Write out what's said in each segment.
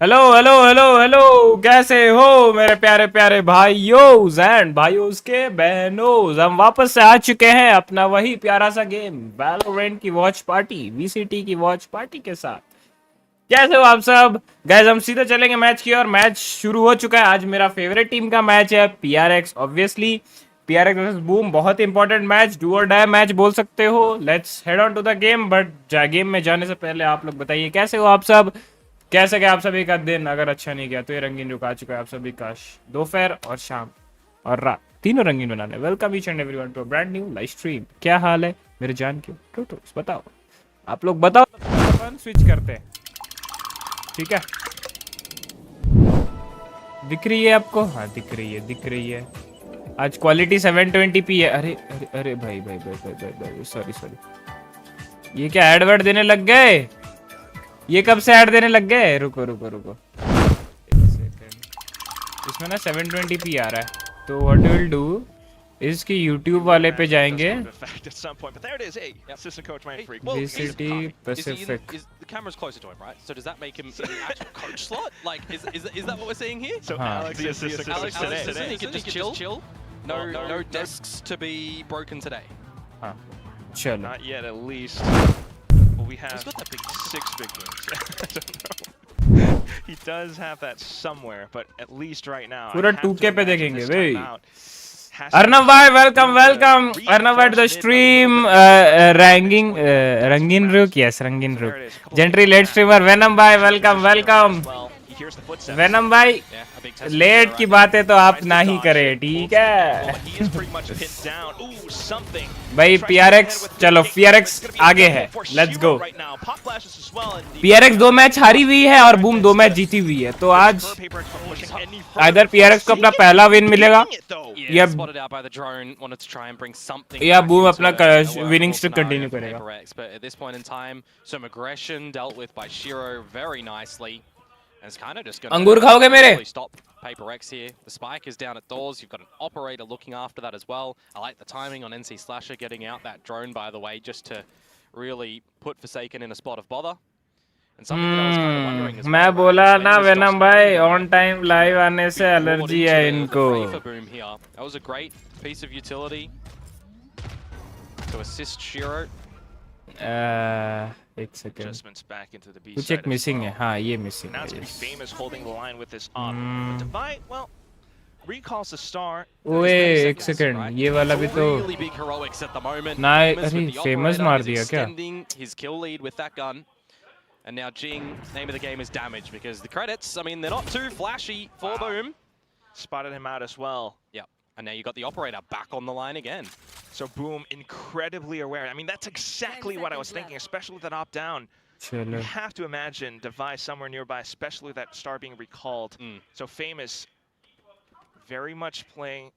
Hello hello hello hello, कैसे हो मेरे प्यारे प्यारे भाइयों एंड भाइयों के बहनों। हम वापस से आ चुके हैं अपना वही प्यारा सा गेम वैलोरेंट की वॉच पार्टी, वीसीटी की वॉच पार्टी के साथ। कैसे हो आप सब गाइस? हम सीधे चलेंगे मैच की और मैच शुरू हो चुका है। आज मेरा फेवरेट टीम का मैच है PRX। Obviously PRX versus boom, बहुत important match, do or die match बोल सकते हो। Let's head on to the game. But game में जाने से पहले आप लोग बताइए कैसे हो आप सब, कैसे गया आप सभी का दिन? अगर अच्छा नहीं गया तो ये रंगीन रुक आ चुका है आप सभी का दोपहर और शाम और रात, तीनों रंगीन बनाने। Welcome each and everyone to a brand new live stream. क्या हाल है मेरे जान के टोटोस? बताओ, आप लोग बताओ, अपन स्विच करते हैं, ठीक है? दिख रही है आपको? हाँ दिख रही है, दिख रही है। आज क्वालिटी 720p है। अरे अरे अरे भाई भाई भाई भाई भाई, भाई सॉरी सॉरी। ये क्या एडवर्ड देने लग गए? ये कब से ऐड देने लग गए? रुको रुको रुको एक सेकंड। इसमें ना 720p आ रहा है, तो व्हाट वी विल डू इसकी YouTube वाले पे जाएंगे, VCT Pacific। The camera's closer to him, right? So does that make him in the actual coach slot? Like, is that what we're seeing here? So Alex is the assistant today. He can just chill. No desks to be broken today. हाँ चलो। Not yet, at least. Well, we have 6 big games. I don't know. He does have that somewhere, but at least right now. पूरा 2K पे देखेंगे भाई। अर्नव भाई welcome welcome. Arnav भाई to the stream. रंगीन रुक, यस रंगीन रुक। जेंट्री लेट स्ट्रीमर वेनम भाई वेलकम वेलकम। वेनम भाई लेट की बातें तो आप ना ही करें, ठीक है भाई। PRX चलो, PRX आगे है, लेट्स गो। PRX 2 मैच हारी हुई है और बूम 2 मैच जीती हुई है, तो आज इधर PRX को अपना पहला विन मिलेगा या बूम अपना विनिंग स्ट्रिक कंटिन्यू करेगा। अंगूर खाओगे मेरे? PRX here. The spike is down at doors. You've got an operator looking after that as well. I like the timing on NC Slasher getting out that drone, by the way, just to really put Forsaken in a spot of bother. And something that I was kind of wondering is मैं बोला ना venom भाई, on time live आने से allergy है इनको। That was a great piece of utility. to assist Shiro. एक second Adjustments back into the B कुछ side एक as मिसिंग है well. हाँ ये मिसिंग Now है it's going to yes. be Famous holding the line with this op. But Divide, well, recalls the star. ओए 30 एक seconds, second right? ये वाला भी तो Really big heroics at the moment. ना Famous अरे with the फेमस operator मार is दिया क्या extending his kill lead with that gun. And now Jing, name of the game is damage because the credits, I mean, they're not too flashy for Boom. Spotted him out as well. Yep. And now you got the operator back on the line again. So Boom incredibly aware. I mean, that's exactly what I was thinking, especially with that op down. चलो You have to imagine Device somewhere nearby, especially with that star being recalled. So Famous very much playing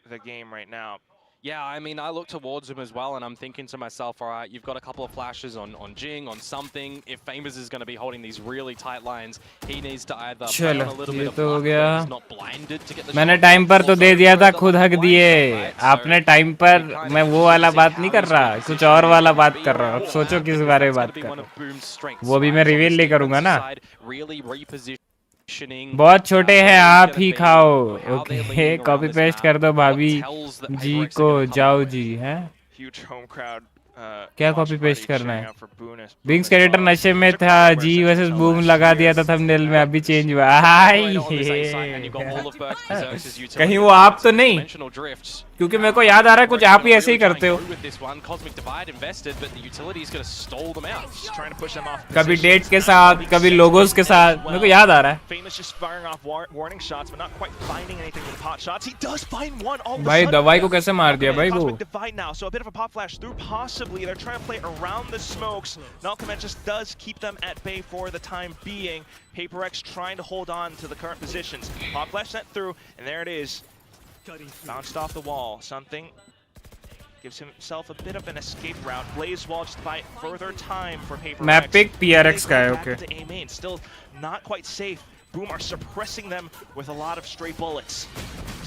the game right now. Yeah, I mean, I look towards him as well, and I'm thinking to myself, all right, you've got a couple of flashes on Jing, on something. If Famous is going to be holding these really tight lines, he needs to either play on a little bit of luck where he's not blinded to get the मैंने shot, time पर तो also दे दिया था further खुद हक blind दिए shot, right? आपने So time you पर kind मैं of वो वाला choosing बात how नहीं he's कर रहा going to कुछ और position वाला himself बात to कर be रहा हूँ अब all सोचो that, किस because बारे में that's बात gonna be कर one रहा of Boom's strengths, हूँ वो भी right? मैं So on रिवील this नहीं करूंगा defensive ना side, really repositioning बहुत छोटे हैं where he's आप gonna ही be, खाओ how they're okay leaning copy around this paste map, कर दो what भाभी tells that जी PRX को are gonna come जाओ up with. जी हैं Huge home crowd. क्या Watch कॉपी party पेस्ट करना cheering है out for Boom as बिंग्स well. Character नशे में Took him था everywhere जी since versus until boom last लगा year. दिया था थंबनेल में अभी चेंज हुआ Operator on this A site, and you've got all of Berg's Berserk's utility. कहीं वो आप तो नहीं Dimensional drifts. क्योंकि मेरे को याद आ रहा है कुछ आप ही ऐसे ही करते हो With this one, Cosmic Divide invested, but the utility is going to stall them out. Just trying to push them off. कभी positions. डेट के Not साथ being कभी set लोगोस up के as साथ well. मेरे को याद आ रहा है Famous just firing off warning shots, but not quite finding anything with pot shots. He does find one all of a भाई sudden. दवाई को कैसे मार दिया भाई वो Cosmic Divide now, so a bit of a pop flash through. Possibly they're trying to play around the smokes. Malcolm just does keep them at bay for the time being. Paper X trying to hold on to the current positions. Pop flash sent through, and there it is. Bounced off the wall. Something gives himself a bit of an escape route. Blaze wall just to buy further time for Paper मैं X. Pick PRX का है Back okay into A main, still not quite safe. Boom are suppressing them with a lot of stray bullets.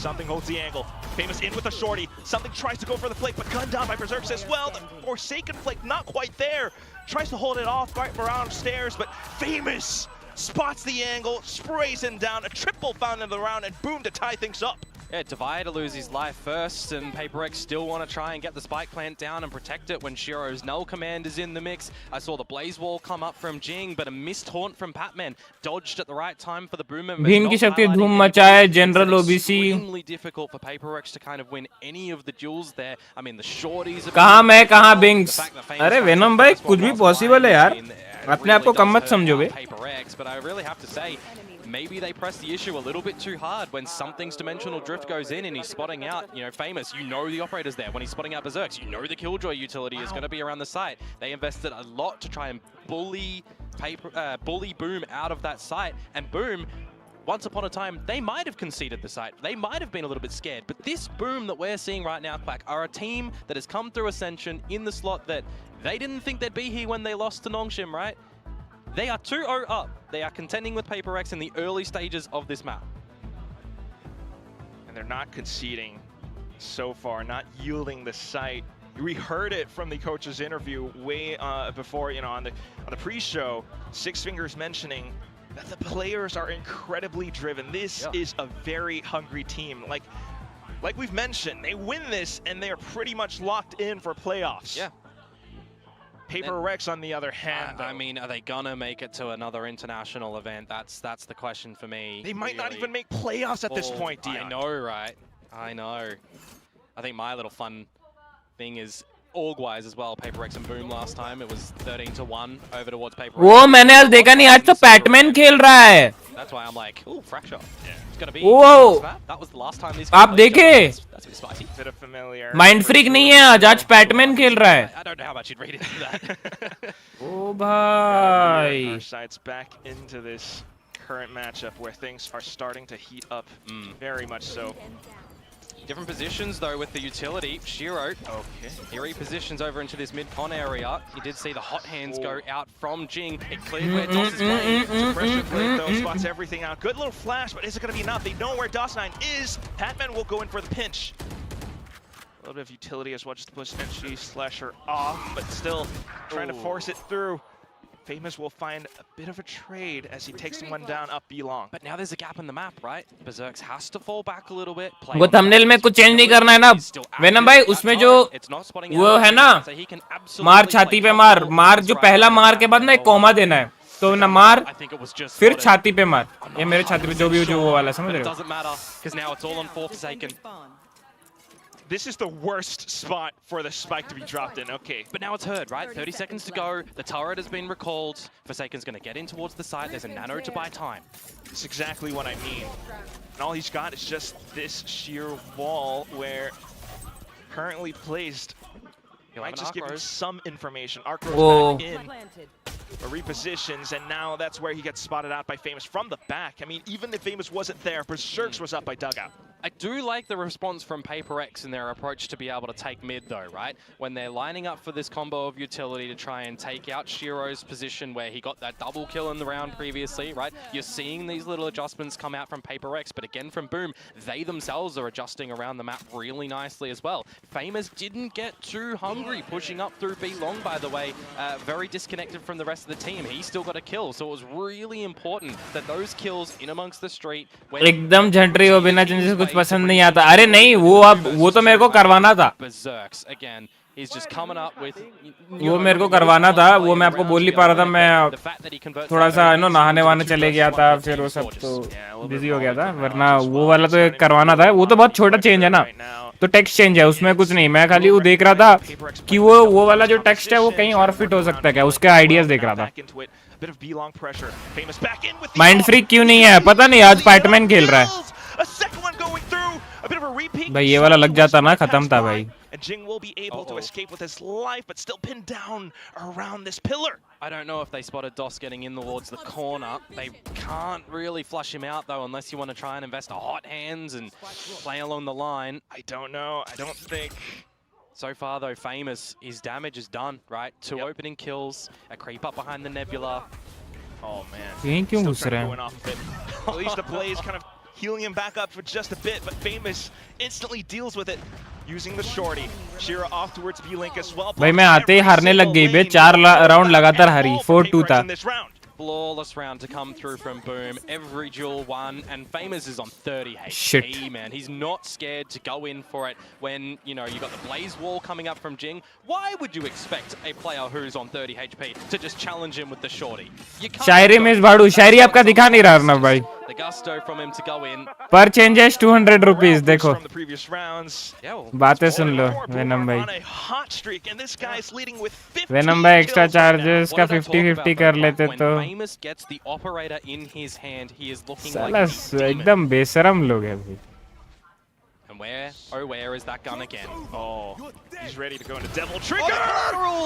Something holds the angle. Famous in with a shorty. Something tries to go for the flick, but gunned down by Berserk as well. The Forsaken flick not quite there. Tries to hold it off right around stairs, but Famous spots the angle, sprays him down. A triple found in the round, and Boom to tie things up. Yeah, Divide to lose his life first, and Paper X still want to try and get the spike plant down and protect it when Shiro's null command is in the mix. I saw the blaze wall come up from Jing, but a missed haunt from Patman dodged at the right time for the Boom members. Bhim की शक्ति धूम मचाए general OBC Extremely difficult for Paper X to kind of win any of the duels there. I mean, the shorties. कहाँ मैं कहाँ बिंग्स अरे venom भाई कुछ भी पॉसिबल है यार अपने आप को कम मत समझो बे Paper X, but I really have to say, maybe they press the issue a little bit too hard when something's dimensional drift goes in and he's spotting out, you know, Famous, you know the operator's there. When he's spotting out Berserks, you know the Killjoy utility is going to be around the site. They invested a lot to try and bully Boom out of that site, and Boom, once upon a time, they might have conceded the site. They might have been a little bit scared, but this Boom that we're seeing right now, Quack, are a team that has come through Ascension in the slot that they didn't think they'd be here when they lost to Nongshim, right? They are 2-0 up. They are contending with Paper X in the early stages of this map. And they're not conceding so far, not yielding the site. We heard it from the coach's interview way before, you know, on the pre-show. Six Fingers mentioning that the players are incredibly driven. This is a very hungry team. Like we've mentioned, they win this and they are pretty much locked in for playoffs. Yeah. Paper Rex, on the other hand, I mean, are they gonna make it to another international event? That's the question for me. They might not even make playoffs at this point, Dion. I know, right? I know. I think my little fun thing is org-wise as well. Paper X and Boom last time, it was 13-1 over towards Paper X. वो मैंने आज देखा नहीं आज तो PadMan खेल रहा है That's why I'm like, ooh, fracture. Yeah. It's gonna be. Whoa. That was the last time these. आप देखे That's a bit spicy. Bit of familiar. Mind freak नहीं है आज पैटमैन खेल रहा है I don't know how much you'd read into that. ओ भाई Our sides back into this current matchup where things are starting to heat up, very much so. Different positions though with the utility. Shiro, he repositions over into this mid-con area. You did see the hot hands go out from Jing. It cleared where DOS is playing. Suppression plate though spots everything out. Good little flash, but is it going to be enough? They know where DOS9 is. Patman will go in for the pinch. A little bit of utility as well, just to push NG Slasher off, but still trying to force it through. Famous will find a bit of a trade as he takes one down up B long. But now there's a gap in the map, right? Berserks has to fall back a little bit. Play वो on the thumbnail में back. कुछ change नहीं करना है ना venom भाई उसमें जो It's not spotting वो out. है ना So he can absolutely मार play छाती पे comfortable मार जो right पहला now. मार के बाद ना एक कॉमा देना है तो ना मार I think it was just फिर spotted. छाती पे मार I'm ये not मेरे छाती पे जो भी जो वो वाला समझ But रहे it हो doesn't matter because now it's all on Forsaken. This is the worst spot for the spike to be dropped in. Okay. But now it's heard, right? 30 seconds to go. The turret has been recalled. Forsaken's going to get in towards the site. There's a nano to buy time. That's exactly what I mean. And all he's got is just this sheer wall where currently placed might just give him some information. Arc Oh. back in, but repositions, and now that's where he gets spotted out by Famous from the back. I mean, even if Famous wasn't there, Berserks was up by Dugout. I do like the response from PRX in their approach to be able to take mid though, right? When they're lining up for this combo of utility to try and take out Shiro's position where he got that double kill in the round previously, right? You're seeing these little adjustments come out from PRX, but again from Boom, they themselves are adjusting around the map really nicely as well. Famous didn't get too hungry pushing up through B long, by the way. Very disconnected from the rest of the team. He still got a kill, so it was really important that those kills in amongst the street... एकदम झंटरी हो बिना changes से कुछ पसंद नहीं आता अरे नहीं वो अब वो तो मेरे को करवाना था Berserks again. He's just coming up with वो मेरे को करवाना था वो मैं आपको बोल नहीं पा रहा था मैं थोड़ा सा नो नहाने वाने चले गया था फिर वो सब तो बिजी हो गया था वरना वो वाला तो करवाना था वो तो बहुत छोटा चेंज है ना तो टेक्स्ट चेंज है उसमें कुछ नहीं मैं खाली वो देख रहा था कि वो वाला जो टेक्स्ट है वो कहीं और फिट हो सकता है क्या उसके आइडियाज देख रहा था माइंड फ्री क्यों नहीं है पता नहीं आज पाइटमैन खेल रहा है भाई ये वाला लग जाता ना खत्म था भाई And Jing will be able to escape with his life, but still pinned down around this pillar. I don't know if they spotted DOS getting in towards the corner. They can't really flush him out, though, unless you want to try and invest a hot hands and play along the line. I don't know. I don't think... So far, though, Famous, his damage is done, right? Two opening kills, a creep up behind the Nebula. Oh, man. Still trying to go off of it. At least the Blaze kind of healing him back up for just a bit, but Famous instantly deals with it. Using the shorty, Shira off towards B-Link as well. भाई मैं आते ही हारने लग गई बे 4 round लगातार हारी 4-2 था Flawless round to come through from Boom. Every duel won, and Famous is on 30 HP, Shit. man. He's not scared to go in for it when, you know, you got the Blaze Wall coming up from Jing. Why would you expect a player who's on 30 HP to just challenge him with the shorty? शायरी में इस भाड़ू शायरी आपका दिखा नहीं रहा ना भाई The gusto from him to go in. पर changes 200 rupees देखो बातें सुन लो वेनम भाई वेनम भाई एक्स्ट्रा चार्जेस का 50-50 कर लेते तो Famous gets the operator in his hand. He is looking साला like a demon. एकदम बेशरम लोग हैं भाई And where is that gun again? Oh, he's ready to go into Devil Trigger!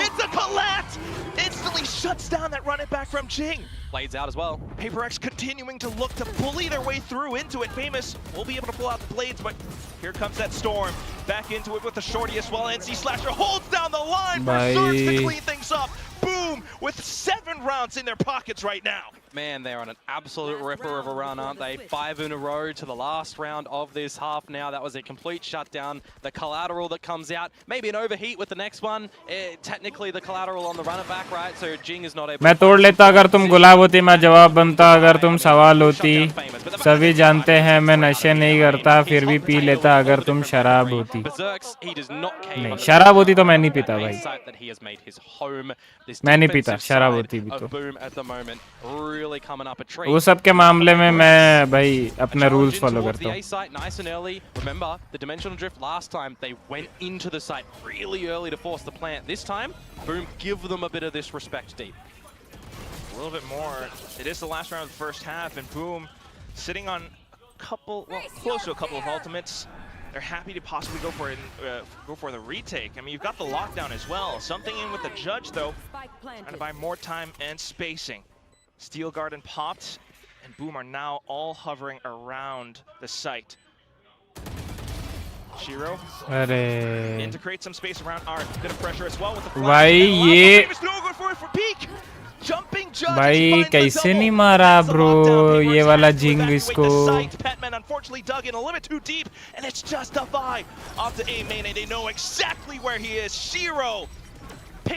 It's a collat! Instantly shuts down that run it back from Jing. Blades out as well. PRX continuing to look to bully their way through into it. Famous will be able to pull out the blades, but here comes that storm. Back into it with the shorty as well. NC Slasher holds down the line. Berserks to clean things up. Boom! With 7 rounds in their pockets right now. Man, they're on an absolute ripper of a run, aren't they? 5 in a row to the last round of this half now. That was a complete shutdown. The collateral that comes out, maybe an overheat with the next one. Technically, the collateral on the run it back, right? So Jing is not able मैं तोड़ लेता अगर तुम गुलाब होती मैं जवाब बनता अगर तुम सवाल होती सभी जानते हैं मैं नशे नहीं करता फिर भी पी लेता अगर तुम शराब होती नहीं शराब होती तो मैं नहीं पीता भाई मैं नहीं पीता शराब होती भी तो वो सब के मामले में मैं भाई अपने रूल्स फॉलो करता हूँ Nice and early. Remember, the dimensional drift last time, they went into the site really early to force the plant. This time, Boom, give them a bit of this respect deep. A little bit more. It is the last round of the first half, and Boom sitting on a couple, well, close to a couple of ultimates. They're happy to possibly go for it, go for the retake. I mean, you've got the lockdown as well. Something in with the judge, though, trying to buy more time and spacing. Steel Garden popped, and Boom are now all hovering around the site. Shiro in to create some space around Art. Bit of pressure as well with the flash. भाई ये Jumping judge. भाई कैसे नहीं मारा bro ये वाला जिंग इसको Petman unfortunately dug in a little bit too deep, and it's just a 5 off the A main, and they know exactly where he is. Shiro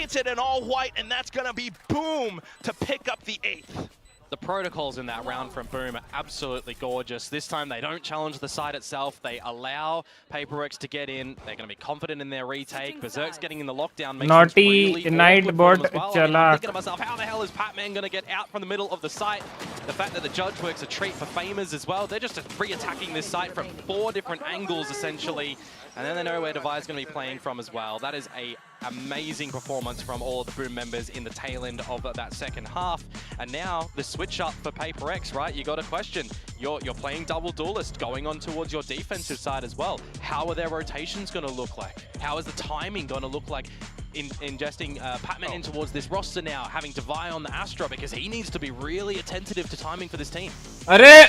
painted in all white, and that's gonna be Boom to pick up the 8th. The protocols in that round from Boom are absolutely gorgeous. This time they don't challenge the site itself. They allow PRX to get in. They're going to be confident in their retake. Berserk's getting in the lockdown. Makes Naughty really Nightbot well. I mean, I'm thinking to myself, how the hell is Patman going to get out from the middle of the site? The fact that the judge works a treat for Famers as well. They're just re-attacking this site from 4 different angles, essentially. And then they know where Devi's going to be playing from as well. That is a amazing performance from all of the Boom members in the tail end of that second half. And now the switch up for PRX, right? You got a question. You're playing double duelist, going on towards your defensive side as well. How are their rotations going to look like? How is the timing going to look like? Ingesting Patman in towards this roster now, having Devi on the Astra, because he needs to be really attentive to timing for this team. अरे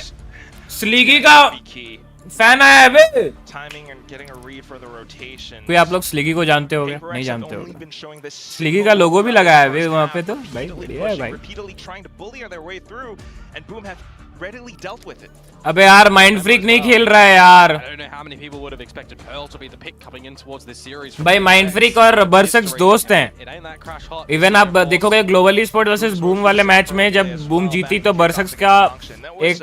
स्लीगी का fan आया है बे। Timing and getting a read for the rotation. कोई आप लोग स्लीगी को जानते होगे? नहीं जानते होगे। स्लीगी का लोगो भी लगाया है बे वहाँ पे तो भाई बढ़िया है भाई। Repeatedly trying to bully their way through, and Boom have readily dealt with it. अबे यार माइंड फ्रीक नहीं खेल रहा है यार। I don't know how many people would have expected Pearl to be the pick coming in towards this series. भाई mind freak और बर्सक्स दोस्त हैं। इवन आप देखोगे ग्लोबल Esports वर्सेस बूम वाले मैच में जब बूम जीती तो बर्सक्स का एक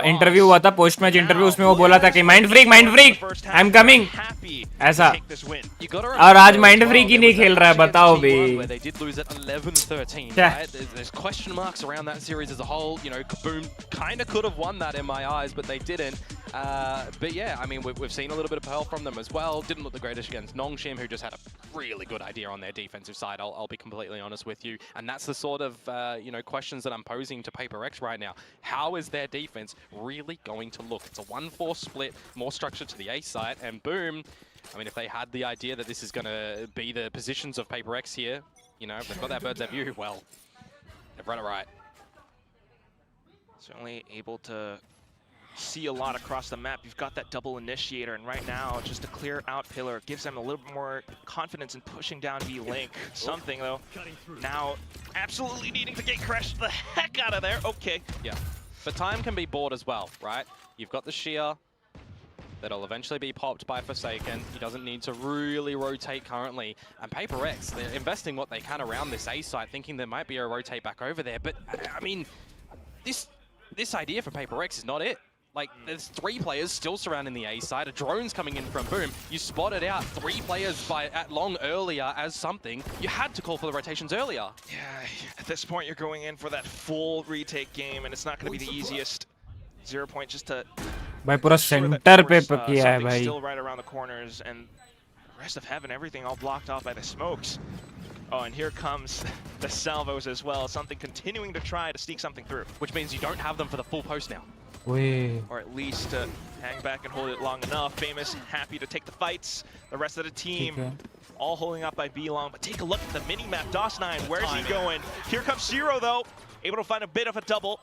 इंटरव्यू हुआ था, पोस्ट मैच इंटरव्यू, उसमें वो बोला था कि mind freak I am coming ऐसा। और आज माइंड फ्रीक ही नहीं खेल रहा है, बताओ बे। They did lose at 11-13, Yeah. right? There's question marks around that series as a whole. You know, Boom kind of could have won that in my eyes, but they didn't. But yeah, I mean, we've seen a little bit of Pearl from them as well. Didn't look the greatest against Nongshim, who just had a really good idea on their defensive side. I'll be completely honest with you. And that's the sort of, you know, questions that I'm posing to PRX right now. How is their defense really going to look? It's a 1-4 split, more structure to the A side, and Boom, I mean, if they had the idea that this is going to be the positions of PRX here, you know, they've got that bird's eye view, well, they've run it right. Certainly able to see a lot across the map. You've got that double initiator, and right now, just a clear out pillar gives them a little bit more confidence in pushing down V-Link. Something, though, now absolutely needing to get crashed the heck out of there. Okay. Yeah, but time can be bought as well, right? You've got the shear that'll eventually be popped by Forsaken. He doesn't need to really rotate currently. And PRX, they're investing what they can around this A site, thinking there might be a rotate back over there. But, I mean, this idea from PRX is not it. Like, there's 3 players still surrounding the A side. A drone's coming in from Boom. You spotted out 3 players at long earlier as something. You had to call for the rotations earlier. Yeah, at this point, you're going in for that full retake game, and it's not going to be the easiest. 0 point just to... भाई पूरा centre पे किया है भाई। Still right around the corners, and the rest of heaven, everything all blocked off by the smokes. Oh, and here comes the salvos as well. Something continuing to try to sneak something through. Which means you don't have them for the full post now. Or at least hang back and hold it long enough. Famous happy to take the fights. The rest of the team all holding up by B-Long. But take a look at the mini-map. DOS9, where's he going? Here comes Shiro, though. Able to find a bit of a double.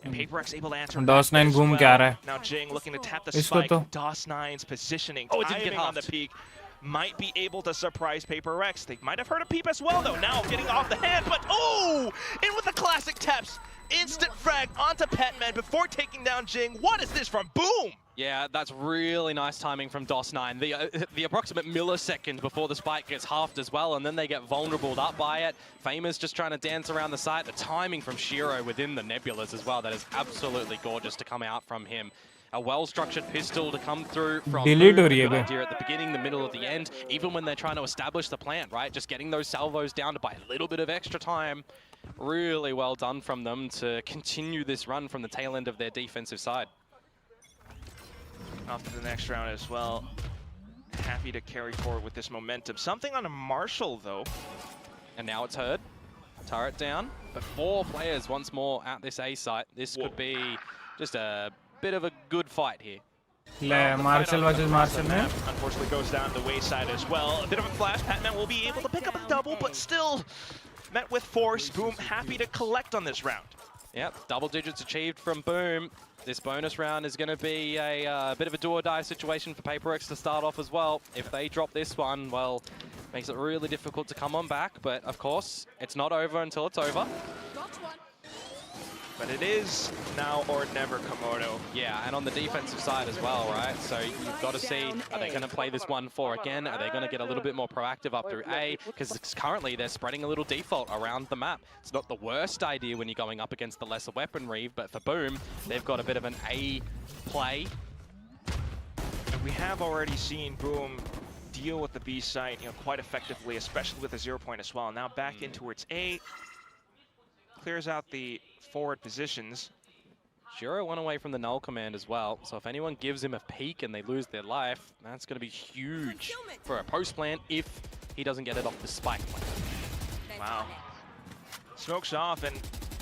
And PRX able to answer. DOS9 घूम के आ रहा है। Now Jing looking to tap the spike. DOS9's positioning, timing on the peak, might be able to surprise PRX. They might have heard a peep as well, though. Now getting off the hand, but oh! In with the classic taps. Instant frag onto Petman before taking down Jing. What is this from Boom? Yeah, that's really nice timing from DOS9. The approximate millisecond before the spike gets halved as well, and then they get vulnerable up by it. Famous just trying to dance around the site. The timing from Shiro within the nebulas as well, that is absolutely gorgeous to come out from him. A well-structured pistol to come through from Boom. Good idea at the beginning, the middle, of the end. Even when they're trying to establish the plant, right? Just getting those salvos down to buy a little bit of extra time. Really well done from them to continue this run from the tail end of their defensive side. Off to the next round as well. Happy to carry forward with this momentum. Something on a Marshall, though. And now it's heard. Turret down, but 4 players once more at this A site. This could be just a bit of a good fight here. Marshall versus Marshall. Unfortunately goes down the wayside as well. A bit of a flash. Patman will be able to pick up a double, but still met with force. Boom happy to collect on this round. Yep, double digits achieved from Boom. This bonus round is going to be a bit of a do-or-die situation for PRX to start off as well. If they drop this one, well, makes it really difficult to come on back. But of course, it's not over until it's over. But it is now or never Komodo. Yeah, and on the defensive side as well, right? So you've got to see, are they going to play this 1-4 again? Are they going to get a little bit more proactive up through A? Because currently they're spreading a little default around the map. It's not the worst idea when you're going up against the lesser weaponry, but for Boom, they've got a bit of an A play. And we have already seen Boom deal with the B site, quite effectively, especially with the 0 point as well. Now back in towards A, clears out the forward positions. Shiro went away from the null command as well, so if anyone gives him a peek and they lose their life, that's going to be huge for a post plant if he doesn't get it off the spike plant. Wow. Smokes off, and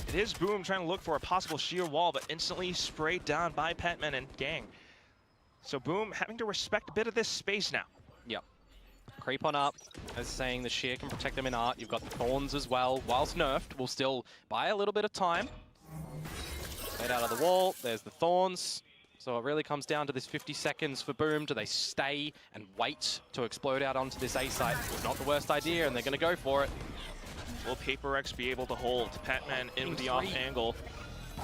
it is Boom trying to look for a possible sheer wall, but instantly sprayed down by Petman and Gang. So Boom having to respect a bit of this space now. Yep. Creep on up, as saying the sheer can protect them in art. You've got the thorns as well. Whilst nerfed, will still buy a little bit of time. Right out of the wall, there's the thorns. So it really comes down to this 50 seconds for Boom. Do they stay and wait to explode out onto this A site? Not the worst idea, and they're going to go for it. Will PRX be able to hold? Patman in with the off angle.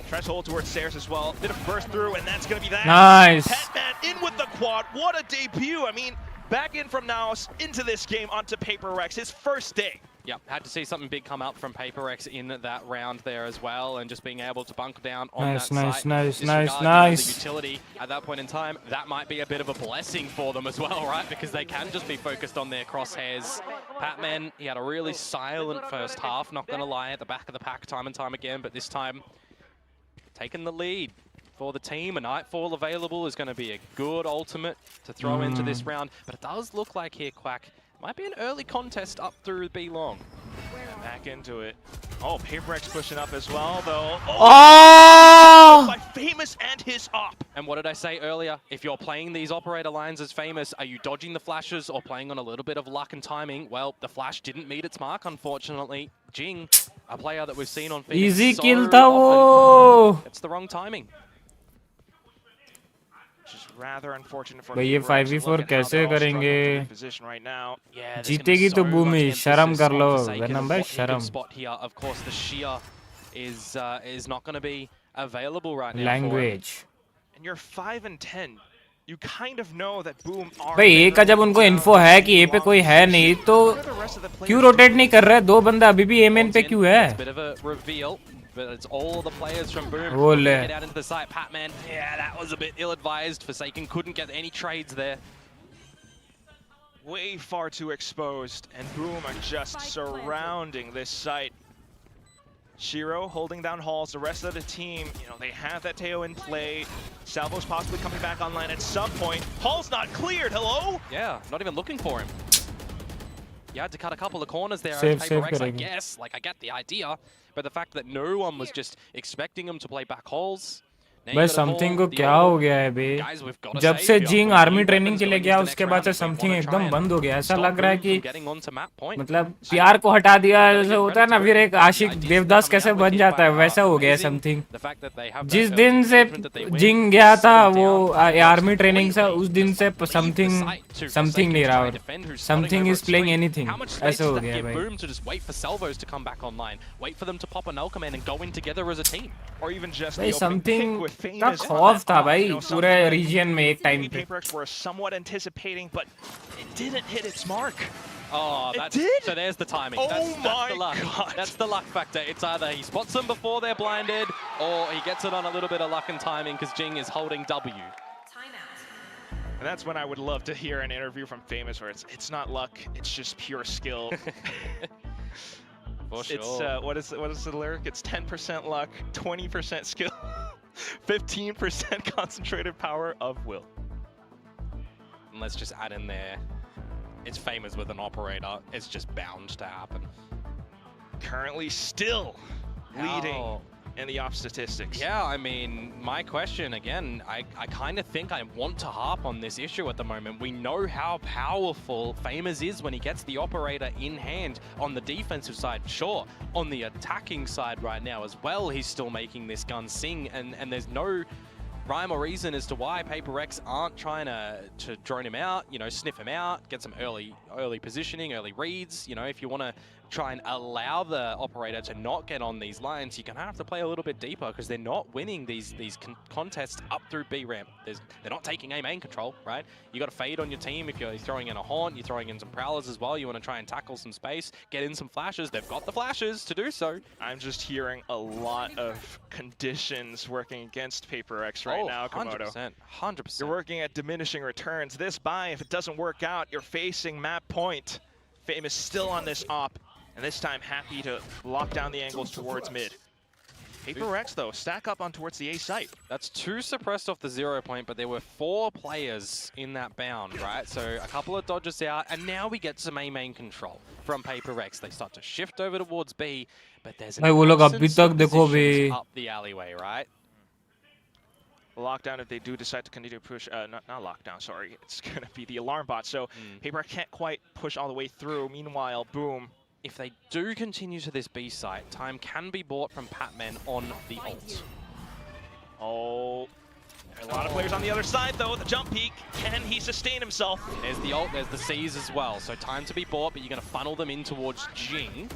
Tries to hold towards stairs as well. Bit of burst through, and that's going to be that. Nice. Patman in with the quad. What a debut. I mean, back in from Naos into this game onto PRX, his first day. Yep, had to see something big come up from PRX in that round there as well, and just being able to bunker down on that site. Nice. The utility at that point in time, that might be a bit of a blessing for them as well, right? Because they can just be focused on their crosshairs. Patman, he had a really silent first half, not gonna lie, at the back of the pack time and time again, but this time, taking the lead for the team. A Nightfall available is gonna be a good ultimate to throw into this round, but it does look like here, Quack, might be an early contest up through B long. Back into it. Oh, PRX pushing up as well, though. Oh! By Famous and his op. And what did I say earlier? If you're playing these operator lines as Famous, are you dodging the flashes or playing on a little bit of luck and timing? Well, the flash didn't meet its mark, unfortunately. Jing, a player that we've seen on Phoenix Easy so kill tha often, wo. it's the wrong timing. Rather unfortunate for भाई ये 5v4 कैसे करेंगे? जीतेगी तो Boom ही, शर्म कर लो वरना भाई शर्म. Spot here, of course, the sheer is not going to be available right now. Language. And you're 5 and 10. You kind of know that Boom are. भाई ए का जब उनको इन्फो है कि ए पे कोई है नहीं तो क्यों रोटेट नहीं कर रहे? दो बंदा अभी भी ए मेन पे क्यों है? Bit of a reveal. But it's all the players from Boom Ole. get out into the site. Patman, yeah, that was a bit ill-advised. Forsaken couldn't get any trades there. Way far too exposed, and Boom are just surrounding this site. Shiro holding down Halls. The rest of the team, they have that Teo in play. Salvo's possibly coming back online at some point. Hall's not cleared. Hello? Yeah, not even looking for him. You had to cut a couple of corners there. Save I guess. Like, I get the idea. But the fact that no one was just expecting him to play back holes. भाई something को क्या हो गया है बे? जब से जिंग army training के लिए गया उसके बाद से समथिंग एकदम बंद हो गया. ऐसा लग रहा है कि मतलब प्यार को हटा दिया जैसे होता है ना, फिर एक आशिक देवदास कैसे बन जाता है वैसा हो गया समथिंग. जिस दिन से जिंग गया था वो आर्मी ट्रेनिंग से, उस दिन से समथिंग नहीं रहा. Something is playing anything. ऐसा हो गया भाई. भाई समथिंग का खौफ था भाई पूरे रीजन में एक टाइम पे. were somewhat anticipating, but it didn't hit its mark. Oh, it did? So there's the timing. Oh that's the luck. God. That's the luck factor. It's either he spots them before they're blinded, or he gets it on a little bit of luck and timing because Jing is holding W. And that's when I would love to hear an interview from Famous where it's not luck, it's just pure skill. For sure. It's what is the lyric? It's 10% luck, 20% skill, 15% concentrated power of will. And let's just add in there, it's Famous with an operator. It's just bound to happen. Currently still leading in the off statistics. Yeah, I mean, my question again, I kind of think I want to harp on this issue at the moment. We know how powerful Famous is when he gets the operator in hand on the defensive side, sure. On the attacking side right now as well, he's still making this gun sing, and there's no rhyme or reason as to why PRX aren't trying to drone him out, you know, sniff him out, get some early positioning, early reads. You know, if you want to try and allow the operator to not get on these lines, you're going to have to play a little bit deeper because they're not winning these contests up through B ramp. They're not taking A main control, right? You got to fade on your team. If you're throwing in a haunt, you're throwing in some prowlers as well. You want to try and tackle some space, get in some flashes. They've got the flashes to do so. I'm just hearing a lot of conditions working against PRX right now, Komodo. 100%. You're working at diminishing returns. This buy, if it doesn't work out, you're facing map point. Famous still on this op, and this time happy to lock down the angles towards mid. PRX though, stack up on towards the A site. That's 2 suppressed off the 0 point, but there were 4 players in that bound, right? So a couple of dodges out, and now we get some A main control from PRX. They start to shift over towards B, but there's an absence of positions up the alleyway, right? Lockdown if they do decide to continue to push, not lockdown, sorry. It's gonna be the alarm bot, so PRX can't quite push all the way through. Meanwhile, boom. If they do continue to this B site, time can be bought from Patman on the ult. Oh, there are a lot of players on the other side though. The jump peak, can he sustain himself? There's the ult, there's the C's as well. So time to be bought, but you're gonna funnel them in towards Jing.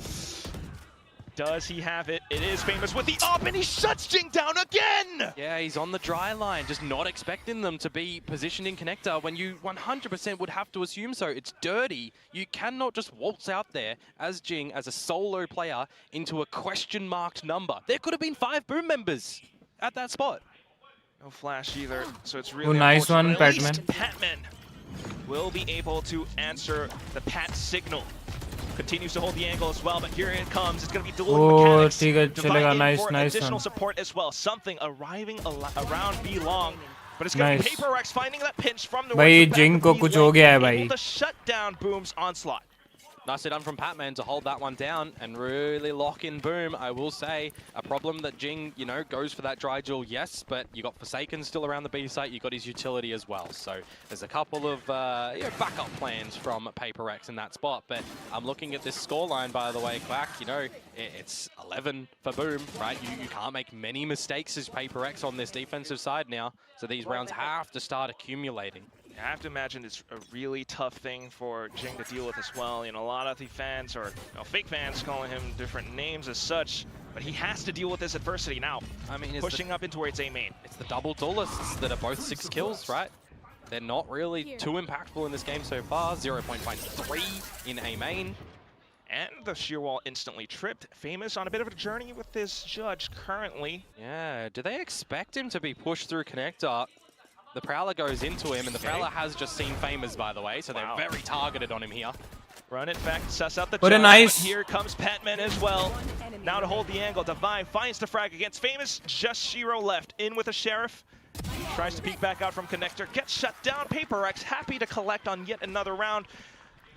Does he have it? It is Famous with the up, and he shuts Jing down again! Yeah, he's on the dry line, just not expecting them to be positioned in connector when you 100% would have to assume so. It's dirty. You cannot just waltz out there as Jing, as a solo player, into a question-marked number. There could have been 5 Boom members at that spot. No flash either, so it's really nice one, at least Patman. Patman will be able to answer the Pat signal. Continues to hold the angle as well, but here it comes. It's going to be dual mechanics. Divide in nice, for nice additional one. support as well. Something arriving around B long, but it's going to be PRX finding that pinch from the भाई Jing को कुछ हो गया है भाई. able to shut down Boom's onslaught. Nicely done from Patman to hold that one down and really lock in Boom. I will say, a problem that Jing, you know, goes for that dry duel, yes, but you got Forsaken still around the B site, you got his utility as well. So there's a couple of backup plans from PRX in that spot. But I'm looking at this scoreline, by the way, Quack, you know, it's 11 for Boom, right? You can't make many mistakes as PRX on this defensive side now. So these rounds have to start accumulating. I have to imagine it's a really tough thing for Jing to deal with as well. You know, a lot of the fans, or fake fans, calling him different names as such, but he has to deal with this adversity now. I mean, pushing up into where it's A main. It's the double duelists that are both 6 kills, right? They're not really too impactful in this game so far. 0.53 in A main. And the sheer wall instantly tripped. Famous on a bit of a journey with this judge currently. Yeah, do they expect him to be pushed through connector? The Prowler goes into him, and the Prowler has just seen Famous, by the way, so they're very targeted on him here. Run it back, suss out the What a judge, nice. but here comes Patman as well. Now to hold the angle, Divine finds the frag against Famous, just Shiro left. In with a Sheriff, tries to peek back out from connector, gets shut down. PRX happy to collect on yet another round.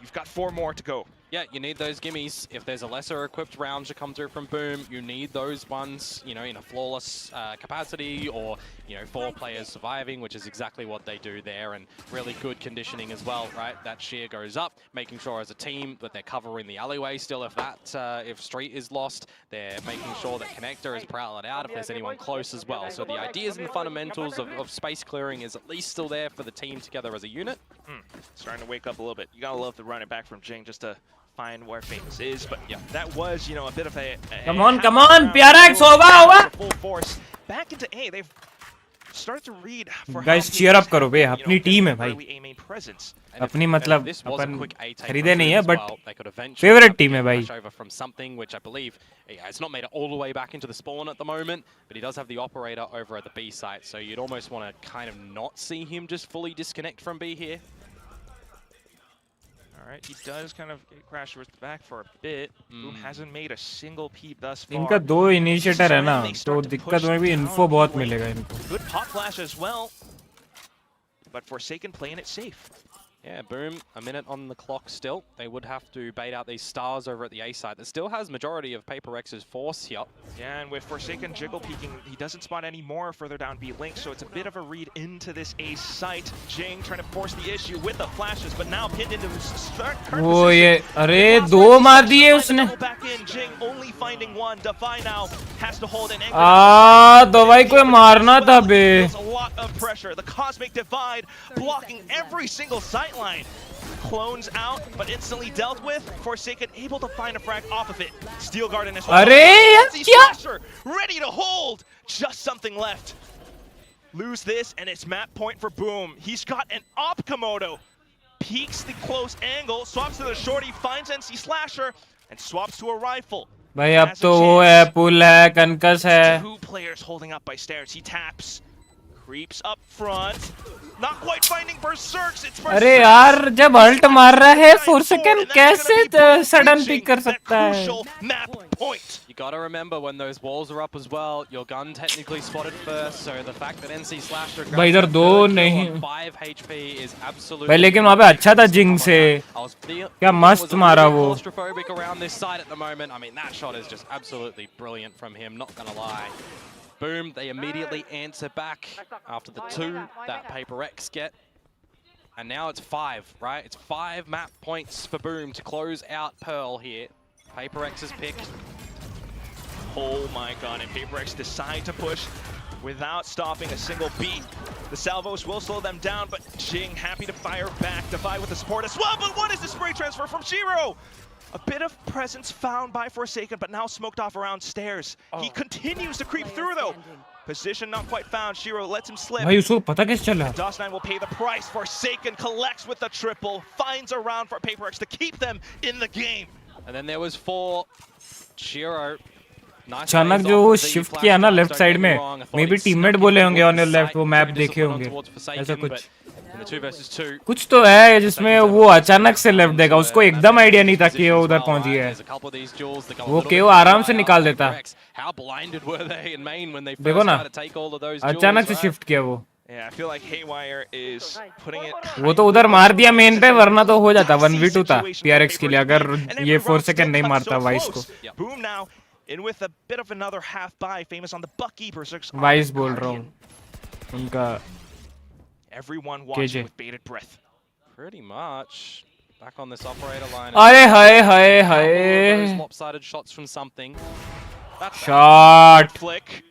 You've got 4 more to go. Yeah, you need those gimmies. If there's a lesser equipped round to come through from Boom, you need those ones, you know, in a flawless capacity, or, you know, 4 players surviving, which is exactly what they do there, and really good conditioning as well, right? That shear goes up, making sure as a team that they're covering the alleyway still. If Street is lost, they're making sure that Connector is prowled out if there's anyone close as well. So the ideas and the fundamentals of space clearing is at least still there for the team together as a unit. Starting to wake up a little bit. You gotta love the run it back from Jing just to find where Famous is, but yeah, that was, you know, a bit of a Come on, PRX, hoga. Full force back into A. They've started to read for Guys, cheer up करो बे, अपनी team है भाई. अपनी मतलब अपन खरीदे नहीं है, but favorite team है भाई. Over from something which I believe it's not made it all the way back into the spawn at the moment, but he does have the operator over at the B site, so you'd almost want to kind of not see him just fully disconnect from B here. Alright, he does kind of crash towards the back for a bit. Boom hasn't made a single peep thus far. इनका 2 initiator है ना, तो दिक्कत में भी info बहुत मिलेगा इनको. Good pop flash as well, but Forsaken playing it safe. Yeah, Boom, a minute on the clock still. They would have to bait out these stars over at the A side. That still has majority of PRX's force here. Yeah, and with Forsaken jiggle peeking, he doesn't spot any more further down B link, so it's a bit of a read into this A site. Jing trying to force the issue with the flashes, but now pinned into his start. वो ये अरे 2 मार दिए उसने. Back in, Jing only finding one. Defy now has to hold an anchor. दवाई को मारना था बे. lot of pressure. The Cosmic Divide blocking every single sightline. Clones out, but instantly dealt with. Forsaken able to find a frag off of it. Steel Garden as well. Slasher ready to hold. Just something left. Lose this, and it's map point for Boom. He's got an op Komodo. Peeks the close angle, swaps to the shorty, finds NC Slasher, and swaps to a rifle. भाई अब तो वो है पुल है कनकस है. Two players holding up by stairs. He taps, creeps up front. Not quite finding Berserks. It's Berserks. अरे यार जब अल्ट मार रहा है Forsaken कैसे सडन पिक कर सकता है? You gotta remember when those walls are up as well, your gun technically spotted first, so the fact that NC Slasher भाई इधर दो नहीं. 5 HP is absolutely. भाई लेकिन वहाँ पे अच्छा था जिंग से. क्या मस्त मारा वो. Claustrophobic around this side at the moment. I mean that shot is just absolutely brilliant from him, not gonna lie. Boom, they immediately answer back after the 2 that PRX get. And now it's 5, right? It's 5 map points for Boom to close out Pearl here. PRX is picked. Oh my god, and PRX decide to push without stopping a single beat. The salvos will slow them down, but Jing happy to fire back, Divide with the support as well, but what is the spray transfer from Shiro? A bit of presence found by Forsaken, but now smoked off around stairs. He continues to creep through though. Position not quite found. Shiro lets him slip. भाई उसको पता कैसे चला? DOS9 will pay the price. Forsaken collects with the triple, finds a round for PRX to keep them in the game. And then there was 4. Shiro. अचानक जो वो shift किया ना लेफ्ट साइड में, मे बी टीममेट बोले होंगे on your left, वो map देखे होंगे ऐसा कुछ तो है जिसमें वो अचानक से लेफ्ट देगा. उसको एकदम आइडिया नहीं था कि वो उधर पहुंच गया है. वो केओ आराम से निकाल देता. देखो ना अचानक से शिफ्ट किया वो. Yeah, I feel like Haywire is putting it. वो तो उधर मार दिया मेन पे, वरना तो हो जाता 1v2 था PRX के लिए अगर ये Forsaken नहीं मारता वाइस को. Boom now in with a bit of another half buy, famous on the Bucky Berserks. Vice बोल रहा हूँ उनका. Everyone watching with bated breath. Pretty much back on this operator line. अरे हाय हाय हाय. Lopsided shots from something. Shot. Flick.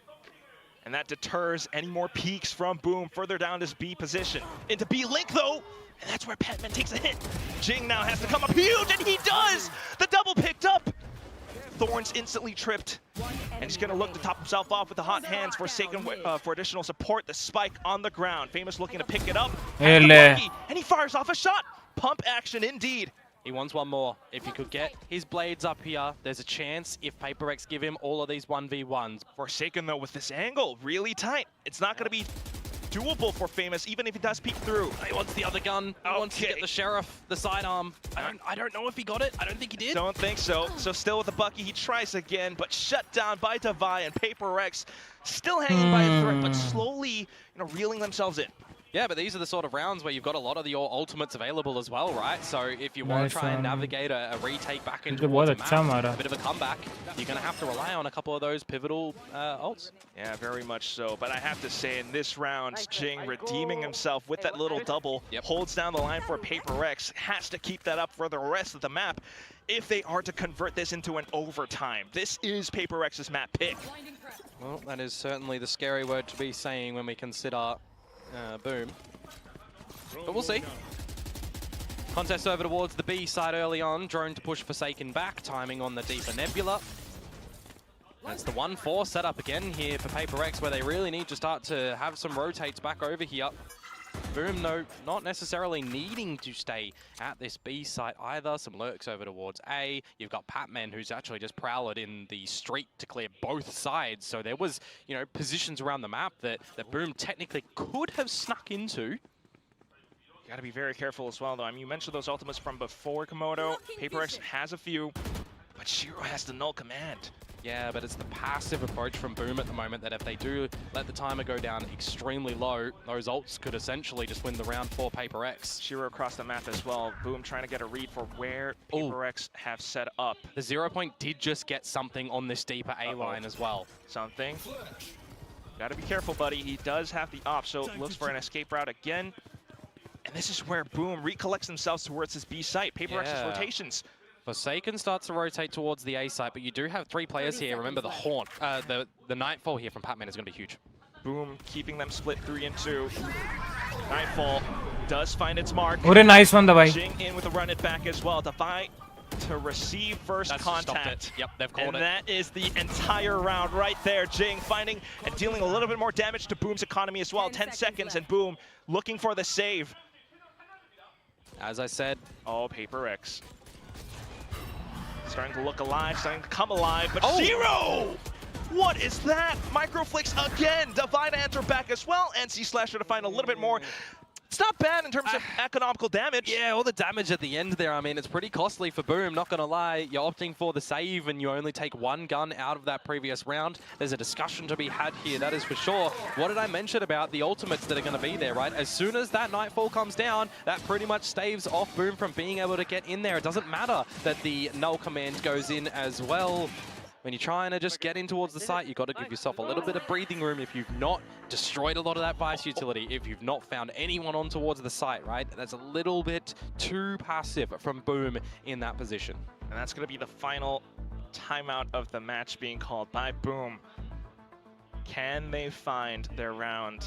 And that deters any more peeks from Boom further down this B position. Into B link though, and that's where Petman takes a hit. Jing now has to come up huge, and he does! The double picked up! Thorns instantly tripped, and he's gonna look to top himself off with the hot hands, Forsaken for additional support. The spike on the ground. Famous looking to pick it up. And he fires off a shot! Pump action indeed. He wants one more. If he could get his blades up here, there's a chance if PRX give him all of these 1v1s. Forsaken though with this angle, really tight. It's not gonna be doable for Famous, even if he does peek through. He wants the other gun. He wants to get the Sheriff, the sidearm. I don't know if he got it. I don't think he did. Don't think so. So still with the Bucky, he tries again, but shut down by Divide, and PRX still hanging by a thread, but slowly, reeling themselves in. Yeah, but these are the sort of rounds where you've got a lot of your ultimates available as well, right? So if you want to try and navigate a retake back into towards a map, a bit of a comeback, you're going to have to rely on a couple of those pivotal ults. Yeah, very much so. But I have to say, in this round, Jing redeeming himself with that little double, holds down the line for PRX, has to keep that up for the rest of the map if they are to convert this into an overtime. This is PRX's map pick. Well, that is certainly the scary word to be saying when we consider Boom. But we'll see. Contest over towards the B side early on. Drone to push Forsaken back. Timing on the deeper Nebula. That's the 1-4 setup again here for PRX, where they really need to start to have some rotates back over here. Boom, though, not necessarily needing to stay at this B site either. Some lurks over towards A. You've got Patman, who's actually just prowled in the street to clear both sides. So there was, positions around the map that Boom technically could have snuck into. Got to be very careful as well, though. I mean, you mentioned those ultimates from before Komodo. PRX has a few, but Shiro has the null command. Yeah, but it's the passive approach from Boom at the moment that if they do let the timer go down extremely low, those ults could essentially just win the round for PRX. Shiro across the map as well. Boom trying to get a read for where PRX have set up. The 0 point did just get something on this deeper A line as well. Something. Gotta be careful, buddy. He does have the op, so looks for an escape route again. And this is where Boom recollects themselves towards his B site. PRX's rotations. Forsaken starts to rotate towards the A site, but you do have 3 players here. Remember the Haunt, the Nightfall here from Patman is going to be huge. Boom keeping them split 3 and 2. Nightfall does find its mark. What a nice one, Davai. Jing in with a run it back as well. Davai to receive first contact. Yep, they've called and it. that is the entire round right there. Jing finding and dealing a little bit more damage to Boom's economy as well. 10 seconds and Boom looking for the save. As I said, oh, PRX starting to look alive, starting to come alive, but oh. Zero! What is that? Microflicks again. Divide answer back as well. NC Slasher to find a little bit more. It's not bad in terms of economical damage. Yeah, all the damage at the end there, I mean, it's pretty costly for Boom, not going to lie. You're opting for the save and you only take one gun out of that previous round. There's a discussion to be had here, that is for sure. What did I mention about the ultimates that are going to be there, right? As soon as that Nightfall comes down, that pretty much staves off Boom from being able to get in there. It doesn't matter that the null command goes in as well. When you're trying to just get in towards the site, you've got to give yourself a little bit of breathing room if you've not destroyed a lot of that Vice utility, if you've not found anyone on towards the site, right? That's a little bit too passive from Boom in that position. And that's going to be the final timeout of the match being called by Boom. Can they find their round?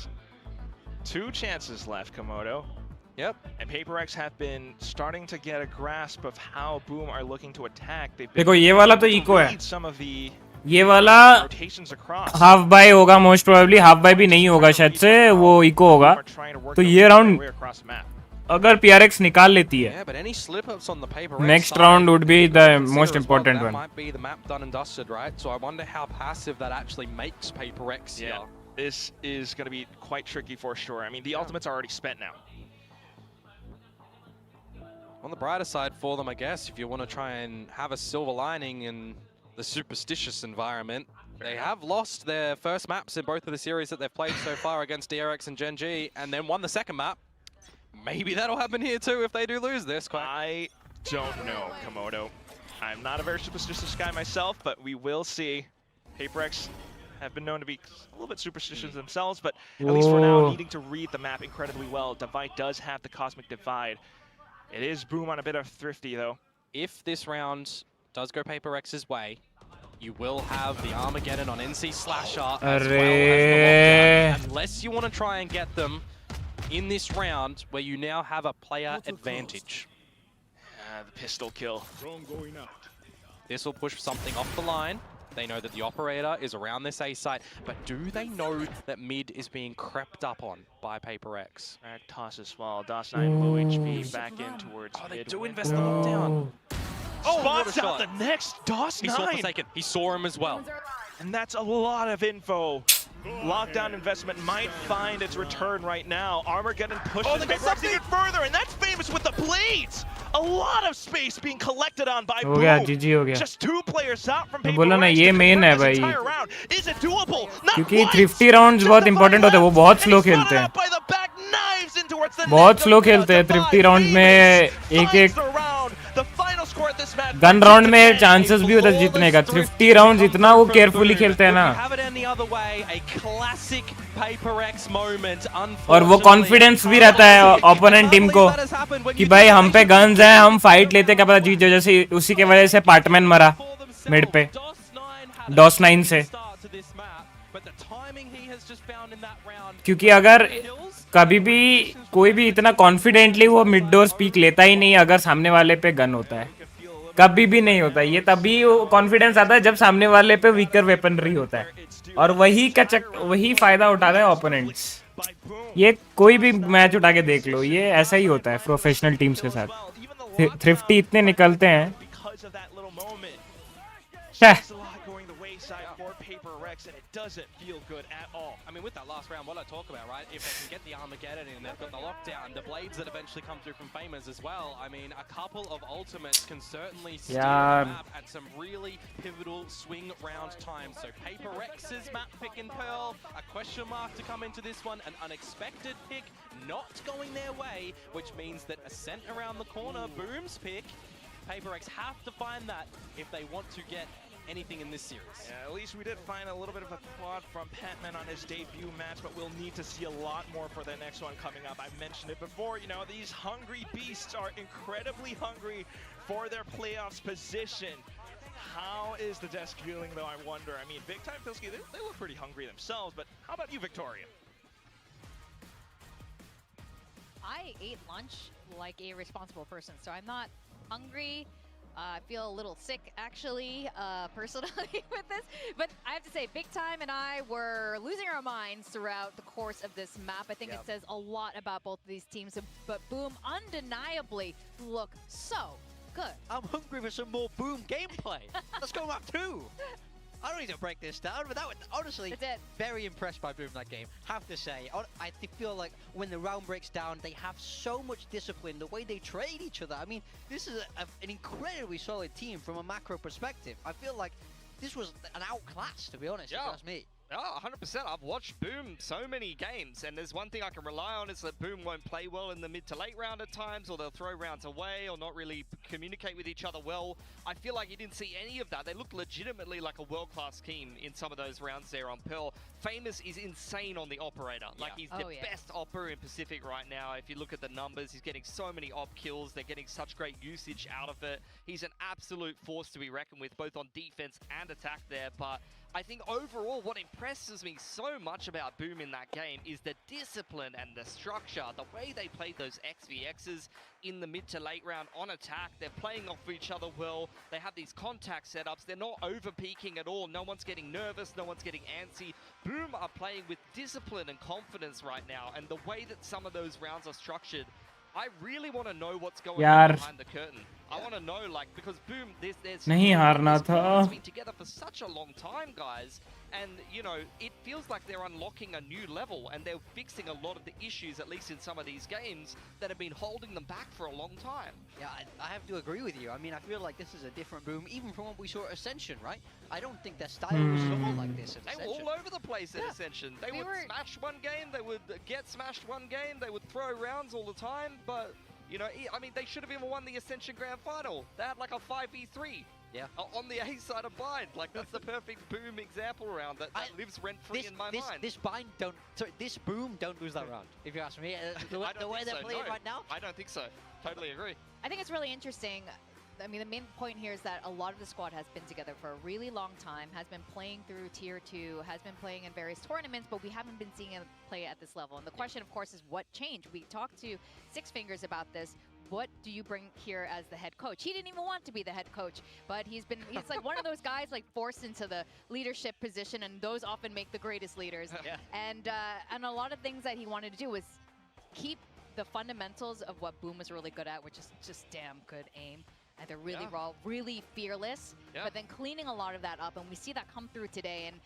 2 chances left, Komodo. Yep. And PRX have been starting to get a grasp of how Boom are looking to attack. They've देखो ये वाला तो eco है. some of the ये वाला rotations across. Half bye होगा most probably, half bye भी नहीं होगा शायद से, वो इको होगा. तो ये राउंड अगर PRX निकाल लेती है, next round would be the most important one. That might be the map done and dusted, right? So I wonder how passive that actually makes PRX here. This is going to be quite tricky for sure. I mean, the ultimates are already spent now. On the brighter side for them, I guess, if you want to try and have a silver lining in the superstitious environment, they have lost their first maps in both of the series that they've played so far against DRX and Gen G, and then won the second map. Maybe that'll happen here too if they do lose this. I don't know, Komodo. I'm not a very superstitious guy myself, but we will see. PRX have been known to be a little bit superstitious themselves, but at least for now, needing to read the map incredibly well. Divide does have the Cosmic Divide. It is Boom on a bit of thrifty, though. If this round does go PRX's way, you will have the Armageddon on NC Slasher as well as the lockdown. Unless you want to try and get them in this round where you now have a player advantage. The pistol kill. This will push something off the line. They know that the operator is around this A site, but do they know that mid is being crept up on by PRX? Frag toss as well. DOS9 low HP back in towards mid. They do invest the lockdown. Spots out the next DOS9. He saw Forsaken. He saw him as well. And that's a lot of info. Lockdown investment might find its return right now. Armageddon pushes PRX even further, and that's famous with the blades. A lot of space being collected on by Boom. Just 2 players out from PRX. बोला ना ये main है भाई. Is it doable? क्योंकि thrifty rounds बहुत important होते हैं, वो बहुत स्लो खेलते हैं. बहुत स्लो खेलते हैं thrifty round में. एक गन राउंड में चांसेस भी होता है जीतने का. thrifty rounds इतना वो केयरफुली खेलते हैं ना. और वो कॉन्फिडेंस भी रहता है ओपोनेंट टीम को कि भाई हम पे गन्स हैं, हम फाइट लेते, क्या पता जीत जाए. जैसे उसी के वजह से पार्टमैन मरा मिड पे DOS9 से. क्योंकि अगर कभी भी कोई भी इतना कॉन्फिडेंटली वो मिड डोर स्पीक लेता ही नहीं अगर सामने वाले पे गन होता है. कभी भी नहीं होता. ये तभी कॉन्फिडेंस आता है जब सामने वाले पे वीकर वेपनरी होता है, और वही फायदा उठाता है ओपोनेंट्स. ये कोई भी मैच उठा के देख लो, ये ऐसा ही होता है प्रोफेशनल टीम्स के साथ. थ्रिफ्टी इतने निकलते हैं. and it doesn't feel good at all. I mean, with that last round, what I talk about, right? If they can get the Armageddon in, they've got the lockdown, the blades that eventually come through from Famous as well. I mean, a couple of ultimates can certainly steal the map at some really pivotal swing round times. So PRX's map pick and Pearl, a question mark to come into this one, an unexpected pick not going their way, which means that Ascent around the corner, Boom's pick. PRX have to find that if they want to get anything in this series. Yeah, at least we did find a little bit of a quad from Petman on his debut match, but we'll need to see a lot more for the next one coming up. I mentioned it before, you know, these hungry beasts are incredibly hungry for their playoffs position. How is the desk feeling, though, I wonder? I mean, Big Time Pilsky, they look pretty hungry themselves, but how about you, Victoria? I ate lunch like a responsible person, so I'm not hungry. I feel a little sick, actually, personally with this. But I have to say, Big Time and I were losing our minds throughout the course of this map. I think it says a lot about both of these teams. But Boom undeniably look so good. I'm hungry for some more Boom gameplay. Let's go map 2. I don't need to break this down, but that was honestly That's it. very impressed by Boom that game. Have to say, I feel like when the round breaks down, they have so much discipline. The way they trade each other. I mean, this is an incredibly solid team from a macro perspective. I feel like this was an outclass, to be honest. If you ask me. Oh, 100%. I've watched Boom so many games, and there's one thing I can rely on is that Boom won't play well in the mid to late round at times, or they'll throw rounds away, or not really communicate with each other well. I feel like you didn't see any of that. They look legitimately like a world-class team in some of those rounds there on Pearl. Famous is insane on the operator. Like, he's the best opper in Pacific right now. If you look at the numbers, he's getting so many op kills. They're getting such great usage out of it. He's an absolute force to be reckoned with, both on defense and attack there, but I think overall what impresses me so much about Boom in that game is the discipline and the structure, the way they played those XVXs in the mid to late round on attack. They're playing off each other well. They have these contact setups. They're not over peaking at all. No one's getting nervous. No one's getting antsy. Boom are playing with discipline and confidence right now, and the way that some of those rounds are structured, I really want to know what's going on behind the curtain. I want to know, like, because Boom, there's नहीं हारना था. been together for such a long time, guys, and you know, it feels like they're unlocking a new level, and they're fixing a lot of the issues, at least in some of these games, that have been holding them back for a long time. Yeah, I have to agree with you. I mean, I feel like this is a different Boom, even from what we saw at Ascension, right? I don't think their style was at all like this at They Ascension. were all over the place at Ascension. They would smash one game, they would get smashed one game, they would throw rounds all the time, but you know, I mean, they should have even won the Ascension Grand Final. They had like a 5v3 on the A side of Bind. Like, that's the perfect Boom example round that lives rent-free in my mind. This Boom don't lose that round, if you ask me. The way they're playing right now? I don't think so. Totally agree. I think it's really interesting. I mean, the main point here is that a lot of the squad has been together for a really long time, has been playing through Tier 2, has been playing in various tournaments, but we haven't been seeing him play at this level. And the question, of course, is what changed? We talked to Six Fingers about this. What do you bring here as the head coach? He didn't even want to be the head coach, but he's like one of those guys like forced into the leadership position, and those often make the greatest leaders. And a lot of things that he wanted to do was keep the fundamentals of what Boom is really good at, which is just damn good aim. And they're really raw, really fearless, but then cleaning a lot of that up, and we see that come through today. And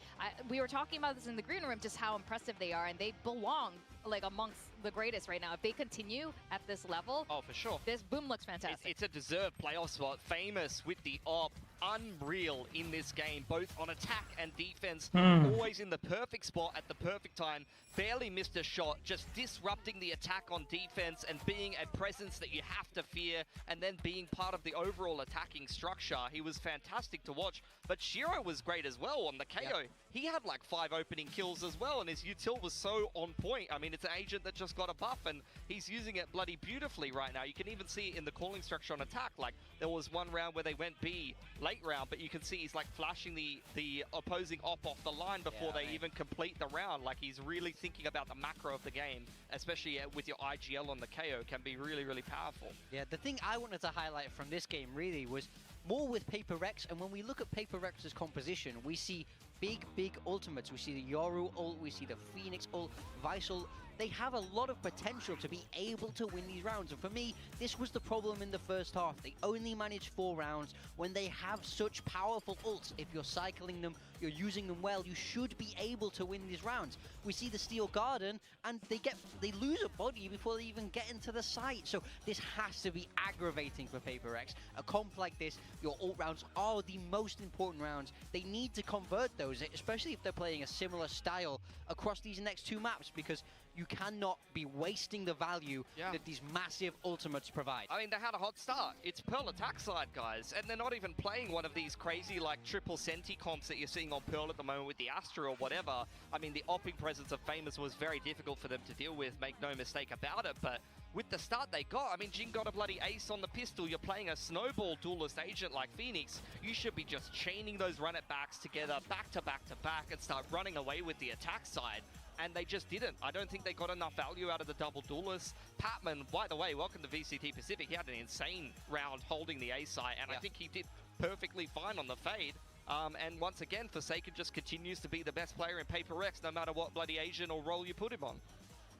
we were talking about this in the green room, just how impressive they are, and they belong like amongst the greatest right now. If they continue at this level, oh, for sure, this Boom looks fantastic. It's a deserved playoff spot. Famous with the op, unreal in this game, both on attack and defense. Always in the perfect spot at the perfect time. Barely missed a shot, just disrupting the attack on defense and being a presence that you have to fear, and then being part of the overall attacking structure. He was fantastic to watch, but Shiro was great as well on the KO. He had like 5 opening kills as well, and his util was so on point. I mean, it's an agent that just got a buff, and he's using it bloody beautifully right now. You can even see it in the calling structure on attack. Like, there was one round where they went B late round, but you can see he's like flashing the opposing op off the line before they even complete the round. Like, he's really thinking about the macro of the game, especially with your IGL on the KO, can be really, really powerful. Yeah, the thing I wanted to highlight from this game really was more with PRX, and when we look at PRX's composition, we see big ultimates. We see the Yoru ult, we see the Phoenix ult, Vice ult. They have a lot of potential to be able to win these rounds, and for me, this was the problem in the first half. They only managed 4 rounds when they have such powerful ults. If you're cycling them, you're using them well, you should be able to win these rounds. We see the Steel Garden, and they lose a body before they even get into the site. So this has to be aggravating for PRX. A comp like this, your ult rounds are the most important rounds. They need to convert those, especially if they're playing a similar style across these next 2 maps, because you cannot be wasting the value that these massive ultimates provide. I mean, they had a hot start. It's Pearl attack side, guys, and they're not even playing one of these crazy, like, triple Senti comps that you're seeing on Pearl at the moment with the Astra or whatever. I mean, the opping presence of Famous was very difficult for them to deal with, make no mistake about it, but with the start they got, I mean, Jin got a bloody ace on the pistol. You're playing a snowball duelist agent like Phoenix. You should be just chaining those run-it-backs together, back to back to back, and start running away with the attack side. And they just didn't. I don't think they got enough value out of the double duelists. Patman, by the way, welcome to VCT Pacific. He had an insane round holding the A site, and I think he did perfectly fine on the fade. And once again, Forsaken just continues to be the best player in PRX, no matter what bloody Asian or role you put him on.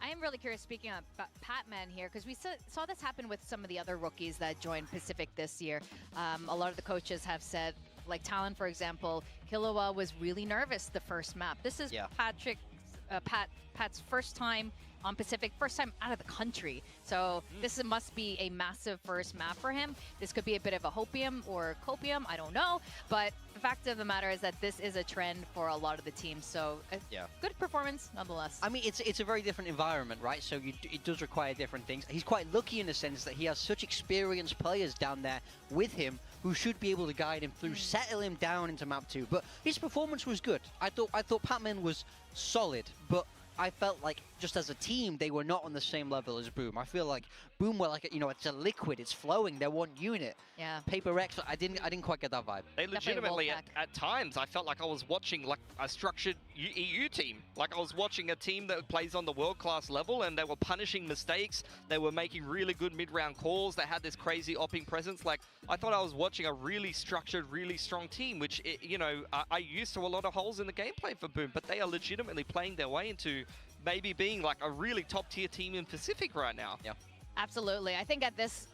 I am really curious, speaking of Patman here, because we saw this happen with some of the other rookies that joined Pacific this year. A lot of the coaches have said, like Talon, for example, Killua was really nervous the first map. This is Pat's first time on Pacific, first time out of the country. So this must be a massive first map for him. This could be a bit of a hopium or copium, I don't know. But the fact of the matter is that this is a trend for a lot of the teams. So good performance nonetheless. I mean, it's a very different environment, right? So it does require different things. He's quite lucky in the sense that he has such experienced players down there with him who should be able to guide him through, settle him down into map 2. But his performance was good. I thought Patman was solid, but I felt like just as a team, they were not on the same level as Boom. I feel like Boom were like, it's a liquid, it's flowing, they're one unit. Yeah. PRX, I didn't quite get that vibe. They legitimately, at times, I felt like I was watching like a structured EU team. Like I was watching a team that plays on the world-class level, and they were punishing mistakes. They were making really good mid-round calls. They had this crazy opping presence. Like, I thought I was watching a really structured, really strong team, which, I used to a lot of holes in the gameplay for Boom, but they are legitimately playing their way into maybe being like a really top-tier team in Pacific right now. Yeah. Absolutely. I think at this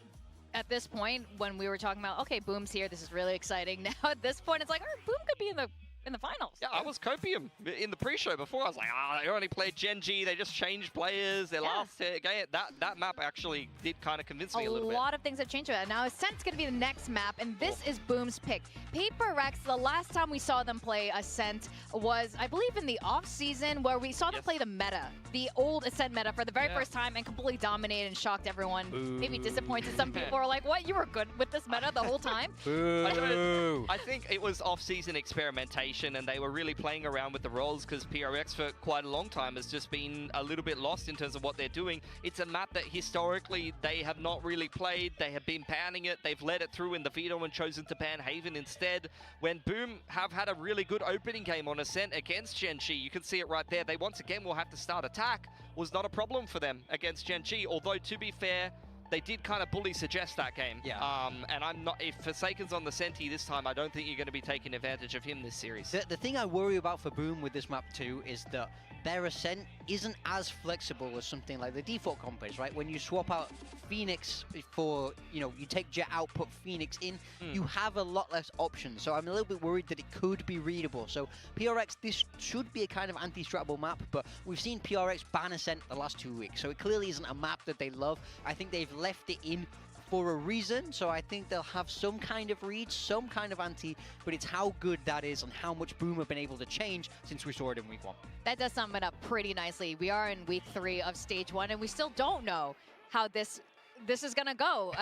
point, when we were talking about, okay, Boom's here, this is really exciting. Now at this point, it's like, Boom could be in the finals. Yeah, I was copium in the pre-show before. I was like, they only played Gen G. They just changed players. Their last game, that map actually did kind of convince me a little bit. A lot of things have changed with that. Now Ascent's going to be the next map, and this is Boom's pick. PRX, the last time we saw them play Ascent was, I believe, in the off-season, where we saw them play the meta, the old Ascent meta for the very first time, and completely dominated and shocked everyone. Maybe disappointed some people are like, what, you were good with this meta the whole time? I think it was off-season experimentation, and they were really playing around with the roles, because PRX for quite a long time has just been a little bit lost in terms of what they're doing. It's a map that historically they have not really played. They have been panning it. They've let it through in the veto and chosen to pan Haven instead. When Boom have had a really good opening game on Ascent against Gen G, you can see it right there. They once again will have to start attack. Was not a problem for them against Gen G, although to be fair, they did kind of bully suggest that game. Yeah. And I'm not, if Forsaken's on the Senti this time, I don't think you're going to be taking advantage of him this series. The thing I worry about for Boom with this map too is that their Ascent isn't as flexible as something like the default comp is, right? When you swap out Phoenix for, you take Jet out, put Phoenix in, you have a lot less options. So I'm a little bit worried that it could be readable. So PRX, this should be a kind of anti-stratable map, but we've seen PRX ban Ascent the last 2 weeks. So it clearly isn't a map that they love. I think they've left it in for a reason, so I think they'll have some kind of read, some kind of anti, but it's how good that is and how much Boom have been able to change since we saw it in week 1. That does sum it up pretty nicely. We are in week 3 of stage 1, and we still don't know how this is gonna go.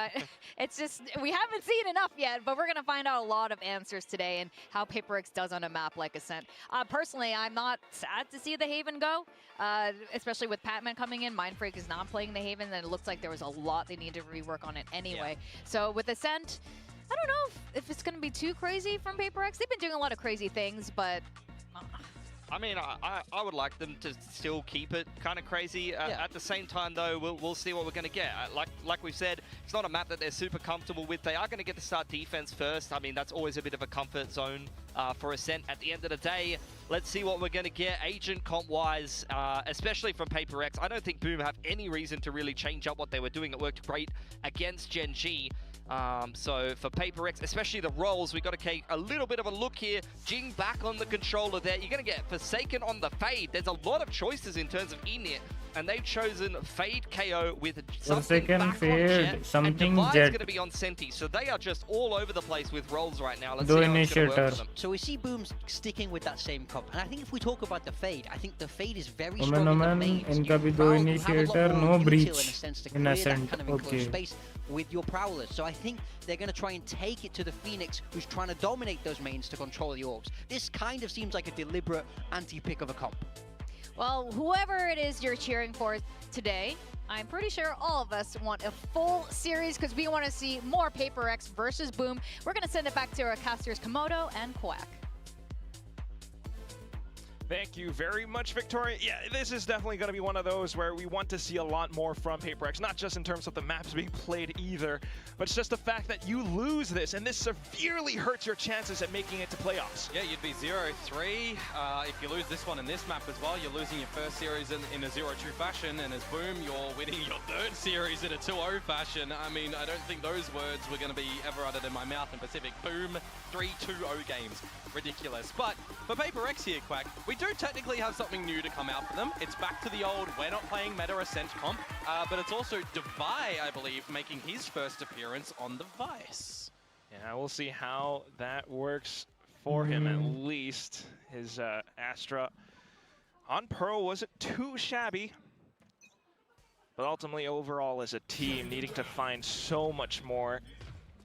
It's just, we haven't seen enough yet, but we're gonna find out a lot of answers today and how PRX does on a map like Ascent. Personally, I'm not sad to see the Haven go, especially with Patman coming in. Mindfreak is not playing the Haven, and it looks like there was a lot they need to rework on it anyway. So with Ascent, I don't know if it's gonna be too crazy from PRX. They've been doing a lot of crazy things, but I mean, I would like them to still keep it kind of crazy. At the same time, though, we'll see what we're going to get. Like we've said, it's not a map that they're super comfortable with. They are going to get to start defense first. I mean, that's always a bit of a comfort zone for Ascent. At the end of the day, let's see what we're going to get agent comp-wise, especially from PRX. I don't think Boom have any reason to really change up what they were doing. It worked great against Gen G. So for PRX, especially the roles, we got to take a little bit of a look here. Jing back on the controller there. You're going to get Forsaken on the fade. There's a lot of choices in terms of init. and they've chosen Fade KO with something Forsaken, back on Fade, Jet, something and Divide's Jet. going to be on Senti, so they are just all over the place with roles right now. Let's Do see how it's going to work initiator. for them. So we see Boom's sticking with that same comp, and I think if we talk about the Fade, I think the Fade is very Omen, strong in the Omen, mains. इनका भी दो Prowl, you have a lot initiator, more no util breach, in a sense to clear that innocent, kind of enclosed okay. space with your Prowlers. So I think they're going to try and take it to the Phoenix, who's trying to dominate those mains to control the orbs. This kind of seems like a deliberate anti-pick of a comp. Well, whoever it is you're cheering for today, I'm pretty sure all of us want a full series because we want to see more PaperX versus Boom. We're going to send it back to our casters Komodo and Quack. Thank you very much, Victoria. Yeah, this is definitely going to be one of those where we want to see a lot more from PaperX, not just in terms of the maps being played either, but it's just the fact that you lose this, and this severely hurts your chances at making it to playoffs. Yeah, you'd be 0-3. If you lose this one in this map as well, you're losing your first series in a 0-2 fashion, and as Boom, you're winning your third series in a 2-0 fashion. I mean, I don't think those words were going to be ever uttered in my mouth in Pacific. Boom, 3-2-0 games. Ridiculous. But for PaperX here, Quack, we do technically have something new to come out for them. It's back to the old, we're not playing meta ascent comp, but it's also Devi, I believe, making his first appearance on the Vice. Yeah, we'll see how that works for him at least. His Astra on Pearl wasn't too shabby, but ultimately overall as a team needing to find so much more.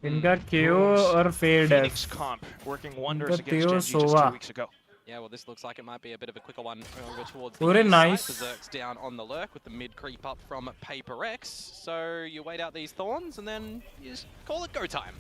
इनका KO और Fade है. Phoenix comp working wonders इनका against KO Genji just 2 Sova. weeks ago. Yeah, well, this looks like it might be a bit of a quicker one over towards Very the nice. side. Berserk's down on the lurk with the mid creep up from PaperX. So you wait out these thorns and then you just call it go time.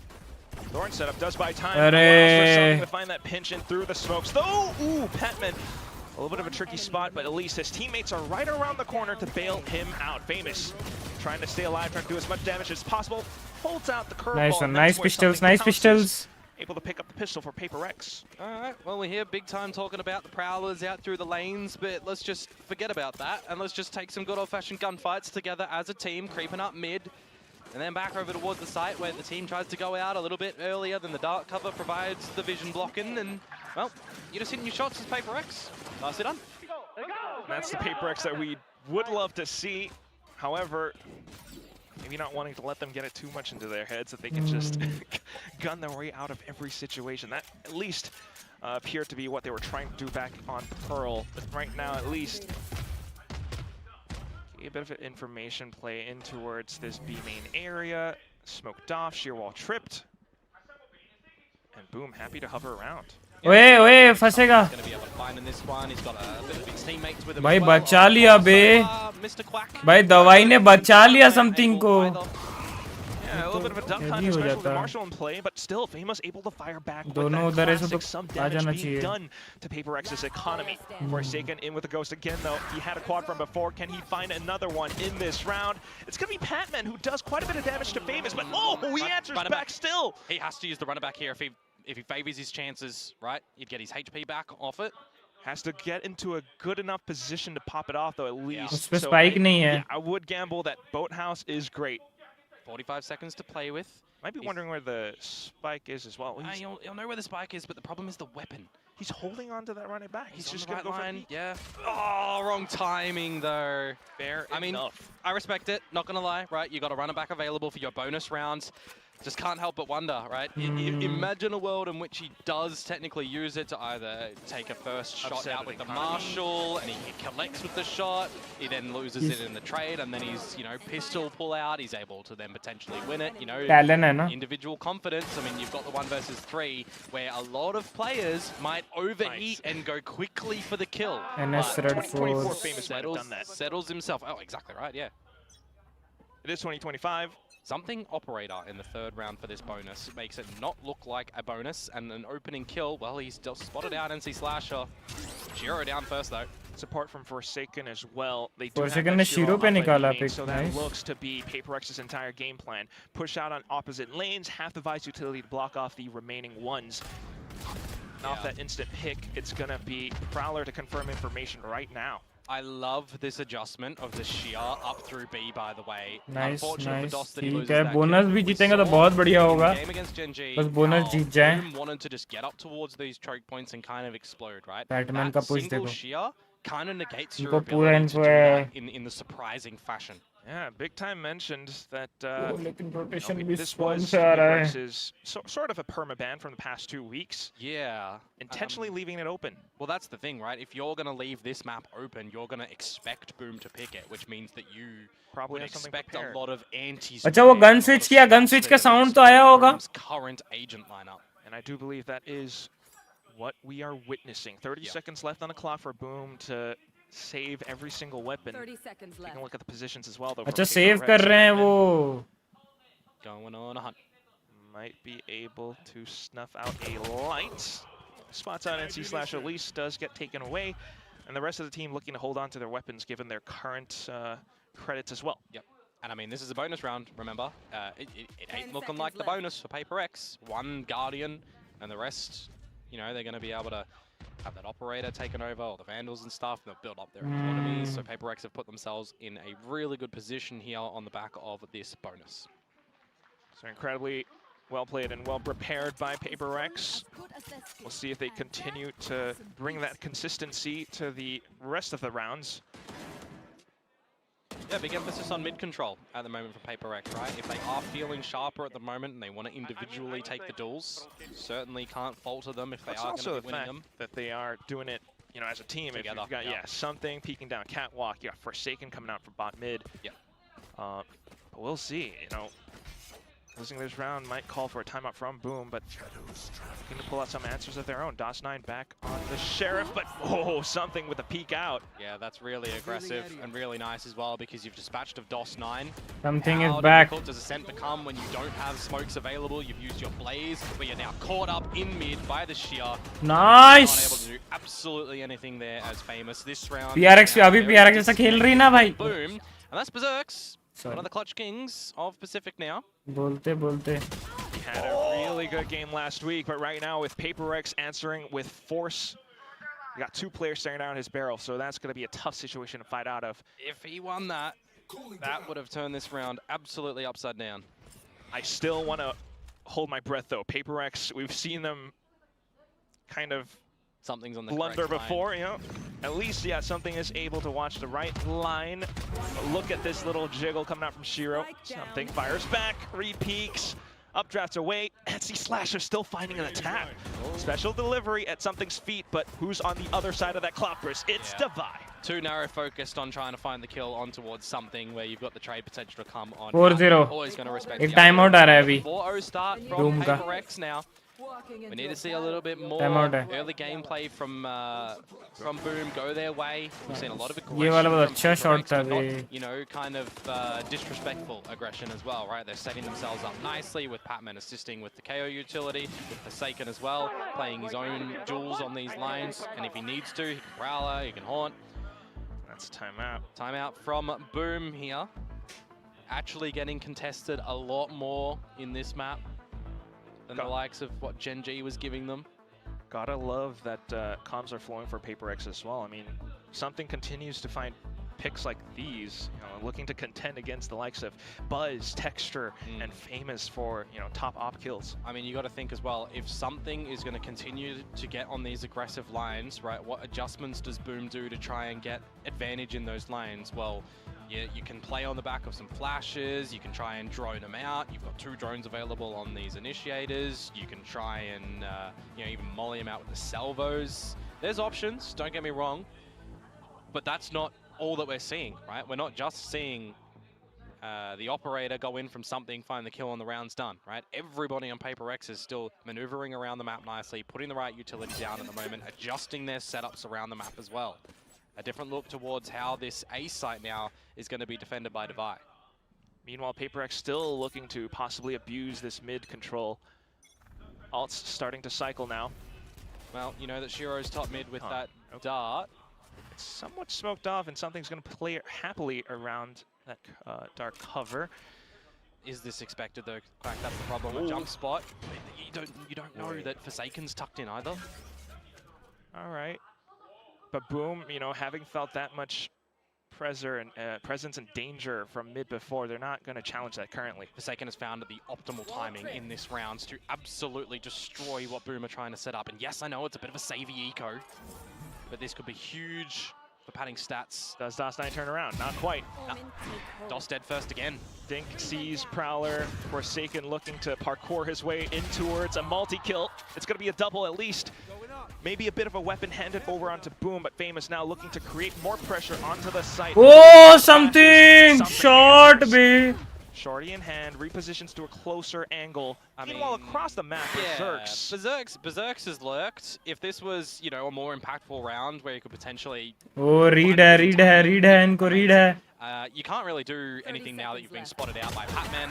Thorn setup does buy time. Arre. Allows for something to find that pinch in through the smokes. Though, ooh, Petman. A little bit of a tricky spot, but at least his teammates are right around the corner to bail him out. Famous trying to stay alive, trying to do as much damage as possible. Holds out the curveball. Nice one, and nice that's where pistols, something nice pounces. pistols. Able to pick up the pistol for PaperX. Alright, well, we're here big time talking about the Prowlers out through the lanes, but let's just forget about that and let's just take some good old-fashioned gunfights together as a team, creeping up mid. And then back over towards the site where the team tries to go out a little bit earlier than the dark cover provides the vision blocking. And, well, you're just hitting your shots as PaperX. Nicely done. And that's the PaperX that we would love to see. However, maybe not wanting to let them get it too much into their heads that they can just gun their way out of every situation. That at least appeared to be what they were trying to do back on Pearl. But right now, at least, a bit of an information play in towards this B main area. Smoked off, sheer wall tripped. And Boom, happy to hover around. ओए ओए फंसेगा. Going to be able to find in this one. He's got a bit of his teammates with him. भाई as well. बचा लिया बे. Mr. Quack. भाई दवाई ने बचा लिया something को. Yeah, a little bit of a duck hunt, heavy हो especially with जाता. Marshall in play, but still, Famous able to fire back with दोनों that उधर ऐसे classic, तो some आ damage जाना being चाहिए. done to PaperX's economy. Forsaken in with the Ghost again, though. He had a quad from before. Can he find another one in this round? It's going to be Patman, who does quite a bit of damage to Famous, but oh, he answers back still. He has to use the runner back here if he favors his chances, right? He'd get his HP back off it. Has to get into a good enough position to pop it off, though, at least. उस पे spike नहीं है. Yeah, I would gamble that Boathouse is great. 45 seconds to play with. Might be wondering where the spike is as well. You'll know where the spike is, but the problem is the weapon. He's holding on to that running back. He's on just the going to right go for line. it. Yeah. Oh, wrong timing though. Fair I mean, enough. I respect it. Not gonna lie, right? You got a runner back available for your bonus rounds. Just can't help but wonder, right? Imagine a world in which he does technically use it to either take a first shot Upset out an with the economy. Marshall, and he collects with the shot. He then loses it in the trade, and then he's, you know, pistol pull out. He's able to then potentially win it. You know, talent है ना. individual confidence. I mean, you've got the 1 versus 3, where a lot of players might overheat and go quickly for the kill. NS But Red 24 Force. Famous might have done that. settles himself. Oh, exactly right. Yeah. It is 2025. Something operator in the 3rd round for this bonus makes it not look like a bonus, and an opening kill, well, he's still spotted out NC Slasher. Shiro down first though. Support from Forsaken as well. They do Forsaken have ने that Shiro Shiro off पे by निकाला B main, pick, so that nice. looks to be PaperX's entire game plan. Push out on opposite lanes, have the Vice utility to block off the remaining ones. And off that instant pick, it's gonna be Prowler to confirm information right now. I love this adjustment of the shear up through B, by the way. Nice, Unfortunate nice. for Dost that he ठीक loses है, that bonus kill. भी We जीतेंगे तो saw बहुत बढ़िया in the होगा. game against Genji, बस bonus how जीत जाए. Boom wanted to just get up towards these choke points and kind of explode, right? Batman That का push single देखो. shear kind of negates your इनको पूरा ability to do इनको that in the surprising fashion. Yeah, Big Time mentioned that लेकिन rotation भी this spawn was से आ रहा है. PRX's sort of a perma-ban from the past 2 weeks, Yeah. intentionally leaving it open. Well, that's the thing, right? If you're going to leave this map open, you're going to expect Boom to pick it, which means that you Probably would have something expect prepared. a lot of antis. अच्छा वो gun switch किया, gun switch का sound तो आया होगा. Boom's current agent lineup. And I do believe that is what we are witnessing. 30 Yeah. seconds left on the clock for Boom to save every single weapon. 30 seconds You left. can look at the positions as well, though. अच्छा for save PRX. कर रहे हैं वो. Going on a hunt. Might be able to snuff out a light. Spots out NC Slash at least does get taken away. And the rest of the team looking to hold on to their weapons given their current credits as well. Yep. And I mean, this is a bonus round, remember? It 10 ain't looking seconds like the left. bonus for PaperX. One Guardian, and the rest, you know, they're going to be able to have that Operator taken over, or the Vandals and stuff. They'll build up their economies. So PaperX have put themselves in a really good position here on the back of this bonus. So incredibly well played and well prepared by PaperX. We'll see if they continue to bring that consistency to the rest of the rounds. Yeah, big emphasis on mid control at the moment from PaperX, right? If they are feeling sharper at the moment and they want to individually take the duels, certainly can't falter them if they It's are going also to the be winning fact them. that they are doing it, you know, as a team. Together, If you've got yeah. something peeking down catwalk, you got Forsaken coming out from bot mid. Yeah. But we'll see. You know, losing this round might call for a timeout from Boom, but looking to pull out some answers of their own. DOS9 back on the Sheriff, but oh, something with a peek out. Yeah, that's really aggressive and really nice as well because you've dispatched of DOS9. Something How is back. difficult does Ascent become when you don't have smokes available? You've used your Blaze, but you're now caught up in mid by the Sheer. Not able Nice. to do absolutely anything there as Famous. This round. PRX now अभी very PRX जैसा खेल रही ना भाई. Boom. And that's Berserks. Sorry. One of the Clutch Kings of Pacific now. बोलते बोलते. He had a really good game last week, but right now with PaperX answering with force, you got 2 players staring down his barrel, so that's going to be a tough situation to fight out of. If he won that, that would have turned this round absolutely upside down. I still want to hold my breath, though. PaperX, we've seen them kind of Something's on the blunder correct line. before, you know. At least, yeah, something is able to watch the right line. But look at this little jiggle coming out from Shiro. Something fires back, re-peaks, updrafts away. NC Slasher still finding an attack. Special delivery at Something's feet, but who's on the other side of that clock burst? It's Yeah. Divide. Too narrow focused on trying to find the kill on towards something where you've got the trade potential to come on. 4-0. Always going to respect एक the timeout आ रहा है अभी. 4-0 start from Boom का. PaperX now. We need to see a little bit more Timeout है. early gameplay from Boom go their way. We've seen a lot of aggression. ये वाला बहुत from अच्छा shot PaperX, था but not, अभी. you know, kind of disrespectful aggression as well, right? They're setting themselves up nicely with Patman assisting with the KO utility, with Forsaken as well, playing his own duels on these lines. And if he needs to, he can Prowler, he can Haunt. That's a timeout. Timeout from Boom here. Actually getting contested a lot more in this map than the likes of what Gen G was giving them. Gotta love that comms are flowing for PaperX as well. I mean, Something continues to find picks like these, you know, looking to contend against the likes of Buzz, Texture, and Famous for, you know, top op kills. I mean, you got to think as well, if something is going to continue to get on these aggressive lines, right, what adjustments does Boom do to try and get advantage in those lanes? Well, yeah, you can play on the back of some flashes, you can try and drone them out, you've got 2 drones available on these initiators, you can try and, you know, even molly them out with the salvos. There's options, don't get me wrong, but that's not all that we're seeing, right? We're not just seeing the operator go in from something, find the kill, and the round's done, right? Everybody on PaperX is still maneuvering around the map nicely, putting the right utility down at the moment, adjusting their setups around the map as well. A different look towards how this A site now is going to be defended by Divide. Meanwhile, PaperX still looking to possibly abuse this mid control. Alt's starting to cycle now. Well, you know that Shiro's top mid with that dart. It's somewhat smoked off, and Something's going to play happily around that dark cover. Is this expected though? Quack, that's the problem. A jump spot. You don't know that Forsaken's tucked in either. All right. But Boom, you know, having felt that much presence and danger from mid before, they're not going to challenge that currently. Forsaken has found the optimal timing in this round to absolutely destroy what Boom are trying to set up. And yes, I know it's a bit of a savvy eco, but this could be huge for padding stats. Does DOS9 turn around? Not quite. DOS dead first again. Dink sees Prowler. Forsaken looking to parkour his way in towards a multi-kill. It's going to be a double at least. Maybe a bit of a weapon handed over onto Boom, but Famous now looking to create more pressure onto the site. Oh, something short, be. Shorty in hand, repositions to a closer angle. Meanwhile, across the map, Berserks has lurked. If this was, you know, a more impactful round where you could potentially... Oh, read hai, इनको read hai. You can't really do anything now that you've been spotted out by Patman,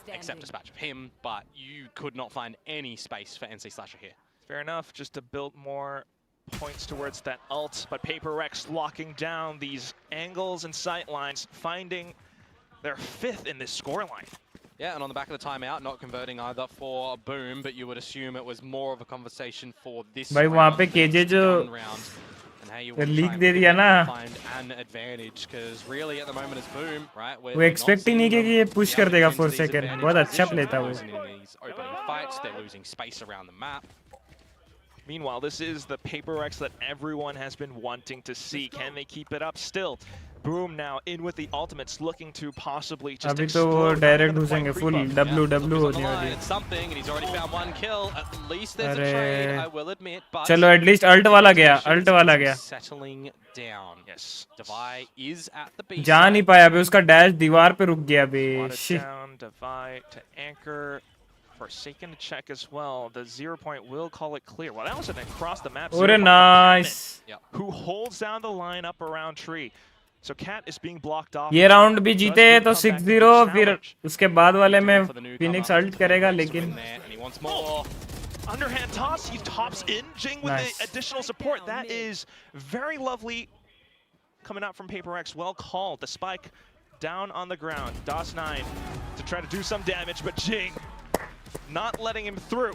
except dispatch of him, but you could not find any space for NC Slasher here. Fair enough, just to build more points towards that ult, but PRX locking down these angles and sight lines, finding their 5th in this scoreline. Yeah, and on the back of the timeout, not converting either for Boom, but you would assume it was more of a conversation for this भाई वहाँ पे KJ जो leak दे दिया ना, find an advantage because really at the moment it's Boom, right? वो expect ही नहीं कि ये push कर देगा 4 second. बहुत अच्छा play था वो. Opening fights, they're losing space around the map. Meanwhile, this is the PRX that everyone has been wanting to see. Can they keep it up still? Boom now in with the ultimates, looking to possibly just अभी तो वो direct घुसेंगे full W होने वाली. It's something, and he's already found 1 kill. At least there's a trade, I will admit. But चलो at least ult वाला गया. Settling down. Yes. Divide is at the beast. जा नहीं पाया अभी, उसका dash दीवार पे रुक गया अभी. Down, Divide to anchor. Forsaken to check as well. The 0 point will call it clear. Well, that was an across the map. Very nice. Who holds down the line up around tree. So Cat is being blocked off. ये round भी जीते तो 6-0, फिर उसके बाद वाले में Phoenix ult करेगा, लेकिन underhand toss, he tops in Jing with the additional support. That is very lovely coming out from PRX. Well called. The spike down on the ground. DOS9 to try to do some damage, but Jing not letting him through.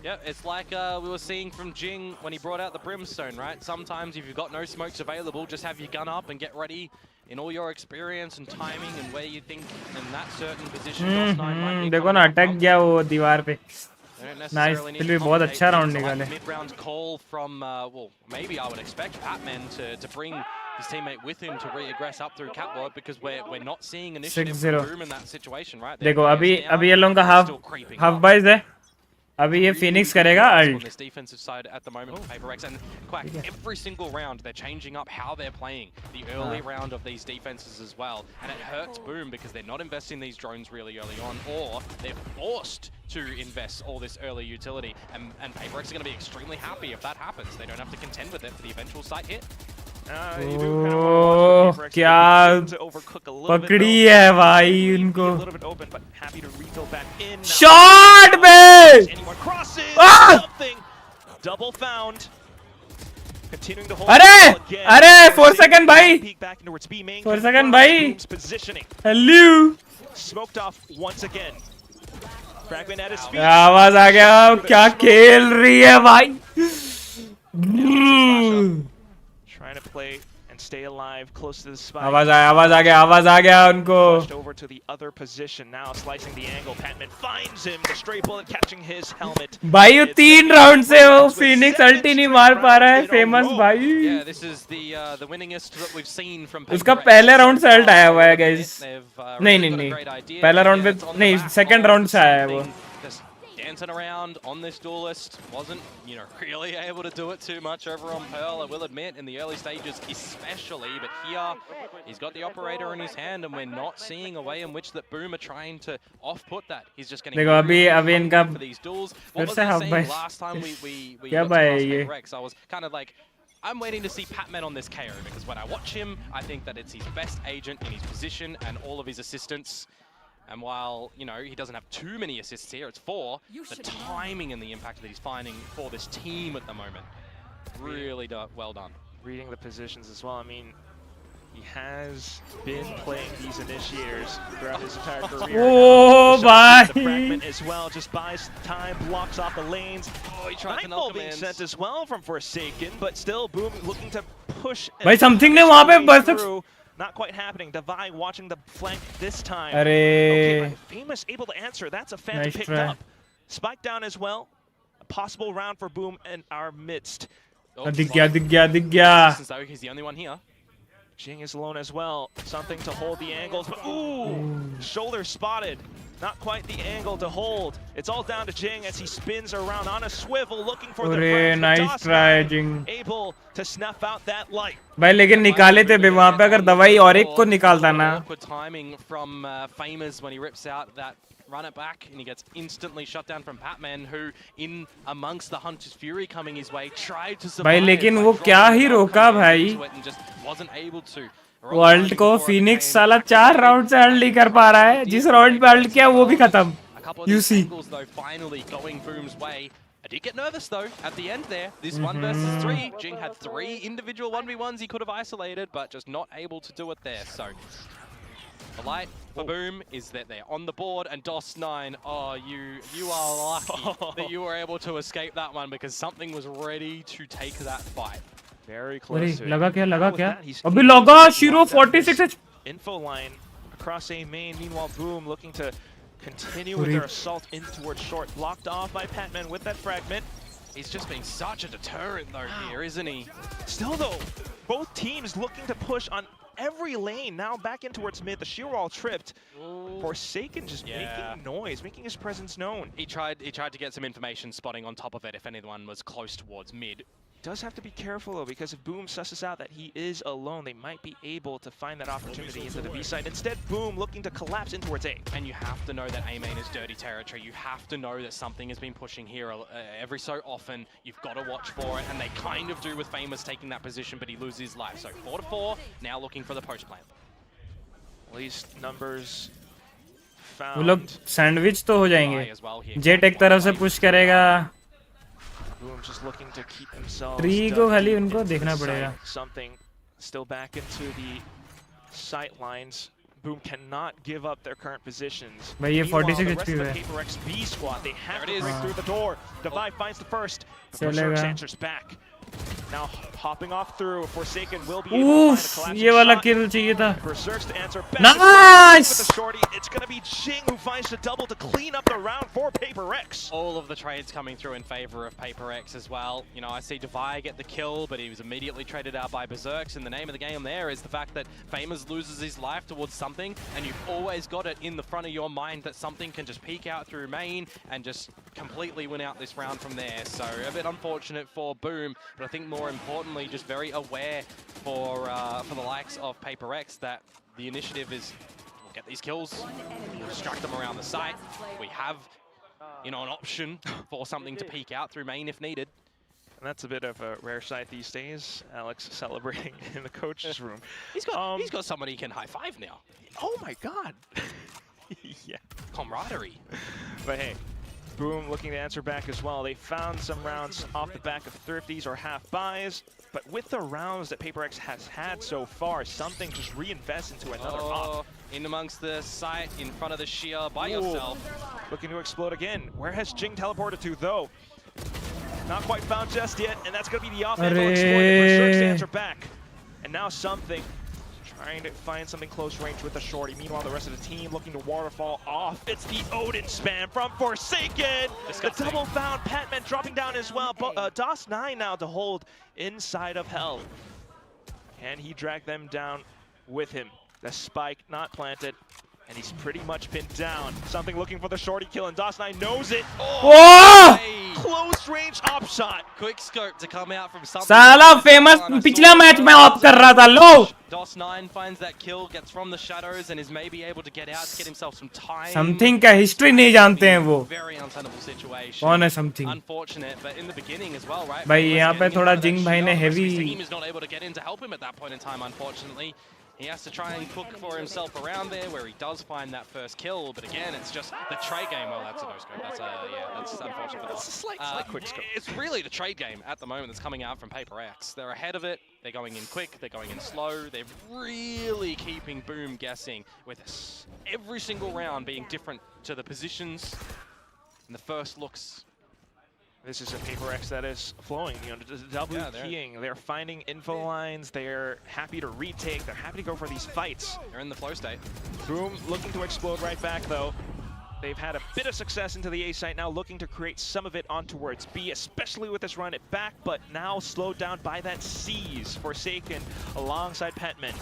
Yeah, it's like we were seeing from Jing when he brought out the Brimstone, right? Sometimes if you've got no smokes available, just have your gun up and get ready in all your experience and timing and where you think in that certain position. देखो ना अटक गया वो दीवार पे. Nice, फिर भी बहुत अच्छा राउंड निकाले. Mid-round call from, well, maybe I would expect Patman to bring his teammate with him to re-aggress up through catwalk because we're not seeing initiative from Boom in that situation, right? देखो अभी ये लोगों का half buys है. अभी ये Phoenix करेगा ult. On this defensive side at the moment for PRX, and Quack, every single round they're changing up how they're playing the early round of these defenses as well, and it hurts Boom because they're not investing these drones really early on, or they're forced to invest all this early utility, and PRX are going to be extremely happy if that happens. They don't have to contend with it for the eventual site hit. क्या पकड़ी है भाई उनको. Shot पे अरे 4 second भाई, 4 second भाई. Hello, आवाज आ गया. क्या खेल रही है भाई. Trying to play and stay alive close to the spike. आवाज आ गया उनको. Over to the other position now, slicing the angle. Patman finds him. The stray bullet catching his helmet. भाई ये 3 राउंड से वो Phoenix ult ही नहीं मार पा रहा है. Famous भाई. Yeah, this is the winningest that we've seen from PRX. उसका पहले राउंड से ult आया हुआ है guys. नहीं पहला राउंड में नहीं, सेकंड राउंड से आया है वो. Dancing around on this duelist, wasn't, you know, really able to do it too much over on Pearl, I will admit, in the early stages especially, but here he's got the operator in his hand and we're not seeing a way in which that Boom are trying to off-put that. He's just getting अभी इनका for these duels. What was I saying last time we got to PRX? I was kind of like, I'm waiting to see Patman on this KO because when I watch him, I think that it's his best agent in his position and all of his assistants. And while, you know, he doesn't have too many assists here, it's 4, the timing and the impact that he's finding for this team at the moment, really well done. Reading the positions as well. I mean, he has been playing these initiators throughout his entire career. Oh, bye! The fragment as well, just buys time, blocks off the lanes. Oh, he tried to Nightfall being sent as well from Forsaken, but still Boom looking to push. भाई something ने वहाँ पे बस not quite happening. Divide watching the flank this time. अरे Okay, Famous able to answer. That's a fan picked up. Spike down as well. A possible round for Boom in our midst. Oh, दिख गया Since though he's the only one here. Jing is alone as well. Something to hold the angles, but ooh! Shoulder spotted. Not quite the angle to hold. It's all down to Jing as he spins around on a swivel looking for the frags, but nice try Jing. able to snuff out that light. भाई लेकिन निकाले थे वहां पे, अगर दवाई और एक को निकालता ना. Awkward timing from Famous when he rips out that run it back, and he gets instantly shut down from Patman, who in amongst the Hunter's Fury coming his way tried to survive. भाई लेकिन वो क्या ही रोका भाई. Just wasn't able to. World को Phoenix साला 4 round से hulled नहीं कर पा रहा है. जिस राउंड पे हल्ड किया वो भी खत्म. You see. Though, finally going Boom's way. I did get nervous though at the end there. This 1 versus 3. Jing had 3 individual 1v1s he could have isolated, but just not able to do it there. So the light for Boom is that they're on the board, and DOS9, oh, you are lucky that you were able to escape that one, because something was ready to take that fight. Very close to it. लगा क्या With that, he's अभी लगा Shiro 46 info line across A main. Meanwhile, Boom looking to continue with their assault in towards short. Blocked off by Patman with that fragment. He's just been such a deterrent though here, isn't he? Still though, both teams looking to push on every lane. Now back in towards mid. The sheer wall tripped. Forsaken just making noise, making his presence known. He tried to get some information spotting on top of it if anyone was close towards mid. Does have to be careful though, because if Boom susses out that he is alone, they might be able to find that opportunity into the B side. Instead, Boom looking to collapse in towards A. And you have to know that A main is dirty territory. You have to know that something has been pushing here every so often. You've got to watch for it, and they kind of do with Famous taking that position, but he loses his life. So 4-4, now looking for the post plant. At least numbers found. वो लोग sandwich तो हो जाएंगे. Jet एक तरफ से push करेगा. Boom just looking to keep themselves. Tree को खाली उनको देखना पड़ेगा. Something still back into the sight lines. Boom cannot give up their current positions. भाई ये 46 Meanwhile, the rest HP of the है. PRX B squad, they have There it to break is. through the door. Divide finds the first. चलेगा. Berserk's answers back. Now hopping off through, Forsaken will be able to find a Oof, collapsing ये वाला shot. किल चाहिए था. Berserk's to answer back. Nice! With the shorty, it's going to be Jing who finds the double to clean up the round for PRX. All of the trades coming through in favor of PRX as well. You know, I see Divide get the kill, but he was immediately traded out by Berserk's, and the name of the game there is the fact that Famous loses his life towards something, and you've always got it in the front of your mind that something can just peek out through main and just completely win out this round from there. So a bit unfortunate for Boom, but I think more importantly, just very aware for the likes of PRX that the initiative is, we'll get these kills, we'll distract them around the site. We have, you know, an option for something to peek out through main if needed. And that's a bit of a rare sight these days. Alex celebrating in the coach's room. He's got someone he can high five now. Oh my god. Yeah. Camaraderie. But hey, Boom looking to answer back as well. They found some rounds off the back of thrifties or half buys, but with the rounds that PRX has had so far, something just reinvest into another op. In amongst the site, in front of the sheer by yourself. Looking to explode again. Where has Jing teleported to though? Not quite found just yet, and that's going to be the off-angle exploit. Berserk's answer back. And now something. Trying to find something close range with the shorty. Meanwhile, the rest of the team looking to waterfall off. It's the Odin spam from Forsaken. Disgusting. The double found. Patman dropping down as well. But DOS9 now to hold inside of Hell. Can he drag them down with him? The spike not planted. And he's pretty much pinned down. Something looking for the shorty kill, and DOS9 knows it. Oh! Close range op shot. Quick scope to come out from something. साला famous पिछला match में of कर रहा था. लो. DOS9 finds that kill, gets from the shadows, and is maybe able to get out to get himself some time. Something का history नहीं जानते हैं वो. Very untenable situation. कौन है something? Unfortunate, but in the beginning as well, right? भाई यहाँ पे थोड़ा जिंग भाई ने His heavy. team is not able to get in to help him at that point in time, unfortunately. He has to try and cook for himself around there, where he does find that first kill. But again, it's just the trade game. Well, that's a no scope. That's that's unfortunate for That's a slight quick scope. It's really the trade game at the moment that's coming out from PRX. They're ahead of it. They're going in quick. They're going in slow. They're really keeping Boom guessing with every single round being different to the positions and the first looks. This is a PRX that is flowing, you know, double keying. They're finding info lines. They're happy to retake. They're happy to go for these fights. They're in the flow state. Boom looking to explode right back though. They've had a bit of success into the A site, now looking to create some of it on towards B, especially with this run it back, but now slowed down by that C's Forsaken alongside Petman.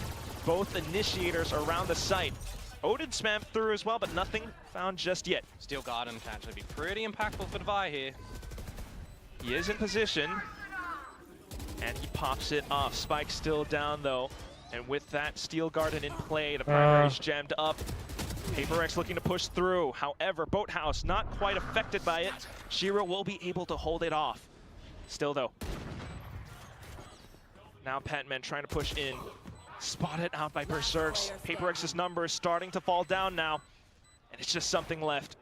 Both initiators around the site. Odin spammed through as well, but nothing found just yet. Steel Garden can actually be pretty impactful for Devi here. He is in position, and he pops it off. Spike still down though, and with that Steel Garden in play, the primary's gemmed up. PRX looking to push through. However, Boathouse not quite affected by it. Shiro will be able to hold it off. Still though. Now Patman trying to push in. Spotted out by Berserks. PRX's numbers starting to fall down now. And it's just something left.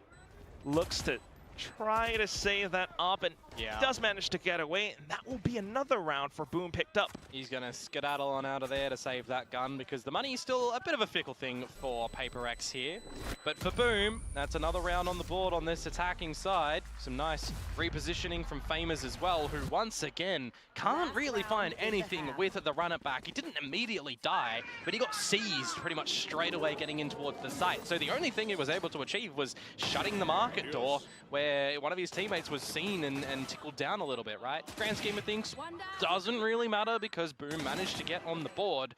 Looks to try to save that up and does manage to get away. And that will be another round for Boom picked up. He's going to skedaddle on out of there to save that gun because the money is still a bit of a fickle thing for PRX here. But for Boom, that's another round on the board on this attacking side. Some nice repositioning from Famous as well, who once again can't really find anything with the run it back. He didn't immediately die, but he got seized pretty much straight away getting in towards the site. So the only thing he was able to achieve was shutting the market door where one of his teammates was seen and tickled down a little bit, right? Grand scheme of things, doesn't really matter because Boom managed to get on the board.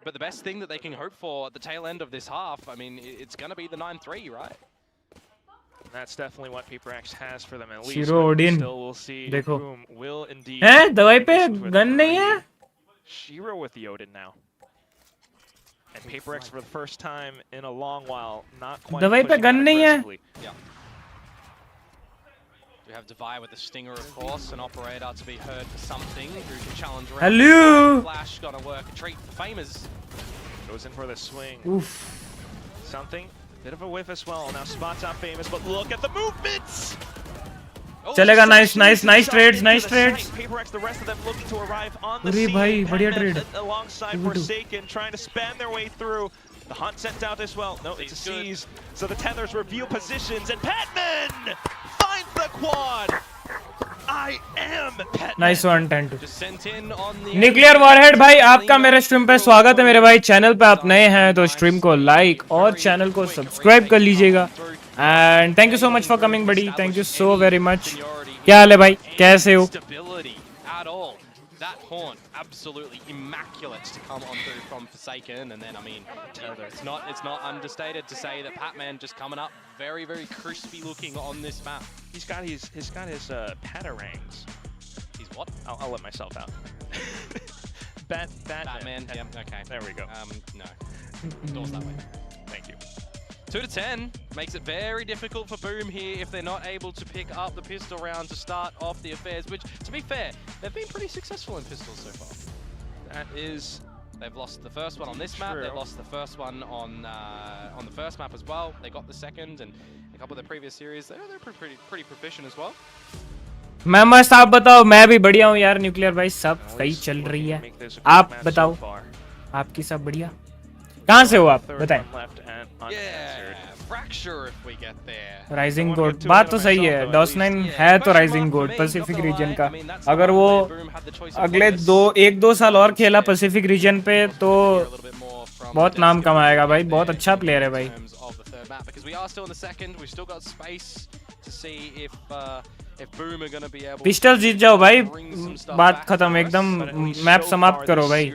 But the best thing that they can hope for at the tail end of this half, I mean, it's going to be the 9-3, right? That's definitely what PRX has for them at least. Shiro Odin. Still we'll see. देखो. Boom will indeed. हैं दवाई पे gun नहीं है? Shiro with the Odin now. And PRX for the first time in a long while, not quite दवाई पे pushing gun out नहीं है? aggressively. Yeah. We have Devi with the Stinger, of course, an operator to be heard for something who can challenge around. Hello. Flash gonna work a treat for Famous. Goes in for the swing. Oof. Something, bit of a whiff as well. Now spots out Famous, but look at the movements! Oh, चलेगा nice shot trades, into nice the trades. site. PRX, the rest of them looking to arrive on the अरे scene. भाई बढ़िया Petman trade. alongside Forsaken, trying to spam their way through. The hunt sent out as well. No, it's a seize. So the tethers reveal positions, and Petman finds the quad. I am Petman. Nice one, 10-2. Just sent in on the nuclear warhead भाई आपका मेरे stream पे स्वागत है मेरे भाई। Channel पे आप नए हैं तो स्ट्रीम को लाइक और चैनल को सब्सक्राइब कर लीजिएगा। And thank you so much for coming buddy, thank you so very much. क्या हाल है भाई, कैसे हो? That haunt, absolutely immaculate to come on through from Forsaken, and then I mean, it's not understated to say that Patman just coming up very, very crispy looking on this map. He's got his patarangs. He's what? I'll let myself out. Batman. Yeah, okay. There we go. No. Doors that way. Thank you. 2-10 makes it very difficult for Boom here if they're not able to pick up the pistol round to start off the affairs, which, to be fair, they've been pretty successful in pistols so far. That is... They've lost the first one on this map, they've lost the first one on the first map as well. They got the second, and a couple of the previous series, they're pretty proficient as well. मैं मस्त, आप बताओ। मैं भी बढ़िया हूँ यार nuclear भाई, सब सही चल रही है। आप बताओ, आपकी सब बढ़िया? कहाँ से हो आप बताएं? राइजिंग गोड, बात तो सही है। डॉस9 है तो राइजिंग गोड पैसिफिक रीजन का। अगर वो अगले 1-2 साल और खेला पैसिफिक रीजन पे तो बहुत नाम कमाएगा भाई। बहुत अच्छा प्लेयर है भाई। पिस्टल जीत जाओ भाई, बात खत्म, एकदम मैप समाप्त करो भाई।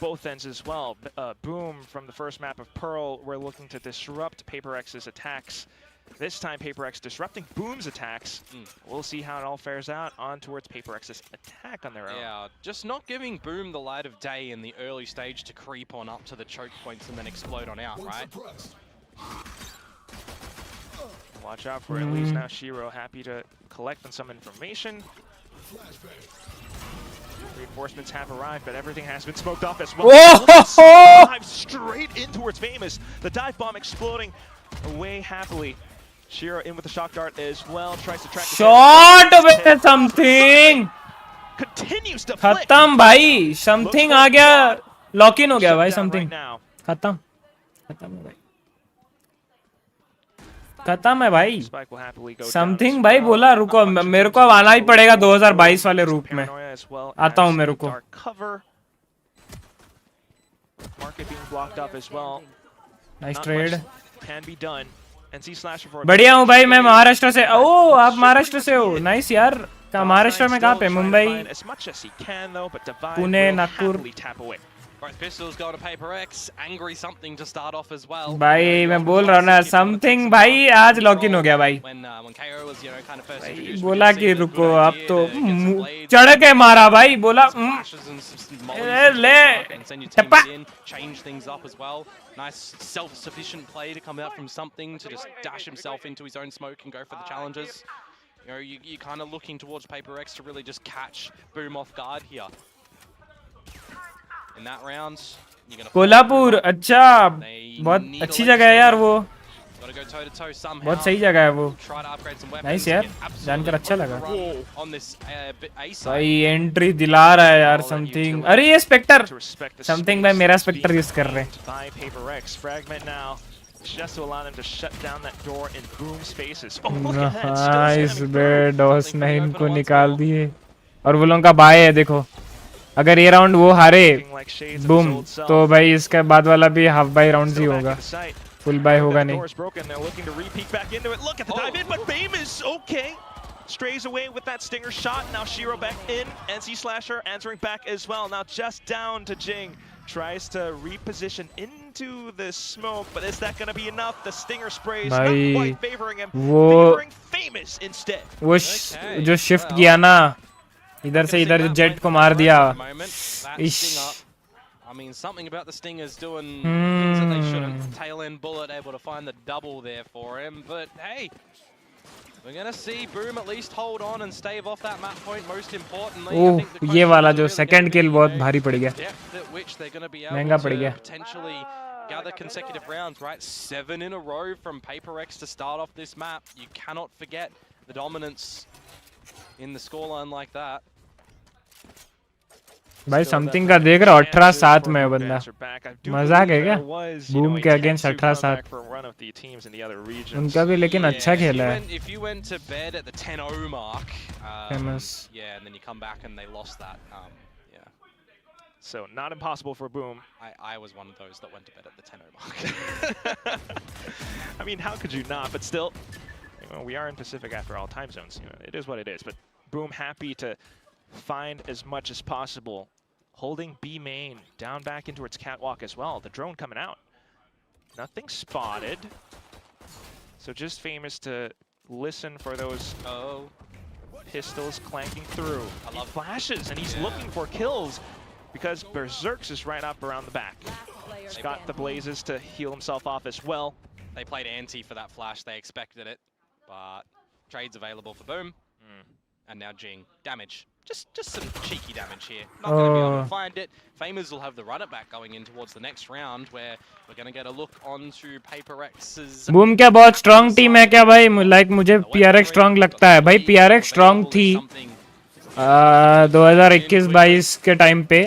Both ends as well. Boom from the first map of Pearl, we're looking to disrupt PRX's attacks. This time PRX disrupting Boom's attacks. We'll see how it all fares out on towards PRX's attack on their own. Yeah, just not giving Boom the light of day in the early stage to creep on up to the choke points and then explode on out, right? Watch out for at least now Shiro, happy to collect on some information. Reinforcements have arrived, but everything has been smoked off as well. Dive straight in towards Famous. The dive bomb exploding away happily. Shiro in with the shock dart as well. Tries to track. Shot with something. Continues to flick. खत्म भाई, something आ गया, lock in हो गया भाई, something खत्म है भाई, खत्म है भाई। समथिंग भाई बोला, रुको मेरे को अब आना ही पड़ेगा 2022 वाले रूप में। आता हूँ मेरे को। Nice Not trade. much can be done. NC Slasher for a बढ़िया हूँ भाई, मैं trade. महाराष्ट्र से। ओ आप Should महाराष्ट्र pretty से हो, much be it. नाइस यार। कहाँ महाराष्ट्र में, कहाँ पे? Still trying to Mumbai, find as much as he can though, but Divide Pune, will Nagpur. happily tap away. Both pistols go to PRX. Angry something to start off as well. भाई मैं बोल रहा हूँ ना, समथिंग भाई आज लॉक इन हो गया भाई। When KO was, you know, kind of first भाई introduced, we बोला did कि see the रुको, good अब idea तो to get some blades चढ़ के मारा भाई, बोला splashes and some mollies ले into ले, the mark and send your tappa. teams in, change things up as well. Nice self-sufficient play to come out from something to just dash himself into his own smoke and go for the challenges. You know, you're kind of looking towards PRX to really just catch Boom off guard here. In that round, you're gonna Kolhapur, अच्छा बहुत अच्छी जगह है यार वो, gotta go toe to toe somehow. बहुत सही जगह है वो। Try to upgrade some weapons. Nice यार, get absolutely जानकर अच्छा लगा। on this A side. भाई एंट्री दिला रहा है यार समथिंग। अरे ये Spectre, To respect the something space भाई मेरा that's स्पेक्टर being यूज कर रहे हैं। claimed by PRX. Fragment now, just to allow them to shut down that door in Boom spaces. Oh, look at that! Still nice jamming बे, through. डॉस 9 को निकाल दिए और वो लोगों का बाय है देखो। अगर ये राउंड वो हारे Looking like shades of his boom, old self. तो भाई इसके बाद वाला भी हाफ बाय राउंड ही Still back होगा, into sight. फुल बाय होगा That नहीं। door is broken. They're looking to re-peek back into it. Look at the dive in, but Bame is okay. Strays away with that stinger shot. Now Shiro back in. NC Slasher answering back as well. Now just down to Jing. Tries to reposition into the smoke, but is that going to be enough? The stinger sprays not भाई, quite favoring him. वो Favoring Famous instead. वो जो shift किया ना इधर से इधर, jet को मार दिया। इश, I mean, something about the Stingers doing things that they shouldn't. TLN bullet able to find the double there for him, but hey, we're gonna see Boom at least hold on and stave off that map point. Most importantly, I think the ये वाला question जो is really second gonna kill be, बहुत you know, भारी पड़ गया, the depth at which they're gonna be महंगा able पड़ to गया। potentially gather consecutive rounds, right? 7 in a row from PRX to start off this map. You cannot forget the dominance in the scoreline like that. भाई something का देख रहा 18-7 में है बंदा, मजाक है क्या? बूम के अगेंस्ट 18-7 उनका भी, लेकिन अच्छा खेला है। If you went to bed at the 10-0 mark, Famous. yeah, and then you come back and they lost that. Yeah. So not impossible for Boom. I was one of those that went to bed at the 10-0 mark. I mean, how could you not? But still, you know, we are in Pacific after all time zones. You know, it is what it is. But Boom happy to find as much as possible. Holding B main down back into its catwalk as well. The drone coming out. Nothing spotted. So just Famous to listen for those pistols clanking through. I love flashes, and he's looking for kills because Berserks is right up around the back. He's got the blazes to heal himself off as well. They played anti for that flash. They expected it, but trades available for Boom. And now Jing. Damage. Just some cheeky damage here. Not going to be able to find it. Famous will have the run it back going in towards the next round, where we're going to get a look onto PRX's. Boom क्या बहुत strong team है क्या भाई? Like मुझे PRX strong लगता है भाई। PRX strong थी 2021-22 के टाइम पे,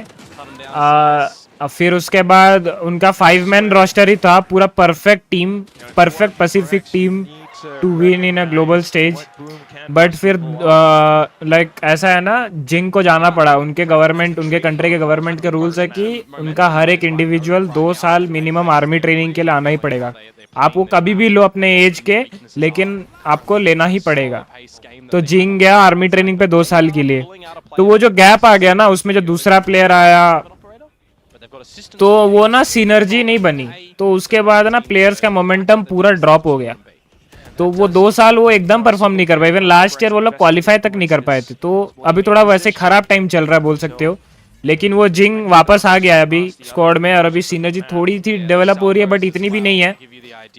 फिर उसके बाद उनका 5-man रोस्टर ही था, पूरा perfect team, perfect Pacific team to win in a global stage. But फिर लाइक ऐसा है ना, जिंग को जाना पड़ा। उनके गवर्नमेंट, उनके कंट्री के गवर्नमेंट के रूल्स है कि उनका हर एक इंडिविजुअल 2 साल मिनिमम आर्मी ट्रेनिंग के लिए आना ही पड़ेगा। आप वो कभी भी लो अपने एज के, लेकिन आपको लेना ही पड़ेगा। तो जिंग गया आर्मी ट्रेनिंग पे 2 साल के लिए, तो वो जो गैप आ गया ना, उसमें जो दूसरा प्लेयर आया तो वो ना सिनर्जी नहीं बनी, तो उसके बाद ना प्लेयर्स का मोमेंटम पूरा ड्रॉप हो गया। तो वो 2 साल वो एकदम परफॉर्म नहीं कर पाए। इवन लास्ट ईयर वो लोग क्वालिफाई तक नहीं कर पाए थे। तो अभी थोड़ा वैसे खराब टाइम चल रहा है बोल सकते हो, लेकिन वो जिंग वापस आ गया है अभी स्क्वाड में, और अभी सिनर्जी थोड़ी सी डेवलप हो रही है, बट इतनी भी नहीं है,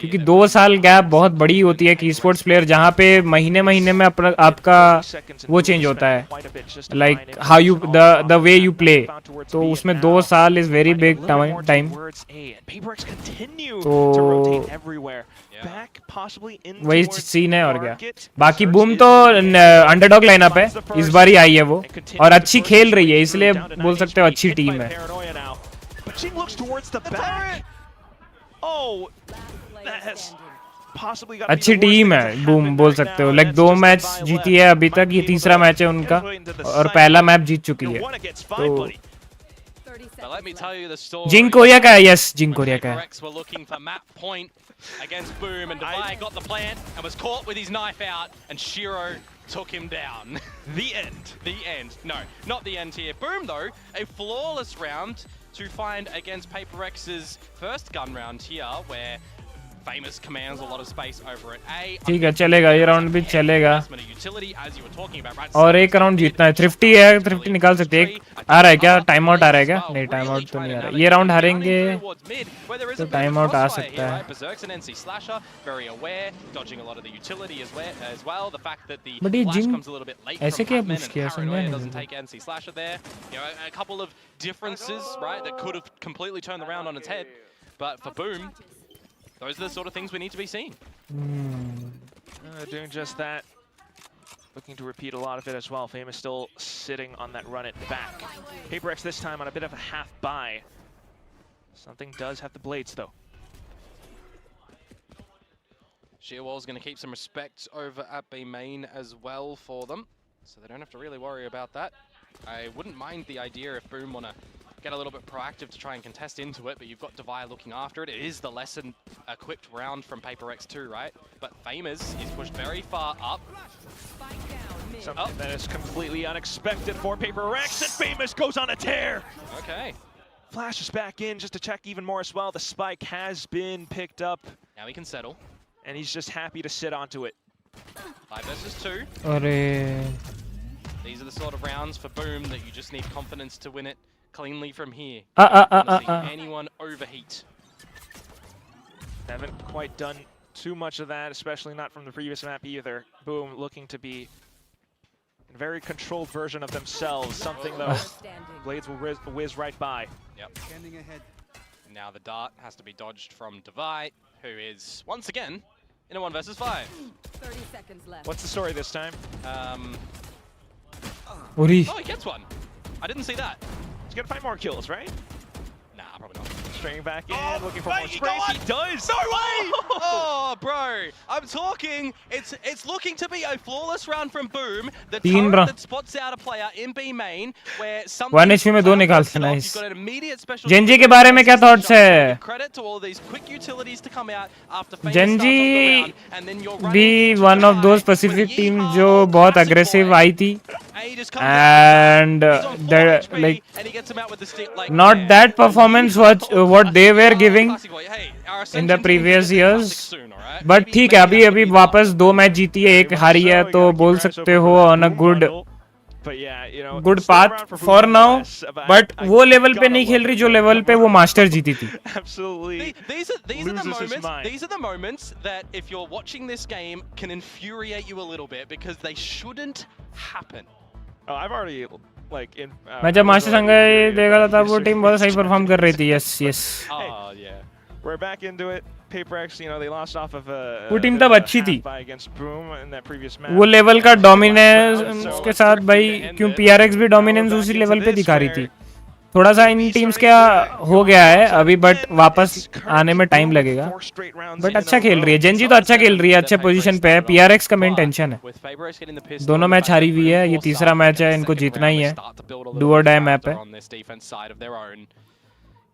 क्योंकि 2 साल गैप बहुत बड़ी होती है कि स्पोर्ट्स प्लेयर, जहाँ पे महीने महीने में अपना आपका वो चेंज होता है, like how you the way you play. तो उसमें 2 साल इज वेरी बिग टाइम। तो वही सीन है और क्या। बाकी बूम तो अंडरडॉग लाइनअप है, इस बार ही आई है वो, और अच्छी खेल रही है, इसलिए बोल सकते हो अच्छी टीम है। अच्छी टीम है बूम बोल सकते हो। लाइक 2 मैच जीती है अभी तक, ये तीसरा मैच है उनका, और पहला मैच जीत चुकी है। तो But let me tell you the story. जिंग कोरिया का है, यस जिंग कोरिया का है. PRX were looking for map point against Boom, and Divide got the plant and was caught with his knife out, and Shiro took him down. The end. The end. No, not the end here. Boom, though, a flawless round to find against PRX's first gun round here, where Famous commands a lot of space over at A. ठीक है, चलेगा ये round भी चलेगा. Utility, as you were talking about, right? और एक round जीतना है. थ्रिफ्टी है, थ्रिफ्टी निकाल सकते हैं. आ रहा है क्या? टाइम आउट आ रहा है क्या? नहीं, टाइम आउट तो नहीं आ रहा. ये राउंड हारेंगे तो टाइम आउट आ सकता है. बट ये जिंग ऐसे क्या पुश किया, समझा नहीं. A couple of differences, right, that could have completely turned the round on its head. But for Boom, those are the sort of things we need to be seeing. Doing just that. Looking to repeat a lot of it as well. Famous still sitting on that run it back. PRX this time on a bit of a half buy. Something does have the blades though. Shearwall's going to keep some respect over at B main as well for them, so they don't have to really worry about that. I wouldn't mind the idea if Boom want to get a little bit proactive to try and contest into it, but you've got Divide looking after it. It is the lesson equipped round from PRX too, right? But Famous is pushed very far up. Something that is completely unexpected for PRX, and Famous goes on a tear! Okay. Flashes back in just to check even more as well. The spike has been picked up. Now he can settle. And he's just happy to sit onto it. 5 versus 2. अरे These are the sort of rounds for Boom that you just need confidence to win it cleanly from here. Anyone overheat. Haven't quite done too much of that, especially not from the previous map either. Boom looking to be a very controlled version of themselves. Something though, Blades will whiz right by. Yep. Now the dart has to be dodged from Divide, who is once again in a 1 versus 5. 30 seconds left. What's the story this time? Oh, he gets one. I didn't see that. He's gonna find more kills, right? Nah, probably not. Straying back in, looking for more sprays. He does! No way! Oh, bro, I'm talking. It's looking to be a flawless round from Boom. The turret that spots out a player in B main, where something 1 HP में 2 निकालते. Nice. You've got an immediate special. Genji के बारे में क्या thoughts है? Credit to all these quick utilities to come out after Famous Genji and then you're भी one of those specific teams जो बहुत aggressive आई थी. And like not that performance what they were giving in the previous years, but ठीक है, अभी वापस 2 match जीती है, 1 हारी है, तो बोल सकते हो on a good path for now, but वो लेवल पे नहीं खेल रही जो लेवल पे वो मास्टर जीती थी. Absolutely. These are the moments that if you're watching this game can infuriate you a little bit because they shouldn't happen. Oh, I've already like in. मैं जब मास्टर संघ देखा था वो टीम बहुत सही परफॉर्म कर रही थी. yes. Oh yeah. We're back into it. PRX, you know, they lost off of a. वो टीम तब अच्छी थी. Against Boom in that previous match. वो लेवल का डोमिनेंस के साथ भाई, क्यों PRX भी डोमिनेंस उसी लेवल पे दिखा रही थी. थोड़ा सा इन टीम्स क्या हो गया है अभी, बट वापस आने में टाइम लगेगा. बट अच्छा खेल रही है जेंजी, तो अच्छा खेल रही है, अच्छे पोजीशन पे है. PRX का मेन टेंशन है. दोनों मैच हारी हुई है, ये तीसरा मैच है, इनको जीतना ही है. डू और डाई मैप है.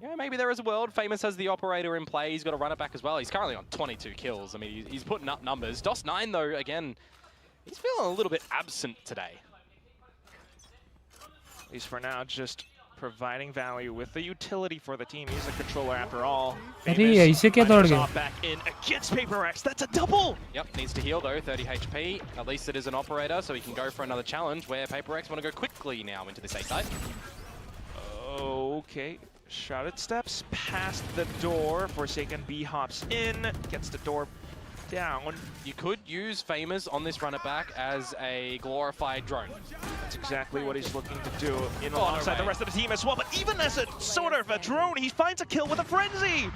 Yeah, maybe there is a world. Famous has the operator in play. He's got to run it back as well. He's currently on 22 kills. I mean, he's putting up numbers. DOS9, though, again, he's feeling a little bit absent today. At least for now, just providing value with the utility for the team. He's a controller after all. Famous back in against PRX. That's a double! Yep, needs to heal, though. 30 HP. At least it is an operator, so he can go for another challenge where PRX want to go quickly now into this A side. Okay. Shrouded steps past the door. Forsaken B hops in, gets the door down. You could use Famous on this run it back as a glorified drone. That's exactly what he's looking to do alongside the rest of the team as well. But even as a sort of a drone, he finds a kill with a frenzy.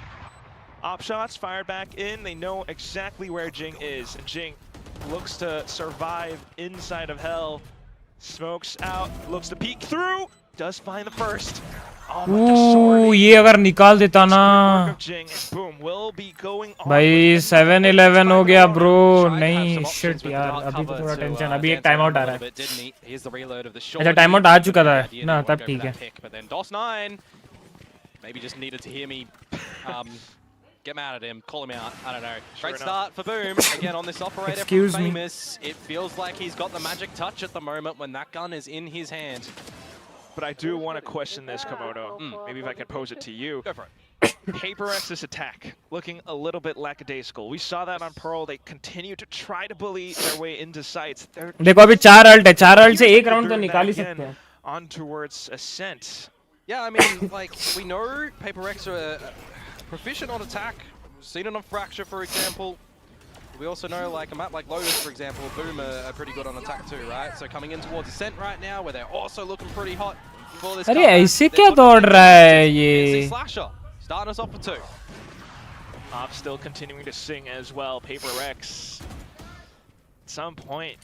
Op shots fired back in. They know exactly where Jing is. And Jing looks to survive inside of hell. Smokes out, looks to peek through. Does find the first. ये अगर निकाल देता ना भाई 7-11 हो गया bro. नहीं shit यार, अभी तो थोड़ा टेंशन. अभी एक टाइम आउट आ रहा है. अच्छा टाइम आउट आ चुका था ना, तब ठीक है. maybe just needed to hear me get mad at him, call him out. I don't know. Sure Great enough. start for Boom. Again on this operator Excuse from me. Famous. It feels like he's got the magic touch at the moment when that gun is in his hand. But I do want to question this, Komodo. Maybe if I could pose it to you. Go for it. PRX's attack looking a little bit lackadaisical. We saw that on Pearl. They continue to try to bully their way into sites. They're देखो अभी 4 alt है, 4 alt से Here's एक what round तो they're निकाल ही doing सकते हैं. again on towards Ascent. Yeah, I mean, like, we know PRX are proficient on attack. We've seen it on Fracture, for example. We also know, like, a map like Lotus, for example, Boom are pretty good on attack too, right? So coming in towards Ascent right now, where they're also looking pretty hot for this अरे comeback. ऐसे They're क्या putting दौड़ in रहा है NC ये? Slasher, starting us off for 2. Op still continuing to sing as well. PRX. At some point,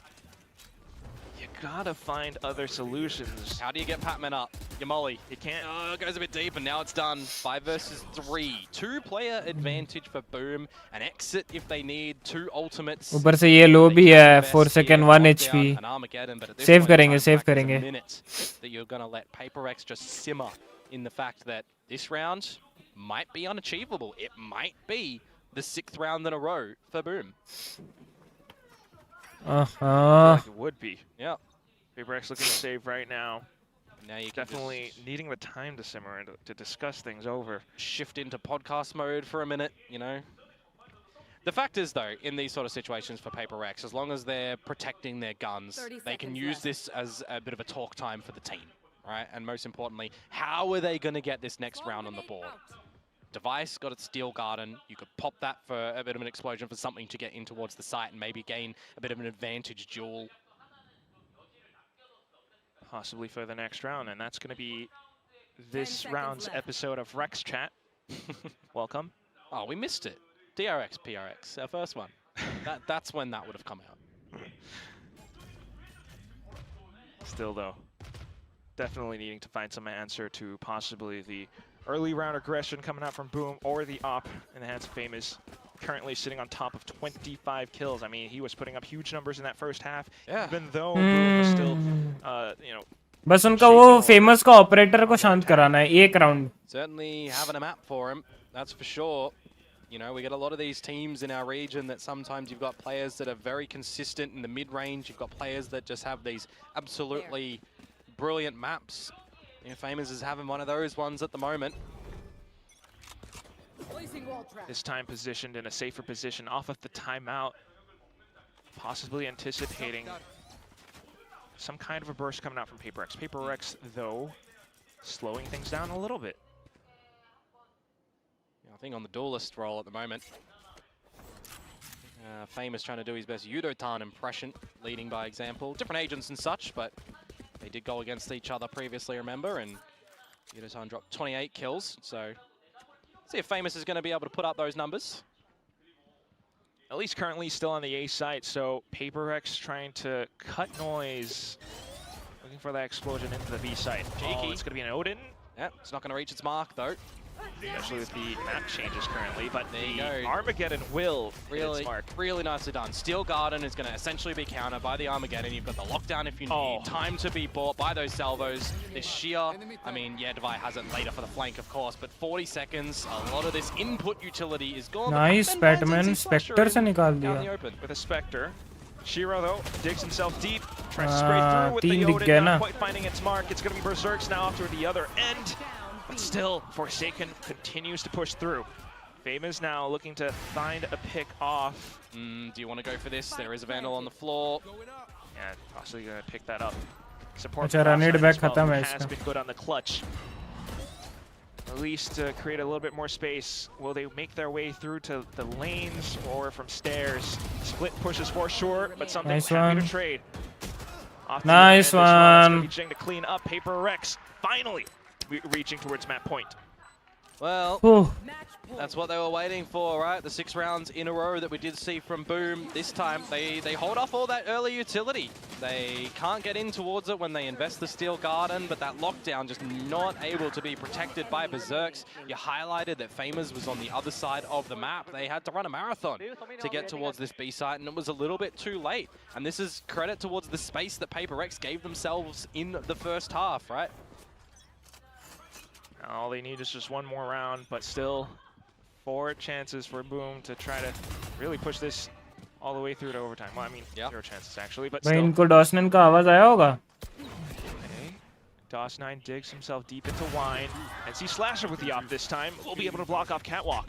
you gotta find other solutions. How do you get Patman up? Yamoli. You can't. Oh, it goes a bit deep, and now it's done. 5 versus 3. 2-player advantage for Boom. An exit if they need. 2 ultimates. ऊपर से ये लो भी है, 4 second 1 HP. An Armageddon, but at this Save point in करेंगे, time, save practice a करेंगे. minute that you're gonna let PRX just simmer in the fact that this round might be unachievable. It might be the 6th round in a row for Boom. I feel like it would be. Yeah. PRX looking to save right now. Now you can Definitely just needing the time to simmer and to discuss things over. shift into podcast mode for a minute, you know. The fact is, though, in these sort of situations for PRX, as long as they're protecting their guns, they can use this as a bit of a talk time for the team, right? And most importantly, how are they going to get this next round on the board? Device got its Steel Garden. You could pop that for a bit of an explosion for something to get in towards the site and maybe gain a bit of an advantage duel. Possibly for the next round, and that's going to be this round's episode of Rex Chat. Welcome. Oh, we missed it. DRX, PRX, our first one. That's when that would have come out. Still, though, definitely needing to find some answer to possibly the early round aggression coming out from Boom or the op in the hands of Famous. Currently sitting on top of 25 kills. I mean, he was putting up huge numbers in that first half, Yeah. even though Boom was still, you know, बस उनका वो famous का operator को शांत कराना है एक round. Certainly having a map for him, that's for sure. You know, we get a lot of these teams in our region that sometimes you've got players that are very consistent in the mid-range. You've got players that just have these absolutely brilliant maps. You know, Famous is having one of those ones at the moment. this time positioned in a safer position off of the timeout. Possibly anticipating some kind of a burst coming out from PRX. PRX, though, slowing things down a little bit. I think on the duelist role at the moment. Famous trying to do his best Yudotan impression, leading by example. Different agents and such, but they did go against each other previously, remember, and Yudotan dropped 28 kills, so see if Famous is going to be able to put up those numbers. At least currently still on the A site, so PRX trying to cut noise. Looking for that explosion into the B site. Oh, it's going to be an Odin. Yeah, it's not going to reach its mark, though. Especially with the map changes currently, but There you the go. Armageddon will hit its mark. Really nicely done. Steel Garden is going to essentially be countered by the Armageddon. You've got the lockdown if you need. Time to be bought by those salvos. This sheer, I mean, yeah, Devi has it later for the flank, of course, but 40 seconds, a lot of this input utility is gone. Nice, Batman. Spectre से निकाल दिया. With a Spectre. Shiro, though, digs himself deep, tries to spray through with the तीन दिख Odin, गया not ना. quite finding its mark. It's going to be Berserks now off to the other end. But still, Forsaken continues to push through. Famous now looking to find a pick off. Do you want to go for this? There is a Vandal on the floor. Yeah, possibly going to pick that up. Support अच्छा, from run it outside back as well खत्म है has इसका. been good on the clutch. At least to create a little bit more space. Will they make their way through to the lanes or from stairs? Split pushes for sure, but something Nice happy one. to trade. Off to Nice the end as well. It's gonna one. be Jing to clean up. PRX finally reaching towards map point. Well, Ooh. that's what they were waiting for, right? The 6 rounds in a row that we did see from Boom. This time, they hold off all that early utility. They can't get in towards it when they invest the Steel Garden, but that lockdown just not able to be protected by Berserks. You highlighted that Famous was on the other side of the map. They had to run a marathon to get towards this B site, and it was a little bit too late. And this is credit towards the space that PRX gave themselves in the first half, right? All they need is just one more round, but still 4 chances for Boom to try to really push this all the way through to overtime. Well, I mean, 0 chances actually, but भाई still. इनको डॉसनन का आवाज आया होगा? Okay. DOS9 digs himself deep into Wine, and see Slasher with the op this time. Will be able to block off Catwalk.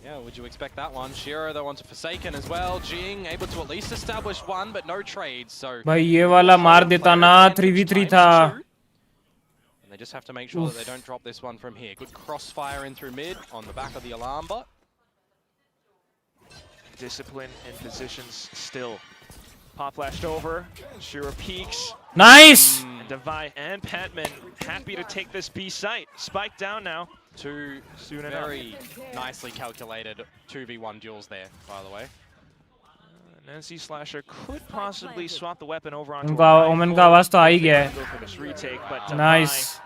Yeah, would you expect that one? Shiro though onto Forsaken as well. Jing able to at least establish one, but no trades. So भाई ये वाला मार देता ना 3v3 था. And they just have to make sure that they don't drop this one from here. Good crossfire in through mid on the back of the alarm bot. Discipline and positions still. Pop flashed over. Shiro peeks. Nice. And Devi and Patman happy to take this B site. Spike down now. Two Soon very nicely calculated 2v1 duels there, by the way. NC Slasher could possibly swap the weapon over onto उनका women का आवाज तो आ ही गया है. go for this retake, but Nice.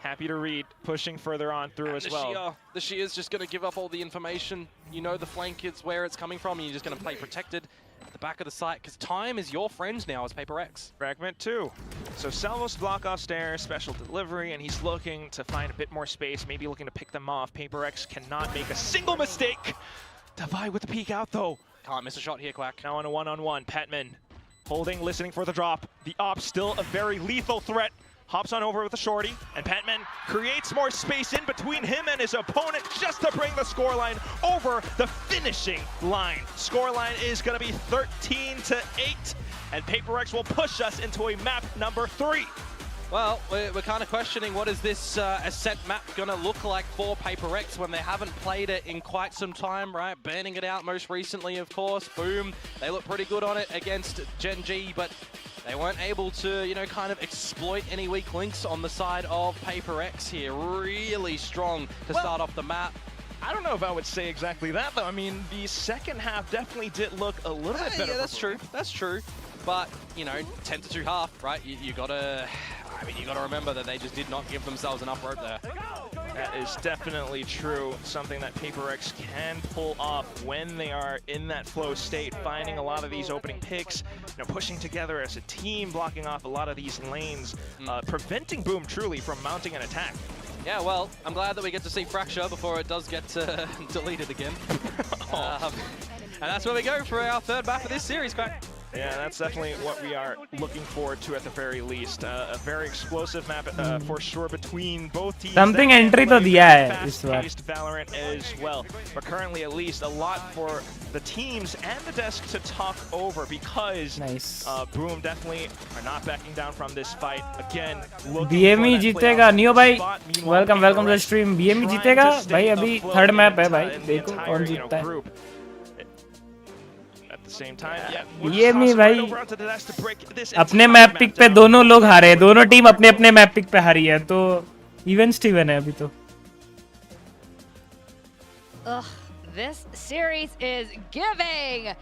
happy to read, pushing further on through as well. The Shear's just going to give up all the information. You know the flank is where it's coming from, and you're just going to play protected at the back of the site, because time is your friend now as PRX. Fragment 2. So Salvos block off stairs, special delivery, and he's looking to find a bit more space, maybe looking to pick them off. PRX cannot make a single mistake. Devi with the peek out though. Can't miss a shot here, Quack. Now on a one-on-one, Patman holding, listening for the drop. The op still a very lethal threat. Hops on over with a shorty, and Patman creates more space in between him and his opponent just to bring the scoreline over the finishing line. Scoreline is going to be 13-8, and PRX will push us into a map number 3. Well, we're kind of questioning what is this ascent map going to look like for PRX when they haven't played it in quite some time, right? Banning it out most recently, of course. Boom, they look pretty good on it against Gen G, but they weren't able to, you know, kind of exploit any weak links on the side of PRX here. Really strong to start off the map. I don't know if I would say exactly that, though. I mean, the second half definitely did look a little bit better. Yeah, that's true. That's true. But, you know, 10-2 half, right? You gotta, I mean, you gotta remember that they just did not give themselves enough rope there. That is definitely true. Something that PRX can pull off when they are in that flow state, finding a lot of these opening picks, you know, pushing together as a team, blocking off a lot of these lanes, preventing Boom truly from mounting an attack. Yeah, well, I'm glad that we get to see Fracture before it does get deleted again. And that's where we go for our third map of this series, Quack. Yeah, that's definitely what we are looking forward to at the very least. A very explosive map for sure between both teams. Something entry तो दिया है इस बार. Fast-paced Valorant as well. But currently, at least, a lot for the teams and the desk to talk over because Boom definitely are not backing down from this fight. Again, BME जीतेगा. Neo भाई, welcome to the stream. BME जीतेगा. भाई अभी third map है भाई. देखो कौन जीतता है. Same time, BME भाई अपने मैप पिक पे दोनों लोग हारे हैं. दोनों टीम अपने अपने मैप पिक पे हारी है, तो इवन स्टीवन है अभी तो. This series is giving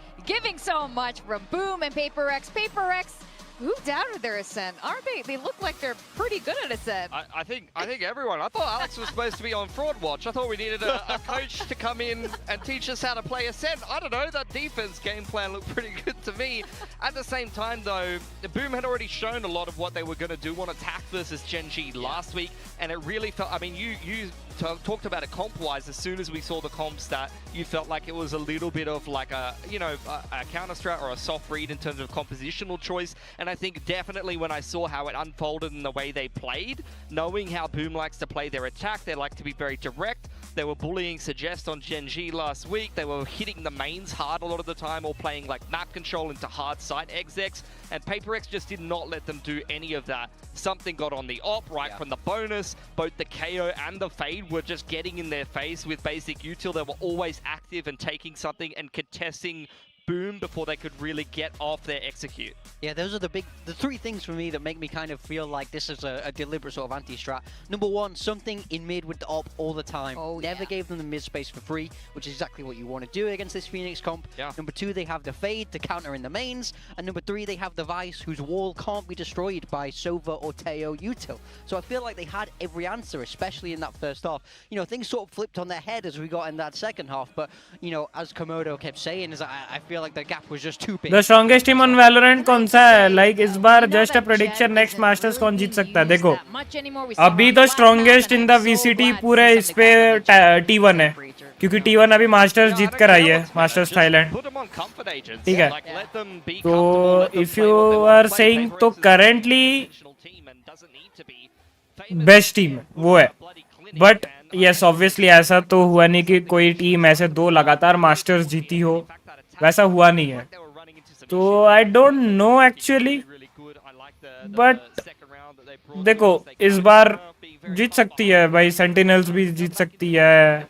so much from Boom and PRX. PRX, who doubted their ascent? Aren't they? They look like they're pretty good at ascent. I think everyone. I thought Alex was supposed to be on fraud watch. I thought we needed a coach to come in and teach us how to play ascent. I don't know. That defense game plan looked pretty good to me. At the same time, though, Boom had already shown a lot of what they were going to do on attack versus Gen G last week, and it really felt. I mean, you talked about it comp-wise. As soon as we saw the comp stat, you felt like it was a little bit of like a counter strat or a soft read in terms of compositional choice. And I think definitely when I saw how it unfolded and the way they played, knowing how Boom likes to play their attack, they like to be very direct. They were bullying Suggest on Gen G last week. They were hitting the mains hard a lot of the time, or playing like map control into hard site execs. And PRX just did not let them do any of that. Something got on the op right from the bonus. Both the KO and the Fade were just getting in their face with basic util. They were always active and taking something and contesting Boom before they could really get off their execute. Yeah, those are the three things for me that make me kind of feel like this is a deliberate sort of anti-strat. Number one, something in mid with the op all the time. Never gave them the mid space for free, which is exactly what you want to do against this Phoenix comp. Number two, they have the Fade to counter in the mains. And number three, they have the Vice, whose wall can't be destroyed by Sova or Teo util. So I feel like they had every answer, especially in that first half. You know, things sort of flipped on their head as we got in that second half. But, you know, as Komodo kept saying, is I feel feel like the gap was just too big. The strongest team on Valorant कौन सा है? Like इस बार just a prediction, next Masters कौन जीत सकता है? देखो अभी तो स्ट्रॉन्गेस्ट इन द वीसीटी पूरे इस पे T1 है, क्योंकि T1 अभी मास्टर्स जीत कर आई है, मास्टर्स थाईलैंड। ठीक है, तो इफ यू आर सेइंग तो करेंटली बेस्ट टीम वो है, बट यस ऑब्वियसली ऐसा तो हुआ नहीं कि कोई टीम ऐसे 2 लगातार मास्टर्स जीती हो, वैसा हुआ नहीं है। तो I don't know actually, but देखो इस बार जीत सकती है भाई, सेंटिनल्स भी जीत सकती है।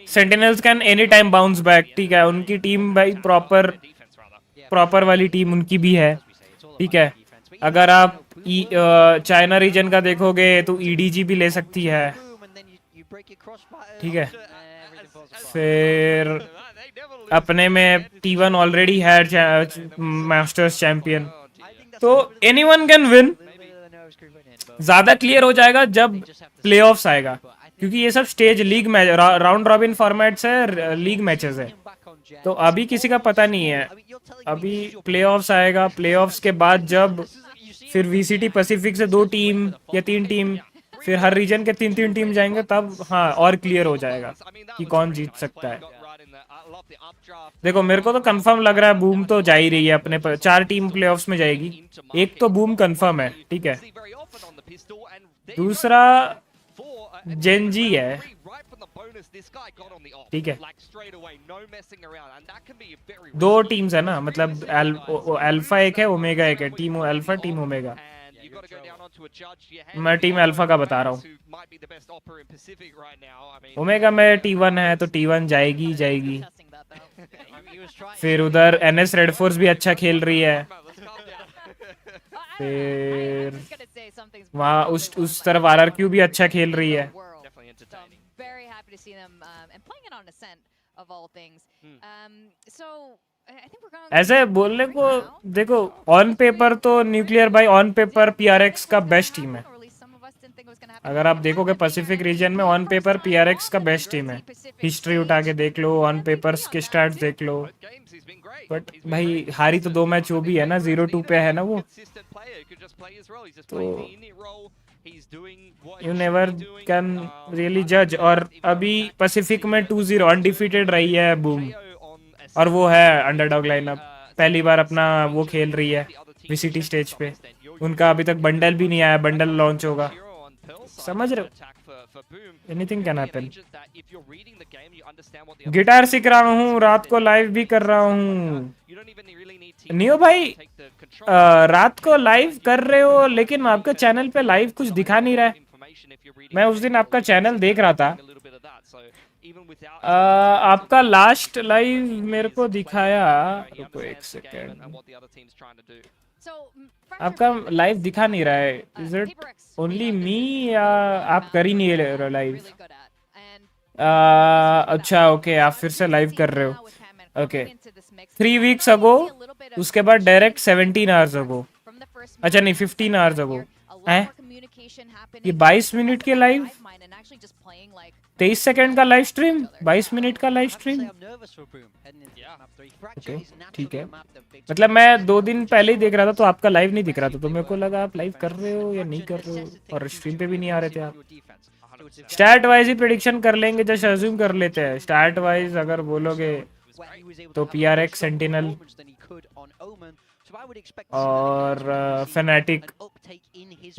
Sentinels can any time bounce back, ठीक है, उनकी टीम भाई प्रॉपर वाली टीम उनकी भी है। ठीक है, अगर आप चाइना रीजन का देखोगे तो ईडीजी भी ले सकती है। ठीक है, फिर अपने में T1 ऑलरेडी है मास्टर्स चैंपियन, तो एनीवन कैन विन। ज्यादा क्लियर हो जाएगा जब प्लेऑफ्स आएगा, क्योंकि ये सब stage league match, round robin formats है, लीग मैचेस है, तो अभी किसी का पता नहीं है। अभी प्लेऑफ्स आएगा, प्लेऑफ्स के बाद जब फिर वीसीटी पैसिफिक से 2 टीम या 3 टीम, फिर हर रीजन के 3-3 टीम जाएंगे, तब हाँ और क्लियर हो जाएगा कि कौन जीत सकता है। देखो मेरे को तो कंफर्म लग रहा है बूम तो जा ही रही है अपने पर, 4 टीम प्लेऑफ्स में जाएगी, एक तो बूम कंफर्म है। ठीक है, दूसरा जेनजी है। ठीक है, 2 टीम्स है ना, मतलब अल्फा एक है, ओमेगा एक है, टीम अल्फा टीम ओमेगा। मैं टीम अल्फा का बता रहा हूँ, ओमेगा में T1 है तो T1 जाएगी जाएगी। फिर उधर NS रेड फोर्स भी अच्छा खेल रही है, फिर वहाँ उस तरफ RRQ भी अच्छा खेल रही है। ऐसे बोलने को देखो, ऑन पेपर तो न्यूक्लियर भाई, ऑन पेपर PRX का बेस्ट टीम है। अगर आप देखोगे पैसिफिक रीजन में ऑन पेपर PRX का बेस्ट टीम है, हिस्ट्री उठा के देख लो, ऑन पेपर्स के स्टैट्स देख लो। बट भाई हारी तो 2 मैच वो भी है ना, 0-2 पे है ना वो, तो यू नेवर कैन रियली जज। और अभी पैसिफिक में 2-0 अनडिफीटेड रही है बूम, और वो है अंडरडॉग लाइनअप, पहली बार अपना वो खेल रही है वीसीटी स्टेज पे। उनका अभी तक बंडल भी नहीं आया, बंडल लॉन्च होगा, समझ रहे हो, एनीथिंग कैन हैपन। गिटार सीख रहा हूँ, रात को लाइव भी कर रहा हूँ। नियो भाई रात को लाइव कर रहे हो, लेकिन आपके चैनल पे लाइव कुछ दिखा नहीं रहा है। मैं उस दिन आपका चैनल देख रहा था, आपका लास्ट लाइव मेरे को दिखाया, रुको 1 सेकेंड, आपका लाइव दिखा नहीं रहा है। इज इट ओनली मी या आप कर ही नहीं रहे लाइव? अच्छा ओके, आप फिर से लाइव कर रहे हो। ओके 3 वीक्स अगो, उसके बाद डायरेक्ट 17 आवर्स अगो, अच्छा नहीं 15 आवर्स अगो है। ये 22 मिनट के लाइव, 23 सेकंड का लाइव स्ट्रीम, 22 मिनट का लाइव स्ट्रीम। ओके ठीक है, मतलब मैं 2 दिन पहले ही देख रहा था तो आपका लाइव नहीं दिख रहा था, तो मेरे को लगा आप लाइव कर रहे हो या नहीं कर रहे हो, और स्ट्रीम पे भी नहीं आ रहे थे आप। स्टैट वाइज ही प्रेडिक्शन कर लेंगे, जस्ट अज्यूम कर लेते हैं। स्टैट वाइज अगर बोलोगे तो PRX सेंटिनल और फैनेटिक,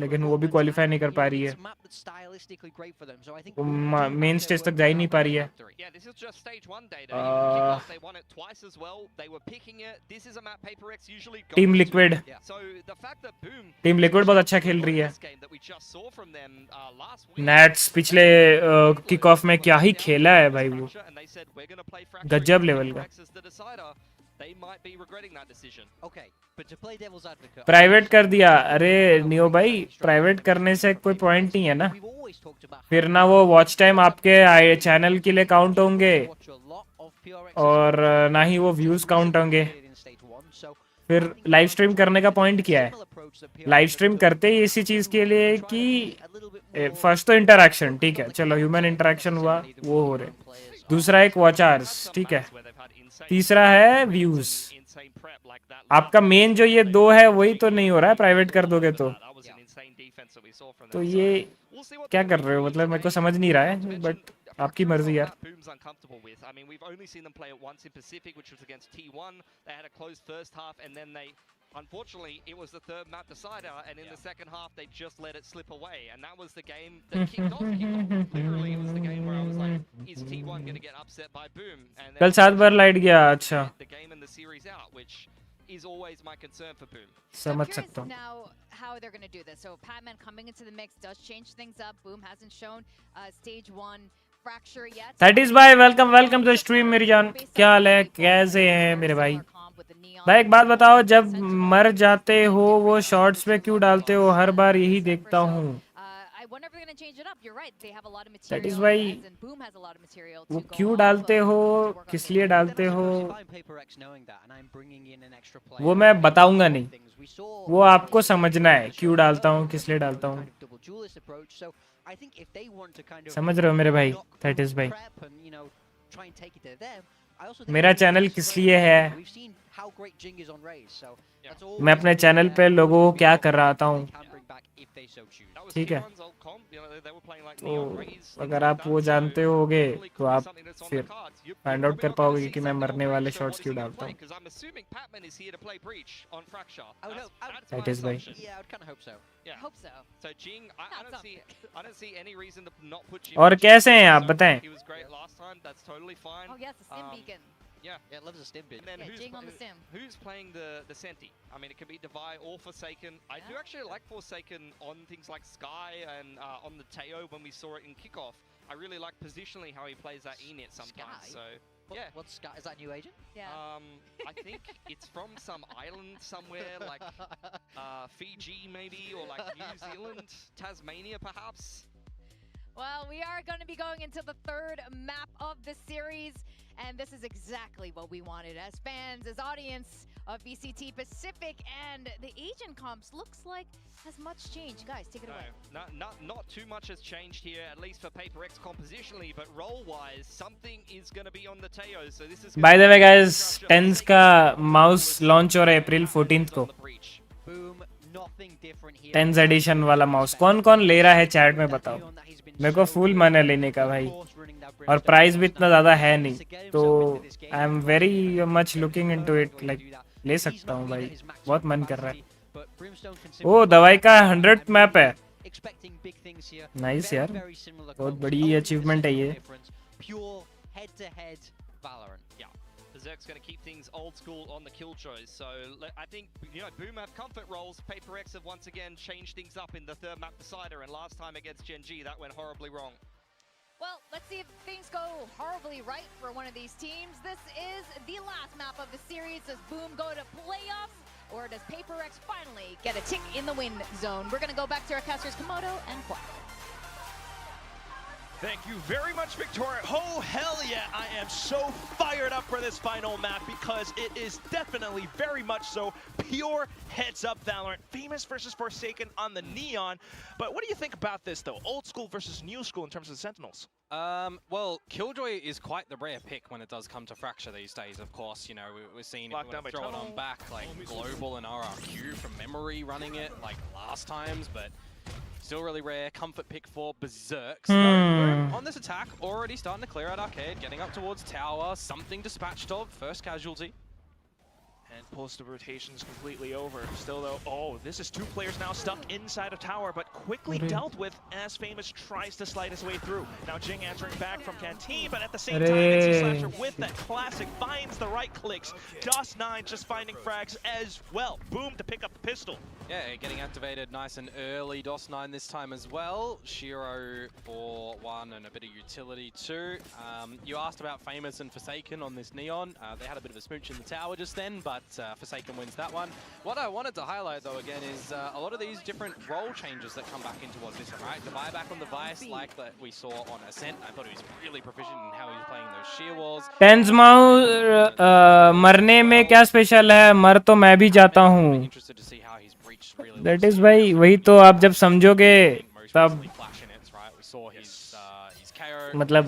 लेकिन वो भी क्वालिफाई नहीं कर पा रही है, मेन स्टेज तक जा ही नहीं पा रही है। टीम लिक्विड बहुत अच्छा खेल रही है। नेट्स पिछले किक ऑफ में क्या ही खेला है भाई, वो गजब लेवल का। प्राइवेट कर दिया, अरे नियो भाई प्राइवेट करने से कोई पॉइंट नहीं है ना, फिर ना वो वॉच टाइम आपके चैनल के लिए काउंट होंगे और ना ही वो व्यूज काउंट होंगे। फिर लाइव स्ट्रीम करने का पॉइंट क्या है? लाइव स्ट्रीम करते ही इसी चीज के लिए कि फर्स्ट तो इंटरेक्शन, ठीक है चलो ह्यूमन इंटरेक्शन हुआ वो हो रहे, दूसरा एक वॉच आवर्स, ठीक है तीसरा है व्यूज। आपका मेन जो ये दो है वही तो नहीं हो रहा है, प्राइवेट कर दोगे तो ये क्या कर रहे हो, मतलब मेरे को समझ नहीं रहा है, बट आपकी मर्जी यार। Boom's uncomfortable with. I mean, we've only seen them play it once in Pacific, which was against T1. They had a close first half, and then they, unfortunately, it was the third map decider, and in the second half, they just let it slip away, and that was the game that kicked off. Literally, it was the game where I was like, is T1 going to get upset by Boom? And then कल 7 बार light गया, अच्छा the game and the series out, which is always my concern for Boom. समझ सकता हूँ। Now how they're going to do this. So Patman coming into the mix does change things up. Boom hasn't shown stage 1 fracture yet. That is भाई, welcome welcome to stream मेरी जान, क्या हाल है, कैसे हैं मेरे भाई? भाई एक बात बताओ, जब मर जाते हो वो शॉर्ट्स पे क्यों डालते हो? हर बार यही देखता हूँ। That is why वो क्यों डालते हो, किस लिए डालते हो, वो मैं बताऊंगा नहीं, वो आपको समझना है क्यों डालता हूँ, किस लिए डालता हूँ। समझ रहे हो मेरे भाई? दैट इज भाई, मेरा चैनल किस लिए है, मैं अपने चैनल पे लोगों को क्या कर रहा हूँ, ठीक है? तो अगर आप वो जानते होगे तो आप फिर फाइंड आउट कर पाओगे कि मैं मरने वाले शॉट्स क्यों डालता हूँ। दैट इज भाई। और कैसे हैं आप बताएं? Yeah, it loves a stim bit. And then who's playing the Senti? I mean, it can be Divide or Forsaken. I do actually like Forsaken on things like Sky and on the Teo when we saw it in kickoff. I really like positionally how he plays that Enit sometimes. Sky? So yeah, What's Sky? Is that a new agent? Yeah. I think it's from some island somewhere like Fiji maybe, or like New Zealand, Tasmania perhaps. Well, we are going to be going into the third map of the series. And this is exactly what we wanted as fans, as audience of VCT Pacific, and the Asian comps looks like has much changed. Guys, take it away. Not too much has changed here, at least for PaperX compositionally, but role-wise, something is going to be on the Teo. So this is. By the way, guys, TENS का mouse launch हो रहा है अप्रैल 14 को। TENS addition वाला mouse कौन कौन ले रहा है चैट में बताओ, मेरे को फुल मन है लेने का भाई, और प्राइस भी इतना ज़्यादा है नहीं, तो I am very much looking into it, like ले सकता हूँ भाई, बहुत मन कर रहा है। ओ दवाई का 100th मैप है, नाइस यार, बहुत बड़ी अचीवमेंट है ये। Berserk's going to keep things old school on the killjoys, so I think, you know, Boom have comfort roles. PaperX have once again changed things up in the third map decider, and last time against Gen G that went horribly wrong. Well, let's see if things go horribly right for one of these teams. This is the last map of the series. Does Boom go to playoffs, or does PaperX finally get a tick in the win zone? We're going to go back to our casters Komodo and Quack. Thank you very much, Victoria. Oh, hell yeah. I am so fired up for this final map because it is definitely very much so pure heads up Valorant. Famous versus Forsaken on the Neon. But what do you think about this, though? Old school versus new school in terms of the Sentinels? Well, Killjoy is quite the rare pick when it does come to Fracture these days, of course. You know, we're seeing if we throw it on back, like Global and RRQ from memory running it, like last times, but still really rare. Comfort pick for Berserk. So, on this attack, already starting to clear out Arcade, getting up towards Tower, something dispatched of, first casualty. And post of rotation's completely over. Still though, oh, this is two players now stuck inside of tower, but quickly dealt with as Famous tries to slide his way through. Now Jing answering back from Canteen, but at the same time, NC Slasher with that classic finds the right clicks. DOS9 just finding frags as well. Boom to pick up the pistol. Yeah, getting activated nice and early. DOS9 this time as well. Shiro for 1 and a bit of utility too. You asked about Famous and Forsaken on this Neon. They had a bit of a smooch in the tower just then, but Forsaken wins that one. What I wanted to highlight though again is a lot of these different role changes that come back into What's This, right? The buyback on the Vice, like that we saw on Ascent. I thought he was really proficient in how he was playing those sheer walls. Tense mouse मरने में क्या special है, मर तो मैं भी जाता हूँ। दैट इज भाई, वही तो आप जब समझोगे तब मतलब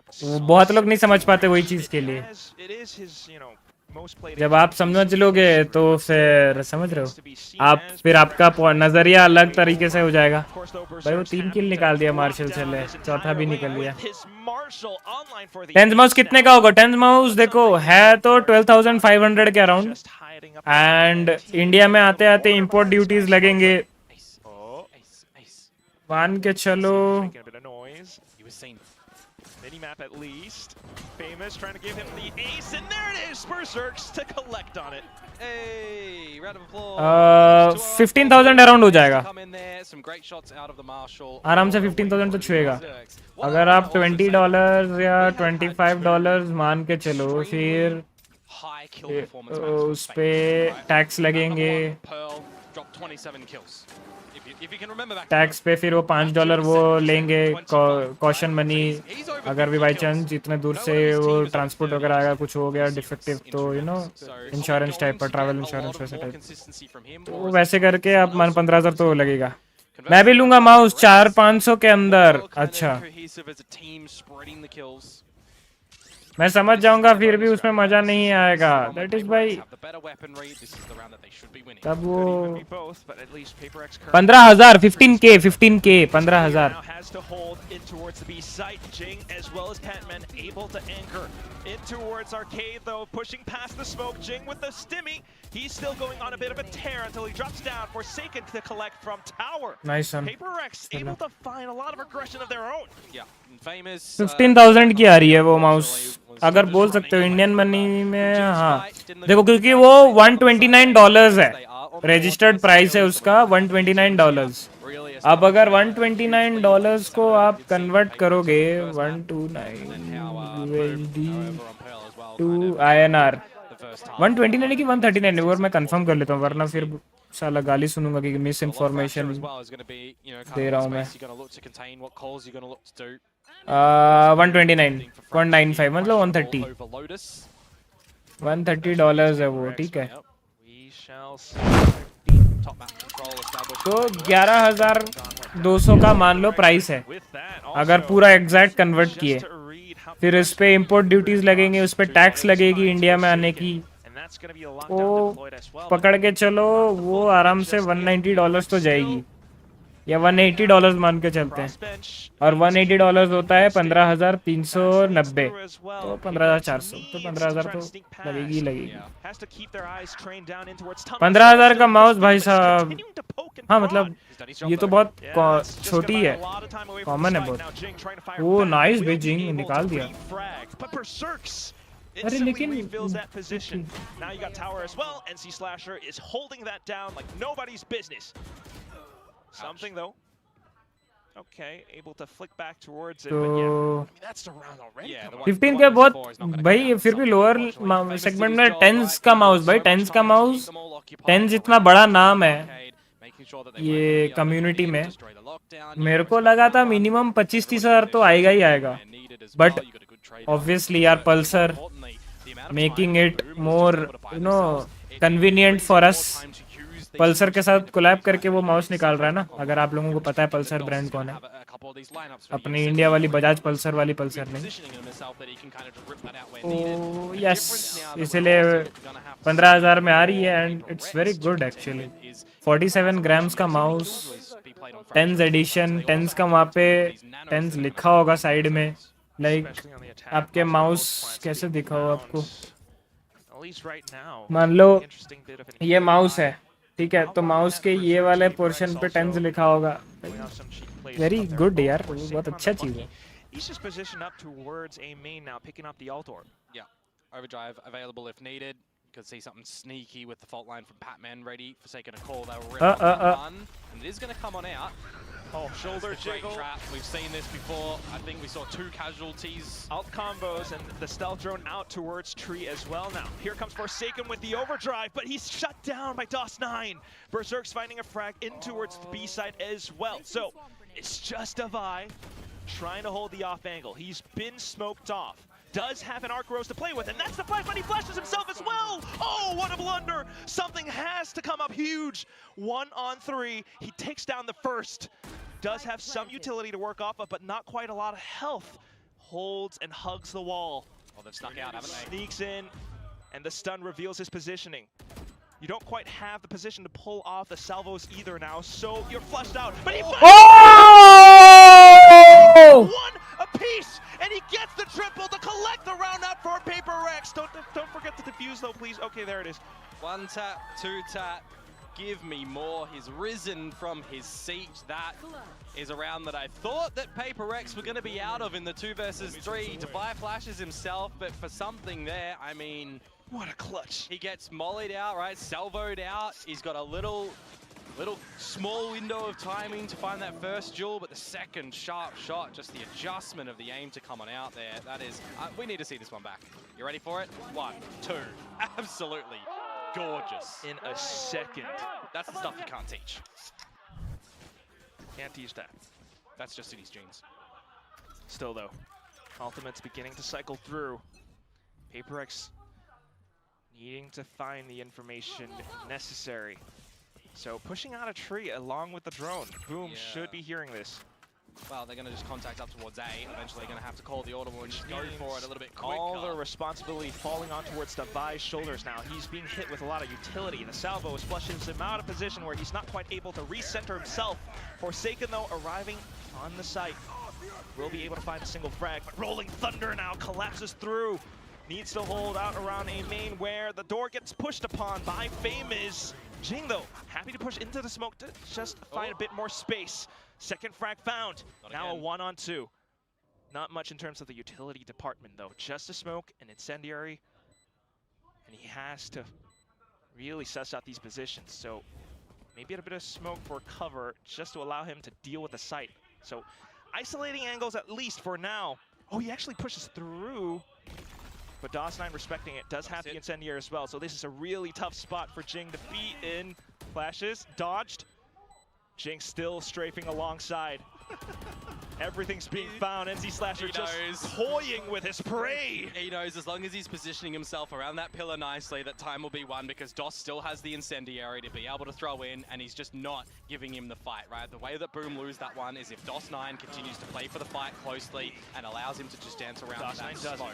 quite वो बहुत precise. लोग नहीं समझ पाते वही चीज के लिए। It is his, most played जब agent आप in समझ Esports लोगे history, तो but still, फिर समझ रहे remains हो to be seen आप, as फिर आपका PRX नजरिया अलग take तरीके से over. हो जाएगा। Of course, though, भाई वो Berserk's 3 किल happy to निकाल दिया lock मार्शल से, down ले his चौथा entire भी lane निकल लिया। with his Marshall online for the tense mouse ace कितने now. का होगा? टेंस माउस देखो Something है तो for 12,500 के around, just hiding up there. And And India में TLN आते a आते little import corner behind duties Sky लगेंगे। Ace, Oh, ace, ace. मान के चलो Siege making a bit of noise. He was seen. Mini-map at least. Famous trying to give him the ace, and there it is! Berserks to collect on it. Hey, round of applause. 15,000 around हो जाएगा Come in there, some great shots out of the Marshall. आराम से। 15,000 तो छुएगा। अगर आप $20 या $25 मान के चलो, फिर high kill performance management उस पे right? टैक्स At number लगेंगे। one, Pearl dropped 27 kills. If you can remember back to tax पे फिर वो $5 वो लेंगे कॉशन मनी। He's over अगर भी 50 बाई kills. चांस इतने दूर No से one of his वो team is over ट्रांसपोर्ट 30 वगैरह आएगा, kills. कुछ हो गया Serious डिफेक्टिव, तो intruders. So insurance going type का, to travel get a insurance lot वैसे more type. consistency from him, तो whereas वैसे करके आप मान 15,000 तो लगेगा। मैं Conversely, भी लूंगा outside माउस PRX, 400-500 के अंदर। well, kind of अच्छा, cohesive as a team, spreading the kills. मैं समझ जाऊंगा, फिर भी उसमें मजा नहीं आएगा। दैट इज भाई तब वो Could even be both, but at least PRX currently 15,000 15K 15,000। now has to hold in towards the B site. Jing as well as Patman able to anchor in towards Arcade though, pushing past the smoke. Jing with the stimmy. He's still going on a bit of a tear until he drops down. Forsaken to collect from tower. Nice one. PRX able to find a lot of aggression of their own. 15,000 की आ रही है वो mouse, अगर बोल सकते हो Indian money में। हाँ देखो, क्योंकि वो $129 है, रजिस्टर्ड प्राइस है उसका $129। अब अगर $129 को आप कन्वर्ट करोगे 129 USD टू INR, 129 की 139 है, और मैं कंफर्म कर लेता हूँ, वरना फिर साला गाली सुनूंगा कि मिस इन्फॉर्मेशन दे रहा हूँ मैं। 129 195 मतलब 130 है वो, ठीक है। तो 11,200 का मान लो प्राइस है, अगर पूरा एग्जैक्ट कन्वर्ट किए। फिर इस पे इंपोर्ट ड्यूटीज लगेंगे, उस पे टैक्स लगेगी इंडिया में आने की। वो पकड़ के चलो, वो आराम से $190 तो जाएगी, या $180 मान के चलते हैं, और $180 होता है 15,390, तो 15,400, तो 15,000 तो लगेगी ही लगेगी। 15,000 का माउस भाई साहब। हाँ मतलब ये तो बहुत छोटी है, कॉमन है बहुत। वो नाइस बेजिंग निकाल दिया। अरे लेकिन now you got tower as well. NC Slasher is holding that down like nobody's business. Something though. Okay, able to flick back towards it, but yeah, I mean that's the round already. 15 के बहुत भाई, फिर भी lower segment में tense का mouse भाई, tense का mouse, tense इतना बड़ा नाम है ये कम्युनिटी में। मेरे को लगा था मिनिमम 25-30 हज़ार तो आएगा ही आएगा, बट ऑब्वियसली यार Pulsar making it more convenient for us. Pulsar के साथ कोलैब करके वो माउस निकाल रहा है ना, अगर आप लोगों को पता है पल्सर ब्रांड कौन है, अपनी इंडिया वाली बजाज पल्सर वाली पल्सर नहीं। तो यस, इसलिए 15,000 में आ रही है, and it's very good actually. 47 grams का माउस, 10th एडिशन, 10th का वहाँ पे 10th लिखा होगा साइड में। लाइक आपके माउस कैसे दिखा हो आपको, मान लो ये माउस है, ठीक है, तो माउस के ये वाले पोर्शन पे 10th लिखा होगा। वेरी गुड यार, बहुत अच्छा चीज है। He's just positioned up towards A main now, picking up the alt orb. Yeah, overdrive available if needed. You could see something sneaky with the fault line from Patman ready, forsaken a call. They'll rip on and it is going to come on out. Oh, shoulder jiggle. Trap. We've seen this before. I think we saw 2 casualties. Alt combos and the stealth drone out towards tree as well now. Here comes Forsaken with the overdrive, but he's shut down by DOS9. Berserk's finding a frag in towards the B side as well. So it's just a Vi trying to hold the off angle. He's been smoked off. Does have an arc rose to play with, and that's the flash, but he flashes himself as well! Oh, what a blunder! Something has to come up huge. 1-on-3, he takes down the first. Does have some utility to work off of, but not quite a lot of health. holds and hugs the wall. Oh, they've snuck out, haven't they? Sneaks in, and the stun reveals his positioning. You don't quite have the position to pull off the salvos either now, so you're flushed out. But he Oh! one apiece, and he gets the triple to collect the round up for PRX. Don't forget to defuse though, please. Okay, there it is. One tap, two tap. Give me more. He's risen from his seat. That is a round that I thought that PRX were going to be out of in the 2 versus 3. Defy flashes himself, but for something there, I mean, What a clutch. he gets mollied out, right? Salvoed out. He's got a little small window of timing to find that first duel, but the second sharp shot, just the adjustment of the aim to come on out there. That is, we need to see this one back. You ready for it? 1, 2, absolutely gorgeous. In a second. That's the stuff you can't teach. Can't teach that. That's just in his genes. Still though, ultimate's beginning to cycle through. PRX needing to find the information necessary. So pushing out a tree along with the drone. Boom, Yeah. should be hearing this. Well, they're going to just contact up towards A. Eventually going to have to call the audible and just go for it a little bit quicker. All the responsibility falling on towards Devi's shoulders now. He's being hit with a lot of utility. The salvo is flushing him out of position where he's not quite able to recenter himself. Forsaken though, arriving on the site. Will be able to find a single frag, but Rolling Thunder now collapses through. Needs to hold out around a main where the door gets pushed upon by Famous. Jing though, happy to push into the smoke to just find a bit more space. Second frag found. Not Now again. a 1-on-2. Not much in terms of the utility department though. Just a smoke, an incendiary, and he has to really suss out these positions. So maybe a bit of smoke for cover just to allow him to deal with the site. So isolating angles at least for now. Oh, he actually pushes through. But DOS9 respecting it, does have the incendiary as well. So this is a really tough spot for Jing to be in. Flashes, dodged. Jing still strafing alongside. Everything's being found. NC Slasher just toying with his prey. He knows as long as he's positioning himself around that pillar nicely, that time will be won because DOS still has the incendiary to be able to throw in, and he's just not giving him the fight, right? The way that Boom lose that one is if DOS9 continues to play for the fight closely and allows him to just dance around that smoke.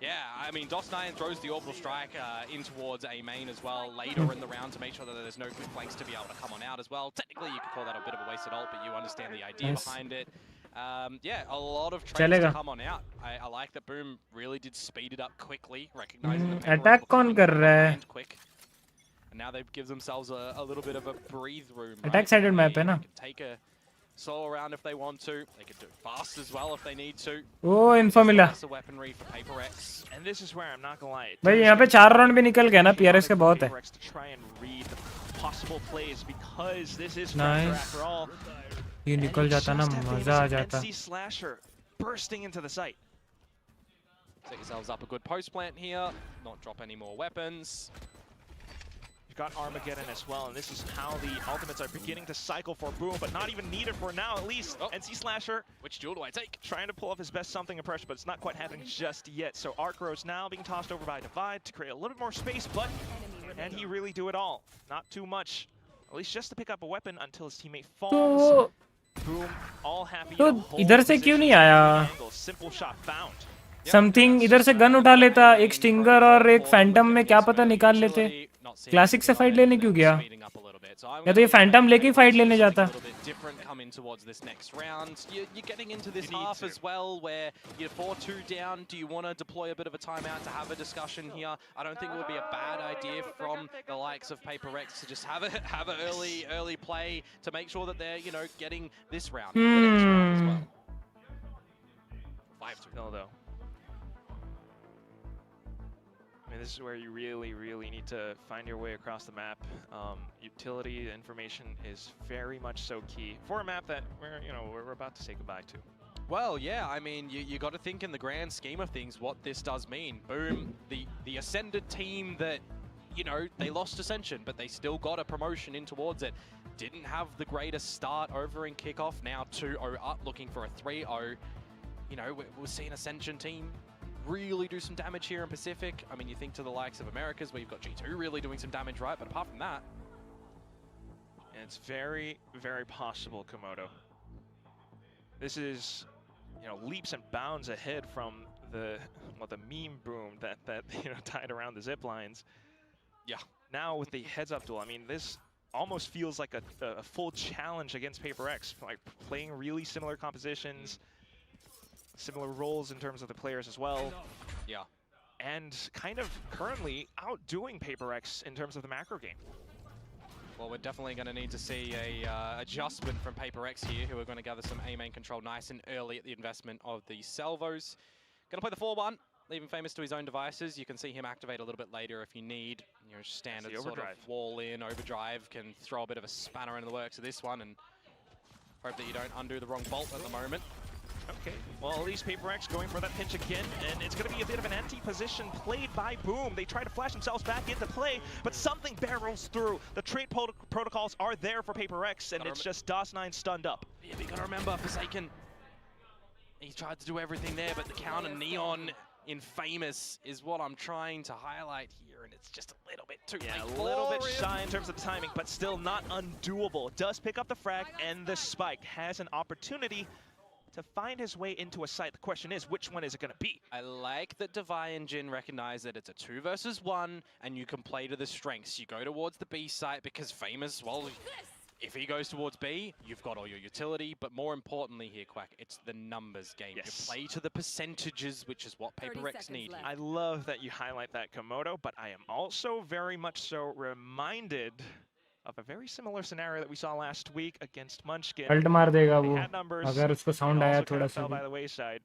Yeah, I mean, DOS9 throws the orbital strike in towards A main as well later in the round to make sure that there's no quick flanks to be able to come on out as well. Technically, you could call that a bit of a wasted ult, but you understand the idea behind it. Yeah, a lot of trades to come on out. I like that Boom really did speed it up quickly, recognizing the Attack कौन कर रहा है? quick. And now they've given themselves a little bit of a breathe room. Attack sided map है ना? They can take a solo round if they want to. They can do it fast as well if they need to. O info मिला. That's the weaponry for PRX. And this is where I'm not gonna lie. भाई यहाँ पे 4 round भी निकल गया ना, PRX के बहुत है. PRX to try and read the possible plays because this is Nice. after all. ये निकल जाता ना, मजा आ जाता. NC Slasher bursting into the site. Set yourselves up a good post plant here. Not drop any more weapons. You've got Armageddon as well, and this is how the ultimates are beginning to cycle for Boom, but not even needed for now, at least. NC Slasher, Which duel do I take? trying to pull off his best something impression, but it's not quite happening just yet. So Arc Rose now being tossed over by Divide to create a little bit more space, but can he really do it all? Not too much. At least just to pick up a weapon until his teammate falls. Boom, all happy. तो इधर से क्यों नहीं आया? Simple shot found. Something इधर से gun उठा लेता, एक स्टिंगर और एक फैंटम में क्या पता निकाल लेते. क्लासिक से फाइट लेने क्यों गया? या तो ये फैंटम लेके ही फाइट लेने जाता. Different coming towards this next round. You're getting into this half as well where you're 4-2 down. Do you want to deploy a bit of a timeout to have a discussion here? I don't think it would be a bad idea from the likes of PRX to just have a early play to make sure that they're, you know, getting this round, the next round as well. 5-2. No, though. I mean, this is where you really need to find your way across the map. Utility information is very much so key for a map that we're about to say goodbye to. Well, yeah, I mean, you got to think in the grand scheme of things what this does mean. Boom, the Ascended team that, you know, they lost Ascension, but they still got a promotion in towards it. Didn't have the greatest start over in kickoff, now 2-0 up, looking for a 3-0. You know, we're seeing Ascension team really do some damage here in Pacific. I mean, you think to the likes of Americas, where you've got G2 really doing some damage, right? But apart from that... And it's very possible, Komodo. This is leaps and bounds ahead from the meme boom that tied around the zip lines. Yeah. Now with the heads-up duel, I mean, this almost feels like a full challenge against PRX, like playing really similar compositions, similar roles in terms of the players as well. Yeah. And kind of currently outdoing PRX in terms of the macro game. Well, we're definitely going to need to see a adjustment from PRX here, who are going to gather some A-main control nice and early at the investment of the salvos. Going to play the 4-1, leaving Famous to his own devices. You can see him activate a little bit later if you need, standard sort of wall in, overdrive, can throw a bit of a spanner into the works of this one and hope that you don't undo the wrong bolt at the moment. Okay, well, at least PRX going for that pinch again, and it's going to be a bit of an empty position played by Boom. They try to flash themselves back into play, but something barrels through. The trade protocols are there for PRX, and it's just DOS9 stunned up. Yeah, but you got to remember, Forsaken, he tried to do everything there, but the counter Neon in Famous is what I'm trying to highlight here, and it's just a little bit too late. A little bit shy in terms of the timing, but still not undoable. Does pick up the frag, and the Spike has an opportunity to find his way into a site. The question is, which one is it going to be? I like that Devi and Jin recognize that it's a 2 versus 1, and you can play to the strengths. You go towards the B site because Famous, well, if he goes towards B, you've got all your utility, but more importantly here, Quack, it's the numbers game. Yes. You play to the percentages, which is what PRX need. I love that you highlight that, Komodo, but I am also very much so reminded of a very similar scenario that we saw last week against Munchkin. Ult मार देगा They वो had numbers, अगर उसको they sound आया also kind थोड़ा of सा fell by भी. the wayside.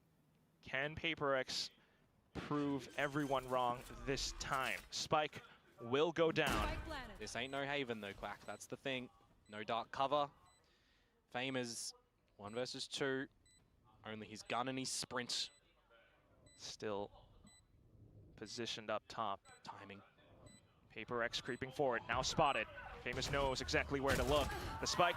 Can PRX prove everyone wrong this time? Spike will go down. This ain't no Haven though, Quack. That's the thing. No dark cover. Famous 1 versus 2. Only his gun and his sprint. Still positioned up top. Timing. PRX creeping forward, now spotted. Famous knows exactly where to look. The Spike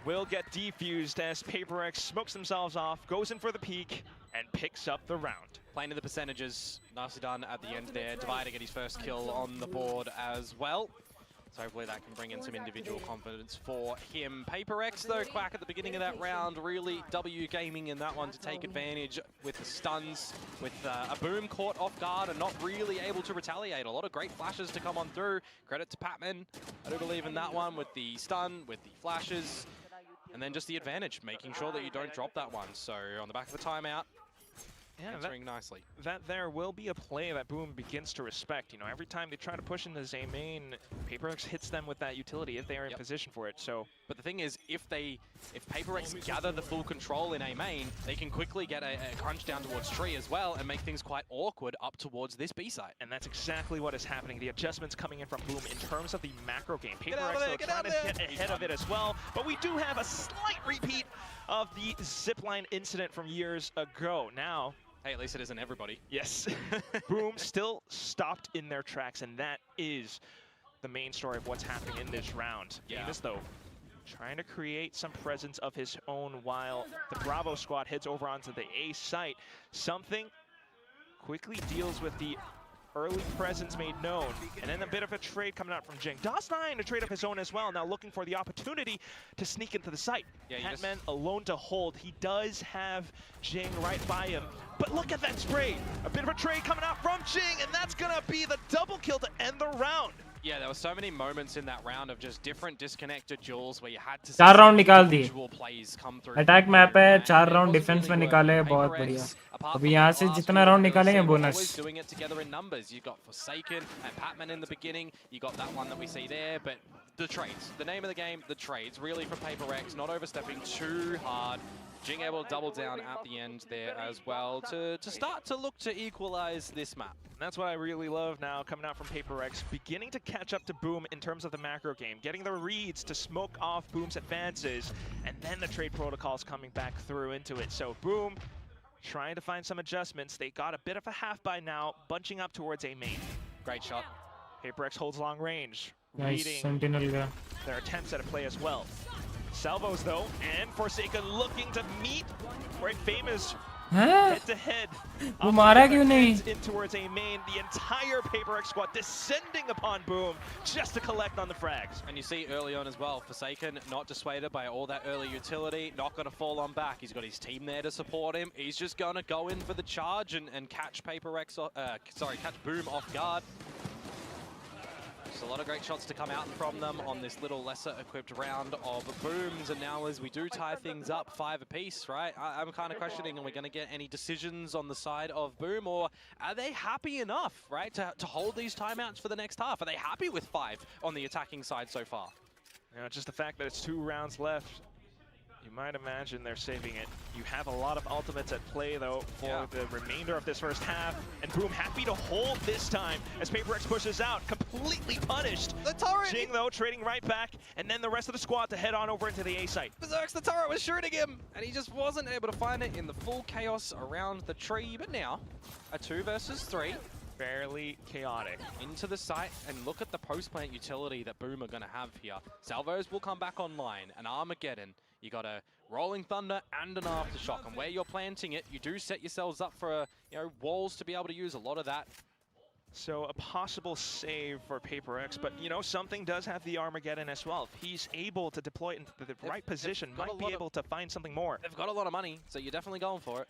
will get defused as PRX smokes themselves off, goes in for the peak, and picks up the round. Playing to the percentages. Nicely done at the end there. Devi to get his first kill on the board as well. So hopefully that can bring in some individual confidence for him. PRX though, Quack at the beginning of that round, really W gaming in that one to take advantage with the stuns, with a Boom caught off guard and not really able to retaliate. A lot of great flashes to come on through. Credit to Patman. I do believe in that one with the stun, with the flashes, and then just the advantage, making sure that you don't drop that one. So on the back of the timeout, answering nicely. That there will be a play that Boom begins to respect. Every time they try to push into A main, PRX hits them with that utility if they are in position for it. So, but the thing is, if PRX gather the full control in A main, they can quickly get a crunch down towards tree as well and make things quite awkward up towards this B site. And that's exactly what is happening. The adjustments coming in from Boom in terms of the macro game. PRX though trying to get ahead of it as well. But we do have a slight repeat of the zipline incident from years ago. Now, hey, at least it isn't everybody. yes. Boom still stopped in their tracks, and that is the main story of what's happening in this round. Famous, though, trying to create some presence of his own while the Bravo squad heads over onto the A site. Something quickly deals with the early presence made known, and then a bit of a trade coming out from Jing. DOS9 a trade of his own as well, now looking for the opportunity to sneak into the site. Hatman alone to hold. He does have Jing right by him, but look at that spray. A bit of a trade coming out from Jing, and that's gonna be the double kill to end the round. Yeah, there were so many moments in that round of just different disconnected duels where you had to see 4 round निकाल दिए. individual plays come through. Attack map है, 4 round defence में निकाले हैं, बहुत बढ़िया. अभी यहाँ से जितना राउंड निकालेंगे bonus. Doing it together in numbers. You got Forsaken and Patman in the beginning. You got that one that we see there, but the trades, the name of the game, the trades, really from PRX, not overstepping too hard. Jing able to double down at the end there as well to start to look to equalize this map. And that's what I really love now, coming out from PRX, beginning to catch up to Boom in terms of the macro game, getting the reads to smoke off Boom's advances, and then the trade protocols coming back through into it. So Boom trying to find some adjustments. They got a bit of a half by now, bunching up towards A main. Great shot. PRX holds long range, Nice, reading Sentinel का. their attempts at a play as well. Salvos though, and Forsaken looking to meet where Famous हैं? Head to head. वो मारा क्यों नहीं? In towards a main, the entire PRX squad descending upon Boom just to collect on the frags. And you see early on as well, Forsaken not dissuaded by all that early utility, not going to fall on back. He's got his team there to support him. He's just going to go in for the charge and catch PRX, catch Boom off guard. Just a lot of great shots to come out from them on this little lesser equipped round of Booms. And now as we do tie things up 5 apiece, right? I'm kind of questioning, are we going to get any decisions on the side of Boom, or are they happy enough, right, to hold these timeouts for the next half? Are they happy with 5 on the attacking side so far? You know, just the fact that it's 2 rounds left, you might imagine they're saving it. You have a lot of ultimates at play, though, for the remainder of this first half. And Boom happy to hold this time as PRX pushes out, completely punished. The turret! Jing, though, trading right back, and then the rest of the squad to head on over into the A site. Berserk's the turret was shooting him, and he just wasn't able to find it in the full chaos around the tree. But now, a 2 versus 3. Fairly chaotic. Into the site, and look at the post-plant utility that Boom are going to have here. Salvos will come back online, and Armageddon. You got a Rolling Thunder and an Aftershock, and where you're planting it, you do set yourselves up for walls to be able to use a lot of that. So a possible save for PRX, but something does have the Armageddon as well. If he's able to deploy it into the right position, might be able to find something more. They've got a lot of money, so you're definitely going for it.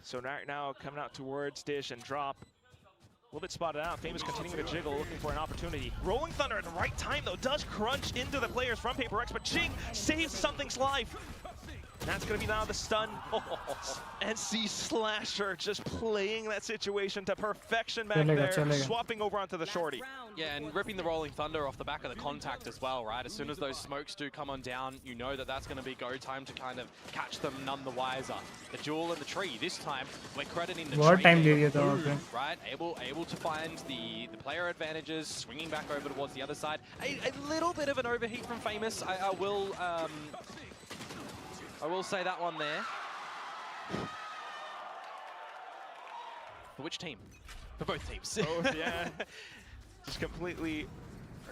So right now, coming out towards Dish and Drop. A little bit spotted out. Famous continuing to jiggle, looking for an opportunity. Rolling Thunder at the right time, though, does crunch into the players from PRX, but Jing saves something's life. And that's going to be now the stun. NC Slasher just playing that situation to perfection back there, swapping over onto the shorty. Yeah, and ripping the Rolling Thunder off the back of the contact as well, right? As soon as those smokes do come on down, you know that that's going to be go time to kind of catch them none the wiser. The jewel in the tree, this time, we're crediting the tree, right? Able to find the player advantages, swinging back over towards the other side. A little bit of an overheat from Famous, I will say that one there. For which team? For both teams. Both, yeah. Just completely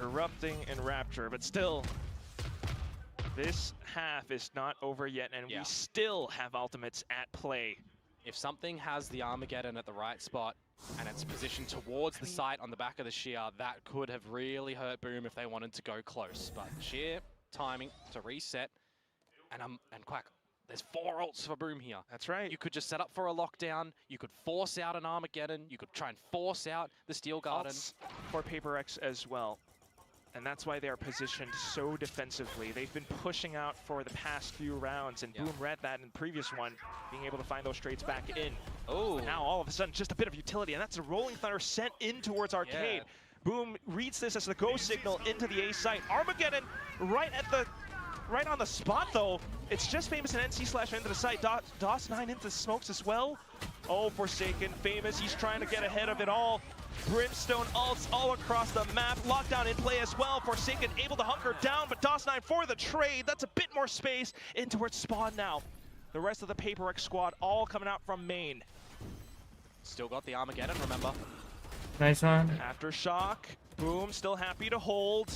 erupting in rapture, but still, this half is not over yet, and we still have ultimates at play. If something has the Armageddon at the right spot, and it's positioned towards the site on the back of the shear, that could have really hurt Boom if they wanted to go close. But sheer timing to reset. And Quack, there's 4 ults for Boom here. That's right. You could just set up for a lockdown. You could force out an Armageddon. You could try and force out the Steel Garden. Ults for PRX as well. And that's why they're positioned so defensively. They've been pushing out for the past few rounds, and Boom read that in the previous one, being able to find those trades back in. Oh. But now all of a sudden, just a bit of utility, and that's a Rolling Thunder sent in towards Arcade. Boom reads this as the go signal into the A site. Armageddon right on the spot, though. It's just Famous and NC Slasher into the site. DOS9 into the smokes as well. Oh, Forsaken, Famous, he's trying to get ahead of it all. Brimstone ults all across the map. Lockdown in play as well. Forsaken able to hunker down, but DOS9 for the trade. That's a bit more space in towards spawn now. The rest of the PRX squad all coming out from main. Still got the Armageddon, remember. Nice one. Aftershock, Boom still happy to hold.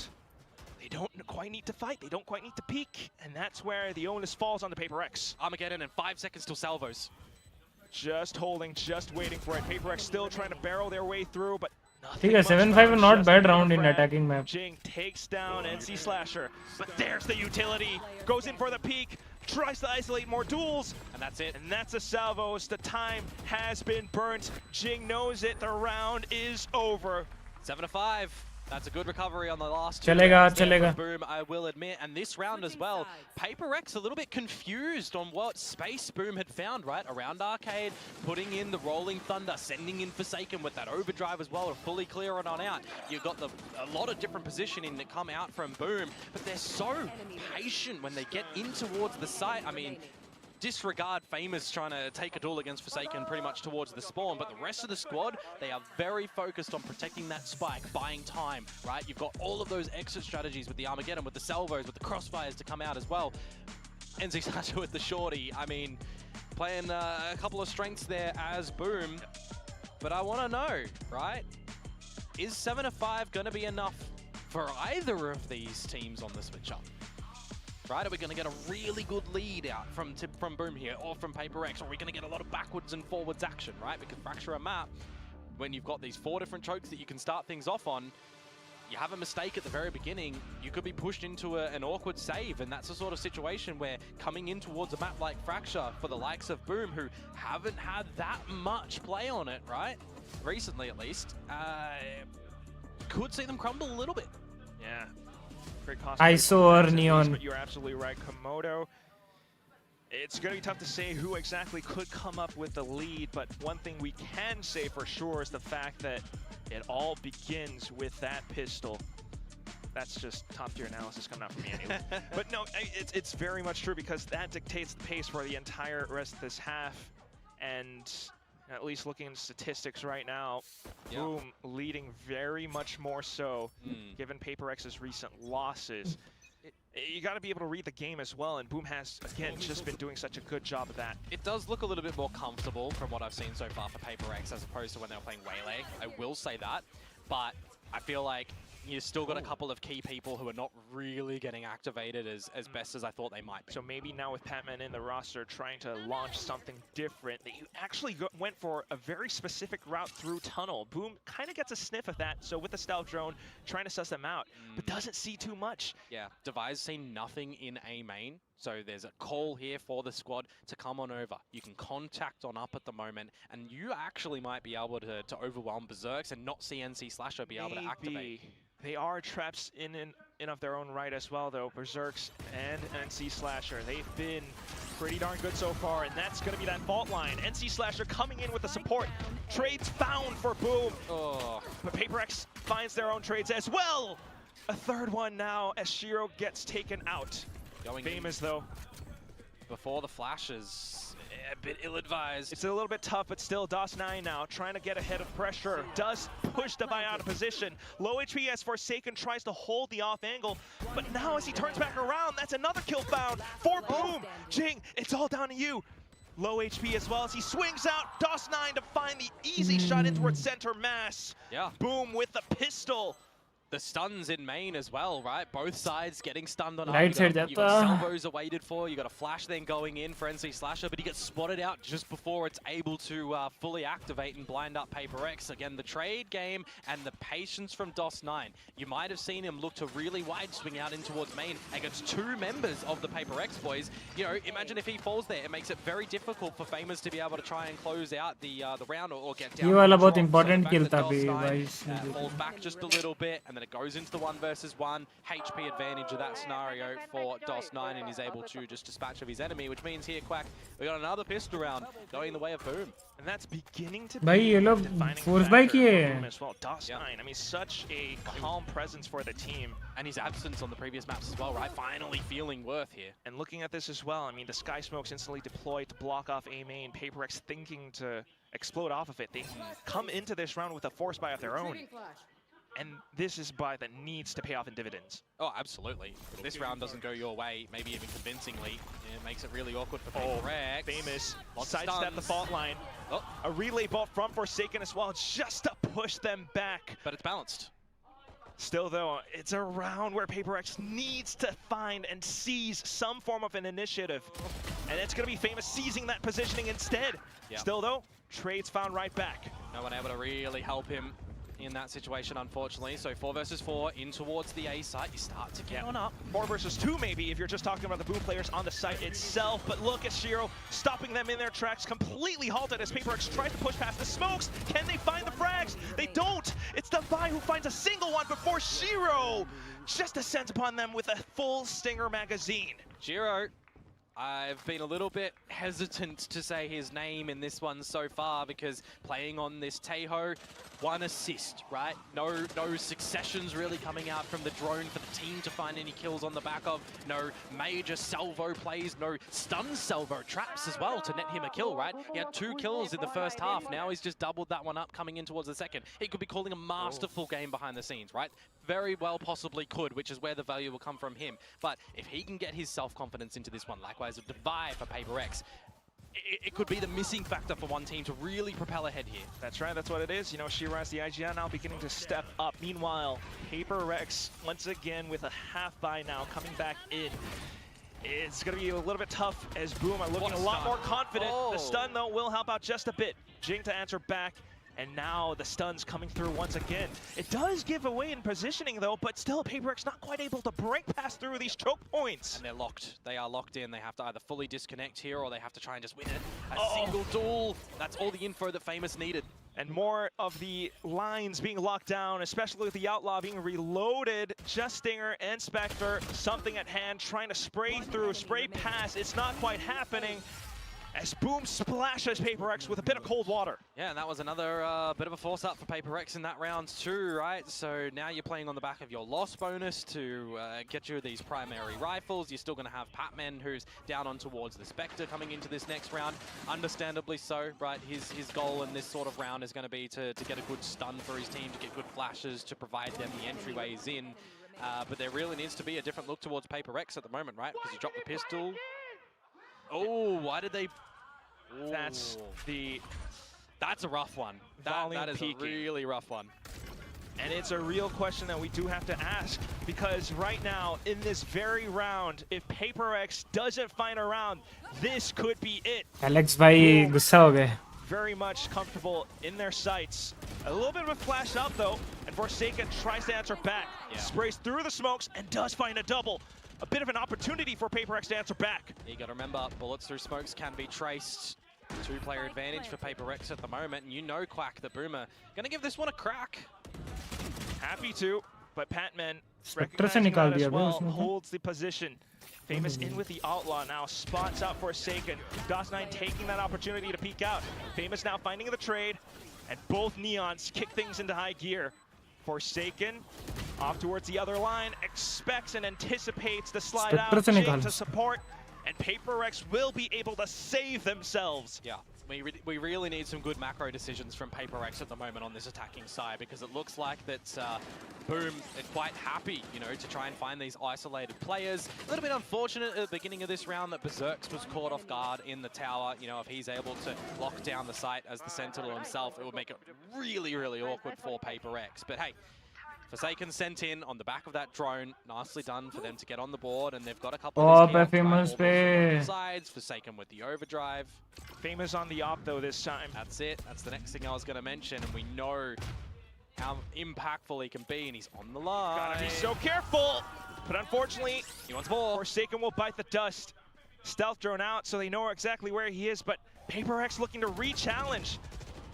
They don't quite need to fight, they don't quite need to peek, and that's where the onus falls on the PRX. Armageddon in 5 seconds till salvos. Just holding, just waiting for it. PRX still trying to barrel their way through, but nothing. 7-5 is not bad round in attacking map. Jing takes down NC Slasher, but there's the utility. Goes in for the peek, tries to isolate more duels. And that's it. And that's a salvos. The time has been burnt. Jing knows it, the round is over. 7-5. That's a good recovery on the last 2 Chalega. Boom, I will admit. And this round as well, PRX a little bit confused on what space Boom had found, right? Around Arcade, putting in the Rolling Thunder, sending in Forsaken with that overdrive as well to fully clear it on out. You've got a lot of different positioning that come out from Boom, but they're so patient when they get in towards the site. I mean, disregard Famous trying to take a duel against Forsaken pretty much towards the spawn, but the rest of the squad, they are very focused on protecting that spike, buying time, right? You've got all of those exit strategies with the Armageddon, with the salvos, with the crossfires to come out as well. NC Slasher with the shorty, I mean, playing a couple of strengths there as Boom, but I want to know, right? Is 7-5 going to be enough for either of these teams on the switch up? right? Are we going to get a really good lead out from Boom here, or from PRX, or are we going to get a lot of backwards and forwards action, right? Because Fracture a map, when you've got these 4 different chokes that you can start things off on, you have a mistake at the very beginning, you could be pushed into an awkward save, and that's the sort of situation where coming in towards a map like Fracture, for the likes of Boom, who haven't had that much play on it, right? Recently, at least, could see them crumble a little bit. Yeah. Great ISO or Neon. But you're absolutely right, Komodo. It's going to be tough to say who exactly could come up with the lead, but one thing we can say for sure is the fact that it all begins with that pistol. That's just top-tier analysis coming out from me anyway. But no, it's very much true, because that dictates the pace for the entire rest of this half. And at least looking at statistics right now, Yeah. Boom leading very much more so, given PRX's recent losses. You got to be able to read the game as well, and Boom has, again, just been doing such a good job of that. It does look a little bit more comfortable from what I've seen so far for PRX as opposed to when they were playing Waylay. I will say that, but I feel like you've still got a couple of key people who are not really getting activated as best as I thought they might be. So maybe now with Patman in the roster trying to launch something different, that you actually went for a very specific route through tunnel. Boom kind of gets a sniff of that, so with the stealth drone, trying to suss them out, but doesn't see too much. Yeah, Devi's seen nothing in A main, so there's a call here for the squad to come on over. You can contact on up at the moment, and you actually might be able to overwhelm Berserks and not see NC Slasher be able to activate. They are traps in of their own right as well, though. Berserks and NC Slasher, they've been pretty darn good so far, and that's going to be that fault line. NC Slasher coming in with the support. Trades found for Boom. Oh. But PRX finds their own trades as well. A third one now as Shiro gets taken out. Going Famous, though. Before the flashes, a bit ill-advised. It's a little bit tough, but still DOS9 now trying to get ahead of pressure. Does push Devi out of position. Low HP as Forsaken tries to hold the off angle, but now as he turns back around, that's another kill found for Boom. Jing, it's all down to you. Low HP as well as he swings out. DOS9 to find the easy shot in towards center mass. Yeah. Boom with the pistol. The stuns in main as well, right? Both sides getting stunned on Right side You got salvos are waited for, you got a flash then going in for NC Slasher, but he gets spotted out just before it's able to fully activate and blind up PRX. Again, the trade game and the patience from DOS9. You might have seen him look to really wide swing out in towards main against 2 members of the PRX boys. You know, imagine if he falls there. It makes it very difficult for Famous to be able to try and close out the round or get down. ये वाला बहुत So the important fact kill that था DOS9, भाई falls back just a little bit, and then it goes into the 1 versus 1 HP advantage of that scenario for DOS9, and he's able to just dispatch of his enemy, which means here, Quack, we got another pistol round going the way of Boom. And that's beginning to भाई be ये लोग defining force buy factor किए for Boom हैं as well. DOS9, I mean, such a calm presence for the team. And his absence on the previous maps as well, right? Finally feeling worth here. And looking at this as well, I mean, the Sky Smokes instantly deployed to block off A main. PRX thinking to explode off of it. They come into this round with a force buy of their own. And this is buy that needs to pay off in dividends. Oh, absolutely. If this round doesn't go your way, maybe even convincingly, it makes it really awkward for PRX. Famous. Lots of Sidestep the stuns. fault line. Oh. A relay ball from Forsaken as well, just to push them back. But it's balanced. Still, though, it's a round where PRX needs to find and seize some form of an initiative. And it's going to be Famous seizing that positioning instead. Yeah. Still, though, trades found right back. No one able to really help him in that situation, unfortunately. So 4 versus 4 in towards the A site. You start to get on up. 4 versus 2 maybe if you're just talking about the Boom players on the site itself, but look at Shiro stopping them in their tracks, completely halted as PRX tries to push past the smokes. Can they find the frags? They don't! It's Devi who finds a single one before Shiro just descends upon them with a full Stinger magazine. Giro, I've been a little bit hesitant to say his name in this one so far because playing on this Teho, 1 assist, right? No successions really coming out from the drone for the team to find any kills on the back of. No major salvo plays, no stun salvo traps as well to net him a kill, right? He had 2 kills in the first half. Now he's just doubled that one up coming in towards the second. He could be calling a masterful game behind the scenes, right? Very well possibly could, which is where the value will come from him. But if he can get his self-confidence into this one, likewise with Devi for PRX, it could be the missing factor for one team to really propel ahead here. That's right, that's what it is. You know, Shiraz, the IGN now beginning to step up. Meanwhile, PRX once again with a half buy now coming back in. It's going to be a little bit tough as Boom are looking a lot more confident. The stun, though, will help out just a bit. Jing to answer back, and now the stun's coming through once again. It does give away in positioning, though, but still, PRX not quite able to break past through these choke points. And they're locked. They are locked in. They have to either fully disconnect here, or they have to try and just win it. A single duel. That's all the info that Famous needed. And more of the lines being locked down, especially with the Outlaw being reloaded. Just Stinger and Spectre, something at hand, trying to spray through, spray pass. It's not quite happening as Boom splashes PRX with a bit of cold water. Yeah, and that was another bit of a force up for PRX in that round too, right? So now you're playing on the back of your loss bonus to get you these primary rifles. You're still going to have Patman, who's down on towards the Spectre coming into this next round. Understandably so, right? His goal in this sort of round is going to be to get a good stun for his team, to get good flashes, to provide them the entryways in. But there really needs to be a different look towards PRX at the moment, right? Because you drop the pistol. Oh, why did they... Ooh. That's a rough one. That is peaking. a really rough one. And it's a real question that we do have to ask, because right now, in this very round, if PRX doesn't find a round, this could be it. Alex भाई गुस्सा हो गए. Very much comfortable in their sights. A little bit of a flash up, though, and Forsaken tries to answer back. Yeah. Sprays through the smokes and does find a double. A bit of an opportunity for PRX to answer back. You got to remember, bullets through smokes can be traced. Two-player advantage for PRX at the moment, and you know, Quack, the Boomer, gonna give this one a crack. Happy to, but Patman Spectre से recognizing निकाल that as दिया well, उसने. holds the position. Famous in with the Outlaw now, spots out Forsaken. DOS9 taking that opportunity to peek out. Famous now finding the trade, and both Neons kick things into high gear. Forsaken off towards the other line, expects and anticipates the slide out, Spectre से Jing निकाल. to support, and PRX will be able to save themselves. Yeah, we really need some good macro decisions from PRX at the moment on this attacking side, because it looks like that Boom are quite happy, you know, to try and find these isolated players. A little bit unfortunate at the beginning of this round that Berserks was caught off guard in the tower. You know, if he's able to lock down the site as the Sentinel himself, it would make it really, really awkward for PRX. But hey, Forsaken sent in on the back of that drone. Nicely done for them to get on the board, and they've got a couple of these Famous पे. sides. Forsaken with the overdrive. Famous on the op, though, this time. That's it. That's the next thing I was going to mention, and we know how impactful he can be, and he's on the line. Gotta be so careful! But unfortunately, He wants more. Forsaken will bite the dust. Stealth drone out, so they know exactly where he is, but PRX looking to re-challenge.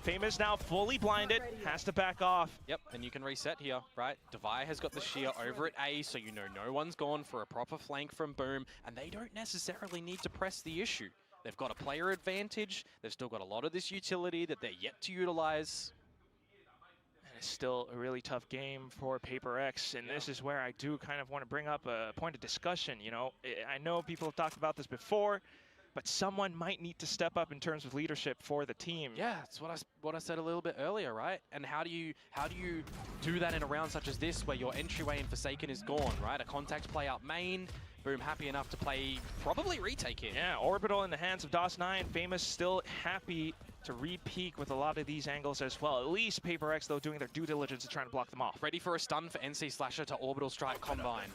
Famous now fully blinded, has to back off. Yep, and you can reset here, right? Devi has got the shear over at A, so you know no one's gone for a proper flank from Boom, and they don't necessarily need to press the issue. They've got a player advantage, they've still got a lot of this utility that they're yet to utilize. And it's still a really tough game for PRX, and this is where I do kind of want to bring up a point of discussion. You know, I know people have talked about this before, but someone might need to step up in terms of leadership for the team. Yeah, that's what I said a little bit earlier, right? And how do you do that in a round such as this, where your entryway in Forsaken is gone, right? A contact play up main, Boom happy enough to play probably retake here. Yeah, Orbital in the hands of DOS9. Famous still happy to re-peek with a lot of these angles as well. At least PRX, though, doing their due diligence to try and block them off. Ready for a stun for NC Slasher to Orbital Strike Combine.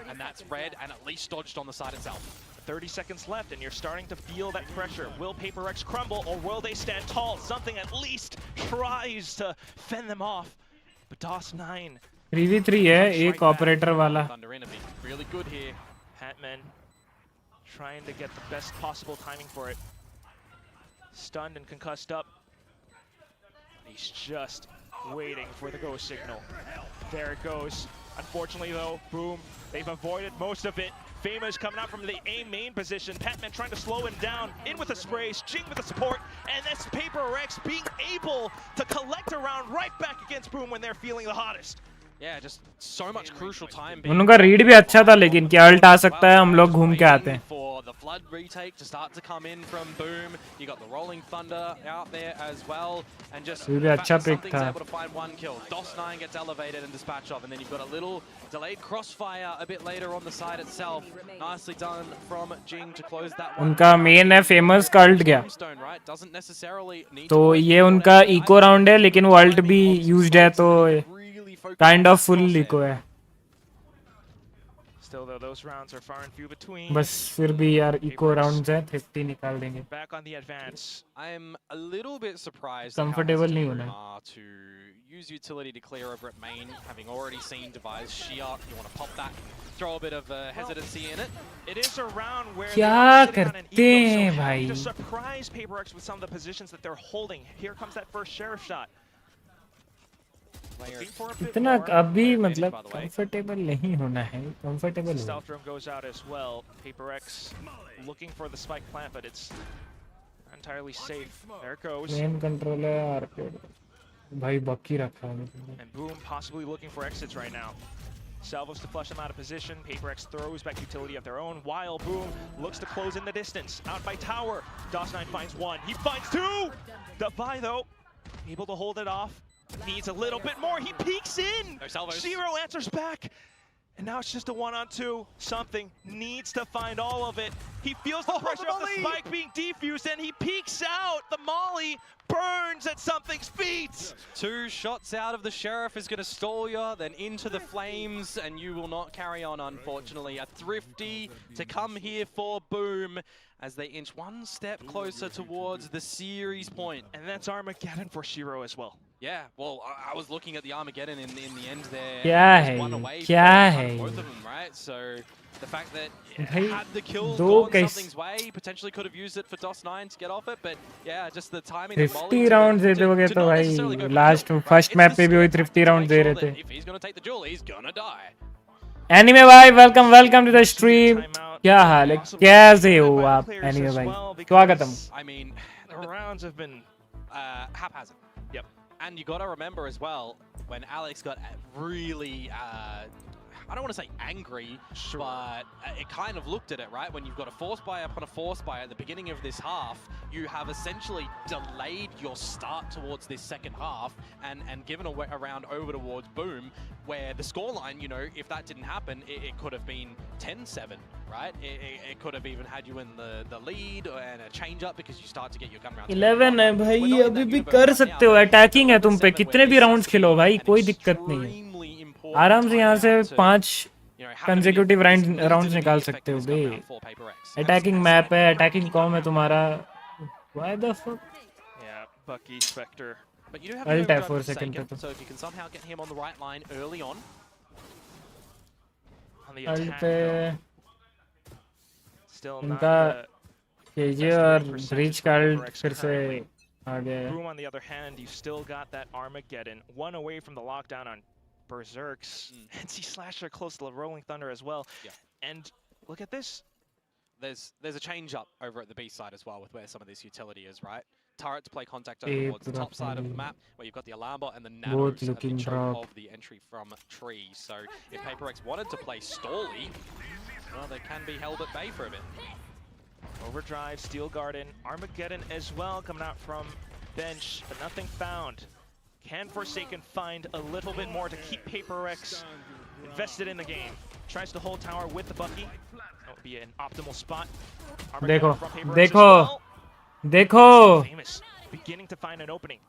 And that's red and at least dodged on the side itself. 30 seconds left, and you're starting to feel that pressure. Will PRX crumble, or will they stand tall? Something at least tries to fend them off. But DOS9. 3v3 है एक operator वाला. Thunder enemy. Really good here. Hatman trying to get the best possible timing for it. Stunned and concussed up. He's just waiting for the go signal. There it goes. Unfortunately, though, Boom, they've avoided most of it. Famous coming out from the A main position. Patman trying to slow him down. In with the sprays, Jing with the support, and that's PRX being able to collect a round right back against Boom when they're feeling the hottest. Yeah, just so much crucial time. उनका read भी अच्छा था, लेकिन क्या alt आ सकता है, हम लोग घूम के आते हैं. For the flood retake to start to come in from Boom, you got the rolling thunder out there as well, and just ये भी अच्छा pick something's था. able to find one kill. DOS9 gets elevated and dispatched off, and then you've got a little delayed crossfire a bit later on the side itself. Nicely done from Jing to close that one. उनका main है famous का alt गया. Tombstone, right? Doesn't necessarily need तो to ये उनका eco round है, लेकिन वो अल्ट भी यूज्ड है, तो really focus kind on of full crosshair. Eco है. Still though, those rounds are far and few between. बस फिर भी यार इको राउंड्स हैं 50 निकाल देंगे. Back on the advance. I'm a little bit surprised Comfortable at how नहीं hesitant होना. Boom are to use utility to clear over at main, having already seen Device Sheer. You want to pop that, throw a bit of hesitancy in it. It is a round where क्या they are sitting on an करते ego, हैं so भाई? happy to surprise PRX with some of the positions that they're holding. Here comes that first sheriff shot. Looking for a bit इतना more. अभी Advantage, मतलब by the way. Comfortable नहीं होना है. Comfortable हो. Stealth room goes out as well. PRX looking for the spike plant, but it's not entirely safe. There it goes. Main control है arcade. भाई बक्की रखा है. And Boom possibly looking for exits right now. Salvos to flush them out of position. PRX throws back utility of their own, while Boom looks to close in the distance. Out by tower. DOS9 finds one. He finds two! Defy though, able to hold it off. Needs a little bit more. He peeks in! No salvos. Zero answers back. And now it's just a 1-on-2. Something needs to find all of it. He feels the pressure of the spike being defused and he peeks out. The molly burns at something's feet. 2 shots out of the Sheriff is going to stall you, then into the flames, and you will not carry on, unfortunately. A thrifty to come here for Boom as they inch one step closer towards the series point. And that's Armageddon for Shiro as well. Yeah, well, I was looking at the Armageddon in the end there. क्या है? One away क्या from है? both of them, right? So the fact that भाई, had the kill दो gone cash- something's way, potentially could have used it for DOS9 to get off it, but yeah, just the timing. 50 rounds दे दोगे तो भाई last first map पे भी वही 50 round दे रहे थे. If he's going to take the duel, he's going to die. Anime भाई welcome to the stream. क्या हाल है? कैसे हो आप एनीमे भाई? स्वागतम. I mean, The rounds have been haphazard. Yep. And you got to remember as well, when Alex got really, I don't want to say angry, Sure. but it kind of looked at it, right? When you've got a force buy upon a force buy at the beginning of this half, you have essentially delayed your start towards this second half and given a round over towards Boom, where the scoreline, you know, if that didn't happen, it could have been 10-7, right? It could have even had you in the lead and a change up because you start to get your gun rounds. 11 है भाई, अभी भी कर सकते हो. Attacking है तुम पे, कितने भी राउंड्स खेलो भाई, कोई दिक्कत नहीं है. आराम से यहाँ से 5 कंसेक्यूटिव राउंड्स निकाल सकते हो बे. अटैकिंग मैप है, अटैकिंग कॉम है तुम्हारा. Why the fuck? Yeah, Bucky, Spectre. But you do have I'll the tap overdrive for a for second, Forsaken, Tato. so if you can somehow get him on the right line early on. On the ult attack, पे though. Still not उनका the KJ और Breach का ult फिर से आ गया है. Boom, on the other hand, you've still got that Armageddon. One away from the lockdown on Berserks. NC Slasher close to the Rolling Thunder as well. Yeah. And look at this. There's a change up over at the B side as well with where some of this utility is, right? Turrets play contact Eh, towards the top side of the properly. map, where you've got the alarm bot and the Both nanos at the looking choke drop. of the entry from tree. So if PaperX wanted to play Stally, well, they can be held at bay for a bit. Overdrive, Steel Garden, Armageddon as well coming out from bench, but nothing found. Can Forsaken find a little bit more to keep PaperX invested in the game? Tries to hold tower with the Bucky. That would be an optimal spot. देखो, from PaperX as देखो, well. देखो. Famous beginning to find an opening.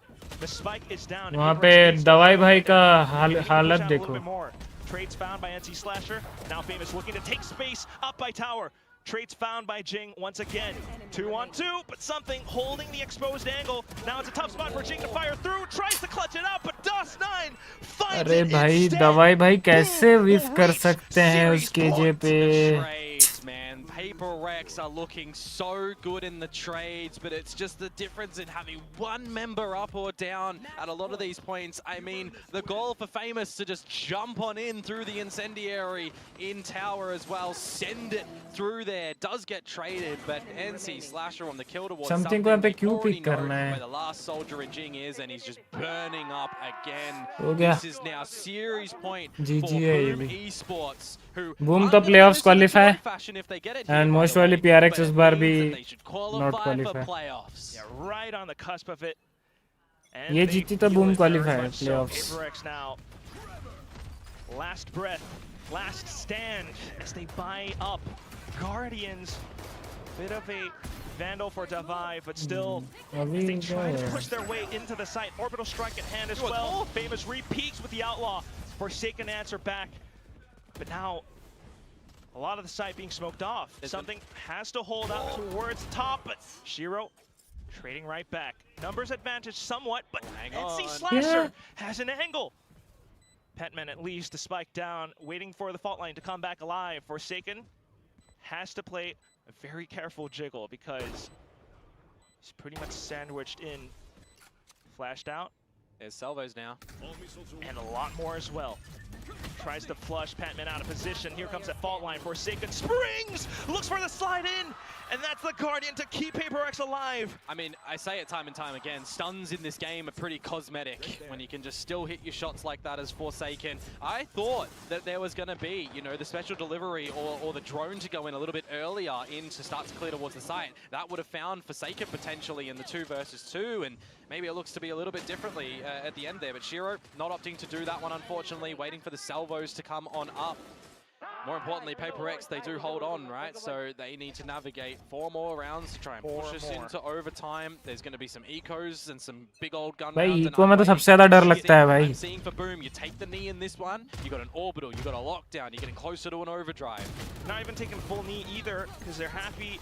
The spike is down. वहाँ पे दवाई भाई का हालत Push out a little देखो. bit more. Trades found by NC Slasher. Now Famous looking to take space up by tower. Trades found by Jing once again. 2-on-2, but something holding the exposed angle. Now it's a tough spot for Jing to fire through. Tries to clutch it up, but DOS9 finds अरे it भाई instead. दवाई भाई कैसे Boom विफ will कर reach सकते हैं series उस KJ points. पे. Trades, man. PaperX are looking so good in the trades, but it's just the difference in having one member up or down at a lot of these points. I mean, the goal for Famous to just jump on in through the incendiary in tower as well, send it through there, does get traded, but NC Slasher on the kill towards Something को यहाँ पे they क्यों already pick करना know है? where the last soldier in Jing is, and he's just burning up again. हो गया. This is now series point GG for है ये Boom भी. Esports, who Boom are तो gonna playoffs lose in a qualify. good fashion if they get it And here, by most the probably way, PRX but इस it bar means भी that they should qualify for qualify. playoffs. Yeah, right on the cusp of it. And ये they जीती तो feel Boom it very qualify much so. playoffs. PaperX now. Last breath, last stand as they buy up. Guardians, bit of a vandal for Davai, but still, अभी they क्या try to है? push their way into the site. Orbital strike at hand as well. Famous re-peaks with the Outlaw. Forsaken answer back. But now, A lot of the side being smoked off. Something has to hold up towards top, but Shiro trading right back. Numbers advantage somewhat, but NC Slasher has an angle. Petman at least, the spike down, waiting for the fault line to come back alive. Forsaken has to play a very careful jiggle because he's pretty much sandwiched in. Flashed out. There's salvos now. And a lot more as well. Tries to flush Patman out of position. Here comes that fault line. Forsaken springs! Looks for the slide in! And that's the Guardian to keep PRX alive! I mean, I say it time and time again, stuns in this game are pretty cosmetic when you can just still hit your shots like that as Forsaken. I thought that there was going to be, you know, the special delivery or the drone to go in a little bit earlier in to start to clear towards the site. That would have found Forsaken potentially in the 2 versus 2, and maybe it looks to be a little bit differently at the end there. But Shiro not opting to do that one, unfortunately, waiting for the salvos to come on up. More importantly, PRX, they do hold on, right? So they need to navigate 4 more rounds to try and push us into overtime. There's going to be some ecos and some big old gun rounds. Eco में तो सबसे ज़्यादा डर लगता है भाई. I'm seeing for Boom, you take the knee in this one, you got an orbital, you got a lockdown, you're getting closer to an overdrive. Not even taking full knee either, because they're happy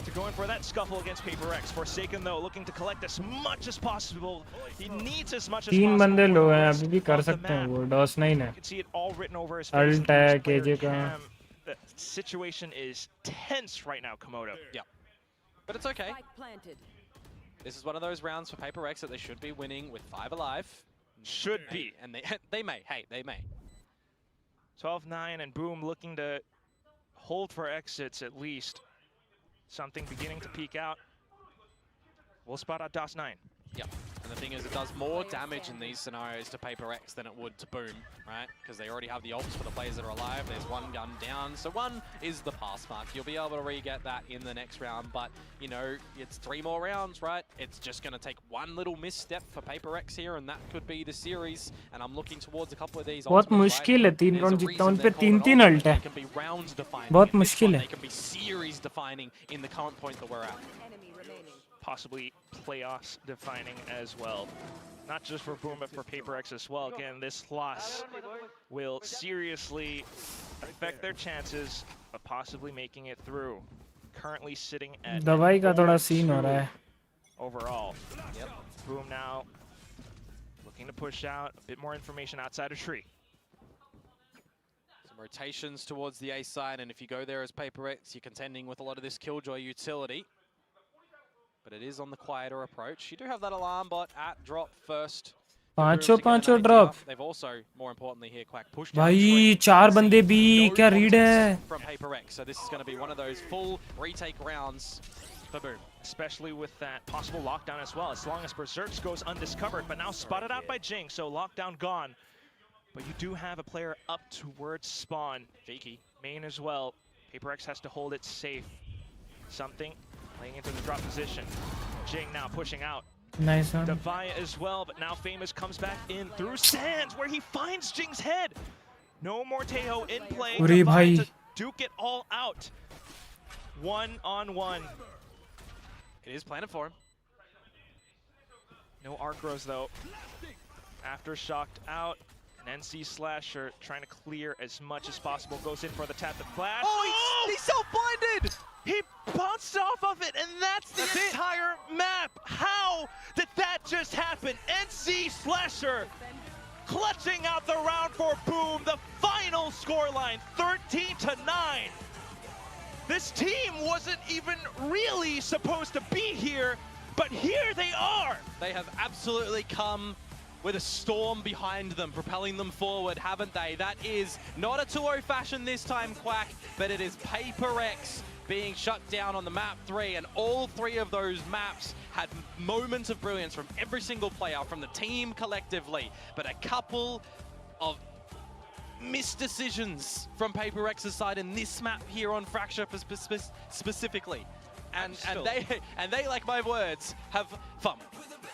to go in for that scuffle against PRX. Forsaken though, looking to collect as much as possible. He needs as much as possible. 3 बंदे लो हैं, अभी भी कर सकते हैं वो. DOS 9 है. You can see it all written over his face. Alt है, KJ का. The situation is tense right now, Komodo. Yeah. But it's okay. This is one of those rounds for PRX that they should be winning with 5 alive. Should be. And they may. Hey, they may. 12-9 and Boom looking to hold for exits at least. Something beginning to peek out. We'll spot out DOS 9. Yep. And the thing is, it does more damage in these scenarios to PRX than it would to Boom, right? Because they already have the ults for the players that are alive. There's 1 gun down. So 1 is the pass mark. You'll be able to re-get that in the next round. But, you know, it's 3 more rounds, right? It's just going to take 1 little misstep for PRX here, and that could be the series. And I'm looking towards a couple of these. बहुत मुश्किल है 3 round जीतना. उन पे 3-3 alt है. बहुत मुश्किल है. They can be series defining in the current point that we're at. Possibly playoffs defining as well. Not just for Boom, but for PRX as well. Again, this loss will seriously affect their chances of possibly making it through. Currently sitting at दवाई का थोड़ा scene हो रहा है. Overall. Yep. Boom now looking to push out a bit more information outside of tree. Some rotations towards the A side, and if you go there as PRX, you're contending with a lot of this Killjoy utility. But it is on the quieter approach. You do have that alarm bot at drop first. पांचों drop. They've also, more importantly here, Quack pushed भाई 4 बंदे भी क्या read है. From PRX, so this is going to be one of those full retake rounds for Boom. Especially with that possible lockdown as well, as long as Berserks goes undiscovered, but now spotted out by Jing, so lockdown gone. But you do have a player up towards spawn. Fakey, main as well. PRX has to hold it safe. Something playing into the drop position. Jing now pushing out. Nice one. Devaya as well, but now Famous comes back in through Sands, where he finds Jing's head. No more Teho in play. Devaya to duke it all out. 1-on-1. It is planted for him. No Arcros though. After shocked out, an NC Slasher trying to clear as much as possible. Goes in for the tap to flash. Oh, he's self-blinded! He bounced off of it, and that's the entire map. How did that just happen? NC Slasher clutching out the round for Boom. The final scoreline, 13-9. This team wasn't even really supposed to be here, but here they are. They have absolutely come with a storm behind them, propelling them forward, haven't they? That is not a 2-0 fashion this time, Quack, but it is PRX being shut down on the map 3, and all 3 of those maps had moments of brilliance from every single player, from the team collectively, but a couple of missed decisions from PRX's side in this map here on Fracture specifically. And they, like my words, have fun.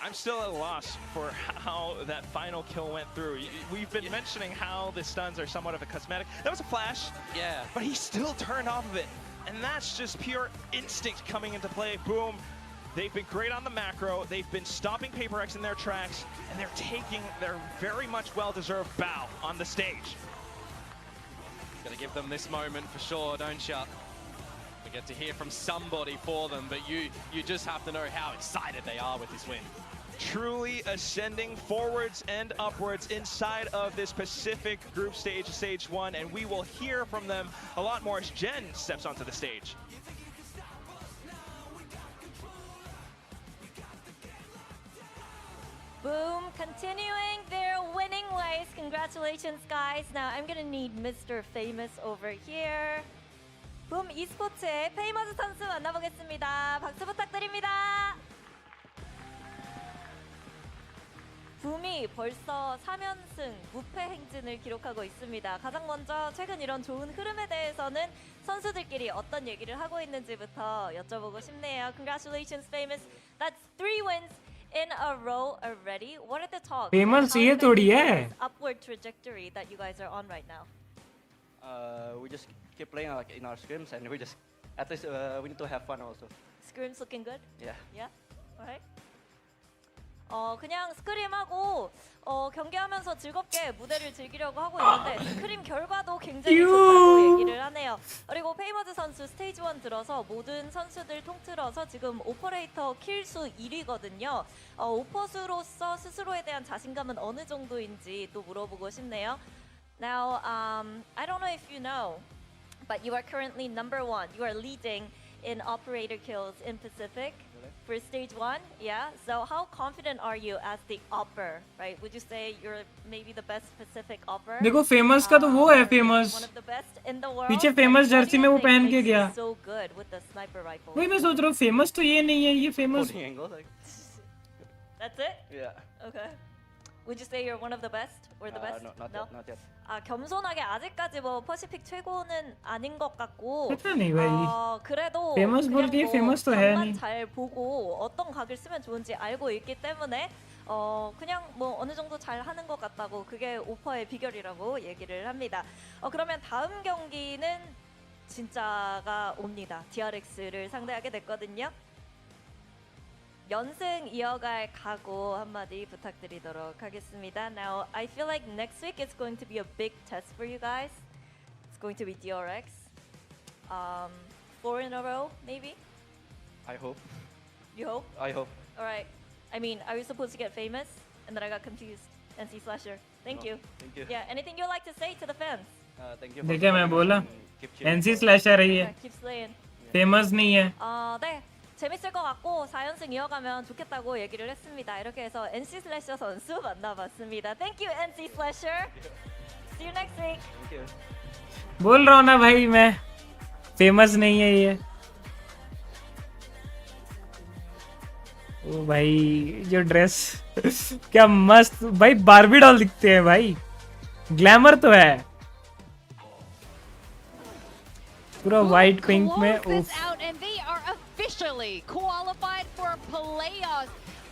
I'm still at a loss for how that final kill went through. We've been mentioning how the stuns are somewhat of a cosmetic. That was a flash, but he still turned off of it. And that's just pure instinct coming into play. Boom. They've been great on the macro. They've been stopping PRX in their tracks, and they're taking their very much well-deserved bow on the stage. Gonna to give them this moment for sure, don't you? We get to hear from somebody for them, but you just have to know how excited they are with this win. Truly ascending forwards and upwards inside of this Pacific group stage, stage 1, and we will hear from them a lot more as Jen steps onto the stage. Boom, continuing their winning ways. Congratulations, guys. Now I'm gonna need Mr. Famous over here. 붐 e스포츠의 페이머즈 선수 만나보겠습니다. 박수 부탁드립니다. 붐이 벌써 3연승 무패 행진을 기록하고 있습니다. 가장 먼저 최근 이런 좋은 흐름에 대해서는 선수들끼리 어떤 얘기를 하고 있는지부터 여쭤보고 싶네요. Congratulations, Famous. That's 3 wins in a row already. What are the talks? Famous How ये do they थोड़ी see है. this upward trajectory that you guys are on right now? We just keep playing like in our scrims, and we just at least we need to have fun also. Scrims looking good? Yeah. Yeah. Alright. 그냥 스크림하고 경기하면서 즐겁게 무대를 즐기려고 하고 있는데 스크림 결과도 굉장히 좋다고 얘기를 하네요. 그리고 페이머즈 선수 스테이지 1 들어서 모든 선수들 통틀어서 지금 오퍼레이터 킬수 1위거든요. 오퍼수로서 스스로에 대한 자신감은 어느 정도인지 또 물어보고 싶네요. Now, I don't know if you know, but you are currently number 1. You are leading in operator kills in Pacific. For stage 1, yeah. So how confident are you as the upper, right? Would you say you're maybe the best Pacific upper? देखो famous का तो वो है famous. One of the best in the world. पीछे famous Jersey में वो पहन के गया. So good with the sniper rifle. वही मैं सोच रहा हूँ फेमस तो ये नहीं है ये famous. Holding angle, like. That's it? Yeah. Okay. Would you say you're one of the best or the best? No, not yet. 겸손하게 아직까지 뭐 퍼시픽 최고는 아닌 것 같고. पता नहीं भाई. 그래도 फेमस बोल के फेमस तो है 각만 नहीं. 잘 보고 어떤 각을 쓰면 좋은지 알고 있기 때문에 그냥 뭐 어느 정도 잘 하는 것 같다고 그게 오퍼의 비결이라고 얘기를 합니다. 그러면 다음 경기는 진짜가 옵니다. TRX를 상대하게 됐거든요. 연승 이어갈 각오 한마디 부탁드리도록 하겠습니다. Now, I feel like next week is going to be a big test for you guys. It's going to be DRX. 4 in a row, maybe? I hope. You hope? I hope. All right. I mean, are you supposed to get famous? And then I got confused. NC Slasher. Thank you. Thank you. Yeah, anything you'd like to say to the fans? Thank you. देखा मैं बोला. Keep cheering. NC slasher है ये. Yeah, keep slaying. Famous नहीं है. 네. 재밌을 것 같고 4연승 이어가면 좋겠다고 얘기를 했습니다. 이렇게 해서 NC 슬래셔 선수 만나봤습니다. Thank you, NC Slasher. See you next week. Thank you. बोल रहा हूँ ना भाई मैं फेमस नहीं है ये. ओ भाई जो ड्रेस क्या मस्त भाई बारबी डॉल दिखते हैं भाई. ग्लैमर तो है पूरा वाइट पिंक में. Close this out and they are officially qualified for playoffs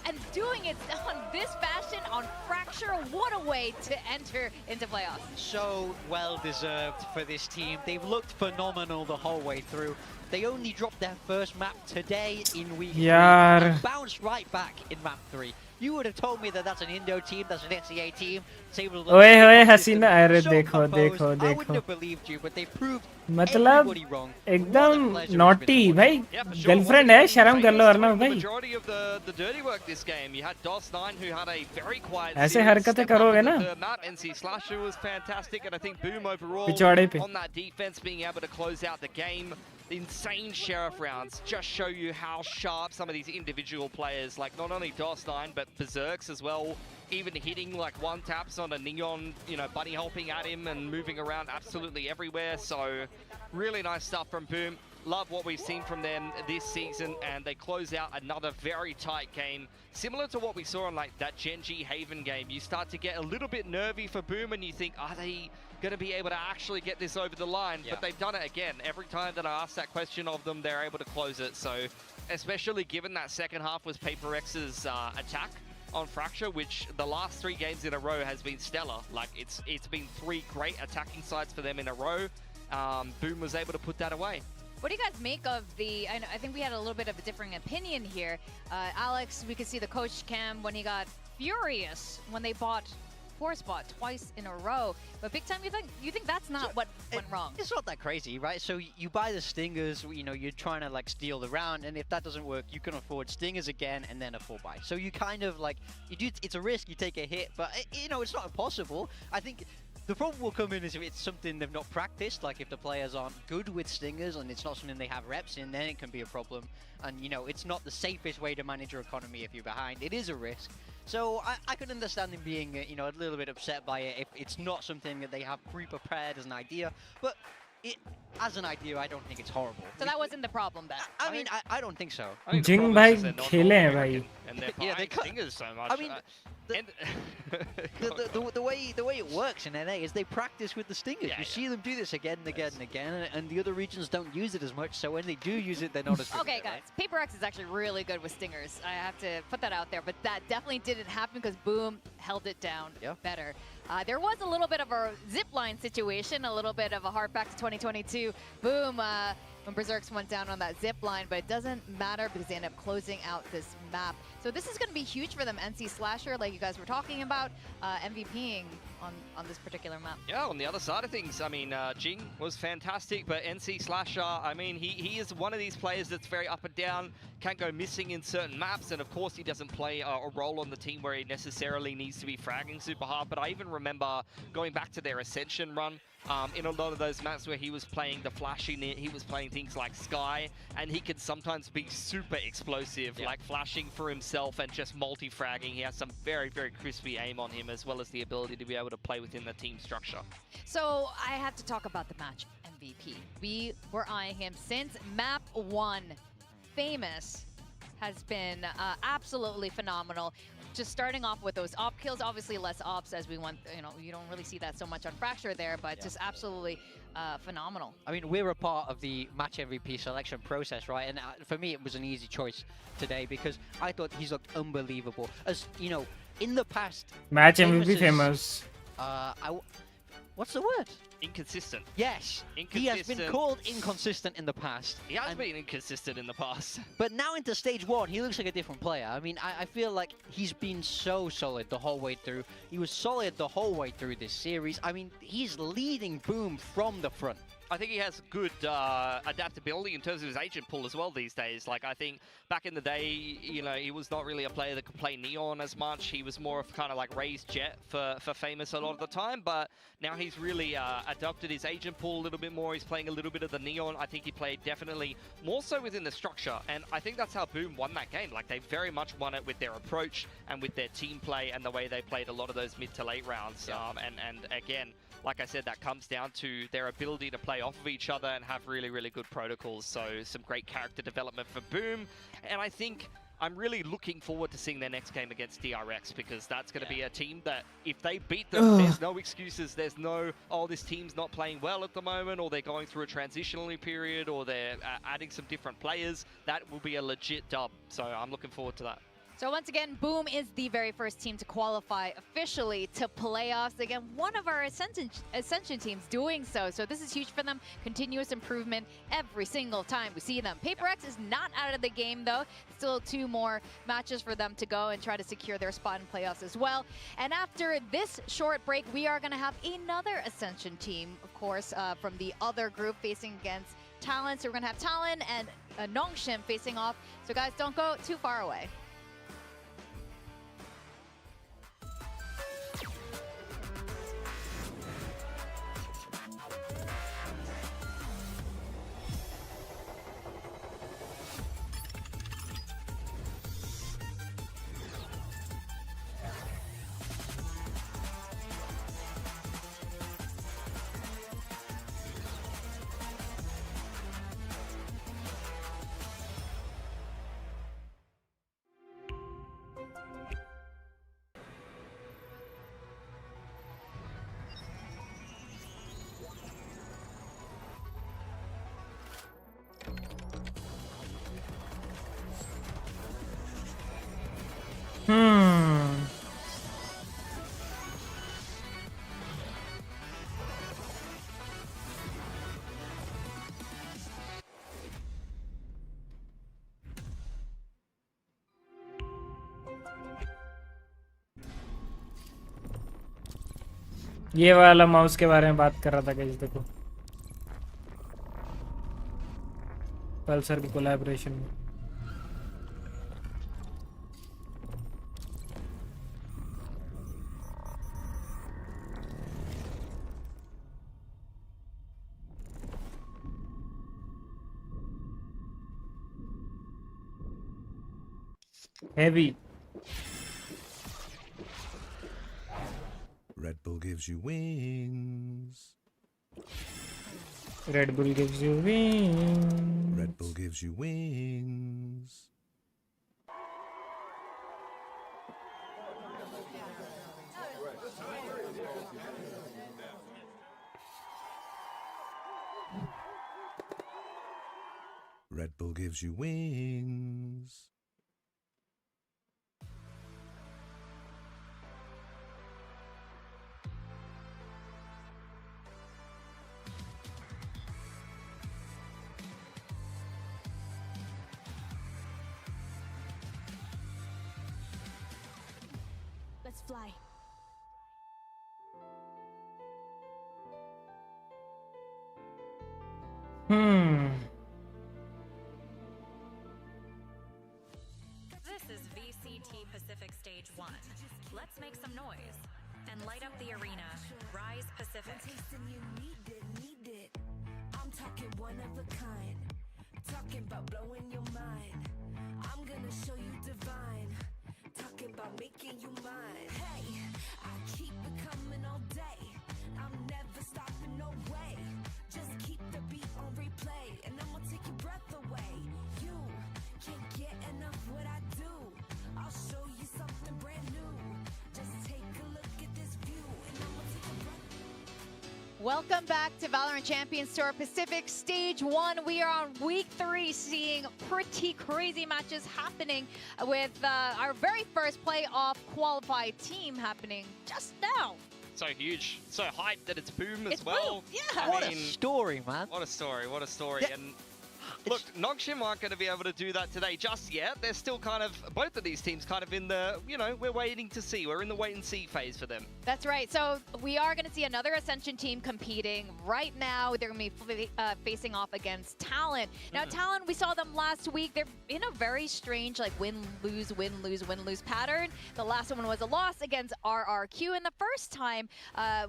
and doing it on this fashion on Fracture. What a way to enter into playoffs. So well deserved for this team. They've looked phenomenal the whole way through. They only dropped their first map today in week 3 and bounced right back in map 3. You would have told me that that's an Indo team, that's an SEA team. ओए होए हसीना अरे देखो देखो I wouldn't देखो have believed you, but they proved मतलब everybody wrong. एकदम naughty भाई. Girlfriend है शर्म कर लो अर्नब भाई. Majority of the dirty work this game. You had DOS9 who had a very quiet ऐसे series, हरकतें step up करोगे in the ना. third map. NC Slasher was fantastic, and I think Boom overall पिछवाड़े पे. on that defense being able to close out the game. Insane sheriff rounds just show you how sharp some of these individual players, like not only DOS9 but Berserks as well, even hitting like one taps on a Neon, you know, bunny hopping at him and moving around absolutely everywhere. So really nice stuff from Boom. Love what we've seen from them this season, and they close out another very tight game. Similar to what we saw in like that Genji Haven game, you start to get a little bit nervy for Boom and you think, are they going to be able to actually get this over the line? But they've done it again. Every time that I ask that question of them, they're able to close it. So especially given that second half was PRX's attack on Fracture, which the last 3 games in a row has been stellar. Like it's been 3 great attacking sides for them in a row. Boom was able to put that away. What do you guys make of the, I think we had a little bit of a differing opinion here. Alex, we could see the coach cam when he got furious when they bought 4 spot twice in a row. But Big Time, you think that's not what went wrong? It's not that crazy, right? So you buy the Stingers, you know, you're trying to like steal the round, and if that doesn't work, you can afford Stingers again and then a 4-buy. So you kind of like, it's a risk, you take a hit, but you know, it's not impossible. I think the problem will come in is if it's something they've not practiced, like if the players aren't good with Stingers and it's not something they have reps in, then it can be a problem. And you know, it's not the safest way to manage your economy if you're behind. It is a risk. So I can understand them being, you know, a little bit upset by it if it's not something that they have pre-prepared as an idea. But as an idea, I don't think it's horrible. So that wasn't the problem then? I mean, I don't think so. I think the Jing problem is bhai they're not khele hain American, bhai. and they're Yeah, they buying cut- Stingers so much. I mean, the way it works in NA is they practice with the Stingers. Yeah, You yeah. see them do this again and again and again, and the other regions don't use it as much. So when they do use it, they're not as good. Okay, at it, right? guys, PRX is actually really good with Stingers. I have to put that out there, but that definitely didn't happen because Boom held it down better. There was a little bit of a zipline situation, a little bit of a hark back to 2022. Boom, when Berserks went down on that zip line, but it doesn't matter because they end up closing out this map. So this is going to be huge for them. NC Slasher, like you guys were talking about, MVPing on this particular map. Yeah, on the other side of things, I mean, Jing was fantastic, but NC Slasher, I mean, he is one of these players that's very up and down, can go missing in certain maps, and of course he doesn't play a role on the team where he necessarily needs to be fragging super hard, but I even remember going back to their Ascension run, in a lot of those maps where he was playing the flashy, he was playing things like Sky, and he could sometimes be super explosive, like flashing for himself and just multi-fragging. He has some very, very crispy aim on him, as well as the ability to be able to play within the team structure. So I have to talk about the match MVP. We were eyeing him since map 1. Famous has been absolutely phenomenal. Just starting off with those op kills, obviously less ops as we went, you know, you don't really see that so much on Fracture there, but just absolutely phenomenal. I mean, we're a part of the match MVP selection process, right? And for me, it was an easy choice today because I thought he's looked unbelievable. As you know, in the past, Match MVP Famous's- famous. what's the word? Inconsistent. Yes, he has been called inconsistent in the past. He has been inconsistent in the past. But now into stage 1, he looks like a different player. I mean, I feel like he's been so solid the whole way through. He was solid the whole way through this series. I mean, he's leading Boom from the front. I think he has good adaptability in terms of his agent pool as well these days. Like, I think back in the day, you know, he was not really a player that could play Neon as much. He was more of kind of like raised Jet for Famous a lot of the time, but now he's really adopted his agent pool a little bit more. He's playing a little bit of the Neon. I think he played definitely more so within the structure, and I think that's how Boom won that game. Like, they very much won it with their approach and with their team play and the way they played a lot of those mid to late rounds. And again, like I said, that comes down to their ability to play off of each other and have really, really good protocols. So some great character development for Boom. And I think I'm really looking forward to seeing their next game against DRX, because that's going to be a team that if they beat them, there's no excuses. There's no, oh, this team's not playing well at the moment, or they're going through a transitional period, or they're adding some different players. That will be a legit dub. So I'm looking forward to that. So once again, Boom is the very first team to qualify officially to playoffs. Again, one of our Ascension teams doing so. So this is huge for them. Continuous improvement every single time we see them. PRX is not out of the game though. Still 2 more matches for them to go and try to secure their spot in playoffs as well. And after this short break, we are going to have another Ascension team, of course, from the other group facing against Talon. So we're going to have Talon and Nongshim facing off. So guys, don't go too far away. ये वाला mouse के बारे में बात कर रहा था guys, देखो पल्सर की कोलैबोरेशन में। Heavy. Red Bull gives you wings. Red Bull gives you wings. Red Bull gives you wings. Red Bull gives you wings. Let's fly. This is VCT Pacific Stage 1. Let's make some noise and light up the arena. Rise Pacific. You need it. I'm talking one of a kind. Talking about blowing your mind. I'm gonna show you divine. Talking about making you mine. Hey, I keep it coming all day. I'm never stopping, no way. Just keep the beat on replay, and I'm gonna take your breath away. You can't get enough what I do. I'll show you something brand new. Just take a look at this view, and I'm gonna take a breath. Welcome back to Valorant Champions Tour Pacific Stage 1. We are on week 3, seeing pretty crazy matches happening with our very first playoff qualified team happening just now. So huge, so hyped that it's Boom as It's well. Boom, yeah. What a story, man. What a story, what a story. Yeah. And look, Nongshim aren't going to be able to do that today just yet. They're still kind of, both of these teams kind of in the, you know, we're waiting to see. We're in the wait and see phase for them. That's right. So we are going to see another Ascension team competing. Right now, they're going to be facing off against Talon. Now, Talon, we saw them last week. They're in a very strange, like, win-lose, win-lose, win-lose pattern. The last one was a loss against RRQ. And the first time,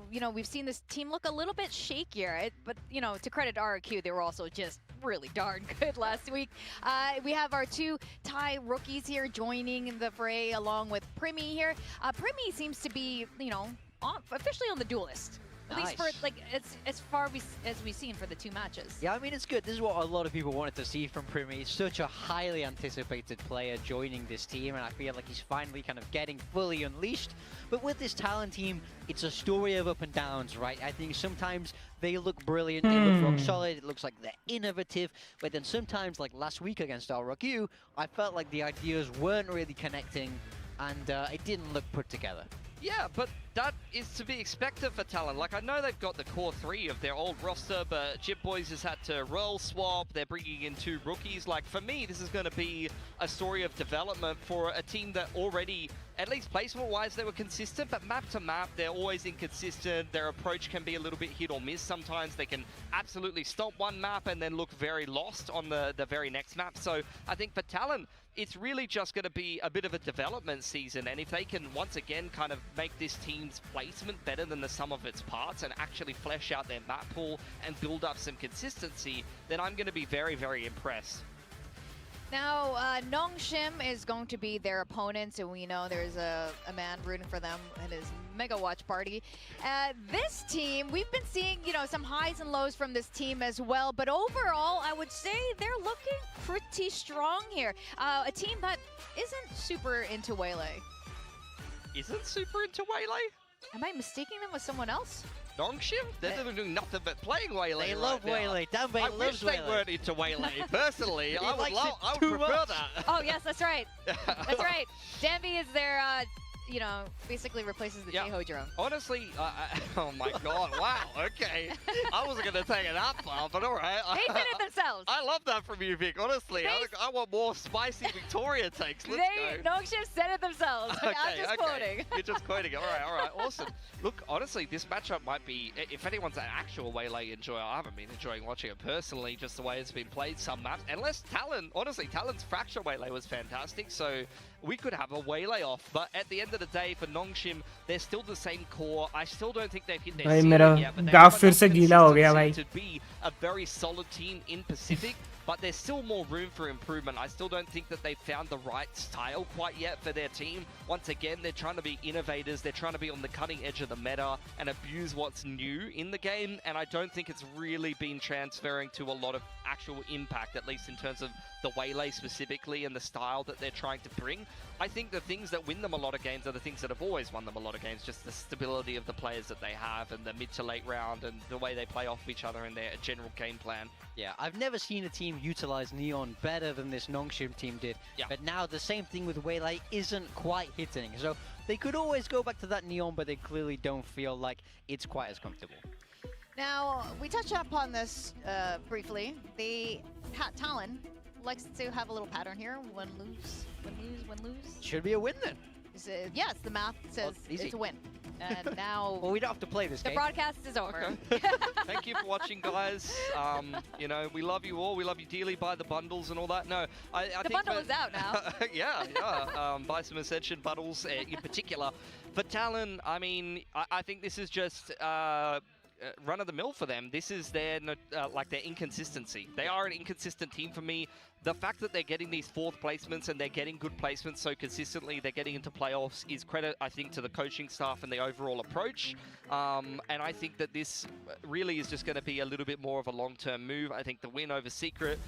you know, we've seen this team look a little bit shakier. But, you know, to credit RRQ, they were also just really darn good last week. We have our two Thai rookies here joining in the fray along with Primi here. Primi seems to be, you know, officially on the duel list. At least for, like, as far as we've seen for the 2 matches. Yeah, I mean, it's good. This is what a lot of people wanted to see from Primi. He's such a highly anticipated player joining this team, and I feel like he's finally kind of getting fully unleashed. But with this Talon team, it's a story of up and downs, right? I think sometimes they look brilliant, they look rock solid, it looks like they're innovative, but then sometimes, like last week against RyuK, I felt like the ideas weren't really connecting, and it didn't look put together. Yeah, but that is to be expected for Talon. Like, I know they've got the core 3 of their old roster, but Jib Boys has had to role swap. They're bringing in 2 rookies. Like, for me, this is going to be a story of development for a team that already, at least placement-wise, they were consistent, but map to map, they're always inconsistent. Their approach can be a little bit hit or miss. Sometimes they can absolutely stomp one map and then look very lost on the very next map. So I think for Talon, it's really just going to be a bit of a development season, and if they can once again kind of make this team's placement better than the sum of its parts and actually flesh out their map pool and build up some consistency, then I'm going to be very, very impressed. Now, Nongshim is going to be their opponent, so we know there's a man rooting for them in his mega watch party. This team, we've been seeing, you know, some highs and lows from this team as well, but overall, I would say they're looking pretty strong here. A team that isn't super into Waylay. Isn't super into Waylay? Am I mistaking them with someone else? Nongshim? They're doing nothing but playing Waylay. They love Waylay. Danbei I loves wish they Waylay. weren't into Waylay. Personally, I would likes it prefer too much. that. Oh, yes, that's right. That's right. Danby is their you know, basically replaces the Yeah. Jeho drone. Honestly, oh my god, wow, okay. I wasn't going to take it that far, but alright. They did it themselves. I love that from you, Vic, honestly. I want more spicy Victoria takes. Let's go. Nongshim said it themselves. I'm just quoting. You're just quoting it. All right, awesome. Look, honestly, this matchup might be, if anyone's an actual Waylay enjoyer, I haven't been enjoying watching it personally, just the way it's been played some maps. Unless Talon, honestly, Talon's Fracture Waylay was fantastic, so we could have a Waylay off. But at the end of the day, for Nongshim, they're still the same core. I still don't think they've hit their भाई ceiling मेरा yet, but they गाफ have फिर enough से गीला हो गया consistency भाई. to be a very solid team in Pacific. But there's still more room for improvement. I still don't think that they've found the right style quite yet for their team. Once again, they're trying to be innovators. They're trying to be on the cutting edge of the meta and abuse what's new in the game. And I don't think it's really been transferring to a lot of actual impact, at least in terms of the Waylay specifically and the style that they're trying to bring. I think the things that win them a lot of games are the things that have always won them a lot of games, just the stability of the players that they have and the mid to late round and the way they play off of each other and their general game plan. Yeah, I've never seen a team utilize Neon better than this Nongshim team did. Yeah. But now the same thing with Waylay isn't quite hitting. So they could always go back to that Neon, but they clearly don't feel like it's quite as comfortable. Now, we touched upon this briefly. The Talon likes to have a little pattern here. Win, lose, win, lose, win, lose. Should be a win then. Yes, the math says easy. it's a win. And now Well, we don't have to play this the game. broadcast is over. Okay. Thank you for watching, guys. You know, we love you all. We love you dearly. Buy the bundles and all that. No, I The think bundle is out now. yeah. Buy some Ascension bundles in particular. For Talon, I mean, I think this is just run of the mill for them. This is their like their inconsistency. They are an inconsistent team for me. The fact that they're getting these fourth placements and they're getting good placements so consistently, they're getting into playoffs, is credit, I think, to the coaching staff and the overall approach. And I think that this really is just going to be a little bit more of a long-term move. I think the win over Secret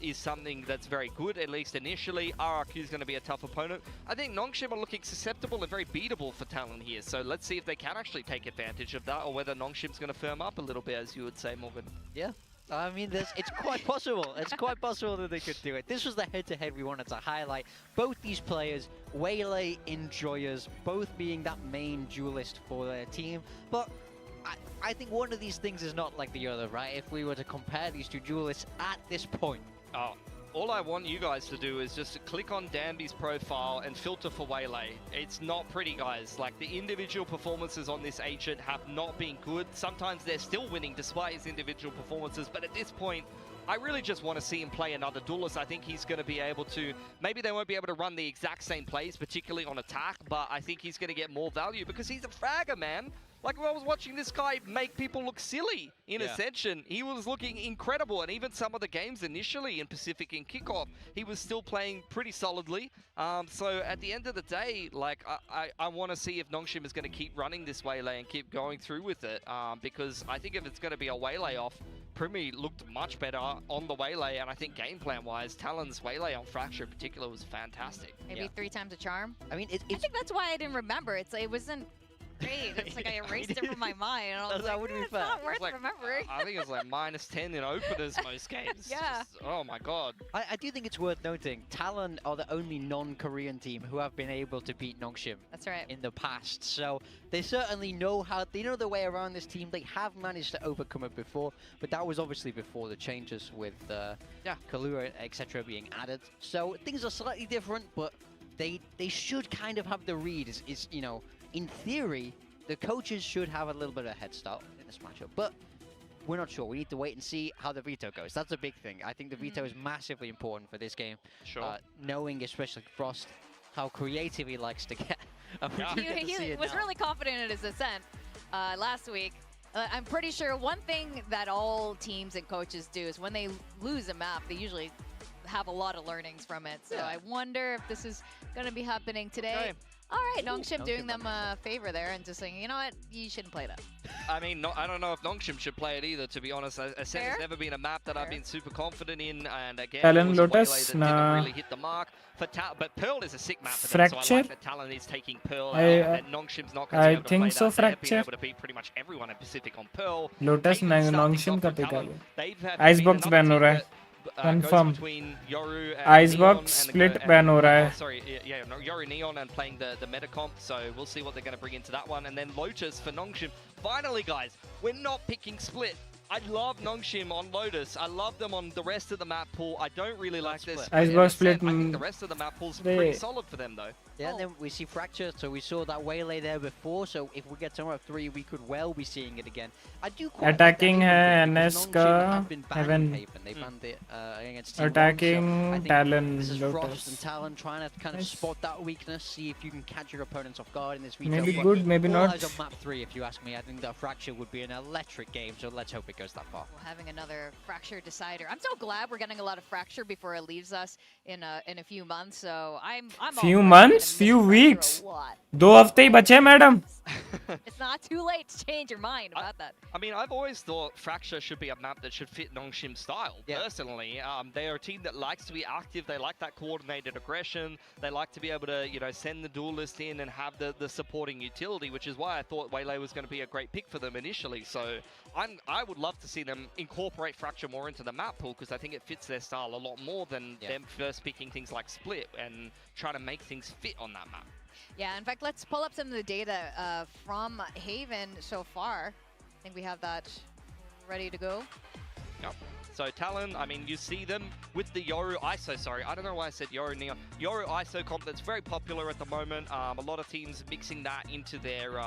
is something that's very good, at least initially. RyuK is going to be a tough opponent. I think Nongshim are looking susceptible and very beatable for Talon here. So let's see if they can actually take advantage of that, or whether Nongshim's going to firm up a little bit, as you would say, Morgan. Yeah. I mean, it's quite possible. It's quite possible that they could do it. This was the head-to-head we wanted to highlight. Both these players, Waylay enjoyers, both being that main duelist for their team. But I think one of these things is not like the other, right? If we were to compare these two duelists at this point. Oh, all I want you guys to do is just to click on Danby's profile and filter for Waylay. It's not pretty, guys. Like, the individual performances on this agent have not been good. Sometimes they're still winning despite his individual performances, but at this point, I really just want to see him play another duelist. I think he's going to be able to, maybe they won't be able to run the exact same plays, particularly on attack, but I think he's going to get more value because he's a fragger, man. Like, when I was watching this guy make people look silly in Ascension, he was looking incredible. And even some of the games initially in Pacific in kickoff, he was still playing pretty solidly. So at the end of the day, like, I want to see if Nongshim is going to keep running this Waylay and keep going through with it. Because I think if it's going to be a Waylay off, Primi looked much better on the Waylay. And I think game plan-wise, Talon's Waylay on Fracture in particular was fantastic. Maybe 3 times a charm. I mean, I think that's why I didn't remember. It wasn't great. It's like I erased it from my mind. And I was like, wouldn't be it's fair. not worth Like, remembering. I think it's like -10 in openers most games. Yeah. Just, oh my god. I do think it's worth noting, Talon are the only non-Korean team who have been able to beat Nongshim. That's right. In the past, so they certainly know they know their way around this team. They have managed to overcome it before, but that was obviously before the changes with Kalura, etc. being added. So things are slightly different, but they should kind of have the read. Is you know, in theory, the coaches should have a little bit of a head start in this matchup, but we're not sure. We need to wait and see how the veto goes. That's a big thing. I think the veto is massively important for this game. Sure. Knowing, especially Frost, how creative he likes to get. He was really confident in his ascent last week. I'm pretty sure one thing that all teams and coaches do is when they lose a map, they usually have a lot of learnings from it. So I wonder if this is going to be happening today. Okay. All right, Nongshim doing them a favor there and just saying, you know what, you shouldn't play that. I mean, I don't know if Nongshim should play it either, to be honest. Ascent has never been a map that I've been super confident in, and again, Talon it was a Lotus, Waylay that nah. didn't really hit the mark. But Pearl is a sick map for them, so I Fracture? like that Talon is taking Pearl out, I and Nongshim's not going to be able to think play so, that. They've been Fracture. able to beat pretty much everyone in Pacific on Pearl. Lotus Even starting नॉन्गशिम off का with pick uh Talon, गया they've had ice been box another ban हो team रहा है that Confirm. between Yoru and Icebox Neon split and ban हो रहा है. sorry, yeah, no, Yoru Neon and playing the meta comp, so we'll see what they're going to bring into that one. And then Lotus for Nongshim. Finally, guys, we're not picking split. I love Nongshim on Lotus. I love them on the rest of the map pool. I don't really like this. Icebox split. I think the rest of the map pool's pretty solid for them, though. Yeah, and then we see Fracture, so we saw that waylay there before, so if we get to Round 3, we could well be seeing it again. I do quite Attacking like है that NS Nongshim का have been banning Heaven. Haven. They banned it against T1, Attacking so I think Talon this is Frost Lotus. and Talon trying to kind of Nice. spot that weakness, see if you can catch your opponents off guard in this retail. Maybe but good, maybe all not. eyes on map 3, if you ask me. I think that Fracture would be an electric game, so let's hope it goes that far. We're having another Fracture decider. I'm so glad we're getting a lot of Fracture before it leaves us in a few months. So I'm Few already months, gonna few miss weeks. Fracture a lot. 2 हफ्ते ही बचे madam. It's not too late to change your mind about that. I mean, I've always thought Fracture should be a map that should fit Nongshim's style, personally. They are a team that likes to be active. They like that coordinated aggression. They like to be able to, you know, send the duelist in and have the supporting utility, which is why I thought Waylay was going to be a great pick for them initially. So I would love to see them incorporate Fracture more into the map pool, because I think it fits their style a lot more than them first picking things like Split and trying to make things fit on that map. Yeah, in fact, let's pull up some of the data from Haven so far. I think we have that ready to go. Yep. So Talon, I mean, you see them with the Yoru ISO, sorry. I don't know why I said Yoru Neon. Yoru ISO comp that's very popular at the moment. A lot of teams mixing that into their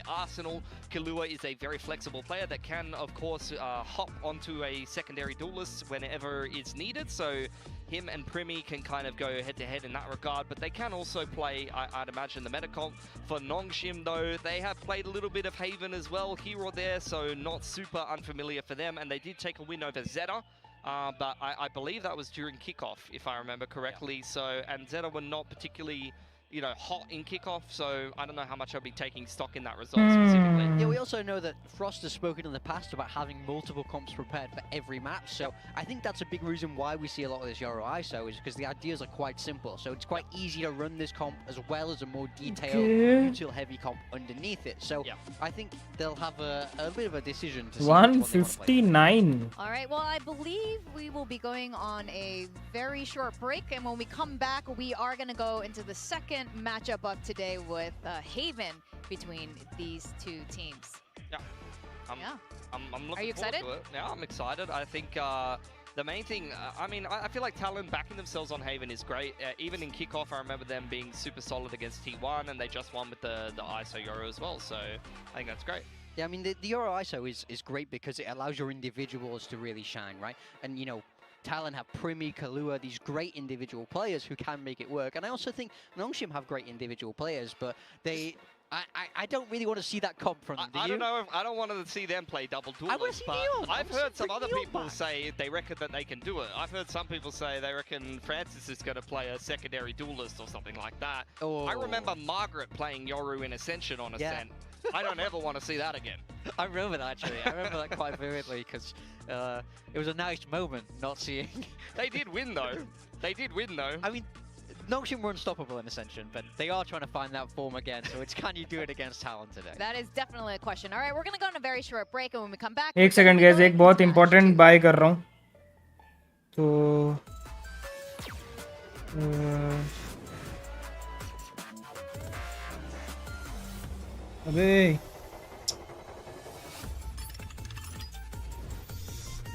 arsenal. Kahlua is a very flexible player that can, of course, hop onto a secondary duelist whenever it's needed. So him and Primi can kind of go head-to-head in that regard, but they can also play, I'd imagine, the meta comp. For Nongshim, though, they have played a little bit of Haven as well, here or there, so not super unfamiliar for them, and they did take a win over Zeta, but I believe that was during kickoff, if I remember correctly. So, and Zeta were not particularly, you know, hot in kickoff, so I don't know how much I'll be taking stock in that result specifically. Yeah, we also know that Frost has spoken in the past about having multiple comps prepared for every map, so I think that's a big reason why we see a lot of this Yoru ISO, is because the ideas are quite simple, so it's quite easy to run this comp as well as a more detailed, util-heavy comp underneath it. So I think they'll have a bit of a decision to see 159. All right, well, I believe we will be going on a very short break, and when we come back, we are going to go into the second matchup of today with Haven between these two teams. Yeah. I'm looking Are you excited? forward to it. Yeah, I'm excited. I think the main thing, I mean, I feel like Talon backing themselves on Haven is great. Even in kickoff, I remember them being super solid against T1, and they just won with the ISO Yoru as well. So I think that's great. Yeah, I mean, the Yoru ISO is great because it allows your individuals to really shine, right? And, you know, Talon have Primi, Kahlua, these great individual players who can make it work. And I also think Nongshim have great individual players, but I don't really want to see that comp from them, do you? I don't know. I don't want to see them play double duelist, but I've heard some other people say they reckon that they can do it. I've heard some people say they reckon Francis is going to play a secondary duelist or something like that. I remember Margaret playing Yoru in Ascension on Ascent. I don't ever want to see that again. I remember that, actually. I remember that quite vividly because it was a nice moment not seeing. They did win, though. They did win, though. I mean, Nongshim were unstoppable in Ascension, but they are trying to find that form again, so it's can you do it against Talon today? That is definitely a question. All right, we're going to go on a very short break, and when we come back... एक second guys, एक बहुत important buy कर रहा हूँ. तो अबे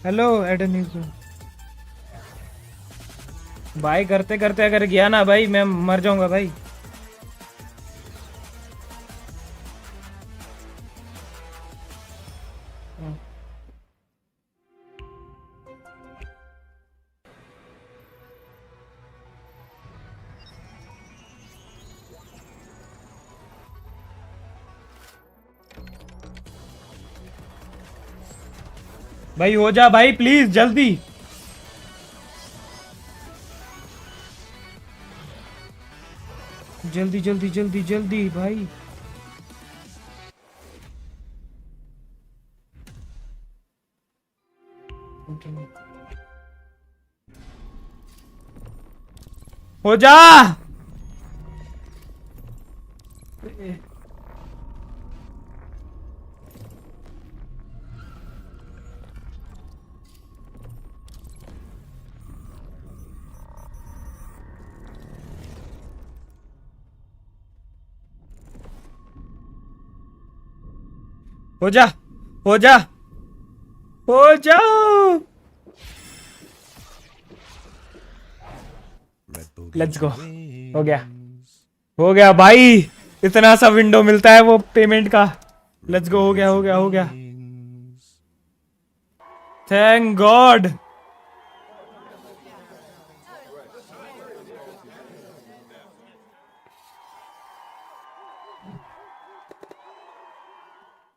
hello एडनिस, bye करते करते अगर गया ना भाई मैं मर जाऊंगा भाई. भाई हो जा भाई प्लीज जल्दी. जल्दी जल्दी जल्दी जल्दी भाई. हो जा. हो जा हो जा हो जाओ। Red Bull let's gives go, you हो गया wings. हो गया भाई, इतना सा विंडो मिलता है वो पेमेंट का। लेट्स Red गो, Bull हो गया gives हो you गया हो गया, wings. Thank God.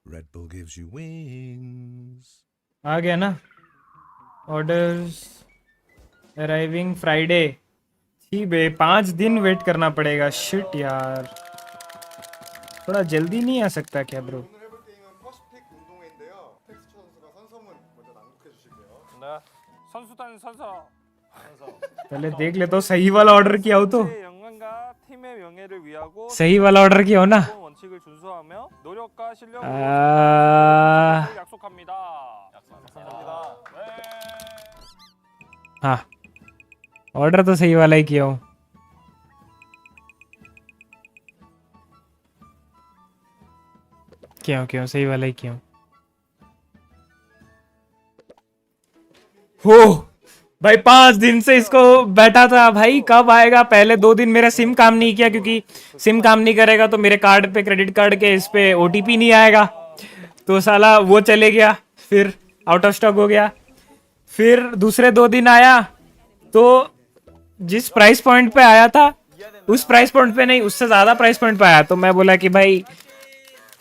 Red Bull gives you wings. आ गया ना ऑर्डर्स, अराइविंग फ्राइडे। ठीक बे, 5 दिन वेट करना पड़ेगा। शिट यार, थोड़ा जल्दी नहीं आ सकता क्या ब्रो? पहले देख ले तो सही वाला ऑर्डर किया हो तो, सही वाला ऑर्डर किया हो ना। हाँ, ऑर्डर तो सही वाला ही किया हूँ। क्यों सही वाला ही किया हूँ। हो भाई, 5 दिन से इसको बैठा था भाई, कब आएगा। पहले 2 दिन मेरा सिम काम नहीं किया, क्योंकि सिम काम नहीं करेगा तो मेरे कार्ड पे, क्रेडिट कार्ड के इस पे OTP नहीं आएगा, तो साला वो चले गया, फिर आउट ऑफ स्टॉक हो गया। फिर दूसरे 2 दिन आया तो जिस प्राइस पॉइंट पे आया था उस प्राइस पॉइंट पे नहीं, उससे ज्यादा प्राइस पॉइंट पे आया, तो मैं बोला कि भाई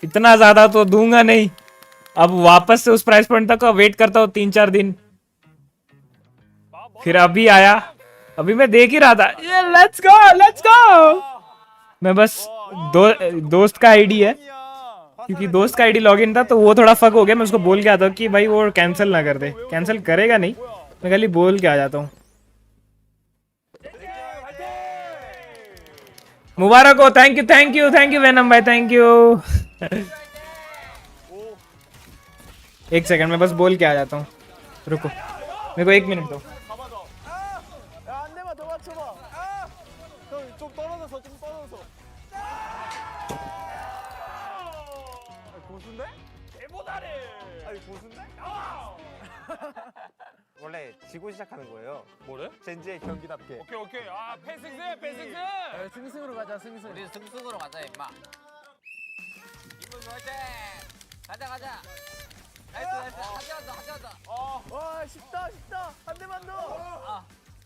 इतना ज्यादा तो दूंगा नहीं, अब वापस से उस प्राइस पॉइंट तक वेट करता हूँ 3-4 दिन। फिर अभी आया, अभी मैं देख ही रहा था, ये लेट्स गो। मैं बस दोस्त का आईडी है, क्योंकि दोस्त का आईडी लॉगिन था तो वो थोड़ा फक हो गया। मैं उसको बोल के आता हूँ कि भाई वो कैंसिल ना कर दे, कैंसिल करेगा नहीं, मैं खाली बोल के आ जाता हूँ। मुबारक हो, थैंक यू वेनम भाई, थैंक यू। एक सेकंड में बस बोल के आ जाता हूँ, रुको मेरे को 1 मिनट दो। 원래 지고 시작하는 거예요. 뭐래? 젠지의 경기답게. 오케이. 아, 패승승. 승승으로 가자, 승승. 우리 승승으로 가자, 임마. 이분 화이팅! 가자. 나이스. 하자. 와, 쉽다. 한 대만 더.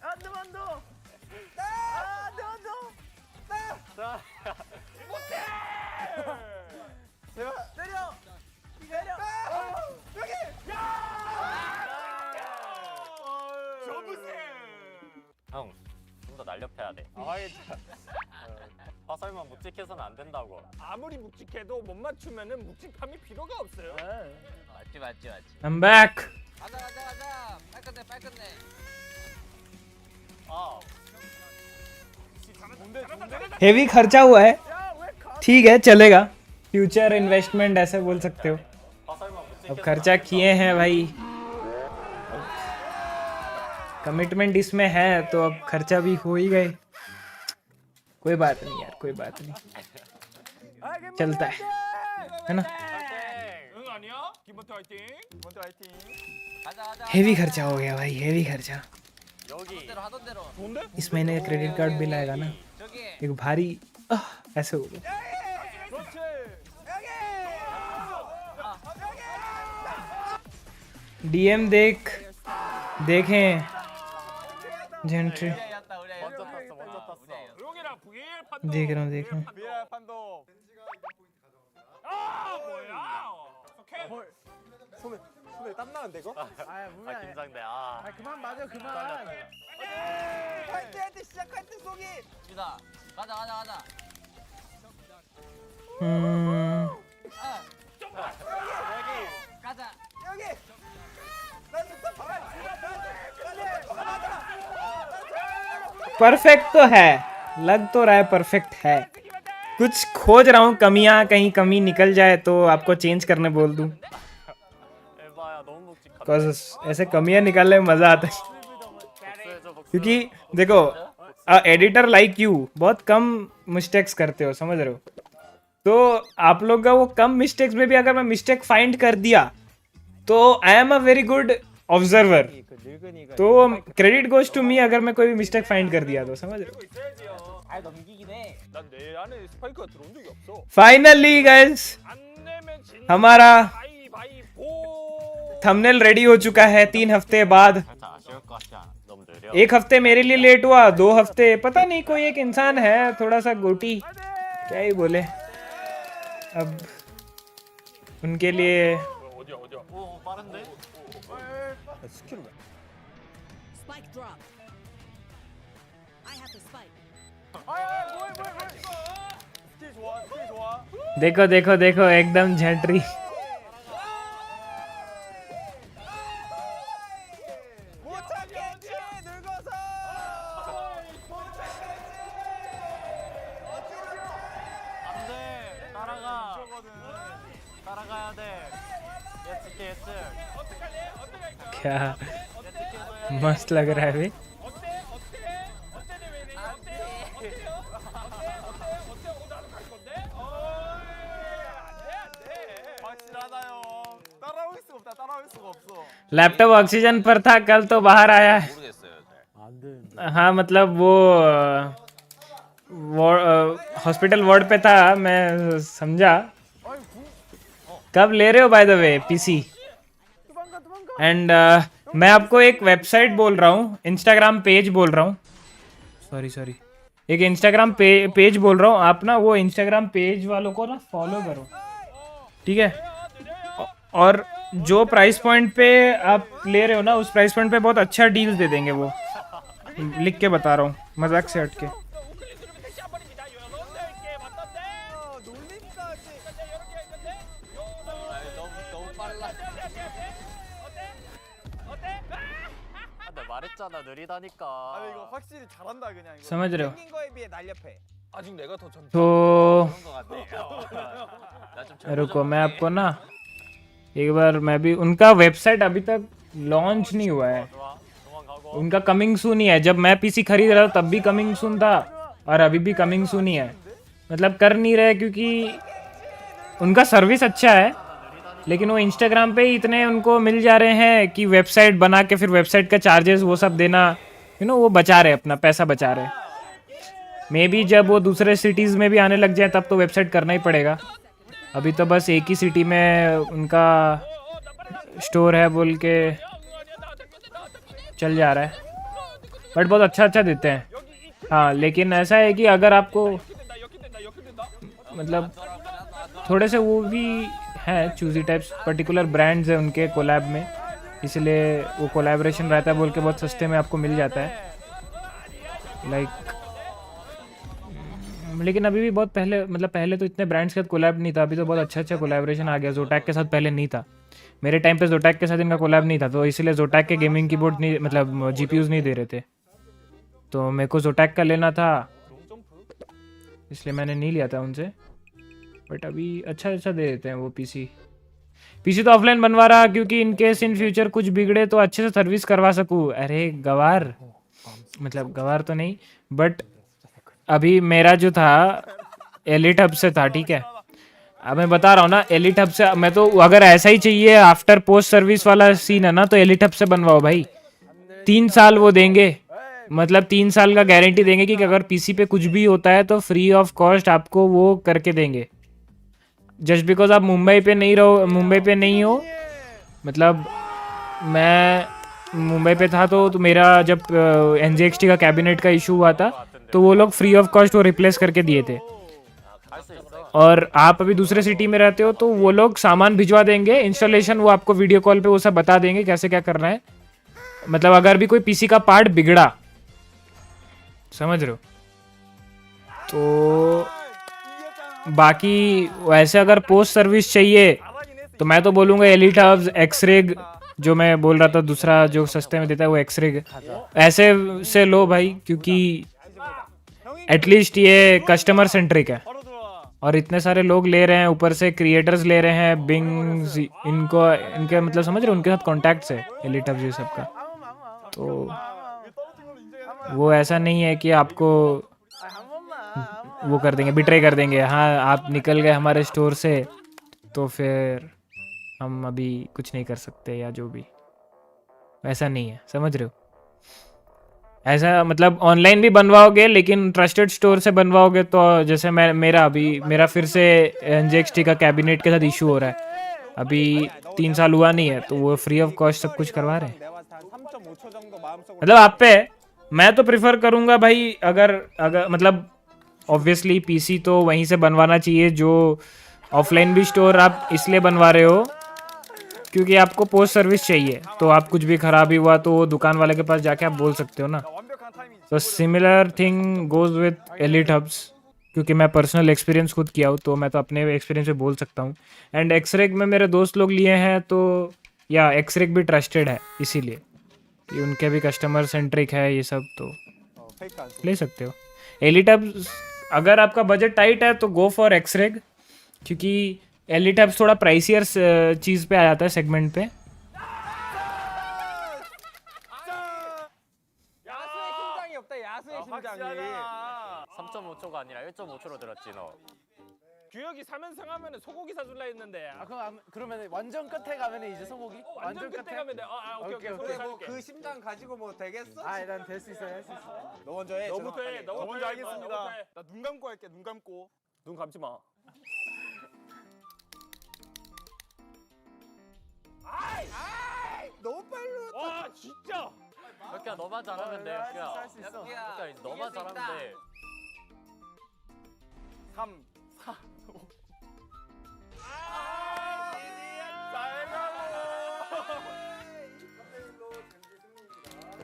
한 대만 더. 한 대만 더. 자. 못해! 제발 내려. 여기. 형, 좀 더 날렵해야 돼. 화살만 묵직해서는 안 된다고. 아무리 묵직해도 못 맞추면은 묵직함이 필요가 없어요. 맞지. I'm back. 가자. 빨리 끝내. हेवी खर्चा हुआ है, ठीक है चलेगा, फ्यूचर इन्वेस्टमेंट ऐसे बोल सकते हो। अब खर्चा किए हैं भाई, कमिटमेंट इसमें है तो अब खर्चा भी हो ही गए। कोई बात नहीं यार, कोई बात नहीं, चलता है ना। हेवी खर्चा हो गया भाई, हेवी खर्चा। इस महीने का क्रेडिट कार्ड बिल आएगा ना, एक भारी ऐसे हो गया। DM देखें जेंट्री, देख रहा हूँ। 손에 땀 나는데 이거? 긴장돼. 그만 맞아, 그만. 할 때 시작할 때 속이. 가자. 가자. 여기. परफेक्ट तो है, लग तो रहा है परफेक्ट है। कुछ खोज रहा हूँ कमियां, कहीं कमी निकल जाए तो आपको चेंज करने बोल दूं। ऐसे कमियां निकालने में मजा आता है, क्योंकि देखो एडिटर लाइक यू बहुत कम मिस्टेक्स करते हो, समझ रहे हो, तो आप लोग का वो कम मिस्टेक्स में भी अगर मैं मिस्टेक फाइंड कर दिया तो I am a very good observer, तो क्रेडिट गोज टू मी अगर मैं कोई भी मिस्टेक फाइंड कर दिया तो, समझ रहे हो? फाइनली गाइस हमारा थंबनेल रेडी हो चुका है 3 हफ्ते बाद। 아쉬울 것 같지 않아? 너무 느려. 1 हफ्ते मेरे लिए लेट हुआ, 2 हफ्ते पता नहीं कोई एक इंसान है थोड़ा सा गोटी, क्या ही बोले अब उनके लिए। 오 빠른데? Spike drop. I have the spike. देखो देखो देखो एकदम झंटरी। 따라가야 돼. 예측해 예측. क्या मस्त लग रहा है भाई। लैपटॉप ऑक्सीजन पर था, कल तो बाहर आया है। हाँ मतलब वो हॉस्पिटल वार्ड पे था, मैं समझा। कब ले रहे हो bye the way PC? And मैं आपको एक वेबसाइट बोल रहा हूँ, इंस्टाग्राम पेज बोल रहा हूँ, सॉरी एक इंस्टाग्राम पेज बोल रहा हूँ। आप ना वो इंस्टाग्राम पेज वालों को ना फॉलो करो, ठीक है? और जो प्राइस पॉइंट पे आप ले रहे हो ना, उस प्राइस पॉइंट पे बहुत अच्छा डील्स दे देंगे वो, लिख के बता रहा हूँ, मजाक से हट के। 말했잖아 느리다니까. 아니 이거 확실히 잘한다 그냥 이거. समझ रहे हो? 생긴 거에 비해 날렵해. 아직 내가 더 전. तो 나좀 रुको मैं आपको ना एक बार, मैं भी उनका वेबसाइट अभी तक लॉन्च नहीं हुआ है, उनका कमिंग सून ही है। जब मैं पीसी खरीद रहा था तब भी कमिंग सून था और अभी भी कमिंग सून ही है। मतलब कर नहीं रहे क्योंकि उनका सर्विस अच्छा है, लेकिन वो इंस्टाग्राम पे ही इतने उनको मिल जा रहे हैं कि वेबसाइट बना के फिर वेबसाइट का चार्जेस वो सब देना, वो बचा रहे, अपना पैसा बचा रहे। मे बी जब वो दूसरे सिटीज़ में भी आने लग जाए तब तो वेबसाइट करना ही पड़ेगा। अभी तो बस एक ही सिटी में उनका स्टोर है बोल के चल जा रहा है, बट बहुत अच्छा देते हैं। हाँ लेकिन ऐसा है कि अगर आपको मतलब थोड़े से वो भी हैं चूजी टाइप्स, पर्टिकुलर ब्रांड्स है उनके कोलैब में, इसलिए वो कोलैबोरेशन रहता है बोल के बहुत सस्ते में आपको मिल जाता है। लाइक लेकिन अभी भी बहुत पहले, मतलब पहले तो इतने ब्रांड्स के साथ कोलैब नहीं था, अभी तो बहुत अच्छा कोलैबोरेशन आ गया। जोटैक के साथ पहले नहीं था, मेरे टाइम पे जोटैक के साथ इनका कोलैब नहीं था, तो इसलिए जोटैक के गेमिंग कीबोर्ड नहीं, मतलब जीपीयूज नहीं दे रहे थे, तो मेरे को जोटैक का लेना था, इसलिए मैंने नहीं लिया था उनसे। बट अभी अच्छा दे देते हैं वो पीसी तो ऑफलाइन बनवा रहा क्योंकि इन केस इन फ्यूचर कुछ बिगड़े तो अच्छे से सर्विस करवा सकूँ। अरे गवार, मतलब गवार तो नहीं, बट अभी मेरा जो था एलिट हब से था, ठीक है? अब मैं बता रहा हूँ ना, एलिट हब से मैं तो, अगर ऐसा ही चाहिए आफ्टर पोस्ट सर्विस वाला सीन है ना, तो एलिट हब से बनवाओ भाई। 3 साल वो देंगे, मतलब 3 साल का गारंटी देंगे कि अगर पीसी पे कुछ भी होता है तो फ्री ऑफ कॉस्ट आपको वो करके देंगे। जस्ट बिकॉज आप मुंबई पे नहीं हो, मतलब मैं मुंबई पे था तो मेरा जब NZXT का कैबिनेट का इशू हुआ था तो वो लोग फ्री ऑफ कॉस्ट वो रिप्लेस करके दिए थे। और आप अभी दूसरे सिटी में रहते हो तो वो लोग सामान भिजवा देंगे, इंस्टॉलेशन वो आपको वीडियो कॉल पे वो सब बता देंगे कैसे क्या करना है। मतलब अगर भी कोई पीसी का पार्ट बिगड़ा, समझ रहे हो? तो बाकी वैसे अगर पोस्ट सर्विस चाहिए तो मैं तो बोलूँगा एलिट हब्स, एक्सरेग जो मैं बोल रहा था, दूसरा जो सस्ते में देता है वो एक्सरेग, ऐसे से लो भाई, क्योंकि एटलीस्ट ये कस्टमर सेंट्रिक है और इतने सारे लोग ले रहे हैं, ऊपर से क्रिएटर्स ले रहे हैं, बिंग्स, इनके मतलब समझ रहे हो, उनके साथ कॉन्टैक्ट्स है एलिट हब्स ये सब का। तो वो ऐसा नहीं है कि आपको वो कर देंगे, बिट्रे कर देंगे। हाँ आप निकल गए हमारे स्टोर से तो फिर हम अभी कुछ नहीं कर सकते या जो भी, ऐसा नहीं है, समझ रहे हो? ऐसा मतलब ऑनलाइन भी बनवाओगे लेकिन ट्रस्टेड स्टोर से बनवाओगे तो जैसे मेरा फिर से NJXT का कैबिनेट के साथ इशू हो रहा है, अभी 3 साल हुआ नहीं है, तो वो फ्री ऑफ कॉस्ट सब कुछ करवा रहे हैं। मतलब आप पे, मैं तो प्रिफर करूंगा भाई, अगर मतलब ऑब्वियसली पीसी तो वहीं से बनवाना चाहिए, जो ऑफलाइन भी स्टोर आप इसलिए बनवा रहे हो क्योंकि आपको पोस्ट सर्विस चाहिए, तो आप कुछ भी खराबी हुआ तो वो दुकान वाले के पास जाके आप बोल सकते हो ना। तो similar thing goes with elite hubs, क्योंकि मैं पर्सनल एक्सपीरियंस खुद किया हूँ तो मैं तो अपने एक्सपीरियंस से बोल सकता हूँ। एंड एक्सरेक में मेरे दोस्त लोग लिए हैं, तो या एक्सरेक भी ट्रस्टेड है, इसीलिए कि उनके भी कस्टमर सेंट्रिक है ये सब, तो ले सकते हो। एलिट हब्स अगर आपका बजट टाइट है तो गो फॉर एक्सरेक, क्योंकि एलिट हब्स थोड़ा प्राइसियर चीज़ पे आ जाता है, सेगमेंट पे। 야수의 심장이 3.5초가 아니라 1.5초로 들었지 너. 규혁이 3연승 하면은 소고기 사줄라 했는데. 그러면 완전 끝에 가면은 이제 소고기? 완전 끝에 가면 돼. 오케이. 그 심장 가지고 뭐 되겠어? 난 될 수 있어. 할 수 있어. 너 먼저 해. 너부터 해. 너 먼저 하겠습니다. 나 눈 감고 할게. 눈 감고. 눈 감지 마. 너무 빨리 왔다. 와 진짜. 혁기야 너만 잘하면 돼. 혁기야 너만 잘하면 돼. 3, 4, 5.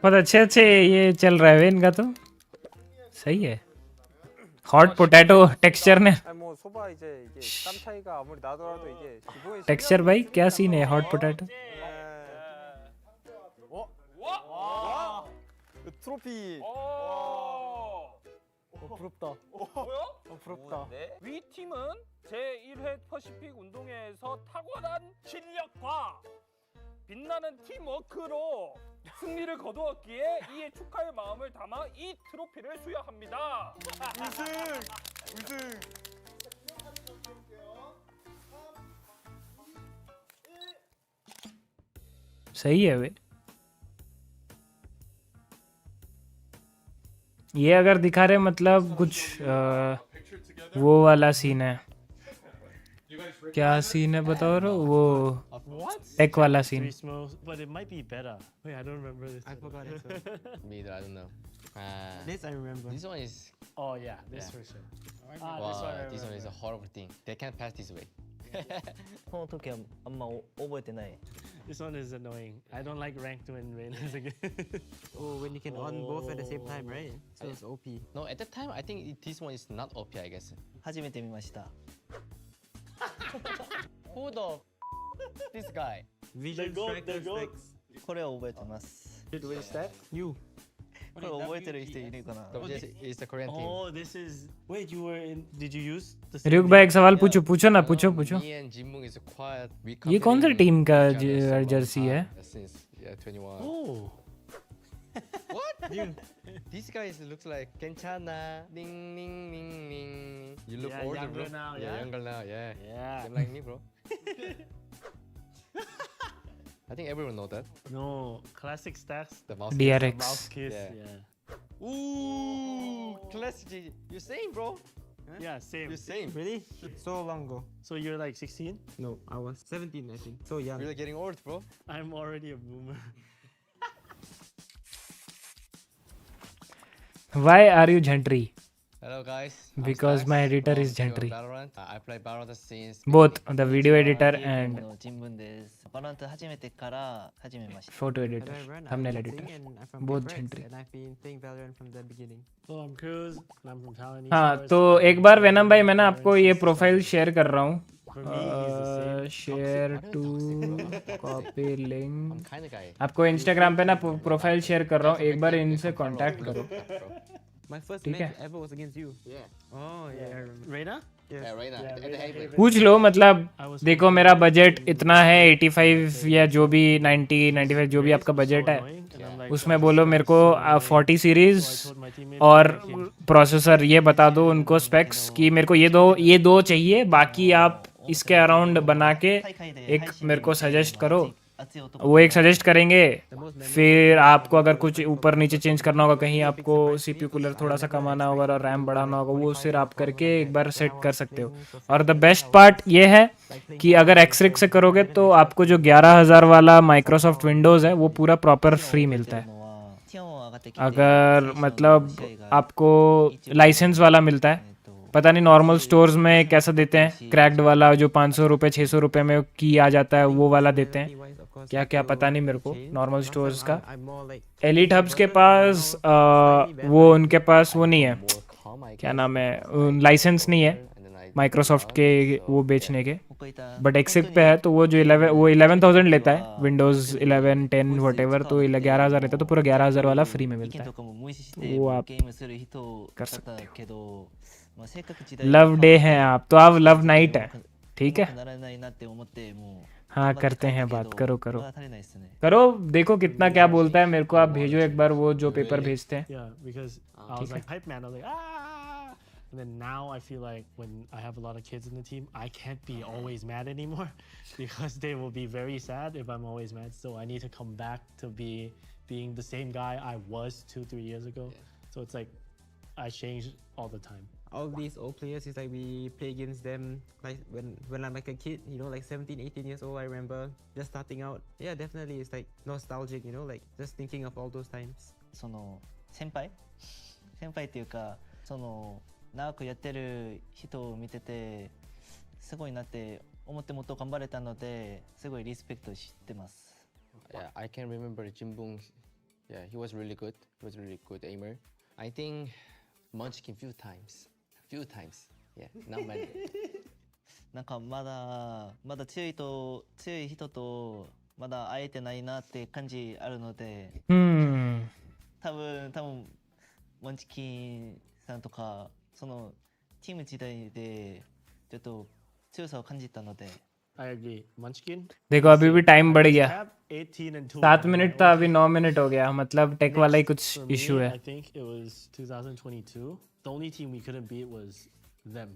बहुत अच्छे ये चल रहा है इनका, तो सही है। हॉट पोटैटो टेक्सचर ने, टेक्सचर भाई क्या सीन है हॉट पोटैटो? 트로피. 부럽다. 부럽다. 위 팀은 제1회 퍼시픽 운동회에서 탁월한 실력과 빛나는 팀워크로 승리를 거두었기에 이에 축하의 마음을 담아 이 트로피를 수여합니다. 우승. सही है वे। ये अगर दिखा रहे मतलब कुछ वो वाला सीन है, क्या सीन है बताओ रो, वो टेक वाला scene. But it might be better. Wait, I don't remember this. I forgot it. Me either, I don't know. This I remember. This one is Oh yeah, this for sure. wow, this one is a horrible thing. They can't pass this way. 어떻게 엄마 오버할 때 나해. This one is annoying. I don't like ranked when Reynolds again. Oh, when you can on both at the same time, right? So it's OP. No, at that time I think this one is not OP, I guess. 初めて見ました. Who the this guy? Vision Striker Specs. これは覚えてます. Did we stack? You. これ覚えてる人いるかな? This is the Korean team. Oh, this is. Wait, you were in? Did you use the? RyuK भाई एक सवाल पूछो ना, पूछो। Me and Jinmung is quite weak. ये कौन सा team का जर्सी है? Since 21. Oh. What? This guy looks like 괜찮아. Ding ding ding ding. You look older, younger bro. now, Yeah, yeah? younger now. Yeah. Yeah. Same like me, bro. I think everyone know that. No, classic stacks. The mouse. DRX. Mouse kiss. Yeah. Yeah. Ooh, classic. You same, bro. Yeah, same. You same. Really? So long ago. So you're like 16? No, I was 17, I think. So young. Really getting old, bro. I'm already a boomer. Why are you Jhantri? Hello guys. Because my editor is Jhantri. Valorant. I play Valorant since Both the video editor and 人文です。バラント始めてから始めました. photo editor, thumbnail editor. Both Jhantri. And I've been playing Valorant from the beginning. So I'm Cruz, and I'm from TLN. हाँ तो एक बार venom भाई मैं ना आपको ये profile share कर रहा हूँ, share to copy link, I'm kind of guy. आपको इंस्टाग्राम पे ना प्रोफाइल शेयर कर रहा हूँ, एक बार इनसे कांटेक्ट करो. My first ठीक है? match ever was against you. Yeah. Oh yeah, I remember. Reina? Yeah, right now. At the heavyweight. पूछ लो, मतलब देखो मेरा बजट इतना है 85 या जो भी 90 95 जो भी आपका बजट है, उसमें बोलो मेरे को 40 सीरीज और प्रोसेसर ये बता दो उनको स्पेक्स कि मेरे को ये दो चाहिए, बाकी आप इसके अराउंड बना के एक मेरे को सजेस्ट करो। वो एक सजेस्ट करेंगे, फिर आपको अगर कुछ ऊपर नीचे चेंज करना होगा, कहीं आपको सीपीयू कूलर थोड़ा सा कमाना होगा और रैम बढ़ाना होगा, वो फिर आप करके एक बार सेट कर सकते हो। और द बेस्ट पार्ट ये है कि अगर एक्सरिक से करोगे तो आपको जो 11,000 वाला माइक्रोसॉफ्ट विंडोज़ है वो पूरा प्रॉपर फ्री मिलता है। अगर मतलब आपको लाइसेंस वाला मिलता है, पता नहीं नॉर्मल स्टोर्स में कैसा देते हैं, क्रैक्ड वाला जो 500 रुपये 600 रुपये में की आ जाता है वो वाला देते हैं, क्या क्या पता नहीं मेरे को नॉर्मल स्टोर्स का। एलीट हब्स के पास वो उनके पास वो नहीं है, क्या नाम है, लाइसेंस नहीं है माइक्रोसॉफ्ट के वो बेचने के, बट एक्सिक पे है तो वो जो 11,000 लेता है विंडोज़ 11 10 वटेवर, तो 11,000 लेता है तो पूरा 11,000 वाला फ्री में मिलता है, तो वो आप कर सकते हो। लव डे हैं आप तो, आप लव नाइट है, ठीक है। हाँ करते हैं बात, करो करो करो, देखो कितना क्या बोलता है मेरे को, आप भेजो एक बार वो जो पेपर भेजते हैं। Yeah, because I was like hype man, I was like ah, and then now I feel like when I have a lot of kids in the team, I can't be always mad anymore because they will be very sad if I'm always mad. So I need to come back to being the same guy I was 2-3 years ago. So it's like I change all the time. All these old players is like we play against them like when I'm like a kid, you know, like 17-18 years old. I remember just starting out. Yeah, definitely it's like nostalgic, you know, like just thinking of all those times. その先輩っていうか、その長くやってる人を見ててすごいなって思ってもっと頑張れたので、すごいリスペクトしてます。 Yeah, I can remember Jimbung. Yeah, he was really good. He was really good aimer. I think Munchkin few times. Yeah, not many. なんかまだ強い人とまだ会えてないなって感じあるので、多分モンチキンさんとかそのチーム時代でちょっと強さを感じたので。I agree. Munchkin. देखो अभी भी time बढ़ गया, 18 and 2. 7 minute था, अभी 9 minute हो गया, मतलब टेक वाला ही कुछ इशू है। I think it was 2022. The only team we couldn't beat was them.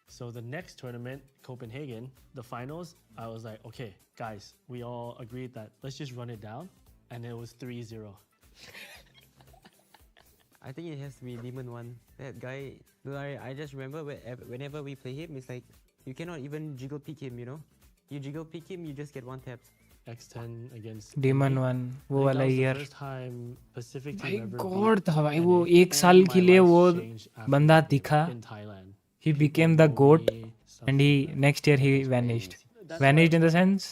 So the next tournament, Copenhagen, the finals, I was like, okay, guys, we all agreed that let's just run it down, and it was 3-0. I think it has to be Demon One. That guy, I just remember whenever we play him, it's like you cannot even jiggle pick him, you know? You jiggle pick him, you just get one tap. X10 against Demon One, वो वाला year भाई God था भाई, वो एक साल के लिए वो बंदा दिखा, he became the goat and he next year he vanished in the sense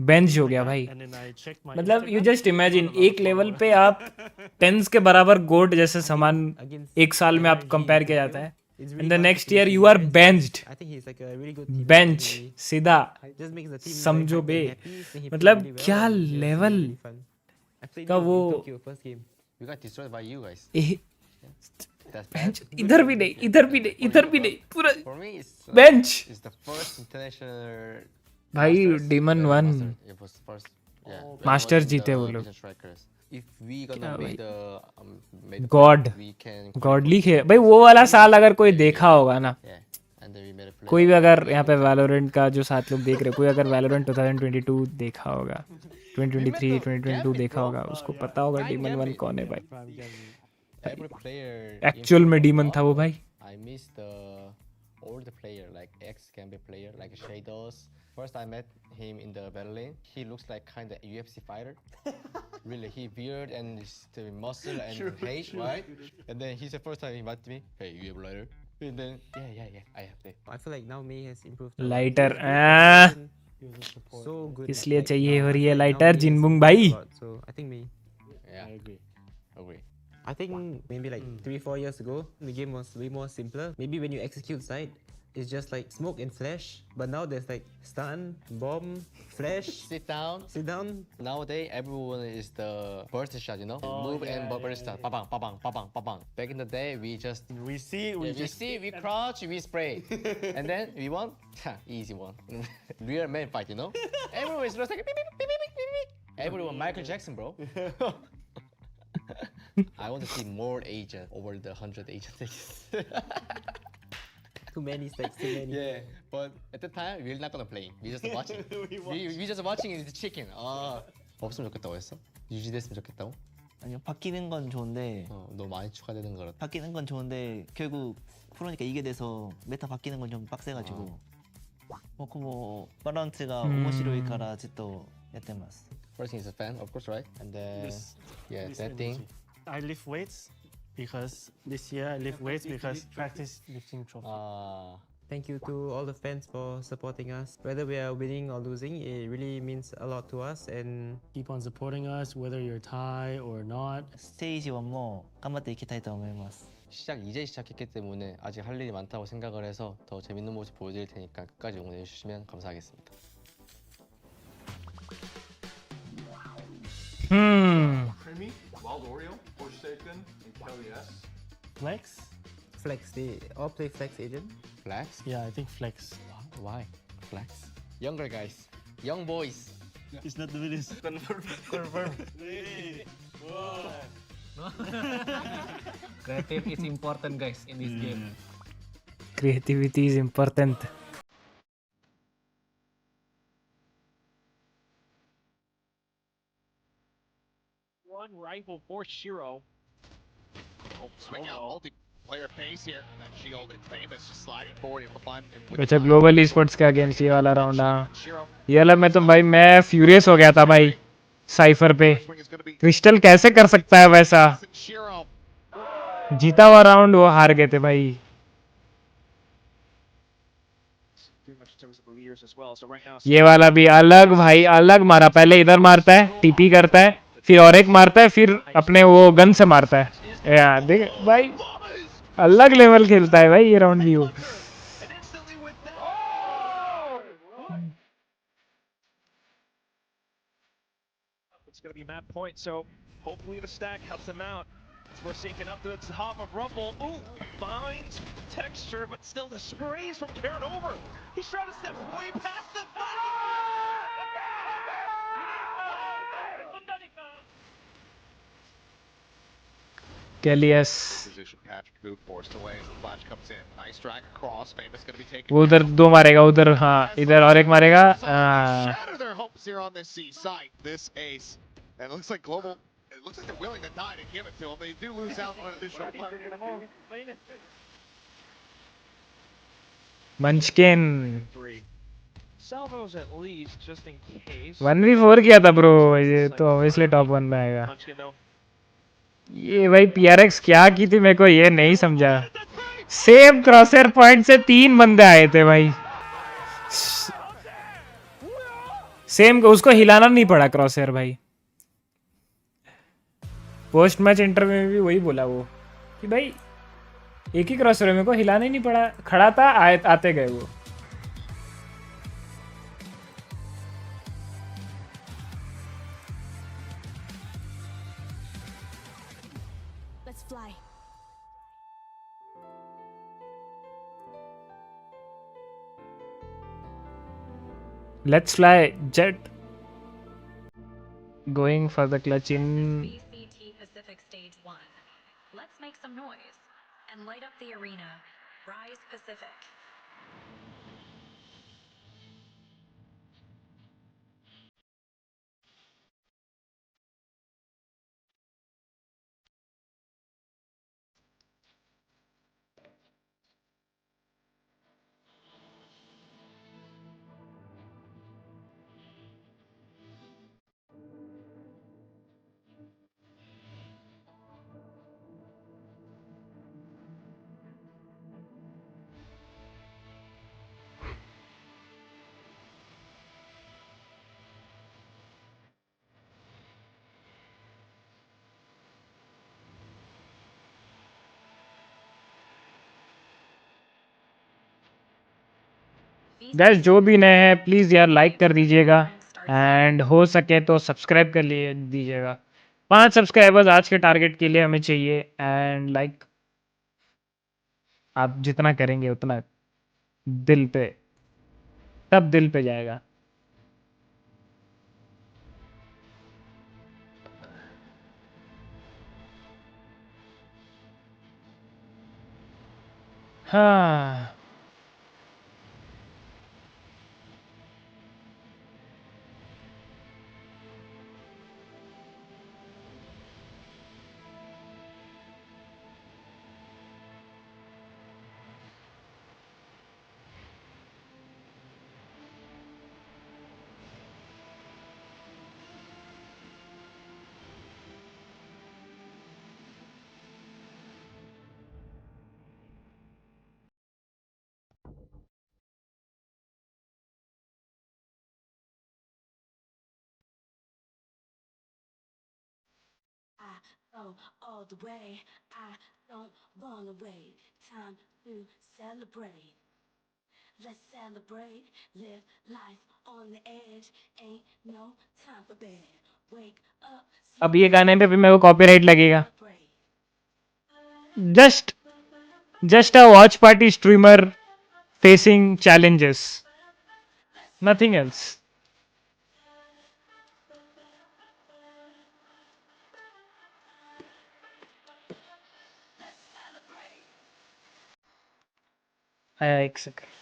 bench हो गया भाई। मतलब यू जस्ट इमेजिन एक लेवल पे आप टेंस के बराबर गोट जैसे सामान एक साल में आप कंपेयर किया जाता है, in the next year you are benched, bench सीधा समझो बे, मतलब क्या लेवल का वो इधर भी नहीं पूरा बेंच भाई। डीमन वन मास्टर जीते वो लोग, गॉडली खे भाई। वो वाला साल अगर कोई देखा होगा ना, कोई भी अगर यहाँ पे वैलोरेंट का जो 7 लोग देख रहे, कोई अगर वैलोरेंट 2022 देखा होगा, 2023 2022 देखा होगा, उसको पता होगा डीमन वन कौन है भाई। एक्चुअल में डीमन था वो भाई। I miss the older player like ex-Gambia player like Shadows. First I met him in the Valorant. He looks like kind of UFC fighter. Really, he beard and the muscle and height, right? And then he's the first time he invited me. Hey, you have a lighter? And then yeah, I have that. I feel like now May has improved. Lighter So good. इसलिए चाहिए हो रही है lighter जिनबुंग भाई। So I think May. Yeah, I agree. I think maybe like 3-4 years ago, the game was way more simpler. Maybe when you execute side, it's just like smoke and flash. But now there's like stun, bomb, flash, sit down. Nowadays, everyone is the burst shot, you know? Move and burst shot. Ba-bang, ba-bang, ba-bang, ba-bang. Back in the day, we see, we crouch, we spray. And then we won. Easy one. Real man fight, you know? Everyone is just like beep, beep, beep, beep, beep, beep. Everyone Michael Jackson, bro. I want to see more agent over the 100 agent things. Too many stacks, too many. Yeah, but at the time we're not gonna play. We're just watching. we just watching the chicken. 아, 없으면 좋겠다고 했어? 유지됐으면 좋겠다고? 아니요, 바뀌는 건 좋은데 너무 많이 추가되는 거라. 바뀌는 건 좋은데 결국 프로니까 이게 돼서 메타 바뀌는 건 좀 빡세가지고 僕もバランスが面白いからずっとやってます。First thing is a fan, of course, right? And then This that thing. I lift weights because this year I lift weights because practice lifting trophy. Thank you to all the fans for supporting us. Whether we are winning or losing, it really means a lot to us. And keep on supporting us, whether you're Thai or not. ステージ1も頑張っていきたいと思います。 이제 시작했기 때문에 아직 할 일이 많다고 생각을 해서 더 재밌는 모습 보여드릴 테니까 끝까지 응원해 주시면 감사하겠습니다. Creamy, Wild Oreo, Forsaken, and Kelly S. Flex? Flex, they all play Flex agent. Flex? Yeah, I think Flex. Why? Flex? Younger guys, young boys. It's not the videos. Confirm. Creative is important, guys, in this game. Creativity is important. One rifle for Shiro. Swing out multiplayer phase here. That shield and famous just sliding forward able to find him. अच्छा global esports का against ये वाला round ये वाला में तो भाई मैं फ्यूरियस हो गया था भाई साइफर पे क्रिस्टल कैसे कर सकता है वैसा जीता हुआ राउंड वो हार गए थे भाई ये वाला भी अलग भाई अलग मारा पहले इधर मारता है टीपी करता है फिर और एक मारता है फिर अपने वो गन से मारता है यार देख भाई अलग लेवल खेलता है भाई ये राउंड भी वो It's going to be map point, so hopefully the stack helps him out. Forsaken up to the top of Rumble. Ooh, finds texture, but still the sprays from Karen over. He's trying to step way past the Kelly's Position catch, move forced away as the flash comes in. Nice drag across. Famous going to be taken. वो उधर दो मारेगा उधर हाँ इधर और एक मारेगा Shatter their hopes here on this C site. This ace. And it looks like Global, it looks like they're willing to die to give it to them. They do lose out on an additional player. Munchkin Salvos at least, just in case. 1v4 किया था bro ये तो obviously top 1 में आएगा Munchkin though. ये भाई PRX क्या की थी मेरे को ये नहीं समझा सेम क्रॉसर पॉइंट से 3 बंदे आए थे भाई सेम उसको हिलाना नहीं पड़ा क्रॉसर भाई पोस्ट मैच इंटरव्यू में भी वही बोला वो कि भाई एक ही क्रॉसर मेरे को हिलाना ही नहीं पड़ा खड़ा था आते गए वो Let's fly. Let's fly jet going for the clutch in VCT Pacific Stage 1. Let's make some noise and light up the arena. Rise Pacific. Gas जो भी नए हैं प्लीज़ यार लाइक कर दीजिएगा एंड हो सके तो सब्सक्राइब कर लिए दीजिएगा 5 सब्सक्राइबर्स आज के टारगेट के लिए हमें चाहिए एंड लाइक आप जितना करेंगे उतना दिल पे सब दिल पे जाएगा हाँ. Go all the way. I don't wanna wait. Time to celebrate. Let's celebrate. Live life on the edge. Ain't no time for bed. Wake up. अब ये गाने पे भी मेरे को कॉपीराइट लगेगा. Just a watch party streamer facing challenges. Nothing else. एक second.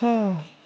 हाँ.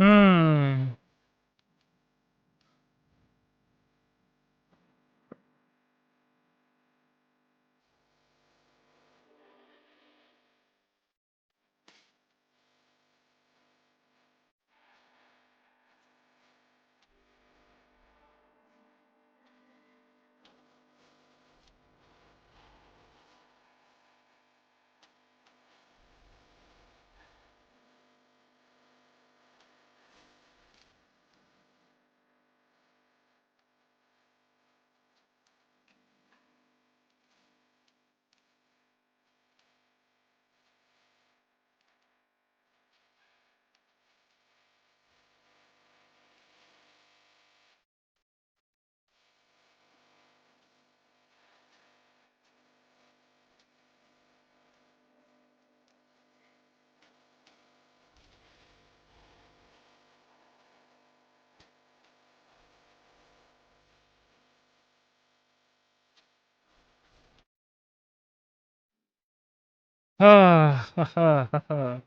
Hmm. Ah.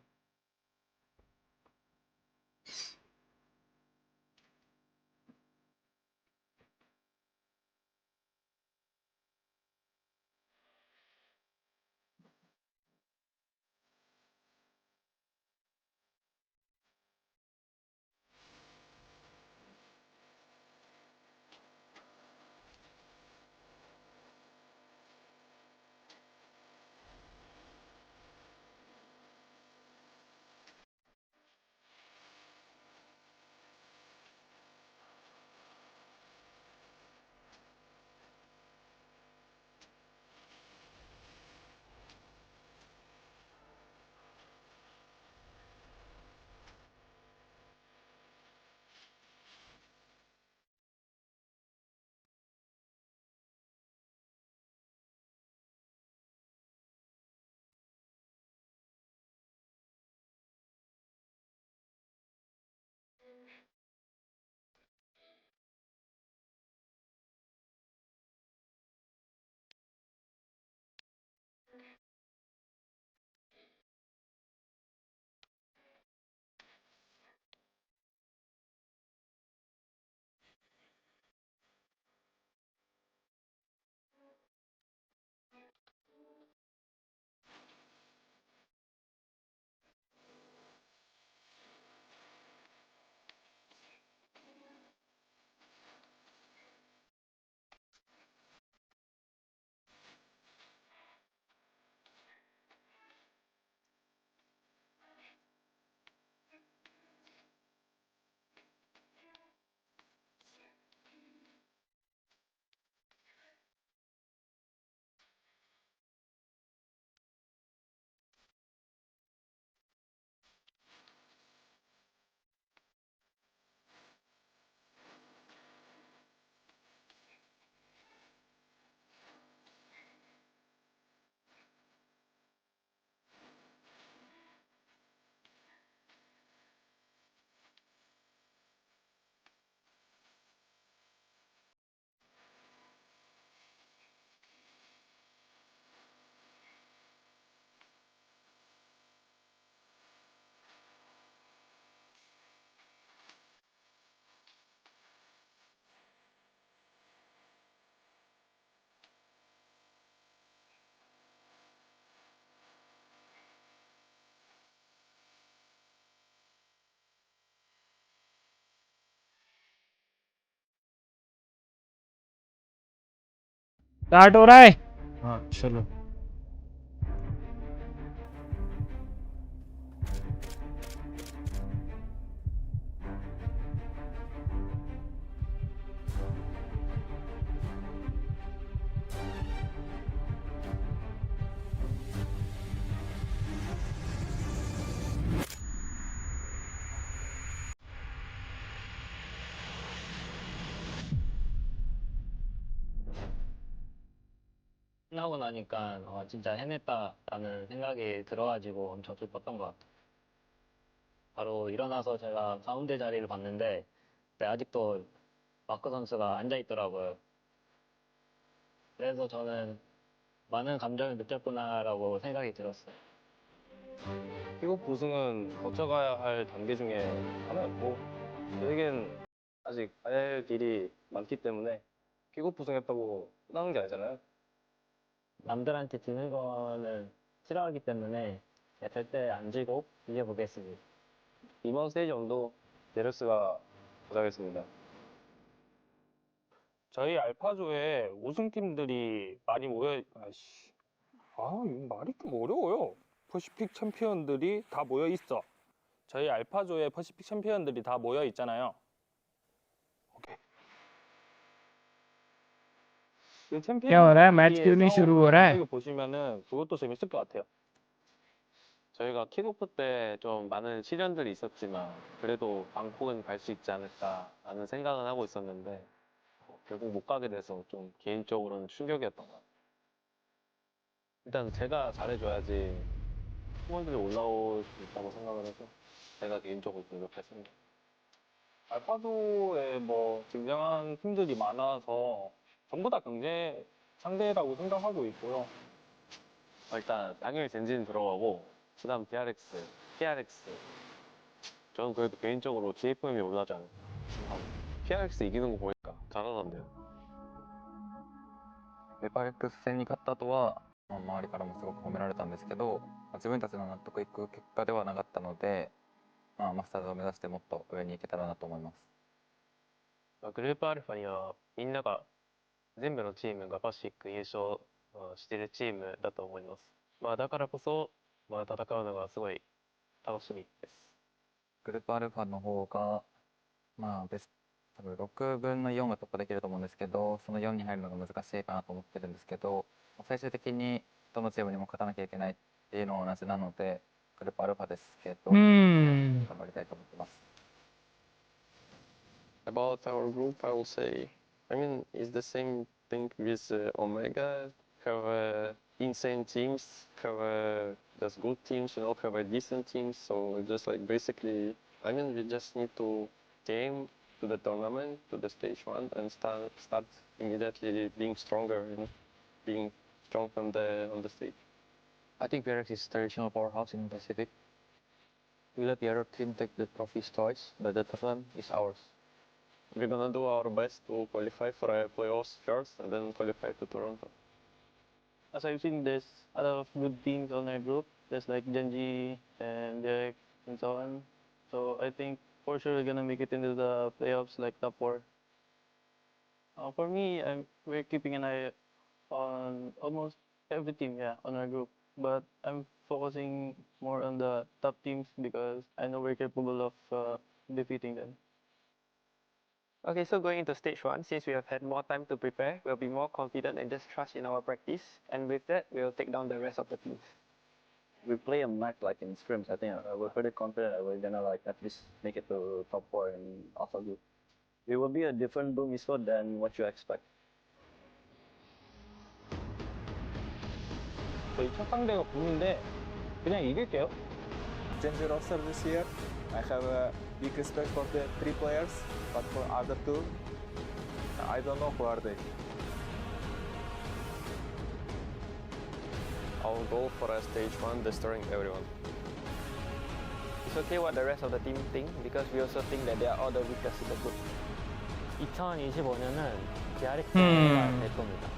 स्टार्ट हो रहा है। हाँ चलो। 끝나고 나니까 진짜 해냈다라는 생각이 들어가지고 엄청 기뻤던 것 같아요. 바로 일어나서 제가 가운데 자리를 봤는데 아직도 마크 선수가 앉아 있더라고요. 그래서 저는 많은 감정을 느꼈구나라고 생각이 들었어요. 킥오프 우승은 거쳐가야 할 단계 중에 하나였고 저에겐 아직 가야 할 길이 많기 때문에 킥오프 우승했다고 끝나는 게 아니잖아요. 남들한테 지는 거는 싫어하기 때문에 절대 안 지고 이겨보겠습니다. 이번 스테이지도 네르스가 가져가겠습니다. 저희 알파조에 우승팀들이 많이 모여 이거 말이 좀 어려워요. 퍼시픽 챔피언들이 다 모여 있어. 저희 알파조에 퍼시픽 챔피언들이 다 모여 있잖아요. 오케이. 그 क्या हो रहा है? मैच क्यों नहीं शुरू हो रहा है? 이거 보시면은 그것도 재밌을 것 같아요. 저희가 킥오프 때 좀 많은 시련들이 있었지만 그래도 방콕은 갈 수 있지 않을까라는 생각은 하고 있었는데 결국 못 가게 돼서 좀 개인적으로는 충격이었던 것 같아요. 일단 제가 잘해줘야지 팀원들이 올라올 수 있다고 생각을 해서 제가 개인적으로 노력했습니다. 알파도에 뭐 굉장한 팀들이 많아서 전부 다 경쟁 상대라고 생각하고 있고요. 일단 당연히 젠진 들어가고 그 다음 PRX, PRX 저는 그래도 개인적으로 GFM이 올라지 않을까 생각합니다. PRX 이기는 거 보니까 잘하던데요. ペパー X 戦に勝った後は、周りからもすごく褒められたんですけど、自分たちの納得いく結果ではなかったので、マスターズを目指してもっと上に行けたらなと思います。グループアルファにはみんなが全部のチームがパシフィック優勝してるチームだと思います。だからこそ、戦うのがすごい楽しみです。グループアルファの方が、多分6分の4が突破できると思うんですけど、その4に入るのが難しいかなと思ってるんですけど、最終的にどのチームにも勝たなきゃいけないっていうのは同じなので、グループアルファですけど、頑張りたいと思ってます。About our group, I will say, it's the same thing with Omega. Have insane teams, have just good teams, have decent teams. So just like basically, we just need to game to the tournament, to the stage 1, and start immediately being stronger and being strong on the stage. I think PRX is traditional powerhouse in Pacific. We let the other team take the trophies twice, but the tournament is ours. We're gonna do our best to qualify for a playoffs first and then qualify to Toronto. As I've seen, there's a lot of good teams on our group. There's like Genji and Derek and so on. So I think for sure we're gonna make it into the playoffs, like top 4. For me, we're keeping an eye on almost every team, on our group. But I'm focusing more on the top teams because I know we're capable of defeating them. Okay, so going into stage 1, since we have had more time to prepare, we'll be more confident and just trust in our practice. And with that, we'll take down the rest of the teams. We play a match like in scrims. I think we're pretty confident that we're gonna at least make it to top 4 in Alpha Group. It will be a different Boom Esports than what you expect. 저희 첫 상대가 붐인데 그냥 이길게요. Change roster this year. I have a big respect for the 3 players, but for other 2, I don't know who are they. Our goal for a stage 1, destroying everyone. It's okay what the rest of the team think because we also think that they are all the weakest in the group. 2025년은 PRX가 될 겁니다.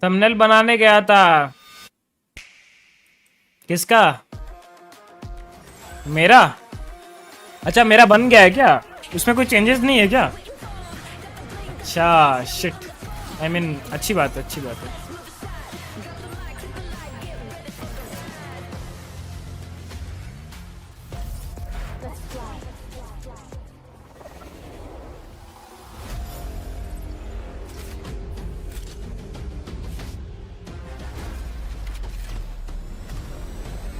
Thumbnail बनाने गया था किसका? मेरा? अच्छा मेरा बन गया है क्या? उसमें कोई चेंजेस नहीं है क्या? अच्छा शिट, आई मीन अच्छी बात है, अच्छी बात है.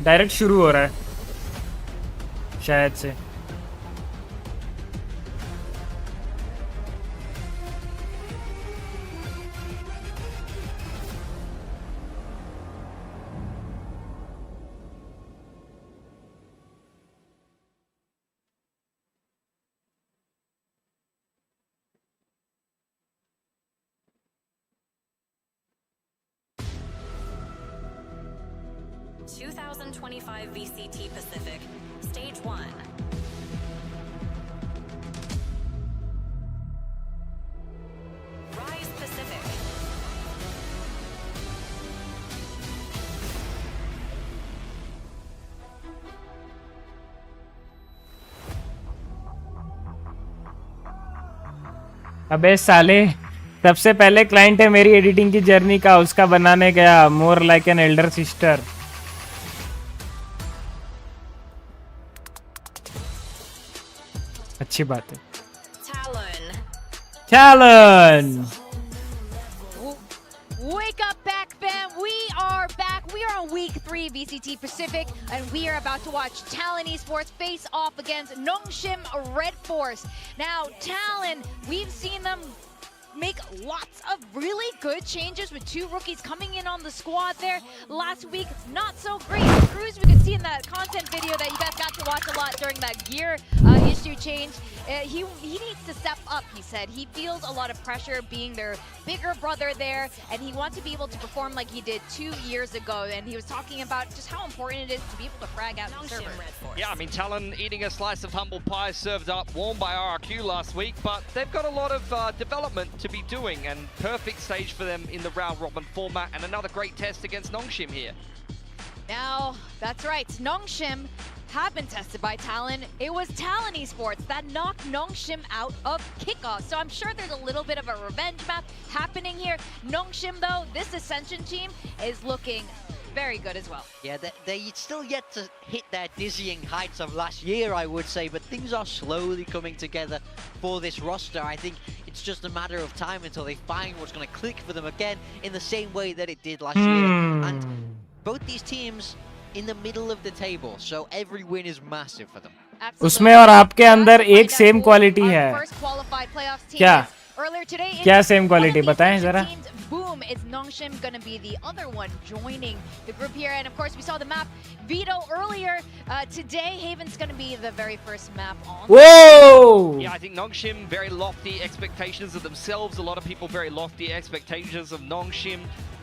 डायरेक्ट शुरू हो रहा है शायद से. VCT Pacific, Stage 1. Rise Pacific. अबे साले, सबसे पहले क्लाइंट है मेरी एडिटिंग की जर्नी का, उसका बनाने गया. More like an elder sister. अच्छी बात है. Talon. Wake up back, fam. We are back. We are on week 3 VCT Pacific, and we are about to watch Talon Esports face off against Nongshim Red Force. Now, Talon, we've seen them make lots of really good changes with 2 rookies coming in on the squad there. Last week, not so great. Cruz, we could see in that content video that you guys got to watch a lot during that gear issue change. He needs to step up, he said. He feels a lot of pressure being their bigger brother there, and he wants to be able to perform like he did 2 years ago. And he was talking about just how important it is to be able to frag out the server. Yeah, I mean, Talon eating a slice of humble pie served up warm by RyuK last week, but they've got a lot of development to be doing, and perfect stage for them in the round robin format, and another great test against Nongshim here. Now, that's right, Nongshim have been tested by Talon. It was Talon Esports that knocked Nongshim out of kickoff. So I'm sure there's a little bit of a revenge map happening here. Nongshim, though, this Ascension team is looking very good as well. Yeah, they still yet to hit their dizzying heights of last year, I would say, but things are slowly coming together for this roster. I think it's just a matter of time until they find what's going to click for them again in the same way that it did last year. And both these teams in the middle of the table, so every win is massive for them. उसमें और आपके अंदर एक same quality है क्या? क्या same quality बताएं जरा. Boom, is Nongshim gonna be the other one joining the group here? And of course, we saw the map Vito earlier. Today, Haven's gonna be the very first map on. Whoa! Yeah, I think Nongshim, very lofty expectations of themselves. A lot of people very lofty expectations of Nongshim.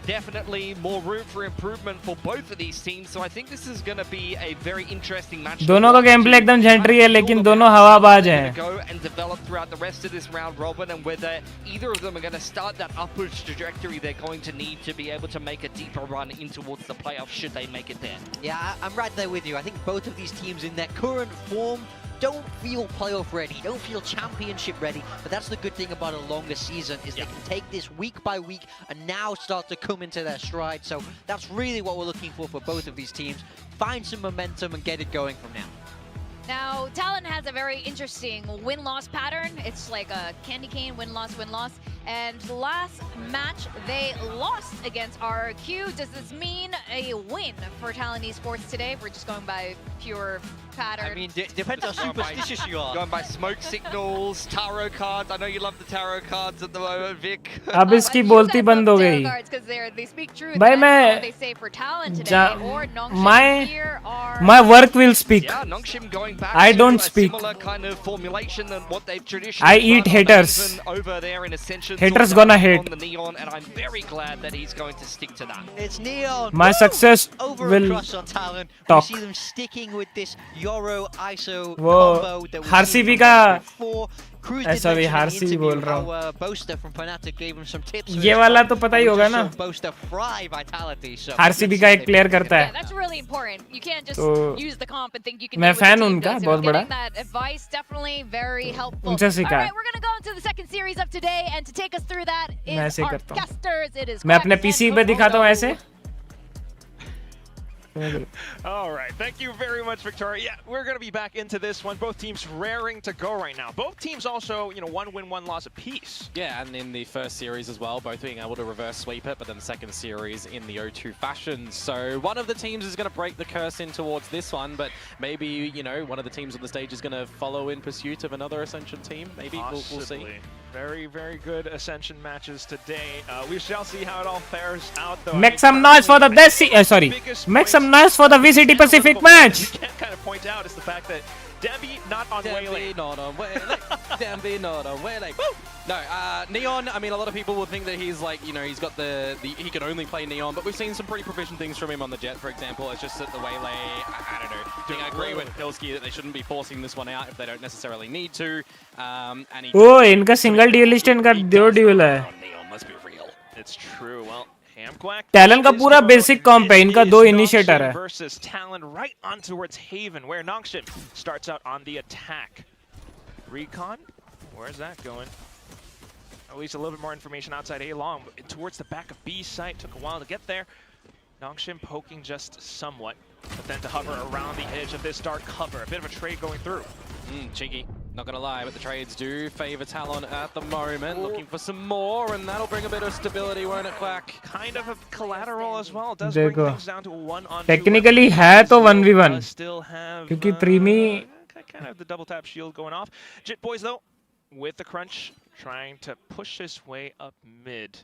Definitely more room for improvement for both of these teams, so I think this is going to be a very interesting match. दोनों का game play एकदम झंटरी है, लेकिन दोनों हवाबाज हैं. Go and develop throughout the rest of this round robin, and whether either of them are going to start that upwards trajectory they're going to need to be able to make a deeper run in towards the playoffs should they make it there. Yeah, I'm right there with you. I think both of these teams in their current form don't feel playoff ready, don't feel championship ready, but that's the good thing about a longer season is they can take this week by week and now start to come into their stride. So that's really what we're looking for both of these teams. Find some momentum and get it going from now. Now, Talon has a very interesting win-loss pattern. It's like a candy cane, win-loss, win-loss. And last match, they lost against RyuK. Does this mean a win for Talon Esports today? We're just going by pure pattern. I mean, depends how superstitious you are. Going by smoke signals, tarot cards. I know you love the tarot cards at the moment, Vic. अब इसकी बोलती बंद हो गई. They speak truth. भाई मैं they say for Talon today or my work will speak. Yeah, Nongshim going back I don't to speak. a similar kind of formulation than what they've traditionally I eat haters. over there in Ascension. Haters gonna hate. On the Neon, and I'm very glad that he's going to stick to that. It's Neon. My success will on Talon. talk. We see them sticking with this Yoro ISO वो combo that RCB का Cruz ऐसा भी हारसी भी बोल रहा हूँ. how Boaster from Fnatic gave him some tips. ये वाला तो पता ही होगा ना. Boaster fry vitality. So RCB का एक प्लेयर करता है. Yeah, that's really important. You can't just तो use the comp and think you can. मैं do what the fan team हूँ उनका does. बहुत बड़ा. Getting that advice definitely very helpful. उनसे All सीखा है. right, we're gonna go into the second series of today, and to take us through that मैं is ऐसे our करता हूँ. guesters. It is. मैं अपने PC पे दिखाता हूँ ऐसे. All right, thank you very much, Victoria. Yeah, we're going to be back into this one. Both teams raring to go right now. Both teams also, you know, 1 win, 1 loss apiece. Yeah, and in the first series as well, both being able to reverse sweep it, but then the second series in the O2 fashion. So one of the teams is going to break the curse in towards this one, but maybe, you know, one of the teams on the stage is going to follow in pursuit of another Ascension team. Maybe we'll see. Very, very good Ascension matches today. We shall see how it all fares out, though. Make some noise for the make some noise for the VCT Pacific match. You can kind of point out is the fact that Demby not on Waylay. Not on Waylay. Demby not on Waylay. No, Neon, I mean, a lot of people will think that he's like, you know, he's got he can only play Neon, but we've seen some pretty proficient things from him on the Jet, for example. It's just that the Waylay, I don't know. I think I agree with Pilski that they shouldn't be forcing this one out if they don't necessarily need to. And he Oh, इनका single duelist इनका दो duel है. Neon, let's be real. It's true. Well, Hamquack. Talon का पूरा basic comp है. इनका दो initiator है. Versus Talon right on towards Haven, where Nongshim starts out on the attack. Recon, where's that going? At least a little bit more information outside A long, but towards the back of B site. Took a while to get there. Nongshim poking just somewhat, but then to hover around the edge of this dark cover. A bit of a trade going through. Cheeky, not gonna lie, but the trades do favor Talon at the moment. Looking for some more, and that'll bring a bit of stability, won't it, Quack? Kind of a collateral as well. Does bring things down to a 1-on-2. Technically है तो 1v1. Still have क्योंकि Primi kind of the double tap shield going off. Jit Boys though, with the crunch, trying to push his way up mid.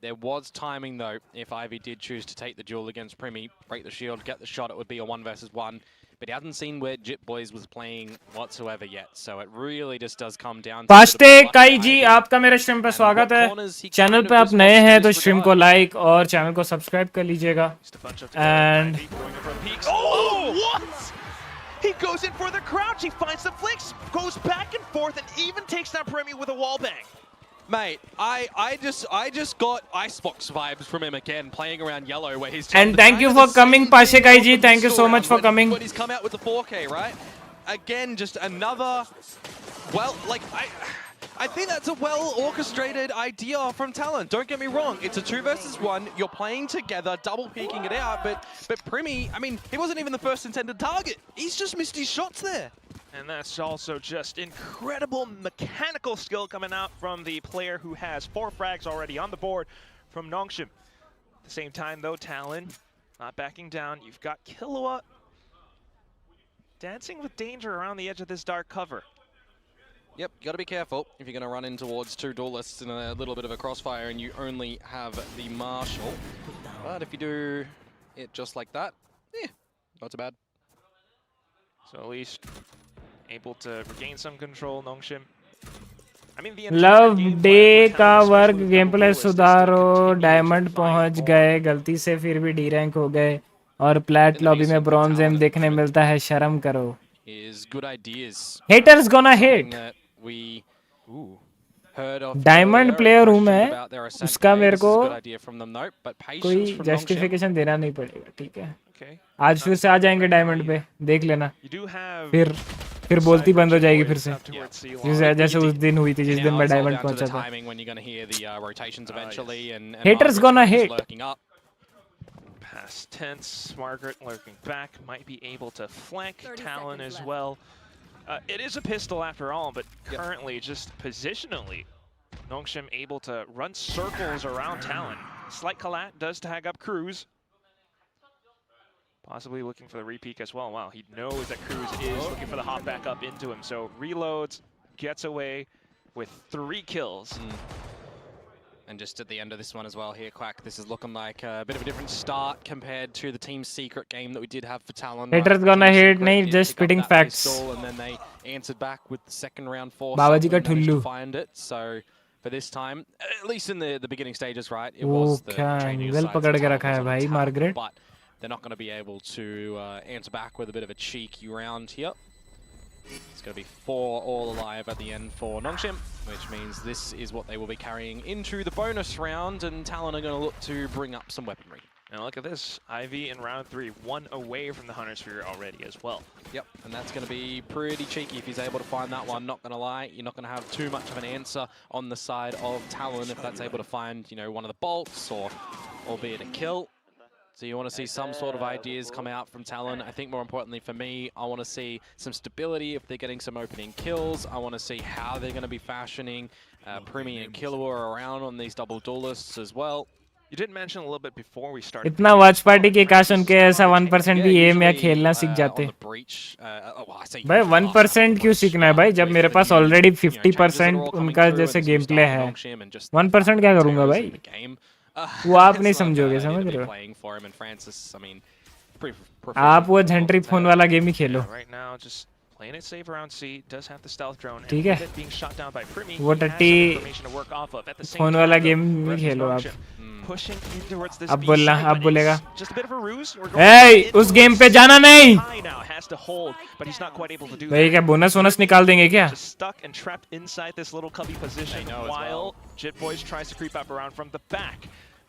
There was timing though. If Ivy did choose to take the duel against Primi, break the shield, get the shot, it would be a 1 versus 1. But he hasn't seen where Jit Boys was playing whatsoever yet, so it really just does come down to past काई जी, आपका मेरे stream पे स्वागत है. Channel पे आप नए हैं तो स्ट्रीम को लाइक और चैनल को सब्सक्राइब कर लीजिएगा. And oh, what? He goes in for the crouch. He finds the flicks, goes back and forth, and even takes down Premi with a wall bang. Mate, I just got Icebox vibes from him again, playing around yellow where he's. And thank you for coming, Pashe Kai ji. Thank you so much for coming. But he's come out with the 4K, right? Again, just another. Well, like I think that's a well-orchestrated idea from Talon. Don't get me wrong, it's a 2 versus 1. You're playing together, double peeking it out. But Primi, I mean, he wasn't even the first intended target. He's just missed his shots there. And that's also just incredible mechanical skill coming out from the player who has 4 frags already on the board from Nongshim. At the same time, though, Talon not backing down. You've got Killua dancing with danger around the edge of this dark cover. Yep, you got to be careful if you're going to run in towards 2 duelists in a little bit of a crossfire and you only have the Marshal. But if you do it just like that, not too bad. So at least able to regain some control, Nongshim. I mean, the love day का work game play सुधारो. Diamond पहुंच गए गलती से, फिर भी D rank हो गए और प्लैट लॉबी में ब्रॉन्ज एम देखने मिलता है. शर्म करो. Haters gonna hate. Diamond player हूँ मैं, उसका मेरे को कोई जस्टिफिकेशन देना नहीं पड़ेगा, ठीक है? आज फिर से आ जाएंगे डायमंड पे, देख लेना. फिर बोलती बंद हो जाएगी फिर से, जैसे उस दिन हुई थी जिस दिन मैं डायमंड पहुंचा था. Haters gonna hate. Past tense, Margaret lurking back, might be able to flank Talon as well. It is a pistol after all, but currently just positionally, Nongshim able to run circles around Talon. Slight collat does tag up Cruz. Possibly looking for the repeat as well. Wow, he knows that Cruz is looking for the hop back up into him. So reloads, gets away with 3 kills. And just at the end of this one as well here, Quack, this is looking like a bit of a different start compared to the Team Secret game that we did have for Talon. Haters gonna hate, nahi, just spitting facts. And then they answered back with the second round force. Babaji ka thullu. Find it. So for this time, at least in the beginning stages, right, it was the training well pakad ke rakha hai bhai Margaret. But they're not going to be able to answer back with a bit of a cheeky round here. It's going to be 4 all alive at the end for Nongshim, which means this is what they will be carrying into the bonus round, and Talon are going to look to bring up some weaponry. And look at this, Ivy in round 3, 1 away from the Hunter Sphere already as well. Yep, and that's going to be pretty cheeky if he's able to find that one. Not going to lie, you're not going to have too much of an answer on the side of Talon if that's able to find, you know, one of the bolts or albeit a kill. So you want to see some sort of ideas come out from Talon. I think more importantly for me, I want to see some stability if they're getting some opening kills. I want to see how they're going to be fashioning Primi and Killua around on these double duelists as well. You did mention a little bit before we started. इतना watch party के काश उनके ऐसा 1% भी M या खेलना सीख जाते भाई 1% क्यों सीखना है भाई जब मेरे पास ऑलरेडी 50% उनका जैसे गेम प्ले है 1% क्या करूंगा भाई वो आप नहीं समझोगे समझ रहे हो आप वो झंट्री फोन वाला game he Khelo Playing it safe around C, does have the stealth drone, ठीक and है it being shot down by Primi, वो टट्टी फोन वाला गेम भी खेलो आप pushing in towards this अब बोलना अब बोलेगा just a bit of a ruse. Hey, उस गेम पे जाना नहीं Now has to hold, but he's not quite able to do भाई क्या बोनस वोनस निकाल देंगे क्या just stuck and trapped inside this little cubby position while Jit Boys tries to creep up around from the back.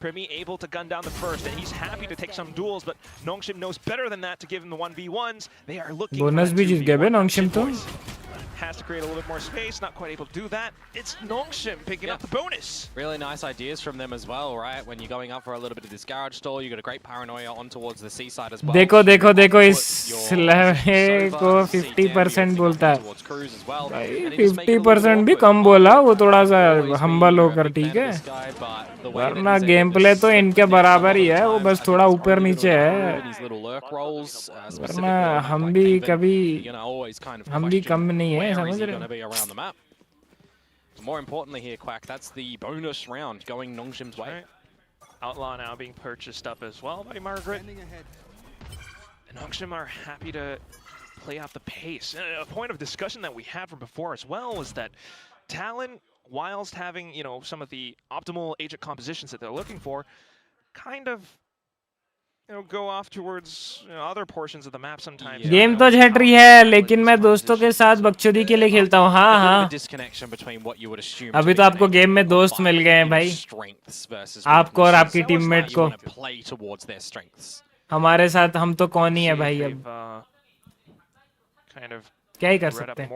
Primi able to gun down the first, and he's happy to take some duels, but Nongshim knows better than that to give him the 1v1s. They are looking bonus भी जीत गए बे Nongshim तो has to create a little bit more space, not quite able to do that. It's Nongshim picking up the bonus. Really nice ideas from them as well, right? When you're going up for a little bit of this garage stall, you got a great paranoia on towards the seaside as well. देखो देखो देखो इस लड़के को 50% बोलता है भाई 50% भी कम बोला वो थोड़ा सा हम्बल होकर ठीक है वरना गेम प्ले तो इनके बराबर ही है वो बस थोड़ा ऊपर नीचे है वरना हम भी कभी हम भी कम नहीं है More importantly here, Quack, that's the bonus round going Nongshim's way. Outlaw now being purchased up as well by Margaret. And Nongshim are happy to play out the pace. A point of discussion that we had from before as well was that Talon, whilst having, you know, some of the optimal agent compositions that they're looking for, kind of, you know, go off towards, you know, other portions of the map sometimes. Game तो झट रही है लेकिन मैं दोस्तों के साथ बकचोदी के लिए खेलता हूँ हाँ हाँ अभी तो आपको गेम में दोस्त मिल गए हैं भाई आपको और आपकी टीममेट को हमारे साथ हम तो कौन ही है भाई अब क्या ही कर सकते हैं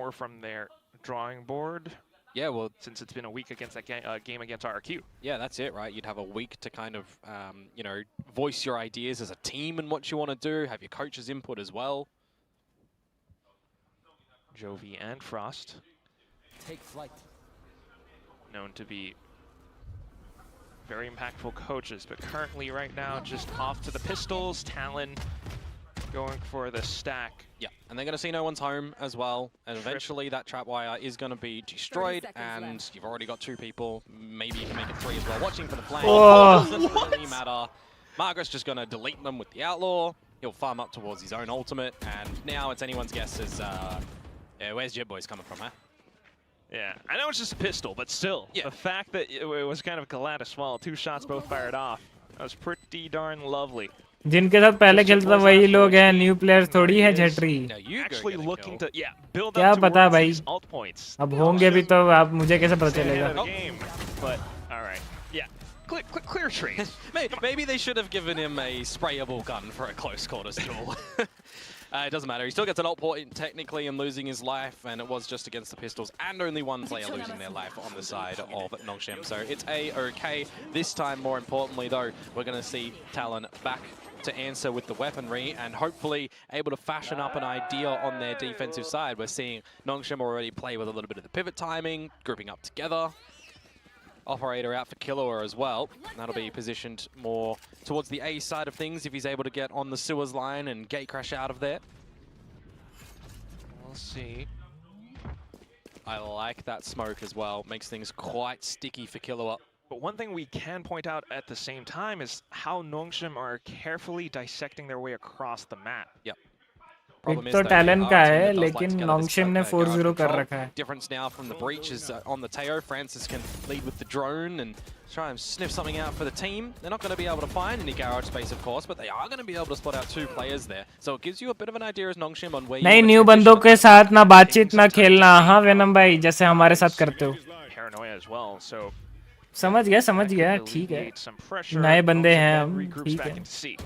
Yeah, well, since it's been a week against that game against RyuK. Yeah, that's it, right? You'd have a week to kind of, you know, voice your ideas as a team and what you want to do, have your coach's input as well. Jovi and Frost. Take flight. Known to be very impactful coaches, but currently right now just off to the pistols. Talon going for the stack. Yeah, and they're going to see no one's home as well, and eventually that trap wire is going to be destroyed, and you've already got 2 people. Maybe you can make it 3 as well. Watching for the flank. Doesn't really matter. Margaret's just going to delete them with the Outlaw. He'll farm up towards his own ultimate, and now it's anyone's guess as, yeah, where's Jit Boys coming from, huh? Yeah, I know it's just a pistol, but still, the fact that it was kind of Galatas while 2 shots both fired off, that was pretty darn lovely. जिनके साथ पहले खेलता था वही लोग हैं new player थोड़ी है झटरी क्या पता भाई अब होंगे भी तो आप मुझे कैसे पता चलेगा Clear trade. Maybe they should have given him a sprayable gun for a close quarters duel. It doesn't matter. He still gets an ult point technically and losing his life, and it was just against the pistols, and only one player losing their life on the side of Nongshim. So it's a-okay. This time, more importantly though, we're going to see Talon back to answer with the weaponry and hopefully able to fashion up an idea on their defensive side. We're seeing Nongshim already play with a little bit of the pivot timing, grouping up together. Operator out for Killua as well. And that'll be positioned more towards the A side of things if he's able to get on the sewers line and gate crash out of there. We'll see. I like that smoke as well. Makes things quite sticky for Killua. But one thing we can point out at the same time is how Nongshim are carefully dissecting their way across the map. Yep. Problem is तो though, talent का they are a है team that does like लेकिन to get this नोंगशिम ने guard 4-0 कर control. रखा है. Difference now from the breach is on the Teo. Francis can lead with the drone and try and sniff something out for the team. They're not going to be able to find any garage space, of course, but they are going to be able to spot out 2 players there. So it gives you a bit of an idea as Nongshim on where you नहीं want to new transition बंदों at के the moment. साथ ना बातचीत ना खेलना. हाँ venom भाई जैसे हमारे साथ करते हो. Paranoia as well, so समझ गया ठीक है. नए बंदे हैं हम, ठीक है.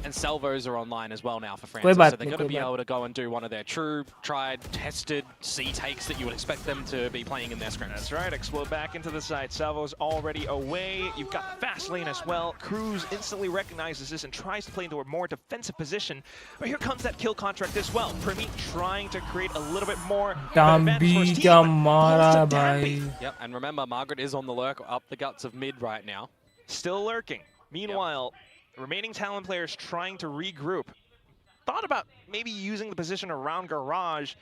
And salvos are online as well now for कोई Francis, बात so they're नहीं, going to कोई be बात. able to go and do one of their true, tried, tested C takes that you would expect them to be playing in their scrims. That's right, explode back into the side. Salvo's already away. You've got the fast lane as well. Cruz instantly recognizes this and tries to play into a more defensive position. But here comes that kill contract as well. Primi trying to create a little bit more of an advantage for his team, but pulls to Danby. Yep, and remember, Margaret is on the lurk up the guts of mid right now. Still lurking. Meanwhile, the remaining Talon players trying to regroup. Thought about maybe using the position around Garage,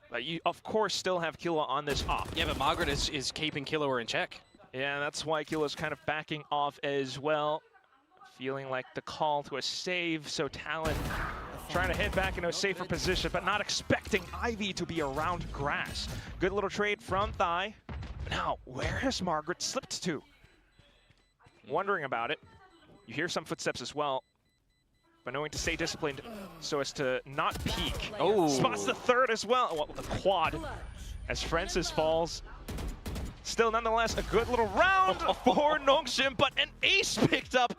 but you, of course, still have Killa on this op. Yeah, but Margaret is keeping Killa in check. Yeah, that's why Killa's kind of backing off as well. Feeling like the call to a save, so Talon trying to head back into a safer position, but not expecting Ivy to be around grass. Good little trade from Thai. Now, where has Margaret slipped to? Wondering about it. You hear some footsteps as well, but knowing to stay disciplined so as to not peek. Oh, spots the third as well. Well, the quad as Francis falls. Still, nonetheless, a good little round for Nongshim, but an ace picked up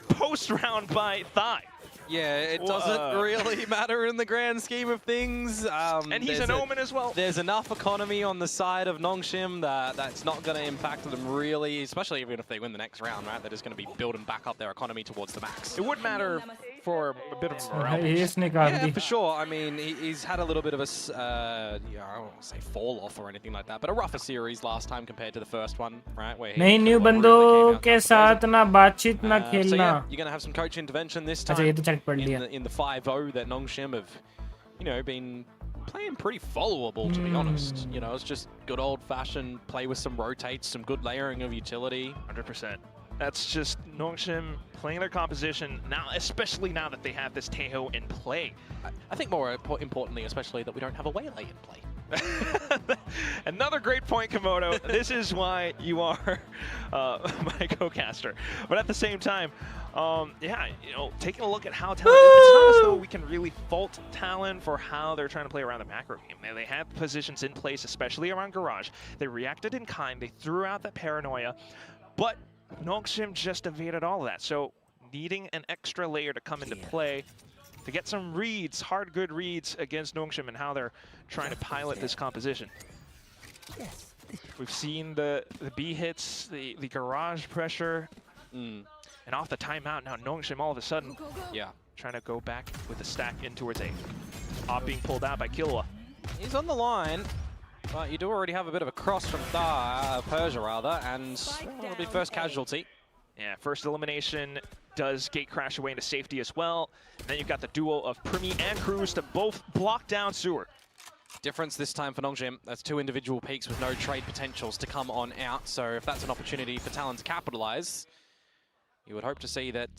post-round by Thai. Yeah, it doesn't really matter in the grand scheme of things. And he's an Omen as well. There's enough economy on the side of Nongshim that that's not going to impact them really, especially even if they win the next round, right? They're just going to be building back up their economy towards the max. It would matter for a bit of morale. Yeah, for sure. I mean, he's had a little bit of a, I don't want to say fall off or anything like that, but a rougher series last time compared to the first one, right? Where नहीं new बंदों के साथ ना बातचीत ना so खेलना. yeah, you're going to have some coach intervention this time. अच्छा ये तो चट पड़ लिया. In the 5-0 that Nongshim have, you know, been playing pretty followable, to be honest. You know, it's just good old-fashioned play with some rotates, some good layering of utility. 100%. That's just Nongshim playing their composition now, especially now that they have this Teho in play. I think more importantly, especially that we don't have a Waylay in play. Another great point, Komodo. This is why you are my co-caster. But at the same time, yeah, you know, taking a look at how Talon, it's not as though we can really fault Talon for how they're trying to play around the macro game. They had positions in place, especially around Garage. They reacted in kind. They threw out that Paranoia, but Nongshim just evaded all of that. So needing an extra layer to come into play to get some reads, good reads against Nongshim and how they're trying to pilot this composition. We've seen the B hits, the Garage pressure, and off the timeout now Nongshim all of a sudden, trying to go back with the stack in towards A. Op being pulled out by Killua. He's on the line, but you do already have a bit of a cross from Persia rather, and it'll be first casualty. Yeah, first elimination does gate crash away into safety as well. And then you've got the duo of Primi and Cruz to both block down Sewer. Difference this time for Nongshim. That's 2 individual peaks with no trade potentials to come on out. So if that's an opportunity for Talon to capitalize, you would hope to see that,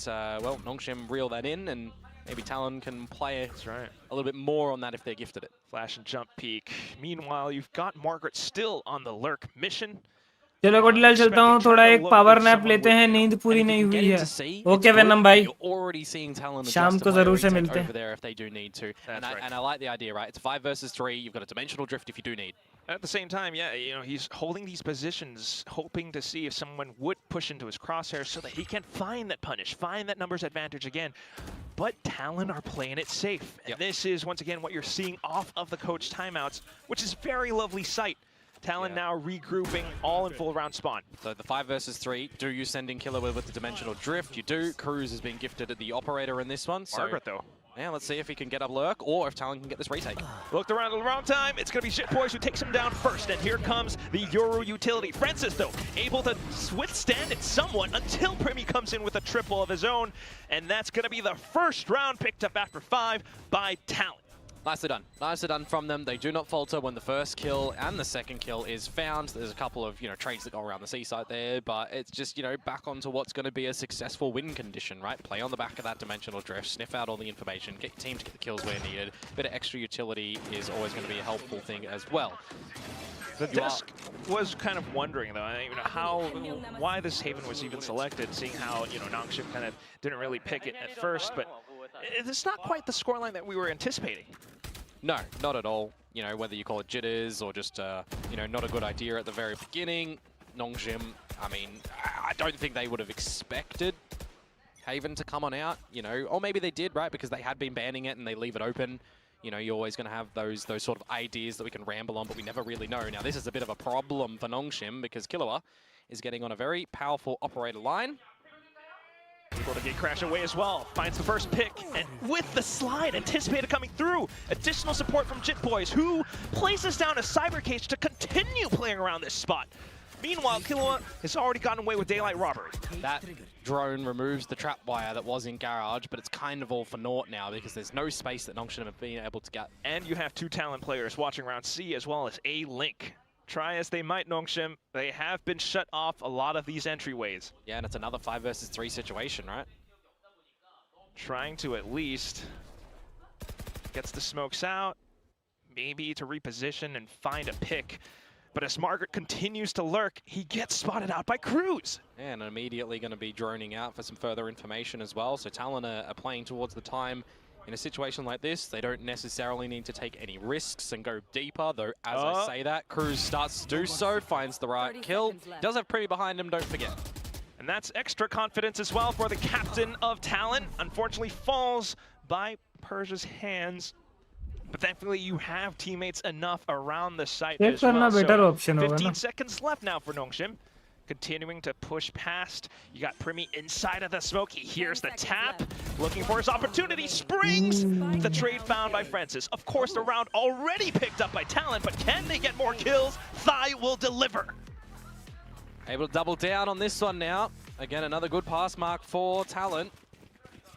well, Nongshim reel that in and maybe Talon can play a little bit more on that if they're gifted it. Flash and jump peek. Meanwhile, you've got Margaret still on the lurk mission. चलो कोटिलाल चलता हूँ थोड़ा एक power nap लेते हैं नींद पूरी नहीं हुई है ओके वेनम भाई शाम को जरूर से मिलते हैं and I like the idea, right? It's 5 versus 3. You've got a dimensional drift if you do need. At the same time, yeah, you know, he's holding these positions, hoping to see if someone would push into his crosshairs so that he can find that punish, find that numbers advantage again. But Talon are playing it safe. And this is, once again, what you're seeing off of the coach timeouts, which is a very lovely sight. Talon now regrouping all in full round spawn. So the 5 versus 3, do you send in Killer with the dimensional drift? You do. Cruz has been gifted at the operator in this one. So Margaret, though. Yeah, let's see if he can get up lurk or if Talon can get this retake. Looked around at the wrong time. It's going to be Shitboys who takes him down first. And here comes the Yoru utility. Francis, though, able to withstand it somewhat until Primi comes in with a triple of his own. And that's going to be the first round picked up after 5 by Talon. Nicely done. Nicely done from them. They do not falter when the first kill and the second kill is found. There's a couple of, trades that go around the seaside there, but it's just, back onto what's going to be a successful win condition, right? Play on the back of that dimensional drift, sniff out all the information, get your team to get the kills where needed. A bit of extra utility is always going to be a helpful thing as well. The desk was kind of wondering, though, why this Haven was even selected, seeing how, Nongshim kind of didn't really pick it at first, but it's not quite the scoreline that we were anticipating. No, not at all. Whether you call it jitters or just, not a good idea at the very beginning. Nongshim, I don't think they would have expected Haven to come on out, or maybe they did, right? Because they had been banning it and they leave it open. You're always going to have those sort of ideas that we can ramble on, but we never really know. Now, this is a bit of a problem for Nongshim because Killua is getting on a very powerful operator line. Able to get Crash away as well. Finds the first pick, and with the slide anticipated coming through. Additional support from Jit Boys, who places down a Cyber Cage to continue playing around this spot. Meanwhile, Killua has already gotten away with daylight robbery. That drone removes the trap wire that was in Garage, but it's kind of all for naught now because there's no space that Nongshim have been able to get. And you have two Talon players watching round C as well as A Link. Try as they might, Nongshim, they have been shut off a lot of these entryways. Yeah, and it's another 5 versus 3 situation, right? Trying to at least gets the smokes out, maybe to reposition and find a pick. But as Margaret continues to lurk, he gets spotted out by Cruz. And immediately going to be droning out for some further information as well. So Talon are playing towards the time. In a situation like this, they don't necessarily need to take any risks and go deeper, though as I say that, Cruz starts to do so, finds the right kill. Does have Pretty behind him, don't forget. And that's extra confidence as well for the captain of Talon. Unfortunately falls by Persia's hands. But thankfully you have teammates enough around the site as well. So 15 seconds left now for Nongshim. Continuing to push past. You got Primi inside of the smoke. He hears the tap. Looking for his opportunity. Springs. The trade found by Francis. Of course, the round already picked up by Talon, but can they get more kills? Thai will deliver. Able to double down on this one now. Again, another good pass mark for Talon.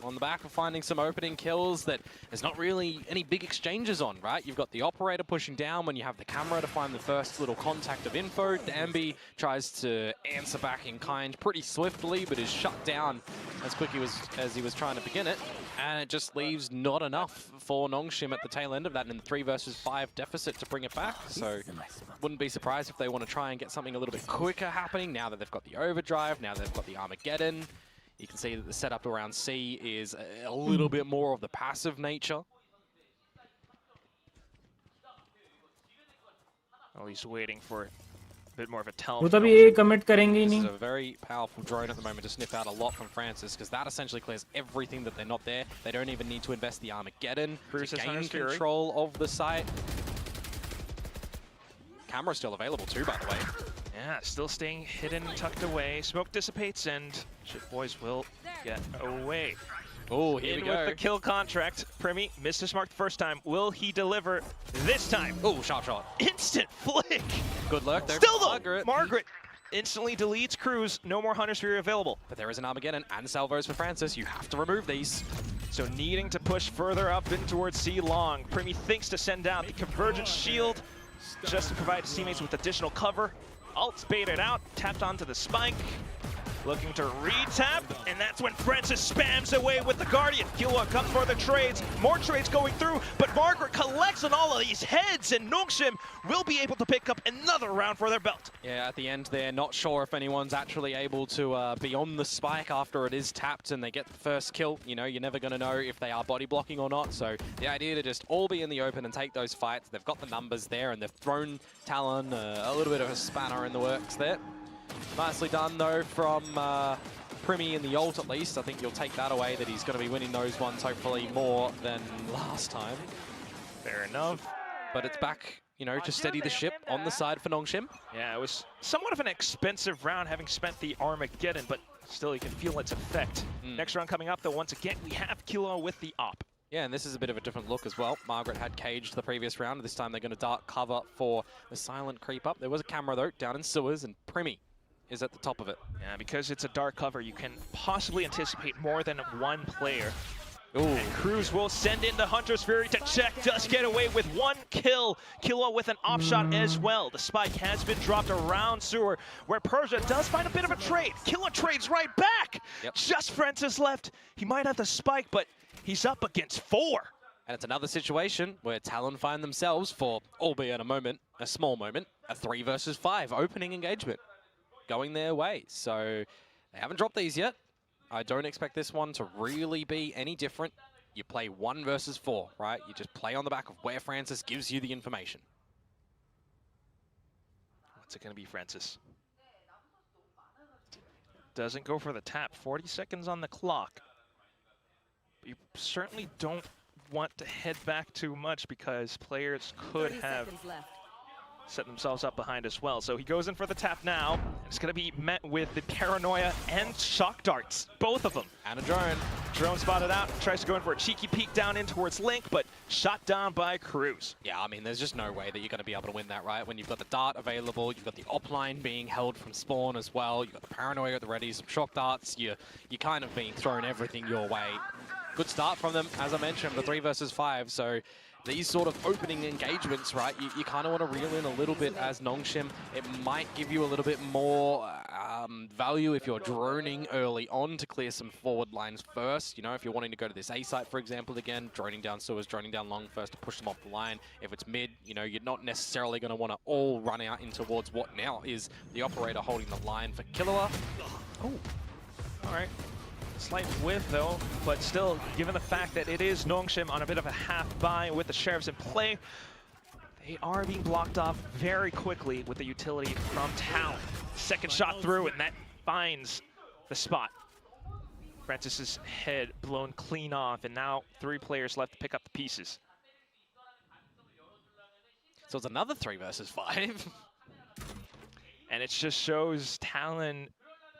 On the back of finding some opening kills that there's not really any big exchanges on, right? You've got the operator pushing down when you have the camera to find the first little contact of info. Dambi tries to answer back in kind pretty swiftly, but is shut down as quick as he was trying to begin it. And it just leaves not enough for Nongshim at the tail end of that in the 3 versus 5 deficit to bring it back. So wouldn't be surprised if they want to try and get something a little bit quicker happening now that they've got the overdrive, now they've got the Armageddon. You can see that the setup around C is a little bit more of the passive nature. Oh, he's waiting for a bit more of a tell. वो तभी commit करेंगे ही नहीं. This is a very powerful drone at the moment to sniff out a lot from Francis, because that essentially clears everything that they're not there. They don't even need to invest the Armageddon to gain control of the site. Camera's still available too, by the way. Yeah, still staying hidden, tucked away. Smoke dissipates, and Shit Boys will get away. Oh, here we go. With the kill contract, Primi missed his mark the first time. Will he deliver this time? Oh, sharp shot. Instant flick. Good luck there. Still though, Margaret instantly deletes Cruz. No more Hunter's Fury available. But there is an Armageddon and salvos for Francis. You have to remove these. So needing to push further up in towards C long. Primi thinks to send out the Convergence Shield just to provide his teammates with additional cover. Ult's baited out, tapped onto the spike. Looking to re-tap, and that's when Francis spams away with the Guardian. Killua comes for the trades, more trades going through, but Margaret collects on all of these heads, and Nongshim will be able to pick up another round for their belt. Yeah, at the end they're not sure if anyone's actually able to be on the spike after it is tapped and they get the first kill. You know, you're never going to know if they are body blocking or not, so the idea to just all be in the open and take those fights, they've got the numbers there, and they've thrown Talon a little bit of a spanner in the works there. Nicely done, though, from Primi in the ult, at least. I think you'll take that away, that he's going to be winning those ones, hopefully, more than last time. Fair enough. But it's back, you know, to steady the ship on the side for Nongshim. Yeah, it was somewhat of an expensive round, having spent the Armageddon, but still, you can feel its effect. Next round coming up, though, once again, we have Killua with the op. Yeah, and this is a bit of a different look as well. Margaret had caged the previous round. This time they're going to dark cover for the silent creep up. There was a camera, though, down in sewers, and Primi is at the top of it. Yeah, because it's a dark cover, you can possibly anticipate more than one player. And Cruz will send in the Hunter's Fury to check, does get away with 1 kill. Killua with an off shot as well. The spike has been dropped around Sewer, where Persia does find a bit of a trade. Killua trades right back. Just Francis left. He might have the spike, but he's up against 4. And it's another situation where Talon find themselves for, albeit a small moment, a 3 versus 5 opening engagement going their way. So they haven't dropped these yet. I don't expect this one to really be any different. You play 1 versus 4, right? You just play on the back of where Francis gives you the information. What's it going to be, Francis? Doesn't go for the tap. 40 seconds on the clock. You certainly don't want to head back too much because players could have set themselves up behind as well. So he goes in for the tap now. It's going to be met with the paranoia and shock darts, both of them. And a drone. Drone spotted out, tries to go in for a cheeky peek down in towards Link, but shot down by Cruz. Yeah, I mean, there's just no way that you're going to be able to win that, right? When you've got the dart available, you've got the op line being held from spawn as well, you've got the paranoia at the ready, some shock darts, you're kind of being thrown everything your way. Good start from them, as I mentioned, the 3 versus 5, so these sort of opening engagements, right, you kind of want to reel in a little bit as Nongshim. It might give you a little bit more value if you're droning early on to clear some forward lines first. You know, if you're wanting to go to this A site, for example, again, droning down sewers, droning down long first to push them off the line. If it's mid, you know, you're not necessarily going to want to all run out in towards what now is the operator holding the line for Killua. Oh, all right. Slight whiff though, but still, given the fact that it is Nongshim on a bit of a half buy with the Sheriffs in play, they are being blocked off very quickly with the utility from Talon. Second shot through, and that finds the spot. Francis's head blown clean off, and now 3 players left to pick up the pieces. So it's another 3 versus 5. And it just shows Talon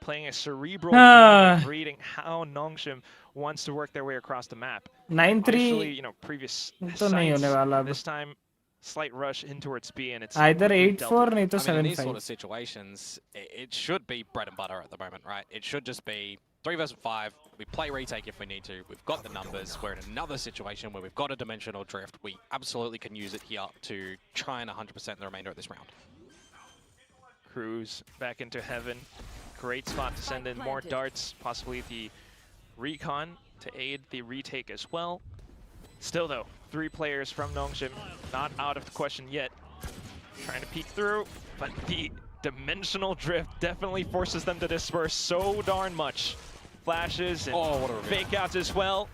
playing a cerebral game and reading how Nongshim wants to work their way across the map. 9-3. Obviously, you know, previous sites, this time slight rush in towards B, and it's either 8-4 नहीं तो 7-5. In these sort of situations, it should be bread and butter at the moment, right? It should just be 3 versus 5. We play retake if we need to. We've got the numbers. We're in another situation where we've got a dimensional drift. We absolutely can use it here to try and 100% the remainder of this round. Cruz back into heaven. Great spot to send in more darts, possibly the recon to aid the retake as well. Still though, 3 players from Nongshim, not out of the question yet. Trying to peek through, but the dimensional drift definitely forces them to disperse so darn much. Flashes and fake outs as well.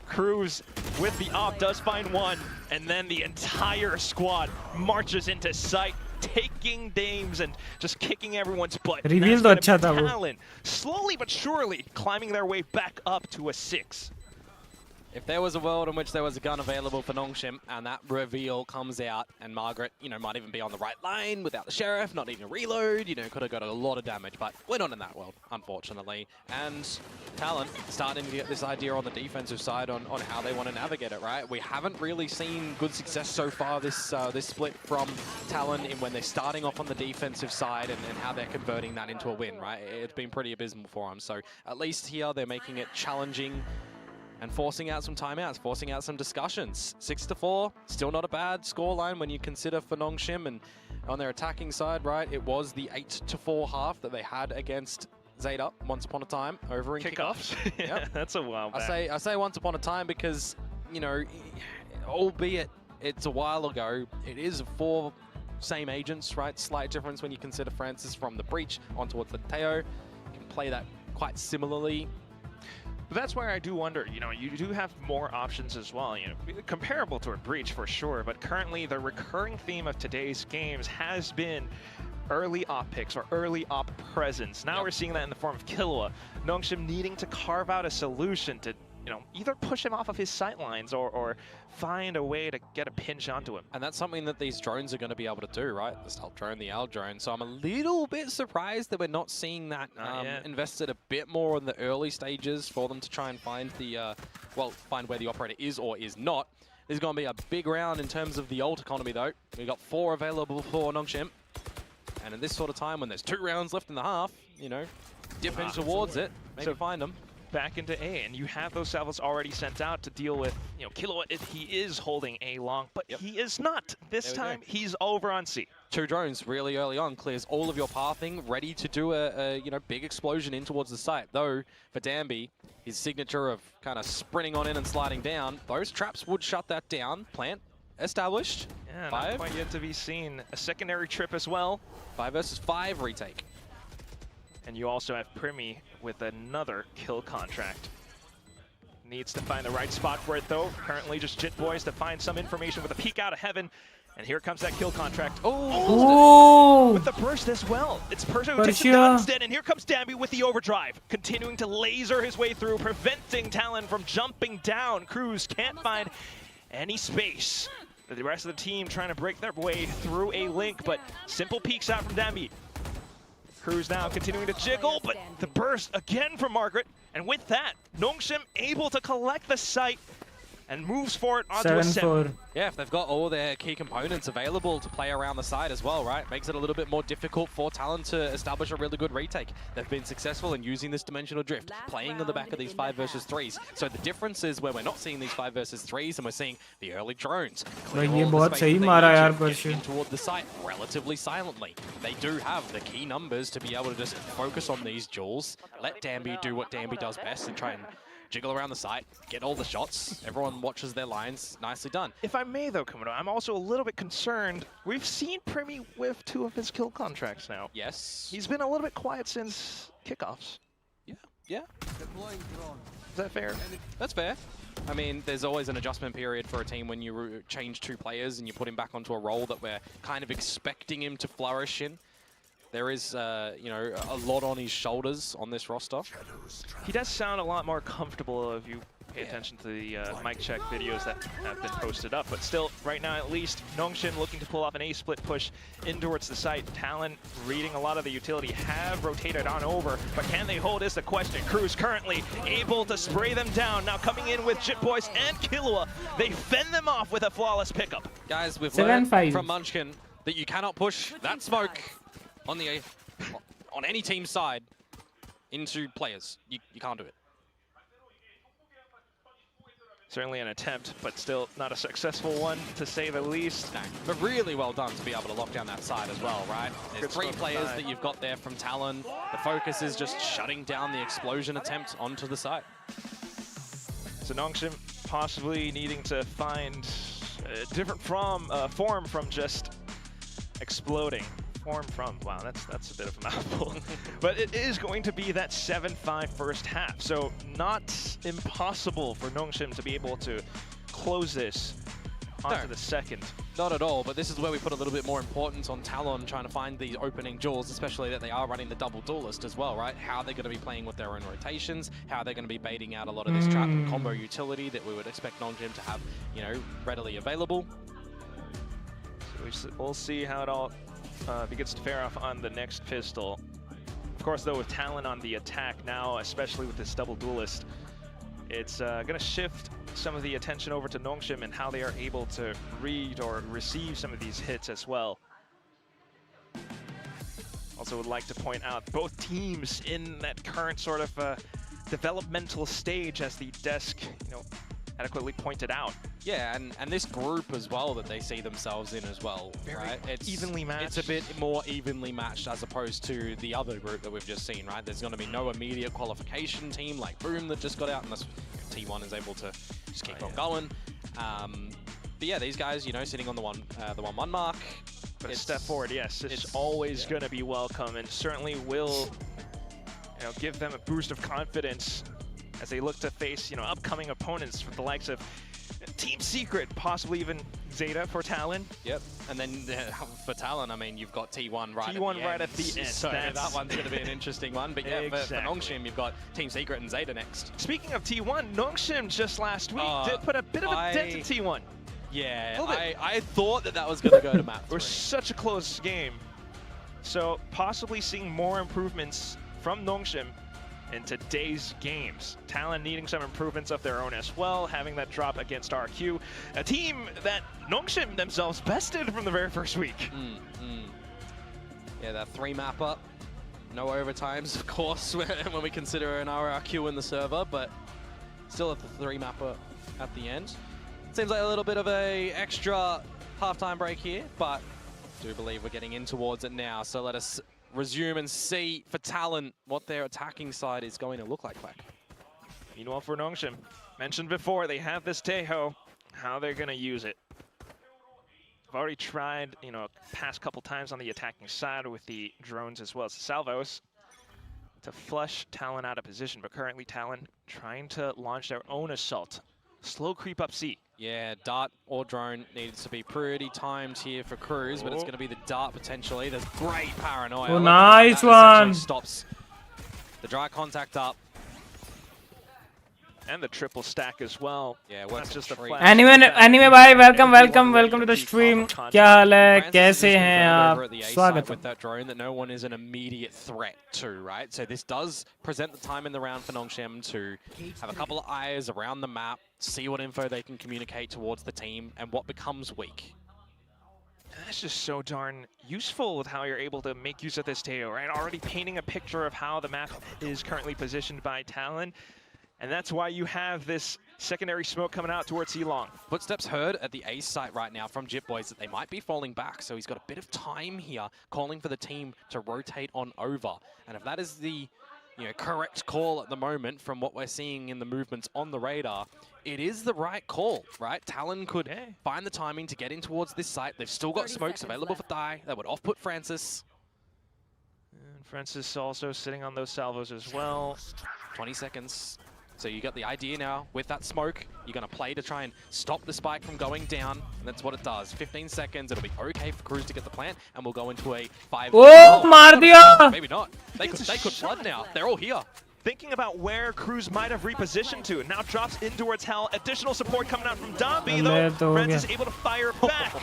Cruz with the op does find 1, and then the entire squad marches into sight, taking dames and just kicking everyone's butt. Reveal तो अच्छा था वो. Talon slowly but surely climbing their way back up to a 6. If there was a world in which there was a gun available for Nongshim and that reveal comes out and Margaret, you know, might even be on the right line without the Sheriff, not even a reload, you know, could have got a lot of damage, but we're not in that world, unfortunately. And Talon starting to get this idea on the defensive side on how they want to navigate it, right? We haven't really seen good success so far this split from Talon in when they're starting off on the defensive side and how they're converting that into a win, right? It's been pretty abysmal for them. So at least here they're making it challenging and forcing out some timeouts, forcing out some discussions. 6-4, still not a bad scoreline when you consider for Nongshim. And on their attacking side, right, it was the 8-4 half that they had against Zeta once upon a time over in kickoffs. Yeah, that's a while back. I say once upon a time because, you know, albeit it's a while ago, it is 4 same agents, right? Slight difference when you consider Francis from the breach on towards the Teo. You can play that quite similarly. But that's where I do wonder, you know, you do have more options as well, you know, comparable to a breach for sure, but currently the recurring theme of today's games has been early op picks or early op presence. Now we're seeing that in the form of Killua. Nongshim needing to carve out a solution to, you know, either push him off of his sightlines or find a way to get a pinch onto him. And that's something that these drones are going to be able to do, right? The stealth drone, the Al drone. So I'm a little bit surprised that we're not seeing that invested a bit more in the early stages for them to try and find the, find where the operator is or is not. This is going to be a big round in terms of the ult economy though. We've got 4 available for Nongshim. And in this sort of time when there's 2 rounds left in the half, you know, dip in towards it, maybe find them. back into A, and you have those salvos already sent out to deal with, you know, Killua if he is holding A long, but he is not. This time, he's over on C. 2 drones really early on clears all of your pathing, ready to do a big explosion in towards the site. Though, for Danby, his signature of kind of sprinting on in and sliding down, those traps would shut that down. Plant established. Yeah, 5. not quite yet to be seen. A secondary trip as well. 5 versus 5 retake. And you also have Primi with another kill contract. Needs to find the right spot for it, though. Currently just Jit Boys to find some information with a peek out of heaven. And here comes that kill contract. Oh! With the burst as well. It's Persia who takes him down instead, and here comes Danby with the overdrive. Continuing to laser his way through, preventing Talon from jumping down. Cruz can't find any space. The rest of the team trying to break their way through a link, but simple peeks out from Danby. Cruz now continuing to jiggle, but the burst again from Margaret. And with that, Nongshim able to collect the site and moves forward onto a 7. Yeah, if they've got all their key components available to play around the side as well, right? Makes it a little bit more difficult for Talon to establish a really good retake. They've been successful in using this dimensional drift, playing on the back of these 5 versus 3s. So the difference is where we're not seeing these 5 versus 3s and we're seeing the early drones. भाई ये बहुत सही मारा यार Getting in toward the site relatively silently. They do have the key numbers to be able to just focus on these jewels, let Danby do what Danby does best and try and jiggle around the site, get all the shots. Everyone watches their lines. Nicely done. If I may, though, Komodo, I'm also a little bit concerned. We've seen Primi whiff 2 of his kill contracts now. Yes. He's been a little bit quiet since kickoffs. Yeah. Is that fair? That's fair. I mean, there's always an adjustment period for a team when you change 2 players and you put him back onto a role that we're kind of expecting him to flourish in. There is, a lot on his shoulders on this roster. He does sound a lot more comfortable if you pay attention to the mic check videos that have been posted up. But still, right now at least, Nongshim looking to pull off an A-split push in towards the site. Talon reading a lot of the utility, have rotated on over, but can they hold is the question. Cruz currently able to spray them down. Now coming in with Jit Boys and Killua. They fend them off with a flawless pickup. Guys, we've learned from Munchkin that you cannot push that smoke on any team side into players. You can't do it. Certainly an attempt, but still not a successful one, to say the least. No, but really well done to be able to lock down that side as well, right? There's 3 players that you've got there from Talon. The focus is just shutting down the explosion attempt onto the side. So Nongshim possibly needing to find a different form from just exploding. Wow, that's a bit of a mouthful. But it is going to be that 7-5 first half, so not impossible for Nongshim to be able to close this onto the second. Not at all, but this is where we put a little bit more importance on Talon trying to find the opening jewels, especially that they are running the double duelist as well, right? How they're going to be playing with their own rotations, how they're going to be baiting out a lot of this trap and combo utility that we would expect Nongshim to have, readily available. So we'll see how it all begins to fare off on the next pistol. Of course, though, with Talon on the attack now, especially with this double duelist, it's going to shift some of the attention over to Nongshim and how they are able to read or receive some of these hits as well. Also would like to point out both teams in that current sort of developmental stage, as the desk, adequately pointed out. Yeah, and this group as well that they see themselves in as well, right? It's evenly matched. It's a bit more evenly matched as opposed to the other group that we've just seen, right? There's going to be no immediate qualification team like Boom that just got out unless T1 is able to just keep on going. But yeah, these guys, sitting on the 1-1 mark. But a step forward, yes. It's always going to be welcome and certainly will give them a boost of confidence as they look to face, upcoming opponents with the likes of Team Secret, possibly even Zeta for Talon. Yep, and then for Talon, I mean, you've got T1 right at the end. So that one's going to be an interesting one. But yeah, exactly. for Nongshim, you've got Team Secret and Zeta next. Speaking of T1, Nongshim just last week did put a bit of a dent in T1. Yeah, I thought that was going to go to map 3. It was such a close game. So possibly seeing more improvements from Nongshim in today's games. Talon needing some improvements of their own as well, having that drop against RyuK, a team that Nongshim themselves bested from the very first week. Yeah, that 3 map up. No overtimes, of course, when we consider an RyuK in the server, but still at the 3-mapper at the end. Seems like a little bit of a extra halftime break here, but I do believe we're getting in towards it now. So let us resume and see for Talon what their attacking side is going to look like. Meanwhile, for Nongshim, mentioned before, they have this Taeho. How they're going to use it. I've already tried, past couple times on the attacking side with the drones as well as the salvos to flush Talon out of position, but currently Talon trying to launch their own assault. Slow creep up C. Yeah, dart or drone needs to be pretty timed here for Cruz, but it's going to be the dart potentially. There's great paranoia. Oh, nice that one. Stops the dry contact up. And the triple stack as well. Yeah, not just a flash. Anyway भाई welcome to the stream. क्या हाल है? कैसे हैं आप? स्वागत with that drone that no one is an immediate threat to, right? So this does present the time in the round for Nongshim to have a couple of eyes around the map, see what info they can communicate towards the team and what becomes weak. That's just so darn useful with how you're able to make use of this Taeho, right? Already painting a picture of how the map is currently positioned by Talon. And that's why you have this secondary smoke coming out towards Elong. Footsteps heard at the ace site right now from Jip Boys that they might be falling back. So he's got a bit of time here calling for the team to rotate on over. And if that is the correct call at the moment from what we're seeing in the movements on the radar, it is the right call, right? Talon could find the timing to get in towards this site. They've still got smokes available for Thai. That would off-put Francis. And Francis also sitting on those salvos as well. 20 seconds. So you got the idea now with that smoke. You're going to play to try and stop the spike from going down. And that's what it does. 15 seconds. It'll be okay for Cruz to get the plant. And we'll go into a 5. Oh, maar diya! Maybe not. They could flood now. They're all here. Thinking about where Cruz might have repositioned to. Now drops in towards Hell. Additional support coming out from Domby, though. Francis able to fire back.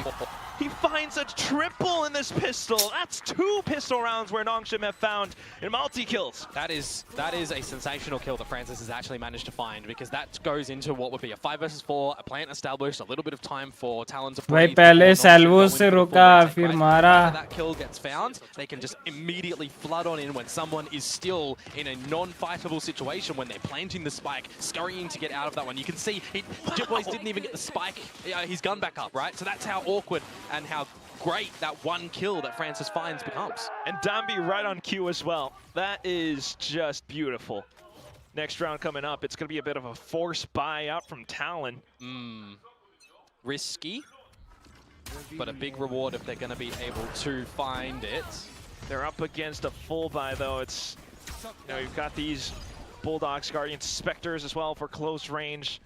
He finds a triple in this pistol. That's 2 pistol rounds where Nongshim have found in multi-kills. That is a sensational kill that Francis has actually managed to find, because that goes into what would be a 5 versus 4, a plant established, a little bit of time for Talon to breathe. भाई पहले salvo से रुका फिर मारा. After that kill gets found, they can just immediately flood on in when someone is still in a non-fightable situation, when they're planting the spike, scurrying to get out of that one. You can see Jip Boys didn't even get the spike, his gun back up, right? So that's how awkward and how great that one kill that Francis finds becomes. And Domby right on cue as well. That is just beautiful. Next round coming up, it's going to be a bit of a force buy out from Talon. Risky, but a big reward if they're going to be able to find it. They're up against a full buy, though. It's, you've got these Bulldogs, Guardians, Spectres as well for close range.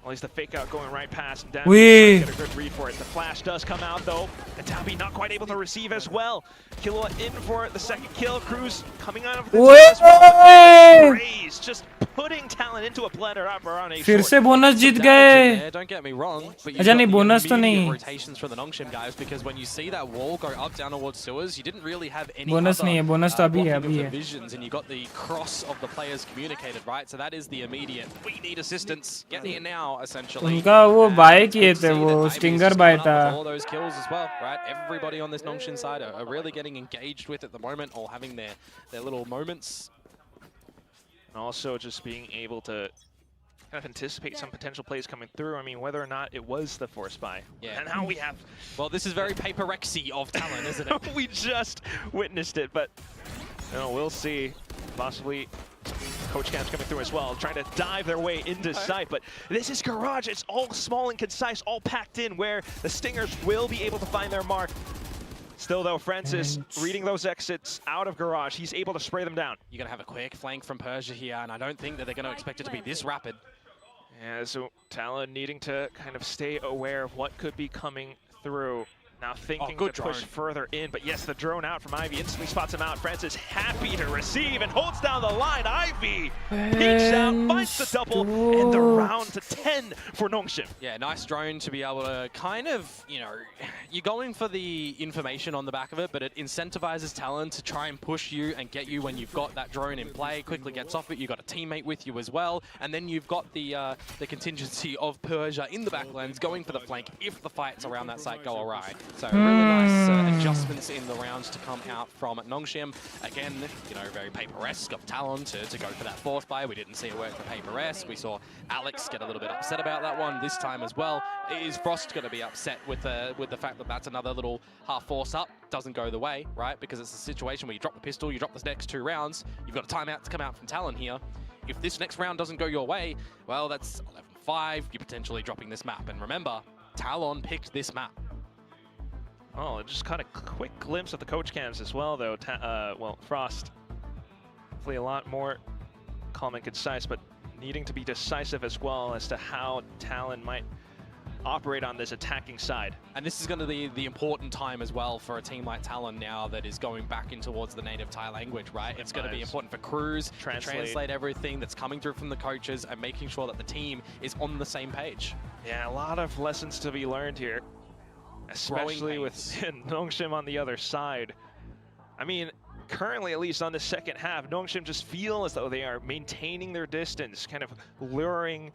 At least the fake out going right past and down. Get a good read for it. The flash does come out though, and Domby not quite able to receive as well. Killua in for the second kill. Cruz coming out of the as well. Raise, just putting Talon into a blender up around a फिर से bonus जीत गए. Don't get me wrong, but अच्छा नहीं bonus तो नहीं. Rotations for the Nongshim guys, because when you see that wall go up down towards sewers, you didn't really have any bonus नहीं है, bonus तो अभी है. Visions, and you got the cross of the players communicated, right? So that is the immediate. We need assistance. Get here now. Essentially, उनका वो bye किए थे, वो स्टिंगर बाय था. All those kills as well, right? Everybody on this Nongshim side are really getting engaged with at the moment, or having their little moments. And also just being able to kind of anticipate some potential plays coming through. I mean, whether or not it was the force buy. Yeah. And now we have... Well, this is very PRX-y of Talon, isn't it? We just witnessed it, but we'll see. Possibly Coach Cam's coming through as well, trying to dive their way into sight, but this is Garage. It's all small and concise, all packed in, where the Stingers will be able to find their mark. Still though, Francis reading those exits out of Garage, he's able to spray them down. You're going to have a quick flank from Persia here, and I don't think that they're going to expect it to be this rapid. Yeah, so Talon needing to kind of stay aware of what could be coming through. Now thinking to push further in, but yes, the drone out from Ivy instantly spots him out. Francis happy to receive and holds down the line. Ivy peeks out, finds the double, and the round to 10 for Nongshim. Yeah, nice drone to be able to kind of, you're going for the information on the back of it, but it incentivizes Talon to try and push you and get you when you've got that drone in play. Quickly gets off it, you've got a teammate with you as well, and then you've got the contingency of Persia in the backlands going for the flank if the fights around that site go awry. So really nice adjustments in the rounds to come out from Nongshim. Again, you know, very Paper-esque of Talon to go for that fourth buy. We didn't see it work for Paper-esque. We saw Alex get a little bit upset about that one this time as well. Is Frost going to be upset with the fact that that's another little half force up? Doesn't go the way, right? Because it's a situation where you drop the pistol, you drop the next 2 rounds, you've got a timeout to come out from Talon here. If this next round doesn't go your way, well, that's 11-5. You're potentially dropping this map. And remember, Talon picked this map. Oh, just kind of quick glimpse of the coach cams as well, though. Well, Frost, hopefully a lot more calm and concise, but needing to be decisive as well as to how Talon might operate on this attacking side. And this is going to be the important time as well for a team like Talon now that is going back in towards the native Thai language, right? It's going to be important for crews to translate everything that's coming through from the coaches and making sure that the team is on the same page. Yeah, a lot of lessons to be learned here, especially with Nongshim on the other side. I mean, currently, at least on the second half, Nongshim just feel as though they are maintaining their distance, kind of luring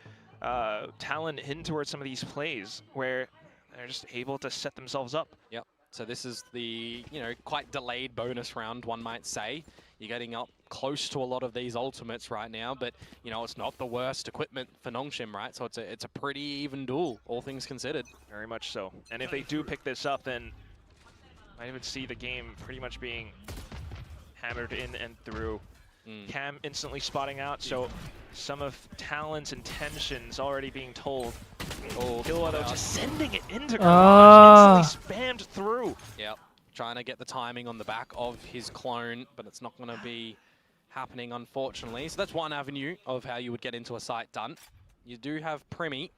Talon in towards some of these plays where they're just able to set themselves up. Yep. So this is the, you know, quite delayed bonus round, one might say. You're getting up close to a lot of these ultimates right now, but, you know, it's not the worst equipment for Nongshim, right? So it's a pretty even duel, all things considered. Very much so. And if they do pick this up, then I would see the game pretty much being hammered in and through. Cam instantly spotting out, so some of Talon's intentions already being told. Oh, Killua, though, just sending it into Garage, instantly spammed through. Yep, trying to get the timing on the back of his clone, but it's not going to be happening, unfortunately. So that's one avenue of how you would get into a site done. You do have Primi,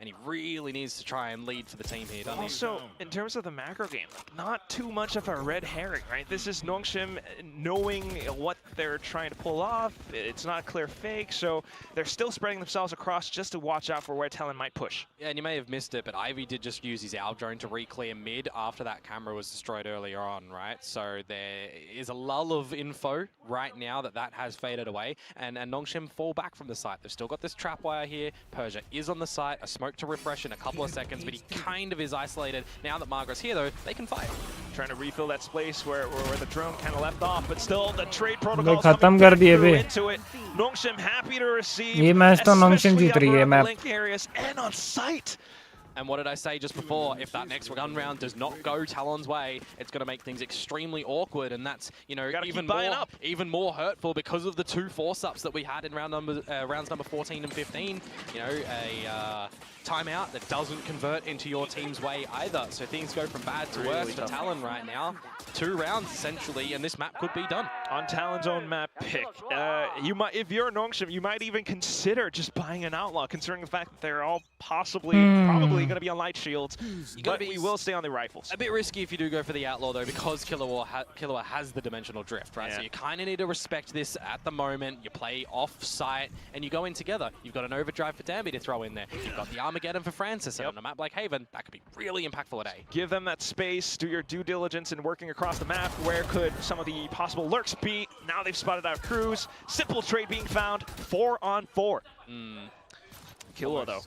and he really needs to try and lead for the team here, doesn't he? Also, in terms of the macro game, not too much of a red herring, right? This is Nongshim knowing what they're trying to pull off. It's not a clear fake, so they're still spreading themselves across just to watch out for where Talon might push. Yeah, and you may have missed it, but Ivy did just use his Alv drone to re-clear mid after that camera was destroyed earlier on, right? So there is a lull of info right now that has faded away, and Nongshim fall back from the site. They've still got this trap wire here. Persia is on the site, a smoke to refresh in a couple of seconds, but he kind of is isolated. Now that Margaret's here, though, they can fight. Trying to refill that space where the drone kind of left off, but still the trade protocols खत्म कर दिए बे. into it. Nongshim happy to receive. ये match तो Nongshim जीत रही है map. Link areas and on site. And what did I say just before? If that next gun round does not go Talon's way, it's going to make things extremely awkward, and that's, you know, even more hurtful because of the 2 force-ups that we had in rounds number 14 and 15. You know, a timeout that doesn't convert into your team's way either. So things go from bad to worse for Talon right now. 2 rounds essentially, and this map could be done. On Talon's own map pick, you might, if you're Nongshim, you might even consider just buying an outlaw, considering the fact that they're all probably going to be on light shields, but we will stay on the rifles. A bit risky if you do go for the outlaw though, because Killua has the dimensional drift, right? Yeah. So you kind of need to respect this at the moment. You play off-site and you go in together. You've got an overdrive for Danby to throw in there. You've got the Armageddon for Francis, and on a map like Haven, that could be really impactful today. Give them that space, do your due diligence in working across the map. Where could some of the possible lurks be? Now they've spotted out Cruz. Simple trade being found, 4-on-4. Killua though.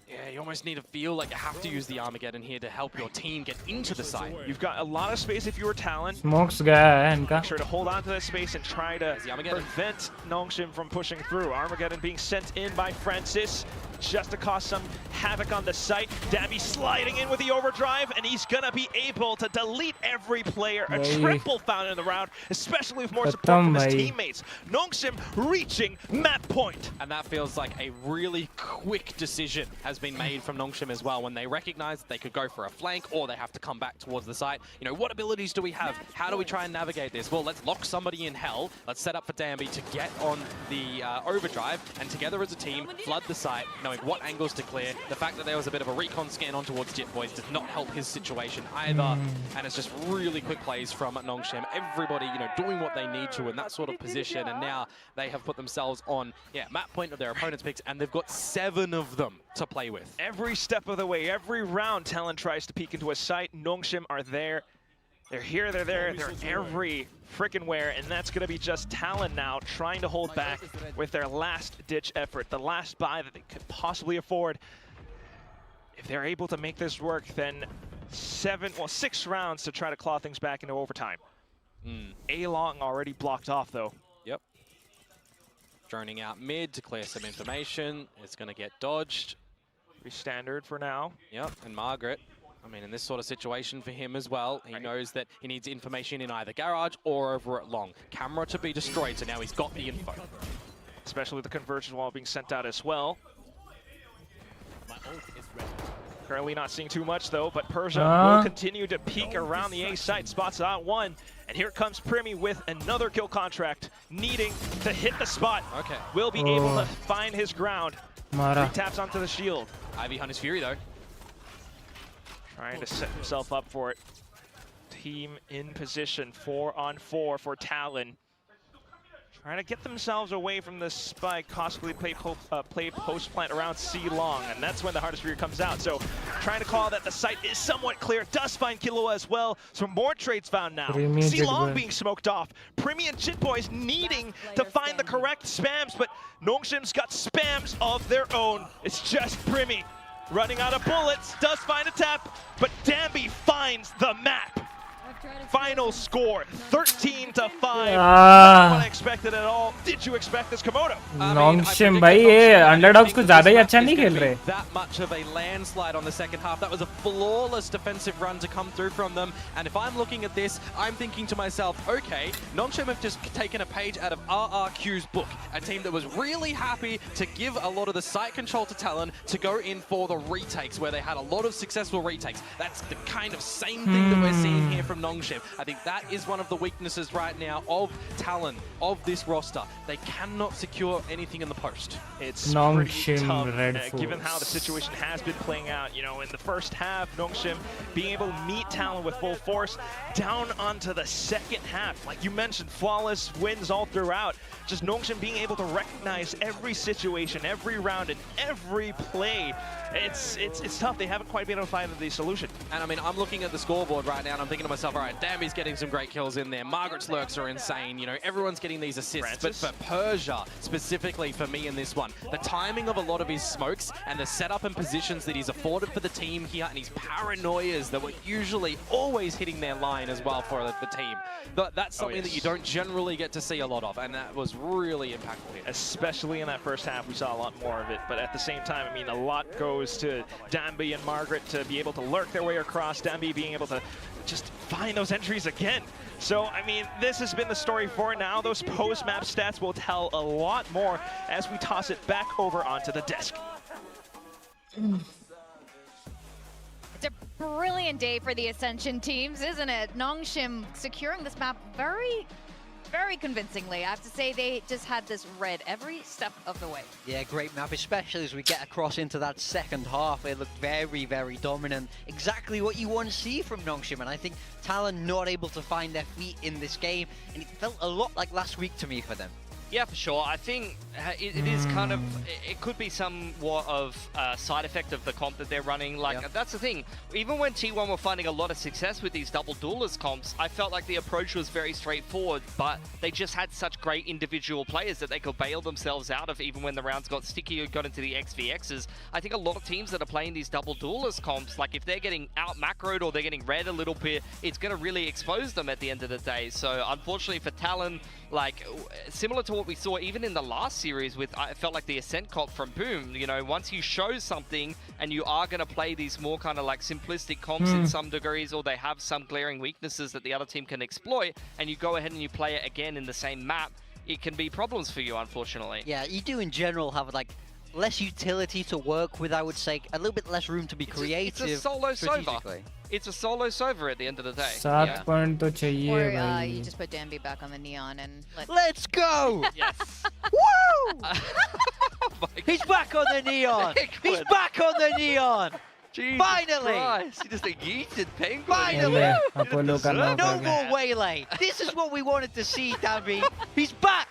Yeah, you almost need to feel like you have to use the Armageddon here to help your team get into the site. You've got a lot of space if you were Talon. Smokes गया है इनका. Make sure to hold on to that space and try to prevent Nongshim from pushing through. Armageddon being sent in by Francis just to cause some havoc on the site. Dabby sliding in with the overdrive, and he's gonna be able to delete every player. A triple found in the round, especially with more support from his teammates. Nongshim reaching map point. And that feels like a really quick decision has been made from Nongshim as well, when they recognize that they could go for a flank or they have to come back towards the site. You know, what abilities do we have? How do we try and navigate this? Well, let's lock somebody in hell. Let's set up for Danby to get on the overdrive, and together as a team, flood the site, knowing what angles to clear. The fact that there was a bit of a recon scan on towards Jit Boys did not help his situation either. And it's just really quick plays from Nongshim. Everybody, you know, doing what they need to in that sort of position, and now they have put themselves on, map point of their opponent's picks, and they've got 7 of them to play with. Every step of the way, every round, Talon tries to peek into a site. Nongshim are there. They're here, they're there, they're every frickin' where, and that's going to be just Talon now trying to hold back with their last-ditch effort, the last buy that they could possibly afford. If they're able to make this work, then 6 rounds to try to claw things back into overtime. A-Long already blocked off, though. Yep. Droning out mid to clear some information. It's going to get dodged. Pretty standard for now. Yep, and Margaret, I mean, in this sort of situation for him as well, he knows that he needs information in either garage or over at long. Camera to be destroyed, so now he's got the info. Especially with the conversion wall being sent out as well. Currently not seeing too much though, but Persia will continue to peek around the A site, spots out one, and here comes Primi with another kill contract, needing to hit the spot. Okay. Will be able to find his ground. He taps onto the shield. Ivy Hunter's Fury though. Trying to set himself up for it. Team in position, 4-on-4 for Talon. Trying to get themselves away from the spike, possibly play post plant around C-Long, and that's when the hardest Fury comes out. So trying to call that the site is somewhat clear. Does find Killua as well, so more trades found now. C-Long being smoked off. Primi and Jit Boys needing to find the correct spams, but Nongshim's got spams of their own. It's just Primi running out of bullets, does find a tap, but Danby finds the map. Final score, 13-5. Not what I expected at all. Did you expect this, Komodo? Nongshim भाई ये underdogs को ज़्यादा ही अच्छा नहीं खेल रहे. That much of a landslide on the second half. That was a flawless defensive run to come through from them. And if I'm looking at this, I'm thinking to myself, okay, Nongshim have just taken a page out of RRQ's book. A team that was really happy to give a lot of the site control to Talon to go in for the retakes, where they had a lot of successful retakes. That's the kind of same thing that we're seeing here from Nongshim. I think that is one of the weaknesses right now of Talon, of this roster. They cannot secure anything in the post. It's pretty tough, given how the situation has been playing out. You know, in the first half, Nongshim being able to meet Talon with full force, down onto the second half. Like you mentioned, flawless wins all throughout. Just Nongshim being able to recognize every situation, every round, and every play. It's tough. They haven't quite been able to find the solution. And I mean, I'm looking at the scoreboard right now, and I'm thinking to myself, all right, Danby's getting some great kills in there. Margaret's lurks are insane. You know, everyone's getting these assists. But for Persia, specifically for me in this one, the timing of a lot of his smokes and the setup and positions that he's afforded for the team here, and his paranoias that were usually always hitting their line as well for the team. That's something that you don't generally get to see a lot of, and that was really impactful here. Especially in that first half, we saw a lot more of it. But at the same time, I mean, a lot goes to Danby and Margaret to be able to lurk their way across, Danby being able to just find those entries again. So, I mean, this has been the story for now. Those post-map stats will tell a lot more as we toss it back over onto the desk. It's a brilliant day for the Ascension teams, isn't it? Nongshim securing this map very convincingly. I have to say they just had this read every step of the way. Yeah, great map, especially as we get across into that second half. It looked very, very dominant. Exactly what you want to see from Nongshim, and I think Talon not able to find their feet in this game, and it felt a lot like last week to me for them. Yeah, for sure. I think it is kind of, it could be somewhat of a side effect of the comp that they're running. Like, that's the thing. Even when T1 were finding a lot of success with these double duelist comps, I felt like the approach was very straightforward, but they just had such great individual players that they could bail themselves out of even when the rounds got sticky or got into the XVXs. I think a lot of teams that are playing these double duelist comps, like if they're getting out macroed or they're getting read a little bit, it's going to really expose them at the end of the day. So unfortunately for Talon, like similar to what we saw even in the last series with, I felt like the Ascent comp from Boom, you know, once you show something and you are going to play these more kind of like simplistic comps in some degrees, or they have some glaring weaknesses that the other team can exploit, and you go ahead and you play it again in the same map, it can be problems for you, unfortunately. Yeah, you do in general have like less utility to work with, I would say, a little bit less room to be creative. It's a solo Sova. It's a solo Sova at the end of the day. 7 point to chahiye Or bhai. you just put Danby back on the neon and let's go! Yes. Woo! He's back on the neon! He's back on the neon! Jesus Finally! Christ, he just yeeted Penguin. Finally! Apollo karna No hoga. more waylay! This is what we wanted to see, Danby! He's back!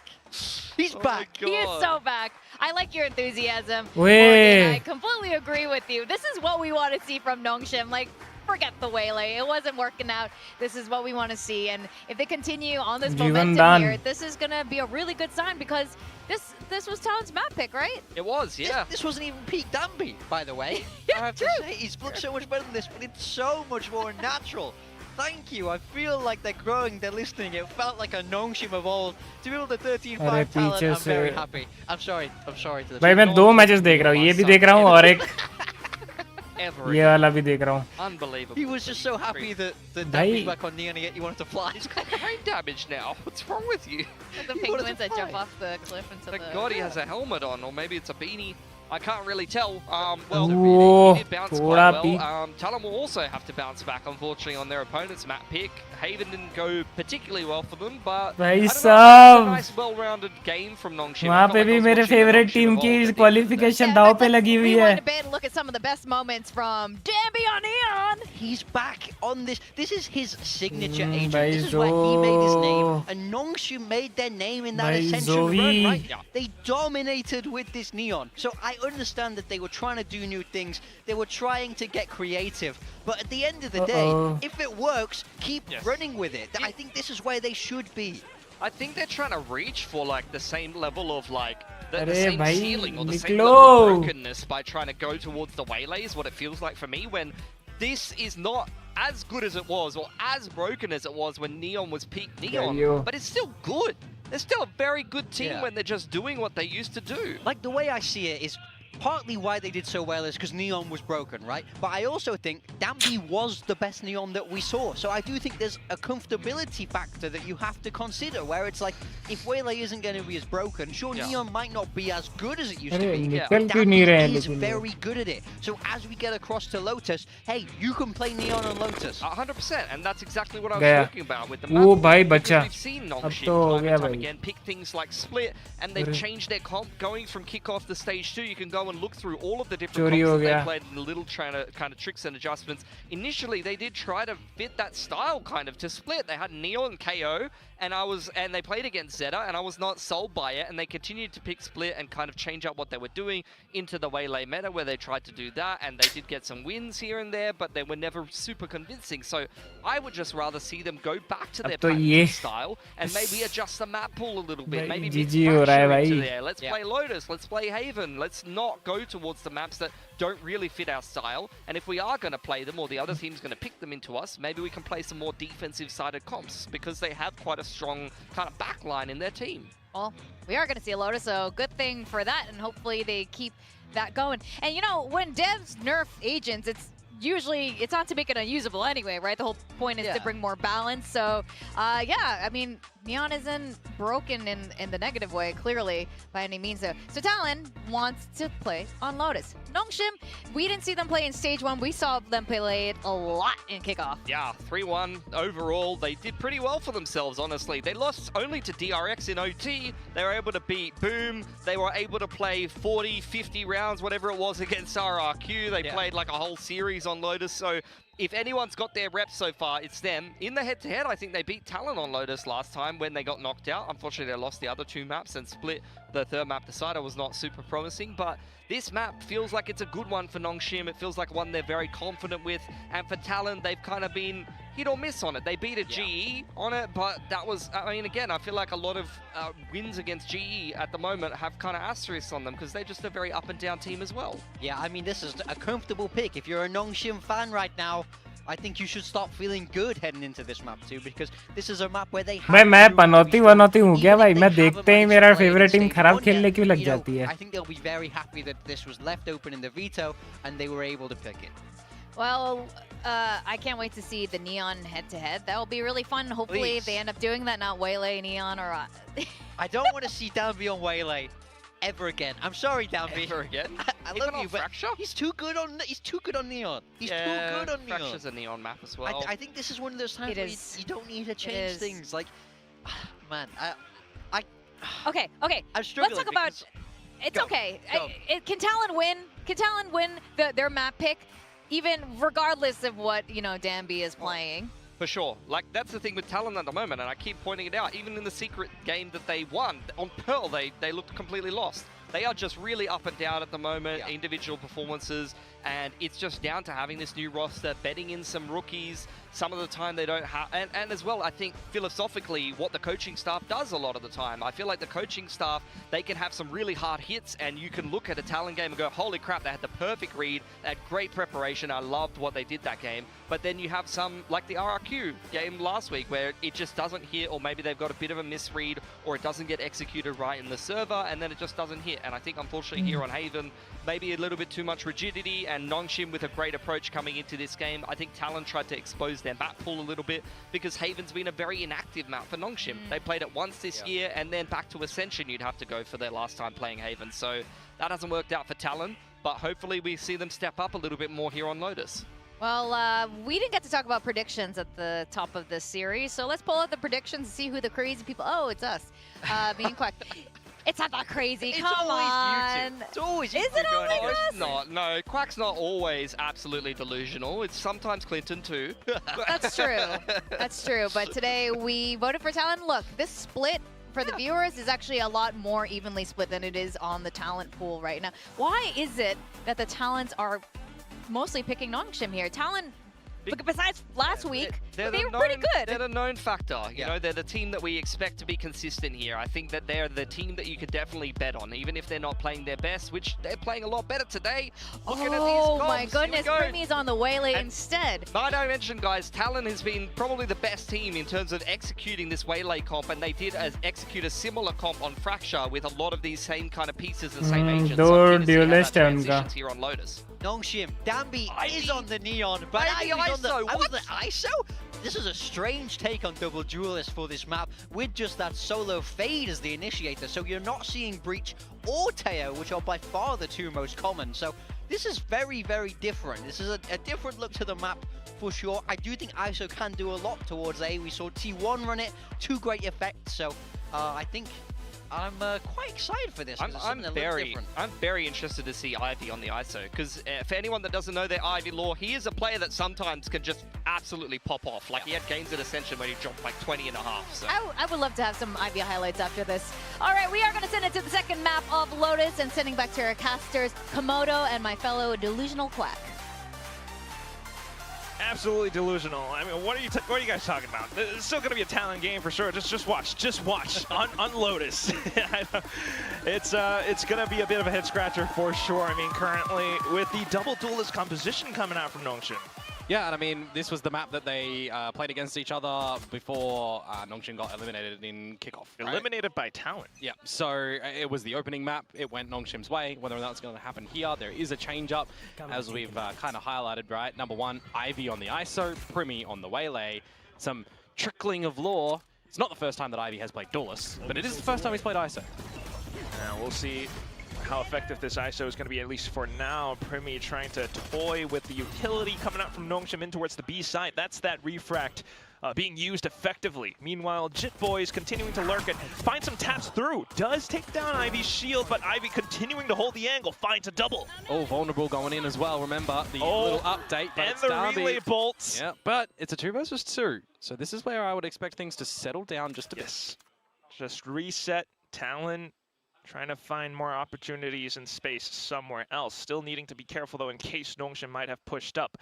He's back! He is so back. I like your enthusiasm. Wait. Morgan, I completely agree with you. This is what we want to see from Nongshim. Like, forget the Waylay. It wasn't working out. This is what we want to see. And if they continue on this Jeevan momentum Dan. here, this is going to be a really good sign because this was Talon's map pick, right? It was, yeah. This wasn't even peak Danby, by the way. I have to say, he's looked so much better than this, but it's so much more natural. Thank you. I feel like they're growing, they're listening. It felt like a Nongshim of old. To build a 13-5 talent, I'm very happy. I'm sorry to the भाई मैं 2 matches देख रहा हूँ, ये भी देख रहा हूँ और एक ये वाला भी देख रहा हूँ. Unbelievable. He was just so happy that the damage back on Neon yet you wanted to fly. He's got brain damage now. What's wrong with you? The penguins that jump off the cliff into the... Thank God he has a helmet on, or maybe it's a beanie. I can't really tell. Well, Whoa, he did bounce thoda quite well. Talon will also have to bounce back, unfortunately, on their opponent's map pick. Haven didn't go particularly well for them, but भाई I don't know, it's साहब, a nice, well-rounded game from Nongshim. वहाँ पे भी मेरे favourite team की qualification दाव पे लगी हुई है. Look at some of the best moments from Danby on Neon. He's back on this. This is his signature agent. This is where he made his name. And Nongshim made their name in that Ascension run, right? Yeah. They dominated with this Neon. So I understand that they were trying to do new things. They were trying to get creative. But at the end of the day, if it works, keep running with it. I think this is where they should be. I think they're trying to reach for like the same level of like the Arey same bhai, ceiling or the same niklo. level of brokenness by trying to go towards the Waylay is what it feels like for me when this is not as good as it was or as broken as it was when Neon was peak Neon, but it's still good. They're still a very good team when they're just doing what they used to do. Like the way I see it is partly why they did so well is because Neon was broken, right? But I also think Danby was the best Neon that we saw. So I do think there's a comfortability factor that you have to consider where it's like, if Waylay isn't going to be as broken, sure, Neon might not be as good as it used to be. But Danby is very good at it. So as we get across to Lotus, hey, you can play Neon on Lotus. 100%, and that's exactly what I was talking about with the map. वो भाई बच्चा. We've seen अब Nongshim तो हो time गया and time भाई. again pick things like Split, and they've changed their comp going from kickoff to stage 2. You can go and look through all of the different चोरी comps हो that गया. they played and the little kind of tricks and adjustments. Initially, they did try to fit that style kind of to Split. They had Neon KO, and they played against Zeta, and I was not sold by it, and they continued to pick Split and kind of change up what they were doing into the Waylay meta where they tried to do that, and they did get some wins here and there, but they were never super convincing. So I would just rather see them go back to their pattern style and maybe adjust the map pool a little bit, maybe mix Fracture into there. Let's play Lotus, let's play Haven, let's not go towards the maps that don't really fit our style, and if we are going to play them or the other team's going to pick them into us, maybe we can play some more defensive-sided comps because they have quite a strong kind of backline in their team. Well, we are going to see a Lotus, so good thing for that, and hopefully they keep that going. And you know, when devs nerf agents, it's not to make it unusable anyway, right? The whole point is to bring more balance. So, yeah, I mean, Neon isn't broken in the negative way, clearly, by any means. So Talon wants to play on Lotus. Nongshim, we didn't see them play in Stage 1. We saw them play it a lot in Kickoff. Yeah, 3-1 overall. They did pretty well for themselves, honestly. They lost only to DRX in OT. They were able to beat Boom. They were able to play 40, 50 rounds, whatever it was, against RyuK. They played like a whole series on Lotus. So if anyone's got their reps so far, it's them. In the head-to-head, I think they beat Talon on Lotus last time when they got knocked out. Unfortunately, they lost the other 2 maps and Split. The third map, Decider, was not super promising, but this map feels like it's a good one for Nongshim. It feels like one they're very confident with, and for Talon, they've kind of been hit or miss on it. They beat a GE on it, but that was, I mean, again, I feel like a lot of wins against GE at the moment have kind of asterisks on them because they're just a very up and down team as well. Yeah, I mean, this is a comfortable pick. If you're a Nongshim fan right now, I think you should start feeling good heading into this map too, because this is a map where they have मैं पनौती वनौती हूँ क्या भाई? मैं देखते ही मेरा favourite team खराब खेलने क्यों लग जाती है? I think they'll be very happy that this was left open in the veto and they were able to pick it. Well, I can't wait to see the Neon head-to-head. That will be really fun. Hopefully, if they end up doing that, not Waylay, Neon, or... I don't want to see Danby on Waylay ever again. I'm sorry, Danby. Ever again? I love you, but he's too good on Neon. He's too good on Neon. Fracture's a Neon map as well. I think this is one of those times where you don't need to change things. Like, man, Okay. I'm struggling. Let's talk about... It's okay. Can Talon win? Can Talon win their map pick, even regardless of what, Danby is playing? For sure. Like, that's the thing with Talon at the moment, and I keep pointing it out. Even in the secret game that they won, on Pearl, they looked completely lost. They are just really up and down at the moment, individual performances, and it's just down to having this new roster, betting in some rookies. Some of the time they don't have, and as well, I think philosophically, what the coaching staff does a lot of the time. I feel like the coaching staff, they can have some really hard hits, and you can look at a Talon game and go, holy crap, they had the perfect read, they had great preparation, I loved what they did that game. But then you have some, like the RyuK game last week, where it just doesn't hit, or maybe they've got a bit of a misread, or it doesn't get executed right in the server, and then it just doesn't hit. And I think, unfortunately, here on Haven, maybe a little bit too much rigidity, and Nongshim with a great approach coming into this game. I think Talon tried to expose their map pool a little bit, because Haven's been a very inactive map for Nongshim. They played it once this year, and then back to Ascension you'd have to go for their last time playing Haven. So that hasn't worked out for Talon, but hopefully we see them step up a little bit more here on Lotus. Well, we didn't get to talk about predictions at the top of this series, so let's pull out the predictions and see who the crazy people... Oh, it's us. Me and Quack. It's not that crazy. It's Come always on. you two. It's always you. Is it always us? It's not. No, Quack's not always absolutely delusional. It's sometimes Clinton too. That's true. That's true. But today we voted for Talon. Look, this split for the viewers is actually a lot more evenly split than it is on the talent pool right now. Why is it that the talents are mostly picking Nongshim here? Talon, besides last week, they were pretty good. They're the known factor. You know, they're the team that we expect to be consistent here. I think that they're the team that you could definitely bet on, even if they're not playing their best, which they're playing a lot better today. Looking at these Oh comps, my goodness, Primmy's on the waylay instead. Might I mention, guys, Talon has been probably the best team in terms of executing this waylay comp, and they did execute a similar comp on Fracture with a lot of these same kind of pieces and same agents. So I'm keen to see how that transitions here on Lotus. Nongshim, Danby is on the Neon, but Ivy Ivy's on ISO, the... Was the ISO? This is a strange take on Double Duelist for this map, with just that solo fade as the initiator, so you're not seeing Breach or Teo, which are by far the two most common. So this is very, very different. This is a different look to the map for sure. I do think ISO can do a lot towards A. We saw T1 run it, 2 great effects, so I think I'm quite excited for this. I'm very interested to see Ivy on the ISO, because for anyone that doesn't know their Ivy lore, he is a player that sometimes can just absolutely pop off. Like, he had games at Ascension where he dropped like 20 and a half. So. I would love to have some Ivy highlights after this. All right, we are going to send it to the second map of Lotus, and sending back to our casters, Komodo and my fellow delusional Quack. Absolutely delusional. I mean, what are you guys talking about? It's still going to be a Talon game for sure. Just watch on Lotus. It's going to be a bit of a head scratcher for sure. I mean, currently with the double duelist composition coming out from Nongshim. Yeah, and I mean, this was the map that they played against each other before Nongshim got eliminated in kickoff. Right? Eliminated by Talon. Yeah, so it was the opening map. It went Nongshim's way. Whether or not it's going to happen here, there is a change-up, as we've kind of highlighted, right? Number 1, Ivy on the ISO, Primmy on the waylay. Some trickling of lore. It's not the first time that Ivy has played Duelist, but it is the first time he's played ISO. We'll see how effective this ISO is going to be, at least for now. Primmy trying to toy with the utility coming out from Nongshim in towards the B side. That's that refract being used effectively. Meanwhile, Jit Boy is continuing to lurk it, finds some taps through, does take down Ivy's shield, but Ivy continuing to hold the angle, finds a double. Oh, vulnerable going in as well, remember, the little update. But and the relay bolts. Yeah, but it's a 2 versus 2, so this is where I would expect things to settle down just a bit. Just reset. Talon trying to find more opportunities and space somewhere else. Still needing to be careful, though, in case Nongshim might have pushed up.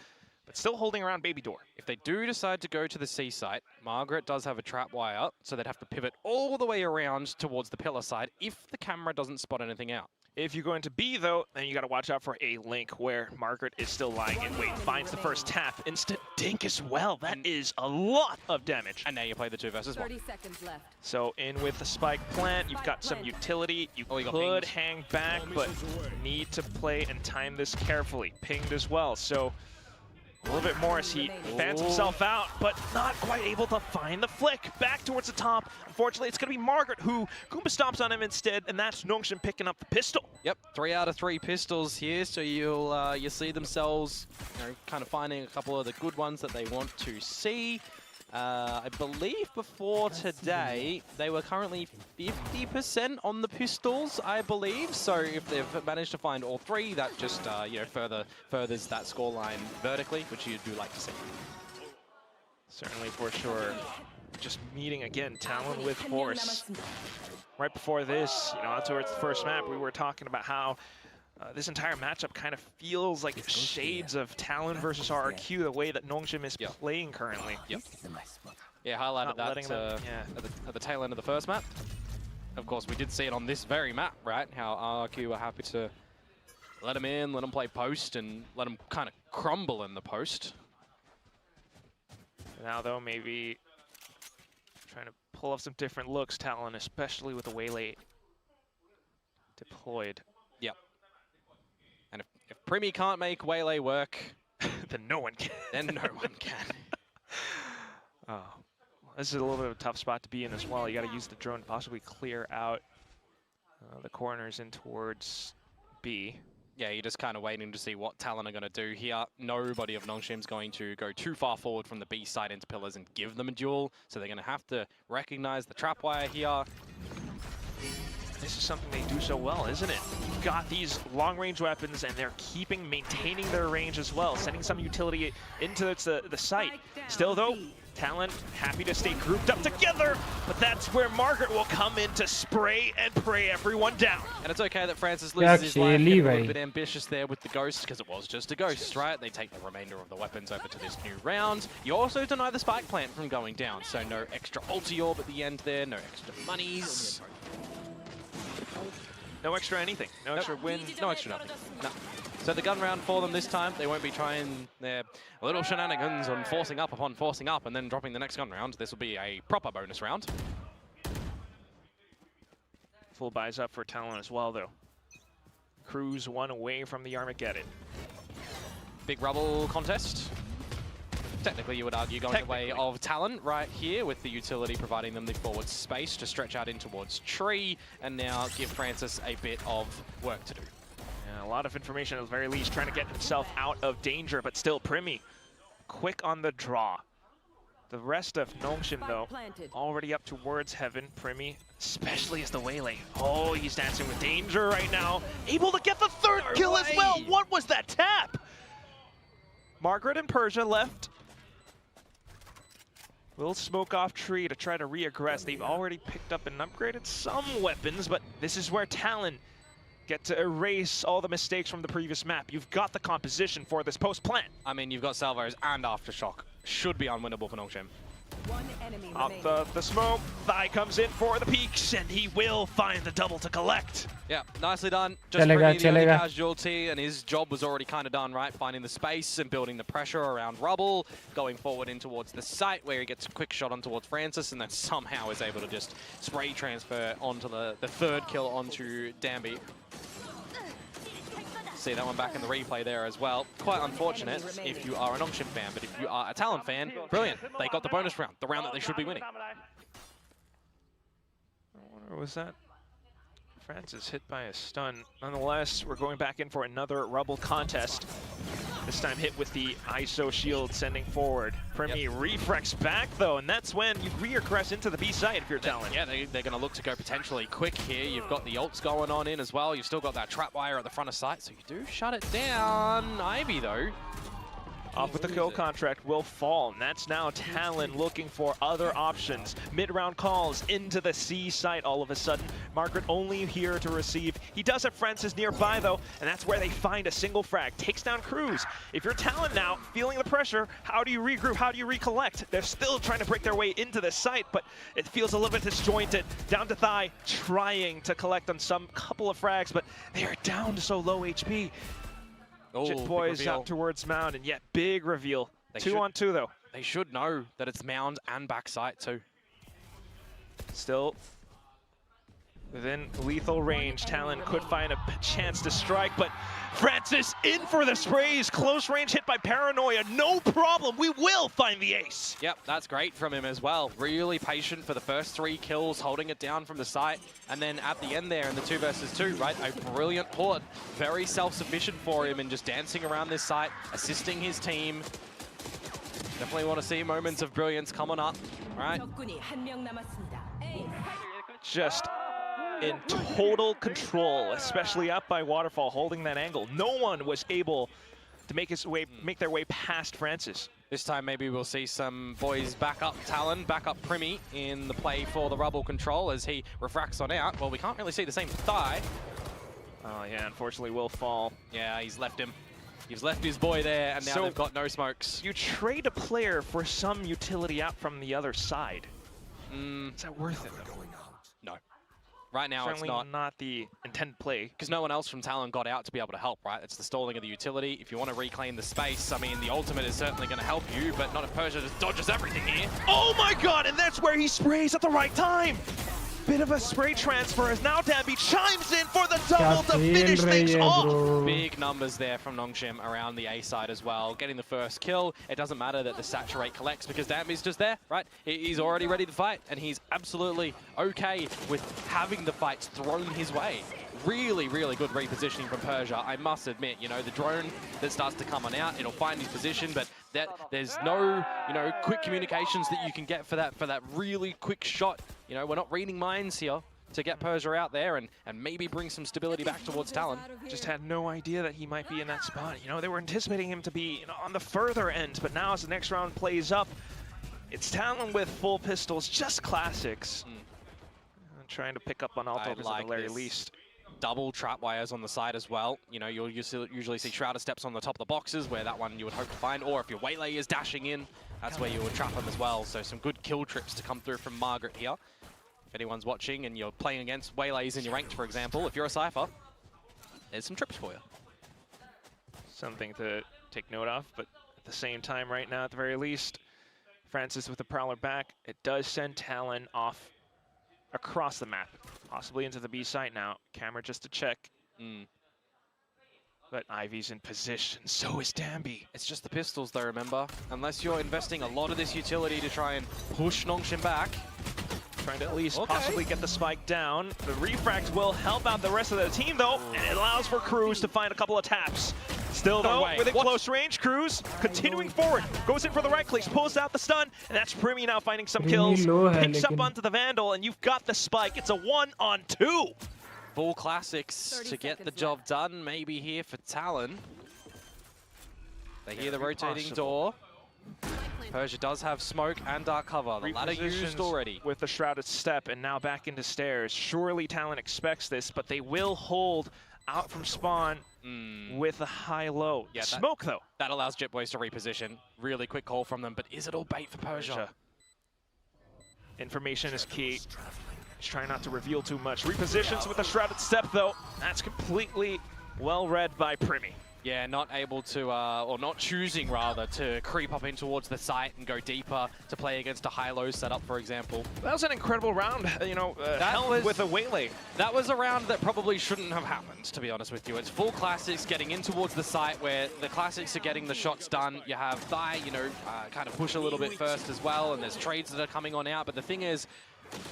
But still holding around Baby Door. If they do decide to go to the C site, Margaret does have a trap wire, so they'd have to pivot all the way around towards the pillar side if the camera doesn't spot anything out. If you're going to B, though, then you got to watch out for a link where Margaret is still lying in wait. Finds the first tap. Instant dink as well. That is a lot of damage. And now you play the 2 versus 1. 30 seconds left. So in with the spike plant, you've got some utility. You could hang back, but need to play and time this carefully. Pinged as well. So a little bit more as he fans himself out, but not quite able to find the flick. Back towards the top. Unfortunately, it's going to be Margaret who Goomba stomps on him instead, and that's Nongshim picking up the pistol. Yep, 3 out of 3 pistols here, so you see themselves kind of finding a couple of the good ones that they want to see. I believe before today, they were currently 50% on the pistols, I believe. So if they've managed to find all 3, that just furthers that scoreline vertically, which you do like to see. Certainly, for sure. Just meeting again, Talon with Force. Right before this, you know, out towards the first map, we were talking about how this entire matchup kind of feels like shades of Talon versus RyuK, the way that Nongshim is playing currently. Yep. Yeah, highlighted that at the tail end of the first map. Of course, we did see it on this very map, right? How RyuK were happy to let him in, let him play post, and let him kind of crumble in the post. Now, though, maybe trying to pull off some different looks, Talon, especially with the Waylay deployed. Yep. And if Primi can't make Waylay work, then no one can. Then no one can. Oh, this is a little bit of a tough spot to be in as well. You got to use the drone to possibly clear out the corners in towards B. Yeah, you're just kind of waiting to see what Talon are going to do here. Nobody of Nongshim's going to go too far forward from the B side into pillars and give them a duel, so they're going to have to recognize the trap wire here. This is something they do so well, isn't it? You've got these long-range weapons, and they're maintaining their range as well, sending some utility into the site. Still, though, Talon happy to stay grouped up together, but that's where Margaret will come in to spray and pray everyone down. And it's okay that Francis loses his life, getting a little bit ambitious there with the ghost, because it was just a ghost, right? They take the remainder of the weapons over to this new round. You also deny the spike plant from going down, so no extra ulti orb at the end there, no extra monies. No extra anything, no extra win. No extra nothing. No. So the gun round for them this time, they won't be trying their little shenanigans on forcing up upon forcing up and then dropping the next gun round. This will be a proper bonus round. Full buys up for Talon as well, though. Cruz one away from the Armageddon. Big rubble contest. Technically, you would argue going the way of Talon right here, with the utility providing them the forward space to stretch out in towards tree and now give Francis a bit of work to do. Yeah, a lot of information at the very least, trying to get himself out of danger, but still Primi quick on the draw. The rest of Nongshim, though, already up towards heaven. Primi, especially as the Waylay. Oh, he's dancing with danger right now. Able to get the third kill as well. What was that tap? Margaret and Persia left. Will smoke off tree to try to re-aggress. They've already picked up and upgraded some weapons, but this is where Talon get to erase all the mistakes from the previous map. You've got the composition for this post-plant. I mean, you've got Salvos and Aftershock. Should be unwinnable for Nongshim. Up the smoke, Thigh comes in for the peaks, and he will find the double to collect. Yeah, nicely done. Just bringing the only casualty, and his job was already kind of done, right? Finding the space and building the pressure around rubble, going forward in towards the site where he gets a quick shot on towards Francis, and then somehow is able to just spray transfer onto the third kill onto Danby. See that one back in the replay there as well. Quite unfortunate if you are a Nongshim fan, but if you are a Talon fan, brilliant. They got the bonus round, the round that they should be winning. I wonder, was that Francis hit by a stun? Nonetheless, we're going back in for another rubble contest. This time hit with the ISO shield sending forward. Primi refrex back though, and that's when you reaggress into the B site if you're Talon. Yeah, they're going to look to go potentially quick here. You've got the ults going on in as well. You've still got that trap wire at the front of sight, so you do shut it down. Ivy though. Off with the kill contract will fall, and that's now Talon looking for other options. Mid-round calls into the C site all of a sudden. Margaret only here to receive. He does have Francis nearby though, and that's where they find a single frag. Takes down Cruz. If you're Talon now, feeling the pressure, how do you regroup? How do you recollect? They're still trying to break their way into the site, but it feels a little bit disjointed. Down to Thigh, trying to collect on some couple of frags, but they are down to so low HP. Oh, Jit Boys out towards Mound, and yet big reveal. Two on two though. They should know that it's Mound and backside too. Still within lethal range. Talon could find a chance to strike, but Francis in for the sprays. Close range hit by Paranoia. No problem. We will find the ace. Yep, that's great from him as well. Really patient for the first 3 kills, holding it down from the site. And then at the end there in the 2 versus 2, right? A brilliant horde. Very self-sufficient for him and just dancing around this site, assisting his team. Definitely want to see moments of brilliance coming up, all right? Just in total control, especially up by Waterfall, holding that angle. No one was able to make their way past Francis. This time maybe we'll see some boys back up Talon, back up Primi in the play for the rubble control as he refracts on out. Well, we can't really see the same thigh. Oh yeah, unfortunately will fall. Yeah, he's left him. He's left his boy there, and now So they've got no smokes. You trade a player for some utility out from the other side. Is that worth it though? No. Right now Certainly it's not the intended play. Because no one else from Talon got out to be able to help, right? It's the stalling of the utility. If you want to reclaim the space, I mean, the ultimate is certainly going to help you, but not if Persia just dodges everything here. Oh my god, and that's where he sprays at the right time! Bit of a spray transfer as now Dambi chimes in for the double to finish things off! Big numbers there from Nongshim around the A side as well. Getting the first kill. It doesn't matter that the saturate collects because Dambi's just there, right? He's already ready to fight, and he's absolutely okay with having the fights thrown his way. Really, really good repositioning from Persia, I must admit. You know, the drone that starts to come on out, it'll find his position, but there's no, you know, quick communications that you can get for that really quick shot. You know, we're not reading minds here to get Persia out there and maybe bring some stability back towards Talon. Just had no idea that he might be in that spot. You know, they were anticipating him to be, you know, on the further end, but now as the next round plays up, it's Talon with full pistols, just classics. Trying to pick up on Altovas at the very least. Double trap wires on the side as well. You know, you'll usually see Shrouded Steps on the top of the boxes where that one you would hope to find, or if your Waylay is dashing in, that's where you would trap him as well. So some good kill trips to come through from Margaret here. If anyone's watching and you're playing against Waylays in your ranked, for example, if you're a Cypher, there's some trips for you. Something to take note of, but at the same time right now, at the very least, Francis with the Prowler back, it does send Talon off across the map, possibly into the B site now. Camera just to check. But Ivy's in position, so is Dambi. It's just the pistols though, remember? Unless you're investing a lot of this utility to try and push Nongshim back. Trying to at least possibly get the spike down. The refract will help out the rest of the team though, and it allows for Cruz to find a couple of taps. Still though, within close range, Cruz continuing forward, goes in for the right clicks, pulls out the stun, and that's Primi now finding some kills, picks up onto the Vandal, and you've got the spike. It's a 1-on-2. Full classics to get the job done, maybe here for Talon. They hear the rotating door. Persia does have smoke and dark cover. The ladder used already. With the Shrouded Step and now back into stairs. Surely Talon expects this, but they will hold out from spawn with a high-low. Yeah, smoke though. That allows Jet Boys to reposition. Really quick call from them, but is it all bait for Persia? Information is key. Just trying not to reveal too much. Repositions with the Shrouded Step though. That's completely well read by Primi. Yeah, not able to, or not choosing rather, to creep up in towards the site and go deeper to play against a high-low setup, for example. That was an incredible round, you know, held with a Waylay. That was a round that probably shouldn't have happened, to be honest with you. It's full classics getting in towards the site where the classics are getting the shots done. You have Thigh, you know, kind of push a little bit first as well, and there's trades that are coming on out. But the thing is,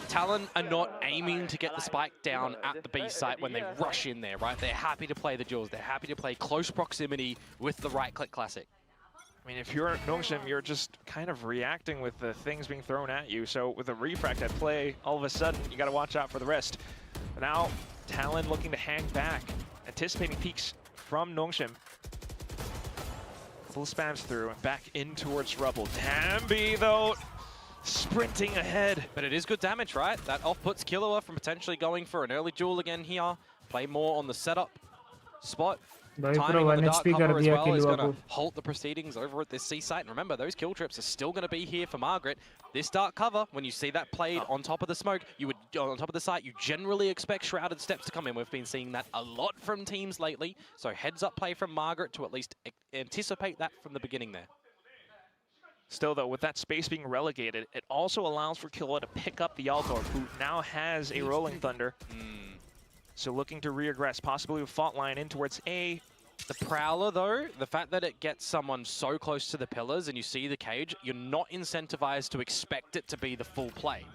Talon are not aiming to get the spike down at the B site when they rush in there, right? They're happy to play the duels. They're happy to play close proximity with the right-click classic. I mean, if you're Nongshim, you're just kind of reacting with the things being thrown at you. So with a refract at play, all of a sudden, you got to watch out for the rest. But now, Talon looking to hang back, anticipating peaks from Nongshim. Full spams through and back in towards Rubble. Dambi, though, sprinting ahead. But it is good damage, right? That off puts Killua from potentially going for an early duel again here. Play more on the setup spot. Timing on the dark cover as well is going to halt the proceedings over at this C site. And remember, those kill trips are still going to be here for Margaret. This dark cover, when you see that played on top of the smoke, you would on top of the site, you generally expect Shrouded Steps to come in. We've been seeing that a lot from teams lately. So heads up play from Margaret to at least anticipate that from the beginning there. Still, though, with that space being relegated, it also allows for Killua to pick up the Altor, who now has a Rolling Thunder. So looking to reaggress, possibly with fault line in towards A. The Prowler, though, the fact that it gets someone so close to the pillars and you see the cage, you're not incentivized to expect it to be the full play.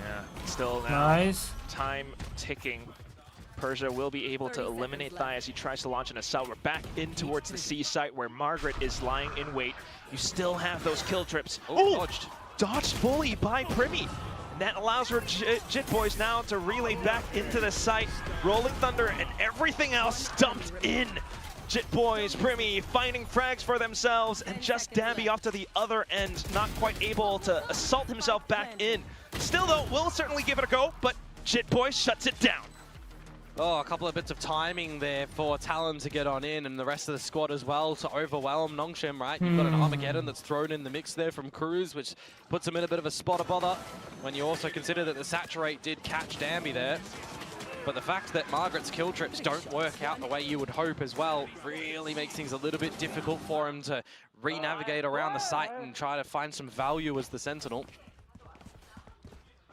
Yeah, still now, time ticking. Persia will be able to eliminate Thigh as he tries to launch an assault. We're back in towards the C site where Margaret is lying in wait. You still have those kill trips. Oh, dodged fully by Primi. And that allows for Jit Boys now to relay back into the site. Rolling Thunder and everything else dumped in. Jit Boys, Primi finding frags for themselves, and just Dambi off to the other end, not quite able to assault himself back in. Still though, will certainly give it a go, but Jit Boys shuts it down. Oh, a couple of bits of timing there for Talon to get on in and the rest of the squad as well to overwhelm Nongshim, right? You've got an Armageddon that's thrown in the mix there from Cruz, which puts him in a bit of a spot of bother when you also consider that the Saturate did catch Dambi there. But the fact that Margaret's kill trips don't work out the way you would hope as well really makes things a little bit difficult for him to re-navigate around the site and try to find some value as the Sentinel.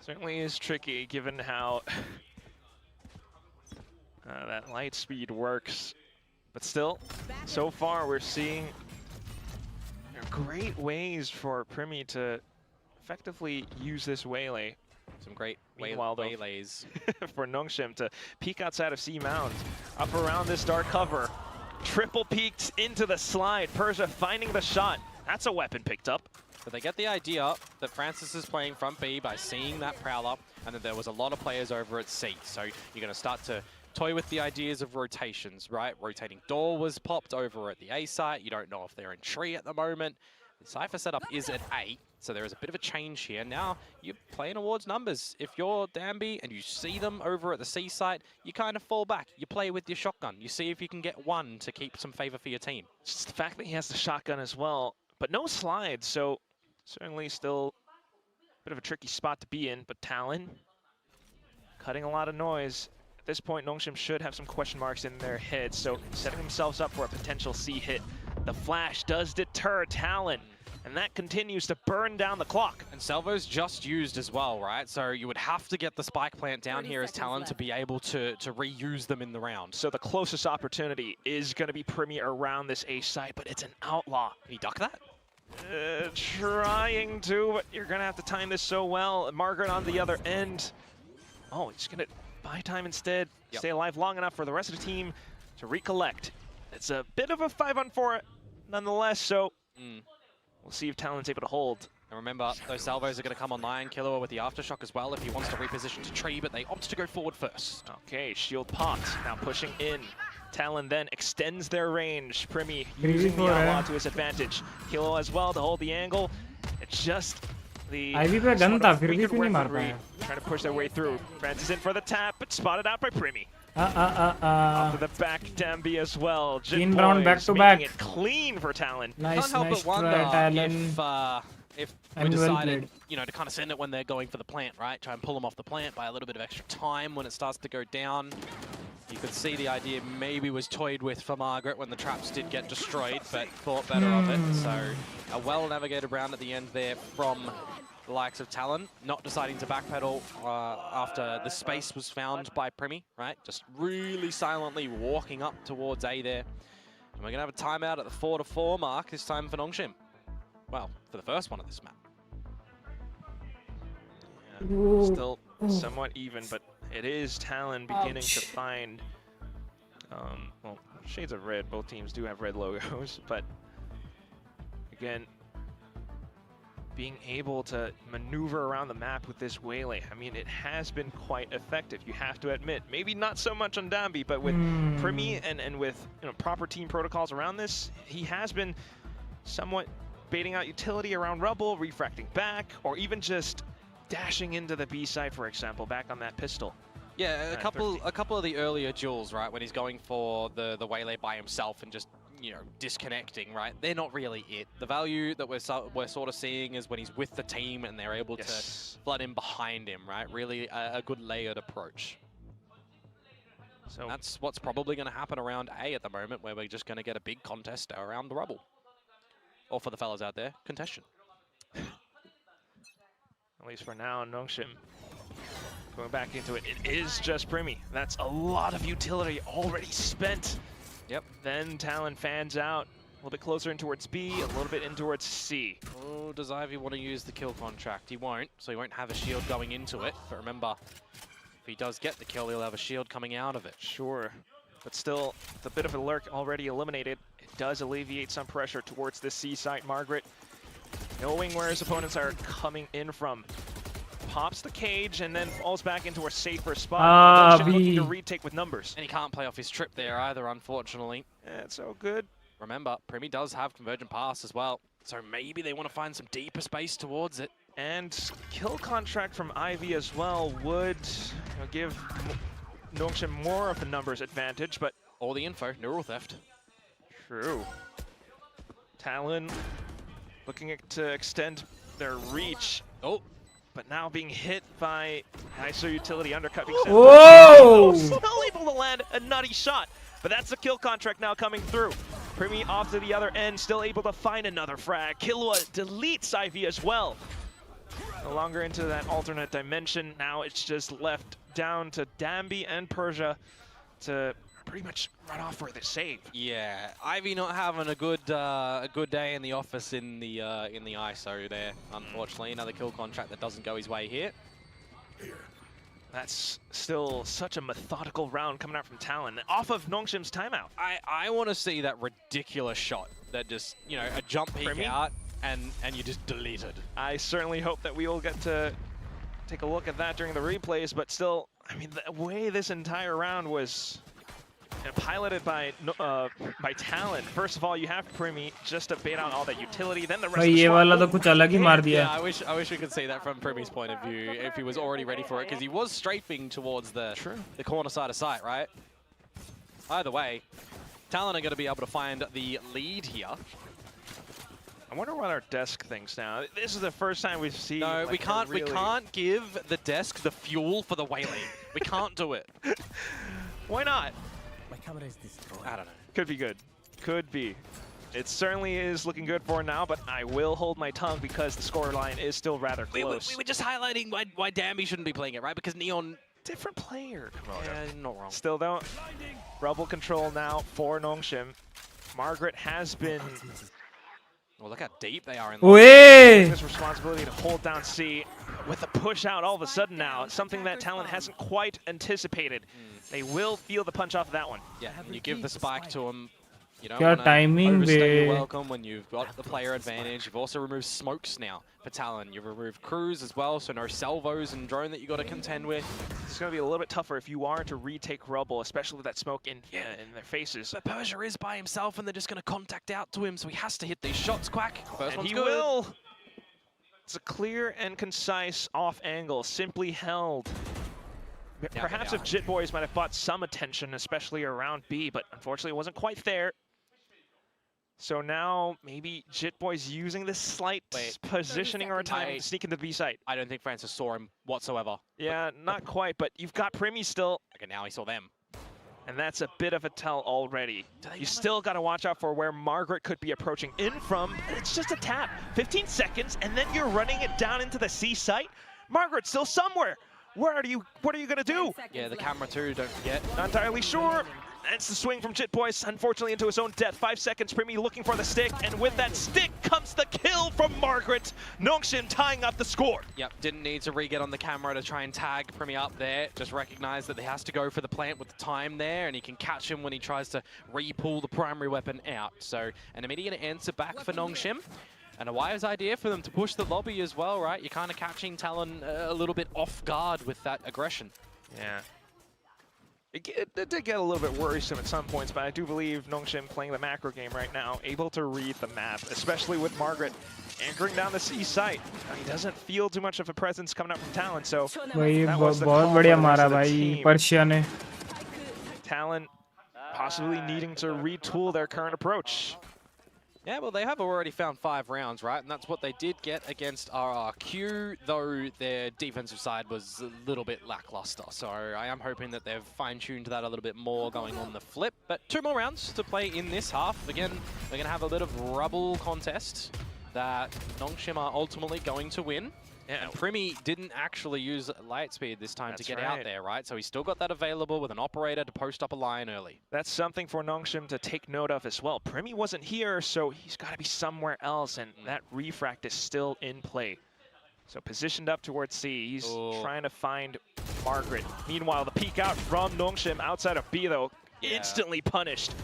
Certainly is tricky given how that light speed works. But still, so far we're seeing great ways for Primi to effectively use this waylay. Some great waylays for Nongshim to peek outside of C Mound. Up around this dark cover. Triple peeked into the slide. Persia finding the shot. That's a weapon picked up. But they get the idea that Francis is playing front B by seeing that Prowler, and that there was a lot of players over at C. So you're going to start to toy with the ideas of rotations, right? Rotating door was popped over at the A site. You don't know if they're in tree at the moment. The Cypher setup is at A, so there is a bit of a change here. Now, you're playing towards numbers. If you're Dambi and you see them over at the C site, you kind of fall back. You play with your shotgun. You see if you can get one to keep some favor for your team. It's just the fact that he has the shotgun as well, but no slides, so certainly still a bit of a tricky spot to be in. But Talon cutting a lot of noise. At this point, Nongshim should have some question marks in their heads, so setting themselves up for a potential C hit. The flash does deter Talon, and that continues to burn down the clock. And Salvo's just used as well, right? So you would have to get the spike plant down here as Talon to be able to reuse them in the round. So the closest opportunity is going to be Primi around this A site, but it's an outlaw. Can he duck that? Trying to, but you're going to have to time this so well. Margaret on the other end. Oh, he's going to buy time instead. Yep. Stay alive long enough for the rest of the team to recollect. It's a bit of a 5-on-4 nonetheless, so we'll see if Talon's able to hold. And remember, those salvos are going to come online. Killua with the aftershock as well if he wants to reposition to tree, but they opt to go forward first. Okay, shield popped, now pushing in. Talon then extends their range. Primi using the outlaw to his advantage. Killua as well to hold the angle. It's just the gun था फिर भी क्यों नहीं मार पाया. Trying to push their way through. Francis in for the tap, but spotted out by Primi. Off to the back, Dambi as well. Team round back to back. Making it clean for Talon. Nice, Can't help nice but wonder try, Talon. if we And well decided, played. you know, to kind of send it when they're going for the plant, right? Try and pull them off the plant by a little bit of extra time when it starts to go down. You could see the idea maybe was toyed with for Margaret when the traps did get destroyed, but thought better of it. So a well-navigated round at the end there from the likes of Talon, not deciding to backpedal after the space was found by Primi, right? Just really silently walking up towards A there. And we're going to have a timeout at the 4-4 mark, this time for Nongshim. Well, for the first one of this map. Yeah, still somewhat even, but it is Talon beginning to find, well, shades of red. Both teams do have red logos, but again, being able to maneuver around the map with this waylay, I mean, it has been quite effective, you have to admit. Maybe not so much on Dambi, but with Primi and with proper team protocols around this, he has been somewhat baiting out utility around rubble, refracting back, or even just dashing into the B side, for example, back on that pistol. Yeah, a couple of the earlier duels, right, when he's going for the waylay by himself and just, you know, disconnecting, right? They're not really it. The value that we're sort of seeing is when he's with the team and they're able to flood in behind him, right? Really a good layered approach. So that's what's probably going to happen around A at the moment, where we're just going to get a big contest around the rubble. Or for the fellas out there, contention. At least for now, Nongshim going back into it. It is just Primi. That's a lot of utility already spent. Yep. Then Talon fans out a little bit closer in towards B, a little bit in towards C. Oh, does Ivy want to use the kill contract? He won't, so he won't have a shield going into it. But remember, if he does get the kill, he'll have a shield coming out of it. Sure. But still, it's a bit of a lurk already eliminated. It does alleviate some pressure towards the C site. Margaret knowing where his opponents are coming in from. pops the cage and then falls back into a safer spot. Looking to retake with numbers. And he can't play off his trip there either, unfortunately. Yeah, it's so good. Remember, Primi does have Convergent Pass as well, so maybe they want to find some deeper space towards it. And kill contract from Ivy as well would give Nongshim more of a numbers advantage, but... All the info, neural theft. True. Talon looking to extend their reach. Oh. But now being hit by nicer utility undercut. Whoa! Still able to land a nutty shot. But that's the kill contract now coming through. Primi off to the other end, still able to find another frag. Killua deletes Ivy as well. No longer into that alternate dimension. Now it's just left down to Dambi and Persia to pretty much run off for the save. Yeah, Ivy not having a good day in the office in the ISO there. Unfortunately, another kill contract that doesn't go his way here. That's still such a methodical round coming out from Talon off of Nongshim's timeout. I want to see that ridiculous shot that just, you know, a jump peek out and you just deleted. I certainly hope that we will get to take a look at that during the replays, but still, I mean, the way this entire round was piloted by Talon. First of all, you have Primi just to bait out all that utility, then the rest of the squad. Yeah, I wish we could see that from Primi's point of view, if he was already ready for it, because he was strafing towards the corner side of sight, right? Either way, Talon are going to be able to find the lead here. I wonder what our desk thinks now. This is the first time we've seen. No, like, we can't give the desk the fuel for the Whaley. We can't do it. Why not? My camera is destroyed. I don't know. Could be good. Could be. It certainly is looking good for now, but I will hold my tongue because the scoreline is still rather close. We were just highlighting why Dambi shouldn't be playing it, right? Because Neon... Different player. Yeah, not wrong. Still though, Rubble control now for Nongshim. Margaret has been... Well, look how deep they are in this responsibility to hold down C with a push out all of a sudden now. Something that Talon hasn't quite anticipated. They will feel the punch off of that one. Yeah, and you give the spike to him. You don't Kya want to timing overstay your be. welcome when you've got the player advantage. You've also removed smokes now for Talon. You've removed crews as well, so no salvos and drone that you got to contend with. It's going to be a little bit tougher if you are to retake Rubble, especially with that smoke in their faces. But Persia is by himself, and they're just going to contact out to him, so he has to hit these shots, Quack. First and one's he good. will. It's a clear and concise off angle, simply held. Perhaps if Jit Boys might have bought some attention, especially around B, but unfortunately it wasn't quite there. So now maybe Jit Boys using this slight positioning or time to sneak into the B site. I don't think Francis saw him whatsoever. Yeah, not quite, but you've got Primi still. Okay, now he saw them. And that's a bit of a tell already. You still got to watch out for where Margaret could be approaching in from. It's just a tap. 15 seconds, and then you're running it down into the C site. Margaret's still somewhere. What are you gonna do? Yeah, the camera too, don't forget. Not entirely sure. That's the swing from Jit Boys, unfortunately into his own death. 5 seconds, Primi looking for the stick, and with that stick comes the kill from Margaret. Nongshim tying up the score. Yep, didn't need to re-get on the camera to try and tag Primi up there. Just recognize that he has to go for the plant with the time there, and he can catch him when he tries to re-pull the primary weapon out. So an immediate answer back for Nongshim. And a wise idea for them to push the lobby as well, right? You're kind of catching Talon a little bit off guard with that aggression. Yeah. It did get a little bit worrisome at some points, but I do believe Nongshim playing the macro game right now, able to read the map, especially with Margaret anchoring down the C site. He doesn't feel too much of a presence coming up from Talon, so that was the call for the rest of the team. Persia ने. Talon possibly needing to retool their current approach. Yeah, well, they have already found 5 rounds, right? And that's what they did get against RRQ, though their defensive side was a little bit lackluster. So I am hoping that they've fine-tuned that a little bit more going on the flip. But 2 more rounds to play in this half. Again, we're going to have a bit of rubble contest that Nongshim are ultimately going to win. Yeah, and Primi didn't actually use light speed this time to get out there, right? So he's still got that available with an operator to post up a line early. That's something for Nongshim to take note of as well. Primi wasn't here, so he's got to be somewhere else, and that refract is still in play. So positioned up towards C, he's trying to find Margaret. Meanwhile, the peek out from Nongshim outside of B, though, instantly punished.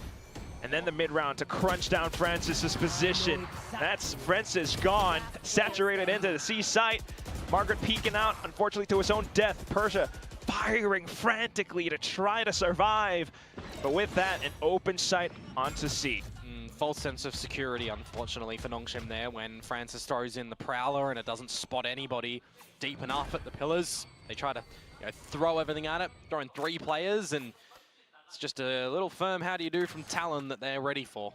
And then the mid-round to crunch down Francis's position. That's Francis gone, saturated into the C site. Margaret peeking out, unfortunately, to his own death. Persia firing frantically to try to survive. But with that, an open sight onto C. False sense of security, unfortunately, for Nongshim there when Francis throws in the Prowler and it doesn't spot anybody deep enough at the pillars. They try to throw everything at it, throwing 3 players, and it's just a little firm how do you do from Talon that they're ready for.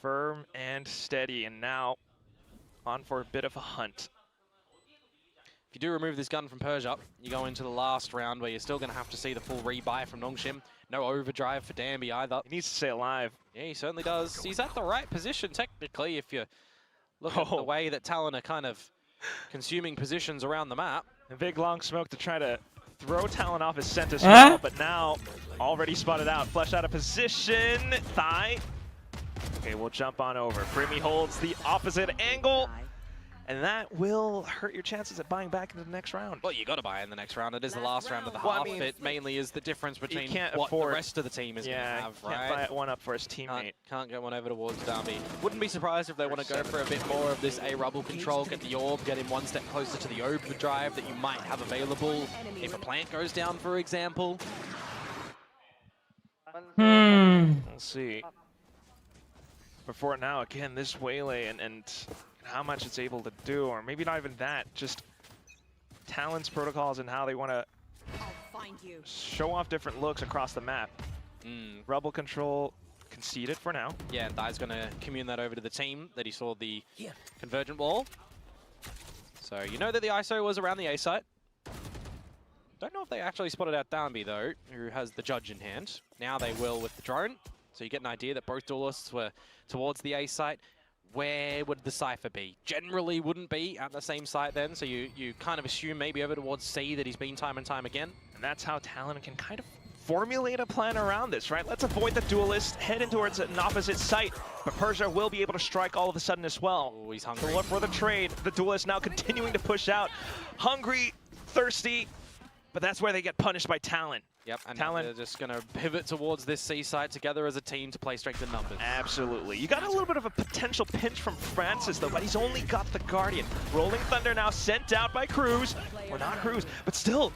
Firm and steady, and now on for a bit of a hunt. If you do remove this gun from Persia, you go into the last round where you're still going to have to see the full rebuy from Nongshim. No overdrive for Danby either. He needs to stay alive. Yeah, he certainly does. He's at the right position, technically, if you look at the way that Talon are kind of consuming positions around the map. A big long smoke to try to throw Talon off his scent as well, but now already spotted out. Flushed out of position. Thigh. Okay, we'll jump on over. Brimmy holds the opposite angle. And that will hurt your chances at buying back into the next round. Well, you got to buy in the next round. It is the last round of the half. Well, I mean, it mainly is the difference between can't what afford, the rest of the team is going to have, right? Can't buy one up for his teammate. Can't get one over towards Darby. Wouldn't be surprised if they want to go for a bit more of this A-Rubble control, get the orb, get him one step closer to the overdrive that you might have available if a plant goes down, for example. We'll see. Before now, again, this Waylay and how much it's able to do, or maybe not even that, just Talon's protocols and how they want to show off different looks across the map. Rebel control conceded for now. Yeah, and Thai's going to commune that over to the team that he saw the convergent wall. So you know that the ISO was around the A site. Don't know if they actually spotted out Danby though, who has the judge in hand. Now they will with the drone. So you get an idea that both duelists were towards the A site. Where would the Cypher be? Generally wouldn't be at the same site then, so you kind of assume maybe over towards C that he's been time and time again. And that's how Talon can kind of formulate a plan around this, right? Let's avoid the duelist, head in towards an opposite site, but Persia will be able to strike all of a sudden as well. Oh, he's hungry. So look for the trade. The duelist now continuing to push out. Hungry, thirsty, but that's where they get punished by Talon. Yep, and Talon, they're just going to pivot towards this C site together as a team to play strength in numbers. Absolutely. You got a little bit of a potential pinch from Francis, though, but he's only got the Guardian. Rolling Thunder now sent out by Cruz. Or not Cruz, but still,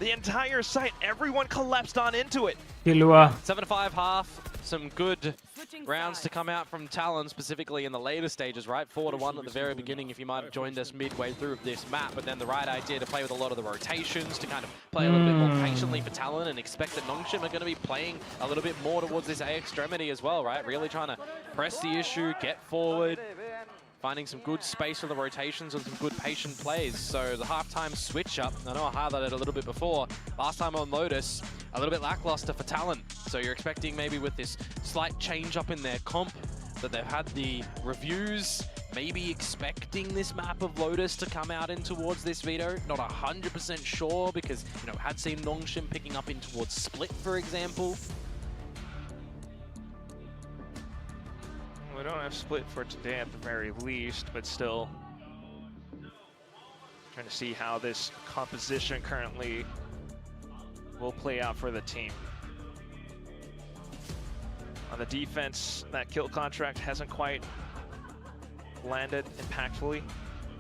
the entire site, everyone collapsed on into it. 7-5 half. Some good rounds to come out from Talon, specifically in the later stages, right? 4-1 at the very beginning if you might have joined us midway through this map, but then the right idea to play with a lot of the rotations, to kind of play a little bit more patiently for Talon and expect that Nongshim are going to be playing a little bit more towards this A extremity as well, right? Really trying to press the issue, get forward, finding some good space for the rotations and some good patient plays. So the halftime switch up, I know I highlighted it a little bit before, last time on Lotus, a little bit lackluster for Talon. So you're expecting maybe with this slight change up in their comp that they've had the reviews, maybe expecting this map of Lotus to come out in towards this veto. Not 100% sure because, you know, had seen Nongshim picking up in towards Split, for example. We don't have Split for today at the very least, but still trying to see how this composition currently will play out for the team. On the defense, that kill contract hasn't quite landed impactfully.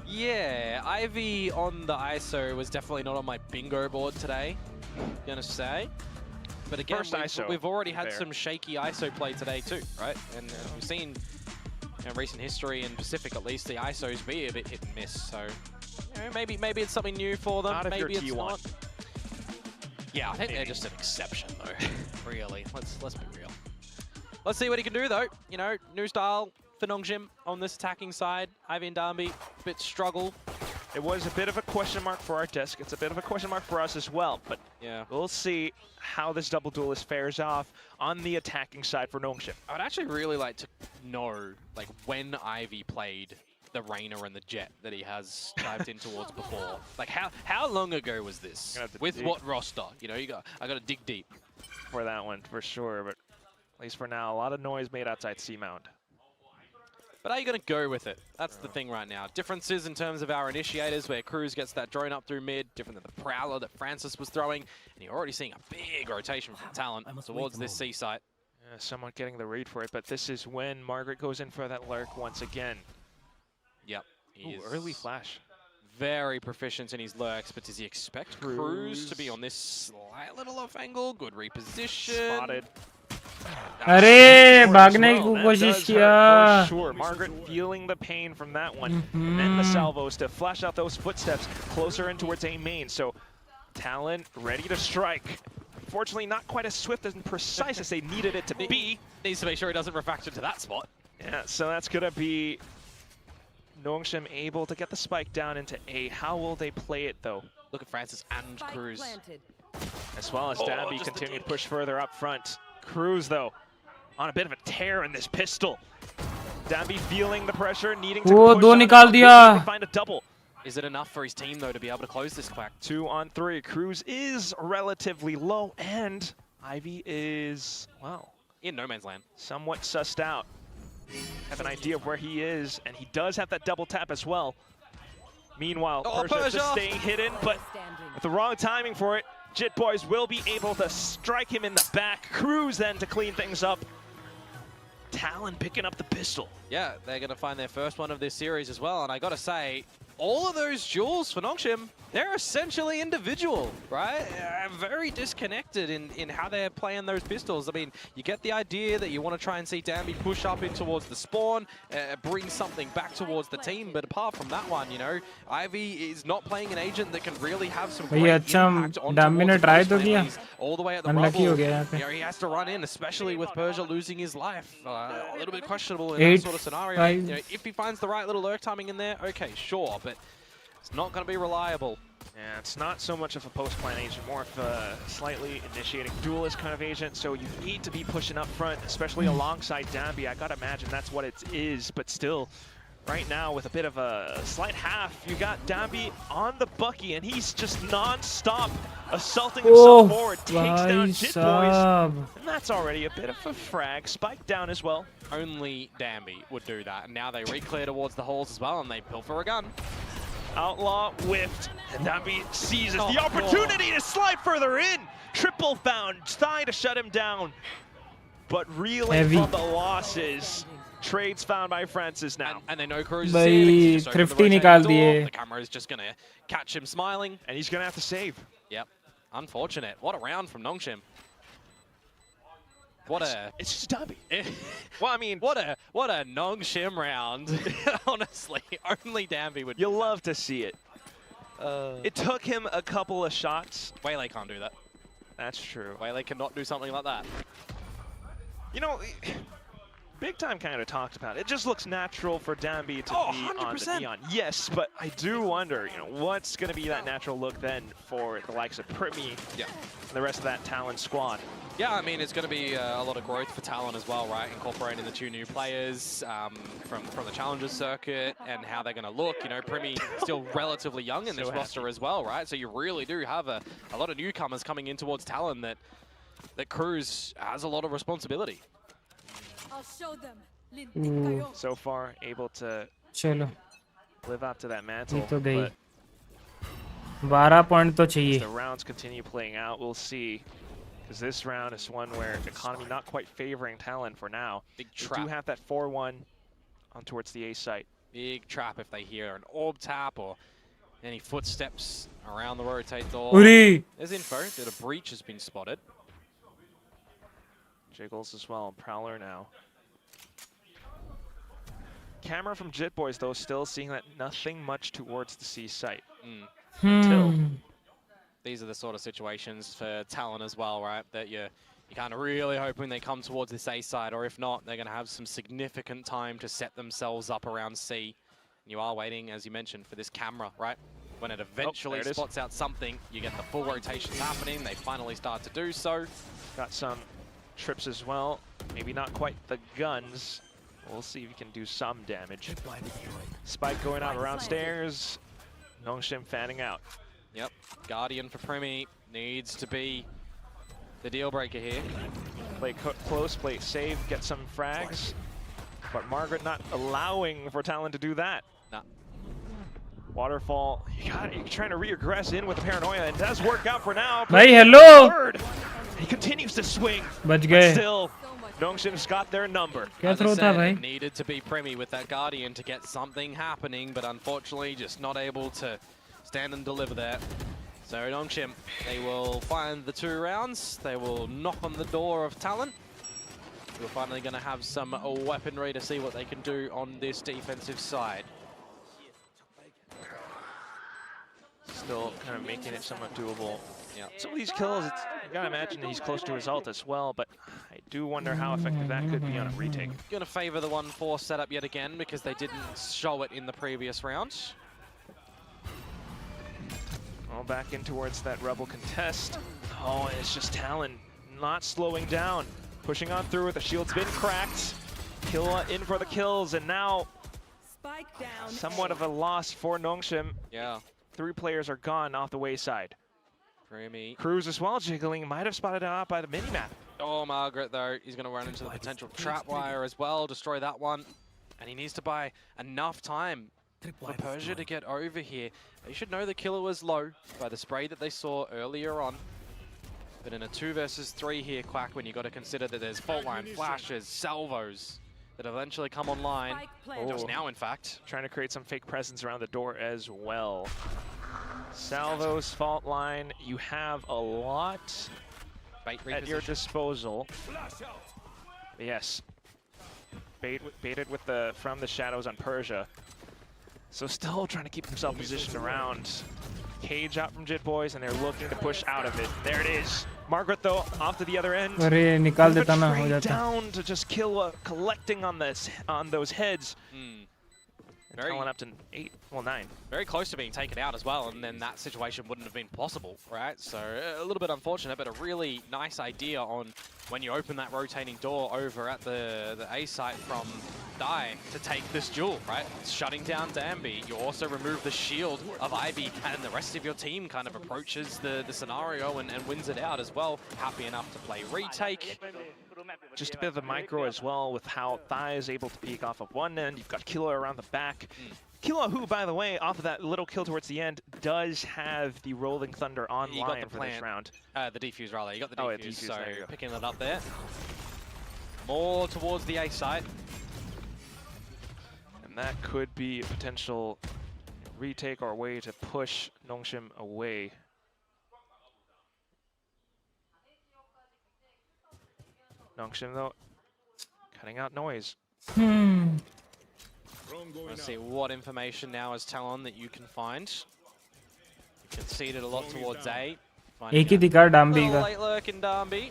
Yeah, Ivy on the ISO was definitely not on my bingo board today, gonna say. But again, we've already had some shaky ISO play today too, right? And we've seen in recent history, in Pacific at least, the ISOs be a bit hit and miss. So you know, maybe it's something new for them. Not if maybe you're it's T1. not. Yeah, I think they're just an exception though. Really, let's be real. Let's see what he can do though. You know, new style for Nongshim on this attacking side. Ivy and Darby, bit struggle. It was a bit of a question mark for our desk. It's a bit of a question mark for us as well, but yeah, we'll see how this double duelist fares off on the attacking side for Nongshim. I would actually really like to know, like, when Ivy played the Reyna and the Jet that he has dived in towards before. Like, how long ago was this? With what roster? You know, I got to dig deep for that one for sure. But at least for now, a lot of noise made outside C-Mount. But are you going to go with it? That's the thing right now. Differences in terms of our initiators, where Cruz gets that drone up through mid, different than the Prowler that Francis was throwing. And you're already seeing a big rotation from Talon towards this C site. Somewhat getting the read for it, but this is when Margaret goes in for that lurk once again. Yep. Ooh, early flash. Very proficient in his lurks, but does he expect Cruz to be on this slight little off angle? Good reposition. Spotted. अरे भागने की कोशिश किया. For sure. Margaret feeling the pain from that one. And then the salvos to flash out those footsteps closer in towards A main. So Talon ready to strike. Unfortunately, not quite as swift and precise as they needed it to be. Needs to make sure he doesn't refactor to that spot. Yeah, so that's going to be Nongshim able to get the spike down into A. How will they play it, though? Look at Francis and Cruz. As well as Dabby continue to push further up front. Cruz, though, on a bit of a tear in this pistol. Dabby feeling the pressure, needing to push on, find a double. Is it enough for his team, though, to be able to close this quack? 2 on 3. Cruz is relatively low, and Ivy is, well, in no man's land. Somewhat sussed out. Have an idea of where he is, and he does have that double tap as well. Meanwhile, Persia just staying hidden, but with the wrong timing for it, Jit Boys will be able to strike him in the back. Cruz then to clean things up. Talon picking up the pistol. Yeah, they're going to find their first one of this series as well, and I got to say, all of those duels for Nongshim, they're essentially individual, right? Very disconnected in how they're playing those pistols. I mean, you get the idea that you want to try and see Danby push up in towards the spawn, bring something back towards the team, but apart from that one, you know, Ivy is not playing an agent that can really have some great impact on towards all the way at the rubble. You know, he has to run in, especially with Persia losing his life. A little bit questionable in that sort of scenario. You know, if he finds the right little lurk timing in there, okay, sure, but it's not going to be reliable. Yeah, it's not so much of a post-plan agent, more of a slightly initiating duelist kind of agent, so you need to be pushing up front, especially alongside Danby. I gotta imagine that's what it is, but still, right now with a bit of a slight half, you got Danby on the Bucky, and he's just non-stop assaulting himself forward, takes down Jit Boys, and that's already a bit of a frag. Spike down as well. Only Danby would do that, and now they re-clear towards the halls as well, and they pilfer a gun. Outlaw whiffed, and Danby seizes the opportunity to slide further in. Triple found, trying to shut him down, but reeling from the losses. Trades found by Francis now. And they know Cruz is here. The camera is just going to catch him smiling. And he's going to have to save. Yep. Unfortunate. What a round from Nongshim. It's just Danby. Well, I mean, what a Nongshim round. Honestly, only Danby would. You'll love to see it. It took him a couple of shots. Waylay can't do that. That's true. Waylay cannot do something like that. You know, Big Time kind of talked about it. It just looks natural for Danby to be 100%. on the Neon. Yes, but I do wonder, you know, what's going to be that natural look then for the likes of Primi and the rest of that Talon squad. Yeah, I mean, it's going to be a lot of growth for Talon as well, right? Incorporating the 2 new players from the Challengers circuit and how they're going to look. You know, Primi still relatively young in this roster as well, right? So you really do have a lot of newcomers coming in towards Talon that Cruz has a lot of responsibility. I'll show them. So far, able to live up to that mantle. But 12 point to chahiye. As the rounds continue playing out, we'll see. Because this round is one where economy not quite favoring Talon for now. Big trap. They do have that 4-1 on towards the A site. Big trap if they hear an orb tap or any footsteps around the rotate door. There's info that a breach has been spotted. Jiggles as well, Prowler now. Camera from Jit Boys, though, still seeing that nothing much towards the C site. Until these are the sort of situations for Talon as well, right? That you're kind of really hoping they come towards this A side, or if not, they're going to have some significant time to set themselves up around C. And you are waiting, as you mentioned, for this camera, right? When it eventually spots out something, you get the full rotations happening. They finally start to do so. Got some trips as well. Maybe not quite the guns. We'll see if he can do some damage. Spike going out around stairs. Nongshim fanning out. Yep, Guardian for Primi needs to be the deal breaker here. Play close, play safe, get some frags. But Margaret not allowing for Talon to do that. Nah. Waterfall, you're trying to regress in with the paranoia, and it does work out for now. Bhai, hello! He continues to swing. Bach gaye. Still, Nongshim's got their number. As I said, it needed to be Premi with that Guardian to get something happening, but unfortunately just not able to stand and deliver there. So Nongshim, they will find the 2 rounds. They will knock on the door of Talon. We're finally going to have some weaponry to see what they can do on this defensive side. Still kind of making it somewhat doable. Yeah. Some of these kills, you gotta imagine that he's close to his ult as well, but I do wonder how effective that could be on a retake. Going to favor the 1-4 setup yet again because they didn't show it in the previous round. All back in towards that Rebel contest. Oh, and it's just Talon not slowing down. Pushing on through, the shield's been cracked. Killa in for the kills, and now somewhat of a loss for Nongshim. Yeah. 3 players are gone off the wayside. Premi. Cruz as well jiggling, might have spotted out by the mini-map. Oh, Margaret though, he's going to run into the potential trap wire as well, destroy that one. And he needs to buy enough time for Persia to get over here. They should know the killer was low by the spray that they saw earlier on. But in a 2 versus 3 here, Quack, when you got to consider that there's fault line flashes, salvos that eventually come online. Just now, in fact. Trying to create some fake presence around the door as well. Salvos, fault line, you have a lot at your disposal. Yes. Baited with the from the shadows on Persia. So still trying to keep himself positioned around. Cage out from Jit Boys, and they're looking to push out of it. There it is. Margaret, though, off to the other end. Down to just kill, collecting on this, on those heads. Talon up to 8, well 9. Very close to being taken out as well, and then that situation wouldn't have been possible, right? So a little bit unfortunate, but a really nice idea on when you open that rotating door over at the A site from Die to take this duel, right? It's shutting down Danby. You also remove the shield of Ivy, and the rest of your team kind of approaches the scenario and wins it out as well. Happy enough to play retake. Just a bit of a micro as well with how Thai is able to peek off of one end. You've got Killa around the back. Killa, who, by the way, off of that little kill towards the end, does have the Rolling Thunder online for this round. The defuse, rather. You got the defuse, so picking it up there. More towards the A site. And that could be a potential retake or way to push Nongshim away. Nongshim, though, cutting out noise. Let's see what information now is Talon that you can find. You conceded a lot towards A. एक ही दिखा डाम्बी का. Late lurk in Danby.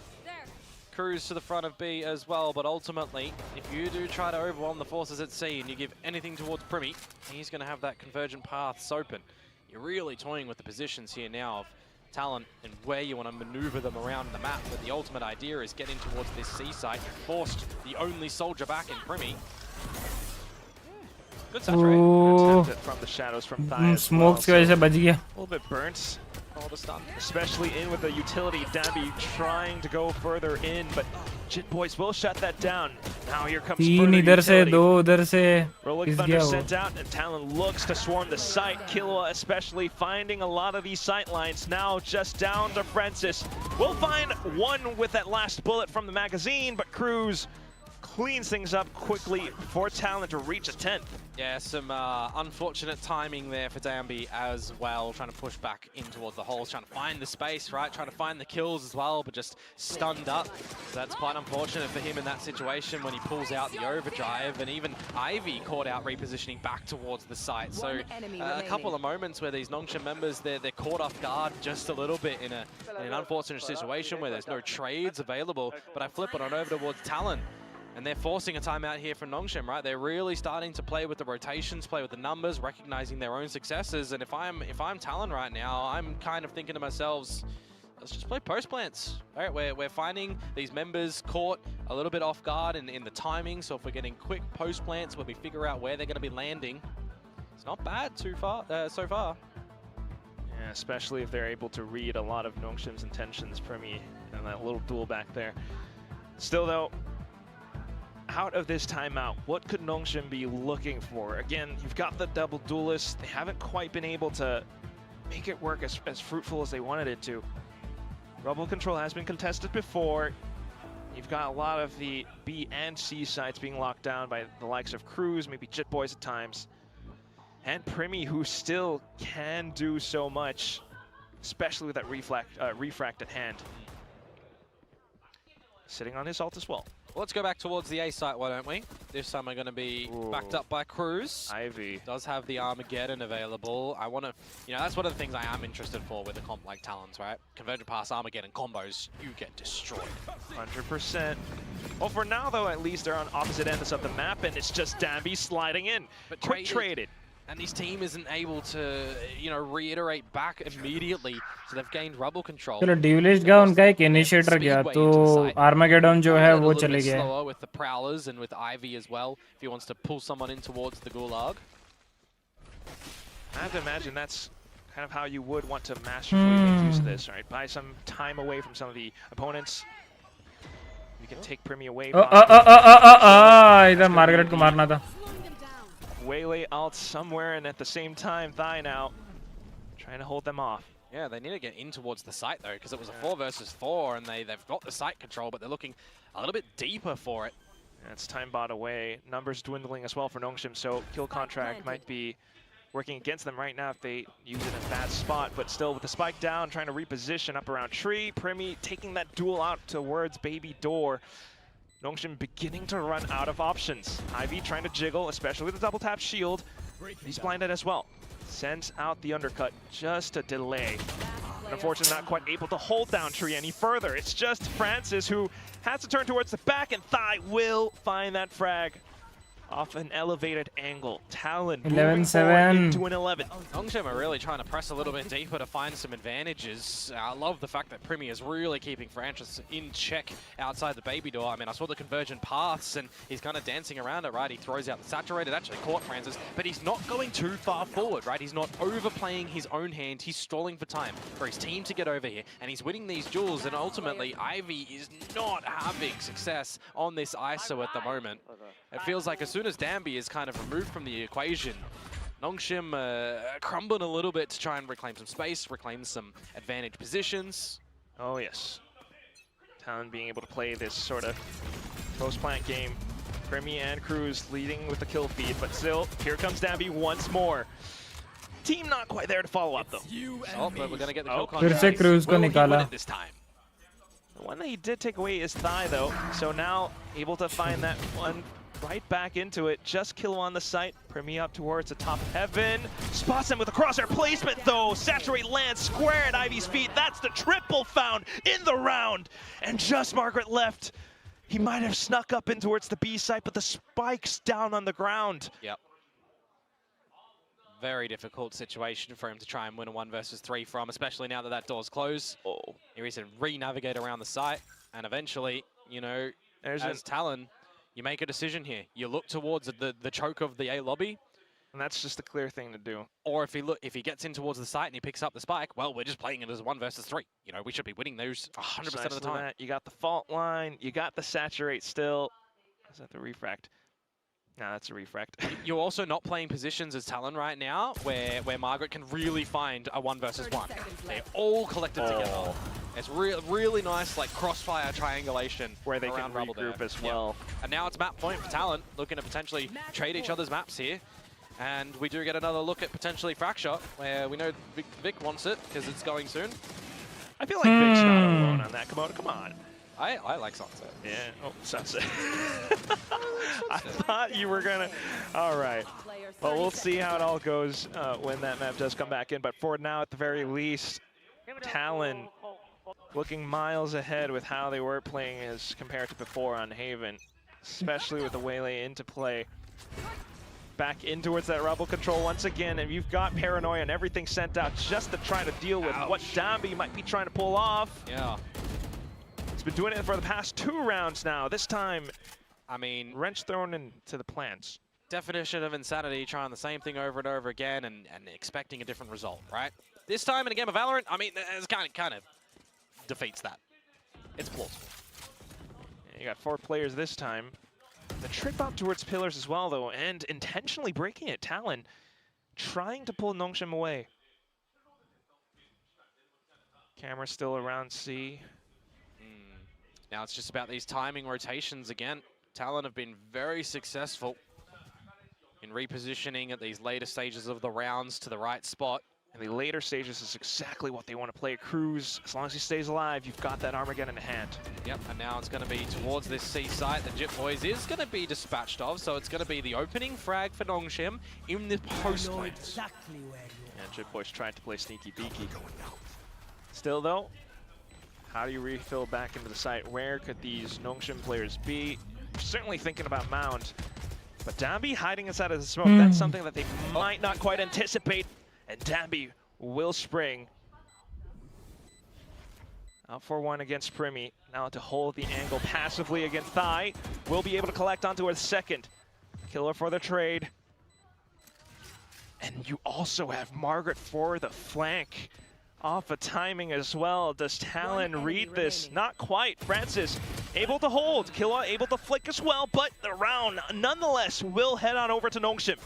Cruise to the front of B as well, but ultimately, if you do try to overwhelm the forces at C and you give anything towards Premi, he's going to have that convergent paths open. You're really toying with the positions here now of Talon and where you want to maneuver them around the map, but the ultimate idea is getting towards this C site. You forced the only soldier back in Premi. Good saturate. From the shadows from Thai smokes की वजह से बच गया. A little bit burnt. Especially in with the utility. Danby trying to go further in, but Jit Boys will shut that down. Now here comes तीन इधर से, दो उधर से. Rolling Thunder sent out, and Talon looks to swarm the site. Killa especially finding a lot of these sight lines. Now just down to Francis. We'll find one with that last bullet from the magazine, but Cruz cleans things up quickly for Talon to reach a 10th. Yeah, some unfortunate timing there for Danby as well, trying to push back in towards the holes, trying to find the space, right? Trying to find the kills as well, but just stunned up. So that's quite unfortunate for him in that situation when he pulls out the overdrive, and even Ivy caught out repositioning back towards the site. So a couple of moments where these Nongshim members, they're caught off guard just a little bit in an unfortunate situation where there's no trades available, but I flip it on over towards Talon. And they're forcing a timeout here from Nongshim, right? They're really starting to play with the rotations, play with the numbers, recognizing their own successes. And if I'm Talon right now, I'm kind of thinking to myself, let's just play post plants. All right, we're finding these members caught a little bit off guard in the timing. So if we're getting quick post plants where we figure out where they're going to be landing, it's not bad so far. Yeah, especially if they're able to read a lot of Nongshim's intentions, Premi, and that little duel back there. Still, though, out of this timeout, what could Nongshim be looking for? Again, you've got the double duelists. They haven't quite been able to make it work as fruitful as they wanted it to. Rebel control has been contested before. You've got a lot of the B and C sites being locked down by the likes of Cruz, maybe Jit Boys at times. And Primi, who still can do so much, especially with that refract at hand. Sitting on his ult as well. Well, let's go back towards the A site, why don't we? This time we're going to be backed up by Cruz. Ivy. Does have the Armageddon available. I want to, that's one of the things I am interested for with a comp like Talons, right? Convergent Pass, Armageddon combos, you get destroyed. 100%. Well, for now, though, at least they're on opposite ends of the map, and it's just Dambi sliding in. But quick traded. And his team isn't able to, reiterate back immediately, so they've gained rubble control. चलो Duelist का उनका एक initiator गया तो Armageddon जो है वो चले गए. Slower with the Prowlers and with Ivy as well, if he wants to pull someone in towards the Gulag. I have to imagine that's kind of how you would want to masterfully make use of this, right? Buy some time away from some of the opponents. You can take Primi away. इधर Margaret को मारना था. Waylay ult somewhere, and at the same time, Thigh now trying to hold them off. Yeah, they need to get in towards the site though, because it was a 4 versus 4, and they've got the site control, but they're looking a little bit deeper for it. That's time bot away. Numbers dwindling as well for Nongshim, so kill contract might be working against them right now if they use it in a bad spot, but still with the spike down, trying to reposition up around tree. Primi taking that duel out towards baby door. Nongshim beginning to run out of options. Ivy trying to jiggle, especially with the double tap shield. He's blinded as well. Sends out the undercut just to delay. And unfortunately not quite able to hold down Tree any further. It's just Francis who has to turn towards the back, and Thigh will find that frag off an elevated angle. Talon 11-7 into an 11. Nongshim are really trying to press a little bit deeper to find some advantages. I love the fact that Primi is really keeping Francis in check outside the baby door. I mean, I saw the convergent paths, and he's kind of dancing around it, right? He throws out the saturated, actually caught Francis, but he's not going too far forward, right? He's not overplaying his own hand. He's stalling for time for his team to get over here, and he's winning these duels, and ultimately, Ivy is not having success on this ISO at the moment. It feels like as soon as Dambi is kind of removed from the equation, Nongshim crumbling a little bit to try and reclaim some space, reclaim some advantage positions. Oh yes. Talon being able to play this sort of post-plant game. Primi and Cruz leading with the kill feed, but still, here comes Dambi once more. Team not quite there to follow up though. Oh, but we're gonna get the kill फिर से Cruz को निकाला. This time. The one that he did take away is Thigh though, so now able to find that one right back into it. Just kill on the site. Primi up towards the top of heaven. Spots him with a crosshair placement though. Saturate lands square at Ivy's feet. That's the triple found in the round. And just Margaret left. He might have snuck up in towards the B site, but the spike's down on the ground. Yep. Very difficult situation for him to try and win a 1 versus 3 from, especially now that that door's closed. Here he's to re-navigate around the site, and eventually, as Talon, you make a decision here. You look towards the choke of the A lobby. And that's just the clear thing to do. Or if he gets in towards the site and he picks up the spike, well, we're just playing it as 1 versus 3. We should be winning those 100% of the time. You got the fault line, you got the saturate still. Is that the refract? No, that's a refract. You're also not playing positions as Talon right now, where Margaret can really find a 1 versus 1. They're all collected together. It's really nice, like crossfire triangulation where they can regroup as well. And now it's map point for Talon, looking to potentially trade each other's maps here. And we do get another look at potentially Fracture, where we know Vic wants it because it's going soon. I feel like Vic's not alone on that. Come on. I like Sunset. Yeah. Oh, Sunset. I thought you were gonna. All right. Well, we'll see how it all goes when that map does come back in. But for now, at the very least, Talon looking miles ahead with how they were playing as compared to before on Haven, especially with the Waylay into play. Back in towards that rebel control once again, and you've got Paranoia and everything sent out just to try to deal with what Dambi might be trying to pull off. Yeah. He's been doing it for the past 2 rounds now. This time, I mean, wrench thrown into the plans. Definition of insanity, trying the same thing over and over again and expecting a different result, right? This time in a game of Valorant, I mean, it's kind of defeats that. It's plausible. Yeah, you got 4 players this time. The trip out towards pillars as well, though, and intentionally breaking it. Talon trying to pull Nongshim away. Camera still around C. Now it's just about these timing rotations again. Talon have been very successful in repositioning at these later stages of the rounds to the right spot. And the later stages is exactly what they want to play. Cruz, as long as he stays alive, you've got that Armageddon in hand. Yep, and now it's going to be towards this C site that Jip Boys is going to be dispatched of, so it's going to be the opening frag for Nongshim in the post lanes. And Jip Boys tried to play sneaky beaky. Still though, how do you refill back into the site? Where could these Nongshim players be? Certainly thinking about Mound, but Dambi hiding inside of the smoke, that's something that they might not quite anticipate. And Dambi will spring. Out 4-1 against Primi. Now to hold the angle passively against Thai. Will be able to collect onto a second. Killer for the trade. And you also have Margaret for the flank. Off a timing as well. Does Talon read this? Not quite. Francis able to hold. Killa able to flick as well, but the round nonetheless will head on over to Nongshim.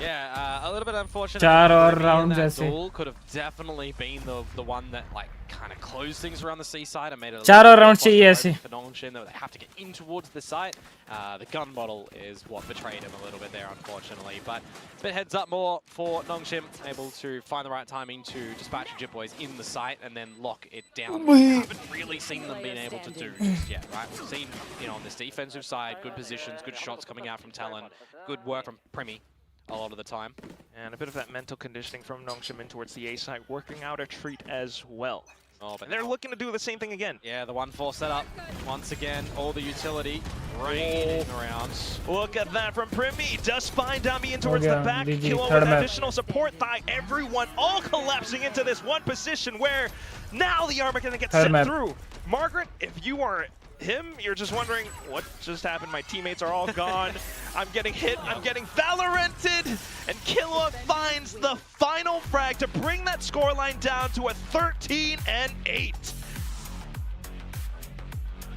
Yeah, a little bit unfortunate. round that duel could have definitely been the one that like kind of closed things around the seaside and made it a चारों little round bit चाहिए more ऐसे. for Nongshim. They have to get in towards the site. The gun model is what betrayed him a little bit there, unfortunately. But a bit heads up more for Nongshim, able to find the right timing to dispatch Jip Boys in the site and then lock it down. We haven't really seen them being able to do just yet, right? We've seen, you know, on this defensive side, good positions, good shots coming out from Talon, good work from Primi a lot of the time. And a bit of that mental conditioning from Nongshim in towards the A side, working out a treat as well. Oh, but and they're looking to do the same thing again. Yeah, the 1-4 setup. Once again, all the utility raining around. Look at that from Primi. Does find Dambi in towards the back. GG, Killa third with map. additional support. Thigh. Everyone all collapsing into this one position where now the Armageddon gets Third sent map. through. Margaret, if you are him, you're just wondering what just happened. My teammates are all gone. I'm getting hit. I'm getting Valoranted. And Killa finds the final frag to bring that scoreline down to a 13-8.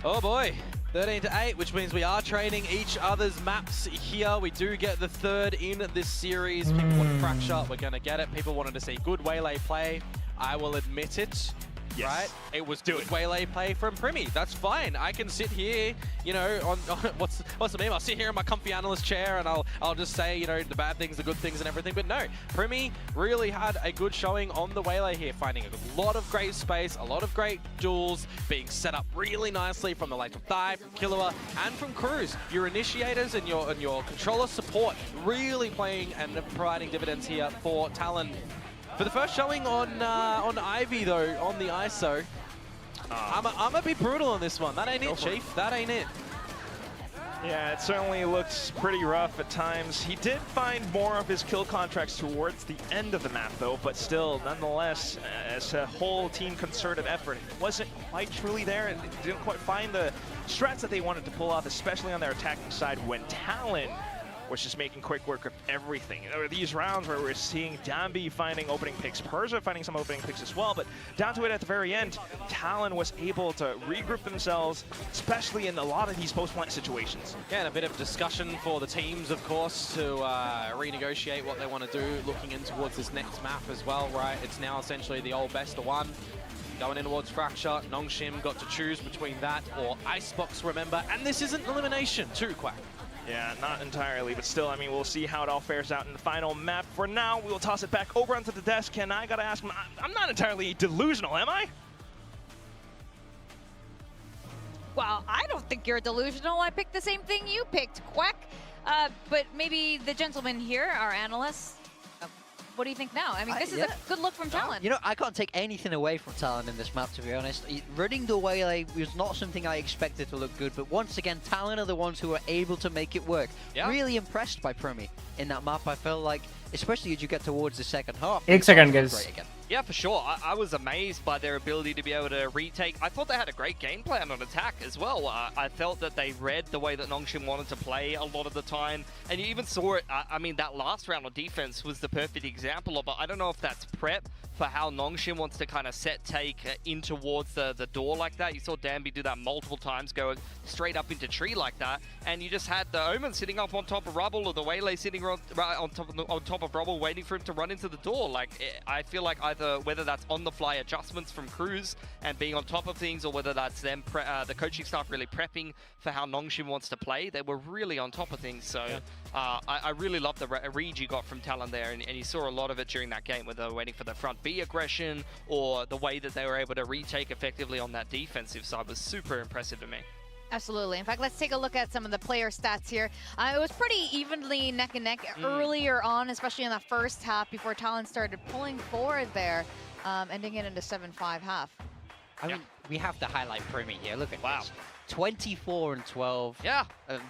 Oh boy, 13-8, which means we are trading each other's maps here. We do get the third in this series. People want Fracture, we're gonna get it. People wanted to see good Waylay play. I will admit it. Yes. Right? It was good Waylay play from Primi. That's fine. I can sit here, you know, on what's the meme? I'll sit here in my comfy analyst chair and I'll just say, you know, the bad things, the good things and everything. But no, Primi really had a good showing on the Waylay here, finding a lot of great space, a lot of great duels being set up really nicely from the likes of Thai, from Killua, and from Cruz. Your initiators and your controller support really playing and providing dividends here for Talon. For the first showing on Ivy though, on the ISO, I'm gonna be brutal on this one. That ain't it, Chief. That ain't it. Yeah, it certainly looks pretty rough at times. He did find more of his kill contracts towards the end of the map though, but still, nonetheless, as a whole team concerted effort, it wasn't quite truly there and didn't quite find the strats that they wanted to pull off, especially on their attacking side when Talon was just making quick work of everything. There were these rounds where we're seeing Dambi finding opening picks, Persia finding some opening picks as well, but down to it at the very end, Talon was able to regroup themselves, especially in a lot of these post-plant situations. Yeah, and a bit of discussion for the teams, of course, to renegotiate what they want to do, looking in towards this next map as well, right? It's now essentially the old best of one. Going in towards Fracture, Nongshim got to choose between that or Icebox, remember, and this isn't elimination too, Quack. Yeah, not entirely, but still, I mean, we'll see how it all fares out in the final map. For now, we will toss it back over onto the desk, and I gotta ask him, I'm not entirely delusional, am I? Well, I don't think you're delusional. I picked the same thing you picked, Quack. But maybe the gentleman here, our analyst, what do you think now? I mean, this is a good look from Talon. You know, I can't take anything away from Talon in this map, to be honest. Running the Waylay was not something I expected to look good, but once again, Talon are the ones who are able to make it work. Yeah. Really impressed by Primi in that map. I felt like, especially as you get towards the second half. 1 second, guys. Great again. Yeah, for sure. I was amazed by their ability to be able to retake. I thought they had a great game plan on attack as well. I felt that they read the way that Nongshim wanted to play a lot of the time. And you even saw it, I mean, that last round of defense was the perfect example of it. I don't know if that's prep for how Nongshim wants to kind of take in towards the door like that. You saw Danby do that multiple times, go straight up into tree like that, and you just had the Omen sitting up on top of rubble, or the Waylay sitting on top of rubble, waiting for him to run into the door. Like, I feel like either whether that's on the fly adjustments from Cruz and being on top of things, or whether that's them the coaching staff really prepping for how Nongshim wants to play, they were really on top of things. So I really love the read you got from Talon there, and you saw a lot of it during that game, whether they were waiting for the front B aggression or the way that they were able to retake effectively on that defensive side was super impressive to me. Absolutely. In fact, let's take a look at some of the player stats here. It was pretty evenly neck and neck earlier on, especially in the first half before Talon started pulling forward there, ending it into 7-5 half. I mean, we have to highlight Primi here. Look at this. 24 and 12. Yeah.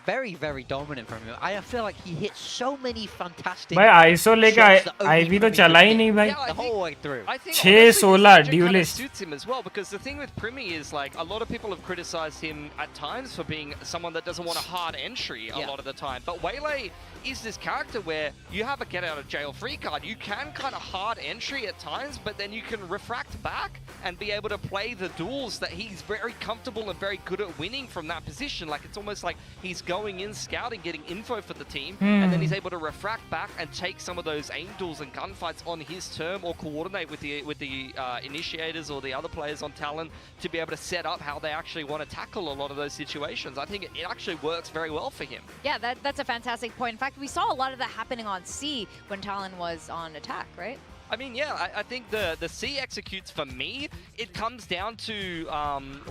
Very, very dominant from him. I feel like he hit so many fantastic भाई iso लेके ivy तो चला ही नहीं भाई. the whole way through. 6-16 duelist. Suits him as well, because the thing with Primi is, like, a lot of people have criticized him at times for being someone that doesn't want a hard entry a lot of the time. But Waylay is this character where you have a get out of jail free card. You can kind of hard entry at times, but then you can refract back and be able to play the duels that he's very comfortable and very good at winning from that position. Like, it's almost like he's going in, scouting, getting info for the team, and then he's able to refract back and take some of those aim duels and gunfights on his term, or coordinate with the initiators or the other players on Talon to be able to set up how they actually want to tackle a lot of those situations. I think it actually works very well for him. Yeah, that's a fantastic point. In fact, we saw a lot of that happening on C when Talon was on attack, right? I mean, yeah, I think the C executes, for me, it comes down to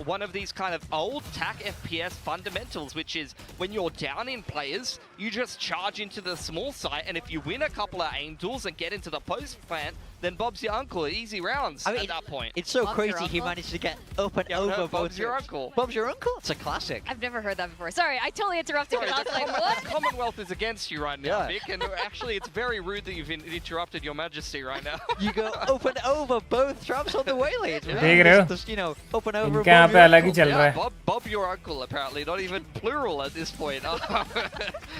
one of these kind of old TAC FPS fundamentals, which is when you're down in players, you just charge into the small site, and if you win a couple of aim duels and get into the post plant, then Bob's your uncle. Easy rounds at that point. It's so crazy he managed to get up and over both. Bob's your uncle. Bob's your uncle? It's a classic. I've never heard that before. Sorry, I totally interrupted. Sorry, I was like, what? The Commonwealth is against you right now, Vic, and actually it's very rude that you've interrupted your majesty right now. You go up and over both traps on the Waylay. It's really just, you know, up and over. यहाँ पे अलग ही चल रहा है. Bob your uncle, apparently, not even plural at this point.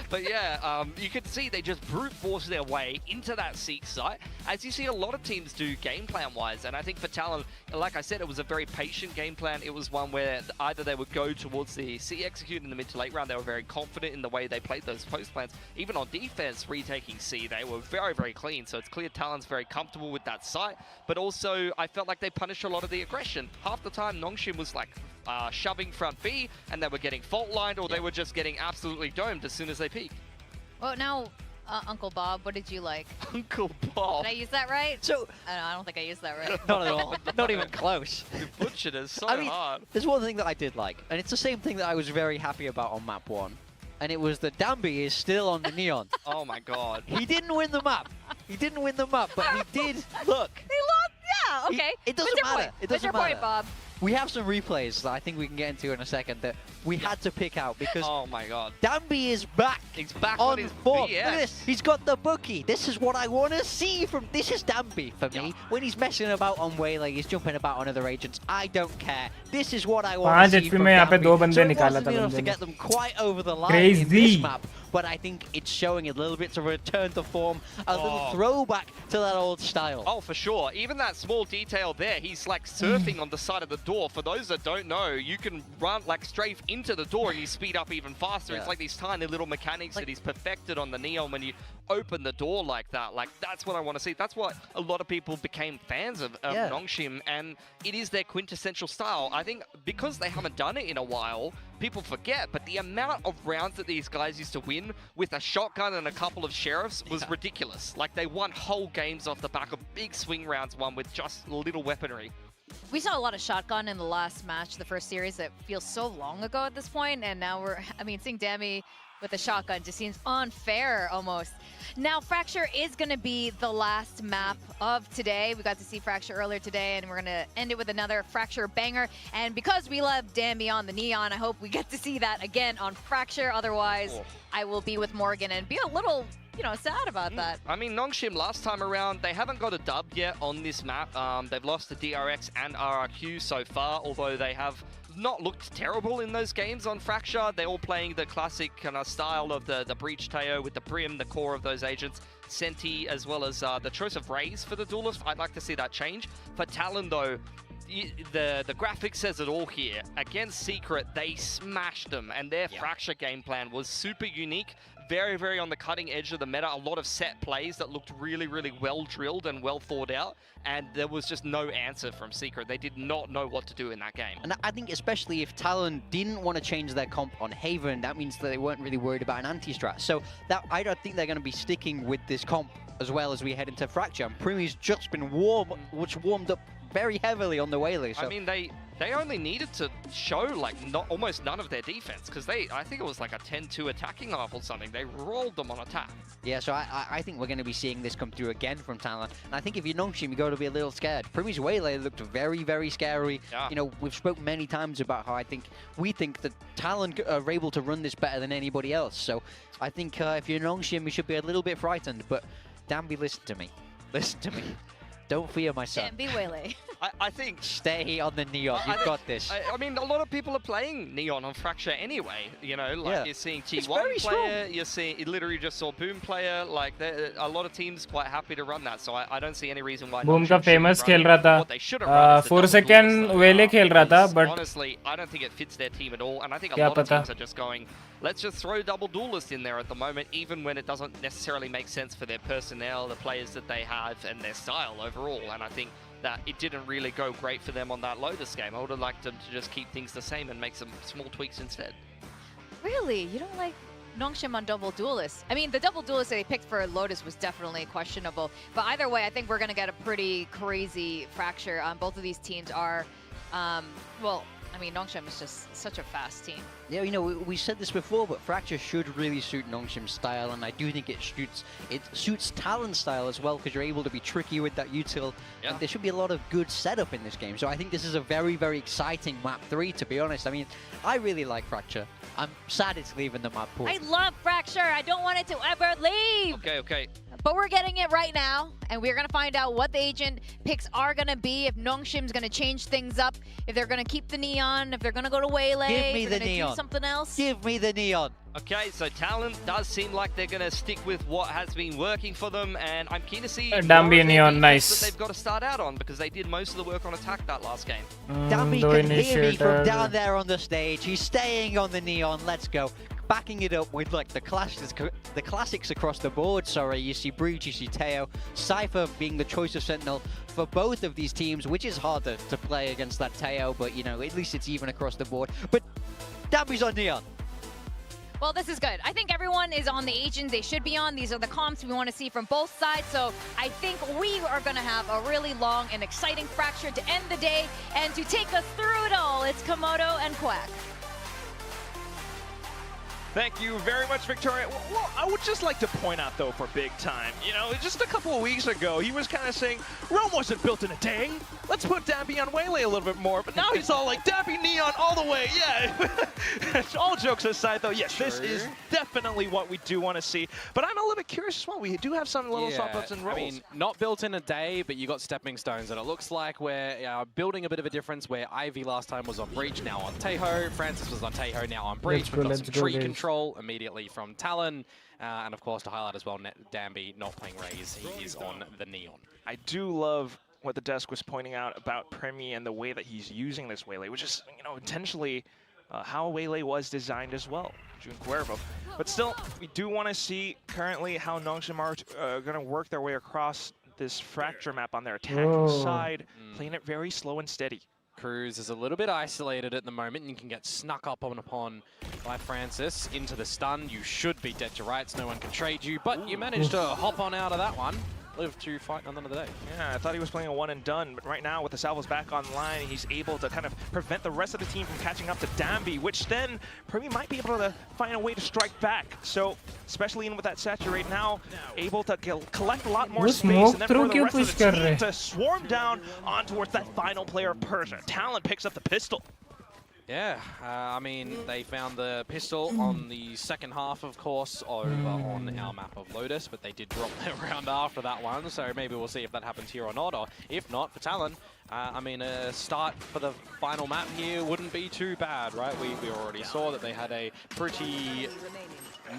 But yeah, you can see they just brute force their way into that Seek site, as you see a lot of teams do game plan wise. And I think for Talon, like I said, it was a very patient game plan. It was one where either they would go towards the C execute in the mid to late round. They were very confident in the way they played those post plans. Even on defense, retaking C, they were very, very clean. So it's clear Talon's very comfortable with that site. But also, I felt like they punished a lot of the aggression. Half the time, Nongshim was like shoving front B, and they were getting fault lined, or they were just getting absolutely domed as soon as they peaked. Well, now, Uncle Bob, what did you like? Uncle Bob. Did I use that right? So I don't think I used that right. Not at all. Not even close. You butchered it so hard. There's one thing that I did like, and it's the same thing that I was very happy about on map 1. And it was that Danby is still on the Neon. Oh my god. He didn't win the map. He didn't win the map, but he did look. He lost, yeah, okay. It doesn't matter. It doesn't matter. What's your point, Bob? We have some replays that I think we can get into in a second that we had to pick out because oh my god, Danby is back. He's back on his form. BS. Look at this. He's got the bookie. This is what I want to see from. This is Danby for me. When he's messing about on Waylay, he's jumping about on other agents. I don't care. This is what I want to see from Danby. So it wasn't enough to get them quite over the line in this map, but I think it's showing a little bit to return to form, a little throwback to that old style. Oh, for sure. Even that small detail there, he's like surfing on the side of the door. For those that don't know, you can run like strafe into the door and you speed up even faster. It's like these tiny little mechanics that he's perfected on the Neon when you open the door like that. Like, that's what I want to see. That's what a lot of people became fans of Nongshim, and it is their quintessential style. I think because they haven't done it in a while, people forget, but the amount of rounds that these guys used to win with a shotgun and a couple of sheriffs was ridiculous. Like, they won whole games off the back of big swing rounds won with just little weaponry. We saw a lot of shotgun in the last match, the first series, that feels so long ago at this point, and now seeing Dami with a shotgun just seems unfair almost. Now, Fracture is going to be the last map of today. We got to see Fracture earlier today, and we're going to end it with another Fracture banger. And because we love Danby on the Neon, I hope we get to see that again on Fracture. Otherwise, I will be with Morgan and be a little you know, sad about that. I mean, Nongshim last time around, they haven't got a dub yet on this map. They've lost to DRX and RRQ so far, although they have not looked terrible in those games on Fracture. They're all playing the classic kind of style of the Breach Teo with the Prim, the core of those agents, Senti, as well as the choice of Raze for the Duelist. I'd like to see that change. For Talon, though, the graphic says it all here. Against Secret, they smashed them, and their Fracture game plan was super unique. Very, very on the cutting edge of the meta. A lot of set plays that looked really, really well drilled and well thought out. And there was just no answer from Secret. They did not know what to do in that game. And I think especially if Talon didn't want to change their comp on Haven, that means that they weren't really worried about an anti-strat. So that I don't think they're going to be sticking with this comp as well as we head into Fracture. And Primi's just been warmed up very heavily on the Waylay. So. I mean, they only needed to show like almost none of their defense, because I think it was like a 10-2 attacking half or something. They rolled them on attack. Yeah, so I think we're going to be seeing this come through again from Talon. And I think if you're Nongshim, you got to be a little scared. Primi's Waylay looked very, very scary. Yeah. You know, we've spoken many times about how we think that Talon are able to run this better than anybody else. So I think if you're Nongshim, you should be a little bit frightened. But Danby, listen to me. Listen to me. Don't fear my son. Danby Waylay. I think... Stay on the Neon. You've got this. I mean, a lot of people are playing Neon on Fracture anyway. You know, like you're seeing T1 player, you're seeing... You literally just saw Boom player. Like, a lot of teams quite happy to run that. So I don't see any reason why... Boom का famous खेल रहा था. 4 second Waylay खेल रहा था, but... Honestly, I don't think it fits their team at all. And I think a lot of teams are just going, let's just throw double duelist in there at the moment, even when it doesn't necessarily make sense for their personnel, the players that they have, and their style overall. And I think that it didn't really go great for them on that Lotus game. I would have liked them to just keep things the same and make some small tweaks instead. Really? You don't like Nongshim on double duelist? I mean, the double duelist that they picked for Lotus was definitely questionable. But either way, I think we're going to get a pretty crazy Fracture. Both of these teams are, well, I mean, Nongshim is just such a fast team. Yeah, you know, we said this before, but Fracture should really suit Nongshim's style, and I do think it suits Talon's style as well, because you're able to be tricky with that util. Yeah. And there should be a lot of good setup in this game. So I think this is a very, very exciting map 3, to be honest. I mean, I really like Fracture. I'm sad it's leaving the map pool. I love Fracture. I don't want it to ever leave. Okay. But we're getting it right now, and we're going to find out what the agent picks are going to be, if Nongshim's going to change things up, if they're going to keep the Neon, if they're going to go to Waylay, Give me if the they're going to Neon. do something else. Give me the Neon. Okay, so Talon does seem like they're going to stick with what has been working for them, and I'm keen to see Danby and Neon, nice. that they've got to start out on, because they did most of the work on attack that last game. Danby can hear me from down there on the stage. He's staying on the Neon. Let's go. Backing it up with like the classics across the board. Sorry, you see Breach, you see Teo, Cypher being the choice of Sentinel for both of these teams, which is harder to play against that Teo, but you know, at least it's even across the board. But Danby's on Neon. Well, this is good. I think everyone is on the agent they should be on. These are the comps we want to see from both sides. So I think we are going to have a really long and exciting Fracture to end the day. And to take us through it all, it's Komodo and Quack. Thank you very much, Victoria. Well, I would just like to point out, though, for big time, you know, just a couple of weeks ago, he was kind of saying, Rome wasn't built in a day. Let's put Danby on Waylay a little bit more. But now he's all like, Danby Neon all the way. Yeah. All jokes aside, though, yes, this is definitely what we do want to see. But I'm a little bit curious as well. We do have some little swap-ups and rolls. I mean, not built in a day, but you got stepping stones. And it looks like we're building a bit of a difference where Ivy last time was on Breach, now on Teho. Francis was on Teho, now on Breach. We've got some tree control immediately from Talon, and of course to highlight as well, Danby not playing Raze, he is on the Neon. I do love what the desk was pointing out about Premi and the way that he's using this Waylay, which is, you know, intentionally how Waylay was designed as well, Jun Cuervo. But still, we do want to see currently how Nongshim are going to work their way across this Fracture map on their attacking side, playing it very slow and steady. Cruz is a little bit isolated at the moment, and you can get snuck up upon by Francis into the stun. You should be dead to rights, no one can trade you, but you managed to hop on out of that one. Live to fight another day. Yeah, I thought he was playing a one and done, but right now with the salvos back online, he's able to kind of prevent the rest of the team from catching up to Danby, which then Premi might be able to find a way to strike back. So, especially in with that saturate now, able to collect a lot more space, and then for the rest of the team to swarm down on towards that final player, Persia. Talon picks up the pistol. Yeah, I mean, they found the pistol on the second half, of course, over on our map of Lotus, but they did drop their round after that one, so maybe we'll see if that happens here or not, or if not, for Talon, I mean, a start for the final map here wouldn't be too bad, right? We already saw that they had a pretty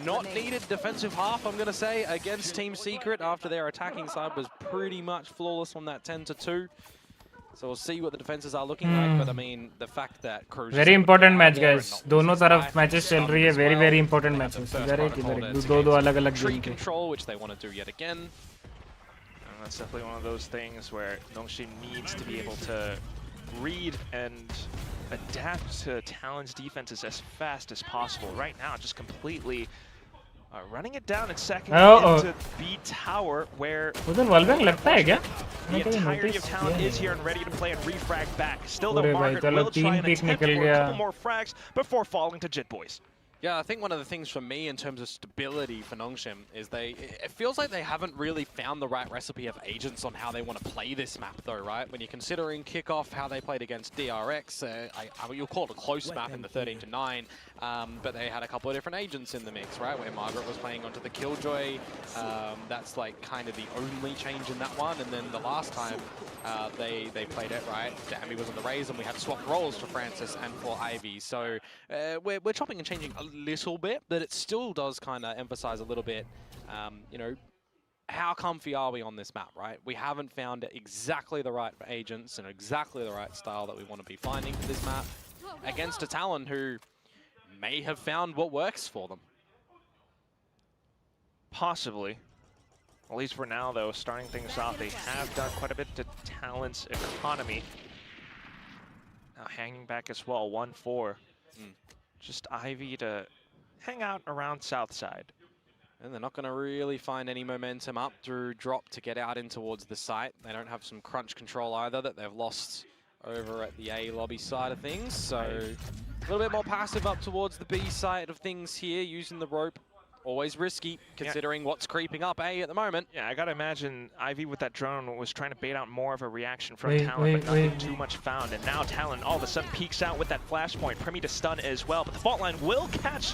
not needed defensive half, I'm going to say, against Team Secret after their attacking side was pretty much flawless on that 10-2. So we'll see what the defenses are looking like, but I mean, the fact that Cruz very important match guys, दोनों तरफ matches चल रही है, very important matches. इधर एक दो अलग-अलग tree control, which they want to do yet again. And that's definitely one of those things where Nongshim needs to be able to read and adapt to Talon's defenses as fast as possible. Right now, just completely running it down in second into B tower, where उधर वॉलबैंग लगता है क्या? the entirety of Talon is here and ready to play and refrag back. Still, though, Margaret will try and attempt for a couple more frags before falling to Jit Boys. Yeah, I think one of the things for me in terms of stability for Nongshim is it feels like they haven't really found the right recipe of agents on how they want to play this map though, right? When you're considering kickoff, how they played against DRX, you'll call it a close map in the 13-9, but they had a couple of different agents in the mix, right? Where Margaret was playing onto the Killjoy, that's like kind of the only change in that one, and then the last time they played it, right? Dambi was on the Raze and we had swapped roles for Francis and for Ivy, so we're chopping and changing a little bit, but it still does kind of emphasize a little bit, you know, how comfy are we on this map, right? We haven't found exactly the right agents and exactly the right style that we want to be finding for this map against a Talon who may have found what works for them. Possibly. At least for now, though, starting things off, they have done quite a bit to Talon's economy. Now hanging back as well, 1-4. Just Ivy to hang out around south side. And they're not going to really find any momentum up through drop to get out in towards the site. They don't have some crunch control either that they've lost over at the A lobby side of things. So a little bit more passive up towards the B side of things here, using the rope. Always risky, considering what's creeping up A at the moment. Yeah, I gotta imagine Ivy with that drone was trying to bait out more of a reaction from Talon, but nothing too much found. And now Talon all of a sudden peeks out with that flashpoint. Primi to stun as well, but the fault line will catch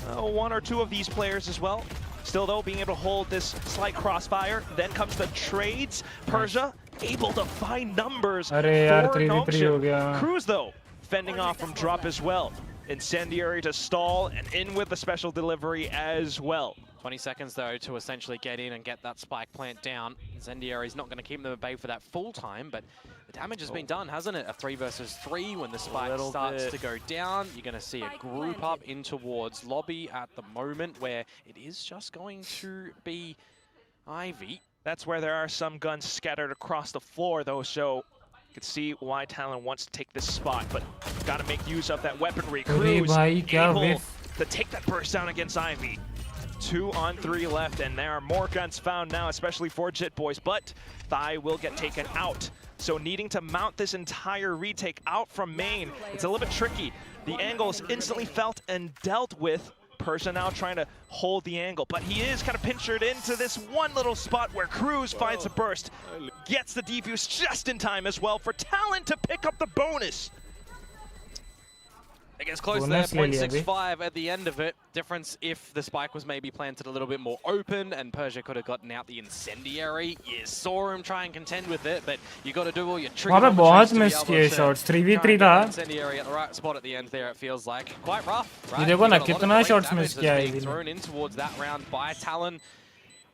one or two of these players as well. Still though, being able to hold this slight crossfire. Then comes the trades. Persia able to find numbers for Nongshim. Cruz though, fending off from drop as well. Incendiary to stall, and in with the special delivery as well. 20 seconds though to essentially get in and get that spike plant down. Incendiary's not going to keep them at bay for that full time, but the damage has been done, hasn't it? A 3 versus 3 when the spike starts to go down. You're going to see a group up in towards lobby at the moment, where it is just going to be Ivy. That's where there are some guns scattered across the floor though, so you can see why Talon wants to take this spot, but got to make use of that weaponry. Cruz able to take that burst down against Ivy. 2 on 3 left, and there are more guns found now, especially for Jit Boys, but Thigh will get taken out. So needing to mount this entire retake out from main, it's a little bit tricky. The angle is instantly felt and dealt with. Persia now trying to hold the angle, but he is kind of pinchered into this one little spot where Cruz finds a burst, gets the defuse just in time as well for Talon to pick up the bonus. It gets close there, 0.65 at the end of it. Difference if the spike was maybe planted a little bit more open and Persia could have gotten out the Incendiary. You saw him try and contend with it, but you got to do all your tricks to be able shots. to 3v3 था. Incendiary at the right spot at the end there, it feels like. Quite rough, right? ये देखो ना कितना shots miss किया being thrown in towards that round by Talon,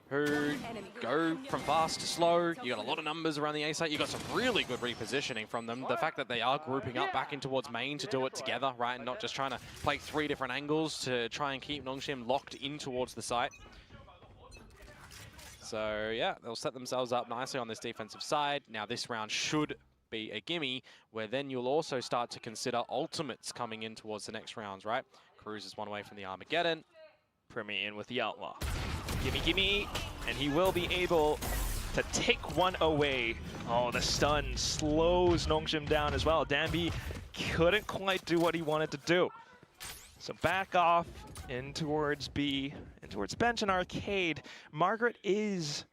who go from fast to slow. You got a lot of numbers around the A site. You got some really good repositioning from them. The fact that they are grouping up back in towards main to do it together, right, and not just trying to play 3 different angles to try and keep Nongshim locked in towards the site. So yeah, they'll set themselves up nicely on this defensive side. Now this round should be a gimme, where then you'll also start to consider ultimates coming in towards the next rounds, right? Cruz is one away from the Armageddon. Primi in with the Outlaw. Gimme, gimme, and he will be able to take one away. Oh, the stun slows Nongshim down as well. Dambi couldn't quite do what he wanted to do. So back off in towards B, in towards bench and arcade. Margaret is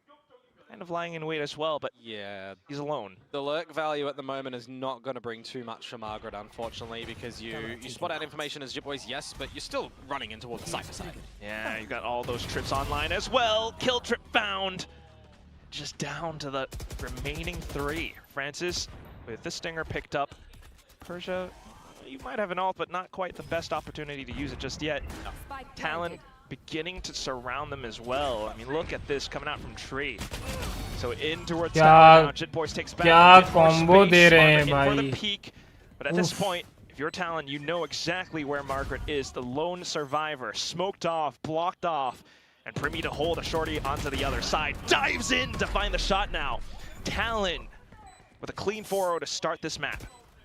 kind of lying in wait as well, but yeah, he's alone. The lurk value at the moment is not going to bring too much for Margaret, unfortunately, because you spot out information as Jitboys, yes, but you're still running in towards the Cypher side. Yeah, you've got all those trips online as well. Kill trip found. Just down to the remaining 3. Francis with the stinger picked up. Persia, you might have an ult, but not quite the best opportunity to use it just yet. Talon beginning to surround them as well. I mean, look at this coming out from tree. So in towards Talon now. Jitboys takes back. क्या combo दे रहे हैं for the भाई. peak, but at this point, if you're Talon, you know exactly where Margaret is. The lone survivor, smoked off, blocked off, and Primi to hold a shorty onto the other side. Dives in to find the shot now. Talon with a clean 4-0 to start this map.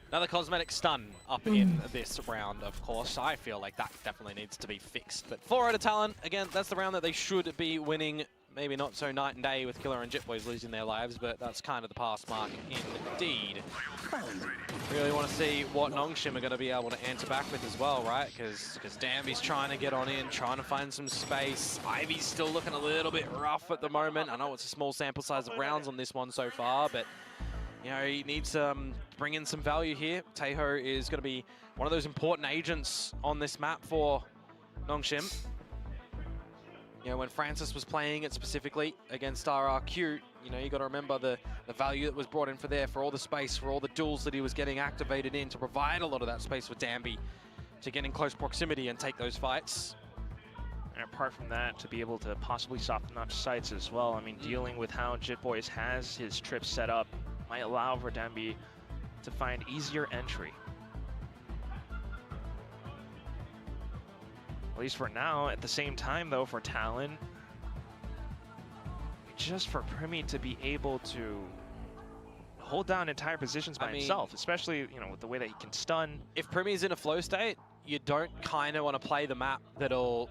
Another cosmetic stun up in this round, of course. I feel like that definitely needs to be fixed. But 4 out of Talon, again, that's the round that they should be winning. Maybe not so night and day with Killer and Jitboys losing their lives, but that's kind of the pass mark indeed. Really want to see what Nongshim are going to be able to answer back with as well, right? Because Danby's trying to get on in, trying to find some space. Ivy's still looking a little bit rough at the moment. I know it's a small sample size of rounds on this one so far, but you know, he needs to bring in some value here. Taeho is going to be one of those important agents on this map for Nongshim. You know, when Francis was playing it specifically against RRQ, you know, you got to remember the value that was brought in for all the space, for all the duels that he was getting activated in to provide a lot of that space for Danby to get in close proximity and take those fights. And apart from that, to be able to possibly soften up sights as well. I mean, dealing with how Jitboys has his trip set up might allow for Danby to find easier entry. At least for now. At the same time, though, for Talon, just for Primi to be able to hold down entire positions by himself, especially, you know, with the way that he can stun. If Primi's in a flow state, you don't kind of want to play the map that'll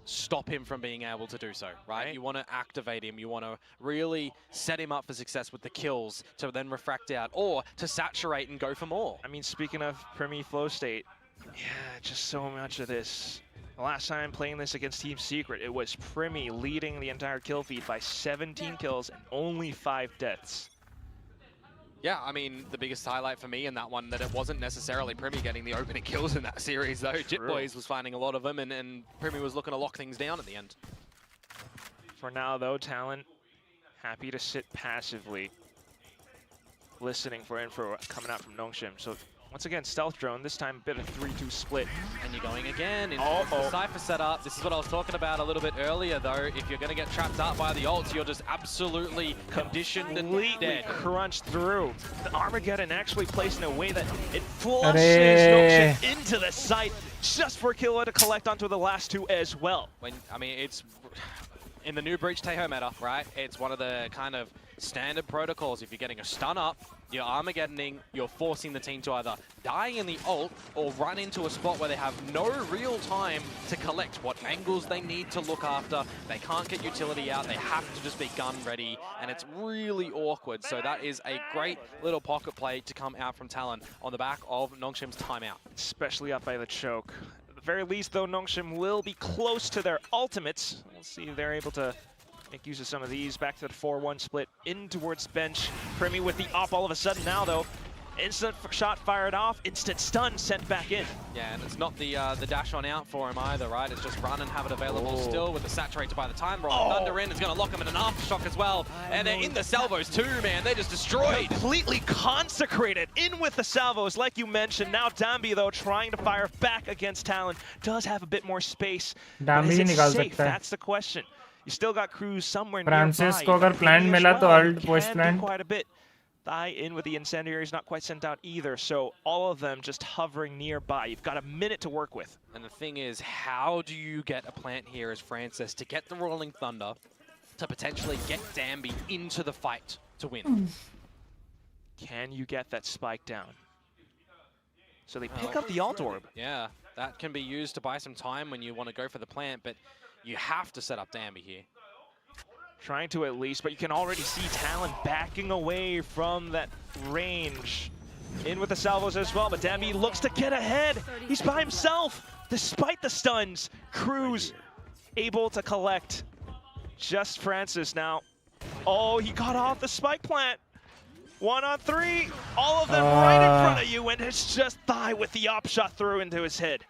stop him from being able to do so, right? You want to activate him, you want to really set him up for success with the kills to then refract out, or to saturate and go for more. I mean, speaking of Primi flow state, yeah, just so much of this. The last time playing this against Team Secret, it was Primi leading the entire kill feed by 17 kills and only 5 deaths. Yeah, I mean, the biggest highlight for me in that one, that it wasn't necessarily Primi getting the opening kills in that series, though. Jitboys was finding a lot of them, and Primi was looking to lock things down at the end. For now, though, Talon happy to sit passively, listening for info coming out from Nongshim. So once again, stealth drone, this time a bit of 3-2 split. And you're going again into the Cypher setup. This is what I was talking about a little bit earlier, though. If you're going to get trapped out by the ults, you're just absolutely conditioned and dead. Crunched through. The Armageddon actually placed in a way that it flushes Nongshim into the site just for Killa to collect onto the last 2 as well. I mean, it's in the new Breach Taeho meta, right? It's one of the kind of standard protocols. If you're getting a stun up, you're Armageddoning, you're forcing the team to either die in the ult or run into a spot where they have no real time to collect what angles they need to look after. They can't get utility out, they have to just be gun ready, and it's really awkward. So that is a great little pocket play to come out from Talon on the back of Nongshim's timeout. Especially up by the choke. At the very least, though, Nongshim will be close to their ultimates. We'll see if they're able to make use of some of these. Back to the 4-1 split in towards bench. Primi with the op all of a sudden now, though. Instant shot fired off, instant stun sent back in. Yeah, and it's not the dash on out for him either, right? It's just run and have it available still with the saturator by the time roll. Thunder in is going to lock him in an aftershock as well. And they're in the salvos too, man. They're just destroyed. Completely consecrated in with the salvos, like you mentioned. Now Danby, though, trying to fire back against Talon. Does have a bit more space. Danby is it निकाल safe? सकता है. That's the question. You still got crews somewhere Francis nearby. को अगर plant मिला तो ult post plant. Quite a bit. Die in with the incendiaries, not quite sent out either. So all of them just hovering nearby. You've got a minute to work with. And the thing is, how do you get a plant here as Francis to get the Rolling Thunder to potentially get Danby into the fight to win? Can you get that spike down? So they pick up the alt orb. Yeah, that can be used to buy some time when you want to go for the plant, but you have to set up Danby here. Trying to at least, but you can already see Talon backing away from that range. In with the salvos as well, but Danby looks to get ahead. He's by himself, despite the stuns. Cruz able to collect. Just Francis now. Oh, he got off the spike plant. 1-on-3. All of them right in front of you, and it's just Thigh with the op shot through into his head.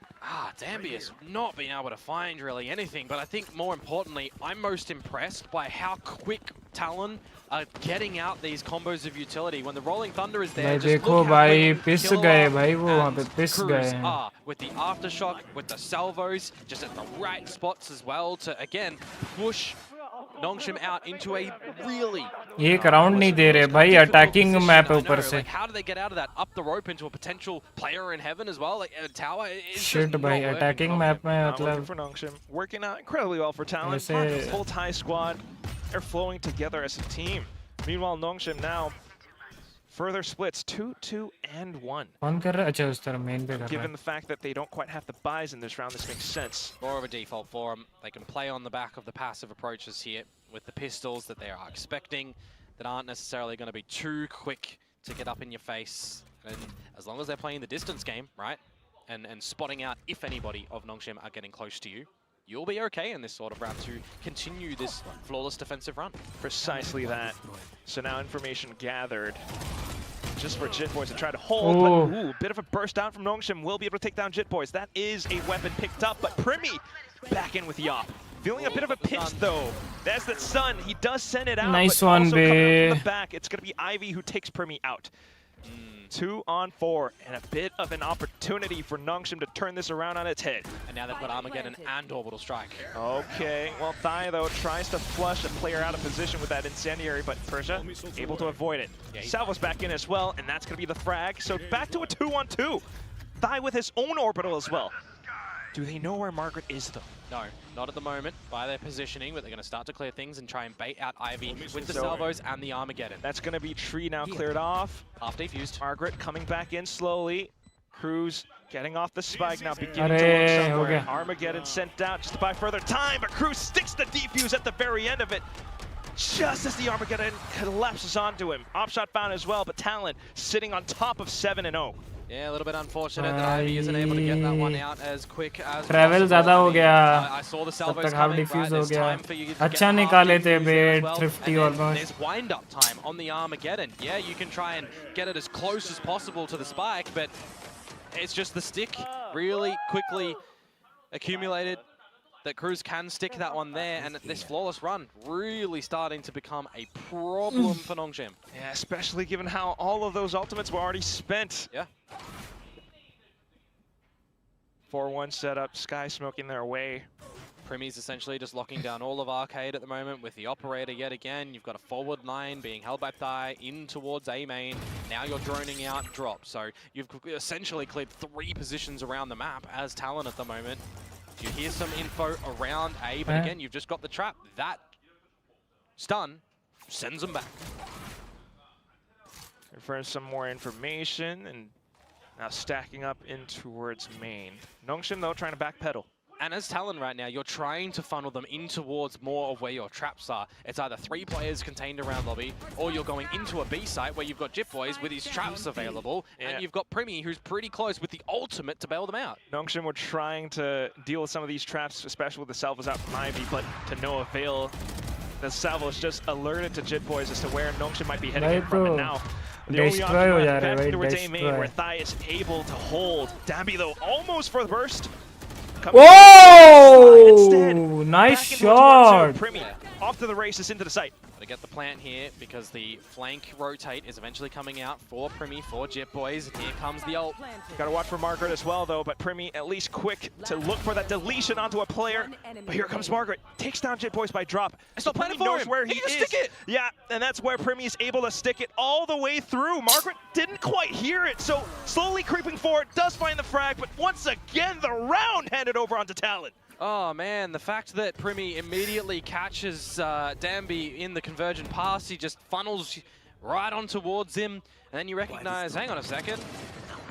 Dambi has not been able to find really anything, but I think more importantly, I'm most impressed by how quick Talon are getting out these combos of utility. When the Rolling Thunder is there, just look how Cruz are with the aftershock, with the salvos, just at the right spots as well to again push Nongshim out into a really एक round नहीं दे रहे भाई attacking map है ऊपर से. How do they get out of that? Up the rope into a potential player in heaven as well, like a tower. Shit भाई attacking map में मतलब for Nongshim, working out incredibly well for Talon. ऐसे Whole Thai squad, they're flowing together as a team. Meanwhile, Nongshim now further splits 2-2 and 1. कौन कर रहा है? अच्छा उस तरह मेन पे कर रहा है. Given the fact that they don't quite have the buys in this round, this makes sense. More of a default for them. They can play on the back of the passive approaches here with the pistols that they are expecting that aren't necessarily going to be too quick to get up in your face. And as long as they're playing the distance game, right, and spotting out if anybody of Nongshim are getting close to you, you'll be okay in this sort of round to continue this flawless defensive run. Precisely that. So now information gathered just for Jit Boys to try to hold, but ooh, bit of a burst down from Nongshim will be able to take down Jit Boys. That is a weapon picked up, but Primi back in with Yop. Feeling a bit of a pinch though. That's that Sun. He does send it out. Nice but one, also coming from bae. the back, it's going to be Ivy who takes Primi out. 2-on-4, and a bit of an opportunity for Nongshim to turn this around on its head. And now they've got Armageddon and Orbital Strike. Okay, well Thai though tries to flush a player out of position with that Incendiary, but Persia able to avoid it. Salvo's back in as well, and that's going to be the frag. So back to a 2-on-2. Thai with his own Orbital as well. Do they know where Margaret is though? No, not at the moment by their positioning, but they're going to start to clear things and try and bait out Ivy with the salvos and the Armageddon. That's going to be Tree now cleared off. Half defused. Margaret coming back in slowly. Cruz getting off the spike now, beginning to look Arey, somewhere. okay. Armageddon sent out just to buy further time, but Cruz sticks the defuse at the very end of it. Just as the Armageddon collapses onto him. Opshot found as well, but Talon sitting on top of 7-0. Yeah, a little bit unfortunate that Ivy isn't able to get that one out as quick as travel ज़्यादा हो गया. I saw the तब salvos तक half coming, diffuse right? हो There's गया. time for you to get अच्छा half निकाले थे defused bat as well. 50 And then almost. there's wind-up time on the Armageddon. Yeah, you can try and get it as close as possible to the spike, but it's just the stick really quickly accumulated that Cruz can stick that one there, and this flawless run really starting to become a problem for Nongshim. Yeah, especially given how all of those ultimates were already spent. Yeah. 4-1 setup, Sky smoking their way. Primi's essentially just locking down all of Arcade at the moment with the operator yet again. You've got a forward line being held by Thai in towards A main. Now you're droning out drop. So you've essentially cleared 3 positions around the map as Talon at the moment. You hear some info around A, but again, you've just got the trap. That stun sends them back. For some more information, and now stacking up in towards main. Nongshim though trying to backpedal. And as Talon right now, you're trying to funnel them in towards more of where your traps are. It's either 3 players contained around lobby, or you're going into a B site where you've got Jip Boys with his traps available, and you've got Primi who's pretty close with the ultimate to bail them out. Nongshim were trying to deal with some of these traps, especially with the salvos out from Ivy, but to no avail. The salvos just alerted to Jit Boys as to where Nongshim might be heading in from, and now the only option left back towards A main, where Thai is able to hold. Dambi though almost for the burst. Whoa! Nice shot! Primi off to the races into the site. Gotta get the plant here because the flank rotate is eventually coming out for Primi, for Jip Boys. Here comes the ult. Gotta watch for Margaret as well though, but Primi at least quick to look for that deletion onto a player. But here comes Margaret, takes down Jit Boys by drop. It's not planning for knows him. Where He he can is. stick it. Yeah, and that's where Primi is able to stick it all the way through. Margaret didn't quite hear it, so slowly creeping forward, does find the frag, but once again the round handed over onto Talon. Oh man, the fact that Primi immediately catches Dambi in the convergent pass, he just funnels right on towards him, and then you recognize, hang on a second,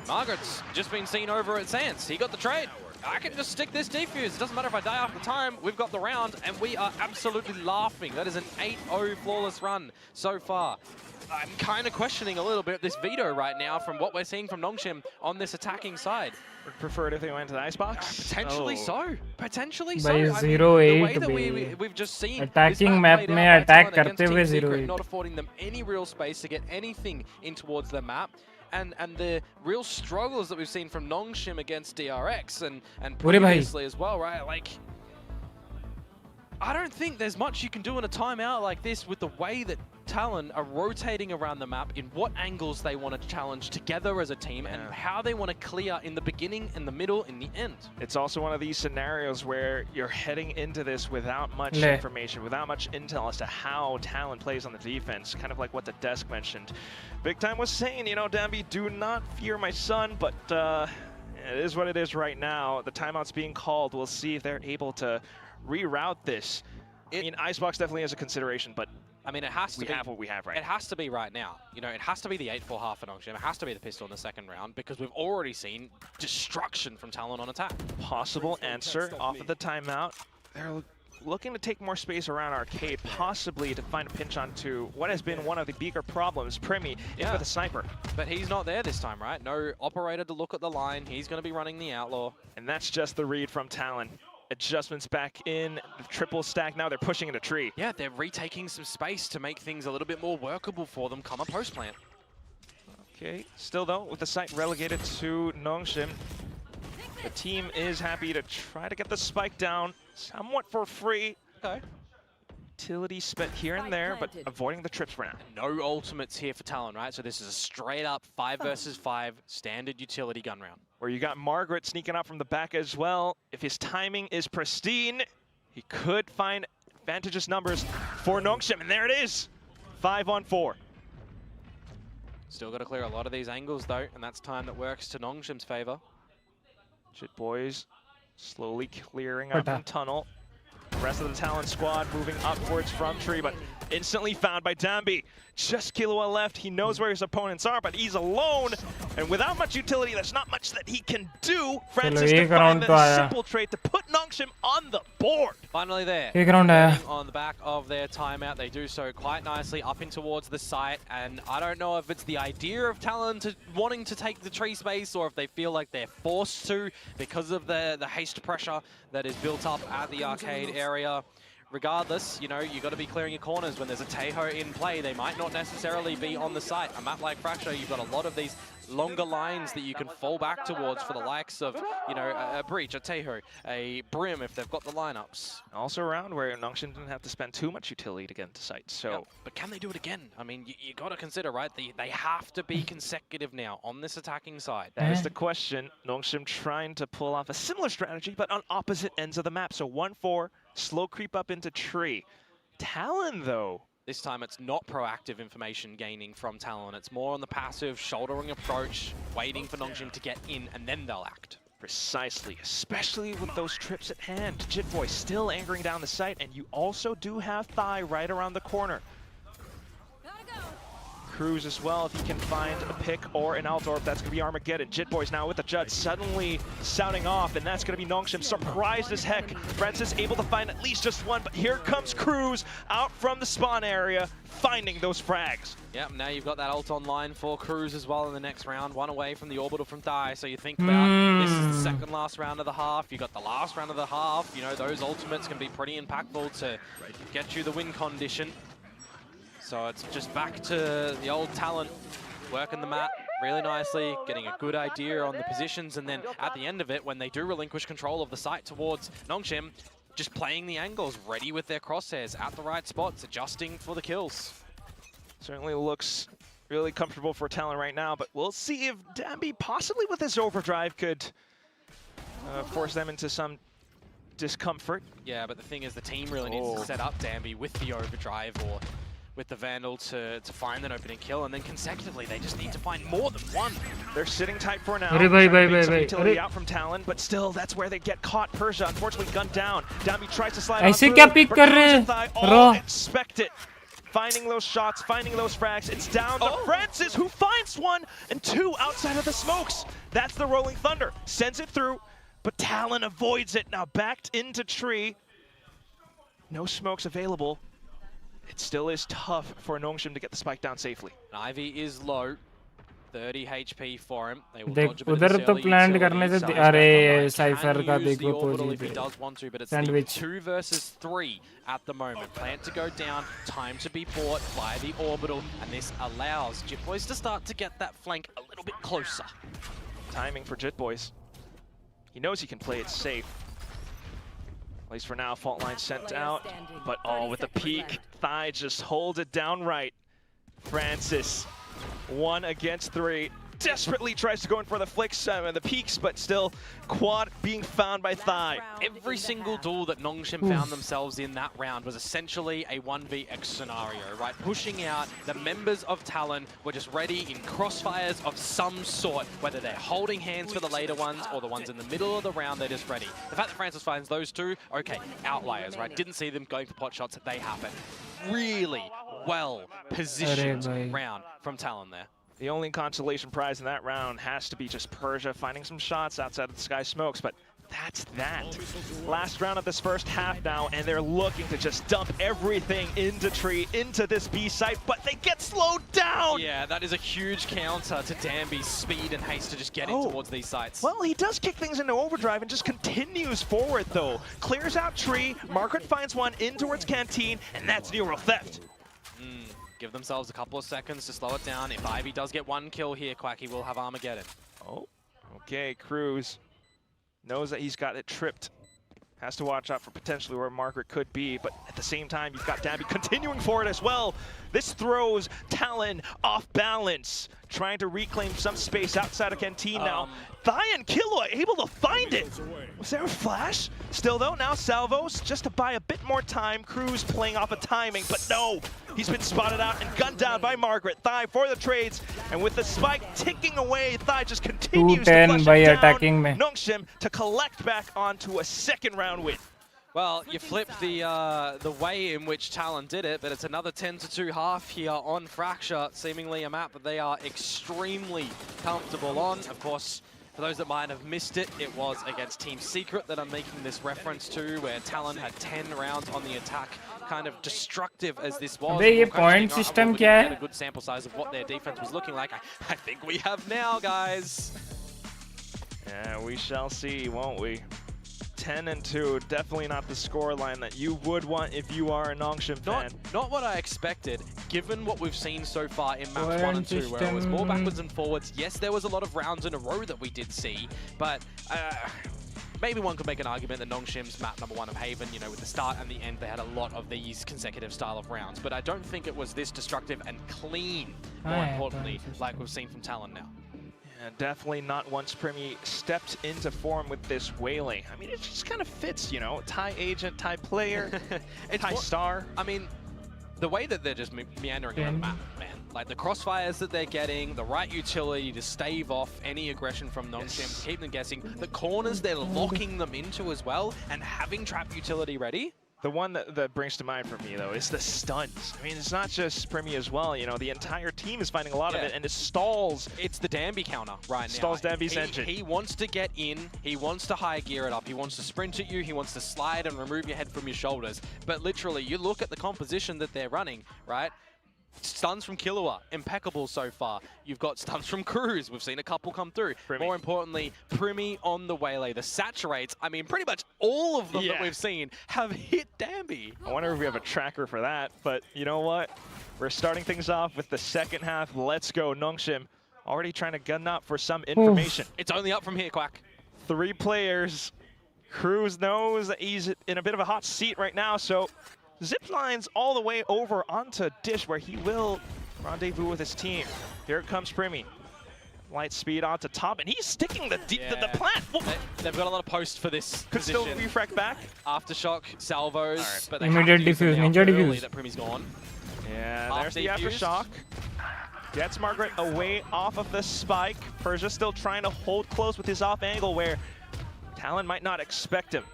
Margaret's just been seen over at Sans. He got the trade. I can just stick this defuse. It doesn't matter if I die after time. We've got the round, and we are absolutely laughing. That is an 8-0 flawless run so far. I'm kind of questioning a little bit this veto right now from what we're seeing from Nongshim on this attacking side. Would prefer it if they went to the icebox? Potentially Oh. so. Potentially so. By I mean, 0-8 the way that be we've just seen attacking this map played में out by attack Talon against करते हुए Team Secret, 0-8. not affording them any real space to get anything in towards the map. And the real struggles that we've seen from Nongshim against DRX and previously as well, right? Like, I don't think there's much you can do in a timeout like this with the way that Talon are rotating around the map, in what angles they want to challenge together as a team, and how they want to clear in the beginning, in the middle, in the end. It's also one of these scenarios where you're heading into this without much information, without much intel as to how Talon plays on the defense, kind of like what the desk mentioned. Big Time was saying, you know, Dambi, do not fear my son, but it is what it is right now. The timeout's being called. We'll see if they're able to reroute this. I mean, Icebox definitely has a consideration, but I mean, it has to we be. have what we have right It has to be right now. You know, it has to be the 8-4 half for Nongshim. It has to be the pistol in the second round, because we've already seen destruction from Talon on attack. Possible answer off of the timeout. They're looking to take more space around Arcade, possibly to find a pinch onto what has been one of the bigger problems, Primi, in with the sniper. But he's not there this time, right? No operator to look at the line. He's going to be running the Outlaw. And that's just the read from Talon. Adjustments back in, the triple stack, now they're pushing in a tree. Yeah, they're retaking some space to make things a little bit more workable for them come a post plant. Okay, still though, with the site relegated to Nongshim, the team is happy to try to get the spike down somewhat for free. Okay. Utility spent here and there, but avoiding the trips for now. No ultimates here for Talon, right? So this is a straight up 5 versus 5 standard utility gun round. Where you got Margaret sneaking up from the back as well. If his timing is pristine, he could find advantageous numbers for Nongshim, and there it is, 5-on-4. Still got to clear a lot of these angles though, and that's time that works to Nongshim's favor. Jit Boys slowly clearing up from tunnel. Rest of the Talon squad moving upwards from tree, but instantly found by Dambi. Just Killua left. He knows where his opponents are, but he's alone. And without much utility, there's not much that he can do. Francis to find the simple trade to put Nongshim on the board. Finally there. On the back of their timeout, they do so quite nicely up in towards the site. And I don't know if it's the idea of Talon wanting to take the tree space, or if they feel like they're forced to because of the haste pressure that is built up at the arcade area. Regardless, you know, you got to be clearing your corners when there's a Teho in play. They might not necessarily be on the site. A map like Fracture, you've got a lot of these longer lines that you can fall back towards for the likes of, you know, a Breach, a Teho, a Brim if they've got the lineups. Also around where Nongshim didn't have to spend too much utility to get into sight, so... Yep. But can they do it again? I mean, you got to consider, right? They have to be consecutive now on this attacking side. That is the question. Nongshim trying to pull off a similar strategy, but on opposite ends of the map. So 1-4, slow creep up into tree. Talon, though. This time it's not proactive information gaining from Talon. It's more on the passive, shouldering approach, waiting for Nongshim to get in, and then they'll act. Precisely, especially with those trips at hand. Jitboy still angering down the site, and you also do have Thigh right around the corner. Cruz as well, if he can find a pick or an Altdorp, that's going to be Armageddon. Jitboy's now with the Judge, suddenly sounding off, and that's going to be Nongshim, surprised as heck. Francis able to find at least just one, but here comes Cruz out from the spawn area, finding those frags. Yep, now you've got that ult online for Cruz as well in the next round, one away from the orbital from Thigh. So you think about this is the second last round of the half, you got the last round of the half, you know, those ultimates can be pretty impactful to get you the win condition. So it's just back to the old Talon, working the map really nicely, getting a good idea on the positions, and then at the end of it, when they do relinquish control of the site towards Nongshim, just playing the angles, ready with their crosshairs at the right spots, adjusting for the kills. Certainly looks really comfortable for Talon right now, but we'll see if Dambi, possibly with his overdrive, could force them into some discomfort. Yeah, but the thing is, the team really needs to set up Dambi with the overdrive or with the Vandal to find an opening kill, and then consecutively they just need to find more than one. They're sitting tight for now. Some utility out from Talon, but still that's where they get caught. Persia unfortunately gunned down. Dambi tries to slide ऐसे on क्या through, pick but कर Cruz रहे and Thigh all expect it. Finding those shots, finding those frags. It's down to Francis, who finds one and two outside of the smokes. That's the Rolling Thunder. Sends it through, but Talon avoids it. Now backed into tree. No smokes available. it still is tough for Nongshim to get the spike down safely. Ivy is low. 30 HP for him. They will देख dodge a bit of उधर this तो early plan utility. करने से Size अरे back cipher can का use the देखो orbital if he पोजी does want to, but it's the sandwich 2 versus 3 at the moment. Plant to go down, time to be bought by the orbital, and this allows Jit Boys to start to get that flank a little bit closer. Timing for Jit Boys. He knows he can play it safe. At least for now, fault line sent out, but with the peak, Thigh just holds it down right. Francis, 1 against 3. Desperately tries to go in for the flicks and the peaks, but still quad being found by Thigh. Every single duel that Nongshim found themselves in that round was essentially a 1vx scenario, right? Pushing out, the members of Talon were just ready in crossfires of some sort, whether they're holding hands for the later ones or the ones in the middle of the round, they're just ready. The fact that Francis finds those two, okay, outliers, right? Didn't see them going for pot shots, they happen. Really well positioned round from Talon there. The only consolation prize in that round has to be just Persia finding some shots outside of the Sky Smokes, but that's that. Last round of this first half now, and they're looking to just dump everything into Tree, into this B site, but they get slowed down! Yeah, that is a huge counter to Danby's speed and haste to just get in towards these sites. Well, he does kick things into overdrive and just continues forward, though. Clears out Tree, Margaret finds one in towards Canteen, and that's neural theft. Give themselves a couple of seconds to slow it down. If Ivy does get 1 kill here, Quacky will have Armageddon. Oh, okay, Cruz knows that he's got it tripped. Has to watch out for potentially where Margaret could be, but at the same time, you've got Danby continuing for it as well. This throws Talon off balance, trying to reclaim some space outside of Canteen now. Thigh and Killua able to find it. Was there a flash? Still though, now Salvos just to buy a bit more time. Cruz playing off of timing, but no. He's been spotted out and gunned down by Margaret. Thigh for the trades, and with the spike ticking away, Thigh just continues to flush by it down. attacking me. Nongshim to collect back onto a second round win. Well, you flip the way in which Talon did it, but it's another 10-2 half here on Fracture, seemingly a map that they are extremely comfortable on. Of course, for those that might have missed it, it was against Team Secret that I'm making this reference to, where Talon had 10 rounds on the attack. Kind of destructive as this was. ये point system क्या है? A good sample size of what their defense was looking like. I think we have now, guys. Yeah, we shall see, won't we? 10-2, definitely not the scoreline that you would want if you are a Nongshim fan. Not what I expected, given what we've seen so far in maps 1 and 2, where it was more backwards and forwards. Yes, there was a lot of rounds in a row that we did see, but maybe one could make an argument that Nongshim's map number 1 of Haven, you know, with the start and the end, they had a lot of these consecutive style of rounds, but I don't think it was this destructive and clean, more importantly, like we've seen from Talon now. And definitely not once Primi stepped into form with this wailing. I mean, it just kind of fits, you know, Thai agent, Thai player, Thai star. I mean, the way that they're just meandering around the map, man. Like the crossfires that they're getting, the right utility to stave off any aggression from Nongshim, to keep them guessing. The corners they're locking them into as well, and having trap utility ready. The one that brings to mind for me, though, is the stuns. I mean, it's not just Primi as well. You know, the entire team is finding a lot of it, and it stalls. It's the Danby counter right now. Stalls Danby's engine. He wants to get in. He wants to high gear it up. He wants to sprint at you. He wants to slide and remove your head from your shoulders. But literally, you look at the composition that they're running, right? Stuns from Killua, impeccable so far. You've got stuns from Cruz. We've seen a couple come through. More importantly, Primi on the waylay. The saturates, I mean, pretty much all of them that we've seen have hit Danby. I wonder if we have a tracker for that, but you know what? We're starting things off with the second half. Let's go, Nongshim. Already trying to gun up for some information. It's only up from here, Quack. 3 players. Cruz knows that he's in a bit of a hot seat right now, so zip lines all the way over onto Dish, where he will rendezvous with his team. Here comes Primi. Light speed onto top, and he's sticking the plant. They've got a lot of post for this Could position. still refract back. Aftershock, salvos, but they Immediate have to use them diffuse, now ninja early diffuse. that Primi's gone. Yeah, there's the aftershock. Gets Margaret away off of the spike. Persia still trying to hold close with his off angle where Talon might not expect him.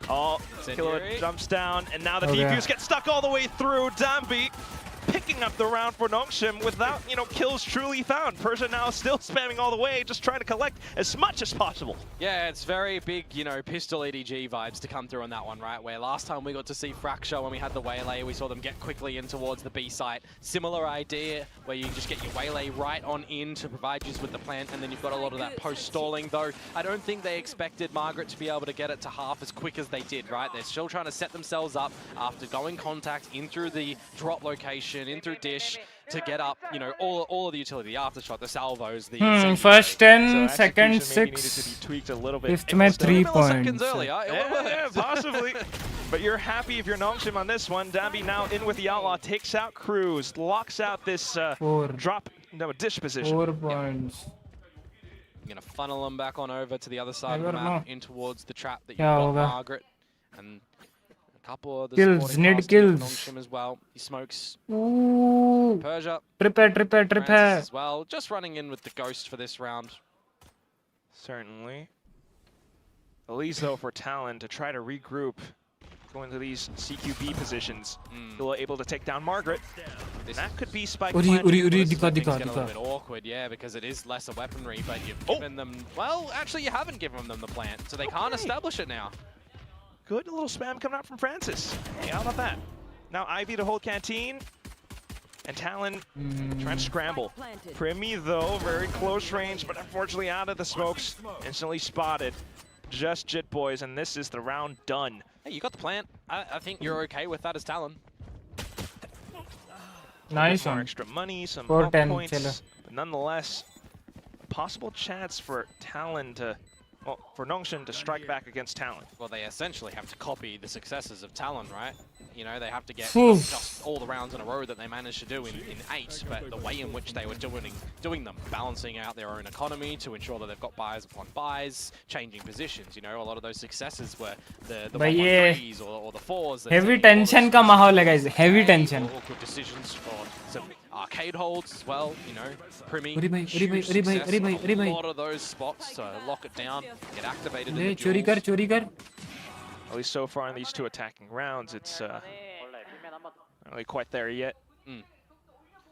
Oh, Killua jumps down, and now the defuse gets stuck all the way through. Danby pick picking up the round for Nongshim without, kills truly found. Persia now still spamming all the way, just trying to collect as much as possible. Yeah, it's very big, pistol EDG vibes to come through on that one, right? Where last time we got to see Fracture when we had the Waylay, we saw them get quickly in towards the B site. Similar idea where you just get your Waylay right on in to provide you with the plant, and then you've got a lot of that post-stalling, though I don't think they expected Margaret to be able to get it to half as quick as they did, right? They're still trying to set themselves up after going contact in through the drop location, in through dish, to get up, all of the utility, the aftershock, the salvos, the... First 10, so second execution maybe 6, needed to be tweaked a little bit. fifth में 3 points. Seconds earlier, Yeah, possibly. But you're happy if you're Nongshim on this one. Dambi now in with the Outlaw, takes out Cruz, locks out this dish position. 4 points. You're going to funnel them back on over to the other side of the Never map, know. in towards the trap that you've क्या got होगा? Margaret. And a couple of the Kills, supporting need casters kills. for Nongshim as well. He smokes Ooh. Persia. Prepare. Francis as well. Just running in with the Ghost for this round. Certainly. Elise, though, for Talon to try to regroup, going to these CQB positions. Still able to take down Margaret. That could be Spike. Uri, It's dika. getting a little bit awkward, yeah, because it is lesser weaponry, but you've given them... Well, actually, you haven't given them the plant, so they can't establish it now. Good little spam coming out from Francis. Hey, how about that? Now Ivy to hold Canteen. And Talon trying to scramble. Primi, though, very close range, but unfortunately out of the smokes. Instantly spotted. Just Jit Boys, and this is the round done. Hey, you got the plant. I think you're okay with that as Talon. Nice More one. extra money, some 4-10, health points. chalo. But nonetheless, possible chance for Talon to... Well, for Nongshim to strike back against Talon. Well, they essentially have to copy the successes of Talon, right? They have to get Oof. just all the rounds in a row that they managed to do in 8, but the way in which they were doing them, balancing out their own economy to ensure that they've got buys upon buys, changing positions, a lot of those successes were the But yeah, 1-1-3s or the 4s. that heavy taking all those tension का माहौल है guys. Heavy tension. awkward decisions for some arcade holds as well, Primi, Uri bhai, huge Uri bhai, success Uri bhai, on Uri a bhai. lot of those spots to lock it down, get activated in ले the चोरी duels. कर, चोरी कर. At least so far in these two attacking rounds, it's not really quite there yet.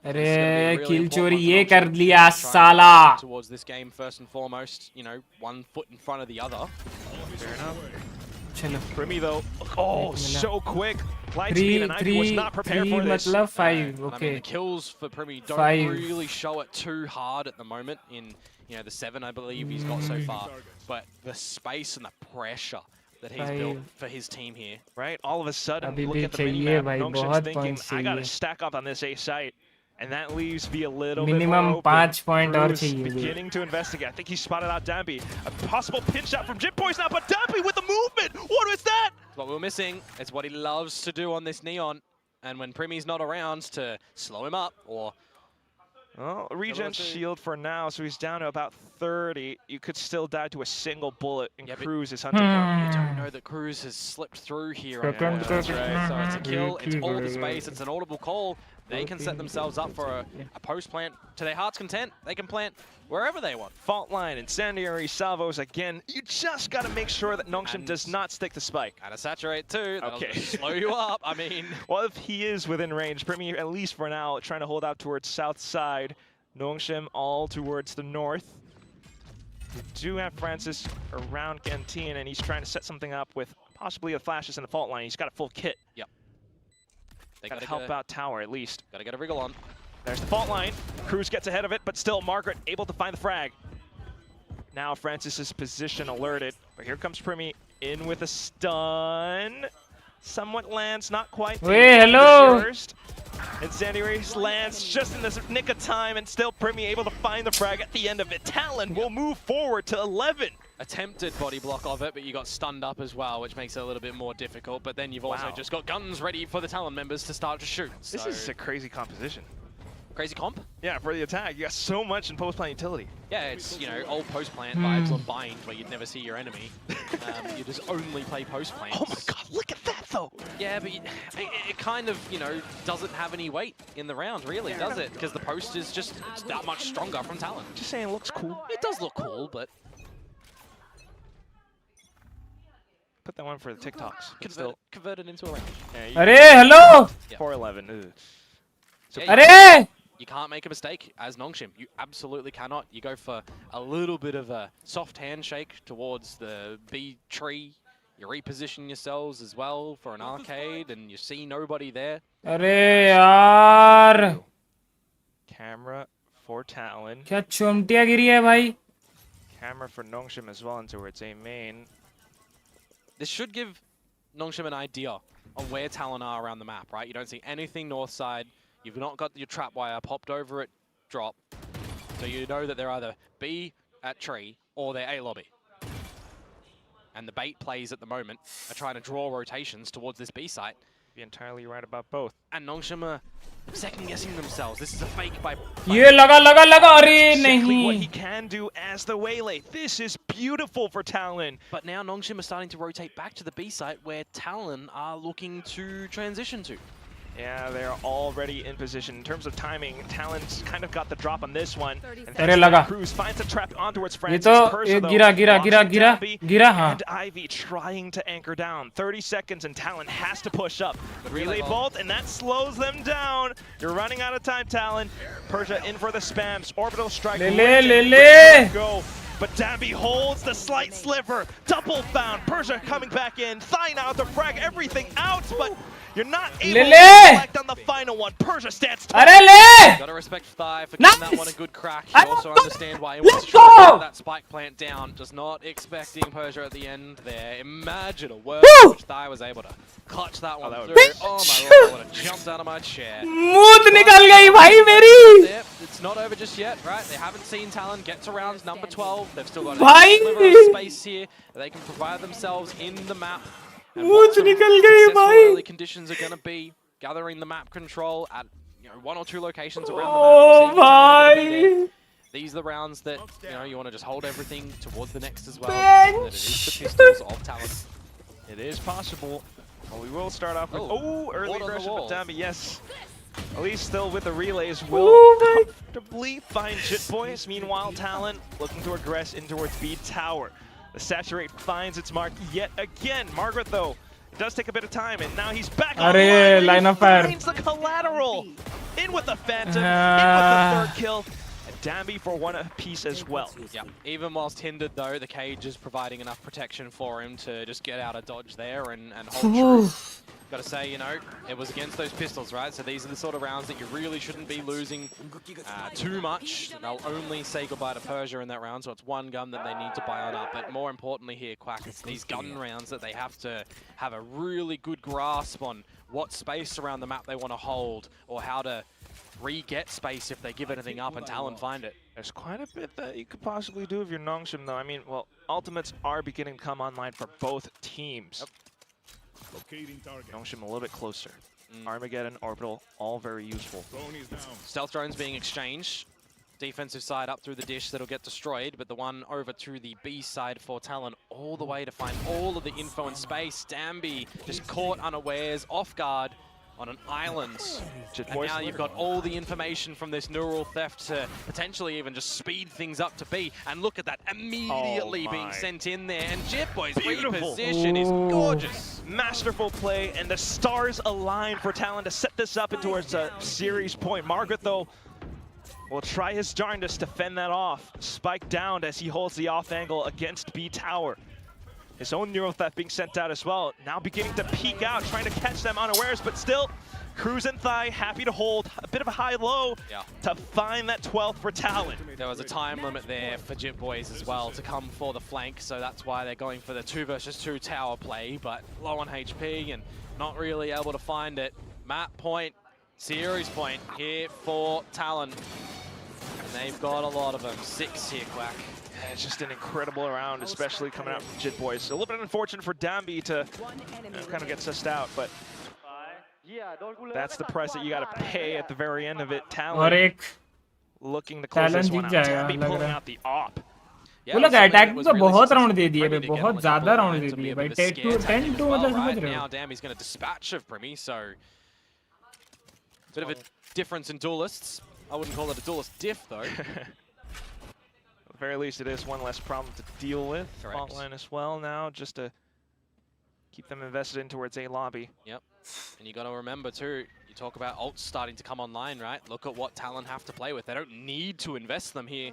अरे kill चोरी ये कर लिया साला. Towards this game first and foremost, 1 foot in front of the other. Fair enough. चलो. Primi, though, so quick. Light 3, speed, and Ivy was not prepared for this. मतलब 5. I mean, Okay. the kills for Primi don't 5. really show it too hard at the moment in, the 7, I believe he's got so far. But the space and the pressure that he's built for his team here. Right? All of a sudden, अभी look भी at the चाहिए minimap. भाई, Nongshim's बहुत thinking, points I got to चाहिए. stack up on this A site. And that leaves me a little Minimum bit more open. 5 point और Cruz चाहिए. beginning to investigate. I think he spotted out Dambi. A possible pinch shot from Jit Boys now, but Dambi with the movement! What is that? It's what we were missing. It's what he loves to do on this Neon. And when Primi's not around to slow him up or... Well, regen shield for now, so he's down to about 30. You could still die to a single bullet, and Cruz is hunting for him. You don't know that Cruz has slipped through here. Second, That's second. right. So it's a kill, it's all the Very space, it's an audible call. They can set themselves up for a post plant to their heart's content. They can plant wherever they want. Fault line, incendiary, salvos again. You just got to make sure that Nongshim does not stick the spike. And a saturate too. That'll Okay. slow you up. I mean, well, if he is within range, Primi, at least for now, trying to hold out towards south side. Nongshim all towards the north. We do have Francis around Canteen, and he's trying to set something up with possibly the flashes in the fault line. He's got a full kit. Yep. They got to help out tower at least. Got to get a wriggle on. There's the fault line. Cruz gets ahead of it, but still Margaret able to find the frag. Now Francis's position alerted, but here comes Primi in with a stun. Somewhat lands, not quite. Hey, hello. First. Incendiary lands just in the nick of time, and still Primi able to find the frag at the end of it. Talon will move forward to 11. Attempted body block of it, but you got stunned up as well, which makes it a little bit more difficult. But then you've also just got guns ready for the Talon members to start to shoot. This is a crazy composition. Crazy comp? Yeah, for the attack. You got so much in post-plant utility. Yeah, it's, old post-plant vibes on Bind, where you'd never see your enemy. You just only play post-plants. Oh my god, look at that though! Yeah, but it kind of, doesn't have any weight in the round, really, does it? Because the post is just that much stronger from Talon. Just saying it looks cool. It does look cool, but... Put that one for the TikToks. Convert it into a range. Yeah, Arey, hello! 411. Arey! You can't make a mistake as Nongshim. You absolutely cannot. You go for a little bit of a soft handshake towards the B tree. You reposition yourselves as well for an arcade, and you see nobody there. अरे यार Camera for Talon. क्या चुमटिया गिरी है भाई? Camera for Nongshim as well into its A main. This should give Nongshim an idea on where Talon are around the map, right? You don't see anything north side. You've not got your trap wire popped over at drop. So you know that they're either B at tree or they're A lobby. And the bait plays at the moment are trying to draw rotations towards this B site. Be entirely right about both. And Nongshim are second guessing themselves. This is a fake by ये लगा अरे Exactly what he नहीं can do as the waylay. This is beautiful for Talon. But now Nongshim are starting to rotate back to the B site where Talon are looking to transition to. Yeah, they're already in position. In terms of timing, Talon's kind of got the drop on this one. And अरे लगा Cruz finds a trap onto its ये Francis. तो Persa, though, गिरा हाँ and Ivy trying to anchor down. 30 seconds and Talon has to push up. Relay Bolt, and that slows them down. You're running out of time, Talon. Persia in for the spams. Orbital strike. ले Go. But Dabby holds the slight sliver. Double found. Persia coming back in. Thigh out to frag everything out, but you're not able to select on the final one. Persia stands tall. Gotta respect Thigh for giving that one a good crack. You also understand why he wants to try to get that spike plant down. Just not expecting Persia at the end there. Imagine a world in which Thigh was able to clutch that one through. Oh my lord, I would have jumped out of my chair. मूत निकल गई भाई मेरी. It's not over just yet, right? They haven't seen Talon get to rounds number 12. They've still got भाई. a sliver of space here. They can provide themselves in the map. And what some successful early conditions are going to be gathering the map control at one or two locations around the map. Seeing these are the rounds that you want to just hold everything towards the next as well. That it is the pistols of Talon. It is possible. Well, we will start off with early version of Dambi. Yes. At least still with the relays will comfortably find Jit Boys. Meanwhile, Talon looking to aggress in towards B Tower. The Saturate finds its mark yet again. Margaret, though, it does take a bit of time, and now he's back on the line of fire. Finds the collateral. In with the Phantom, in with the third kill. And Dambi for one apiece as well. Yeah, even whilst hindered, though, the cage is providing enough protection for him to just get out of dodge there and hold true. Got to say, it was against those pistols, right? So these are the sort of rounds that you really shouldn't be losing too much. They'll only say goodbye to Persia in that round, so it's one gun that they need to buy on up. But more importantly here, Quack, it's these gun rounds that they have to have a really good grasp on what space around the map they want to hold, or how to re-get space if they give anything up, and Talon find it. There's quite a bit that you could possibly do if you're Nongshim, though. I mean, well, ultimates are beginning to come online for both teams. Yep. Nongshim a little bit closer. Armageddon, Orbital, all very useful. Stealth drones being exchanged. Defensive side up through the dish that'll get destroyed, but the one over to the B side for Talon all the way to find all of the info in space. Dambi just caught unawares, off guard on an island. And now you've got all the information from this neural theft to potentially even just speed things up to B. And look at that, immediately being sent in there. And Jetboy's reposition is gorgeous. Masterful play, and the stars align for Talon to set this up towards a series point. Margaret, though, will try his darndest to fend that off. Spike down as he holds the off angle against B Tower. His own neural theft being sent out as well. Now beginning to peek out, trying to catch them unawares, but still, Cruz and Thigh happy to hold a bit of a high-low to find that 12th for Talon. There was a time limit there for Jit Boys as well to come for the flank, so that's why they're going for the 2 versus 2 tower play, but low on HP and not really able to find it. Map point, series point here for Talon. And they've got a lot of them. 6 here, Quack. It's just an incredible round, especially coming out from Jit Boys. A little bit unfortunate for Dambi to kind of get sussed out, but that's the price that you got to pay at the very end of it. Talon looking to close this one out. Dambi pulling out the op. वो लोग attack तो बहुत round दे दिए भाई, बहुत ज्यादा round दे दिए भाई, 10 to मतलब समझ रहे हो. Now Dambi's going to dispatch of Primi, so bit of a difference in duelists. I wouldn't call it a duelist diff though. At the very least, it is one less problem to deal with. Fault line as well now, just to keep them invested in towards A lobby. Yep. And you got to remember too, You talk about ults starting to come online, right? Look at what Talon have to play with. They don't need to invest them here.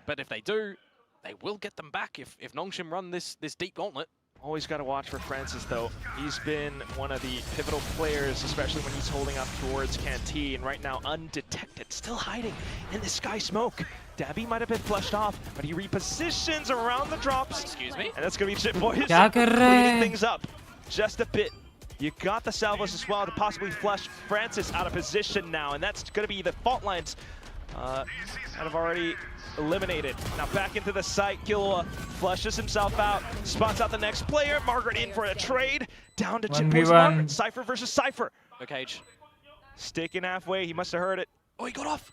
But if they do, they will get them back if Nongshim run this deep gauntlet. Always got to watch for Francis, though. He's been one of the pivotal players, especially when he's holding up towards Canteen. Right now, undetected, still hiding in the sky smoke. Dabby might have been flushed off, but he repositions around the drops. Excuse me? And that's going to be Jitboys Kya kar rahe cleaning hain? things up just a bit. You got the salvos as well to possibly flush Francis out of position now, and that's going to be the fault lines that have already eliminated. Now back into the site, Killua flushes himself out, spots out the next player. Margaret in for a trade. Down to Jitboys. Margaret. Cypher versus Cypher. No cage. Sticking halfway, he must have heard it. Oh, he got off.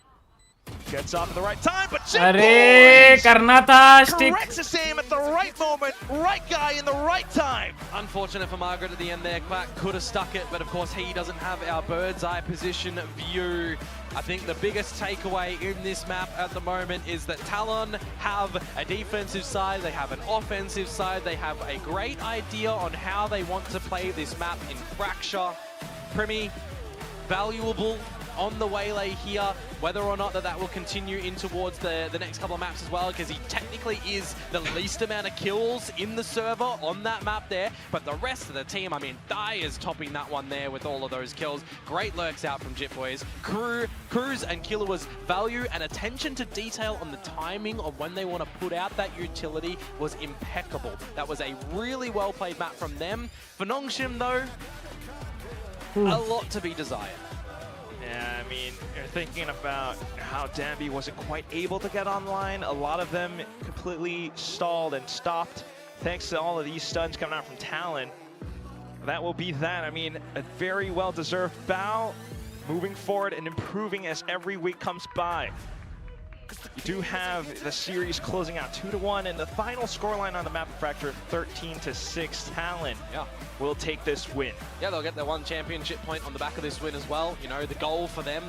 Gets off at the right time, but Arey, karna tha stick. corrects his aim at the right moment, right guy in the right time. Unfortunate for Margaret at the end there. Quack could have stuck it, but of course he doesn't have our bird's eye position view. I think the biggest takeaway in this map at the moment is that Talon have a defensive side, they have an offensive side, they have a great idea on how they want to play this map in Fracture. Primi, valuable on the waylay here, whether or not that will continue in towards the next couple of maps as well, because he technically is the least amount of kills in the server on that map there, but the rest of the team, I mean, Dai is topping that one there with all of those kills. Great lurks out from Jitboys. Cruz and Killua's value and attention to detail on the timing of when they want to put out that utility was impeccable. That was a really well played map from them. For Nongshim though, a lot to be desired. Yeah, I mean, you're thinking about how Danby wasn't quite able to get online. A lot of them completely stalled and stopped thanks to all of these stuns coming out from Talon. That will be that. I mean, a very well-deserved bow, moving forward and improving as every week comes by. You do have the series closing out 2-1, and the final scoreline on the map of Fracture 13-6. Talon will take this win. Yeah, they'll get their one championship point on the back of this win as well. You know, the goal for them,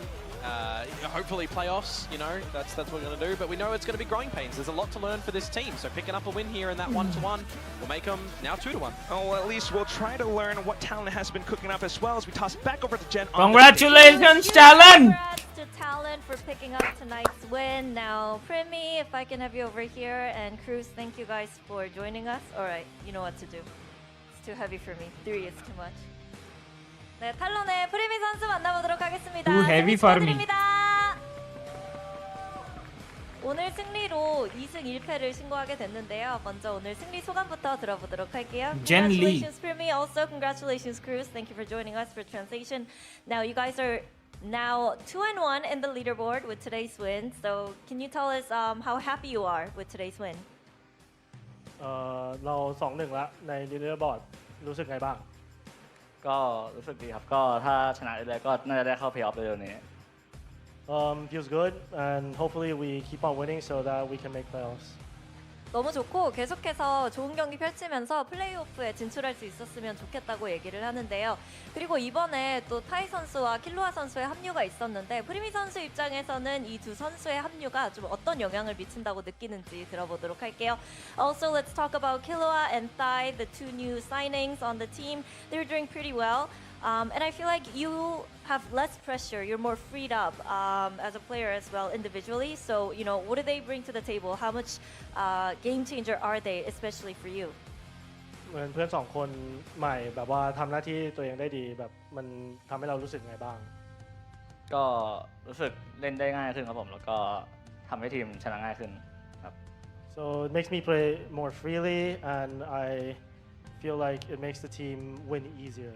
hopefully playoffs, you know, that's what we're going to do. But we know it's going to be growing pains. There's a lot to learn for this team. So picking up a win here in that 1-1 will make them now 2-1. Oh, well, at least we'll try to learn what Talon has been cooking up as well as we toss it back over to Jen. Congratulations, Talon! Congrats to Talon for picking up tonight's win. Now, Primi, if I can have you over here, and Cruz, thank you guys for joining us. All right, you know what to do. It's too heavy for me. 3 is too much. 네, 탈론의 프리미 선수 만나보도록 하겠습니다. Too heavy for me. 축하드립니다. 오늘 승리로 2승 1패를 신고하게 됐는데요. 먼저 오늘 승리 소감부터 들어보도록 할게요. Jen Lee. Congratulations, Primi. Also, congratulations, Cruz. Thank you for joining us for translation. Now, you guys are now 2-1 in the leaderboard with today's win. So, can you tell us how happy you are with today's win? เรา 2-1 แล้วในลีดเดอร์บอร์ดรู้สึกไงบ้าง ก็รู้สึกดีครับก็ถ้าชนะได้ก็น่าจะได้เข้าเพลย์ออฟเร็วๆนี้ feels good and hopefully we keep on winning so that we can make playoffs. 너무 좋고 계속해서 좋은 경기 펼치면서 플레이오프에 진출할 수 있었으면 좋겠다고 얘기를 하는데요. 그리고 이번에 또 타이 선수와 킬루아 선수의 합류가 있었는데 프리미 선수 입장에서는 이 두 선수의 합류가 좀 어떤 영향을 미친다고 느끼는지 들어보도록 할게요. Also, let's talk about Killua and Thai, the two new signings on the team. They're doing pretty well. And I feel like you have less pressure. You're more freed up as a player as well individually. So, you know, what do they bring to the table? How much game changer are they, especially for you? เหมือนเพื่อน2คนใหม่แบบว่าทำหน้าที่ตัวเองได้ดีแบบมันทำให้เรารู้สึกไงบ้าง ก็รู้สึกเล่นได้ง่ายขึ้นครับผมแล้วก็ทำให้ทีมชนะง่ายขึ้นครับ So it makes me play more freely and I feel like it makes the team win easier.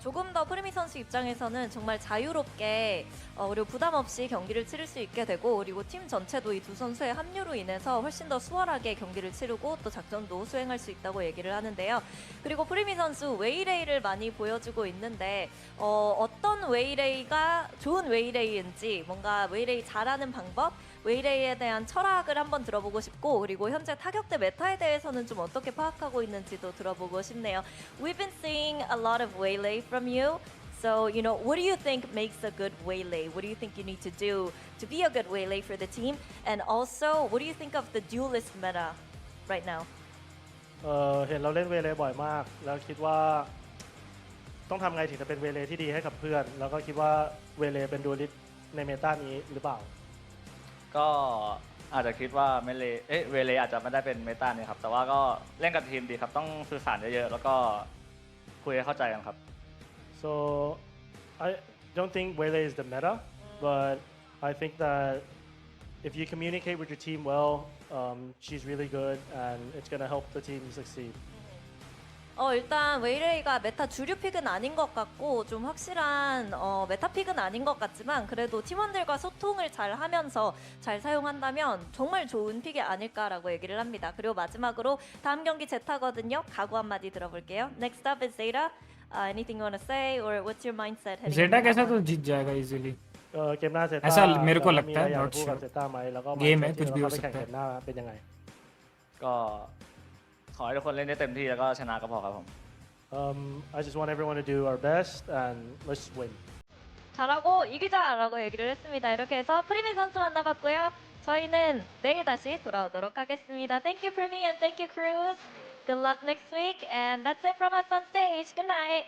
조금 더 프리미 선수 입장에서는 정말 자유롭게 그리고 부담 없이 경기를 치를 수 있게 되고 그리고 팀 전체도 이 두 선수의 합류로 인해서 훨씬 더 수월하게 경기를 치르고 또 작전도 수행할 수 있다고 얘기를 하는데요. 그리고 프리미 선수 웨이레이를 많이 보여주고 있는데 어떤 웨이레이가 좋은 웨이레이인지 뭔가 웨이레이 잘하는 방법 웨이레이에 대한 철학을 한번 들어보고 싶고 그리고 현재 타격대 메타에 대해서는 좀 어떻게 파악하고 있는지도 들어보고 싶네요. We've been seeing a lot of waylay from you. So, you know, what do you think makes a good waylay? What do you think you need to do to be a good waylay for the team? And also, what do you think of the duelist meta right now? เห็นเราเล่นเวเลย์บ่อยมากแล้วคิดว่า ต้องทำไงถึงจะเป็นเวเลที่ดีให้กับเพื่อนแล้วก็คิดว่าเวเลเป็นดูลิสในเมตานี้หรือเปล่าก็อาจจะคิดว่าเวเลอาจจะไม่ได้เป็นเมตานี้ครับแต่ว่าก็เล่นกับทีมดีครับต้องสื่อสารเยอะๆแล้วก็คุยให้เข้าใจกันครับ so I don't think Wele is the meta but I think that if you communicate with your team well she's really good and it's gonna help the team succeed 일단 웨이레이가 메타 주류 픽은 아닌 것 같고 좀 확실한 메타 픽은 아닌 것 같지만 그래도 팀원들과 소통을 잘 하면서 잘 사용한다면 정말 좋은 픽이 아닐까라고 얘기를 합니다. 그리고 마지막으로 다음 경기 제타거든요. 각오 한마디 들어볼게요. Next up is Zeta. Anything you want to say or what's your mindset? Zeta कैसा तो जीत जाएगा easily. เกมหน้าเซต้า ऐसा मेरे को लगता है มีอะไรอยาก not พูดกับ sure เซต้าไหมแล้วก็ game है mindset कुछ ที่ भी เรา हो เข้าไปแข่ง सकता เก है มหน้าเป็นยังไง ก็ขอให้ทุกคนเล่นได้เต็มที่แล้วก็ชนะก็พอครับผม I just want everyone to do our best and let's win 잘하고 이기자라고 얘기를 했습니다. 이렇게 해서 프리미 선수 만나봤고요. 저희는 내일 다시 돌아오도록 하겠습니다. Thank you, Primi, and thank you, Cruz. Good luck next week, and that's it from us on stage. Good night.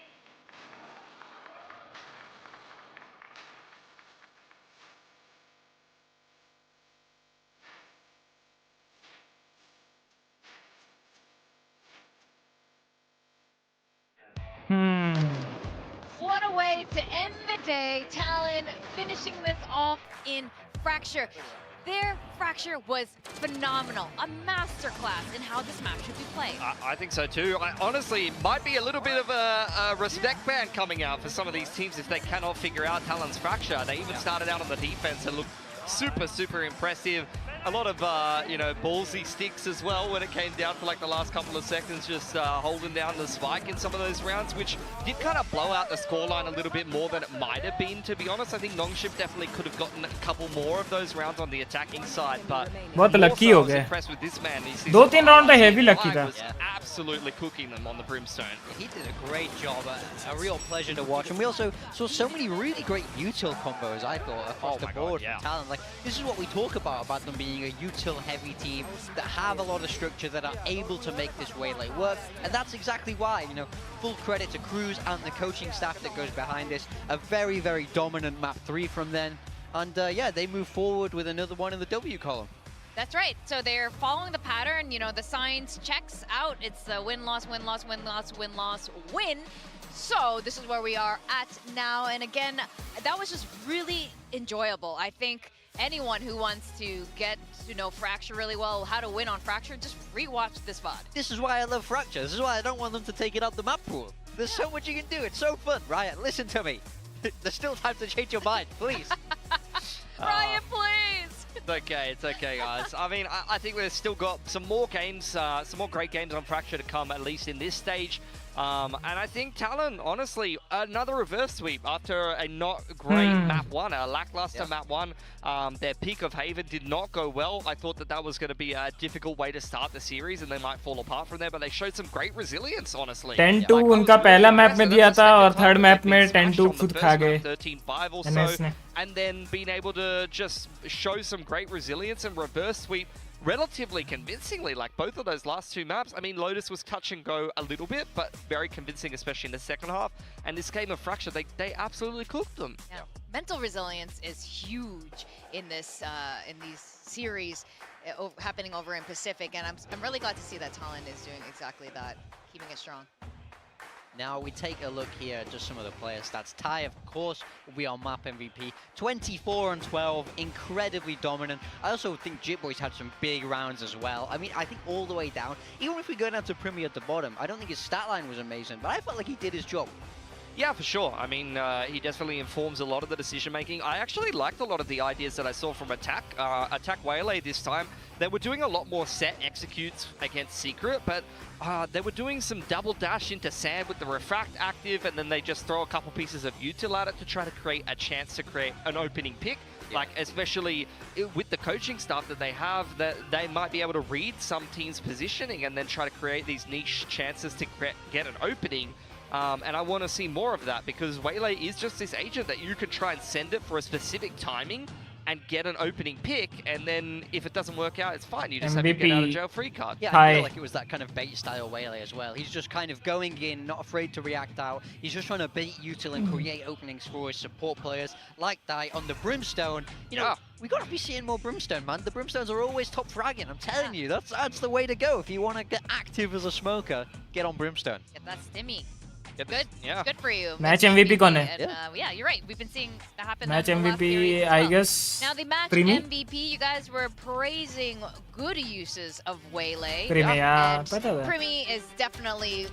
What a way to end the day. Talon finishing this off in Fracture. Their Fracture was phenomenal. A masterclass in how this map should be played. I think so too. Honestly, it might be a little bit of a respect ban coming out for some of these teams if they cannot figure out Talon's Fracture. They even started out on the defense and looked super impressive. A lot of, ballsy sticks as well when it came down for like the last couple of seconds, just holding down the spike in some of those rounds, which did kind of blow out the scoreline a little bit more than it might have been, to be honest. I think Nongshim definitely could have gotten a couple more of those rounds on the attacking side, but बहुत lucky I हो was गए impressed with this man. 2-3 round तो heavy lucky था was absolutely cooking them on the Brimstone. He did a great job, a real pleasure to watch. And we also saw so many really great util combos, I thought, across the board from Talon. Like, this is what we talk about them being a util heavy team that have a lot of structure, that are able to make this Waylay work. And that's exactly why, full credit to Cruz and the coaching staff that goes behind this. A very dominant map 3 from them. And they move forward with another one in the W column. That's right. So they're following the pattern. The signs checks out. It's the win-loss, win-loss, win-loss, win-loss, win. So this is where we are at now. And again, that was just really enjoyable. I think anyone who wants to get to know Fracture really well, how to win on Fracture, just rewatch this VOD. This is why I love Fracture. This is why I don't want them to take it out the map pool. There's so much you can do. It's so fun. Riot, listen to me. There's still time to change your mind, please. Riot, please! It's okay, guys. I mean, I think we've still got some more games, some more great games on Fracture to come, at least in this stage. And I think Talon, honestly, another reverse sweep after a not great map 1, a lackluster map 1. Their peak of Haven did not go well. I thought that was going to be a difficult way to start the series and they might fall apart from there, but they showed some great resilience, honestly. 10-2 उनका पहला map में दिया था और third map में 10-2 खुद खा गए 13-5 or so, and then being able to just show some great resilience and reverse sweep relatively convincingly, like both of those last 2 maps. I mean, Lotus was touch and go a little bit, but very convincing, especially in the second half. And this game of Fracture, they absolutely cooked them. Yeah. Mental resilience is huge in this in these series happening over in Pacific, and I'm really glad to see that Talon is doing exactly that, keeping it strong. Now we take a look here at just some of the player stats. Ty, of course, will be our map MVP. 24-12, incredibly dominant. I also think Jitboy's had some big rounds as well. I mean, I think all the way down, even if we go down to Premier at the bottom, I don't think his stat line was amazing, but I felt like he did his job. Yeah, for sure. I mean, he definitely informs a lot of the decision-making. I actually liked a lot of the ideas that I saw from Attack Waylay this time. They were doing a lot more set executes against Secret, but they were doing some double dash into Sand with the Refract active, and then they just throw a couple pieces of util at it to try to create a chance to create an opening pick. Like, especially with the coaching staff that they have, that they might be able to read some teams' positioning and then try to create these niche chances to get an opening. And I want to see more of that, because Waylay is just this agent that you could try and send it for a specific timing, and get an opening pick, and then if it doesn't work out, it's fine. You just have your get out of jail free card. Yeah, I feel like it was that kind of bait style Waylay as well. He's just kind of going in, not afraid to react out. He's just trying to bait Util and create openings for his support players like that on the Brimstone. You know, we got to be seeing more Brimstone, man. The Brimstones are always top fragging. I'm telling you, that's the way to go. If you want to get active as a smoker, get on Brimstone. Get that stimmy. Good. Yeah. It's good for you. Match MVP कौन है? And, yeah, you're right. We've been seeing that happen. Match in the last MVP, series as I well. guess. Now the match Primi? MVP, you guys were praising good uses of Waylay. Primi, yeah, And पता है. Primi is definitely.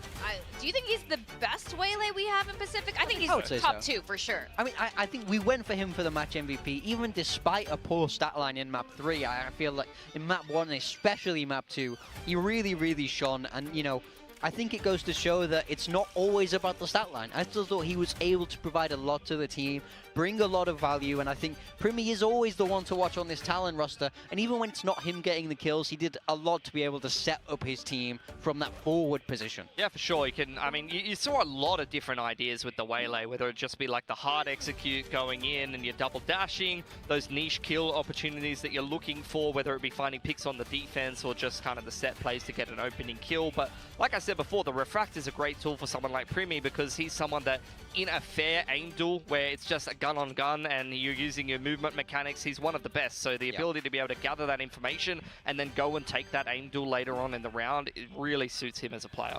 Do you think he's the best Waylay we have in Pacific? I think I would he's say top so. 2 for sure. I mean, I think we went for him for the match MVP, even despite a poor stat line in map 3. I feel like in map 1, especially map 2, he really shone. And, you know, I think it goes to show that it's not always about the stat line. I still thought he was able to provide a lot to the team, bring a lot of value, and I think Primi is always the one to watch on this Talon roster. And even when it's not him getting the kills, he did a lot to be able to set up his team from that forward position. Yeah, for sure. You can. I mean, you saw a lot of different ideas with the Waylay, whether it just be like the hard execute going in and you're double dashing, those niche kill opportunities that you're looking for, whether it be finding picks on the defense or just kind of the set plays to get an opening kill. But like I said before, the Refract is a great tool for someone like Primi because he's someone that in a fair aim duel where it's just a gun on gun and you're using your movement mechanics, he's one of the best. So the ability to be able to gather that information and then go and take that aim duel later on in the round, it really suits him as a player.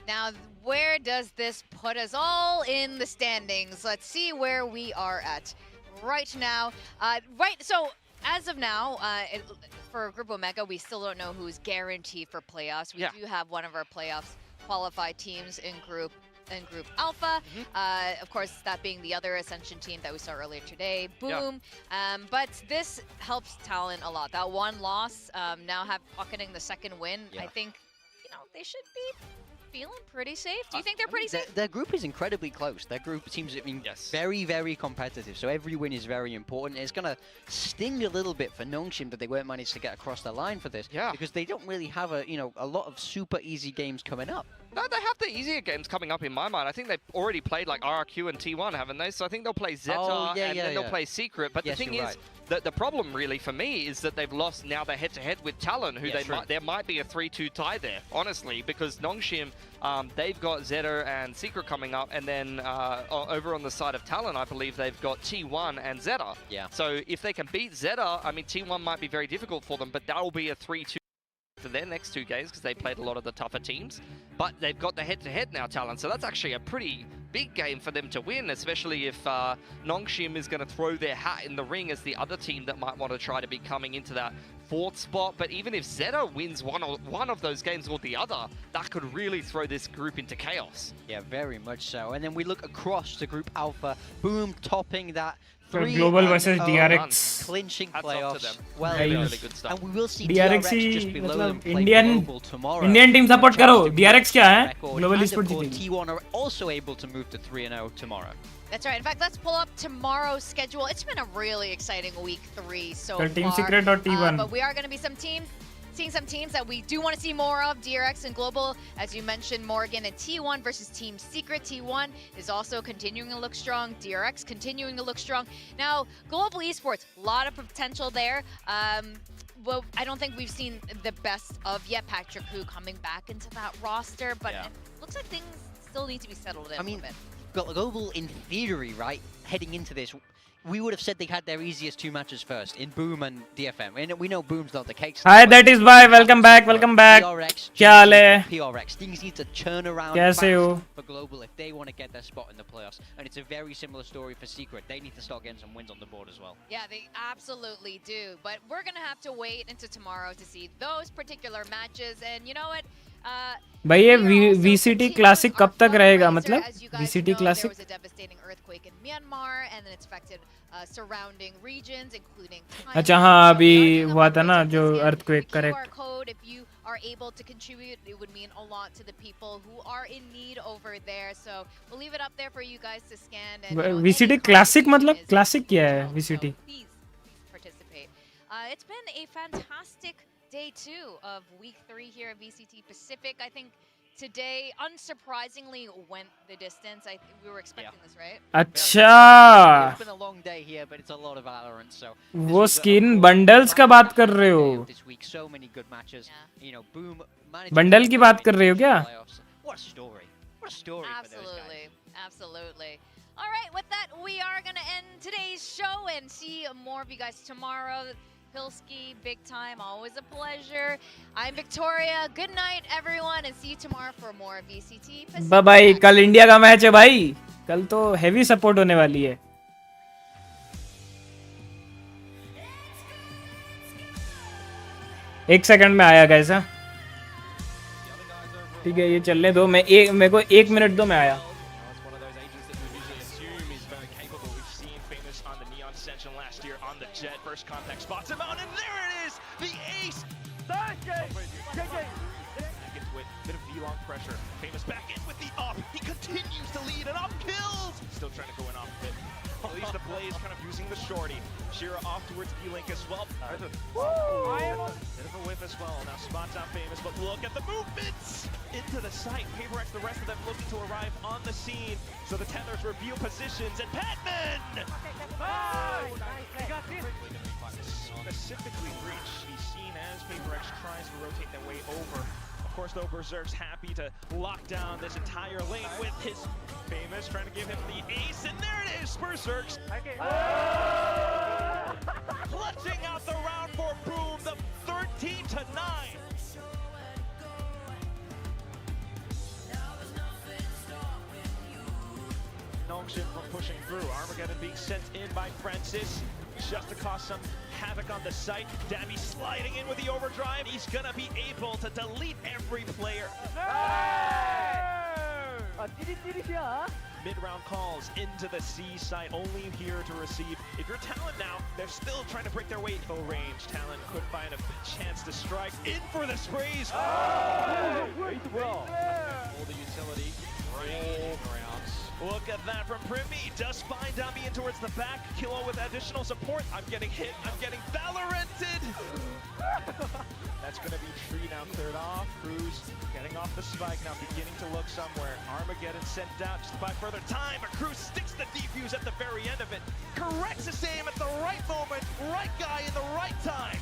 Now, where does this put us all in the standings? Let's see where we are at right now. So as of now, for Group Omega, we still don't know who's guaranteed for playoffs. We do have one of our playoffs qualified teams in Group Alpha. Of course, that being the other Ascension team that we saw earlier today, Boom. But this helps Talon a lot. That one loss, now pocketing the second win, I think, you know, they should be feeling pretty safe. Do you think they're pretty safe? Their group is incredibly close. Their group seems very competitive. So every win is very important. It's going to sting a little bit for Nongshim that they weren't managed to get across the line for this. Because they don't really have a lot of super easy games coming up. No, they have the easier games coming up in my mind. I think they've already played like RyuK and T1, haven't they? So I think they'll play Zeta and then they'll play Secret. But the thing is, the problem really for me is that they've lost now their head-to-head with Talon, who there might be a 3-2 tie there, honestly, because Nongshim, they've got Zeta and Secret coming up, and then over on the side of Talon, I believe they've got T1 and Zeta. So if they can beat Zeta, I mean, T1 might be very difficult for them, but that'll be a 3-2 for their next 2 games because they played a lot of the tougher teams. But they've got the head-to-head now, Talon, so that's actually a pretty big game for them to win, especially if Nongshim is going to throw their hat in the ring as the other team that might want to try to be coming into that 4th spot. But even if Zeta wins one of those games or the other, that could really throw this group into chaos. Yeah, very much so. And then we look across to Group Alpha, Boom topping that. Global versus DRX. Clinching playoffs. Well, really good stuff. And we will see DRX just below them play global tomorrow. Indian team support करो. DRX क्या है? Global and Esports of course, जीतेगी. T1 are also able to move to 3-0 tomorrow. That's right. In fact, let's pull up tomorrow's schedule. It's been a really exciting week 3 so So far. Team Secret or T1? But we are going to be seeing some teams that we do want to see more of. DRX and Global, as you mentioned, Morgan, and T1 versus Team Secret. T1 is also continuing to look strong. DRX continuing to look strong. Now, Global Esports, a lot of potential there. Well, I don't think we've seen the best of yet. Patrick Hu coming back into that roster, but it looks like things still need to be settled in a little bit. Global, in theory, right, heading into this, we would have said they had their easiest 2 matches first, in Boom and DFM. And we know Boom's not the case. Hi, that is why. Welcome back. PRX, क्या हाल है? PRX. Things need to turn around कैसे हो? for Global if they want to get their spot in the playoffs. And it's a very similar story for Secret. They need to start getting some wins on the board as well. Yeah, they absolutely do. But we're going to have to wait until tomorrow to see those particular matches. And you know what? भाई ये VCT classic कब तक रहेगा मतलब VCT classic there was a devastating earthquake in Myanmar and then it's affected surrounding regions including अच्छा हाँ अभी हुआ था ना जो earthquake correct QR code if you are able to contribute it would mean a lot to the people who are in need over there so we'll leave it up there for you guys to scan and VCT classic मतलब classic क्या है VCT please participate it's been a fantastic day 2 of week 3 here at VCT Pacific. I think, today, unsurprisingly, went the distance. We were expecting this, right? अच्छा It's been a long day here, but it's a lot of Valorant, so वो skin bundles का बात कर रहे हो this week so many good matches. You know, Boom managed bundle की बात कर रहे हो क्या What a story. What a story for those guys. Absolutely. All right, with that, we are going to end today's show and see more of you guys tomorrow. Pilski, big time, always a pleasure. I'm Victoria. Good night, everyone, and see you tomorrow for more VCT Pacific. Bye bye कल India का match है भाई कल तो heavy support होने वाली है एक सेकंड में आया कैसा ठीक है ये चलने दो मेरे को 1 मिनट दो मैं आया First contact spots him out, and there it is! The ace! Bit of V-long pressure. Famous back in with the up. He continues to lead and up kills! Still trying to go in off a bit. At least the Blaze kind of using the shorty. Shira off towards V-Link as well. Bit of a whip as well. Now spots out Famous, but look at the movements! Into the site. PRX, the rest of them looking to arrive on the scene. So the Tethers reveal positions, and Patman! Specifically Breach. He's seen as PRX tries to rotate their way over. Of course, though, Berserk's happy to lock down this entire lane with his Famous trying to give him the ace, and there it is, Berserk's clutching out the round for Boom, the 13-9. Nongshim from pushing through. Armageddon being sent in by Francis just to cause some havoc on the site. Dabby sliding in with the overdrive. He's gonna be able to delete every player. Mid-round calls into the C site, only here to receive. If you're Talon now, they're still trying to break their way full range. Talon could find a chance to strike. In for the sprays. Hold the utility. Right around. Look at that from Primi. Does find Dummy in towards the back. Kilo with additional support. I'm getting hit. I'm getting Valoranted. That's going to be Tree now cleared off. Cruz getting off the spike now, beginning to look somewhere. Armageddon sent out just to buy further time, but Cruz sticks the defuse at the very end of it. Corrects his aim at the right moment. Right guy in the right time.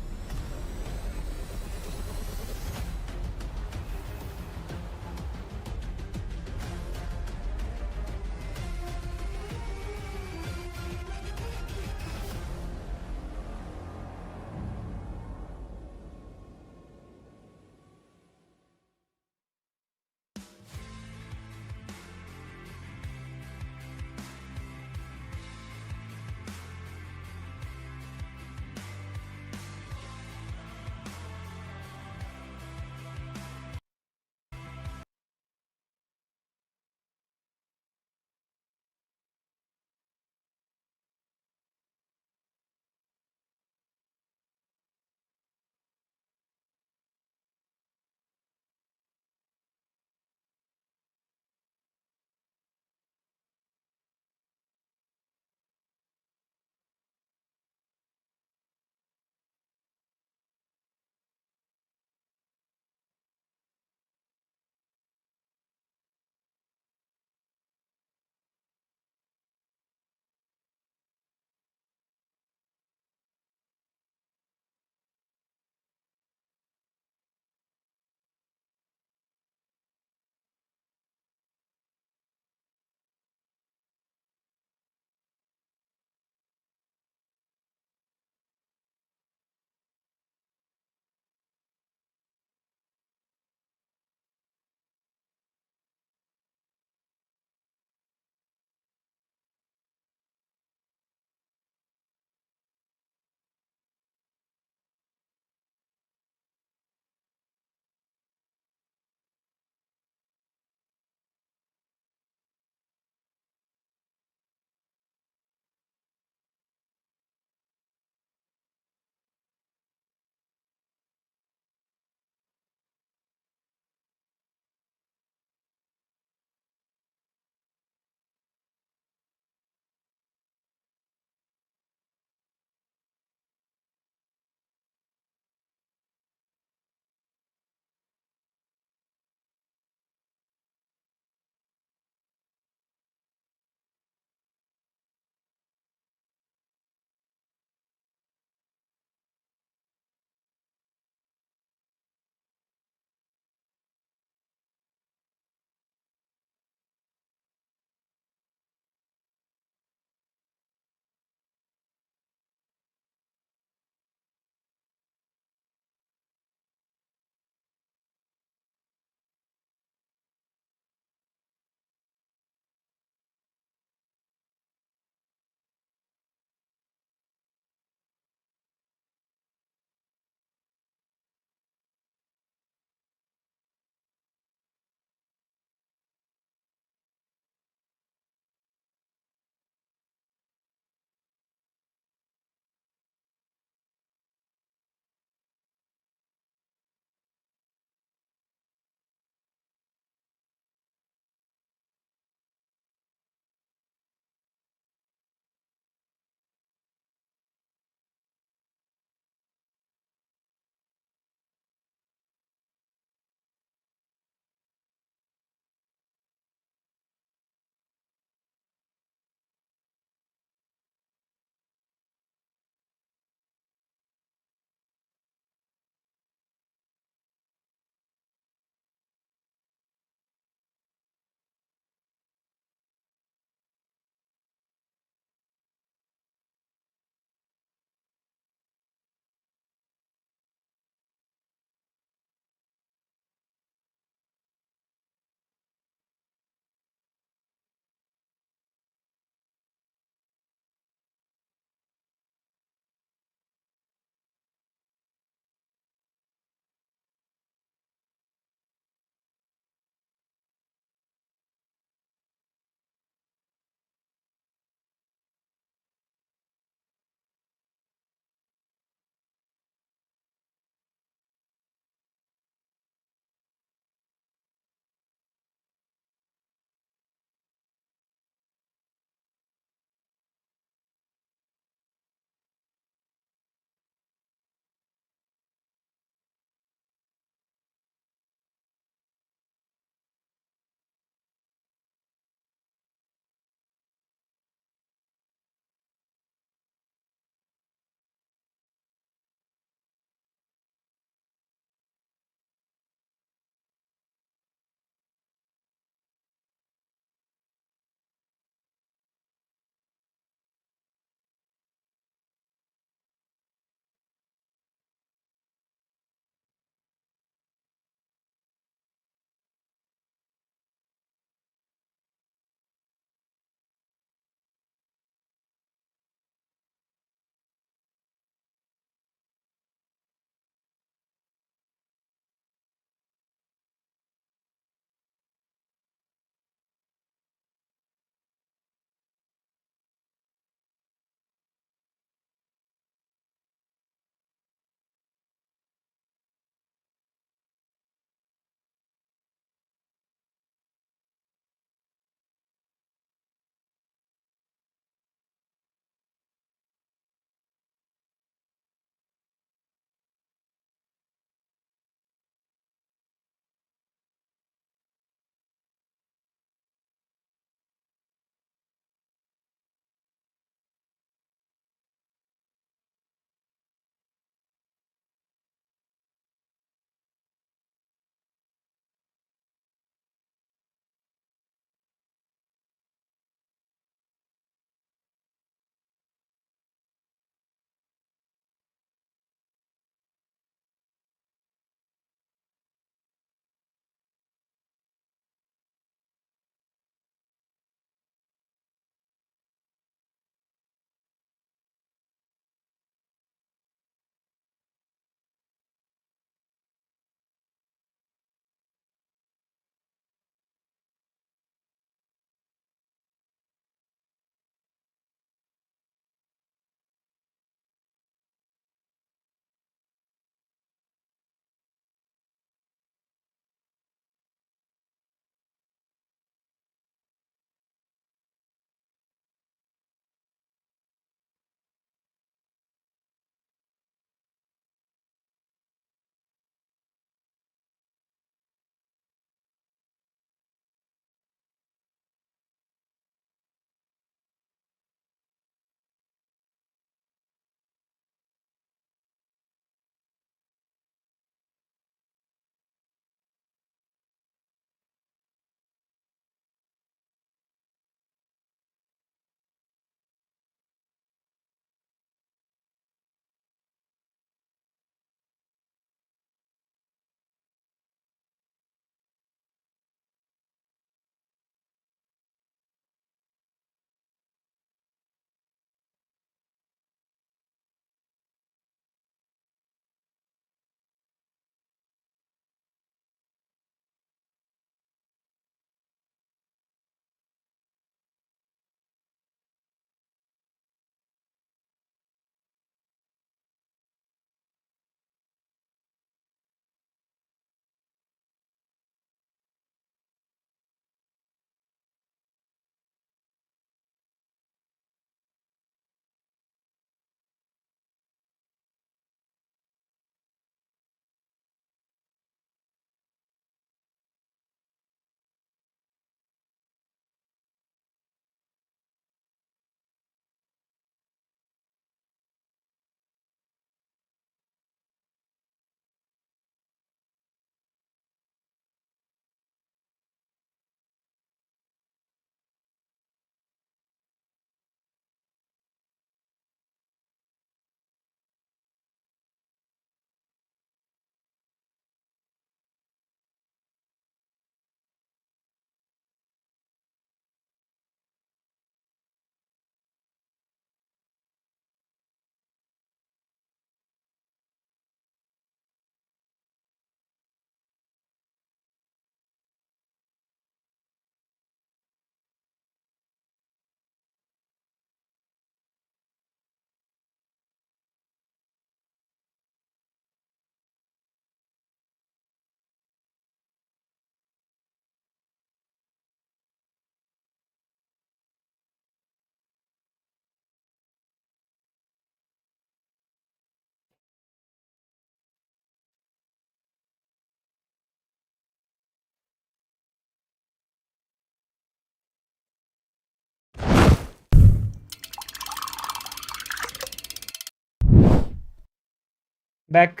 Back,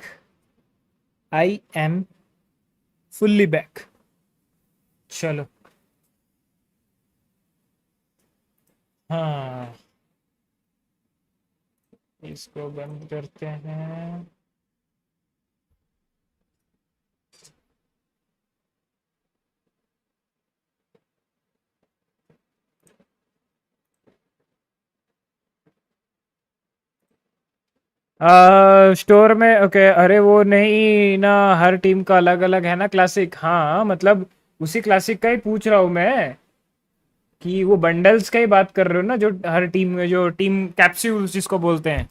I am fully back. चलो हाँ, इसको बंद करते हैं। Store में okay. अरे वो नहीं ना, हर टीम का अलग अलग है ना क्लासिक। हाँ मतलब उसी क्लासिक का ही पूछ रहा हूँ मैं, कि वो बंडल्स का ही बात कर रहे हो ना, जो हर टीम में, जो टीम कैप्सूल्स जिसको बोलते हैं,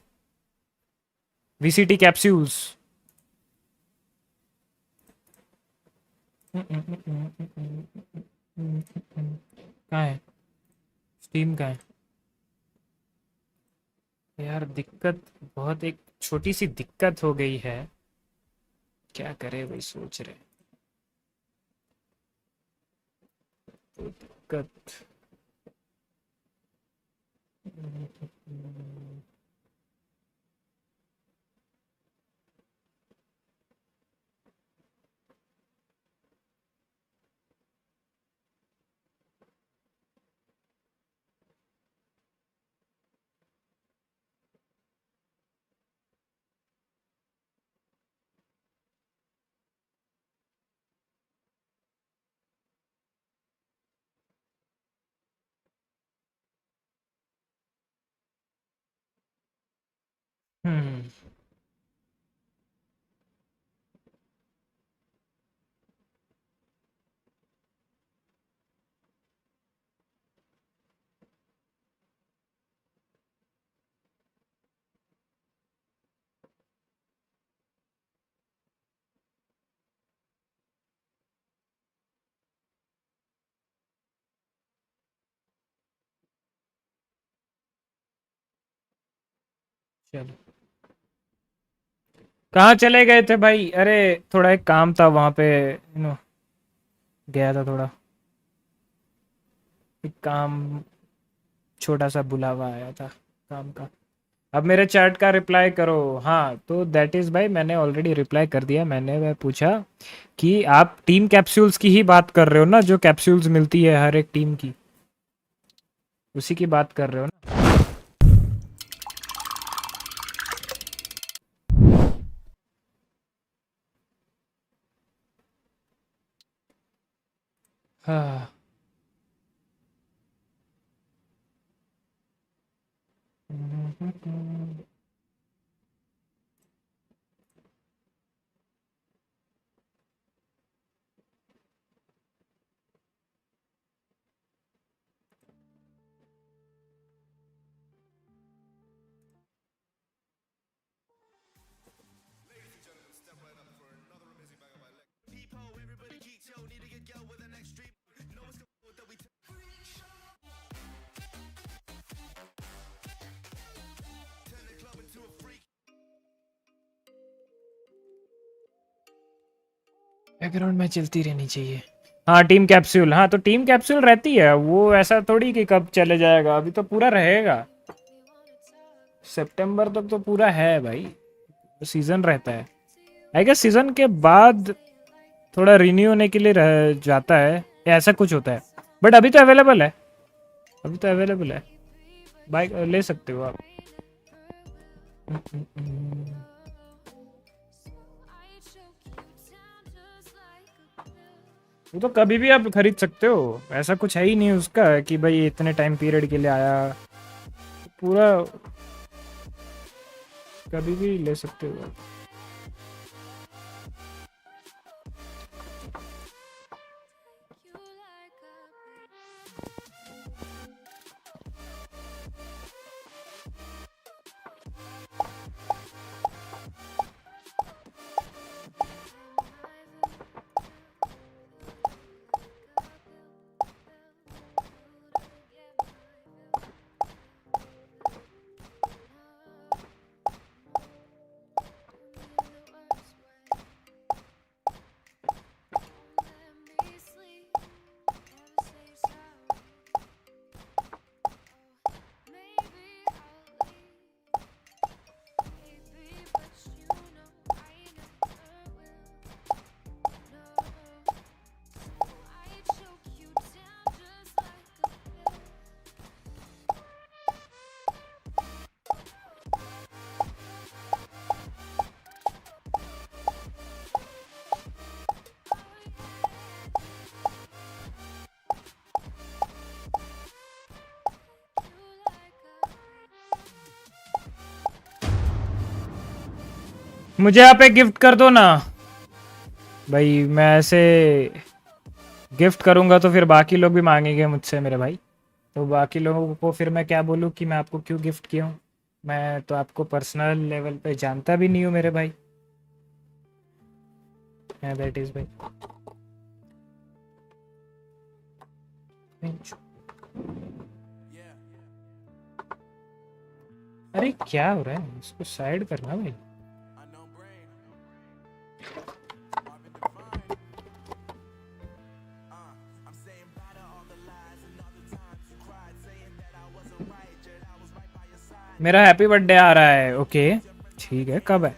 वीसीटी कैप्सूल्स। कहाँ है स्टीम का है यार? दिक्कत बहुत, एक छोटी सी दिक्कत हो गई है, क्या करे भाई, सोच रहे तो दिक्कत। हम्म चलो, कहाँ चले गए थे भाई? अरे थोड़ा एक काम था वहां पे, गया था थोड़ा, एक काम, छोटा सा बुलावा आया था काम का। अब मेरे चैट का रिप्लाई करो। हाँ तो दैट इज़ भाई, मैंने ऑलरेडी रिप्लाई कर दिया। मैंने वह पूछा कि आप टीम कैप्सूल्स की ही बात कर रहे हो ना, जो कैप्सूल्स मिलती है हर एक टीम की, उसी की बात कर रहे हो ना? हाँ। बैकग्राउंड में चलती रहनी चाहिए। हाँ टीम कैप्सूल, हाँ तो टीम कैप्सूल रहती है वो, ऐसा थोड़ी कि कब चले जाएगा, अभी तो पूरा रहेगा। सितंबर तक तो पूरा है भाई, सीजन रहता है। आई गेस सीजन के बाद थोड़ा रिन्यू होने के लिए रह जाता है, या ऐसा कुछ होता है। बट अभी तो अवेलेबल है, अभी तो अवेलेबल है, बाइक ले सकते हो आप। वो तो कभी भी आप खरीद सकते हो, ऐसा कुछ है ही नहीं उसका कि भाई इतने टाइम पीरियड के लिए आया, पूरा कभी भी ले सकते हो। मुझे यहाँ पे गिफ्ट कर दो ना भाई। मैं ऐसे गिफ्ट करूंगा तो फिर बाकी लोग भी मांगेंगे मुझसे मेरे भाई। तो बाकी लोगों को फिर मैं क्या बोलूँ कि मैं आपको क्यों गिफ्ट किया हूँ। मैं तो आपको पर्सनल लेवल पे जानता भी नहीं हूँ मेरे भाई। दैट इज भाई। अरे क्या हो रहा है, इसको साइड करना भाई। मेरा हैप्पी बर्थडे आ रहा है। ओके ठीक है, कब है?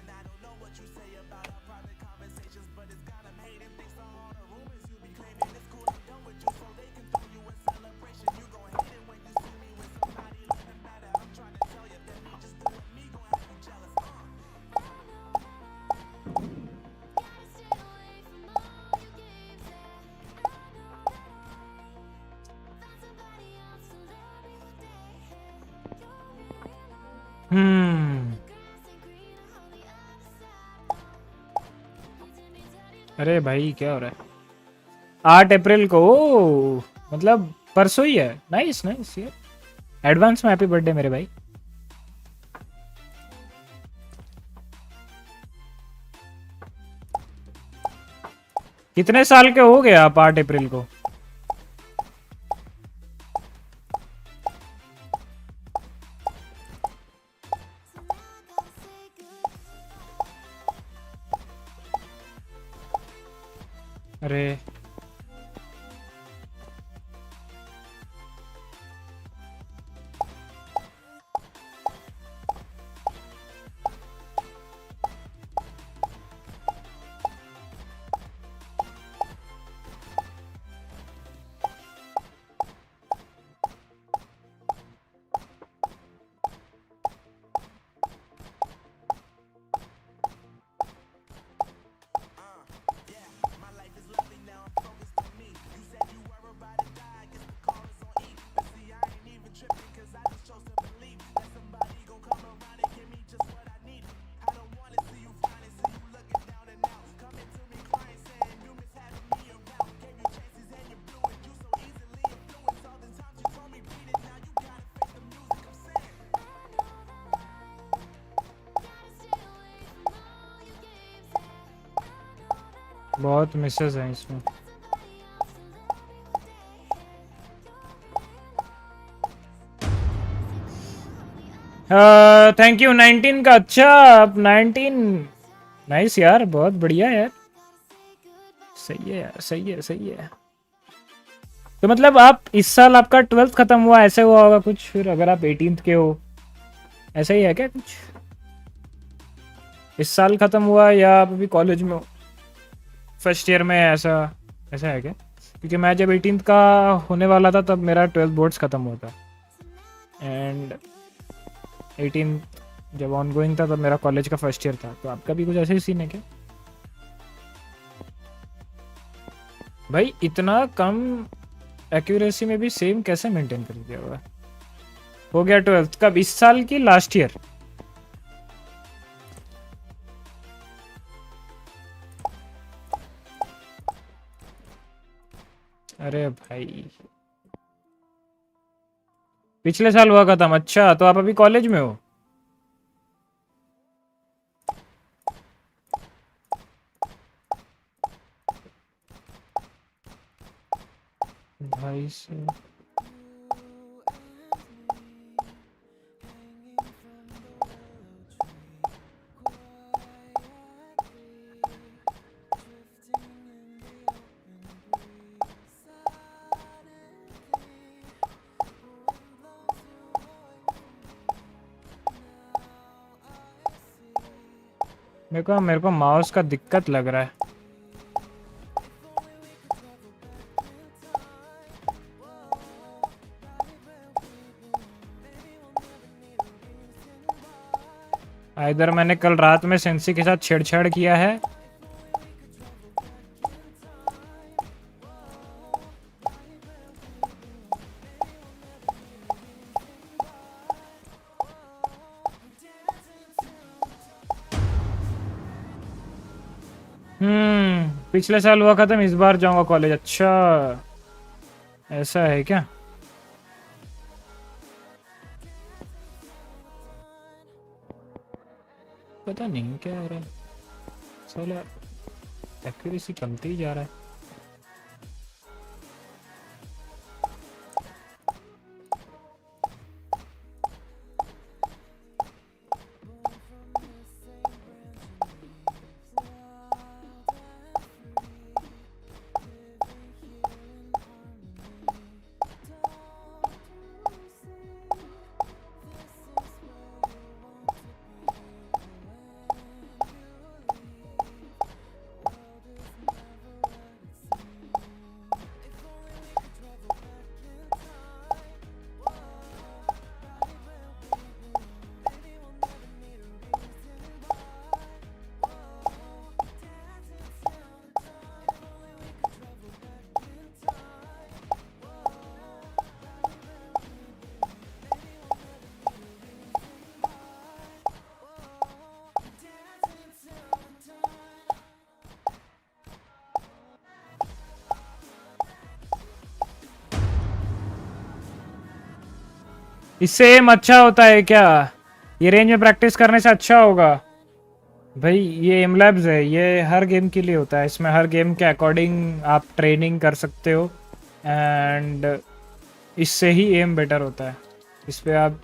अरे भाई क्या हो रहा है? 8 अप्रैल को, मतलब परसों ही है। नाइस नाइस यार, एडवांस में हैप्पी बर्थडे मेरे भाई। कितने साल के हो गए आप 8 अप्रैल को? अरे बहुत मिसेस हैं इसमें। थैंक यू 19 का। अच्छा अब 19 नाइस यार, बहुत बढ़िया यार। सही है यार, सही है सही है। तो मतलब आप इस साल आपका 12th खत्म हुआ, ऐसे हुआ होगा कुछ, फिर अगर आप 18th के हो ऐसा ही है क्या कुछ? इस साल खत्म हुआ या आप अभी कॉलेज में हो, फर्स्ट ईयर में, ऐसा ऐसा है क्या? क्योंकि मैं जब 18th का होने वाला था तब मेरा 12th बोर्ड्स ख़त्म हुआ था, एंड 18th जब ऑन गोइंग था तब मेरा कॉलेज का फर्स्ट ईयर था। तो आपका भी कुछ ऐसे ही सीन है क्या भाई? इतना कम एक्यूरेसी में भी सेम कैसे मेंटेन कर दिया हुआ? हो गया 12th कब? इस साल की लास्ट ईयर? अरे भाई पिछले साल हुआ खत्म। अच्छा तो आप अभी कॉलेज में हो? भाई से मेरे को माउस का दिक्कत लग रहा है। इधर मैंने कल रात में सेंसी के साथ छेड़छाड़ किया है। पिछले साल हुआ खत्म, इस बार जाऊंगा कॉलेज। अच्छा ऐसा है क्या? पता नहीं क्या हो रहा है, साला एक्यूरेसी कमती जा रहा है। इससे एम अच्छा होता है क्या? ये रेंज में प्रैक्टिस करने से अच्छा होगा भाई। ये एम लैब्स है, ये हर गेम के लिए होता है। इसमें हर गेम के अकॉर्डिंग आप ट्रेनिंग कर सकते हो एंड इससे ही एम बेटर होता है। इस पे आप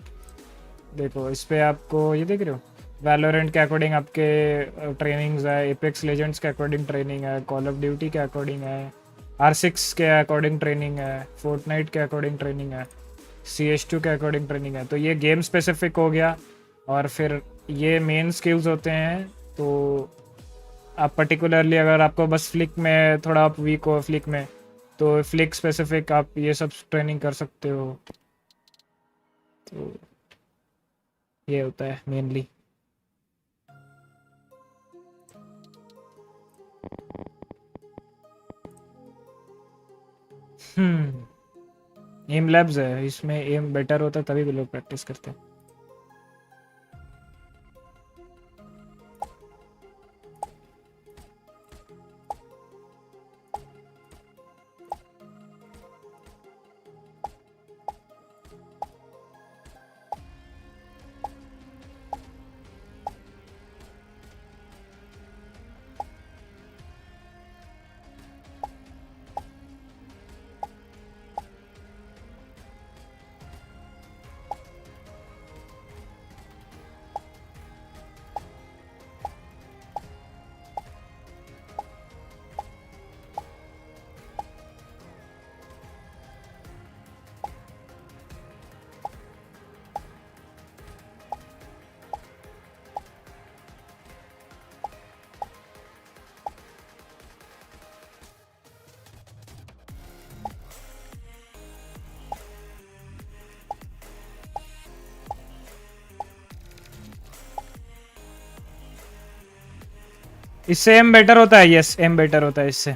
देखो, इस पे आपको ये देख रहे हो, वैलोरेंट के अकॉर्डिंग आपके ट्रेनिंग्स है, एपेक्स लेजेंड्स के अकॉर्डिंग ट्रेनिंग है, कॉल ऑफ ड्यूटी के अकॉर्डिंग है, R6 के अकॉर्डिंग ट्रेनिंग है, फोर्टनाइट के अकॉर्डिंग ट्रेनिंग है, CS2 के अकॉर्डिंग ट्रेनिंग है। तो ये गेम स्पेसिफिक हो गया और फिर ये मेन स्किल्स होते हैं। तो आप पर्टिकुलरली अगर आपको बस फ्लिक में थोड़ा आप वीक हो फ्लिक में, तो फ्लिक स्पेसिफिक आप ये सब ट्रेनिंग कर सकते हो। तो ये होता है मेनली। एम लैब्स है, इसमें एम बेटर होता है तभी भी लोग प्रैक्टिस करते हैं। इससे एम बेटर होता है। यस, एम बेटर होता है इससे।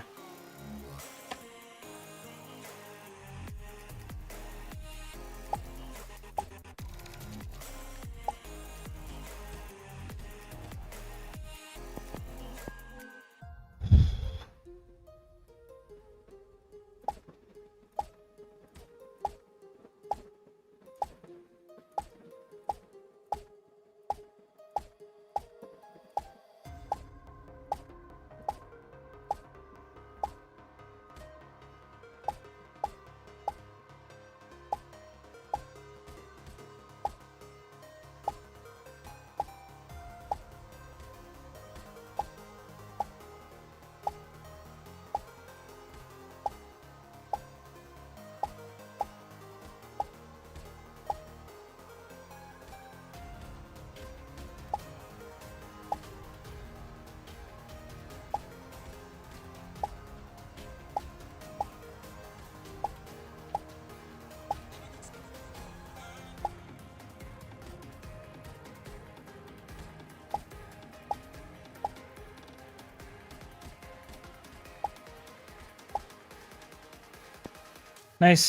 नाइस।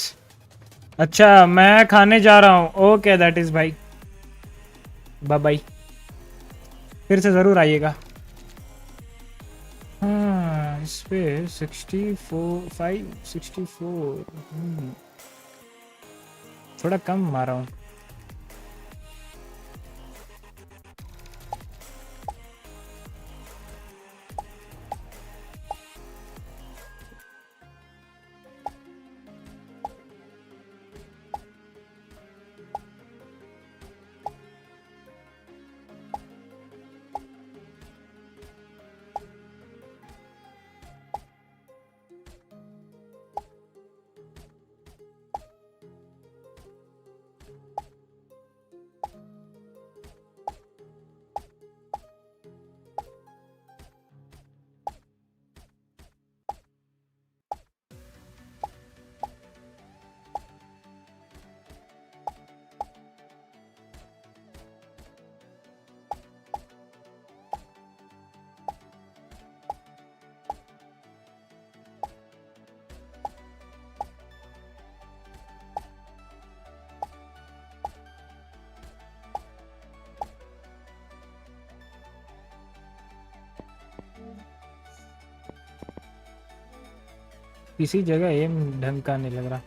अच्छा मैं खाने जा रहा हूँ। ओके दैट इज भाई, बाय बाय। फिर से ज़रूर आइएगा। इस पे 64 564 थोड़ा कम मारा हूँ. किसी जगह एम ढंग का नहीं लग रहा.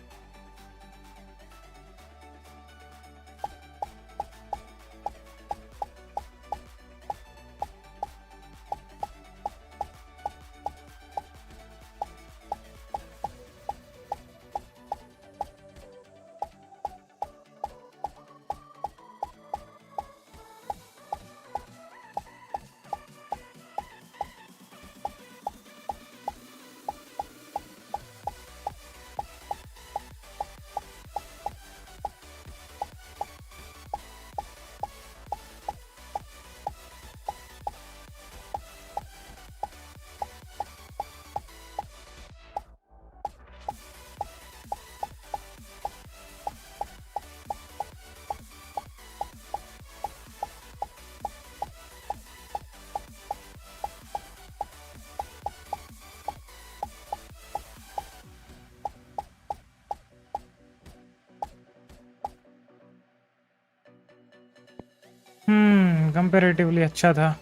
कंपैरेटिवली अच्छा था.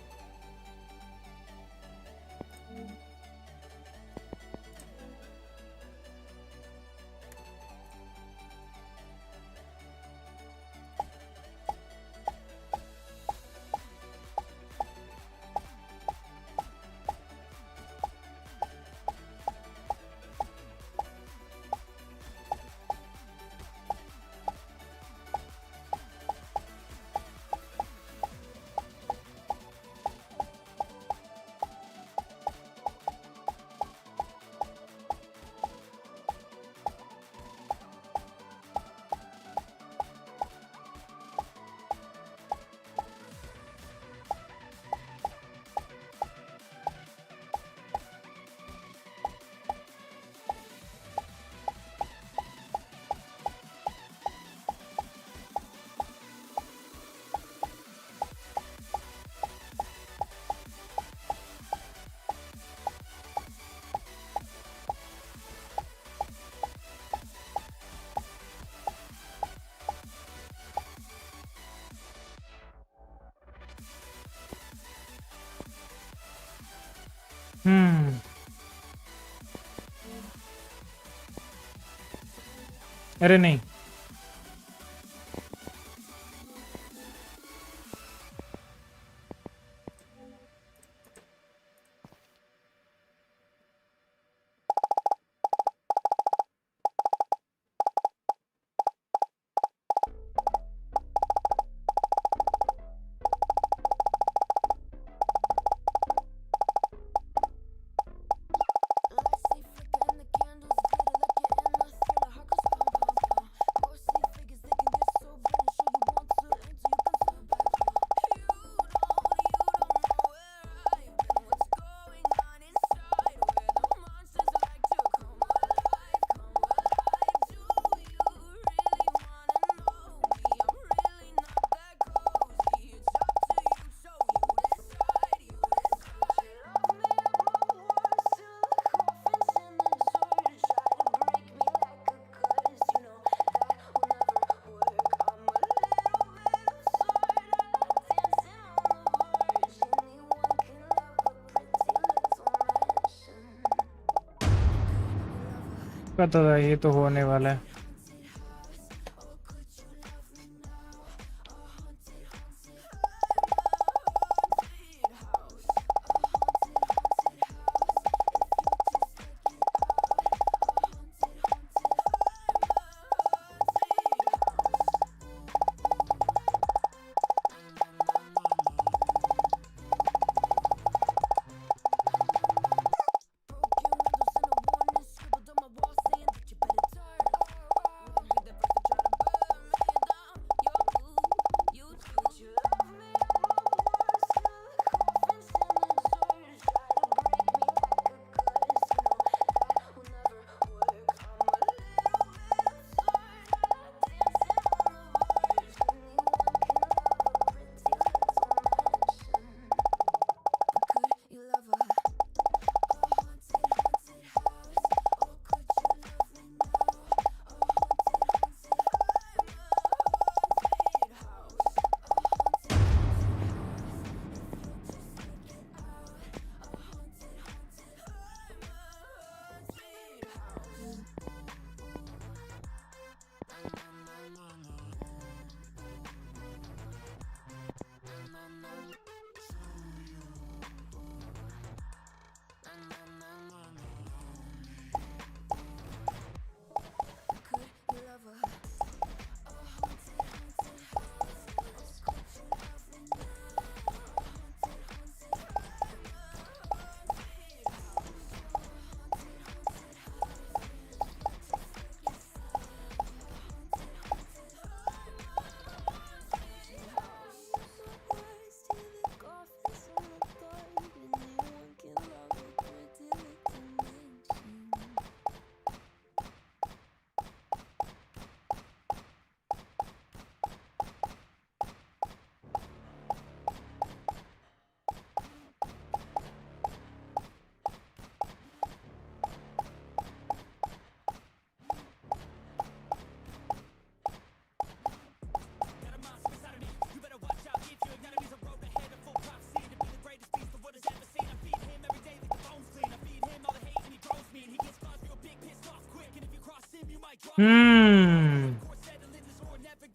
अरे नहीं. पता था ये तो होने वाला है.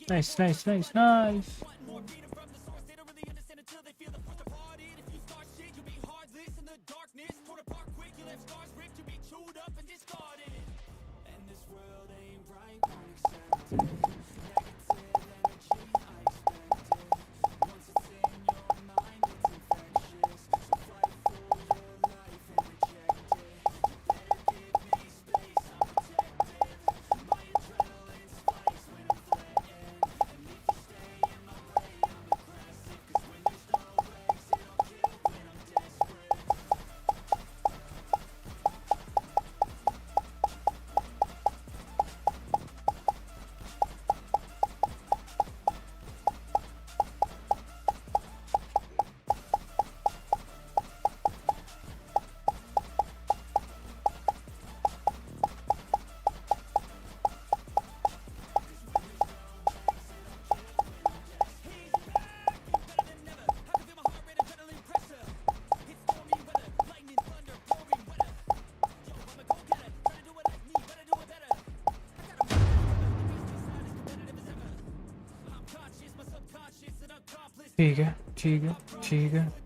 Nice, nice, nice, nice. ठीक है, ठीक है, ठीक है.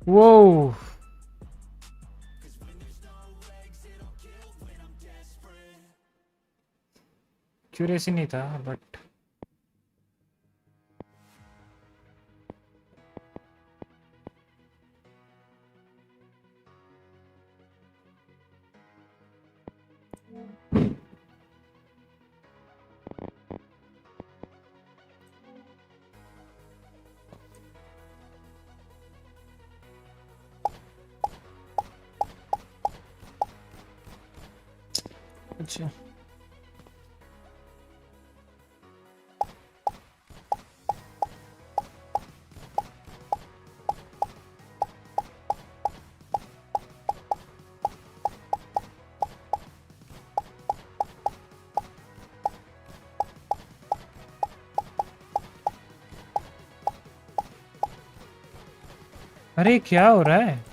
वो क्यूरेसी नहीं था बट अच्छा अरे क्या हो रहा है?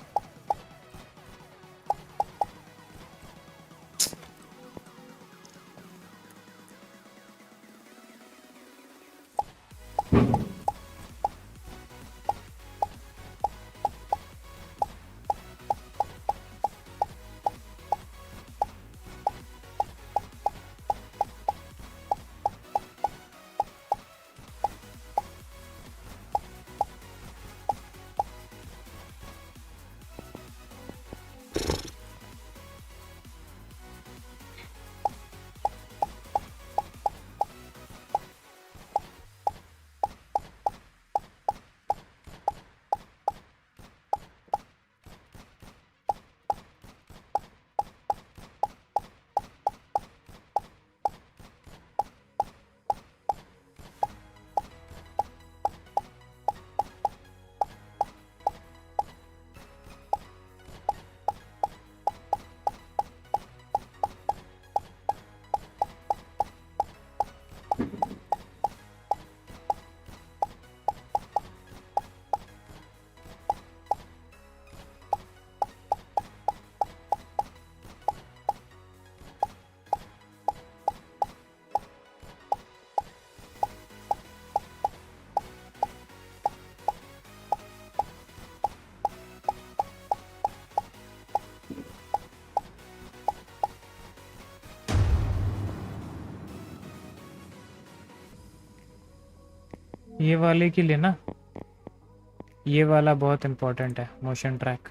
ये वाले की लेना, ये वाला बहुत इम्पोर्टेंट है, मोशन ट्रैक।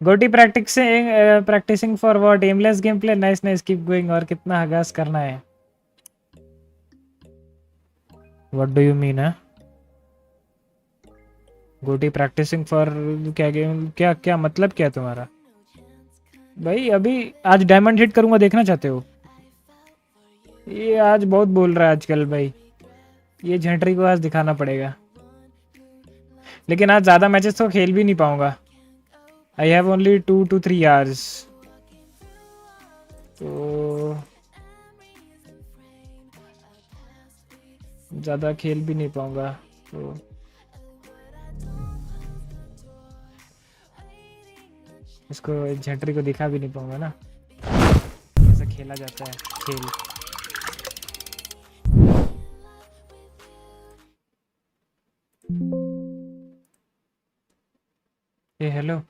गोटी practising for what? Aimless game play. Nice nice, keep going. और कितना हगास करना है? व्हाट डू यू मीन है? गोटी प्रैक्टिसिंग फॉर क्या गेम? क्या क्या मतलब क्या है तुम्हारा भाई? अभी आज डायमंड हिट करूंगा, देखना चाहते हो? ये आज बहुत बोल रहा है आजकल भाई, ये झंटरी को आज दिखाना पड़ेगा। लेकिन आज ज़्यादा मैचेस तो खेल भी नहीं पाऊंगा। I have only 2 to 3 hours। तो ज़्यादा खेल भी नहीं पाऊंगा तो इसको झंटरी को दिखा भी नहीं पाऊंगा ना कैसे खेला जाता है खेल। ए हेलो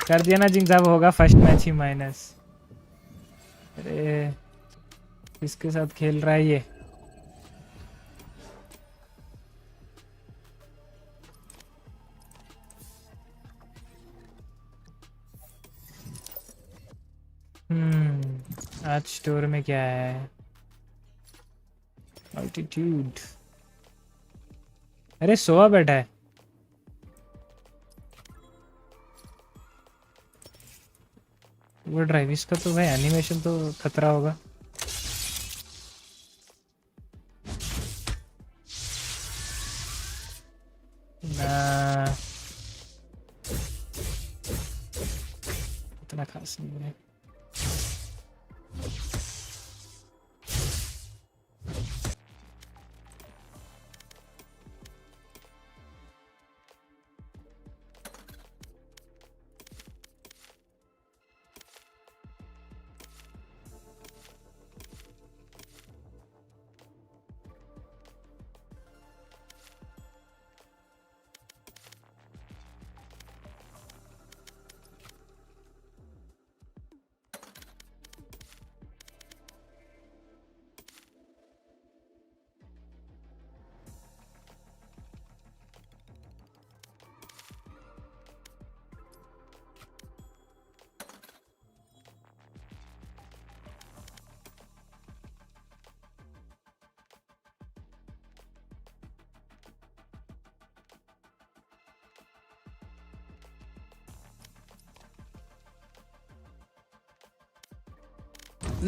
कर दिया ना जिंग साहब, होगा फर्स्ट मैच ही माइनस। अरे किसके साथ खेल रहा है ये? आज स्टोर में क्या है? अल्टीट्यूड। अरे सोआ बैठा है। वो ड्राइव इसका तो भाई एनिमेशन तो खतरा होगा। ना इतना खास नहीं है।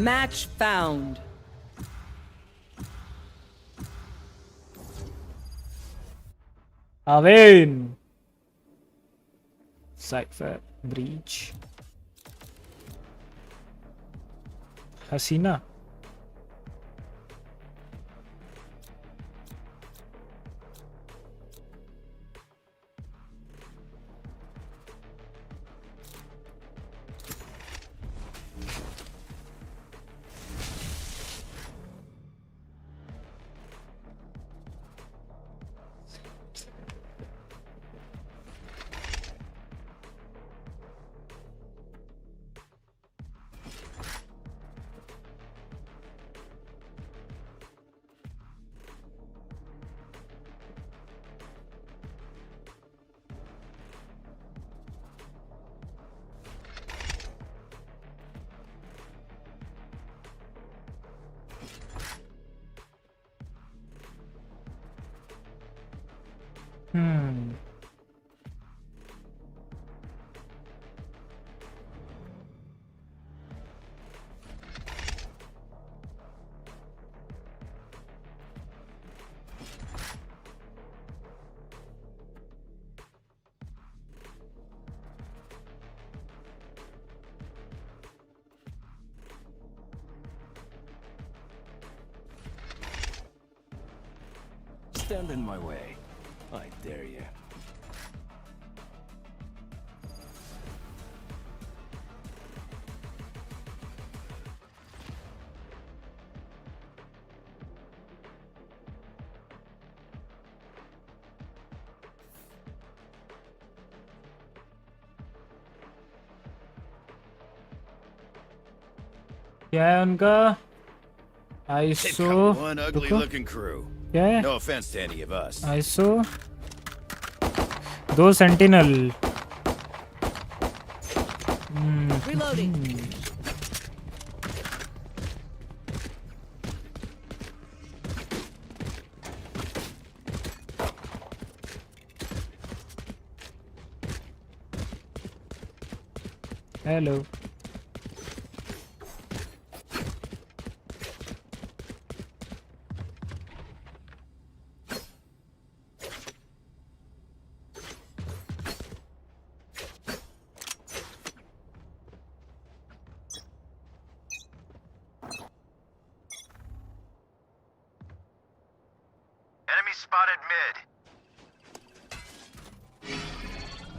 Match found. Aven. Cypher breach. Hasina. Stand in my way. I dare you. क्या है उनका? They've got one ugly-looking crew. क्या है? No offense to any of us. Iso 2 sentinel. Reloading. Hello.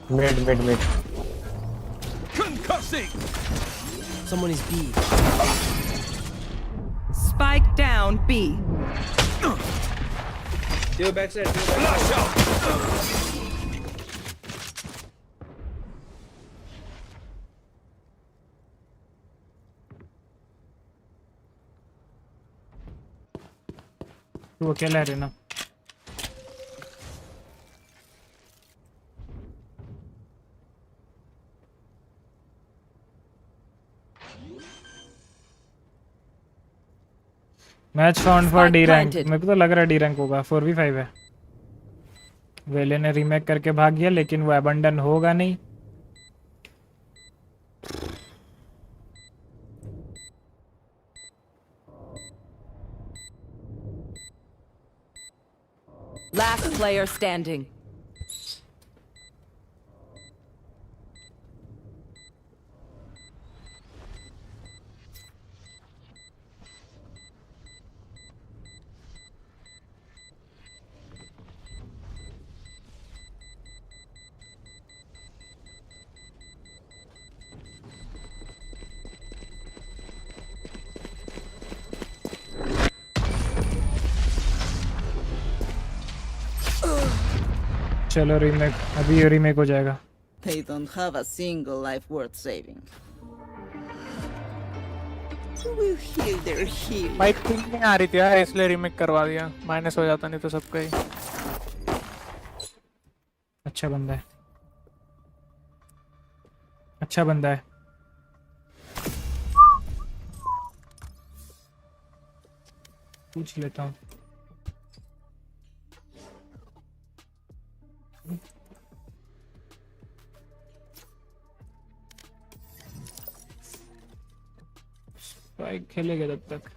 Mid. Concussing! Someone is B. Spike down B. Two backside. Flash out! तू अकेला है ना? Match found for D rank. मेरे को तो लग रहा है डी रैंक होगा। 4v5 है। वेले ने रीमेक करके भाग गया, लेकिन वो अबंडन होगा नहीं। Last player standing. चलो रीमेक, अभी ये रीमेक हो जाएगा। They don't have a single life worth saving. Who will heal their heal? Mic ping नहीं आ रही थी यार, इसलिए रीमेक करवा दिया। माइनस हो जाता नहीं तो सबका ही। अच्छा बंदा है, अच्छा बंदा है। पूछ लेता हूँ। स्पाइक खेलेगा तब तक।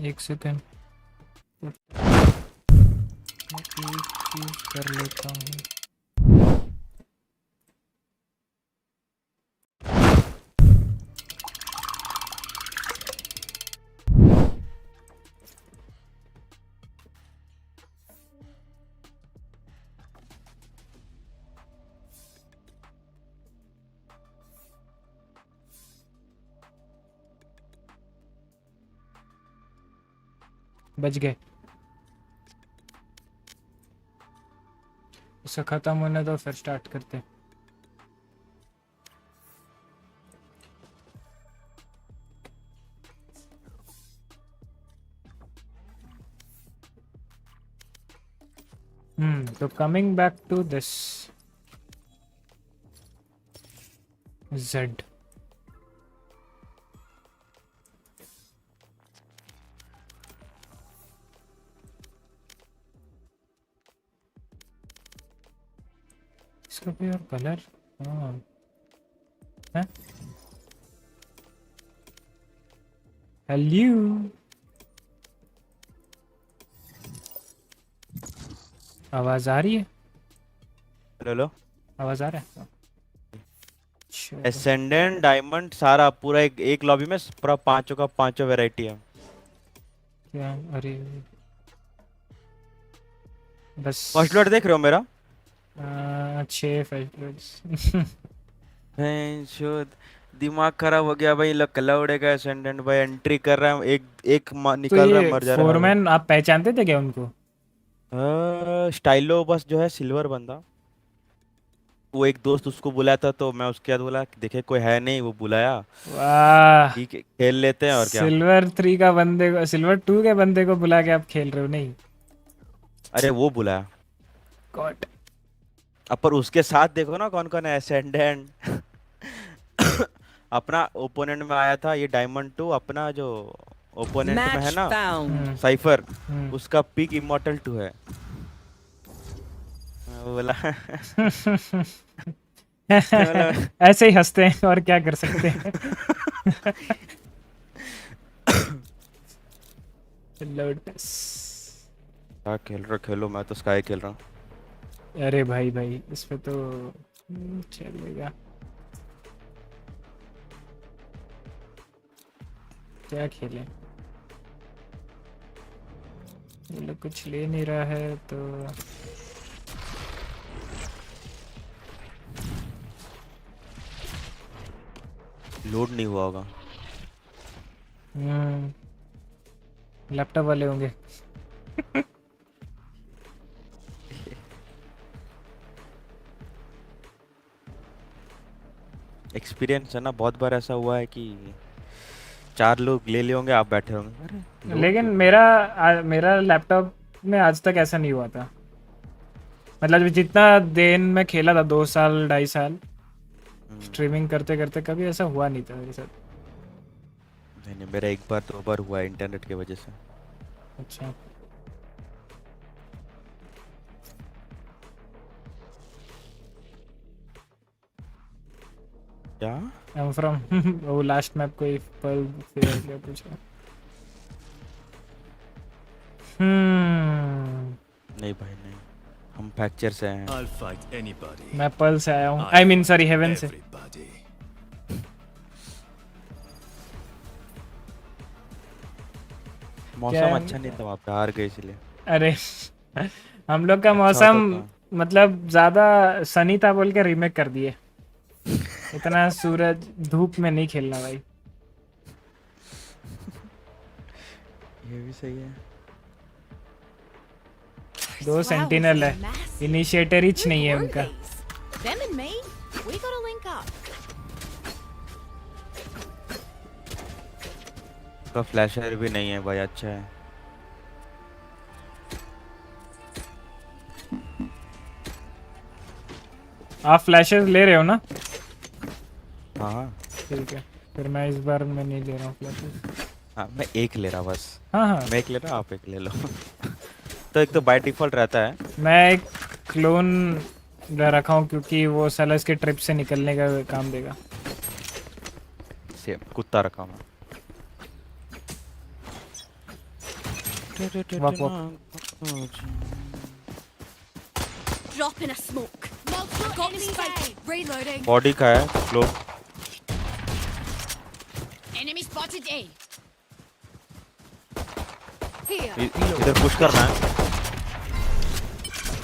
एक सेकंड कर लेता हूँ। बच गए। इसका खत्म होने दो, फिर स्टार्ट करते। तो coming back to this Z। इसका भी और कलर है। हेलो, आवाज आ रही है? हेलो, आवाज आ रहा है? एसेंडेंट डायमंड सारा पूरा एक लॉबी में पूरा पांचों का पांचों वैरायटी है। क्या? अरे बस फर्स्ट ब्लड देख रहे हो मेरा? 6 फर्स्ट ब्लड्स। दिमाग खराब हो गया भाई। लकला उड़ेगा। एसेंडेंट भाई एंट्री कर रहा है, एक निकल तो रहा है, मर जा रहा है। फोरमैन आप पहचानते थे क्या उनको? स्टाइलो बस जो है सिल्वर बंदा, वो एक दोस्त उसको बुलाया था, तो मैं उसके बाद बोला देखे कोई है नहीं, वो बुलाया। वाह, ठीक है खेल लेते हैं और क्या। सिल्वर 3 का बंदे को, सिल्वर 2 के बंदे को बुला के आप खेल रहे हो? नहीं, अरे वो बुलाया। गॉड। अब पर उसके साथ देखो ना कौन कौन है। एसेंडेंट अपना ओपोनेंट में आया था ये डायमंड 2, अपना जो ओपोनेंट में है ना साइफर, उसका पिक इमॉर्टल 2 है। बोला ऐसे ही हंसते हैं और क्या कर सकते हैं। क्या खेल रहे खेलो, मैं तो स्काई खेल रहा हूँ। अरे भाई भाई इस पे तो चलेगा। क्या खेलें? ये लोग कुछ ले नहीं रहा है तो लोड नहीं हुआ होगा। लैपटॉप वाले होंगे। एक्सपीरियंस है ना, बहुत बार ऐसा हुआ है कि 4 लोग ले लिए होंगे, आप बैठे होंगे अरे लेकिन मेरा लैपटॉप में आज तक ऐसा नहीं हुआ था। मतलब जितना दिन में खेला था 2 साल 2.5 साल स्ट्रीमिंग करते करते कभी ऐसा हुआ नहीं था मेरे साथ। नहीं, मेरा 1 बार 2 बार हुआ इंटरनेट की वजह से। अच्छा क्या? आई एम फ्रॉम वो लास्ट मैप कोई पर्ल फेयर क्या पूछा? नहीं भाई नहीं, हम फ्रैक्चर से आए हैं। I'll fight anybody. मैं पर्ल से आया हूँ, आई मीन सॉरी हेवन से। मौसम अच्छा नहीं था वहाँ पे, हार गए इसलिए। अरे हम लोग का मौसम मतलब ज्यादा सनी था बोल के रीमेक कर दिए। इतना सूरज धूप में नहीं खेलना भाई। ये भी सही है। 2 सेंटिनल है, इनिशिएटर हिच नहीं है उनका। Them and me, we gotta link up. उसका फ्लैशर भी नहीं है भाई, अच्छा है। आप फ्लैशेस ले रहे हो ना? हाँ ठीक है, फिर मैं इस बार में नहीं ले रहा हूँ फ्लैशेस। हाँ, मैं एक ले रहा बस। हाँ मैं एक ले रहा, आप एक ले लो। तो एक तो बाय डिफॉल्ट रहता है। मैं एक क्लोन रखा हूँ क्योंकि वो साला इसके ट्रिप से निकलने का काम देगा। सेम कुत्ता रखा हूँ। वाप Drop in a smoke. Got me spike. Reloading. Body का है flow. Enemy spotted A. Here. इधर पुश करना है।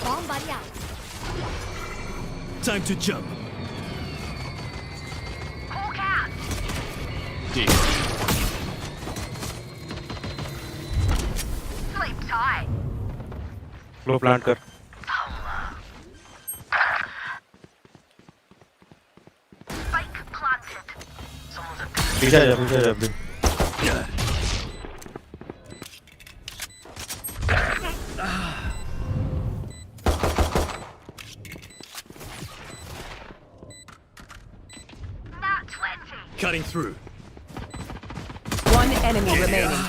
Bomb buddy out. Time to jump. Hawk out. Sleep tight. Flow plant कर। Spike planted. पीछे जा, पीछे जा अभी। Cutting through. One enemy remaining.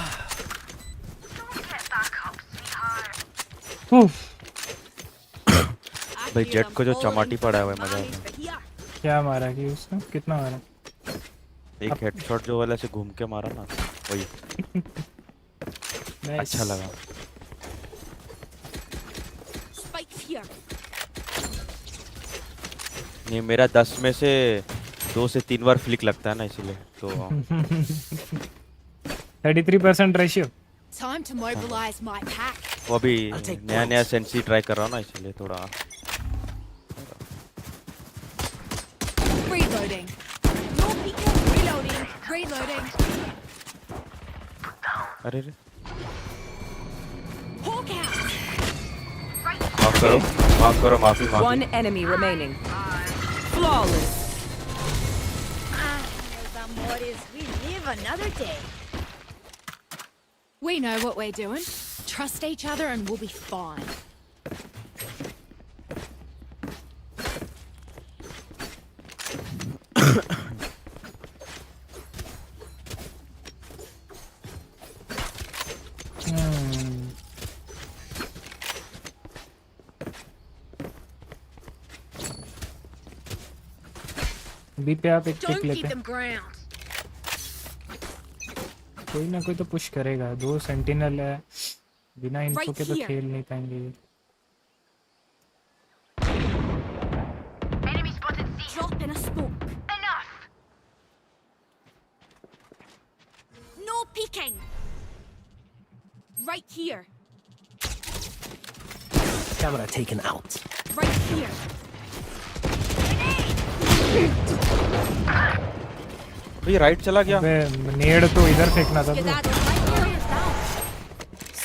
भाई जेट को जो चमाटी पड़ा है भाई, मजा आ गया। क्या मारा कि उसने? कितना मारा? एक हेडशॉट जो वाला से घूम के मारा ना, वही अच्छा लगा। Spike here. नहीं, मेरा 10 में से 2 से 3 बार फ्लिक लगता है ना, इसीलिए तो 33% ratio. Time to mobilize my pack. वो अभी नया नया सेंसी ट्राई कर रहा हूँ ना, इसलिए थोड़ा। Reloading. No peeking. Reloading. Reloading. अरे रे Hawk out. माफ करो, माफी। One enemy remaining. Flawless. Los amores, we live another day. We know what we're doing. Trust each other and we'll be fine. B पे आप एक Don't टिक लेते give हैं। them ground. कोई ना कोई तो पुश करेगा। 2 सेंटिनल है, बिना इन्फो Right के तो here. खेल नहीं पाएंगे। Enemy spotted C. Drop in a smoke. Enough. No Flicking. Right here. Camera taken out. Right here. भाई राइट चला गया। नेड तो इधर फेंकना था।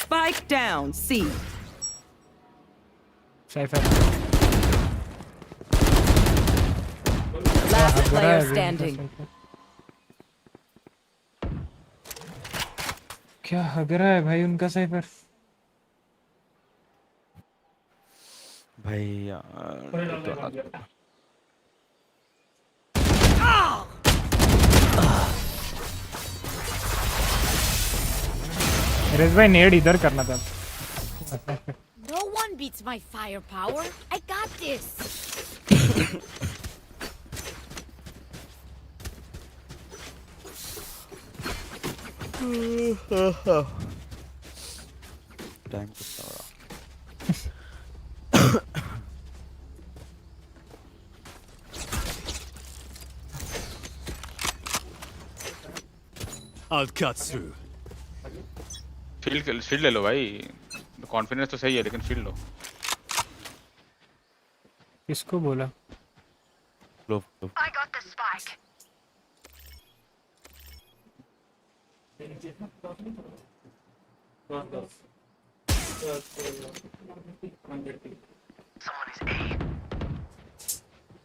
Spike down, C. Cipher. Last player standing. क्या हग रहा है भाई उनका साइफर? भाई यार रेस भाई नेड इधर करना था। No one beats my firepower. I got this. Time कितना हो रहा? I'll cut through. फील्ड ले लो भाई। कॉन्फिडेंस तो सही है लेकिन फील्ड लो। किसको बोला? लो। I got the spike.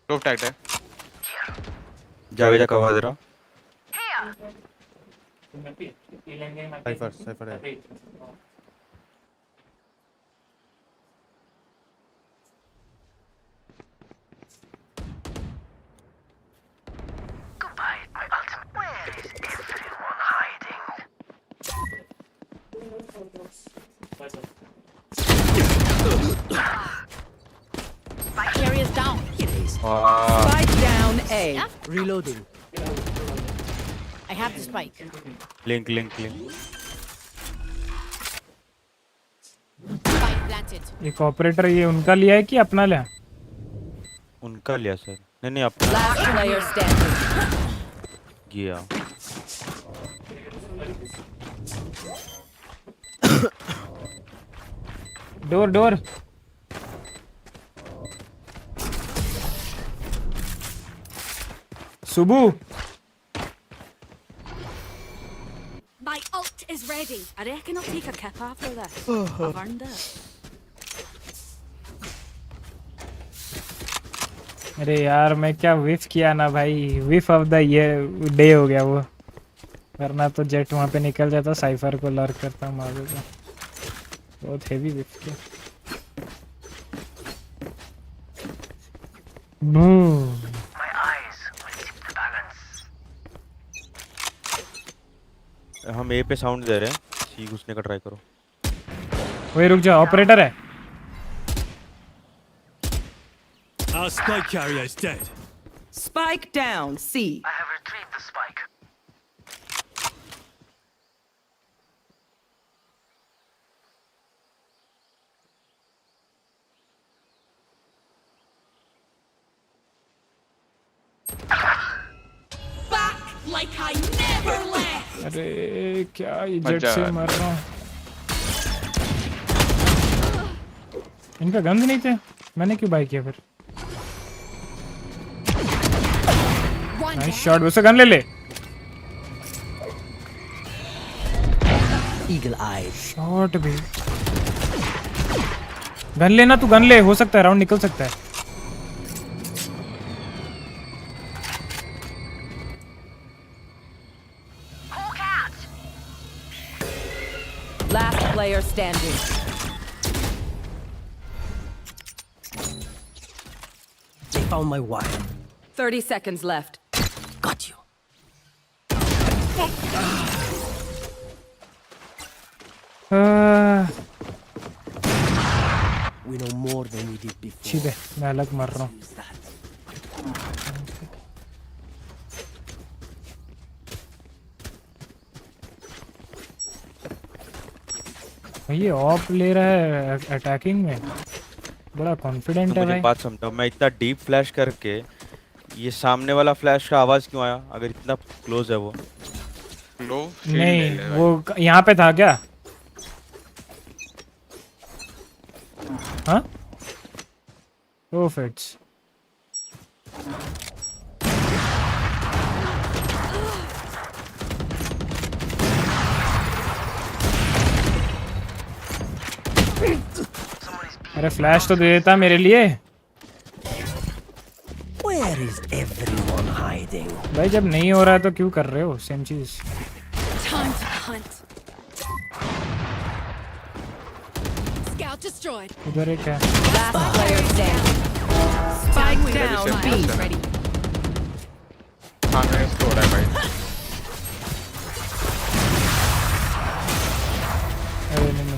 Low tag है। जावेदा कवा दे रहा। साइफर है। Spike carrier is down. Spike down A. Reloading. I have the spike. Link. Spike planted. एक ऑपरेटर ये उनका लिया है कि अपना लिया? उनका लिया सर। नहीं अपना। Last player standing. गया। Door. सुबु। My ult is ready. I reckon I'll take a kip after this. I've earned it. अरे यार मैं क्या विफ किया ना भाई। विफ ऑफ द ये डे हो गया वो। वरना तो जेट वहाँ पे निकल जाता, साइफर को लर्क करता मार देता। बहुत हेवी विफ किया। हम ए पे साउंड दे रहे हैं। सी घुसने का ट्राई करो। वही रुक जा, ऑपरेटर है। Our spike carrier is dead. Spike down, C. I have retrieved the spike. Back like I never left. अरे क्या ये जेट से मर रहा हूँ। इनका गंद नहीं थे, मैंने क्यों बाय किया फिर? Nice shot. वैसे गन ले। Eagle eye. शॉट भी। गन लेना, तू गन ले, हो सकता है राउंड निकल सकता है। Last player standing. They found my wire. 30 seconds left. Got you. We know more than we did before. सीधे मैं अलग मर रहा हूँ। ये ऑफ ले रहा है अटैकिंग में, बड़ा कॉन्फिडेंट है भाई। बात समझो, मैं इतना डीप फ्लैश करके ये सामने वाला फ्लैश का आवाज क्यों आया? अगर इतना क्लोज है वो। नहीं वो यहाँ पे था क्या? हाँ ओ फिट्स अरे फ्लैश तो दे देता मेरे लिए। Where is everyone hiding? भाई जब नहीं हो रहा है तो क्यों कर रहे हो सेम चीज? Time to hunt. Scout destroyed. उधर एक है। Last player standing. Spike down B. Ready. हाँ मैं इसको हो रहा है भाई। अरे नहीं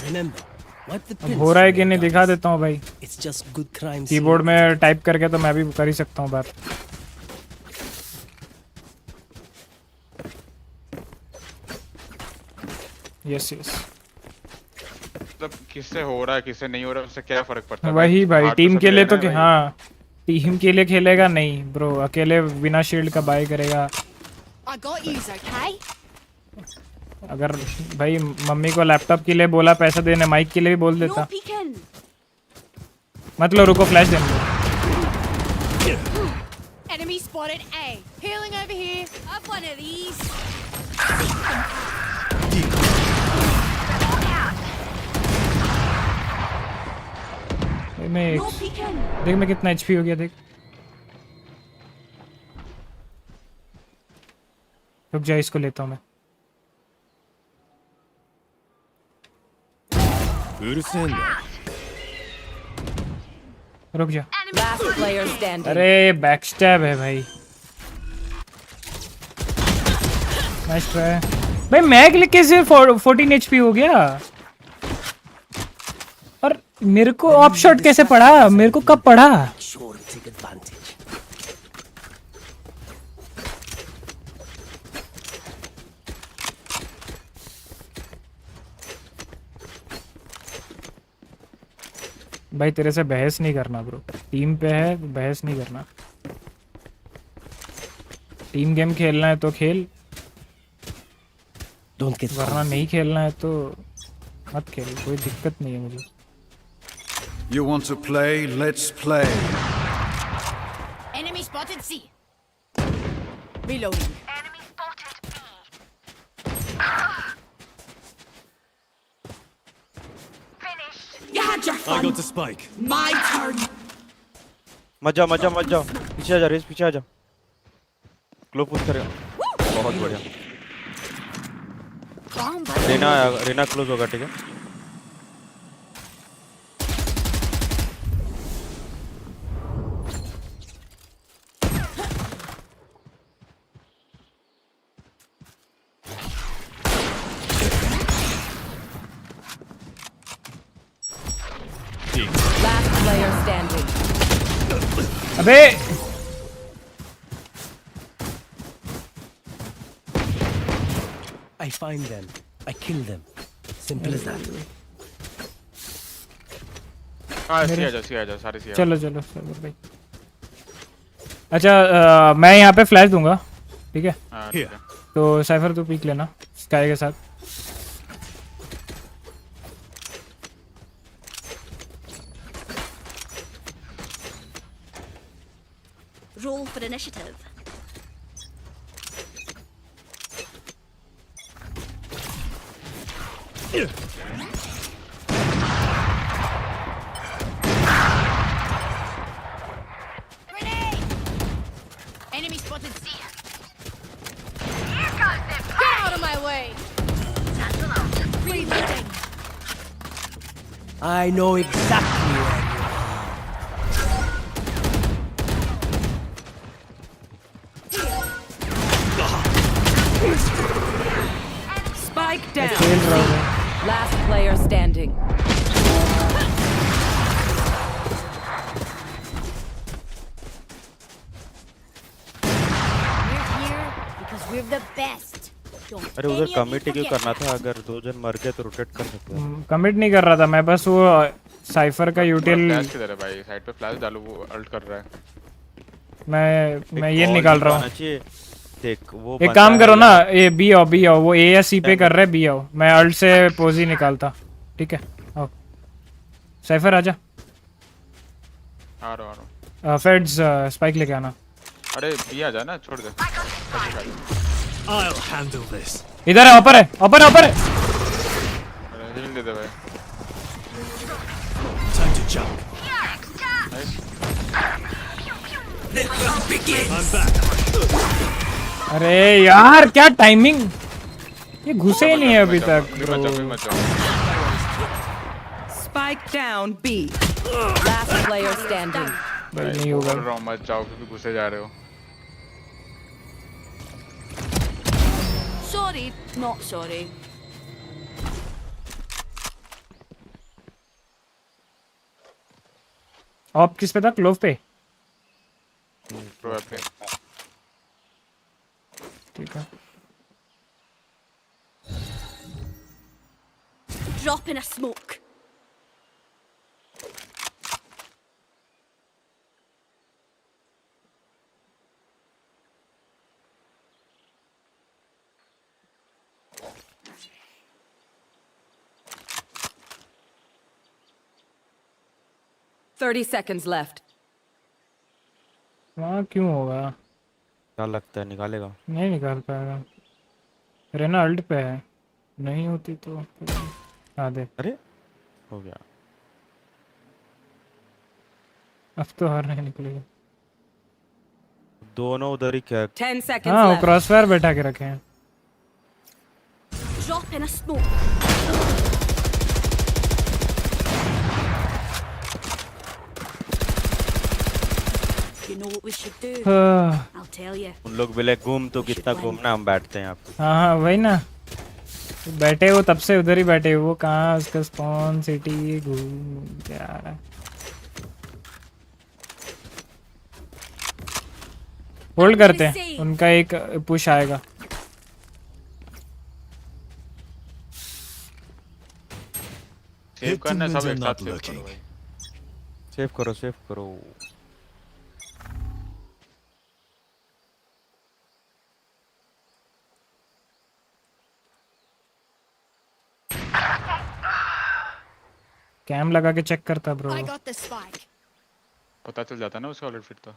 Remember, what the अब हो रहा है कि नहीं दिखा देता हूँ भाई। It's just good crime. Keyboard में टाइप करके तो मैं भी कर ही सकता हूँ बात। यस यस मतलब किससे हो रहा है किससे नहीं हो रहा है उससे क्या फर्क पड़ता है? वही भाई टीम के लिए तो कि हाँ टीम के लिए खेलेगा नहीं ब्रो, अकेले बिना शील्ड का बाय करेगा। I got yous, okay? अगर भाई मम्मी को लैपटॉप के लिए बोला पैसा देने, माइक के लिए भी बोल देता। मतलब रुको फ्लैश देंगे। Enemy spotted A. Healing over here. I've one of these. मैं देख मैं कितना एचपी हो गया देख। रुक जा इसको लेता हूँ मैं। रुक जा। Last player standing. अरे बैकस्टैब है भाई। Nice try. भाई मैग लेके से 14 एचपी हो गया और मेरे को ऑफ शॉट कैसे पड़ा? मेरे को कब पड़ा? भाई तेरे से बहस नहीं करना ब्रो, टीम पे है बहस नहीं करना। टीम गेम खेलना है तो खेल, वरना नहीं खेलना है तो मत खेल, कोई दिक्कत नहीं है मुझे। You want to play? Let's play. Enemy spotted C. Reloading. Enemy spotted B. Finished. You had your fun. I got the spike. My turn. मत जाओ पीछे आ जा रेस, पीछे आ जा। क्लो पुश करेगा, बहुत बढ़िया। रेना क्लोज होगा ठीक है। Last player standing. अबे I find them. I kill them. Simple as that. हाँ सी आ जाओ सारे सी। चलो भाई। अच्छा मैं यहाँ पे फ्लैश दूंगा ठीक है? तो साइफर तो पीक लेना स्काई के साथ। Roll for initiative. Grenade! Enemy spotted C. Here goes them. Get out of my way! Reloading. I know exactly where you Spike down. Last player standing. We're here because we're the best. Don't अरे उधर commit क्यों करना था? अगर दो जन मर गए तो रोटेट कर सकते हैं। कमिट नहीं कर रहा था मैं, बस वो साइफर का यूटिल फ्लैश किधर है भाई? साइड पे फ्लैश डालो, वो अल्ट कर रहा है। मैं ये निकाल रहा हूँ। देख वो एक काम करो ना, ये बी आओ वो ए या सी पे कर रहे, बी आओ, मैं अल्ट से पोजी निकालता, ठीक है? आओ साइफर आजा, आ रहा फेड्स स्पाइक लेके आना। अरे बी आ जा ना, छोड़ दे। I'll handle this. इधर है, ऊपर है, ऊपर है, ऊपर है। अरे हिल दे दे भाई। Time to jump. I'm back. अरे यार क्या टाइमिंग, ये घुसे ही नहीं है अभी तक bro. Spike down B. Last player standing. भाई नहीं होगा, मत जाओ क्योंकि घुसे जा रहे हो। Sorry, not sorry. ऑप किस पे था? क्लोव पे। ठीक है। Drop in a smoke. $30 seconds left. वहाँ क्यों होगा? क्या लगता है निकालेगा? नहीं निकाल पाएगा, रेना अल्ट पे है, नहीं होती तो आ दे। अरे हो गया, अब तो हार नहीं निकलेगा। दोनों उधर ही क्या? 10 seconds हाँ, वो left. क्रॉसफायर बैठा के रखे हैं। Drop in a smoke. You know what we should do? I'll tell you. उन लोग बोले घूम तो कितना घूमना, हम बैठते हैं यहाँ पे। हाँ वही ना, बैठे वो तब से उधर ही बैठे, वो कहाँ उसका स्पॉन सिटी घूम के आ रहा है। होल्ड करते हैं, उनका एक पुश आएगा। सेव करना, सब एक साथ सेव करो भाई। सेव करो, सेव करो। कैम लगा के चेक करता ब्रो। पता चल जाता ना उसका ऑलरेडी फिट तो।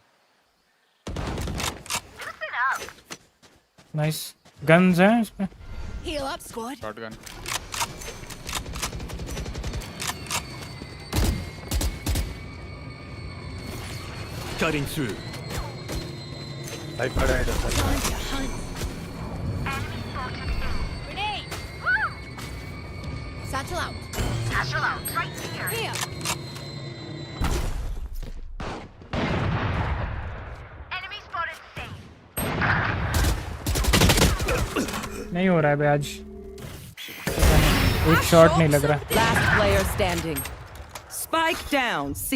नाइस, गन्स हैं इसमें। Heal up, squad. Shotgun. Cutting through. Grenade! Satchel out. Satchel out. Right here. Here. Enemy spotted safe. नहीं हो रहा है भाई आज, एक शॉट नहीं लग रहा। Last player standing. Spike down C.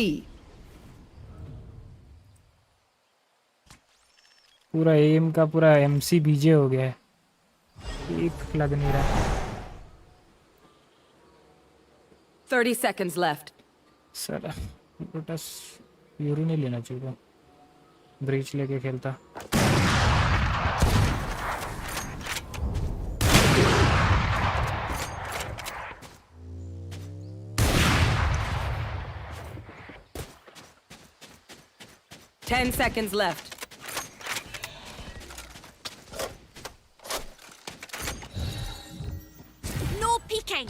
पूरा एम का पूरा एमसी बीजे हो गया है, एक लग नहीं रहा। 30 seconds left. Sir lotus euro नहीं लेना चाहिए, ब्रीच लेके खेलता। Ten seconds left. No peeking.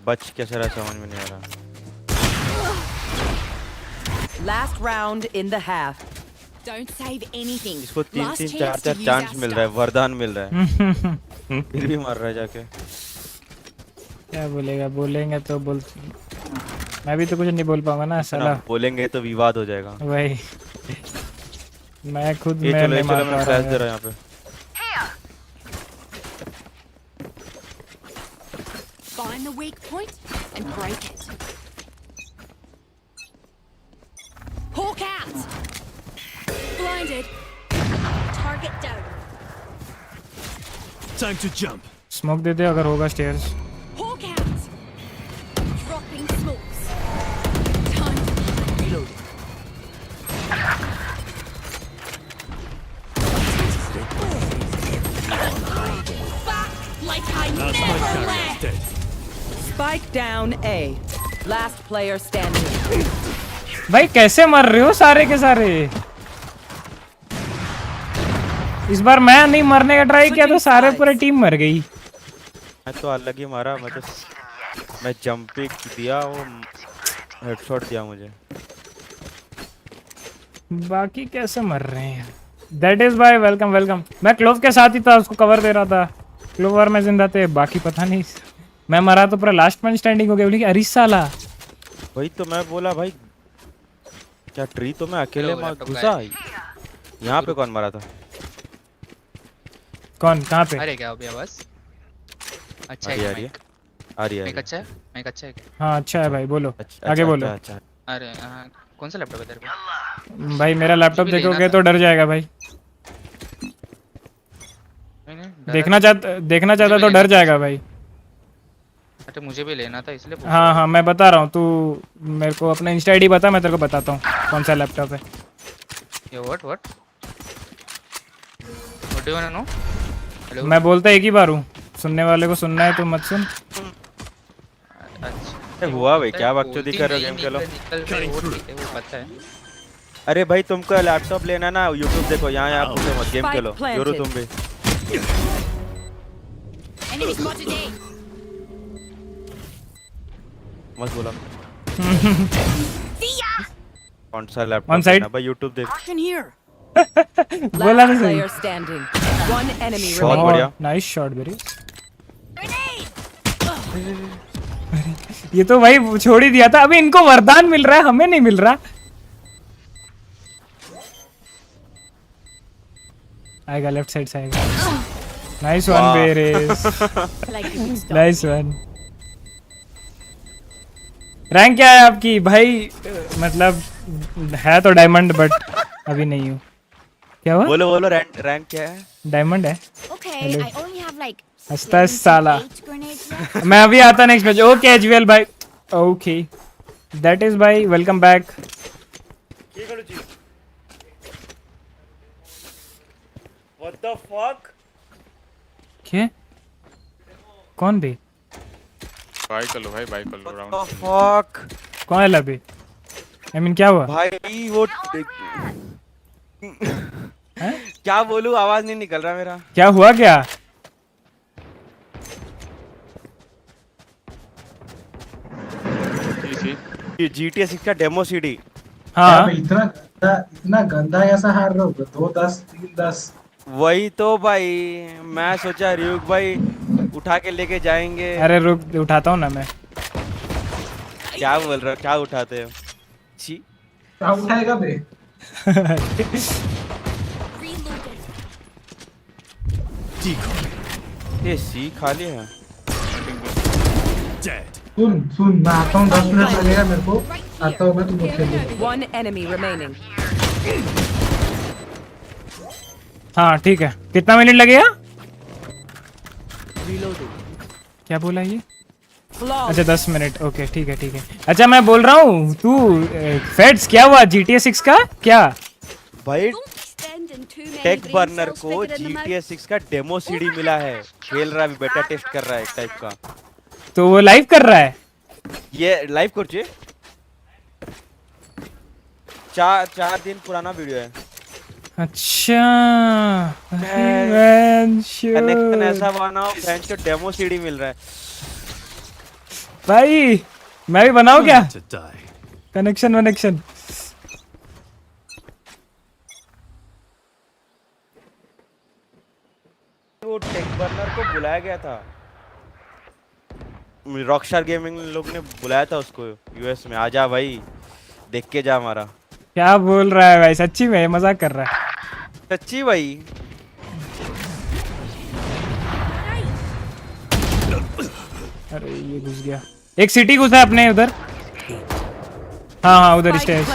बच कैसे रहा समझ में नहीं आ रहा। Last round in the half. Don't save anything. इसको 3-3 4-4 चांस मिल रहा है, वरदान मिल रहा है, फिर भी मार रहा है जाके। क्या बोलेगा, बोलेंगे तो बोल, मैं भी तो कुछ नहीं बोल पाऊंगा ना साला। बोलेंगे तो विवाद हो जाएगा। वही मैं खुद ये मैं चलो, नहीं मार मैं पा फ्लैश रहा दे रहा हूं यहाँ पे। Find the weak point and break it. Hawk out. Blinded. Target down. Time to jump. Smoke दे दे अगर होगा stairs. Hawk out. Dropping smokes. Time to reload. like I never left. Spike down A. Last player standing. भाई कैसे मर रहे हो सारे के सारे? इस बार मैं नहीं मरने का ट्राई किया तो सारे पूरे टीम मर गई। मैं तो अलग ही मारा, मैं जंपिंग दिया, वो हेडशॉट दिया मुझे। बाकी कैसे मर रहे हैं? दैट इज भाई वेलकम वेलकम। मैं क्लोव के साथ ही था, उसको कवर दे रहा था। क्लोव और मैं जिंदा थे, बाकी पता नहीं। मैं मरा तो पूरा लास्ट मैन स्टैंडिंग हो गया। बोली अरे साला, वही तो मैं बोला भाई, क्या ट्री तो मैं अकेले घुसा। यहाँ पे कौन मरा था? कौन कहाँ पे? अरे क्या हो गया बस? अच्छा है, आ रही है। माइक अच्छा है, माइक अच्छा है। हाँ अच्छा है भाई, बोलो आगे बोलो। अच्छा। अरे कौन सा लैपटॉप है तेरे पे? भाई मेरा लैपटॉप देखोगे तो डर जाएगा भाई। देखना चाहता तो डर जाएगा भाई। अच्छा मुझे भी लेना था इसलिए। हाँ मैं बता रहा हूँ, तू मेरे को अपना इंस्टा आईडी बता, मैं तेरे को बताता हूँ कौन सा लैपटॉप है। ये what do you want to know? Hello, मैं बोलता एक ही बार हूँ, सुनने वाले को सुनना है तो मत सुन। अच्छा हुआ भाई, क्या बकचोदी कर रहे हो? गेम खेलो। वो पता है। अरे भाई तुमको लैपटॉप लेना ना, यूट्यूब देखो, यहाँ पूछो मत, गेम खेलो। जोरो तुम भी मत बोला। कौन सा लैपटॉप लेना भाई? यूट्यूब देखो। बोला नहीं सही। Player standing. One enemy बहुत remaining. बढ़िया। नाइस शॉट बेरी। ये तो भाई छोड़ ही दिया था। अभी इनको वरदान मिल रहा है, हमें नहीं मिल रहा। आएगा लेफ्ट साइड से आएगा। नाइस वन बेरेस, नाइस वन। रैंक क्या है आपकी भाई? मतलब है तो डायमंड, बट अभी नहीं हूँ। क्या हुआ? बोलो रैंक क्या है? डायमंड है। Okay, हंसता है साला। मैं अभी आता नेक्स्ट मैच। ओके एचवीएल भाई, ओके दैट इज भाई welcome back. What the fuck? क्या? कौन भी? बाय कर लो भाई, बाय कर लो राउंड। What the fuck? कौन है लबी? I mean, क्या हुआ? भाई वो क्या बोलूं, आवाज नहीं निकल रहा मेरा। क्या हुआ क्या? ये GTA 6 का डेमो सीडी। हाँ इतना गंदा ऐसा हार रहे हो? 2-10 3-10। वही तो भाई, मैं सोचा RyuK भाई उठा के लेके जाएंगे। अरे रुक, उठाता हूँ ना मैं। क्या बोल रहे हो, क्या उठाते हो? छी, क्या उठाएगा बे? ये सी खाली है। सुन मैं आता हूँ, 10 मिनट लगेगा मेरे को। आता हूँ मैं, तुम खेलो। One enemy remaining. हाँ ठीक है, कितना मिनट लगेगा? क्या बोला ये? अच्छा 10 मिनट, ओके ठीक है। अच्छा मैं बोल रहा हूँ, तू फेड्स क्या हुआ GTA 6 का क्या? भाई टेक बर्नर को GTA 6 का डेमो सीडी मिला है, खेल रहा है, बेटा टेस्ट कर रहा है एक टाइप का। तो वो लाइव कर रहा है? ये लाइव करछे, 4 दिन पुराना वीडियो है। अच्छा कनेक्शन ऐसा बनाओ, फ्रेंच को डेमो सीडी मिल रहा है। भाई मैं भी बनाऊं क्या कनेक्शन? वो टेक बर्नर को बुलाया गया था, रॉकस्टार गेमिंग लोग ने बुलाया था उसको यूएस में। आजा भाई, देख के जा हमारा। क्या बोल रहा है भाई? सच्ची में मजाक कर रहा है? सच्ची भाई। अरे ये घुस गया, एक सिटी घुसा है अपने उधर। हाँ उधर स्टेज।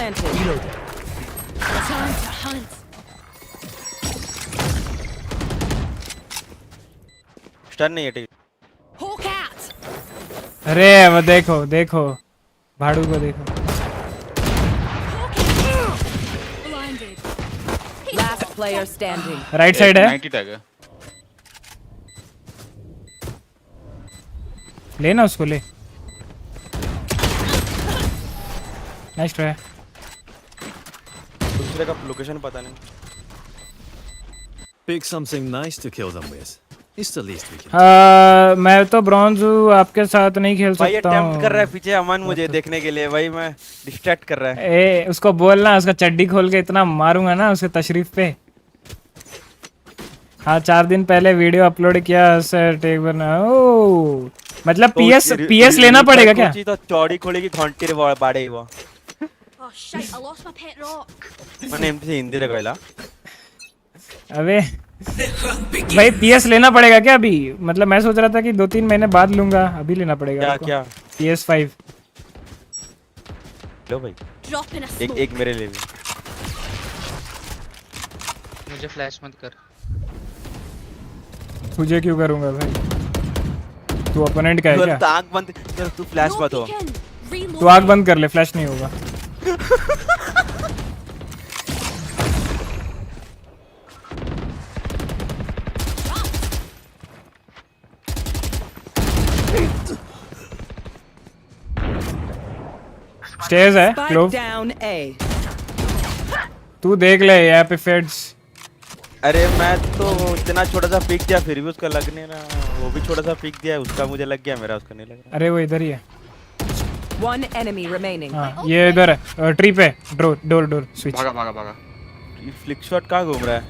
स्टन नहीं है ठीक। अरे वो देखो भाड़ू को देखो। Last player standing. Right side है। 90 टैग है। लेना उसको ले। Nice try. दूसरे का लोकेशन पता नहीं। Pick something nice to kill them with. It's the least we can. मैं तो ब्रॉन्ज हूँ, आपके साथ नहीं खेल भाई ये सकता हूँ। अटेम्प्ट कर रहा है पीछे अमन मुझे देखने के लिए, भाई मैं डिस्ट्रैक्ट कर रहा है। ए उसको बोलना, उसका चड्डी खोल के इतना मारूंगा ना उसके तशरीफ पे। हाँ 4 दिन पहले वीडियो अपलोड किया सर, टेक बना। ओ मतलब पीएस लेना पड़ेगा क्या? तो चौड़ी खोली की घंटी रे बाड़े वो। Oh shit, I lost my pet rock. मैंने एमसी हिंदी रे कहला। अबे भाई पीएस लेना पड़ेगा क्या अभी? मतलब मैं सोच रहा था कि 2-3 महीने बाद लूंगा, अभी लेना पड़ेगा। क्या PS5 लो भाई। एक मेरे ले लो। मुझे फ्लैश मत कर। तुझे क्यों करूंगा भाई? तू ओपोनेंट का है क्या? तू आंख बंद कर, तू फ्लैश मत हो। तू आंख बंद कर ले, फ्लैश नहीं होगा। स्टेज है क्लोव। तू देख ले यहाँ पे फेड्स। अरे मैं तो इतना छोटा सा पीक दिया फिर भी उसका लग नहीं रहा। वो भी छोटा सा पीक दिया, उसका मुझे लग गया, मेरा उसका नहीं लग रहा। अरे वो इधर ही है। One enemy remaining. हाँ ये इधर है, ट्री पे। Door switch. भागा। ये फ्लिक शॉट कहाँ घूम रहा है?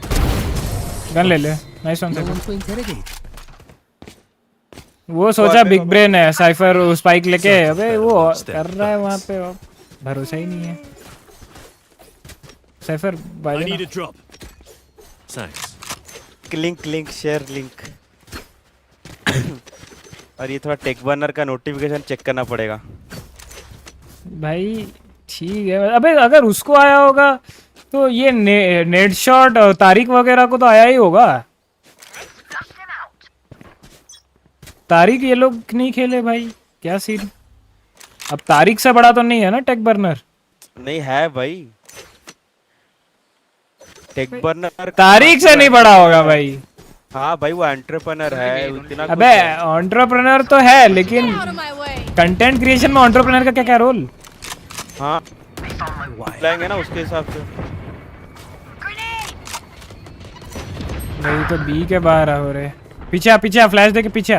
गन ले ले। Nice one. वो सोचा बिग ब्रेन है, साइफर स्पाइक लेके। अबे वो कर रहा है वहाँ पे, भरोसा ही नहीं है। Cipher bye link share link. और ये थोड़ा टेक बर्नर का नोटिफिकेशन चेक करना पड़ेगा भाई। ठीक है। अबे अगर उसको आया होगा तो ये नेट शॉट तारिक वगैरह को तो आया ही होगा। तारिक ये लोग नहीं खेले भाई, क्या सीन? अब तारिक से बड़ा तो नहीं है ना टेक बर्नर? नहीं है भाई, टेक बर्नर तारिक से नहीं बड़ा होगा भाई। हाँ भाई वो एंटरप्रेन्योर है उतना। अबे एंटरप्रेन्योर तो है, लेकिन कंटेंट क्रिएशन में एंटरप्रेन्योर का क्या रोल? हाँ लाएंगे ना उसके हिसाब से। नहीं तो बी के बाहर हो रहे। पीछे फ्लैश दे के पीछे।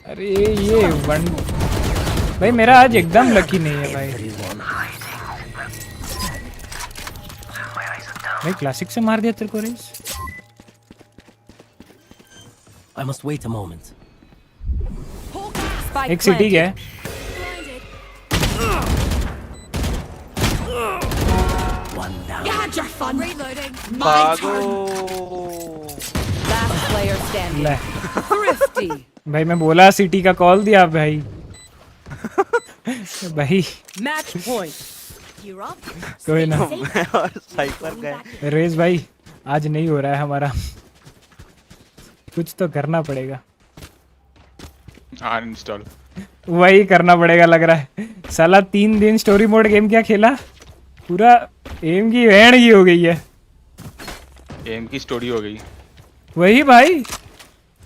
अरे ये वन भाई मेरा आज एकदम लकी नहीं है भाई। भाई क्लासिक से मार दिया तेरे को Raze. I must wait a moment. एक सिटी है। You had your fun. Reloading. भागो। Last player standing. Thrifty. भाई मैं बोला सिटी का कॉल दिया भाई। भाई Match point. कोई ना। और साइपर गए। रेस भाई आज नहीं हो रहा है हमारा, कुछ तो करना पड़ेगा। अनइंस्टॉल वही करना पड़ेगा लग रहा है। साला 3 दिन स्टोरी मोड गेम क्या खेला, पूरा एम की वेण की हो गई है। एम की स्टोरी हो गई वही भाई।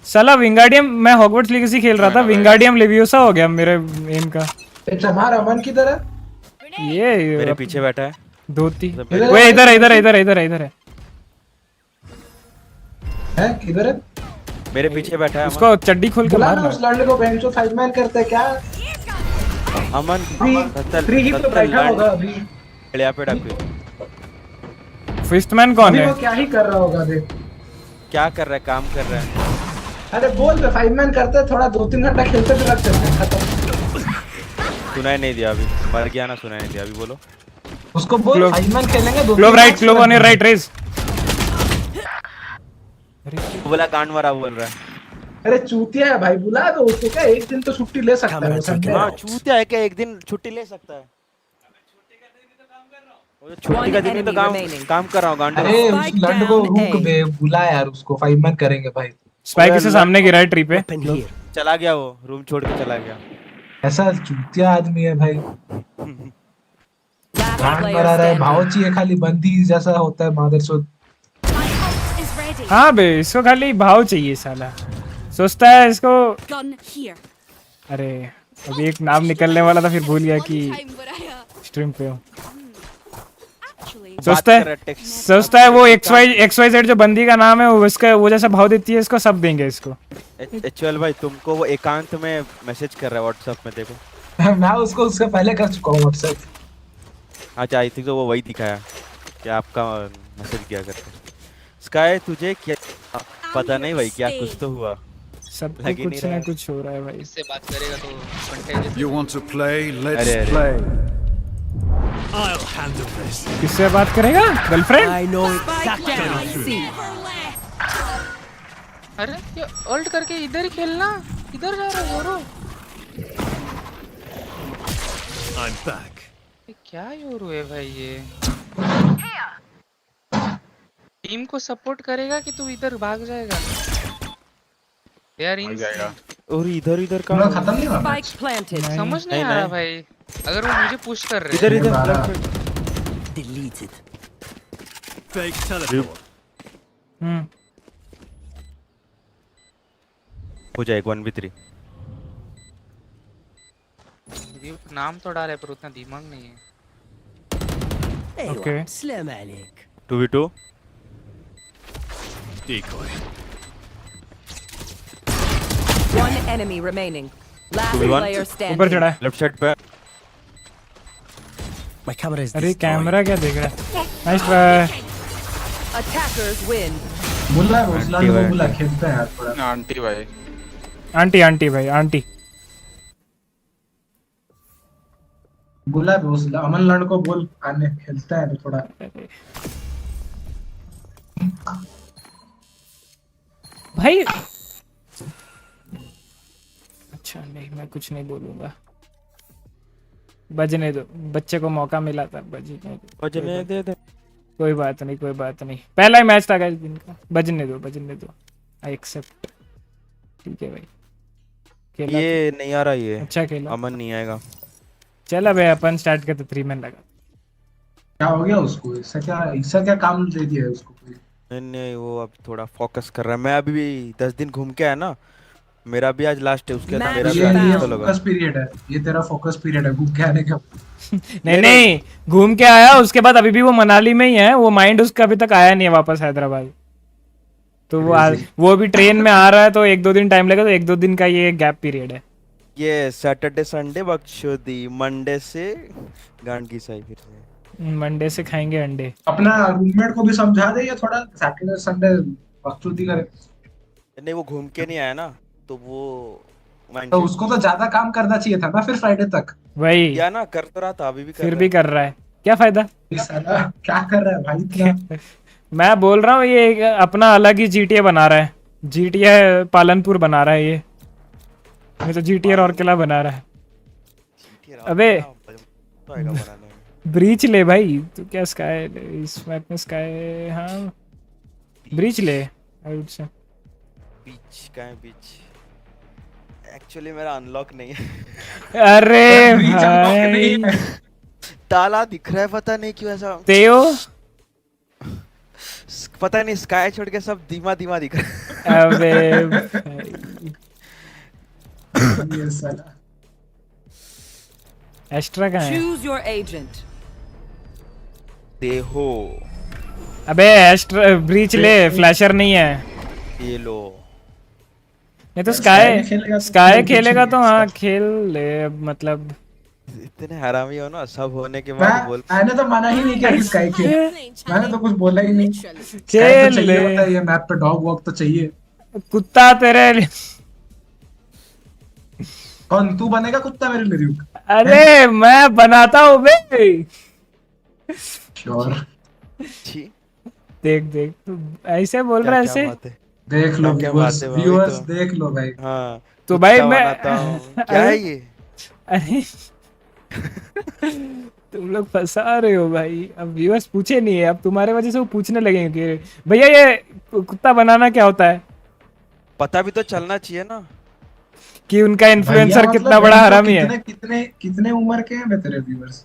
साला विंगार्डियम, मैं हॉगवर्ट्स लीगेसी खेल रहा था, विंगार्डियम लेवियोसा हो गया मेरे एम का। हमारा अमन किधर है? ये मेरे पीछे बैठा है। 2-3 वो इधर है। है किधर है? मेरे पीछे बैठा है। उसको चड्डी खोल के मारना। उस लड़ने को बेंचो 5 मैन करते हैं क्या? अमन फ्री ही तो बैठा होगा अभी। बढ़िया पे डाके। फिफ्थ मैन कौन है? वो क्या ही कर रहा होगा देख। क्या कर रहा है? काम कर रहा है। अरे बोल पे 5 मैन करते थोड़ा 2-3 घंटा खेलते फिर रख सकते हैं। खत्म। सुनाई नहीं दिया अभी, मर गया ना, सुनाई नहीं दिया अभी। बोलो उसको बोल 5 मैन खेलेंगे। Clove on your right Raze. बोला कांड मारा बोल रहा है। अरे चूतिया है भाई, बुला दो उसको। क्या एक दिन तो छुट्टी ले सकता है संडे? हां चूतिया है क्या, एक दिन छुट्टी ले सकता है? छुट्टी का दिन ही तो काम कर रहा हूं गांडे। अरे उस लंड को रुक बे, बुला यार उसको। 5 मैन करेंगे भाई। स्पाइक से सामने गिरा है ट्री पे। चला गया वो, रूम छोड़ के चला गया। ऐसा चूतिया आदमी है भाई। गांड मरा रहा है, भाव चाहिए खाली, बंदी जैसा होता है मादरचोद। हाँ बे इसको खाली भाव चाहिए साला। सोचता है इसको। Gun here. अरे अभी एक नाम निकलने वाला था फिर भूल गया कि स्ट्रीम पे हो। सोचता है वो XYZ जो बंदी का नाम है वो इसका वो जैसा भाव देती है इसको सब देंगे इसको। HL भाई तुमको वो एकांत में मैसेज कर रहा है व्हाट्सएप में देखो। मैं उसको उससे पहले कर चुका हूँ व्हाट्सएप। अच्छा आई थिंक तो वो वही दिखाया कि आपका मैसेज किया करते। स्काई तुझे क्या पता नहीं भाई क्या कुछ तो हुआ। सब कुछ ना कुछ हो रहा है भाई। इससे बात करेगा तो content. You want to play? Let's play. I'll handle this. किससे बात करेगा? गर्लफ्रेंड? I know exactly. अरे ये ऑल्ट करके इधर ही खेलना, इधर जा रहा है योरो। I'm back. ये क्या योरो है भाई ये? टीम को सपोर्ट करेगा कि तू इधर भाग जाएगा? यार इन और इधर का खत्म नहीं हुआ। Spike planted. समझ नहीं आ रहा भाई। अगर वो मुझे पुश कर रहे इधर Deleted. Fake teleport. हो जाए 1v3। नाम तो डाले पर उतना दिमाग नहीं है। Okay. Slim عليك. 2v2 Decoy. One enemy remaining. Last 2v1 player standing. ऊपर चढ़ा है। लेफ्ट साइड पे। My camera is अरे कैमरा क्या देख रहा है? Nice try. Attackers win. बोला रोसलान को बोला खेलते हैं यार थोड़ा। आंटी भाई। आंटी भाई आंटी। बोला रोसला अमन लड़ को बोल आने खेलते हैं थोड़ा। भाई अच्छा नहीं मैं कुछ नहीं बोलूंगा। बजने दो बच्चे को मौका मिला था बजने दे। कोई बात नहीं पहला ही मैच था गाइस दिन का। बजने दो आई एक्सेप्ट। ठीक है भाई खेला ये नहीं आ रहा ये। अच्छा खेला। अमन नहीं आएगा। चल अबे अपन स्टार्ट करते 3 मैन लगा। क्या हो गया उसको? इससे क्या काम दे दिया है उसको? नहीं वो अब थोड़ा फोकस कर रहा है। मैं अभी भी 10 दिन घूम के आया ना। मेरा भी आज लास्ट है उसके बाद मेरा भी फोकस पीरियड है। ये तेरा फोकस पीरियड है घूम के आने का। नहीं घूम के आया उसके बाद अभी भी वो मनाली में ही है। वो माइंड उसका अभी तक आया नहीं है वापस हैदराबाद। तो वो भी ट्रेन में आ रहा है तो 1-2 दिन टाइम लगेगा। तो 1-2 दिन का ये गैप पीरियड है। ये सैटरडे संडे बकचोदी मंडे से गांड की साई फिर से। मंडे से खाएंगे अंडे। अपना रूममेट को भी समझा दे ये थोड़ा सैटरडे संडे बकचोदी करे। नहीं वो घूम के नहीं आया ना तो वो तो उसको तो ज्यादा काम करना चाहिए था ना फिर फ्राइडे तक। वही या ना कर तो रहा था अभी भी कर फिर भी कर रहा है। क्या फायदा? क्या कर रहा है भाई इतना? मैं बोल रहा हूँ ये अपना अलग ही GTA बना रहा है। GTA पालनपुर बना रहा है ये तो GTA और किला बना रहा है। अबे ब्रीच ले भाई तू क्या स्काई इस मैप में स्काई। हाँ ब्रीच ले आई वुड से। बीच का है बीच एक्चुअली मेरा अनलॉक नहीं है। अरे भाई ताला दिख रहा है पता नहीं क्यों ऐसा। तेओ पता नहीं स्काई छोड़ के सब धीमा दिख रहा है। अबे ये साला एक्स्ट्रा कहाँ है? Choose your agent. देखो अबे एक्स्ट्रा ब्रीच ले फ्लैशर नहीं है। ये लो नहीं तो स्काई खेलेगा तो हाँ खेल ले। मतलब इतने हरामी हो ना सब होने के बाद बोल। मैंने तो मना ही नहीं किया कि स्काई खेल। मैंने तो कुछ बोला ही नहीं। खेल तो ले होता है ये मैप पे डॉग वॉक तो चाहिए। कुत्ता तेरे लिए। कौन तू बनेगा कुत्ता मेरे लिए? RyuK अरे मैं बनाता हूँ बे। श्योर देख तू ऐसे बोल रहा है ऐसे। देख लो व्यूअर्स देख लो भाई। हाँ तो भाई मैं क्या है ये? अरे तुम लोग फंसा रहे हो भाई। अब व्यूअर्स पूछे नहीं है अब तुम्हारे वजह से वो पूछने लगेंगे कि भैया ये कुत्ता बनाना क्या होता है। पता भी तो चलना चाहिए ना कि उनका इन्फ्लुएंसर कितना बड़ा हरामी है। कितने उम्र के हैं तेरे व्यूअर्स?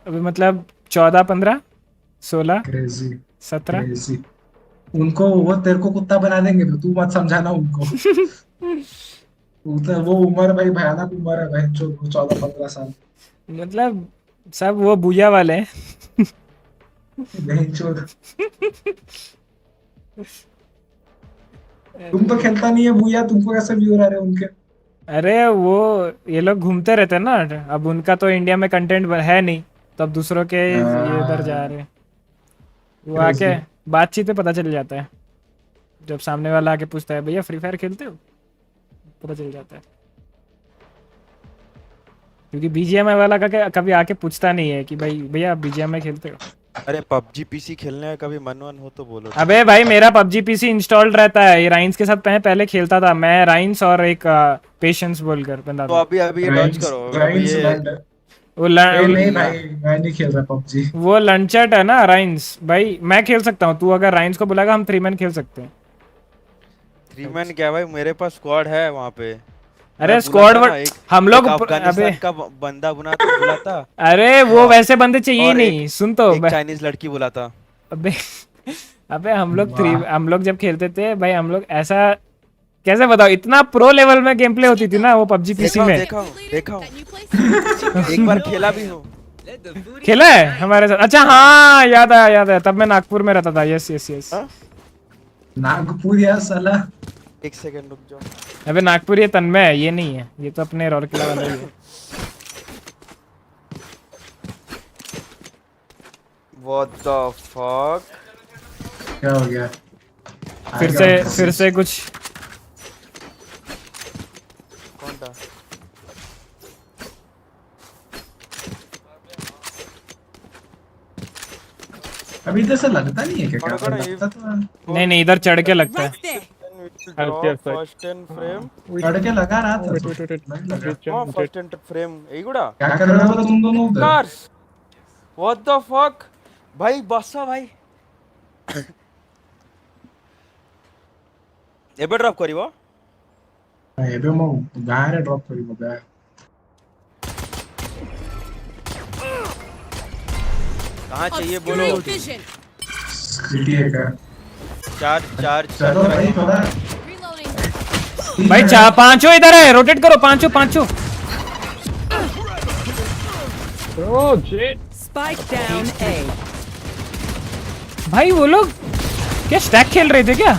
अभी मतलब 14, 15, 16, क्रेजी 17 उनको वो तेरे को कुत्ता बना देंगे तो तू मत समझाना उनको। वो उम्र भाई भयानक उम्र है भाई, जो 14-15 साल। मतलब सब वो बुया वाले हैं। नहीं छोड़। तुम तो खेलता नहीं है भूया, तुमको कैसे व्यूअर आ रहे हैं उनके? अरे वो ये लोग घूमते रहते हैं ना, अब उनका तो इंडिया में कंटेंट है नहीं, तो अब दूसरों के ये इधर जा रहे हैं। वो आके बातचीत पे पता चल जाता है, जब सामने वाला आके पूछता है भैया फ्री फायर खेलते हो, पता चल जाता है। क्योंकि बीजीएमआई वाला का कभी आके पूछता नहीं है कि भाई भैया बीजीएमआई खेलते हो। अरे पबजी पीसी खेलने का कभी मन वन हो तो बोलो। अबे भाई मेरा पबजी पीसी इंस्टॉल्ड रहता है, ये राइन्स के साथ पहले खेलता था मैं, राइन्स और एक पेशेंस बोलकर बंदा तो अभी ये डॉज करो, वो नहीं भाई मैं नहीं खेल रहा पबजी। वो लंचट है ना राइन्स, भाई मैं खेल सकता हूँ, तू अगर राइन्स को बुलाएगा हम 3 मैन खेल सकते हैं। 3 मैन क्या भाई, मेरे पास स्क्वाड है वहाँ पे। अरे स्क्वाड हम लोग अफगानिस्तान का बंदा बुलाता। अरे वो वैसे बंदे चाहिए नहीं, सुन तो एक चाइनीज लड़की बुलाता। अबे हम लोग जब खेलते थे भाई, हम लोग ऐसा कैसे बताओ, इतना प्रो लेवल में गेम प्ले होती थी ना वो पबजी पीसी में। देखा एक बार खेला भी हो। खेला है हमारे साथ? अच्छा हाँ याद आया, तब मैं नागपुर में रहता था। यस नागपुर यार साला। 1 सेकंड रुक जाओ। अबे नागपुर ये तन्मय है, ये नहीं है, ये तो अपने रौरकिला वाला ही है। What the fuck? क्या हो गया? फिर से कुछ कौन था? अभी इधर से लगता नहीं है क्या? लगता तो नहीं इधर चढ़ के लगता है। फर्स्ट एंड फ्रेम चढ़ के लगा रहा था। फर्स्ट एंड फ्रेम यही गुड़ा क्या कर रहे हो तुम दोनों उधर? What the fuck? भाई बसा भाई। एबे ड्रॉप करिवो? एबे मो गारे ड्रॉप करिवो बे। कहाँ चाहिए बोलो? सिटी है क्या? चार चलो भाई थोड़ा। भाई 5 इधर है, रोटेट करो 5। Oh shit. Spike down A. भाई वो लोग क्या स्टैक खेल रहे थे क्या?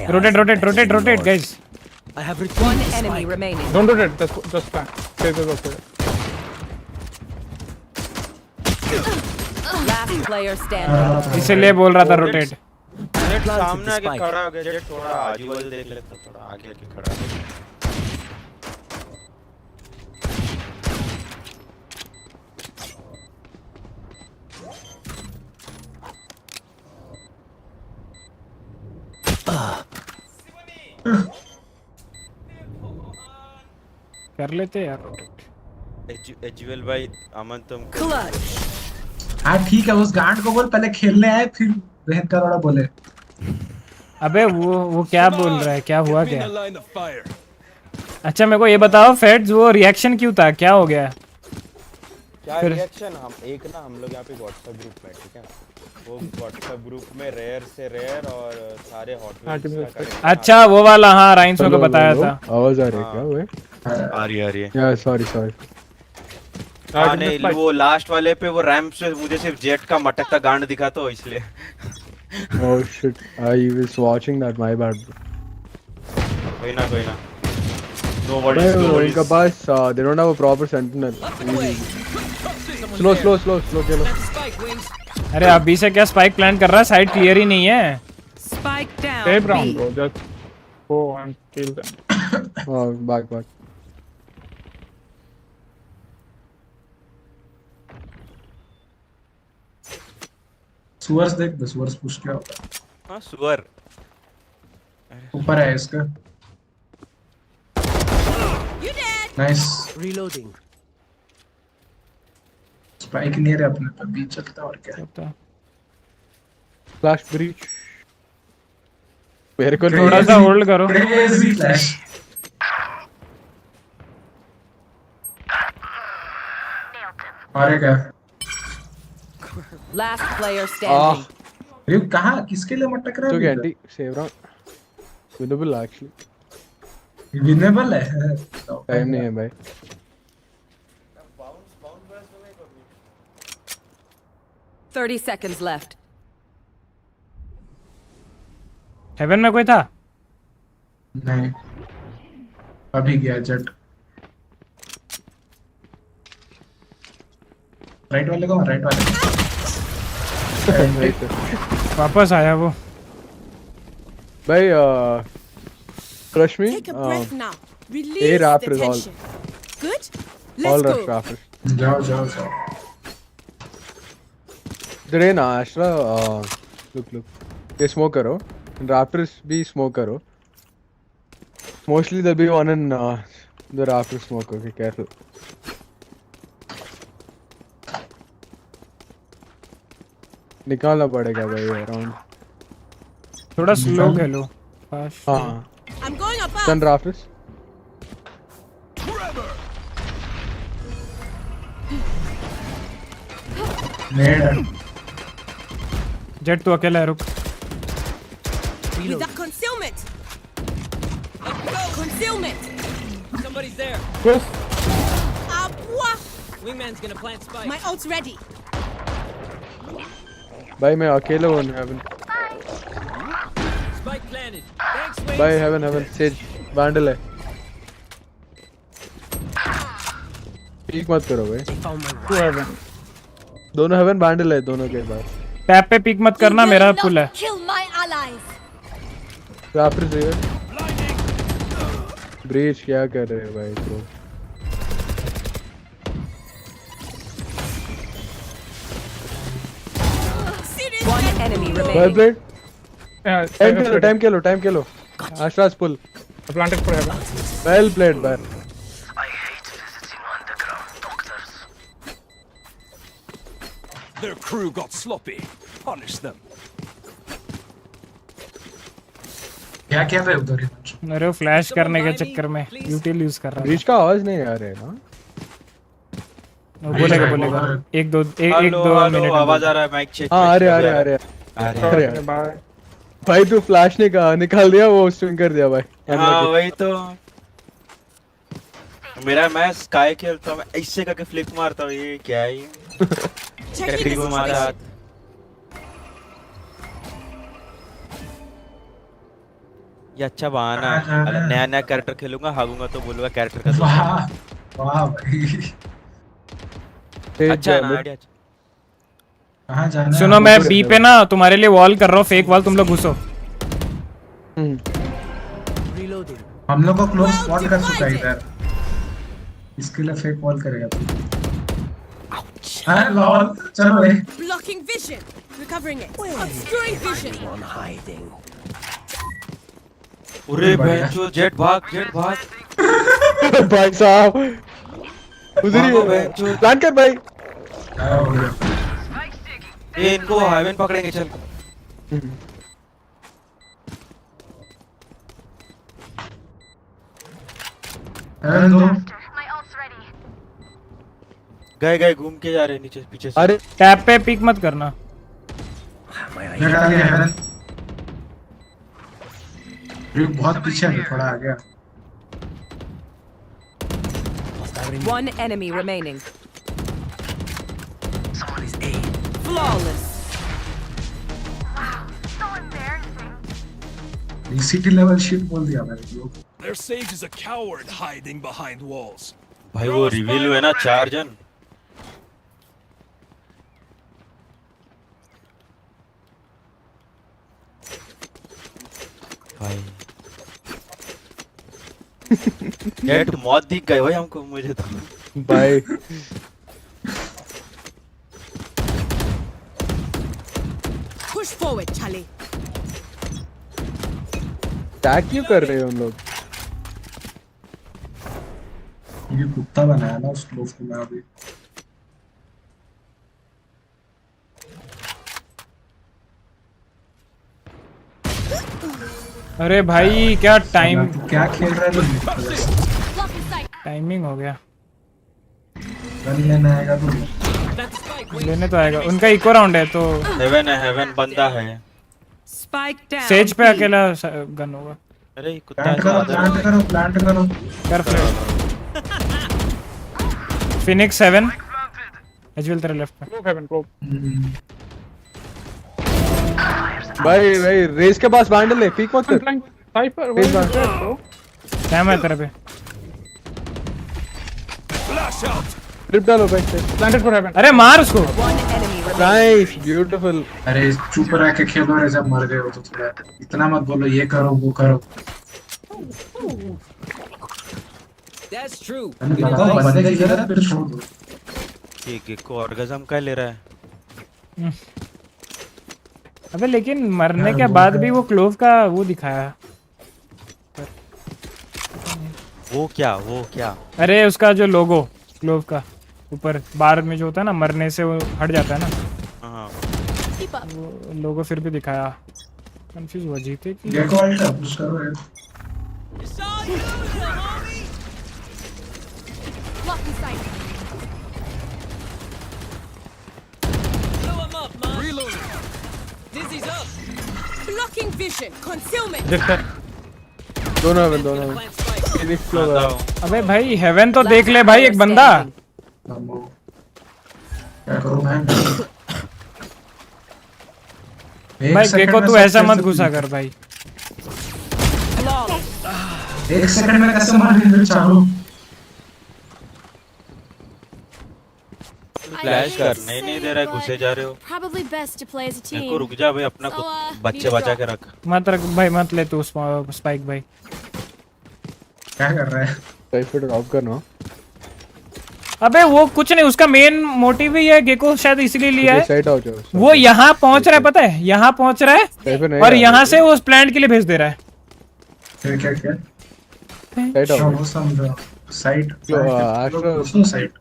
Rotate guys. I have one enemy remaining. Don't rotate. Just back. Go. Last player standing. इसलिए बोल रहा था रोटेट। सामने आके खड़ा हो गया, जेट थोड़ा आजू बाजू देख लेता, थोड़ा आगे आके खड़ा है। कर लेते यार रोटेट। एजुअल भाई अमन तुम हाँ ठीक है, उस गांड को बोल पहले खेलने आए फिर बहन का रोड़ा बोले। अबे वो क्या बोल रहा है, क्या हुआ क्या? अच्छा मेरे को ये बताओ फेड्स, वो रिएक्शन क्यों था, क्या हो गया? क्या रिएक्शन? हम लोग यहाँ पे व्हाट्सएप ग्रुप में, ठीक है, वो व्हाट्सएप ग्रुप में रेयर से रेयर और सारे हॉट। अच्छा वो वाला, हाँ राइन्स को बताया था। आवाज आ रही है क्या? वो आ रही है यार, सॉरी हाँ नहीं, वो लास्ट वाले पे वो रैंप से मुझे सिर्फ जेट का मटकता गांड दिखा तो इसलिए। Oh shit, I was watching that, my bad. कोई ना इनका पास they don't have a proper sentinel. Slow चलो। अरे अभी से क्या स्पाइक प्लान कर रहा है, साइड क्लियर ही नहीं है। Spike down. Stay brown bro, just go and kill them. Oh, back. सुअर्स देख, सुअर्स पुश क्या होता है? हाँ सुअर ऊपर है इसका। Nice Reloading. स्पाइक नहीं है अपने पे, बीच चलता और क्या। Flash breach. मेरे को थोड़ा सा होल्ड करो। Crazy flash. और क्या? Last player standing. ये कहाँ किसके लिए मटक रहा है? तो कैंडी सेव रहा विनेबल एक्चुअली विनेबल है टाइम नहीं है भाई 30 seconds left. हेवन में कोई था? नहीं अभी गया जेट राइट वाले को राइट वाले वापस आया वो भाई crush me Take a breath now. A Release Raptor the is all tension. Good? all Let's rush go. Raptors जाओ इधर ना आश्रा look ये smoke करो Raptors भी smoke करो mostly there'll be one in the Raptor smoke okay careful निकालना पड़ेगा भाई अराउंड थोड़ा स्लो खेलो फास्ट हाँ I'm going above. Sun Raptors jet तू अकेला है रुक With that concealment. Concealment. Somebody's there. Yes. Abwa. Wingman's gonna plant spike. My ult's ready. भाई मैं अकेला हूँ heaven Spike planted. Thanks, Wings. भाई heaven sage vandal है पीक मत करो भाई heaven दोनों heaven vandal है दोनों के बाद टैप पे पिक मत करना मेरा पुल है Kill my allies. Raptors है ब्रीच क्या कर रहे हैं भाई तो One enemy well remaining. played time ke lo Ashra's pull planted for heaven well played man Their crew got sloppy. Punish them. क्या कर रहे हो उधर अरे फ्लैश करने के चक्कर में यूटिल यूज कर रहा ब्रीच का आवाज नहीं आ रहा है ना बोलेगा एक दो मिनट आवाज आ रहा है माइक चेक हाँ आ रहे भाई तू फ्लैश निकाल दिया वो स्विंग कर दिया भाई हाँ वही तो मेरा मैं स्काई खेलता हूँ ऐसे करके फ्लिक मारता हूँ ये क्या है ये कैटेगरी को मारा हाथ ये अच्छा बहाना है अगर नया कैरेक्टर खेलूंगा हारूंगा तो बोलूंगा कैरेक्टर का वाह भाई अच्छा है ना आइडिया कहाँ जाना है? सुनो मैं बी पे ना तुम्हारे लिए वॉल कर रहा हूँ फेक वॉल तुम लोग घुसो हम लोग को क्लोज स्पॉट कर चुका है इधर इसके लिए फेक वॉल करेगा तू लॉल चलो रे Blocking vision. Recovering it. Obscuring vision. अरे भाई जेट भाग भाई साहब उधर ही प्लान कर भाई ये इनको हाईवे पकड़ेंगे चल गए घूम के जा रहे नीचे पीछे से अरे टैप पे पिक मत करना बहुत पीछे है थोड़ा आ गया One enemy remaining. Flawless. VCT level shit बोल दिया मैंने लोग Their sage is a coward hiding behind walls. भाई वो रिवील हुए ना 4 जन भाई जेट मौत दिख गए भाई हमको मुझे तो भाई Push forward, Charlie. टैग क्यों कर रहे हो उन लोग ये कुत्ता बनाया ना उस लोग को मैं अभी अरे भाई क्या टाइम क्या खेल रहा है टाइमिंग हो गया गन लेना आएगा तो लेने तो आएगा, उनका इको राउंड है तो हेवन बंदा है। Spike down. सेज पे अकेला गन होगा। अरे कुत्ता प्लांट करो कर फ्लैश। फिनिक्स 7 एजवेल तेरे लेफ्ट में। भाई रेस के पास बैंडल है, पीक मत कर। साइफर कैम है तेरे पे। ट्रिप डालो भाई। Planted for heaven. अरे मार उसको। Nice beautiful. अरे चुप रह के खेलो रे, जब मर गए हो तो थोड़ा इतना मत बोलो ये करो वो करो। That's true. बंदे की जगह फिर छोड़ दो। ठीक है, को ऑर्गेजम का ले रहा है। अबे लेकिन मरने के बाद भी वो क्लोव का वो दिखाया। वो क्या? अरे उसका जो लोगो क्लोव का ऊपर बार में जो होता है ना, मरने से वो हट जाता है ना। हाँ। वो लोगो फिर भी दिखाया। कंफ्यूज हुआ जीते कि गेको अल्ट पुश करो यार। Dizzy's up. Blocking vision. Concealment. दोनों फिनिक्स फ्लो। अबे भाई हेवन तो देख ले भाई, एक बंदा। क्या करूं मैं? भाई देखो तू ऐसा मत घुसा कर भाई। एक सेकंड में कैसे मार रही है चारों? फ्लैश करने नहीं दे रहा है, घुसे जा रहे हो। Probably best to play as a team. को रुक जा भाई, अपना बच्चे बचा के रख। मत रख भाई, मत ले तू स्पाइक भाई। क्या कर रहा है? साइफर ड्रॉप करना। अबे वो कुछ नहीं, उसका मेन मोटिव ही है, गेको शायद इसलिए लिया है। साइड आओ जाओ। वो यहाँ पहुँच रहा है, पता है यहाँ पहुँच रहा है और यहाँ से वो उस प्लांट के लिए भेज दे रहा है। क्या साइड आओ। वो समझो साइड साइड।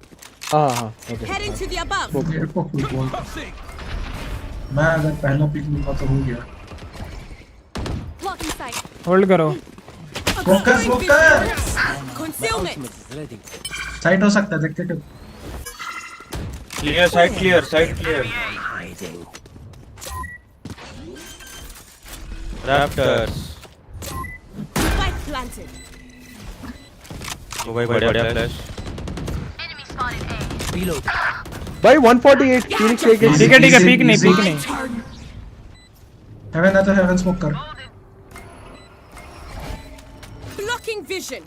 हाँ okay. Heading to the above. मेरे को फुल बोल। मैं अगर पहला पिक लूँगा तो हो गया। Blocking sight. होल्ड करो। फोकस। Concealment. साइड हो सकता है, देखते थे। Clear, side clear. Raptors. Spike planted. ओ भाई बढ़िया फ्लैश। भाई 148 फिनिक्स एक है। ठीक है पीक नहीं। हेवन है तो हेवन स्मोक कर। Blocking vision.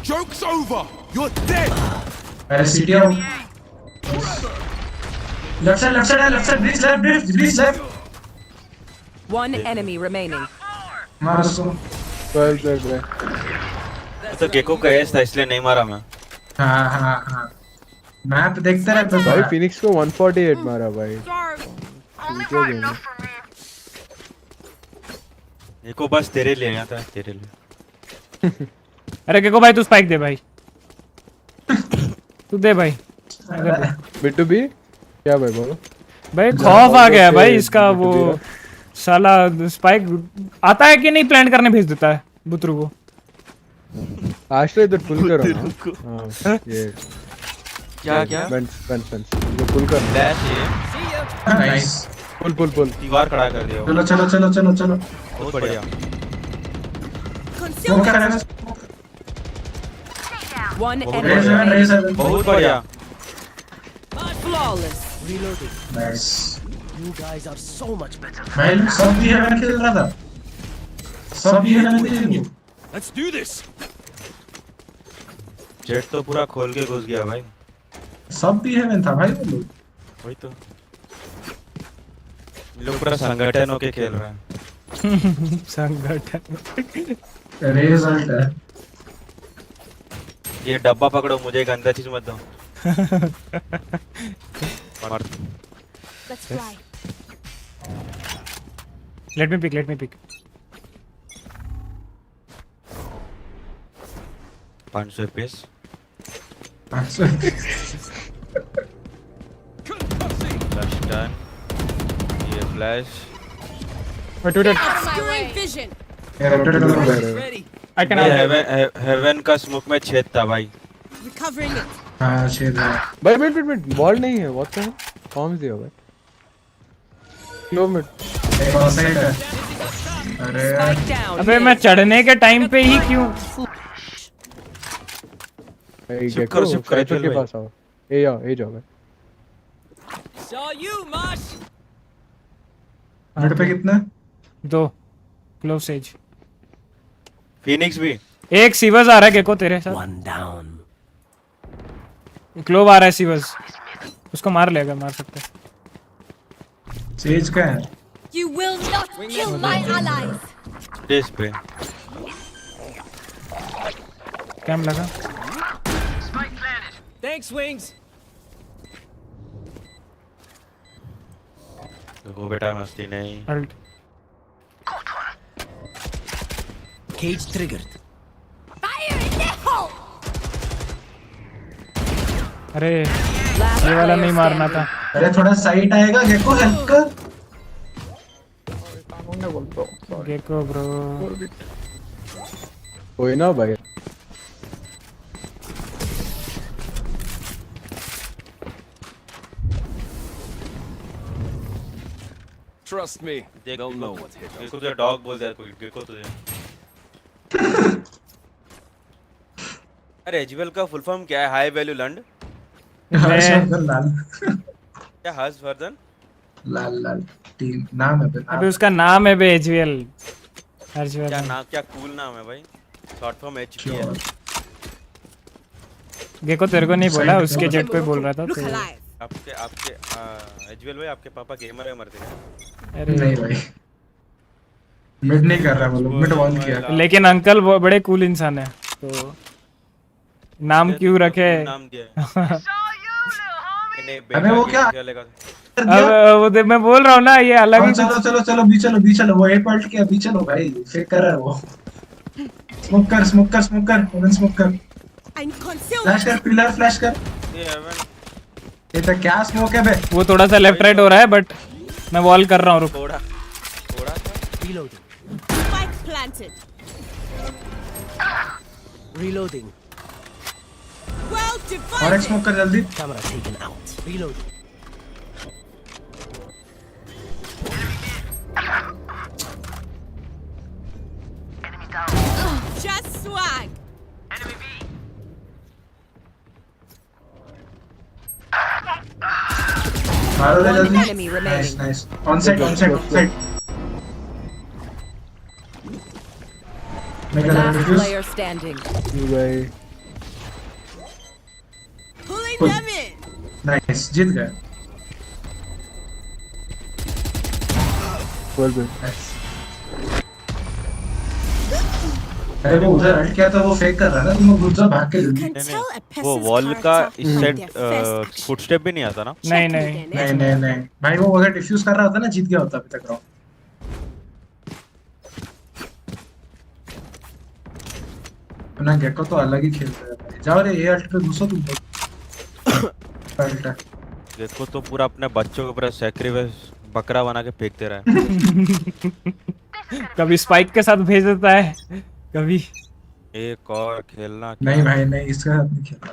Joke's over. You're dead. अरे सीटी आओ। Left side bridge left. One enemy remaining. मार उसको। 12 प्लेयर। तो गेको का एस था इसलिए नहीं मारा मैं। हाँ मैप देखते रहते हो भाई फिनिक्स को 148 मारा भाई। गेको बस तेरे लिए आया था, तेरे लिए। अरे गेको भाई तू स्पाइक दे भाई। तू दे भाई। बिट्टू भी क्या भाई बोलो। भाई खौफ आ गया भाई इसका, वो साला स्पाइक आता है कि नहीं प्लांट करने भेज देता है बुतरू को। आश्रय इधर पुल करो ना। हां ये क्या वेंस ये पुल कर। फ्लैश ये नाइस। पुल दीवार खड़ा कर दिया। चलो। बहुत बढ़िया। One enemy. बहुत बढ़िया। Flawless. Nice. You guys are so much better. भाई सब भी हेवन खेल रहा था। सब भी हेवन खेल। Let's do this. जेट तो पूरा खोल के घुस गया भाई। सब भी हेवन था भाई वो लोग। वही तो लोग पूरा संगठन होके खेल रहे हैं। संगठन। रिजल्ट है। ये डब्बा पकड़ो, मुझे गंदा चीज मत दो। Let's fly. Let me pick. 500 piece. 500 flash turn. ये flash. Obscuring vision. I can have heaven का स्मोक में छेद था भाई। Recovering it. हाँ छेद है। भाई मिड बॉल नहीं है, व्हाट द हेल? कॉम्स दिया भाई। क्लो मिड। एक और साइड है। अरे अबे मैं चढ़ने के टाइम पे ही क्यों? शिफ्ट करो के पास आओ। ए जाओ भाई। मिड पे कितना? 2 क्लोव सेज। फिनिक्स भी एक सीवर्स आ रहा है गेको तेरे साथ। 1 down. क्लोव आ रहा है सीवर्स, उसको मार ले अगर मार सकते। सेज का है। You will not kill my allies. Stage पे कैम लगा। Thanks, Wings. देखो बेटा मस्ती नहीं। Ult Cage triggered. Fire in the hole. अरे ये वाला नहीं मारना था। अरे थोड़ा साइड आएगा गेको, हेल्प कर। गेको ब्रो कोई ना भाई। Trust me, they'll know what hit them. Gekko तुझे डॉग बोल दिया कोई, गेको तुझे। अरे एजवेल का फुल फॉर्म क्या है? High value लंड। लाल क्या हर्ष वर्धन? लाल टीम नाम है। अबे उसका नाम है बे एचवीएल। हर्षवर्धन क्या नाम, क्या कूल नाम है भाई। Short form HPL. गेको तेरे को नहीं बोला, उसके जेट को ही बोल रहा था तो। आपके एजवेल भाई आपके पापा गेमर है मरते हैं। अरे नहीं भाई, मिड नहीं कर रहा वो लोग, मिड वन किया। लेकिन अंकल वो बड़े कूल इंसान है तो नाम क्यों रखे? नाम दिया अबे वो क्या? अब वो मैं बोल रहा हूँ ना, ये अलग ही। चलो बी चलो वो ए पलट के बी चलो भाई, फेक कर रहा है वो। स्मोक कर ओवन स्मोक कर। फ्लैश कर, पिलर फ्लैश कर। ये तो क्या स्मोक है बे? वो थोड़ा सा लेफ्ट राइट हो रहा है बट मैं वॉल कर रहा हूँ। रुक थोड़ा Reloading. Spike planted. Reloading. Well और एक स्मोक कर जल्दी। Camera taken out. Reloading. Just swag. मारो रे जल्दी। Enemy remaining. Nice on side Last player standing. भाई Pulling them in. नाइस, जीत गए। well done. अरे वो उधर हट गया था, वो फेक कर रहा था, तुम घुस जाओ भाग के जल्दी। वो वॉल का इस साइड फुटस्टेप भी नहीं आता ना? नहीं भाई, वो अगर डिफ्यूज कर रहा होता ना जीत गया होता अभी तक राउंड। ना गेको तो अलग ही खेल रहा है भाई। जाओ रे ए अल्ट पे घुसो तुम लोग। अल्ट गेको तो पूरा अपने बच्चों के ऊपर सैक्रिफाइस बकरा बना के फेंकते रहा है। कभी स्पाइक के साथ भेज देता है, कभी एक और खेलना। नहीं भाई नहीं, इसके साथ नहीं खेलना।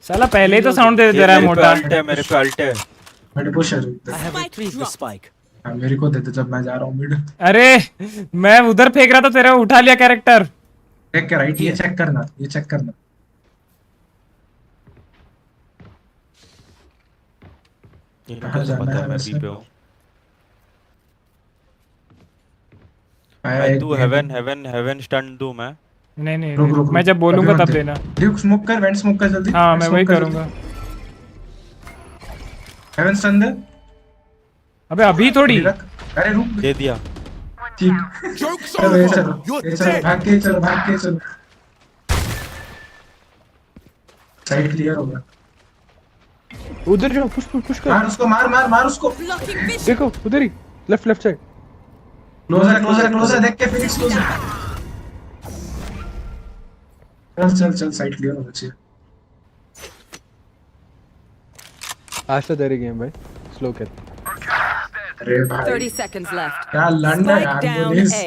साला पहले ही तो साउंड दे रहा है मोटा। मेरे पे अल्ट है। मेरे को sir I have retrieved the spike. मेरे को देते जब मैं जा रहा हूँ मिड। अरे मैं उधर फेंक रहा था, तेरा उठा लिया कैरेक्टर। चेक कर राइट, ये चेक करना, ये चेक करना। इनको तो पता है मैं बी पे हूँ। मैं तू हेवन स्टंट दूं मैं? नहीं रुक, मैं जब बोलूंगा तब देना। ड्यूक स्मोक कर, वेंट स्मोक कर जल्दी। हाँ मैं वही करूंगा। हेवन स्टन दे। अबे अभी थोड़ी। अरे रुक, दे दिया। चलो भाग के चलो। साइड क्लियर होगा। उधर जाओ, पुश कर। मार उसको। देखो उधर ही, लेफ्ट साइड। क्लोज है, देख के फिनिक्स क्लोज है। चल साइड क्लियर होना चाहिए। आशा देरी गेम भाई, स्लो कर। अरे भाई 30 seconds left. क्या लंड है यार, Down police. A.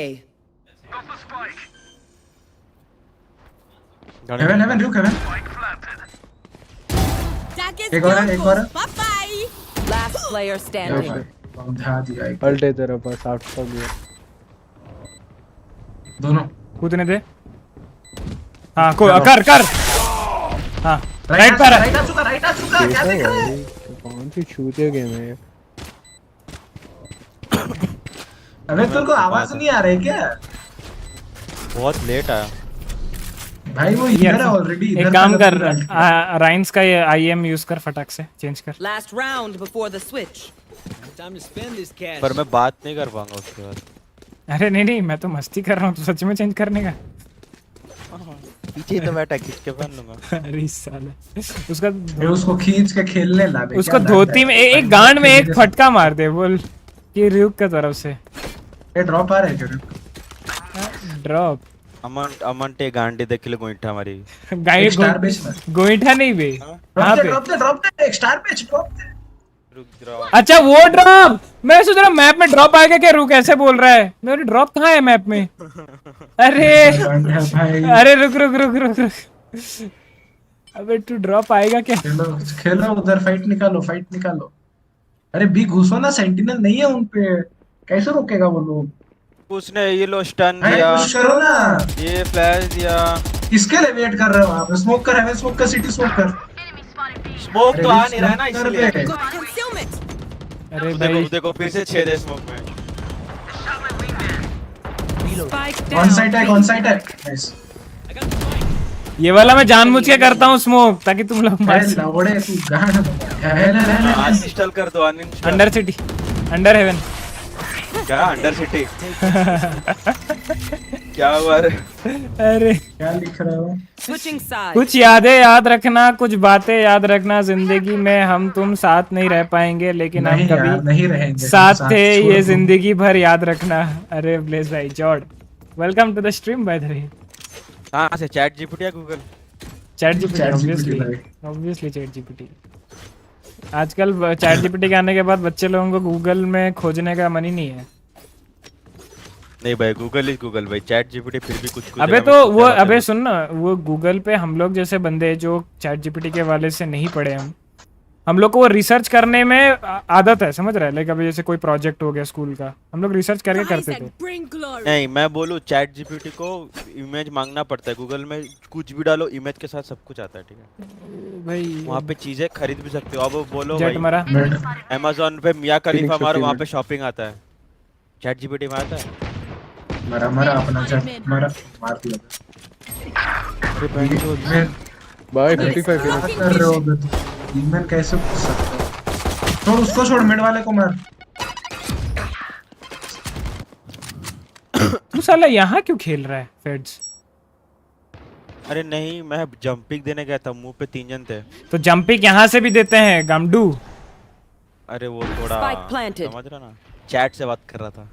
Haven RyuK Haven एक और Bye bye. Last player standing. समझा दिया एक अल्ट है तेरे पास आफ्टर भी दोनों कूदने दे। हाँ कर हाँ राइट पर राइट आ चुका क्या देख रहा है? कौन सी छूते गेम है? अबे तेरे को आवाज नहीं आ रही क्या? बहुत लेट आया भाई वो इधर है ऑलरेडी। एक काम कर राइन्स का ये IM यूज कर फटाक से चेंज कर। Last round before the switch. Time to spend this cash. पर मैं बात नहीं कर पाऊंगा उसके बाद। अरे नहीं मैं तो मस्ती कर रहा हूँ, तो सच में चेंज करने का। पीछे तो बैठा खींच के पहन लूंगा। अरे साले उसको खींच के खेलने ला दे। उसको धोती में एक गांड में एक फटका मार दे बोल कि RyuK की तरफ से। ये ड्रॉप आ रहा है क्या? ड्रॉप अमन टे गांडी देखले गोइठा मारी। स्टार बेचना गोइठा नहीं बे। ड्रॉप दे एक स्टार बेच ड्रॉप दे। अच्छा वो ड्रॉप, मैं सोच रहा मैप में ड्रॉप आएगा क्या? RyuK ऐसे बोल रहा है, मेरे ड्रॉप कहाँ है मैप में? अरे रुक अबे तू ड्रॉप आएगा क्या? खेलो उधर फाइट निकालो। अरे बी घुसो ना, सेंटिनल नहीं है उन पे, कैसे रोकेगा वो लोग? उसने ये लो स्टन दिया, पुश करो ना, ये फ्लैश दिया। किसके लिए वेट कर रहे हो आप? स्मोक कर हेवन, स्मोक कर सिटी, स्मोक कर। स्मोक तो आ नहीं रहा है ना इसलिए। अरे भाई देखो फिर से 6 दे स्मोक में। ऑन साइट है नाइस। ये वाला मैं जानबूझ के करता हूँ स्मोक ताकि तुम लोग मार सको। लवड़े तू गांड अनइंस्टॉल कर दो, uninstall. Under city under heaven क्या अंडर सिटी क्या हुआ रे? अरे क्या लिख रहा है? कुछ यादें याद रखना, कुछ बातें याद रखना। जिंदगी में हम तुम साथ नहीं रह पाएंगे, लेकिन हम कभी नहीं रहेंगे साथ थे, ये जिंदगी भर याद रखना। अरे ब्लेस भाई जॉर्ड, welcome to the stream by the way. कहां से? चैट जीपीटी या Google? ChatGPT obviously ChatGPT. आजकल चैट जीपीटी के आने के बाद बच्चे लोगों को गूगल में खोजने का मन ही नहीं है। नहीं भाई गूगल इज गूगल भाई, चैट जीपीटी फिर भी कुछ अबे तो वो अबे सुन ना, वो गूगल पे हम लोग जैसे बंदे जो चैट जीपीटी के वाले से नहीं पढ़े, हम लोग को वो रिसर्च करने में आदत है, समझ रहा है? लाइक अभी जैसे कोई प्रोजेक्ट हो गया स्कूल का, हम लोग रिसर्च करके करते थे। नहीं मैं बोलूं चैट जीपीटी को इमेज मांगना पड़ता है, गूगल में कुछ भी डालो इमेज के साथ सब कुछ आता है, ठीक है भाई? वहाँ पे चीजें खरीद भी सकते हो। अब बोलो जेट मरा अमेज़न पे मिया खलीफा मारो, वहाँ पे शॉपिंग आता है, चैट जीपीटी में आता है। मरा अपना जेट मरा मार दिया भाई 55 कर रहे हो ईमेल कैसे पूछ सकते हो? छोड़ उसको, छोड़ मिड वाले को मार। तू साला यहाँ क्यों खेल रहा है फेड्स? अरे नहीं मैं जंपिंग देने गया था, मुंह पे 3 जन थे। तो जंपिंग यहाँ से भी देते हैं गामडू। अरे वो थोड़ा समझ रहा ना, चैट से बात कर रहा था।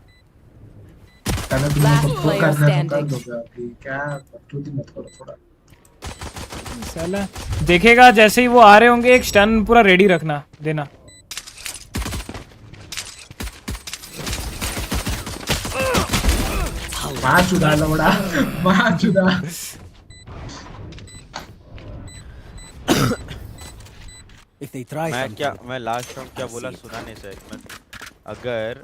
साला देखेगा जैसे ही वो आ रहे होंगे, एक स्टन पूरा रेडी रखना देना। चुदा लवड़ा चुदा। मैं लास्ट राउंड क्या बोला सुना नहीं सर? अगर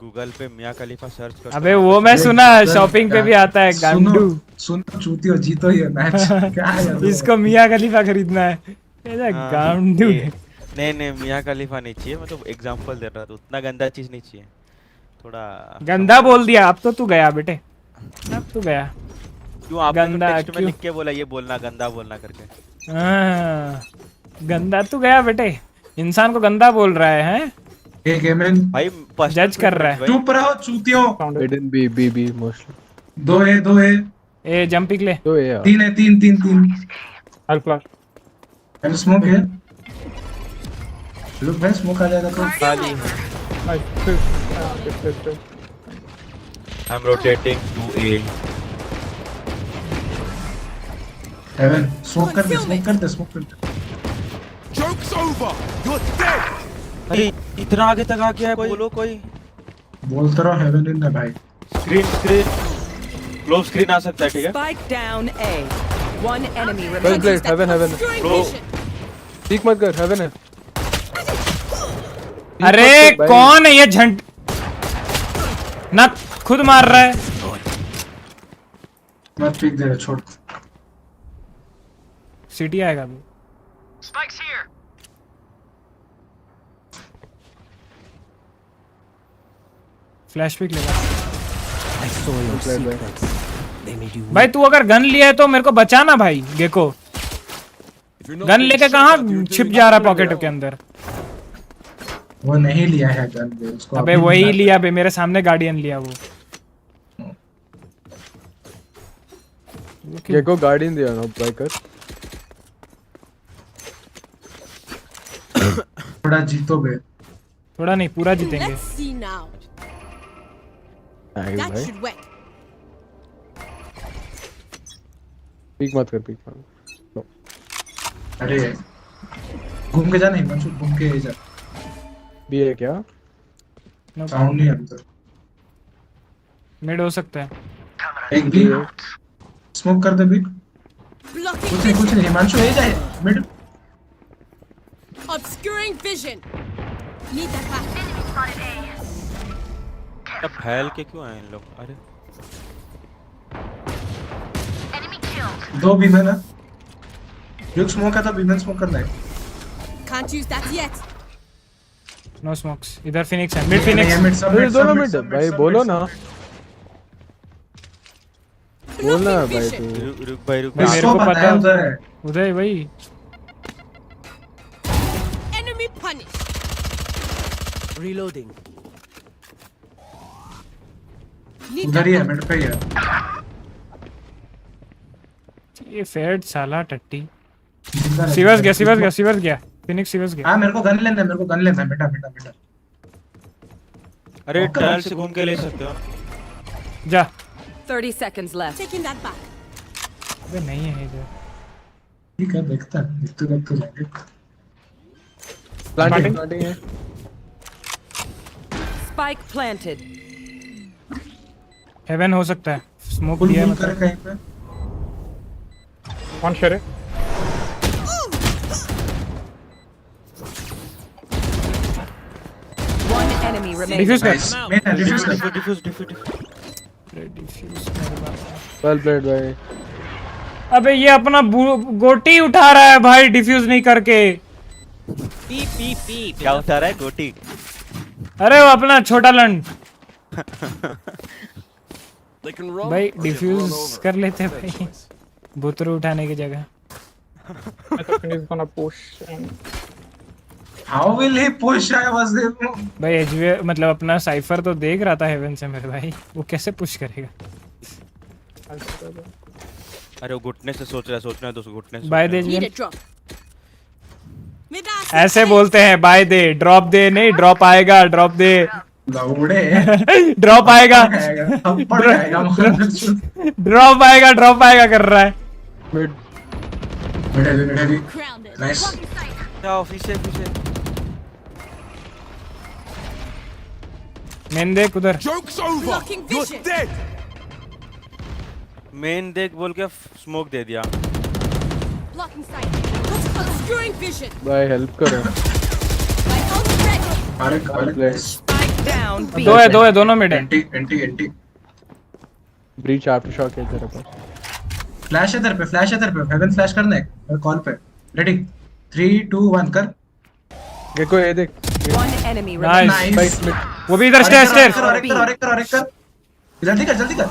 गूगल पे मिया खलीफा सर्च कर, अबे वो मैं सुना, शॉपिंग पे भी आता है गांडू। सुन चूतियो, जीतो ये मैच क्या है? इसको मिया खलीफा खरीदना है, गांडू। नहीं मिया खलीफा नहीं चाहिए, मैं तो एग्जांपल दे रहा था, उतना गंदा चीज नहीं चाहिए, थोड़ा गंदा बोल दिया। अब तो तू गया बेटे, अब तू गया। क्यों आपने टेक्स्ट में लिख के बोला ये बोलना, गंदा बोलना करके? गंदा तू गया बेटे, इंसान को गंदा बोल रहा है एक गेमन भाई जज कर रहा है। चुप रहो चूतियो। हिडन बी मोस्टली 2 है ए जंपिंग ले 2 है 3 है 3 अल्फा एंड स्मोक है। लुक भाई स्मोक आ जाएगा तो खाली। I am rotating to A Haven. Smoke कर दे। Joke's over. You're dead. अरे इतना आगे तक आ गया है, बोलो कोई। बोलता रहो हेवन इन है भाई। स्क्रीन क्लोज स्क्रीन आ सकता है, ठीक है? Spike down A. One enemy Well remaining. played. Heaven. Bro. Peek मत कर. Heaven है. अरे कौन है ये झंड ना खुद मार रहा है. मत पीक दे, छोड़. सिटी आएगा अभी. फ्लैश पिक लेगा. भाई तू अगर गन लिया है तो मेरे को बचाना भाई. गेको गन लेके कहाँ छिप जा रहा है पॉकेट के अंदर. वो नहीं लिया है गन, उसको अबे वही लिया बे, मेरे सामने गार्डियन लिया वो. गेको गार्डियन दिया ना बाइकर. थोड़ा जीतो बे. थोड़ा नहीं पूरा जीतेंगे. Let's see now. That should work. Peak मत कर. पीक मत. अरे घूम के जा. नहीं मंशु घूम के जा. बी है क्या? साउंड नहीं अभी तक. मिड हो सकता है. एक बी स्मोक कर दे. बी कुछ नहीं हिमांशु ए जाए mid. Obscuring vision. Need that back. अब फैल के क्यों आए इन लोग? अरे दो बी में ना. RyuK स्मोक है तो बी में स्मोक करना है. Can't use that yet. No smokes. इधर फिनिक्स है. Mid Phoenix. दोनों मिड भाई. बोलो ना. बोलना भाई तू. रुक भाई. मेरे को पता है उधर है भाई. Enemy punished. Reloading. उधर ही है. मिड पे ही है. ये फेड साला टट्टी. सिवर्स गया. फिनिक्स सिवर्स गया. हाँ मेरे को गन लेना है. बेटा. अरे टनल से घूम के ले सकते हो. जा. 30 seconds left. Taking that back. अबे नहीं है इधर. ठीक है देखता जाएंगे. प्लांटिंग है. Spike planted. हेवन हो सकता है. स्मोक दिया है कर कहीं पे. कौन शेयर है? One enemy remaining. Defuse well played भाई. अबे ये अपना गोटी उठा रहा है भाई डिफ्यूज नहीं करके. पी क्या उठा रहा है? गोटी. अरे वो अपना छोटा लंड भाई डिफ्यूज कर लेते भाई बुतरू उठाने की जगह. How will he push? I was there. भाई एचवी मतलब अपना साइफर तो देख रहा था हेवन से मेरे भाई. वो कैसे पुश करेगा? अरे वो घुटने से सोच रहा है तो घुटने से. बाय दे. ऐसे बोलते हैं बाय दे. ड्रॉप दे नहीं. ड्रॉप आएगा. ड्रॉप दे. ड्रॉप आएगा. ड्रॉप आएगा कर रहा है. नाइस. पीछे. मेन देख उधर. मेन देख बोल के स्मोक दे दिया. भाई हेल्प करो. दो है दोनों मिड है. एंटी ब्रीच आफ्टर शॉक है तेरे पास. फ्लैश है तेरे पे. हेवन फ्लैश करना है कॉल पे. रेडी 3 2 1 कर. गेको ये देख. One enemy remaining. नाइस. वो भी इधर स्टेयर. और एक कर. जल्दी कर.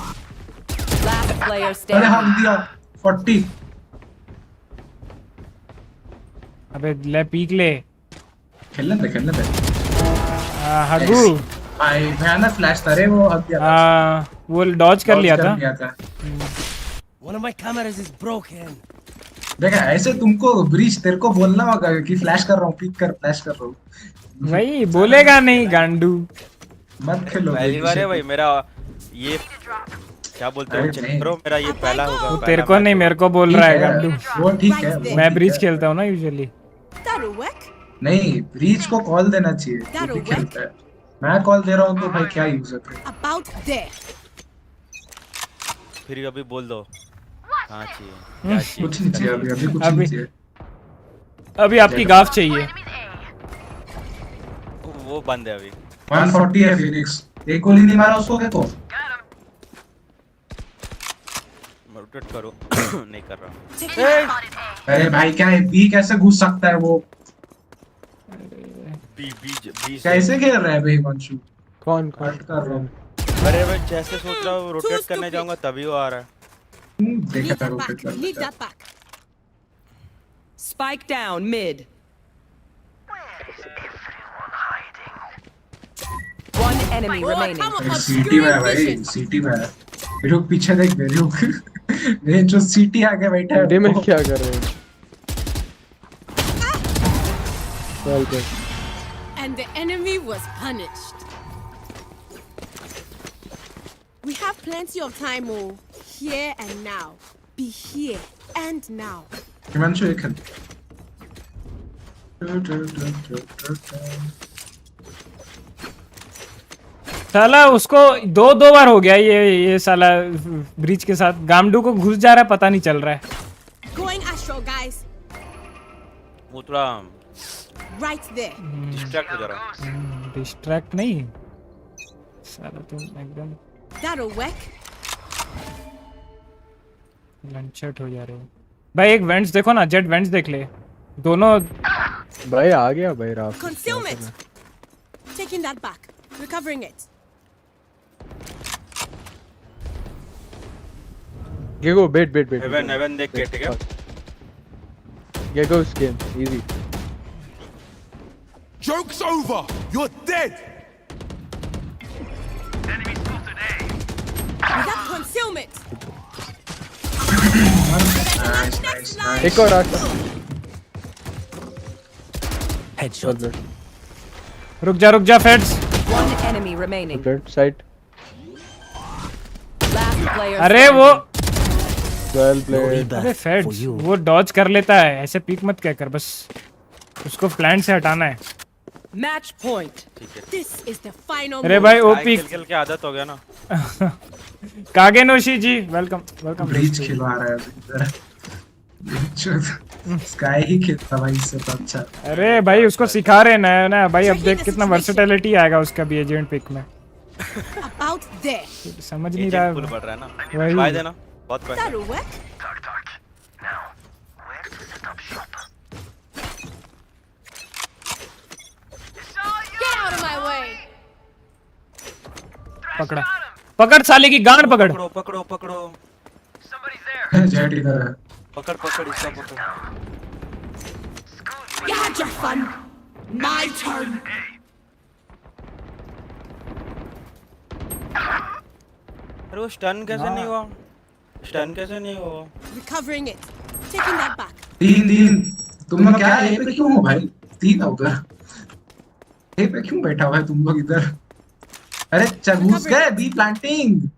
Last player अरे standing. हम दिया 40. अबे ले पीक ले. खेलने दे. हगू भाई भयानक फ्लैश था रे वो. हग दिया. वो डॉज कर लिया था. One of my cameras is broken. देखा ऐसे तुमको ब्रीच तेरे को बोलना होगा कि फ्लैश कर रहा हूँ. पीक कर फ्लैश कर रहा हूँ. भाई बोलेगा नहीं गांडू. मत खेलो. पहली बार है भाई मेरा ये. क्या बोलते हो? चेक करो मेरा ये पहला होगा. वो तेरे को नहीं मेरे को बोल रहा है गांडू. वो ठीक है. मैं ब्रीच खेलता हूँ ना यूजुअली. नहीं ब्रीच को कॉल देना चाहिए. वो भी खेलता है. मैं कॉल दे रहा हूँ तो भाई क्या यूज है. About there. फिर अभी बोल दो. हाँ चाहिए कुछ नहीं चाहिए अभी कुछ नहीं चाहिए। अभी आपकी गाफ चाहिए। वो बंद है अभी। 140 है फिनिक्स, एक गोली नहीं मारा उसको क्या को? रोटेट करो। नहीं कर रहा। अरे भाई क्या है, बी कैसे घुस सकता है वो? बी कैसे खेल रहा है भाई वंशु? कौन कर रहा हूँ। अरे मैं जैसे सोच रहा हूँ रोटेट करने जाऊंगा तभी वो आ रहा है। देखा था रोटेट करना। Spike down mid. One enemy remaining. सीटी में है भाई, सीटी में है। रुक पीछे देख मेरे रुक। ये जो सीटी आगे बैठा है। डे में क्या कर रहे हैं? Well done. And the enemy was punished. We have plenty of time, oh. Here and now. Be here and now. Himanshu एक है। साला उसको दो बार हो गया ये साला ब्रिज के साथ गामडू को घुस जा रहा है, पता नहीं चल रहा है। Going astral, guys. वो थोड़ा Right there. डिस्ट्रैक्ट हो जा रहा है। डिस्ट्रैक्ट नहीं साला तुम एकदम That'll work. लंचट हो जा रहे हो भाई। एक वेंट्स देखो ना, जेट वेंट्स देख ले दोनों। भाई आ गया भाई रात। Concealment. Taking that back. Recovering it. Gego bait. Haven देख के ठीक है। Gego's game easy. Joke's over! You're dead! Enemy spotted A. We got concealment. Nice. एक और आता। Headshot. रुक जा fades. One enemy remaining. Good side. Last player. अरे वो Well played. अरे फेड्स वो डॉज कर लेता है, ऐसे पीक मत क्या कर, बस उसको प्लान से हटाना है। Match point. This is the final. अरे भाई वो पीक खेल के आदत हो गया ना। कागेनोशी जी वेलकम। ब्रिज खिलवा रहा है इधर। स्काई ही खेलता भाई इससे तो अच्छा। अरे भाई उसको सिखा रहे ना भाई, अब देख कितना वर्सेटिलिटी आएगा उसका भी एजेंट पिक में। About there. समझ नहीं रहा है। फुल बढ़ रहा है ना। वही भाई देना बहुत पैसा। That'll work. Get out of my way. पकड़ साले की गांड पकड़। पकड़ो। जेट इधर है। पकड़ इसका पकड़। You had your fun. My turn. अरे वो स्टन कैसे नहीं हुआ? Recovering it. Taking that back. तीन तुम लोग क्या ए पे क्यों हो भाई? तीन हो उधर। ए पे क्यों बैठा हुआ है तुम लोग इधर? अरे घुस गए बी प्लांटिंग।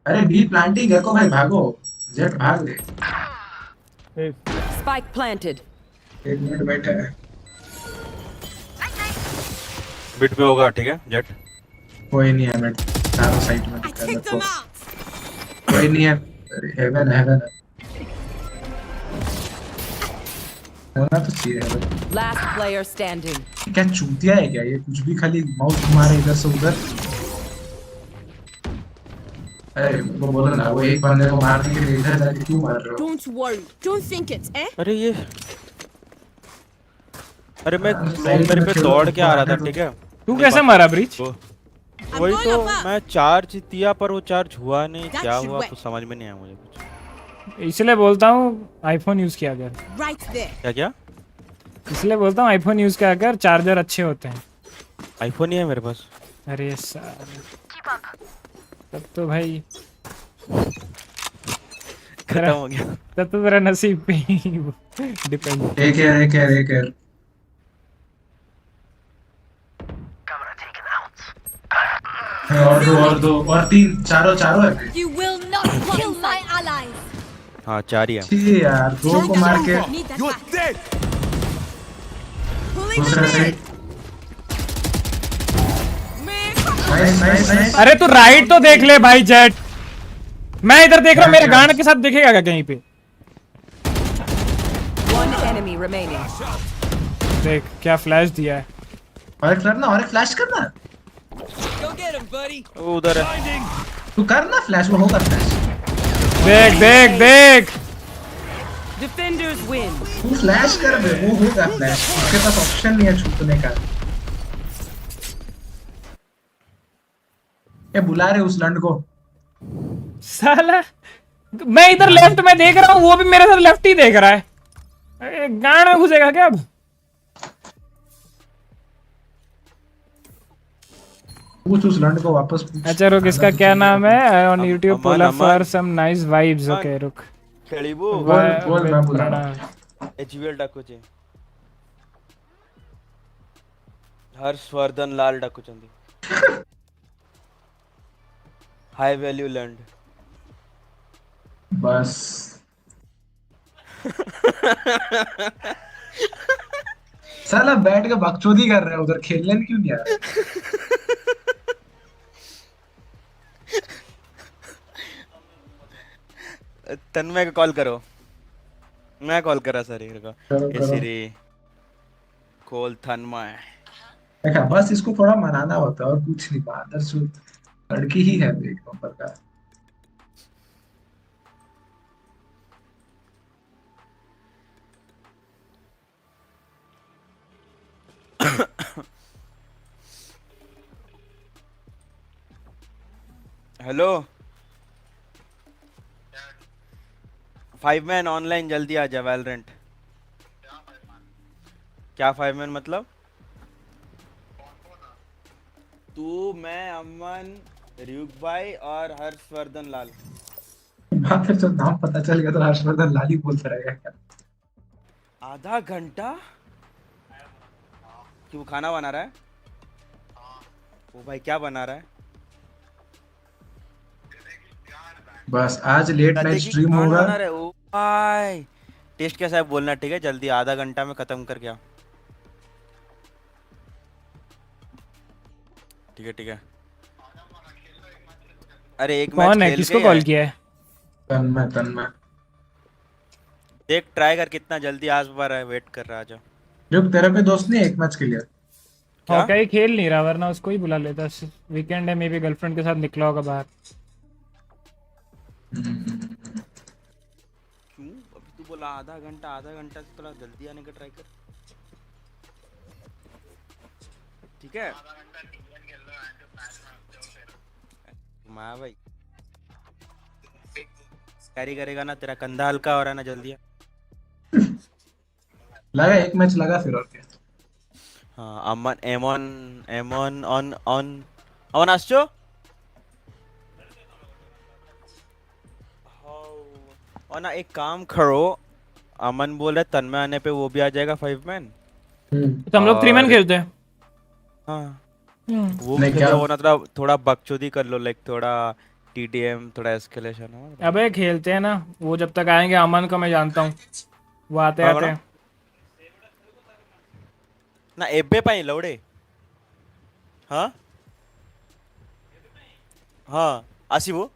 अरे बी प्लांटिंग है को भाई, भागो जेट भाग ले। Spike planted. एक मिनट बैठा है। बिट पे होगा ठीक है जेट। कोई नहीं है, मैं चारों साइड में दिखा रहा हूँ। कोई नहीं है। अरे हेवन है। होना तो चाहिए हेवन। Last player standing. क्या चूतिया है क्या ये? कुछ भी खाली माउस घुमा रहा है इधर से उधर। अरे वो बोलो ना, वो एक बंदे को मारने के लिए इधर जाके क्यों मार रहे हो? Don't worry. Don't think it, eh? अरे मैं मेरे पे दौड़ के आ रहा था ठीक है। तू कैसे मारा ब्रिज? वही तो मैं चार्ज दिया पर वो चार्ज हुआ नहीं, क्या हुआ कुछ समझ में नहीं आया मुझे कुछ। इसलिए बोलता हूँ आईफोन यूज किया कर। Right there. क्या? इसलिए बोलता हूँ आईफोन यूज किया कर, चार्जर अच्छे होते हैं। आईफोन ही है मेरे पास। अरे साले तब तो भाई खत्म हो गया। तब तो तेरा नसीब पे डिपेंड। एक है। और दो और तीन, चारों है। You will not kill my allies. हाँ 4 ही है। ठीक यार, 2 को मार के। You're dead. दूसरा साइड। नाइस। अरे तू राइट तो देख ले भाई जेट। मैं इधर देख रहा हूँ, मेरे गांड के साथ देखेगा क्या कहीं पे? remaining. देख क्या फ्लैश दिया है। और करना और फ्लैश करना। Go get him, buddy. उधर है। तू करना फ्लैश, वो होगा फ्लैश। देख देख देख। Defenders win. तू फ्लैश कर दे, वो होगा फ्लैश। उसके पास ऑप्शन नहीं है छूटने का। ये बुला रहे उस लंड को। साला मैं इधर लेफ्ट में देख रहा हूँ, वो भी मेरे साथ लेफ्ट ही देख रहा है। गांड में घुसेगा क्या अब? पूछ उस लंड को वापस पूछ। अच्छा रुक, इसका क्या नाम है on YouTube? Pull up for some nice vibes. Okay रुक, खेलिबो बोल मैं बुला रहा हूं। एचवीएल डाकुचे हर्षवर्धन लाल डाकुचंदी हाई वैल्यू लैंड बस। साला बैठ के बकचोदी कर रहे हैं उधर, खेलने क्यों नहीं आ रहे? तन्मय को कॉल करो, मैं कॉल करा सर को। सिरी कॉल तन्मय। देखा बस इसको थोड़ा मनाना होता है और कुछ नहीं। बहादुर सूद लड़की ही है एक नंबर का। हेलो 5 मैन ऑनलाइन जल्दी आ जा वैलोरेंट। क्या 5 मैन मतलब? तू, मैं, अमन, RyuK भाई और हर्षवर्धन लाल। बात है, जब नाम पता चल गया तो हर्षवर्धन लाल ही बोलता रहेगा क्या? आधा घंटा क्यों? खाना बना रहा है? ओ भाई क्या बना रहा है? बस आज लेट नाइट स्ट्रीम होगा। ओ भाई टेस्ट कैसा है बोलना, ठीक है? जल्दी आधा घंटा में खत्म कर गया। ठीक है ठीक है। अरे एक मैच कौन है, किसको कॉल किया है? तन्मय। देख ट्राई कर कितना जल्दी आज बार है, वेट कर रहा है। जो तेरा कोई दोस्त नहीं है एक मैच के लिए? हॉकाई खेल नहीं रहा, वरना उसको ही बुला लेता। वीकेंड है, मे बी गर्लफ्रेंड के साथ निकला होगा बाहर। क्यों अभी तू बोला आधा घंटा से थोड़ा जल्दी आने का ट्राई कर, ठीक है? माँ भाई कैरी करेगा ना, तेरा कंधा हल्का हो रहा है ना, जल्दी आ। लगा एक मैच लगा फिर और क्या। हाँ अमन एमन ऑन आस्चो और ना एक काम करो, अमन बोल रहे तन्मय आने पे वो भी आ जाएगा 5 मैन। तो हम लोग 3 मैन खेलते हैं। हाँ वो क्या होना, थोड़ा बकचोदी कर लो, लाइक थोड़ा टीडीएम, थोड़ा एस्केलेशन हो। अबे खेलते हैं ना, वो जब तक आएंगे। अमन को मैं जानता हूँ, वो आते आते ना एबे पाई लौड़े। हाँ हाँ आसिबो।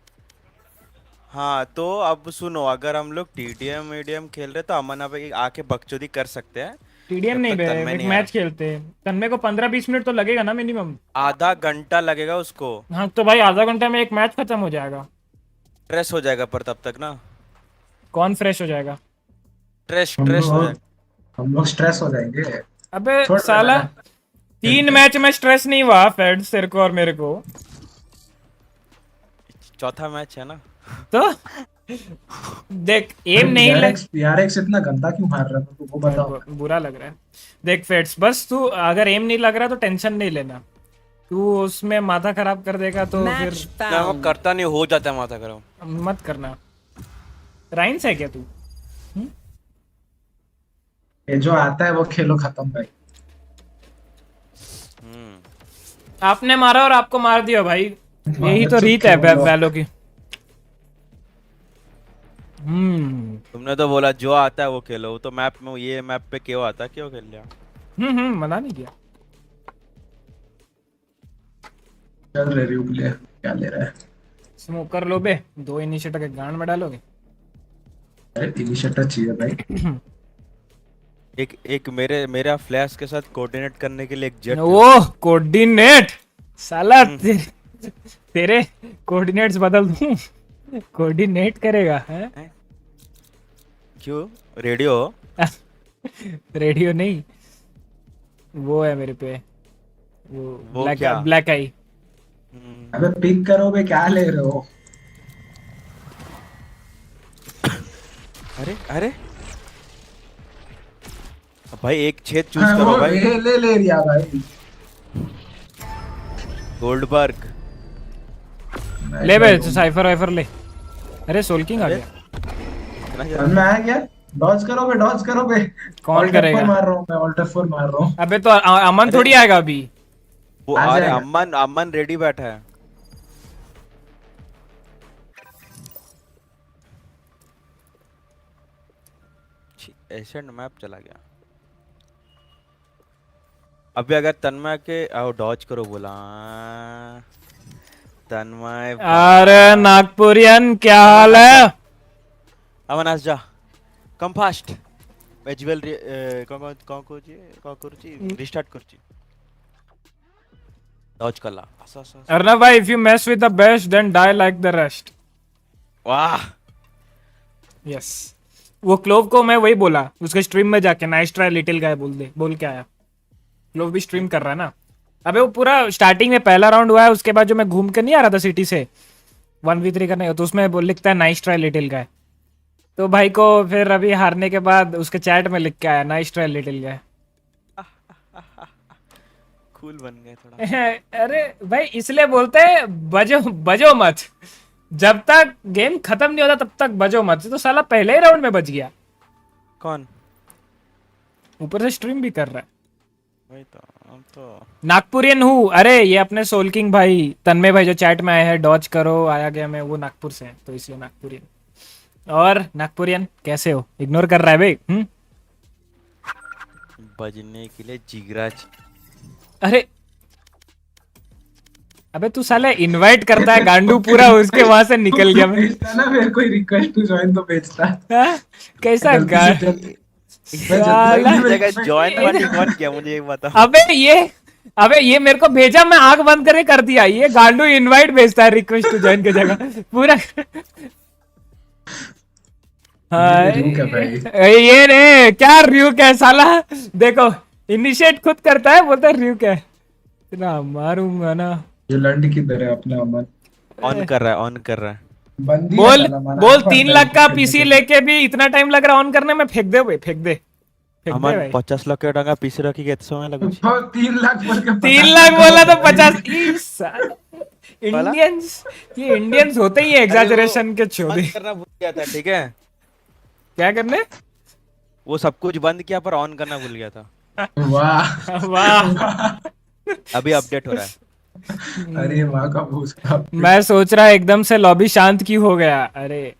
हाँ तो अब सुनो, अगर हम लोग टीडीएम मीडियम खेल रहे तो अमन अब आके बकचोदी कर सकते हैं। टीडीएम नहीं बे, एक मैच खेलते हैं। तन्मय को 15-20 मिनट तो लगेगा ना मिनिमम। आधा घंटा लगेगा उसको। हाँ तो भाई आधा घंटे में एक मैच खत्म हो जाएगा। स्ट्रेस हो जाएगा पर तब तक ना। कौन फ्रेश हो जाएगा? स्ट्रेस हो जाएगा। हम लोग स्ट्रेस हो जाएंगे। अबे साला 3 मैच में स्ट्रेस नहीं हुआ फेड तेरे को और मेरे को। चौथा मैच है ना तो देख एम नहीं PRX इतना गंदा क्यों मार रहा था तू, वो बताओ। बुरा लग रहा है। देख फेड्स, बस तू अगर एम नहीं लग रहा तो टेंशन नहीं लेना। तू उसमें माथा खराब कर देगा तो फिर वो करता नहीं, हो जाता है माथा खराब। मत करना। राइन्स है क्या तू? ये जो आता है वो खेलो खत्म भाई। आपने मारा और आपको मार दिया भाई, यही तो रीत है वैलो की। तुमने तो बोला जो आता है वो खेलो, वो तो मैप में, ये मैप पे क्यों आता है, क्यों खेल लिया? मना नहीं किया। चल रे RyuK ले, क्या ले रहा है? स्मोक कर लो बे, 2 इनिशिएटर के गांड में डालोगे। अरे इनिशिएटर चाहिए भाई। एक मेरा फ्लैश के साथ कोऑर्डिनेट करने के लिए एक जेट। वो कोऑर्डिनेट साला तेरे कोऑर्डिनेट्स बदल दूं। कोऑर्डिनेट करेगा हैं? क्यों रेडियो? रेडियो नहीं, वो है मेरे पे, वो क्या? ब्लैक आई। अबे पिक करो बे, क्या ले रहे हो? अरे भाई एक छेद चूज करो भाई। ले रिया भाई। गोल्डबर्ग ले बे, साइफर वाइफर ले। अरे सोल्किंग आ गया। मैं आ गया। डॉज करो बे। कौन करेगा? मार रहा हूं मैं, ऑल्ट F4 मार रहा हूं। अबे तो अमन थोड़ी आएगा अभी। वो अरे अमन रेडी बैठा है। एशियन मैप चला गया। अभी अगर तन्मय के आओ डॉज करो बोला। तन्मय अरे नागपुरियन क्या हाल है? अमन आस जा कम फास्ट एजवेल कौन करूची रिस्टार्ट करूची डॉज करला। अर्नव भाई, if you mess with the best then die like the rest। वाह यस, वो क्लोव को मैं वही बोला उसके स्ट्रीम में जाके, नाइस ट्राई लिटिल गाय बोल के आया। क्लोव भी स्ट्रीम कर रहा है ना। अबे वो पूरा स्टार्टिंग में पहला राउंड हुआ है, उसके बाद जो मैं घूम के नहीं आ रहा था सिटी से 1v3 करने, तो उसमें लिखता है नाइस ट्राई लिटिल गाय। तो भाई को फिर अभी हारने के बाद उसके चैट में लिख के आया नाइस ट्राई लिटिल गाय। कूल बन गए थोड़ा। अरे भाई इसलिए बोलते हैं बजो मत, जब तक गेम खत्म नहीं होता तब तक बजो मत। तो साला पहले ही राउंड में बच गया। कौन? ऊपर से स्ट्रीम भी कर रहा है। वही तो, हम तो नागपुरियन हूँ। अरे ये अपने सोल्किंग भाई तन्मय भाई जो चैट में आए हैं, डॉज करो आया गया, मैं वो नागपुर से हैं तो इसलिए नागपुरियन। और नागपुरियन कैसे हो? इग्नोर कर रहा है भाई। बजने के लिए जिगरा। अरे अबे तू साले इनवाइट करता है गांडू पूरा, उसके वहां से निकल गया। मैं ना मेरे कोई रिक्वेस्ट टू ज्वाइन तो भेजता। कैसा गांड ज्वाइन पार्टी कौन किया मुझे एक बता। अबे ये मेरे को भेजा, मैं आंख बंद करके कर दिया। ये गांडू इनवाइट भेजता है रिक्वेस्ट टू ज्वाइन की जगह पूरा। ये रे क्या RyuK है साला, देखो इनिशिएट खुद करता है, बोलता है RyuK है। इतना मारूंगा ना। ये लंड किधर है अपना? अमन ऑन कर रहा है। बोल 3 लाख का पीसी लेके भी इतना टाइम लग रहा है ऑन करने में। फेंक दे भाई, फेंक दे। अमन 50 लाख के टंगा पीसी रखी के समय लगू। 3 लाख बोल के 3 लाख बोला तो 50। इंडियंस, ये इंडियंस होते ही एग्जैजरेशन के चोदे। करना भूल गया था, ठीक है? क्या करने? वो सब कुछ बंद किया पर ऑन करना भूल गया था। वाह अभी अपडेट हो रहा है। अरे माँ का भूसा। मैं सोच रहा एकदम से लॉबी शांत क्यों हो गया। अरे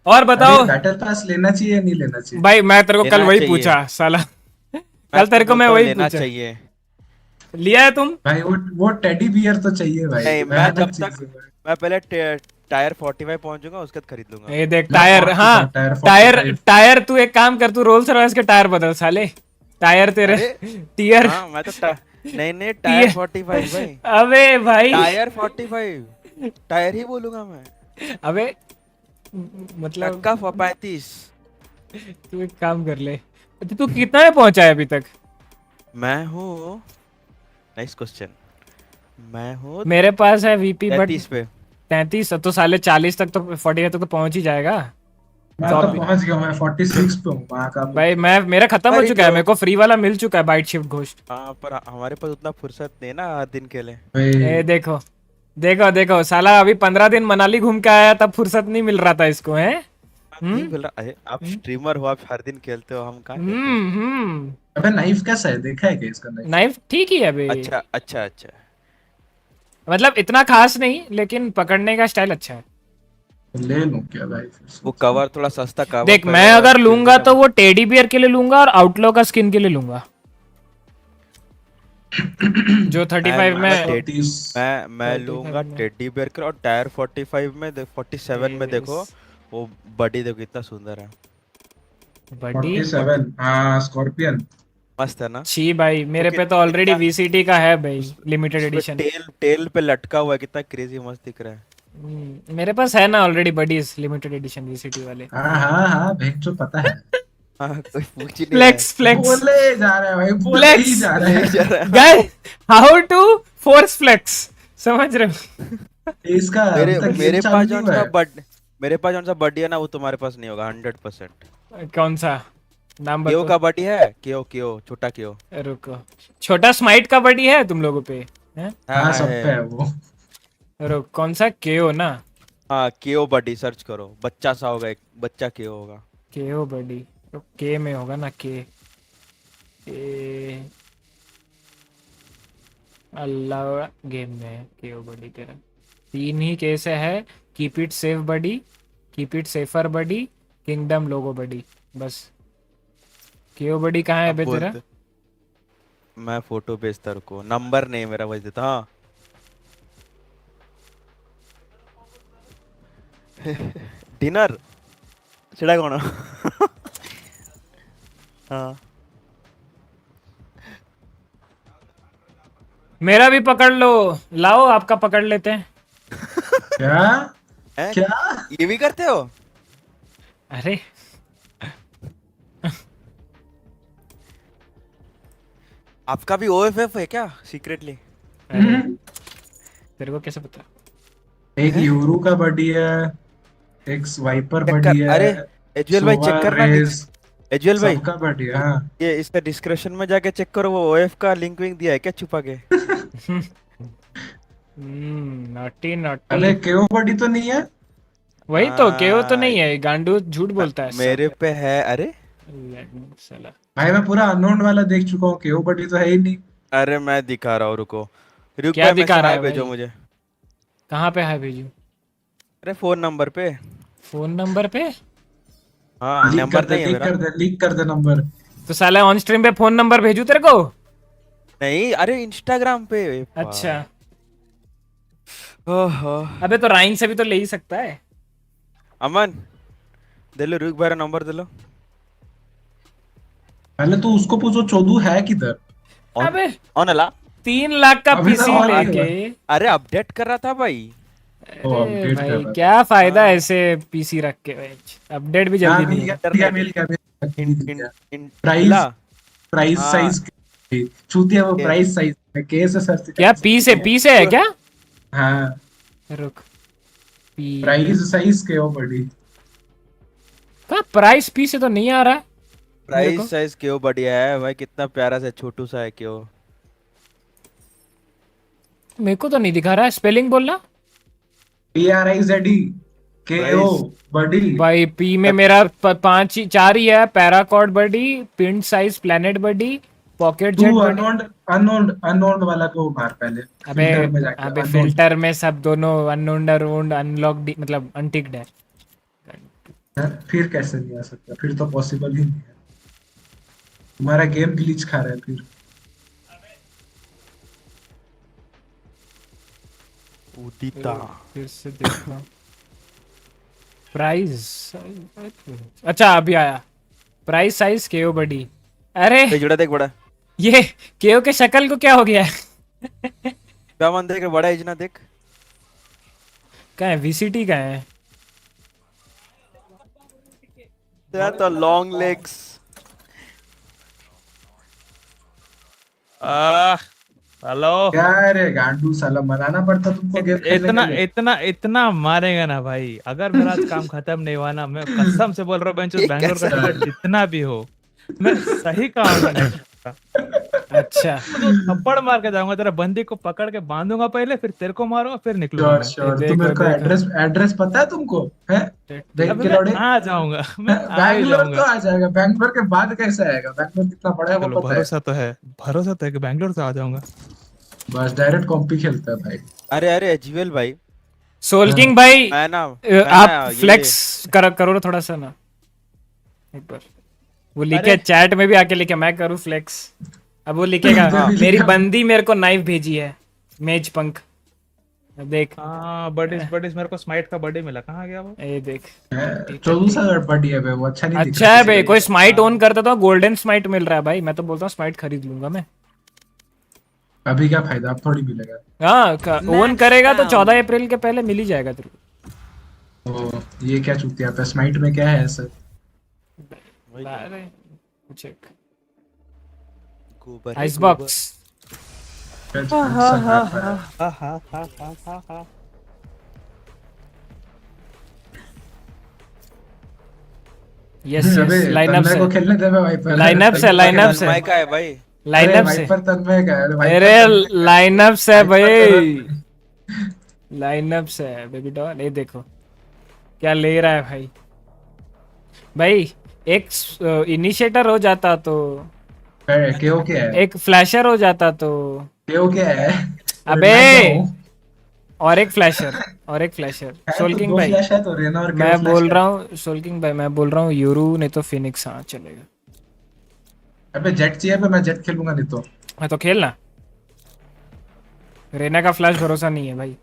और बताओ, बैटल पास लेना चाहिए नहीं लेना चाहिए? भाई मैं तेरे को कल वही पूछा साला, कल तेरे को मैं वही पूछा। चाहिए। लिया है तुम? भाई वो टेडी बियर तो चाहिए भाई। नहीं, मैं पहले टायर 45 पहुंचूंगा उसके बाद खरीद लूंगा। ये देख टायर, हाँ टायर तू एक काम कर, तू रोल्स रॉयस के टायर बदल साले। टायर तेरे टीयर। हाँ मैं तो नहीं टायर 45 भाई। अबे भाई टायर 45 टायर ही बोलूंगा मैं। अबे मतलब का 35। तू एक काम कर ले, तू कितना में पहुंचा है अभी तक? मैं हूँ, नाइस क्वेश्चन, मैं हूँ मेरे पास है वीपी बट 33 पे। 33 तो साले 40 तक तो 40 तक तो पहुंच ही जाएगा। मैं तो पहुंच गया, मैं 46 पे हूं मां का। भाई मेरा खत्म हो चुका है, मेरे को फ्री वाला मिल चुका है बाइट शिफ्ट घोस्ट। हाँ पर हमारे पास उतना फुर्सत नहीं ना हर दिन के लिए। ए देखो साला अभी 15 दिन मनाली घूम के आया तब फुर्सत नहीं मिल रहा था इसको, है? नहीं मिल रहा है। आप स्ट्रीमर हो, आप हर दिन खेलते हो, हम कहाँ? अबे नाइफ कैसा है, देखा है क्या इसका? नाइफ ठीक ही है अभी। अच्छा मतलब इतना खास नहीं, लेकिन पकड़ने का स्टाइल अच्छा है। ले लूं क्या भाई? वो कवर थोड़ा सस्ता कवर। देख मैं अगर लूंगा तो वो टेडी बियर के लिए लूंगा और आउटलॉ का स्किन के लिए लूंगा जो 35 में। मैं लूंगा टेडी बियर के, और टायर 45 में 47 में देखो वो बॉडी देखो कितना सुंदर है। बडी 47 हाँ स्कॉर्पियन मस्त है ना? छी भाई, मेरे पे तो ऑलरेडी VCT का है भाई, लिमिटेड एडिशन। टेल पे लटका हुआ है, कितना क्रेजी मस्त दिख रहा है। मेरे पास है ना already buddies limited edition VCT वाले। हाँ भेंचो पता है। हाँ कोई पूछ ही नहीं फ्लेक्स फ्लेक्स बोले जा रहा है भाई, बोले ही जा रहा है। Guys, how to force flex, समझ रहे हो? इसका मेरे पास जो बडी है ना, वो तुम्हारे पास नहीं होगा 100%। कौन सा नाम केओ बताओ? का बडी है, केओ छोटा केओ। रुको, छोटा स्माइट का बडी है तुम लोगों पे? हैं? हाँ सब पे है वो। रुक, कौन सा केओ ना? हाँ केओ बडी सर्च करो, बच्चा सा होगा, एक बच्चा केओ होगा। केओ बडी तो के में होगा ना, के अल्लाह गेम में केओ बडी तेरा 3 ही कैसे है? Keep it safe buddy, keep it safer buddy, kingdom logo buddy, बस। केओ बडी कहाँ है बे तेरा? मैं फोटो भेजता, रुको, नंबर नहीं मेरा, भेज देता। हाँ डिनर चिड़ा कौन? हाँ मेरा भी पकड़ लो, लाओ आपका पकड़ लेते हैं। क्या ये भी करते हो? अरे आपका भी OFF है क्या सीक्रेटली? तेरे को कैसे पता? एक यूरो का बडी है, एक वाइपर बडी है। अरे एजुअल भाई चेक करना, एजुअल भाई सबका बडी है। हाँ ये इसका डिस्क्रिप्शन में जाके चेक करो, वो OF का लिंक विंक दिया है क्या छुपा के? Naughty naughty. अरे केओ बडी तो नहीं है? वही तो केओ तो नहीं है, गांडू झूठ बोलता है। मेरे पे है। अरे साला भाई मैं पूरा अननोन वाला देख चुका हूँ, केओ बडी तो है ही नहीं। अरे मैं दिखा रहा हूँ, रुको। क्या दिखा रहा है? भेजो मुझे। कहाँ पे है भेजू? अरे फोन नंबर पे। फोन नंबर पे? हाँ नंबर नहीं है मेरा। लीक कर दे नंबर। तो साला ऑन स्ट्रीम पे फोन नंबर भेजू तेरे को? नहीं, अरे इंस्टाग्राम पे। अच्छा ओहो। अबे तो राइन से भी तो ले ही सकता है। अमन दे लो RyuK भाई नंबर दे लो। पहले तो उसको पूछो चोदू है किधर। अबे ऑन अला 3 लाख का पीसी लेके। अरे अपडेट कर रहा था भाई। अरे भाई क्या फायदा ऐसे पीसी रख के, अपडेट भी जल्दी नहीं है। प्राइस साइज चूतिया, वो प्राइस साइज कैसे सर्च? क्या पी से है क्या? हाँ रुक, प्राइस साइज के ओ बड़ी का प्राइस पी से तो नहीं आ रहा। प्राइस साइज क्यों बढ़िया है भाई, कितना प्यारा सा छोटू सा है क्यों। मेरे को तो नहीं दिखा रहा है, स्पेलिंग बोलना। PRIZD KO बड़ी भाई पी में मेरा 4 ही है। पैराकॉर्ड बडी, पिन साइज प्लेनेट बडी, पॉकेट जेट बडी। अननोन वाला को मार पहले। अबे फिल्टर में सब दोनों अननोन अनलॉक्ड मतलब अनटिक्ड है। फिर कैसे नहीं आ सकता? फिर तो पॉसिबल ही नहीं है। तुम्हारा गेम ग्लिच खा रहा है फिर। उदिता फिर से देखना प्राइस। अच्छा अभी आया प्राइस साइज केओ बडी। अरे जुड़ा देख बड़ा, ये केओ के शक्ल को क्या हो गया है? क्या मन देख बड़ा इजना देख। क्या है? VCT का है तो लॉन्ग लेग्स। हेलो क्या रे गांडू साला, मनाना पड़ता तुमको गेम खेलने के लिए। इतना मारेगा ना भाई। अगर मेरा आज काम खत्म नहीं हुआ ना, मैं कसम से बोल रहा हूँ बैंगलोर का टिकट जितना भी हो मैं सही काम नहीं करता। अच्छा तो थप्पड़ मार के जाऊंगा, तेरा बंदी को पकड़ के बांधूंगा पहले, फिर तेरे को मारूंगा, फिर निकलूंगा। तुम मेरे को एड्रेस पता है तुमको? है देख के लौड़े आ जाऊंगा मैं। बैंगलोर तो आ जाएगा, बैंगलोर के बाद कैसे आएगा? बैंगलोर कितना बड़ा है वो पता है। भरोसा तो है कि बैंगलोर से आ जाऊंगा। बस डायरेक्ट कॉम्पी खेलता है भाई। अरे जीवेल भाई, सोल किंग भाई, मैं ना आप फ्लेक्स करो ना थोड़ा सा ना एक बार। वो लिखे चैट में भी आके लिखे मैं करूँ फ्लेक्स। अब वो लिखेगा मेरी बंदी मेरे को नाइफ भेजी है, मेज पंख। देख हाँ बडीज मेरे को स्माइट का बडी मिला, कहाँ गया वो? ये देख 1400 बडी है बे, वो अच्छा नहीं दिख अच्छा है बे, कोई स्माइट ऑन करता तो गोल्डन स्माइट मिल रहा है भाई, मैं तो बोलता हूँ स्माइट खरीद लूंगा मैं। अभी क्या फायदा, अब थोड़ी मिलेगा। हाँ ऑन करेगा तो 14 अप्रैल के पहले मिल ही जाएगा तेरे को। ओ ये क्या चूतिया पे, स्माइट में क्या है ऐसा? चेक गोबर आइस बॉक्स। यस लाइनअप से को खेलने दे भाई, लाइनअप से तन्मय का है भाई, लाइनअप से पर तन्मय का है। अरे लाइनअप से भाई, लाइनअप से बेबी डॉल। ये देखो क्या ले रहा है भाई। भाई एक इनिशिएटर हो जाता तो क्यों क्या है, एक फ्लैशर हो जाता तो क्यों क्या है। अबे और एक फ्लैशर सोल्किंग भाई, मैं बोल रहा हूँ सोल्किंग भाई, मैं बोल रहा हूँ यूरू नहीं तो फिनिक्स। हाँ चलेगा। अबे जेट चाहिए पे, मैं जेट खेलूंगा नहीं तो। हाँ तो खेलना, रेना का फ्लैश भरोसा नहीं है भाई।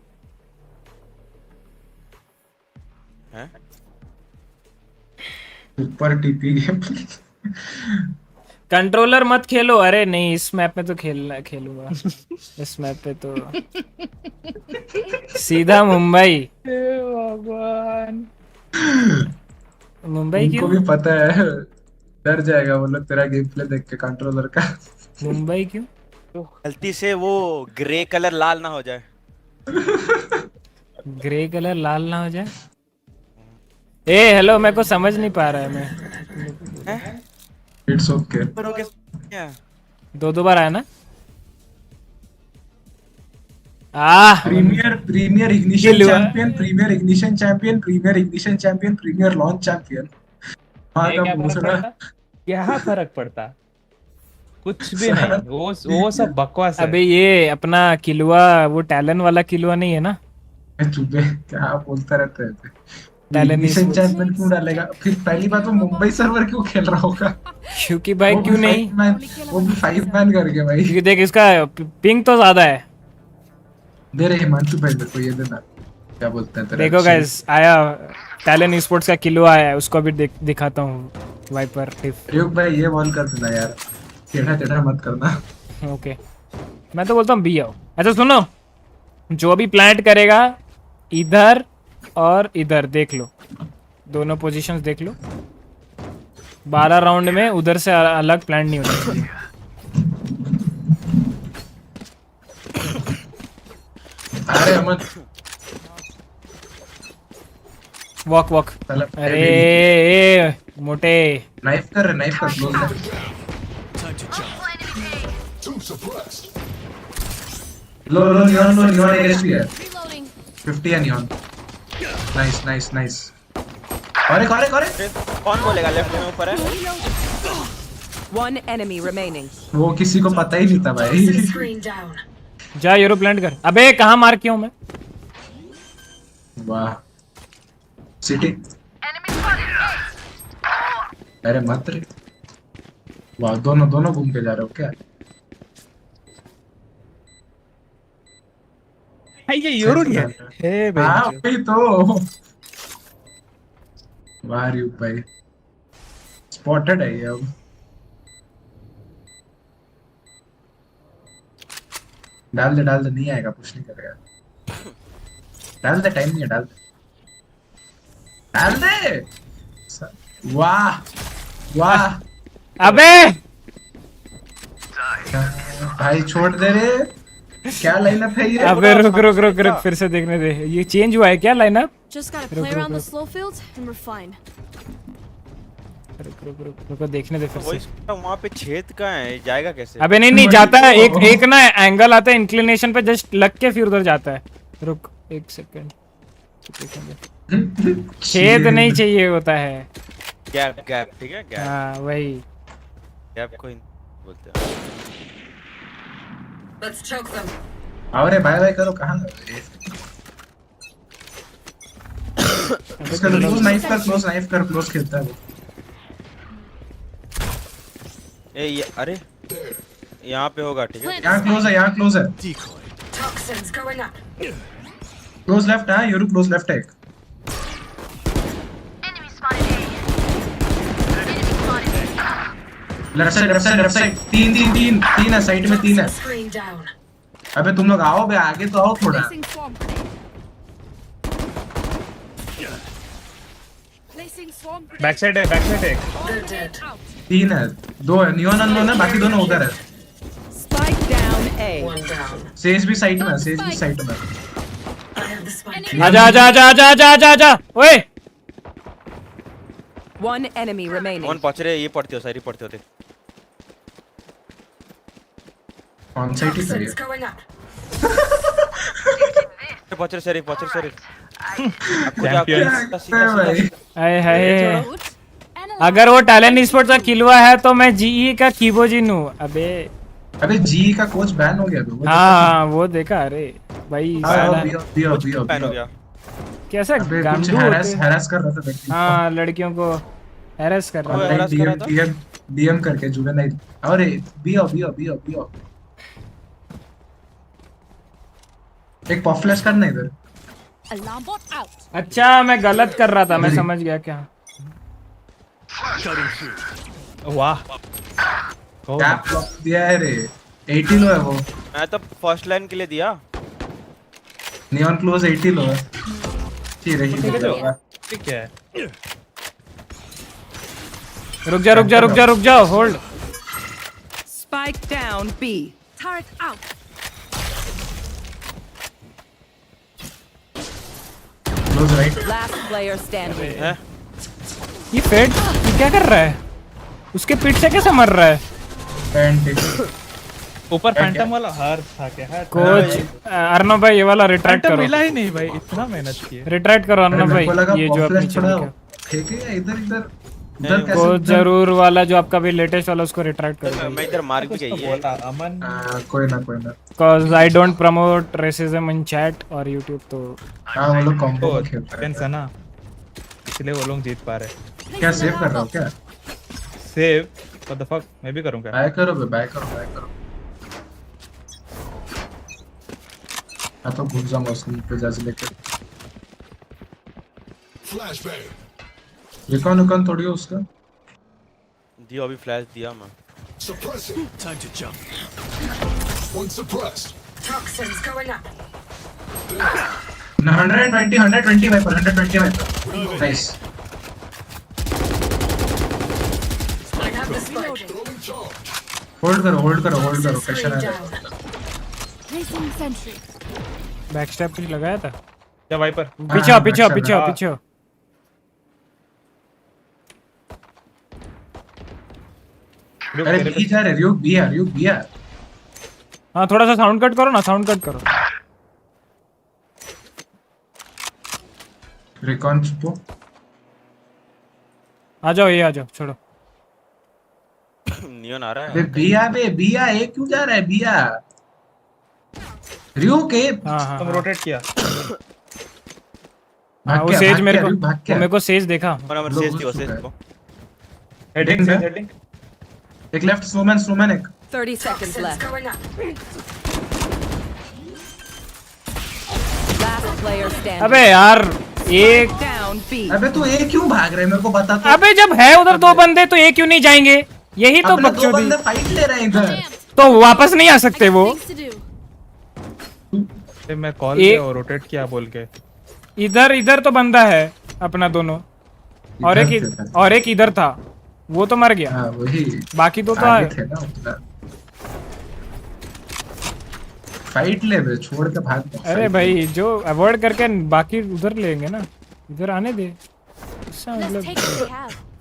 ऊपर टीपी कंट्रोलर मत खेलो। अरे नहीं इस मैप में तो खेलूंगा इस मैप पे तो सीधा मुंबई। भगवान मुंबई क्यों? उनको भी पता है, डर जाएगा वो लोग तेरा गेम प्ले देख के कंट्रोलर का। मुंबई क्यों? गलती से वो ग्रे कलर लाल ना हो जाए। ग्रे कलर लाल ना हो जाए। ए हेलो, मेरे को समझ नहीं पा रहा है मैं। It's okay. दो बार आया ना। Premier ignition champion, premier ignition champion, premier ignition champion, premier launch champion. क्या फर्क पड़ता? कुछ भी नहीं, वो सब बकवास है। अबे ये अपना किलुआ, वो टैलन वाला किलुआ नहीं है ना? चुपे क्या बोलता रहता है। इग्निशन चैंपियन क्यों डालेगा? फिर पहली बात वो मुंबई सर्वर क्यों खेल रहा होगा? क्योंकि भाई क्यों नहीं, वो भी 5 मैन करके भाई। क्योंकि देख इसका पिंग तो ज्यादा है। दे रहे हिमांशु भाई मेरे को ये देना, क्या बोलते हैं तेरा। देखो गाइस आया टैलेंट एस्पोर्ट्स का किलो आया है, उसको भी दिखाता हूँ। वाइपर टिप RyuK भाई ये बॉल कर देना यार, टेढ़ा मत करना। ओके मैं तो बोलता हूँ बी आओ। अच्छा सुनो, जो भी प्लांट करेगा इधर और इधर देख लो, दोनों पोजीशंस देख लो। 12 राउंड में उधर से अलग प्लांट नहीं होना चाहिए। अरे अमन वॉक अरे मोटे नाइफ कर क्लोज कर। लो नियॉन एग्रेसिव है 50 है नियॉन। नाइस अरे कौन बोलेगा लेफ्ट में ऊपर है? One enemy remaining. वो किसी को पता ही नहीं था भाई। जा यूरो प्लांट कर। अबे कहाँ मार किया हूँ मैं? वाह सिटी। अरे मत रे, वाह दोनों घूम के जा रहे हो क्या? ये यूरो नहीं है भाई। हाँ वही तो। वाह RyuK भाई स्पॉटेड है ये। अब डाल दे नहीं आएगा, कुछ नहीं करेगा। डाल दे, टाइम नहीं है, डाल दे। वाह अबे भाई छोड़ दे रे, क्या लाइनअप है ये? अबे रुक फिर से देखने दे, ये चेंज हुआ है क्या lineup? Just gotta play around the slow fields and we're fine. रुक देखने दे फिर से। वहाँ पे छेद कहाँ है, जाएगा कैसे? अबे नहीं जाता है, एक ना एंगल आता है इंक्लिनेशन पे, जस्ट लग के फिर उधर जाता है। रुक एक सेकंड, छेद नहीं चाहिए होता है, गैप ठीक है गैप। हाँ वही गैप को बोलते हैं। Let's choke them. अरे बाय करो, कहाँ नाइफ कर क्लोज खेलता है वो। अरे यहाँ पे होगा, ठीक है यहाँ क्लोज है। Toxins going up. Close left हाँ यूरो close left है एक लेफ्ट साइड तीन है साइड में तीन है अबे तुम लोग आओ बे आगे तो आओ थोड़ा बैक साइड है एक तीन है दो है नियॉन अननोन है बाकी दोनों उधर है Spike down A. सेज भी साइड में आजा ओए One enemy remaining. कौन पहुंच रहे ये पढ़ते हो सारी पढ़ते होते ऑन साइड ही सही है पहुंच रहे सॉरी हाय अगर वो टैलेंट स्पोर्ट्स का खिलवा है तो मैं जीई का कीबोजिन हूँ अबे जीई का कोच बैन हो गया तो हाँ वो देखा अरे भाई बैन हो गया कैसा गांडू हैरेस कर रहा था व्यक्ति हाँ लड़कियों को हैरेस कर रहा था डीएम करके जुड़े नहीं अरे बियो एक पॉप फ्लैश करना इधर अच्छा मैं गलत कर रहा था मैं समझ गया क्या वाह कैप ब्लॉक दिया है रे 80 लो है वो मैं तो फर्स्ट लाइन के लिए दिया नियॉन क्लोज 80 लो है ठीक है रुक जाओ hold Spike down B. Turret out. Close right Last player standing. ये फेड ये क्या कर रहा है उसके पीठ से कैसे मर रहा है ऊपर फैंटम वाला हार था क्या कोच अर्नव भाई ये वाला रिट्रैक्ट करो मिला ही नहीं भाई इतना मेहनत की रिट्रैक्ट करो अर्नव भाई ये जो अपनी कोच जरूर वाला जो आपका भी लेटेस्ट वाला उसको रिट्रैक्ट करो मैं इधर मार भी गई है अमन कोई ना cause I don't promote racism in chat और YouTube तो हां वो लोग कॉम्बो खेलते हैं ना इसलिए वो लोग जीत पा रहे क्या सेव कर रहा हो क्या सेव व्हाट द फक मैं भी करूं क्या बाय करो मैं तो घुस जाऊंगा उसके पे जैसे लेकर फ्लैशबैक रिकॉन थोड़ी हो उसका दियो अभी फ्लैश दिया मैं Suppressing. Time to jump. One suppressed. Toxins going up. 120 Viper. Nice. I have the spike. Hold करो प्रेशर आ रहा है बैक स्टेप कुछ लगाया था क्या वाइपर पीछे अरे बी जा रहे RyuK बी आ हाँ थोड़ा सा साउंड कट करो रिकॉन छुपो आ जाओ छोड़ो नियॉन आ रहा है बिया ए क्यों जा रहा है बिया RyuK हाँ तुम रोटेट किया वो सेज मेरे को सेज देखा बराबर सेज को हेडिंग एक लेफ्ट स्नोमैन एक 30 seconds left. Last player standing. अबे यार एक Down B. अबे तू ए क्यों भाग रहे मेरे को बता तो अबे जब है उधर दो बंदे तो ए क्यों नहीं जाएंगे यही तो दो बकचोदी बंदे फाइट ले रहे हैं इधर तो वापस नहीं आ सकते वो मैं कॉल किया और रोटेट किया बोल के इधर तो बंदा है अपना दोनों और एक इधर था वो तो मर गया हाँ वही बाकी दो तो आगे थे ना फाइट ले बे छोड़ के भाग अरे भाई जो अवॉइड करके बाकी उधर लेंगे ना इधर आने दे इसका मतलब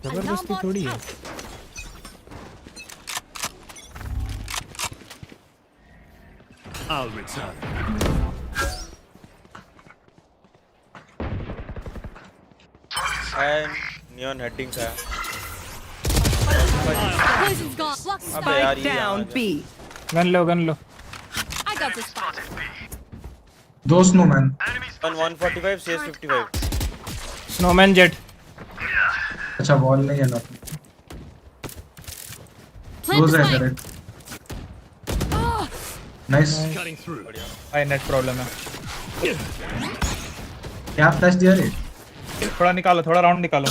जबरदस्ती थोड़ी है I'll return. And neon heading था अबे यार down B. गन लो दो स्नोमैन 145 CS 55 स्नोमैन जेट अच्छा वॉल नहीं है ना क्लोज है करेक्ट नाइस भाई नेट प्रॉब्लम है क्या फ्लैश दिया रे? थोड़ा निकालो, थोड़ा राउंड निकालो।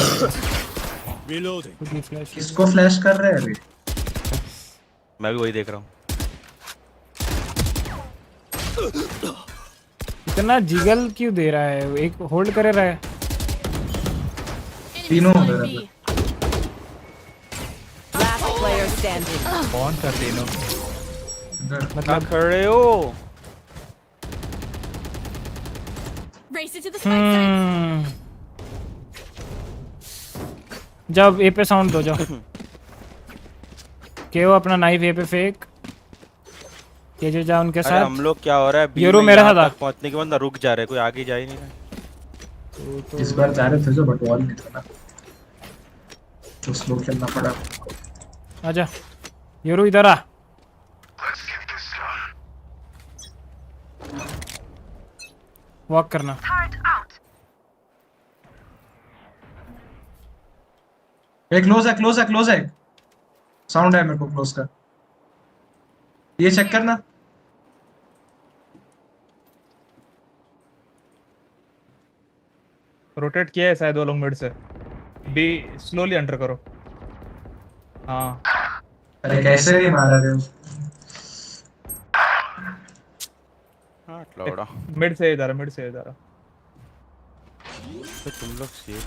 किसको फ्लैश कर रहे हैं अभी? मैं भी वही देख रहा हूँ। इतना जिगल क्यों दे रहा है? एक होल्ड करे रहा है। तीनों हो रहे हैं। Last player standing. कौन सा तीनों? मतलब खड़े हो। Race it to the spike sites. जब ए पे साउंड दो जाओ। केओ अपना नाइफ ए पे फेंक। केजे जा उनके अरे साथ। हम लोग क्या हो रहा है? यूरो मेरे साथ आ। पहुंचने के बाद ना रुक जा रहे, कोई आगे जा ही नहीं रहा। इस बार जा रहे थे जो बट वॉल नहीं था ना, तो स्लो खेलना पड़ा। आजा यूरो इधर आ। वॉक करना। एक क्लोज है, क्लोज है, क्लोज है। साउंड है मेरे को क्लोज का। ये चेक करना। रोटेट किया है शायद वो लोग मिड से। बी स्लोली अंडर करो। हाँ अरे कैसे नहीं मारा रे उसको? मिड से इधर, मिड से इधर। तो तुम लोग सेफ।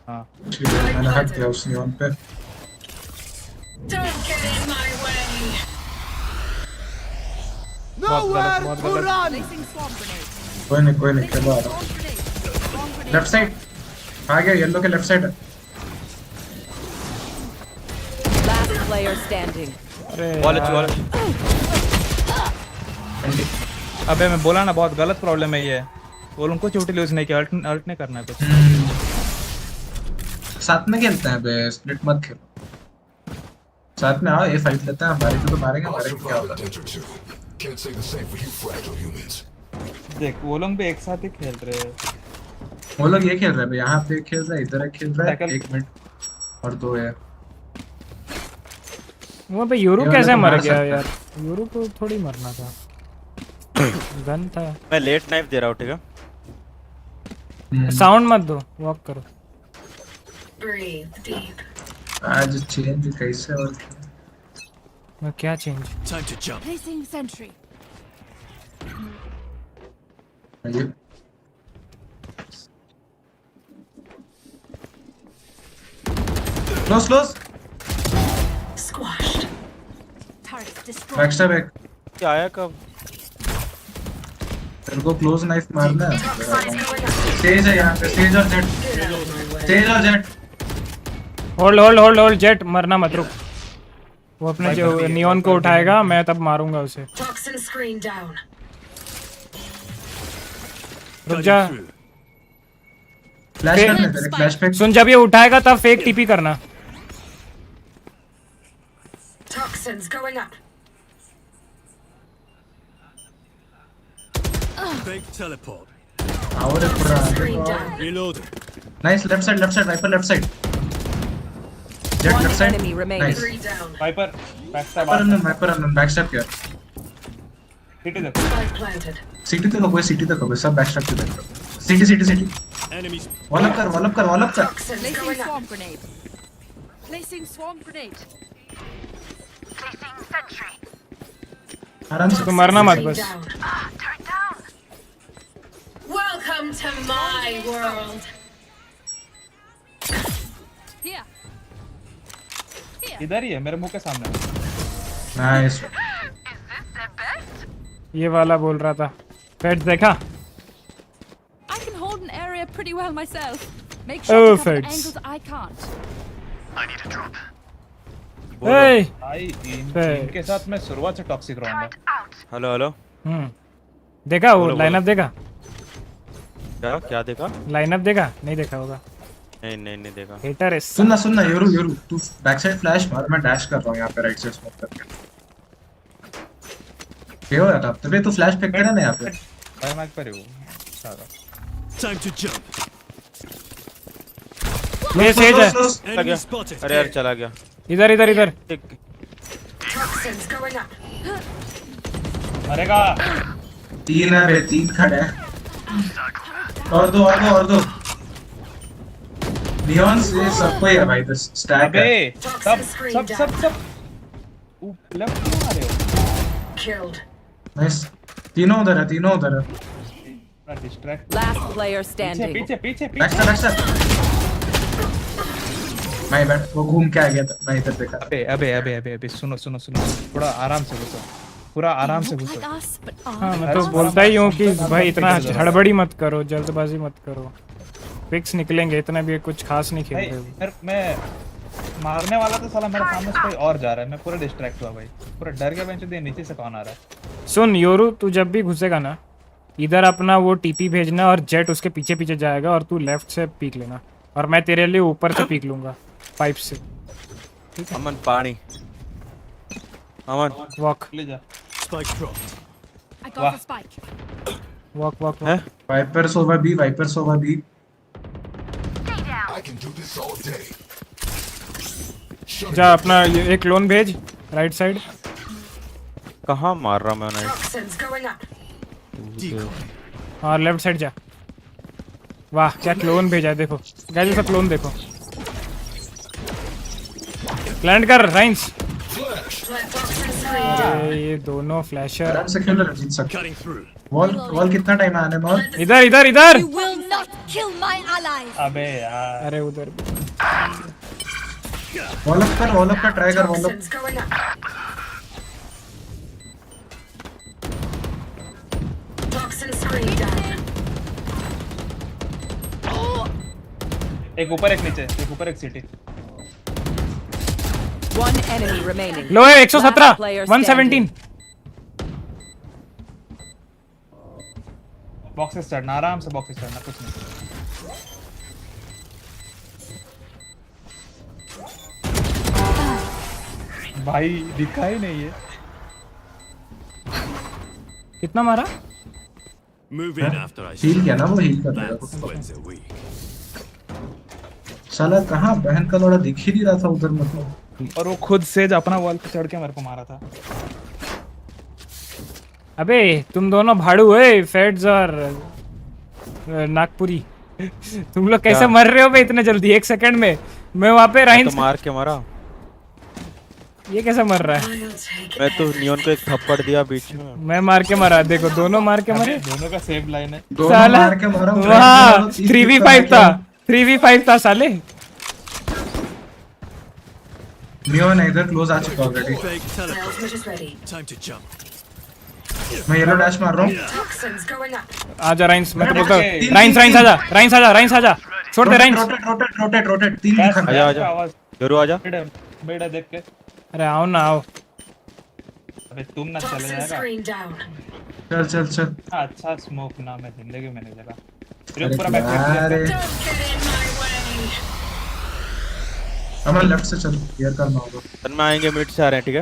हाँ ठीक है, मैंने हट दिया उस नियॉन पे। Don't get in my way. बहुत गलत। कोई नहीं खेलो आ रहा। लेफ्ट साइड आ गया, येलो के लेफ्ट साइड है। Last player standing. अरे वॉलेट अबे मैं बोला ना, बहुत गलत प्रॉब्लम है ये। वो लोग कुछ यूटिल यूज नहीं किया, अल्ट नहीं करना है कुछ। साथ में खेलते हैं बे, स्प्लिट मत खेलो। साथ में आओ, ये फाइट लेते हैं। हमारे को तो मारेंगे क्या होगा? देख वो लोग भी एक साथ ही खेल रहे हैं। वो लोग ये खेल रहे हैं, यहाँ पे खेल रहा है, इधर खेल रहा है। 1 मिनट और 2 है। वहाँ पे यूरो कैसे मर गया यार? यूरो को थोड़ी मरना था। गन था। मैं लेट नाइफ दे रहा हूँ, ठीक है? साउंड मत दो, वॉक करो। आज चेंज कैसे और क्या change? Placing sentry. Close. Squashed. Target destroyed. Backstab एक। क्या आया कब? तेरे को क्लोज नाइफ मारना है। स्टेज है यहाँ पे, स्टेज और जेट। होल्ड जेट, मरना मत, रुक। वो अपने जो नियॉन को उठाएगा, मैं तब मारूंगा उसे। रुक जा। फ्लैश करने तेरे, फ्लैश पे। सुन, जब ये उठाएगा तब फेक टीपी करना। Toxins going up. Big teleport. और एक पूरा Reload. Nice, left side, Viper left side. Jett One left side. enemy remaining. Nice. Viper backstab. Viper backstab किया। सिटी देखो। सिटी तक कोई, सिटी तक कोई, सब बैकस्टैब के देख रहे। सिटी। Enemies. वॉल अप कर। Placing swarm grenade. Placing swarm grenade. आराम से। तो मरना मत बस। Welcome to my world. Here. इधर ही है, मेरे मुंह के सामने। नाइस। ये वाला बोल रहा था। फेड्स देखा? I can hold an area pretty well myself. Make Oh, sure to cover the thanks. angles I can't. भाई इनके साथ मैं शुरुआत से टॉक्सिक रहूंगा। हेलो। देखा वो लाइनअप देखा? क्या देखा? लाइनअप देखा? नहीं देखा होगा। नहीं देखा। हेटर है। सुनना यूरू तू बैक साइड फ्लैश मार, मैं डैश कर रहा हूं यहाँ पे राइट साइड स्मोक करके। क्या हो रहा था? तभी तू फ्लैश फेंक रहा है ना यहाँ पे। भाई मैच पर हूं। Time to jump. ये सेज है। Enemy spotted. अरे यार चला गया। इधर। Toxins going up. मरेगा। 3 है बे, 3 खड़े हैं। और दो नियॉन्स ये सबको ही है भाई, तो स्टैक है। सब लेफ्ट क्यों आ रहे हो? नाइस, तीनों उधर है। डिस्ट्रैक्ट। Last player standing. पीछे बैक मैं बैठ, वो घूम के आ गया था, मैं इधर देखा। अबे सुनो थोड़ा आराम से घुसो, पूरा आराम से घुसो। हाँ, मैं तो बोलता ही हूँ कि भाई इतना हड़बड़ी मत करो, जल्दबाजी मत करो, पिक्स निकलेंगे, इतना भी कुछ खास नहीं खेल रहे हो। मैं मारने वाला तो साला मेरे सामने से कोई और जा रहा है, मैं पूरा डिस्ट्रैक्ट हुआ भाई, पूरा डर गया। बेंच दे नीचे से कौन आ रहा है? सुन योरू, तू जब भी घुसेगा ना, इधर अपना वो टीपी भेजना और जेट उसके पीछे जाएगा और तू लेफ्ट से पीक लेना, और मैं तेरे लिए ऊपर से पीक लूंगा पाइप से, ठीक है? अमन पानी, अमन वॉक ले जा। I got the spike. Walk है। Viper's over B. I can do this all day. जा अपना एक क्लोन भेज राइट साइड। कहाँ मार रहा मैं उन्हें? हाँ लेफ्ट साइड जा। वाह क्या क्लोन भेजा है, देखो गाइस, ऐसा क्लोन देखो। प्लांट कर राइंस। अरे ये दोनों फ्लैशर आराम से खेल रहे, जीत सकते। वॉल कितना टाइम आने में? और इधर You will not kill my allies. अबे यार, अरे उधर वॉल अप कर ट्राई कर। वॉल अप एक ऊपर एक नीचे, एक ऊपर एक सिटी। One enemy remaining. लो है 117 Last player 117। बॉक्सेस चढ़ना, आराम से बॉक्सेस चढ़ना, कुछ नहीं। भाई दिखा ही नहीं है। कितना मारा? हील किया ना, वो हील कर रहा था। साला कहाँ बहन का लोड़ा दिख ही नहीं रहा था उधर, मतलब। और वो खुद से अपना वॉल पे चढ़ के मेरे को मारा था। अबे तुम दोनों भाड़ू है, फेड्स और नागपुरी। तुम लोग कैसे मर रहे हो बे इतने जल्दी, 1 सेकंड में? मैं वहाँ पे राइंस तो मार के मारा। ये कैसे मर रहा है? मैं तो नियॉन को एक थप्पड़ दिया बीच में। मैं मार के मारा, देखो दोनों मार के मारे। दोनों का सेव लाइन है। साला वहाँ 3v5 था, 3v5 था साले। नियॉन इधर क्लोज आ चुका ऑलरेडी। मैं येलो डैश मार रहा हूँ। आजा राइंस, मैं तो बोलता हूँ राइंस आजा। छोड़ दे राइंस। रोटेट 3 लिखा है। आजा जरूर आजा। बेटा देख के। अरे आओ ना आओ। अबे तुम ना चले जाएगा। चल। अच्छा स्मोक ना मैं जिंदगी में नहीं लगा। पूरा बैक। अमन लेफ्ट से चल, क्लियर करना होगा। तन में आएंगे, मिड से आ रहे हैं, ठीक है?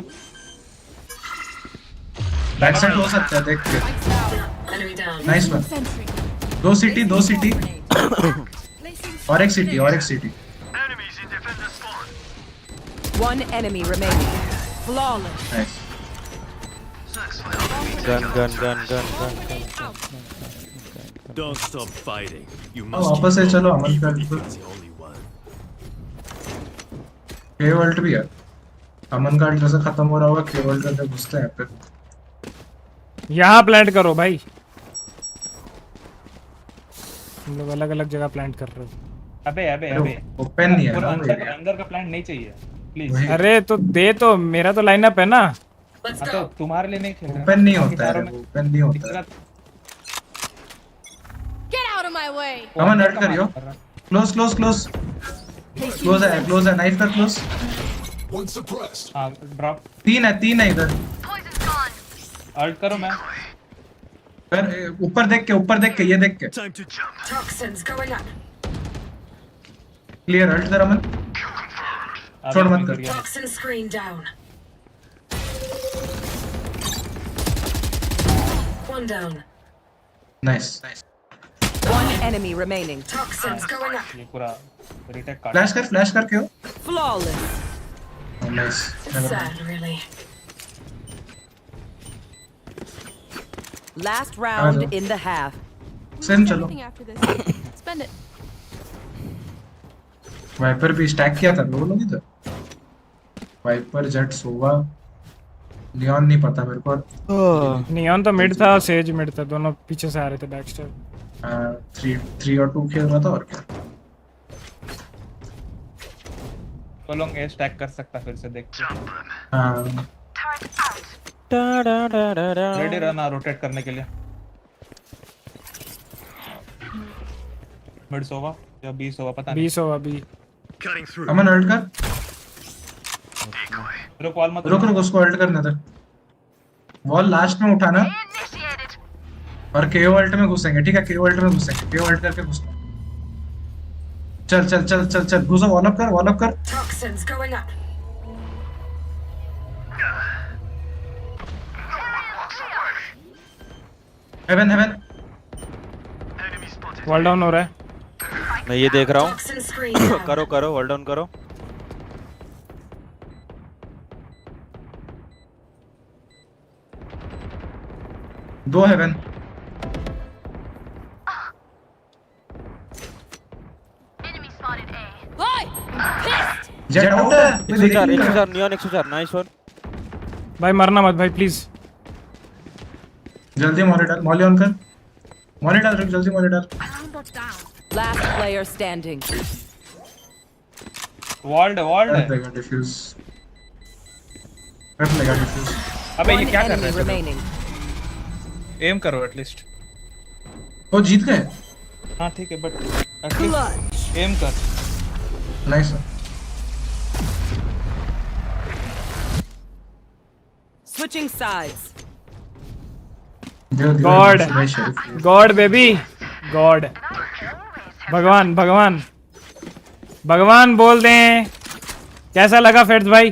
बैक साइड हो सकता है, देख के। Nice one. 2 सिटी और एक city. One enemy remaining. Flawless. Nice. Gun. Don't stop fighting. You वापस से चलो, अमन का केवल्ट भी है। अमन का जैसे खत्म हो रहा होगा, केवल्ट करके घुसते हैं पे। यहाँ प्लांट करो भाई, हम लोग अलग जगह प्लांट कर रहे हो। अबे ओपन नहीं है, अंदर का प्लांट नहीं चाहिए प्लीज। अरे तो दे, तो मेरा तो लाइनअप है ना। तो तुम्हारे लिए नहीं खेल रहा। ओपन नहीं होता है। Get out of my way. अमन हट करियो। क्लोज है, नाइफ कर क्लोज। One suppressed. हां ड्रॉप। 3 है इधर। अल्ट करो मैं। ऊपर देख के ये देख के। क्लियर, अल्ट कर अमन। छोड़ मत कर। नाइस। One enemy remaining. ये पूरा रिटेक काट। फ्लैश कर क्यों? Flawless. Nice. Last round in the half. Same चलो। Spend it. वाइपर भी स्टैक किया था दो लोग इधर। वाइपर जेट सोवा नियॉन नहीं पता मेरे को। नियॉन तो मिड था, सेज मिड था, दोनों पीछे से आ रहे थे बैक स्टेप। 3 और 2 खेल रहा था और क्या। कोलोंग ए स्टैक कर सकता फिर से देखते। हां रेडी रहना रोटेट करने के लिए। मिड सोवा या बी सोवा पता नहीं। बी सोवा बी। अमन अल्ट कर। रुक वॉल मत रुक उसको अल्ट करने दे। वॉल लास्ट में उठाना और केओ अल्ट में घुसेंगे, ठीक है? केओ अल्ट में घुसेंगे, केओ अल्ट करके घुसना। चल चल चल चल चल घुसो, वॉल अप कर, वॉल अप कर। Toxins going up. Heaven heaven wall down हो रहा है। मैं ये देख रहा हूँ। करो करो वॉल डाउन करो। दो हेवन। जेट आउट है। 104 नियॉन 104 नाइस वन। भाई मरना मत भाई प्लीज। जल्दी मॉनिटर मॉली ऑन कर। मॉनिटर रुक, जल्दी मॉनिटर। Last player standing. वॉल्ड लेगा डिफ्यूज। लेगा डिफ्यूज। अबे ये क्या कर Enemy रहे remaining. हैं? एम करो एटलीस्ट। वो जीत गए। हाँ ठीक है बट एटलीस्ट एम कर। Nice. Switching sides. God God baby God. भगवान भगवान भगवान बोल दें। कैसा लगा फेट्स भाई?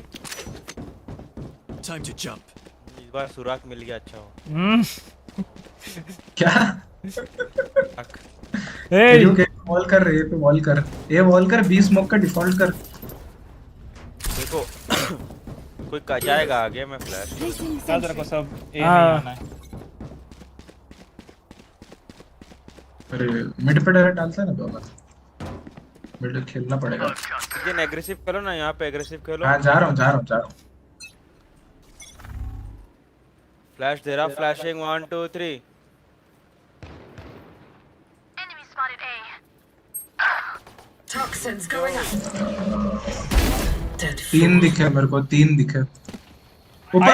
Time to jump. इस बार सुराग मिल गया अच्छा हो। क्या? ए वॉल कर रहे पे वॉल कर। ए वॉल कर, 20 स्मोक का डिफॉल्ट कर। देखो कोई जाएगा आगे, मैं फ्लैश याद रखो सब ए नहीं आना है। अरे मिड पे डायरेक्ट डालता है ना दोनों। मिड खेलना पड़ेगा। लेकिन एग्रेसिव करो ना, यहाँ पे एग्रेसिव खेलो। हाँ जा रहा हूँ। फ्लैश दे रहा, फ्लैशिंग 1 2 3। Toxins going up. 3 दिखे मेरे को, 3 दिखे। ऊपर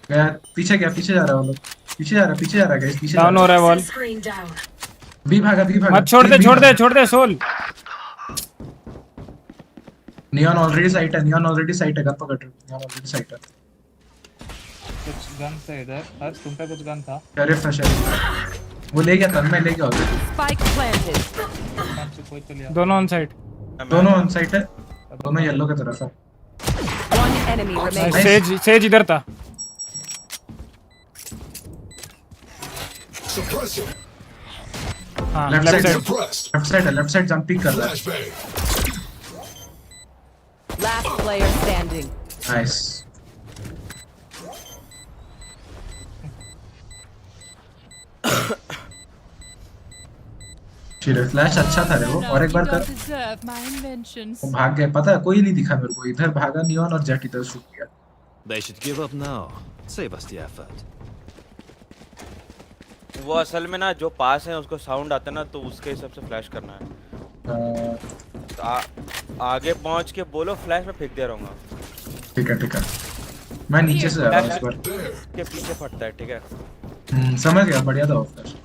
गया, पीछे जा रहा है वो लोग। पीछे जा रहा है गाइस, पीछे डाउन हो रहा है वॉल। Screen down. बी भागा। मत छोड़ दे सोल। नियॉन ऑलरेडी साइट है, गन पकड़। नियॉन ऑलरेडी साइट है। कुछ गन से इधर हर तुम पे कुछ गन था। अरे फ्लैश वो ले गया था, मैं ले गया ऑलरेडी। Spike planted. कोई तो लिया। दोनों ऑन साइड है। दोनों येलो की तरफ है। One enemy remaining. सेज इधर था। हाँ लेफ्ट साइड जंप पिक कर रहा है। Last player standing. Nice. Flash अच्छा था रे वो। और एक बार कर। वो भाग गए, पता है कोई नहीं दिखा मेरे को। इधर भागा नियॉन और जेट इधर शूट किया। They should give up now. Save us the effort. वो असल में ना जो पास है उसको साउंड आता है ना, तो उसके हिसाब से फ्लैश करना है। आगे पहुंच के बोलो फ्लैश में फेंक दे रहूंगा। ठीक है मैं नीचे से जा रहा हूं इस बार। के पीछे फटता है, ठीक है। समझ गया, बढ़िया था वो फ्लैश।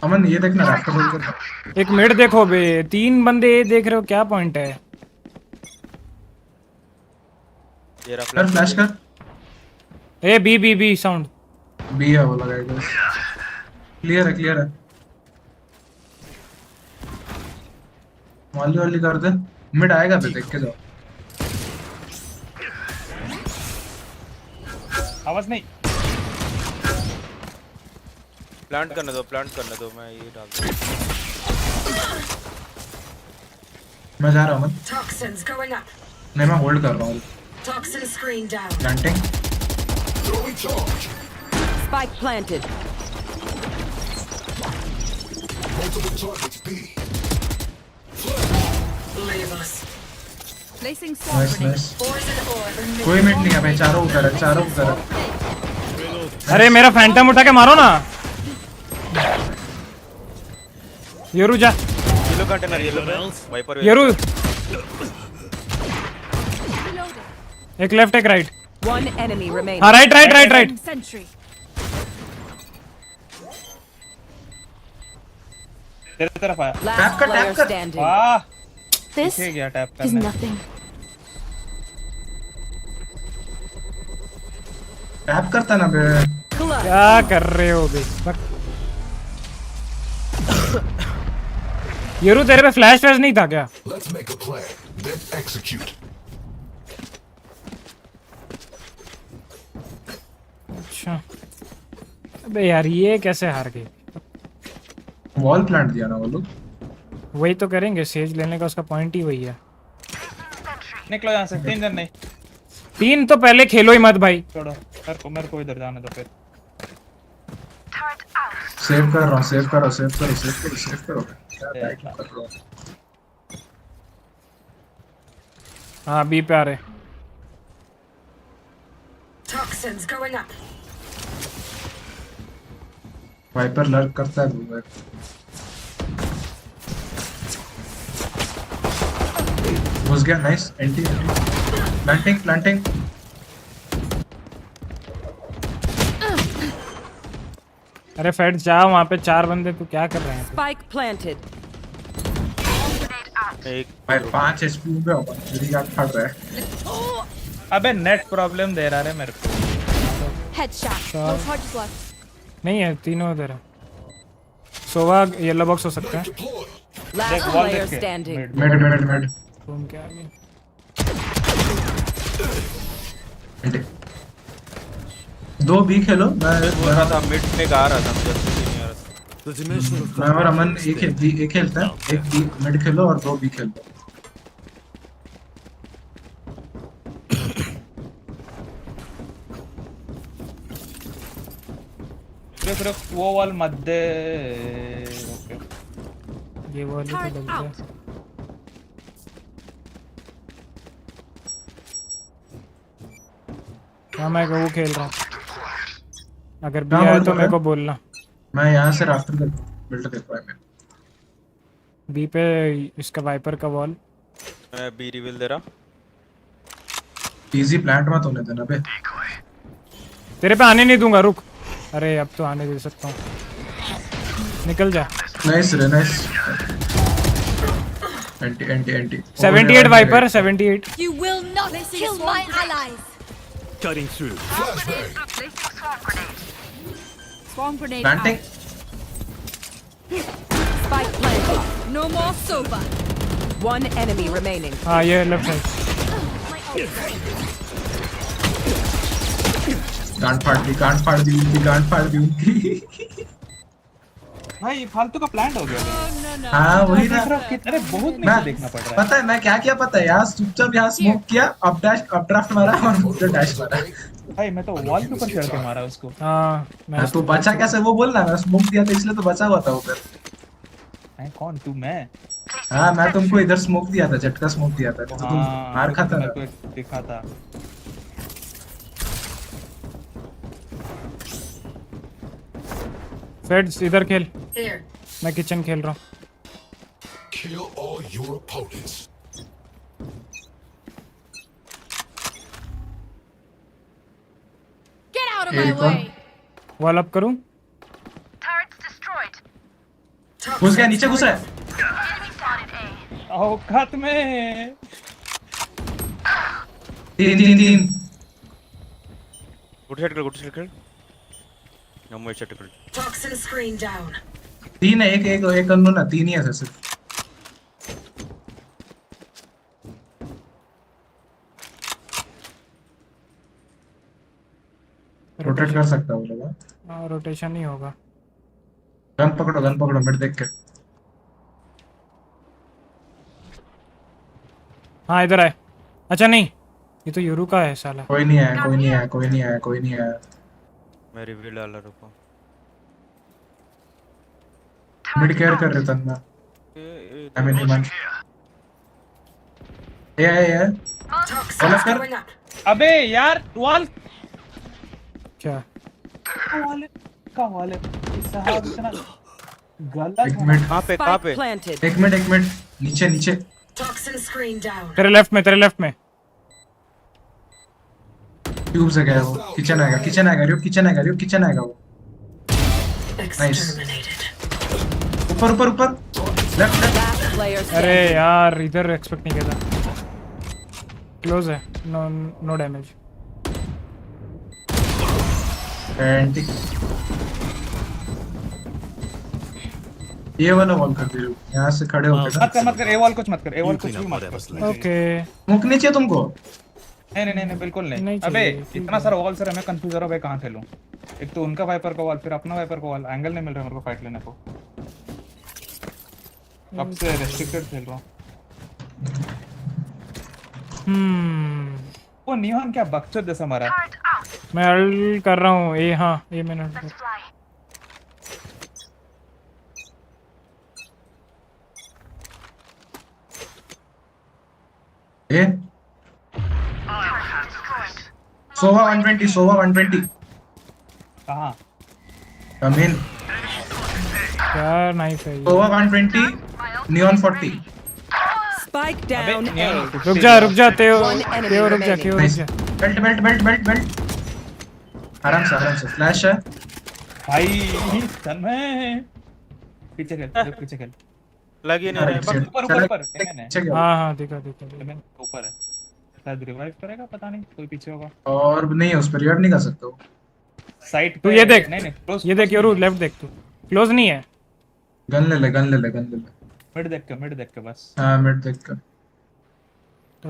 अमन ये देखना राफ्टर होल्ड कर। एक मिड देखो बे, 3 बंदे देख रहे हो, क्या पॉइंट है? तेरा फ्लैश कर। ए बी साउंड बी है वो लगाएगा। क्लियर है। वाली कर दे। मिड आएगा पे, देख के जाओ। आवाज नहीं। प्लांट करने दो, मैं ये डाल दूं। मैं जा रहा हूं। Toxins going up. नहीं मैं होल्ड कर रहा हूं। Toxin screen down. Planting. Spike planted. Placing nice nice कोई मिड नहीं है भाई चारों उधर है चारों उधर है अरे मेरा फैंटम उठा के मारो ना येरू जा येलो कंटेनर येलो वाइपर येरू एक लेफ्ट एक राइट One enemy remaining. हाँ right right right right Sentry. तेरे तरफ आया Last player standing. वाह This पीछे गया टैप is करने nothing. टैप करता ना बे क्या कर रहे हो बे येरू तेरे पे फ्लैश वैश नहीं था क्या Let's make a plan, then execute. अच्छा अबे यार ये कैसे हार गए वॉल प्लांट दिया ना वो लोग वही तो करेंगे सेज लेने का उसका पॉइंट ही वही है निकलो यहाँ से 3 जन नहीं 3 तो पहले खेलो ही मत भाई छोड़ो मेरे को इधर जाने दो फिर सेव कर रहा हूँ सेव करो सेव करो सेव करो सेव करो हाँ बी पे आ रहे Toxins going up. Viper lurk करता है वो घुस गया नाइस एंटी प्लांटिंग प्लांटिंग अरे फेड जा वहाँ पे 4 बंदे तू क्या कर रहे हैं Spike planted. एक भाई 5 एचपी पे होगा मेरी गांड फट रहा है अबे नेट प्रॉब्लम दे रहा है मेरे को Headshot. No charges left. नहीं है तीनों उधर है सोवा येलो बॉक्स हो सकता है Last player standing. Mid mid mid घूम के आगे एंटी 2 बी खेलो मैं बोल रहा था मिड में गा रहा था मुझे मैं और अमन एक खेलता है एक बी मिड खेलो और 2 बी खेलो फिर वो वॉल मध्य ओके ये वॉल तो डल गया हाँ मैं वो खेल रहा हूँ अगर भी आया तो मेरे को बोलना मैं यहाँ से राफ्टर कर बिल्ड कर पाया मैं बी पे इसका वाइपर का वॉल मैं बी रिवील दे रहा इजी प्लांट मत होने देना बे तेरे पे आने नहीं दूंगा रुक अरे अब तो आने दे सकता हूँ निकल जा नाइस रे nice anti anti anti 78 Viper 78 You will not kill my allies. Cutting through. Swarm grenade. Planting Spike planted. No more sober. One enemy remaining. हाँ ये लेफ्ट साइड गांड फाड़ दी उनकी गांड फाड़ दी उनकी भाई फालतू का प्लांट हो गया हाँ वही ना अरे बहुत नहीं देखना पड़ रहा है पता है मैं क्या किया पता है यार चुपचाप यहाँ स्मोक किया अप ड्राफ्ट मारा और मुझे डैश मारा भाई मैं तो वॉल के ऊपर चढ़ के मारा उसको हाँ मैं तो बचा कैसे वो बोलना मैं स्मोक दिया था इसलिए तो बचा हुआ था उधर मैं कौन तू मैं हाँ मैं तुमको इधर स्मोक दिया था झटका स्मोक दिया था तो तुम मार खाता मेरे को दिखा था फेड्स इधर खेल मैं किचन खेल रहा हूँ Kill all your opponents. Get out of my way. Wall up करूँ घुस गया नीचे घुस रहा है औकात में 3 गुड हेड कर नंबर सेट कर Toxin screen down. 3 है एक अननोन है 3 ही है सिर्फ रोटेट कर सकता हूँ लोग हाँ रोटेशन ही होगा गन पकड़ो मिड देख के हाँ इधर आए अच्छा नहीं ये तो यूरू का है साला। कोई नहीं आया, कोई नहीं आया, कोई नहीं आया, कोई नहीं आया। मैं रिवील डाला, रुको। मिड केयर कर रहे तन्ना। I mean Himanshu. ये वाला कर। अबे यार वॉल क्या वॉल साहब इतना गलत। एक मिनट। कहां पे एक मिनट नीचे नीचे। तेरे लेफ्ट में ट्यूब से गया वो। किचन आएगा RyuK किचन आएगा वो। नाइस। ऊपर लेफ्ट। अरे यार इधर एक्सपेक्ट नहीं किया था। क्लोज है, नो डैमेज। एंटी ये वाला वॉल कर दे। यहाँ से खड़े होकर मत कर ए वॉल कुछ मत कर भी मत कर। ओके मुकनी चाहिए तुमको। नहीं बिल्कुल नहीं। अबे इतना सारा वॉल सर मैं कंफ्यूज हो रहा हूं भाई, कहां खेलूं। एक तो उनका वाइपर का वॉल, फिर अपना वाइपर का वॉल, एंगल नहीं मिल रहा मेरे को फाइट लेने को। अब से रेस्ट्रिक्टेड खेल रहा हूं। वो नियॉन क्या बकचोद जैसा मारा। मैं अल्ट कर रहा हूँ। ए हाँ ए मैंने ये सोवा 120 कहां कम इन। यार नाइस है ये। सोवा 120 नियॉन 40। Spike down A. रुक जा तेओ रुक जा। बेल्ट आराम से फ्लैश है भाई। चल मैं पीछे खेल लगी नहीं रहा। ऊपर हाँ देखा ऊपर है। शायद रिवाइव करेगा, पता नहीं कोई पीछे होगा। और नहीं उस पर रिवाइव नहीं कर सकते हो। साइड तू ये देख, नहीं ये देख यूरू लेफ्ट देख। तू क्लोज नहीं है। गन ले ले। मिड देख के बस। हाँ मिड देख कर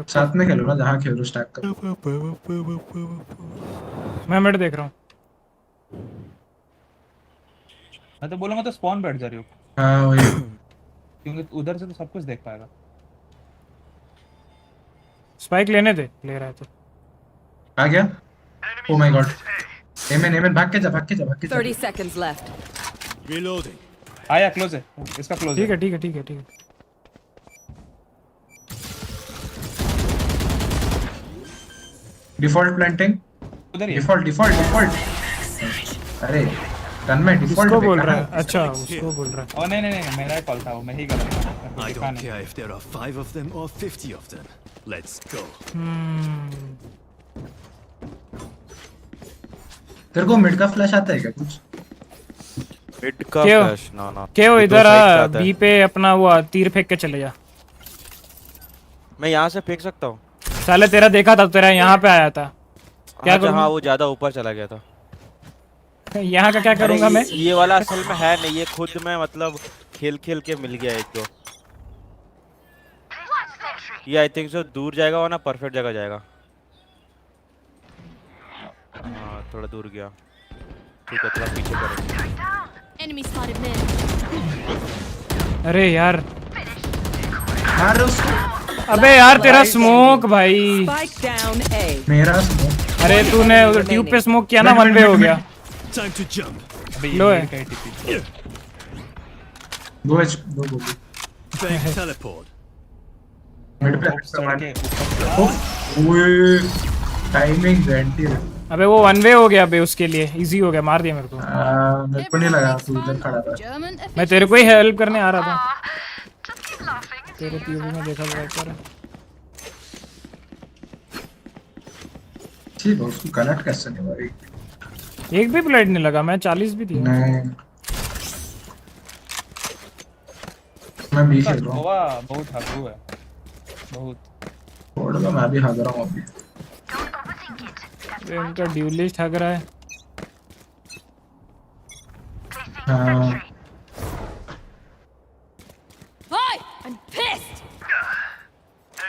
साथ में खेलो ना, जहाँ खेलो स्टैक कर। मैं मिड देख रहा हूँ। मैं तो बोलूंगा तो स्पॉन बैठ जा रही हो। हाँ वही, क्योंकि उधर से तो सब कुछ देख पाएगा। स्पाइक लेने दे, ले रहा है तो। आ गया। Oh my God. एमएन भाग के जा। 30 seconds left. Reloading. आया क्लोज है इसका क्लोज। ठीक है। डिफॉल्ट प्लांटिंग उधर ही। डिफॉल्ट। अरे गन में डिफॉल्ट उसको बोल रहा है। अच्छा उसको बोल रहा है। ओ नहीं मेरा कॉल था वो, मैं ही गलत था। I don't care if there are 5 of them or 50 of them. Let's go. तेरे को मिड का फ्लैश आता है क्या कुछ? मिड का फ्लैश ना क्यों इधर आ बी पे अपना वो तीर फेंक के चले जा। मैं यहाँ से फेंक सकता हूँ। साले तेरा देखा था, तेरा यहाँ पे आया था। क्या करूँ? हाँ वो ज्यादा ऊपर चला गया था। यहाँ का क्या करूँगा मैं? ये वाला असल में है नहीं, ये खुद में मतलब खेल के मिल गया एक तो। ये आई थिंक सो दूर जाएगा वरना परफेक्ट जगह जाएगा। हाँ थोड़ा दूर गया। ठीक है थोड़ा पीछे करेंगे। Enemy spotted mid. अरे यार मार उसको। अबे यार तेरा स्मोक भाई। Spike down A. मेरा स्मोक। अरे तूने ट्यूब पे स्मोक किया ना, 1 वे हो गया। Time to jump. लो है। गो। Fake teleport. मिड पे ओए टाइमिंग गारंटी है। अबे वो 1 वे हो गया बे, उसके लिए इजी हो गया। मार दिया मेरे को। मेरे को नहीं लगा तू उधर खड़ा था। मैं तेरे को ही हेल्प करने आ रहा था। तेरे पीओवी में देखा हुआ है। ठीक है उसको कनेक्ट कैसे नहीं भाई? एक भी ब्लेड नहीं लगा, मैं 40 भी दिया। नहीं मैं भी खेल रहा हूँ। बहुत हागू है बहुत। छोड़ दो, मैं भी हाग रहा हूँ अभी। इनका ड्यूलिस्ट हग रहा है। हाँ I'm pissed.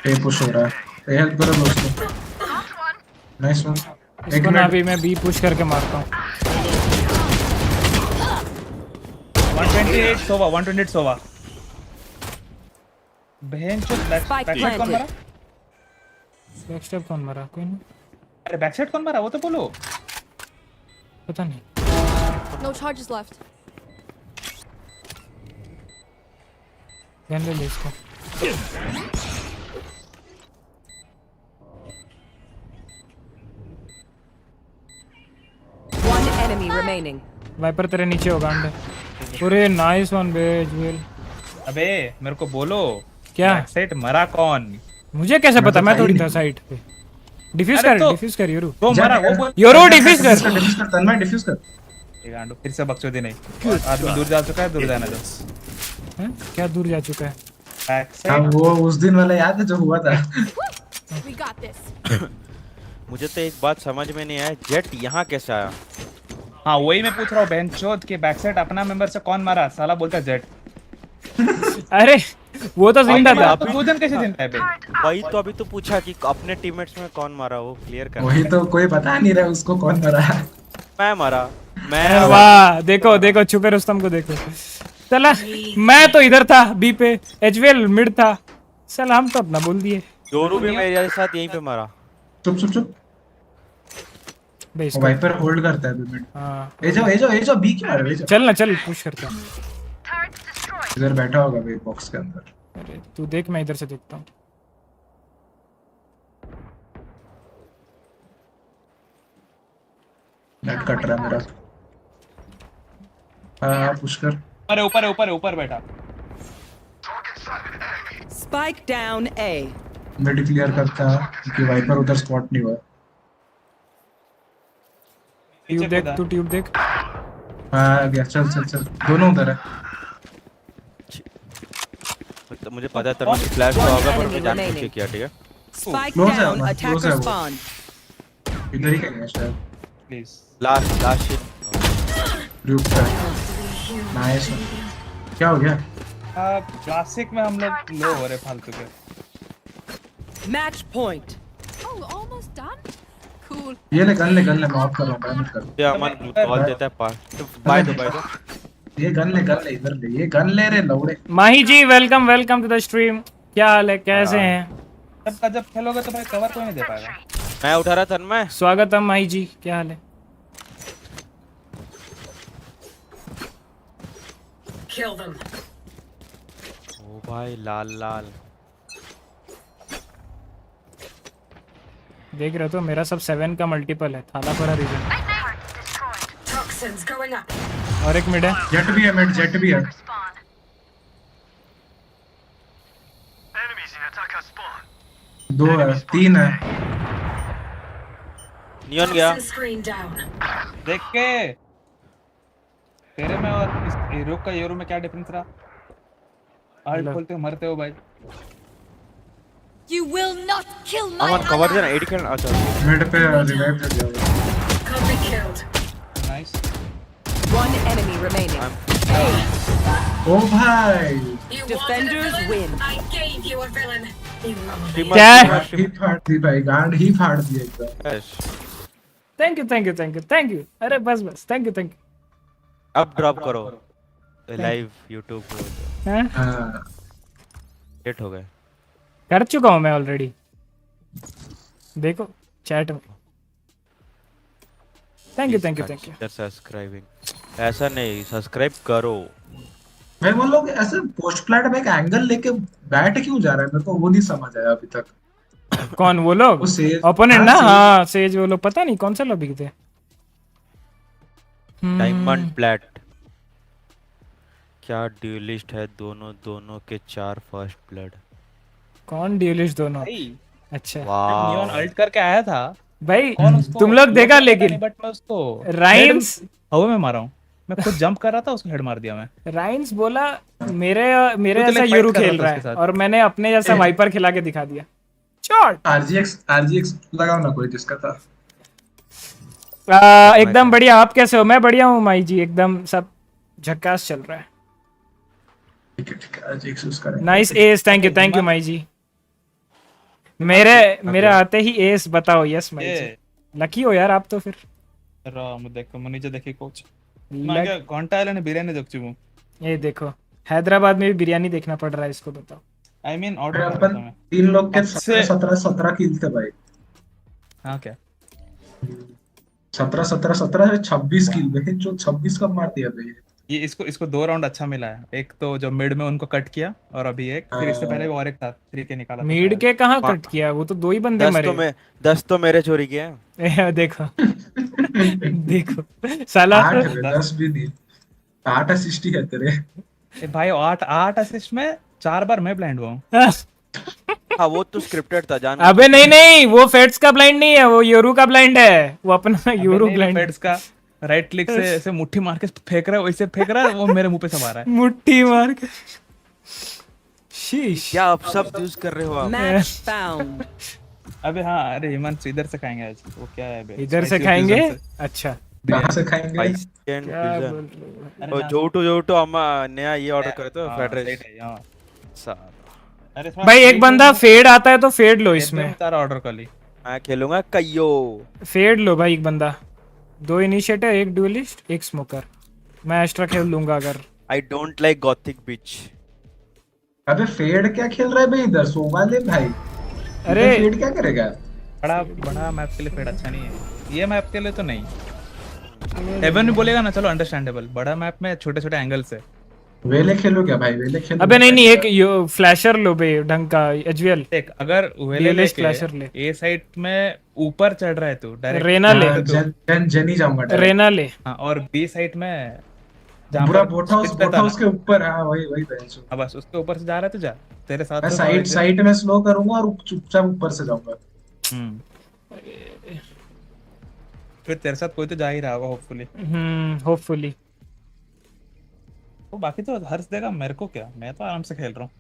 ए पुश हो रहा है। ए हेल्प करो दोस्तों। Nice one. एक इसको ना मिनट अभी मैं बी पुश करके मारता हूँ। 128 सोवा। बहन चो बैक कौन मारा? बैक स्टेप कौन मारा? कोई नहीं। अरे बैक साइड कौन मारा वो तो बोलो। पता नहीं। No charges left. ध्यान ले इसको। One enemy remaining. वाइपर तेरे नीचे होगा अंडे। पूरे नाइस वन बे ज्वेल। अबे मेरे को बोलो क्या? बैक साइड मरा कौन? मुझे कैसे पता? मैं थोड़ी था साइड पे। डिफ्यूज कर योरू। तो मरा वो बोल। योरू डिफ्यूज कर। डिफ्यूज कर तन्मय, डिफ्यूज कर। ये गांडू फिर से बकचोदी नहीं। आदमी दूर जा चुका है, दूर जाना दो। हैं? क्या दूर जा चुका है? बैक हाँ साइड वो उस दिन वाला याद है जो हुआ था? We got this. मुझे तो एक बात समझ में नहीं आया, जेट यहाँ कैसे आया? हाँ वही मैं पूछ रहा हूँ बेंचोद के बैक साइड अपना मेंबर से कौन मारा? साला बोलता जेट। अरे वो तो जिंदा था। तो दो जन कैसे जिंदा है बे? वही तो अभी तो पूछा कि अपने टीममेट्स में कौन मारा, वो क्लियर कर। वही तो कोई बता नहीं रहा उसको कौन मरा। मैं मारा। मैं वाह देखो देखो छुपे रुस्तम को देखो। चला मैं तो इधर था बी पे, एचवेल मिड था। चल हम तो अपना बोल दिए। जोरू भी मेरे साथ यहीं पे मारा। चुप चुप चुप। बेस वाइपर होल्ड करता है 2 मिनट। हाँ ए जाओ बी क्यों आ रहे हो? चल ना चल पुश करते हैं। इधर बैठा होगा भाई बॉक्स के अंदर। अरे तू देख मैं इधर से देखता हूँ। नेट कट रहा है मेरा। हाँ पुश कर। अरे ऊपर है, ऊपर है, ऊपर बैठा। Spike down A. Mid clear करता क्योंकि वाइपर उधर स्पॉट नहीं हुआ। ट्यूब देख, तू ट्यूब देख। हाँ गया, चल चल चल दोनों उधर है। तो मुझे पता था मुझे फ्लैश तो होगा पर मैं जानबूझ के किया। ठीक है Spike Close है down. वो, Attacker close है वो। spawn. इधर ही कहीं है शायद। Please last shit. RyuK का नाइस। क्या हो गया? क्लासिक में हम लोग लो हो रहे फालतू के। Match point. Oh, almost done? Cool. ये ले गन मैं ऑफ कर रहा हूँ, डैमेज कर। ये अमन कॉल देता है पास। बाय दो ये गन ले इधर ले, ये गन ले रे लौड़े। माही जी वेलकम टू द स्ट्रीम। क्या हाल है, कैसे हैं? जब खेलोगे तो भाई कवर कोई नहीं दे पाएगा। मैं उठा रहा तन्मय। स्वागत है माही जी, क्या हाल है? Kill them. ओ भाई लाल लाल देख रहे हो तो मेरा सब 7 का मल्टीपल है। थाला पड़ा रीजन। Toxins going up. और एक मिड है। जेट भी है मिड, जेट भी है। दो है, 3 है। नियॉन गया। Toxin screen down. देख के तेरे में और इस RyuK का योरू में क्या डिफरेंस रहा? आल्ट बोलते हो मरते हो भाई। You will not kill my Aman cover देना, एडी खेलना। अच्छा मिड पे रिवाइव दे दिया। Copy killed. Nice. One enemy remaining. ओ भाई Defenders win. I gave you a villain. क्या? ही फाड़ दी भाई, गांड ही फाड़ दी एकदम। Thank you. अरे बस थैंक यू। अब ड्रॉप करो लाइव यूट्यूब पे। हैं? हाँ हिट हो गए। कर चुका हूँ मैं ऑलरेडी, देखो चैट में। Thank you. सब्सक्राइबिंग ऐसा नहीं, सब्सक्राइब करो भाई। वो लोग ऐसे पोस्ट प्लाट में एक एंगल लेके बैठ क्यों जा रहा है, मेरे को वो नहीं समझ आया अभी तक। कौन वो लोग? ओपोनेंट ना? हाँ सेज वो लोग, पता नहीं कौन सा लॉबी थे। डायमंड प्लेट क्या ड्यूलिस्ट है? दोनों के 4 फर्स्ट ब्लड। कौन ड्यूलिस्ट दोनों? अच्छा नियॉन अल्ट करके आया था भाई, तुम लोग देखा लेकिन बट मैं उसको राइन्स हवा में मारा हूँ। मैं खुद जंप कर रहा था, उसको हेड मार दिया मैं। राइन्स बोला मेरे जैसा यूरू खेल रहा है और मैंने अपने जैसा वाइपर खिला के दिखा दिया। शॉट। आरजीएक्स लगाओ ना कोई जिसका था। एकदम बढ़िया। आप कैसे हो? मैं बढ़िया हूँ माई जी, एकदम सब झक्कास चल रहा है। ठीक है आरजीएक्स उसका। Nice ace, thank you my G. मेरे आते ही एस बताओ। यस माई जी, लकी हो यार आप तो। फिर देखो मुझे देखी कोच घंटा ने बिरयानी देखचू। ये देखो हैदराबाद में भी बिरयानी देखना पड़ रहा है इसको, बताओ। आई मीन अरे ऑर्डर अपन 3 लोग के 17 किल थे भाई। हाँ क्या 17 26 किल भाई, जो 26 कब मार दिया भाई। ये इसको 2 राउंड अच्छा मिला है। एक तो जो मिड में उनको कट किया और अभी एक फिर इससे पहले भी और एक था 3 के निकाला था। मीड के कहाँ कट किया, वो तो 2 ही बंदे मरे। 10 तो मेरे चोरी किए हैं। देखो देखो साला 10 भी नहीं, 8 असिस्ट ही है तेरे। भाई 8 असिस्ट में 4 बार मैं ब्लाइंड हुआ हूँ। हाँ वो तो स्क्रिप्टेड था जान। अबे नहीं वो फेट्स का ब्लाइंड नहीं है, वो योरू का ब्लाइंड है। वो अपना योरू ब्लाइंड फेट्स का राइट क्लिक से ऐसे मुट्ठी मार के फेंक रहा है, वैसे फेंक रहा है, वो मेरे मुंह पे सब आ रहा है। मुट्ठी मार के शीश। क्या आप सब यूज कर रहे हो आप? Match found. अबे हाँ, अरे हिमान इधर से खाएंगे आज। वो क्या है बे? इधर से खाएंगे? अच्छा कहाँ से खाएंगे? और जोटो अम्मा नया ये ऑर्डर करे तो फ्राइड राइस। भाई एक बंदा फेड आता है तो फेड लो इसमें। तारा ऑर्डर कर ली। मैं खेलूंगा कयो। फेड लो भाई एक बंदा। 2 इनिशिएटर, 1 ड्यूलिस्ट, 1 स्मोकर। मैं एक्स्ट्रा खेल लूंगा अगर। आई डोंट लाइक गॉथिक बिच। अबे फेड क्या खेल रहा है भाई इधर? सोवा ले भाई। अरे फेड क्या करेगा? बड़ा मैप के लिए फेड अच्छा नहीं है, ये मैप के लिए तो नहीं। एवन भी बोलेगा ना, चलो अंडरस्टैंडेबल। बड़ा मैप में छोटे छोटे एंगल से वेले खेलो क्या भाई? वेले खेलो। अबे नहीं एक फ्लैशर लो बे ढंग का एचवीएल। देख अगर वेले लेके फ्लैशर ले, ए साइड में ऊपर चढ़ रहा है तू डायरेक्ट रेना ले। जनी जाऊंगा रेना ले। हां और बी साइड में पूरा बोट हाउस के ऊपर। हां वही बेंच। हां बस उसके ऊपर से जा रहा है तू, जा तेरे साथ। मैं साइड में स्लो करूंगा और चुपचाप ऊपर से जाऊंगा। फिर तेरे साथ कोई तो जा ही रहा होगा होपफुली। होपफुली। तो बाकी तो हर्ष देगा मेरे को क्या, मैं तो आराम से खेल रहा हूँ।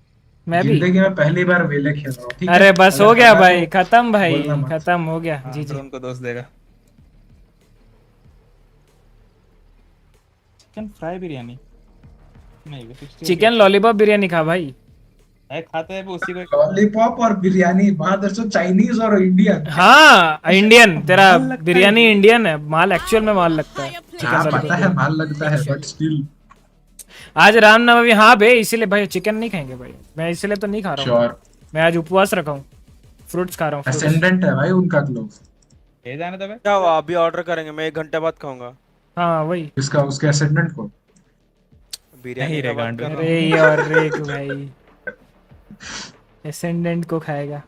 मैं भी जिंदगी में पहली बार वेले खेल रहा हूँ। ठीक है अरे बस हो गया भाई, खत्म भाई, खत्म हो गया। जी जी उनको दोस्त देगा। चिकन फ्राई बिरयानी नहीं, चिकन लॉलीपॉप बिरयानी खा भाई। खाते हैं उसी को। लॉलीपॉप और बिरयानी महादर्शो चाइनीज और इंडियन। हाँ इंडियन, तेरा बिरयानी इंडियन है, माल एक्चुअल में माल लगता है। चिकन पता है माल लगता है बट स्टिल। आज रामनवमी। हाँ बे इसीलिए भाई चिकन नहीं खाएंगे भाई, मैं इसीलिए तो नहीं खा रहा हूँ। मैं आज उपवास रखा हूँ, फ्रूट्स खा रहा हूँ। असेंडेंट है भाई उनका क्लोज। ये जाने दो बे। क्या अभी ऑर्डर करेंगे, मैं 1 घंटे बाद खाऊंगा। हाँ वही किसका? उसके असेंडेंट को बिरयानी का बात कर रहा हूं। अरे ये और रे को भाई असेंडेंट को खाएगा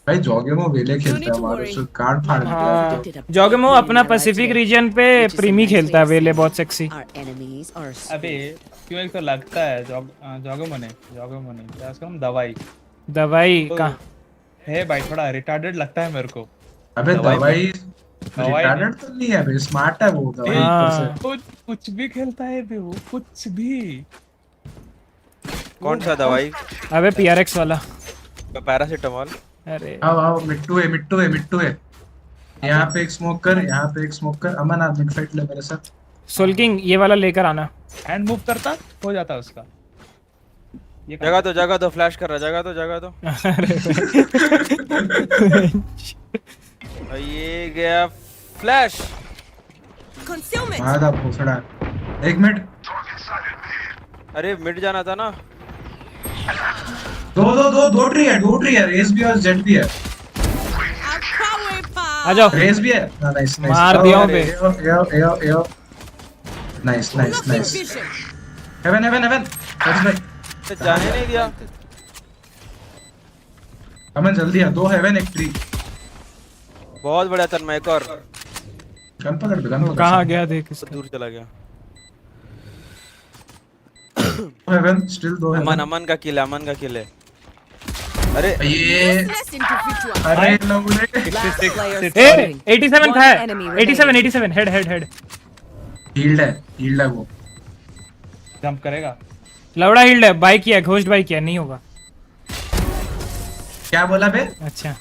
भाई। जोगेमो वेले खेलता है हमारे से कार्ड फाड़ देता है। जोगेमो अपना पैसिफिक रीजन पे प्रीमी खेलता है वेले, बहुत सेक्सी। अबे क्यों एक तो लगता है जोगेमो ने क्या उसका नाम दवाई तो कहाँ है भाई? थोड़ा रिटार्डेड लगता है मेरे को। अबे दवाई रिटार्डेड तो नहीं है भाई, स्मार्ट है वो दवाई। कुछ भी खेलता है बे वो, कुछ भी। कौन सा दवाई? अबे PRX वाला पैरासिटामोल। अरे आओ मिट्टू है। यहाँ पे एक स्मोकर। अमन आप मिड फाइट ले मेरे साथ। सोल्किंग ये वाला लेकर आना। हैंड मूव करता हो जाता उसका। जगह तो फ्लैश कर रहा, जगह तो ये गया फ्लैश। आधा भोसड़ा। 1 मिनट। अरे मिड जाना था ना। दो ट्री है। रेस भी और जेट भी है। आ जाओ। रेस भी है। नाइस मार दिया बे। नाइस। हेवन। जाने नहीं दिया। अमन जल्दी आ। 2 हेवन 1 ट्री। बहुत बढ़िया तन्मय, एक और गन पकड़। कहाँ गया देख, दूर चला गया। Haven still 2 haven. अमन का किल है। अरे ये लौड़े। 87 खाया। 87 हेड। हील्ड है वो। जंप करेगा। लौड़ा हील्ड है, बाइक किया, घोस्ट बाइक किया, नहीं होगा। क्या बोला बे? अच्छा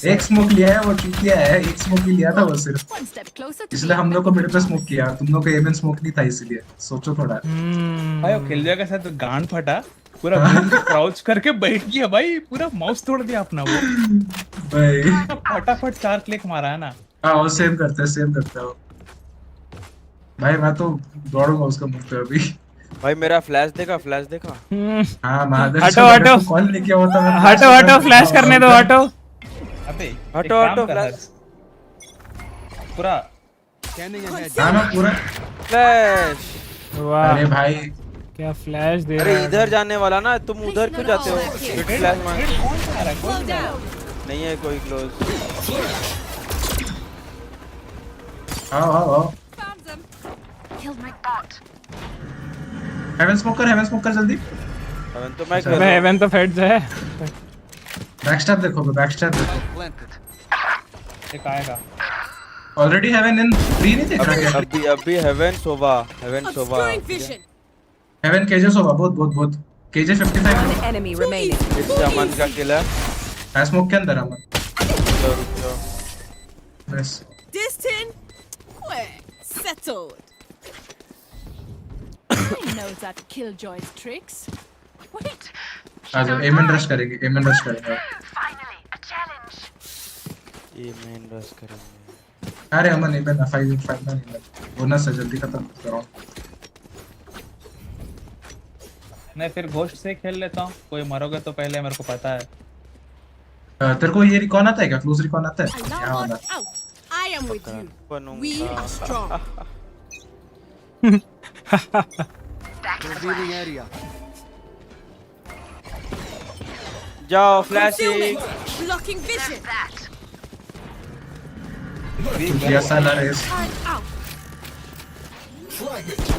एक स्मोक लिया है वो, चूतिया है। एक स्मोक ही लिया था वो सिर्फ, इसलिए हम लोग को मिड पे स्मोक किया। तुम लोग को एवन स्मोक नहीं था, इसलिए सोचो थोड़ा। भाई वो खिल जाएगा साथ गांड फटा पूरा, क्राउच करके बैठ गया भाई, पूरा माउस तोड़ दिया अपना वो भाई। फटाफट 4 क्लिक मारा है ना। हाँ वो सेम करते हो। भाई मैं तो दौड़ूंगा उसका मुंह पे अभी। भाई मेरा फ्लैश देखा हाँ महादेव हटो चल, अगर हटो तू कॉल नहीं किया होता मैं हटो हटो फ्लैश करने दो हटो। अबे हटो फ्लैश पूरा हाँ मैं पूरा फ्लैश। वाह अरे भाई क्या फ्लैश दे अरे रहा है। इधर जाने वाला ना, तुम उधर क्यों जाते हो? फ्लैश मार नहीं है कोई क्लोज। आओ हेवन स्मोक कर जल्दी। हेवन तो मैं अबे हेवन तो फेड्स है। बैकस्टैप देखो देखो। एक आएगा ऑलरेडी हेवन इन 3 नहीं देख रहा क्या? अभी हेवन सोवा हेवन केजे सोवा बहुत केजे 55 enemy remaining. इस अमन का किल है। है स्मोक के अंदर अमन। रुको बस Distant. Quick. Settled. I know that Killjoy's tricks. Wait. आज एमन रश करेंगे ये मेन रश करेंगे। अरे अमन एमन 5 ना नहीं बोनस है, जल्दी खत्म करो। मैं फिर घोस्ट से खेल लेता हूँ, कोई मरोगे तो पहले मेरे को पता है। तेरे को ये रिकॉन आता है क्या? क्लोज रिकॉन आता है? Alarm यहाँ bot out. I am with you. We are strong. Revealing area. जाओ फ्लैशिंग। Blocking vision. ये साला रेस। Turn out.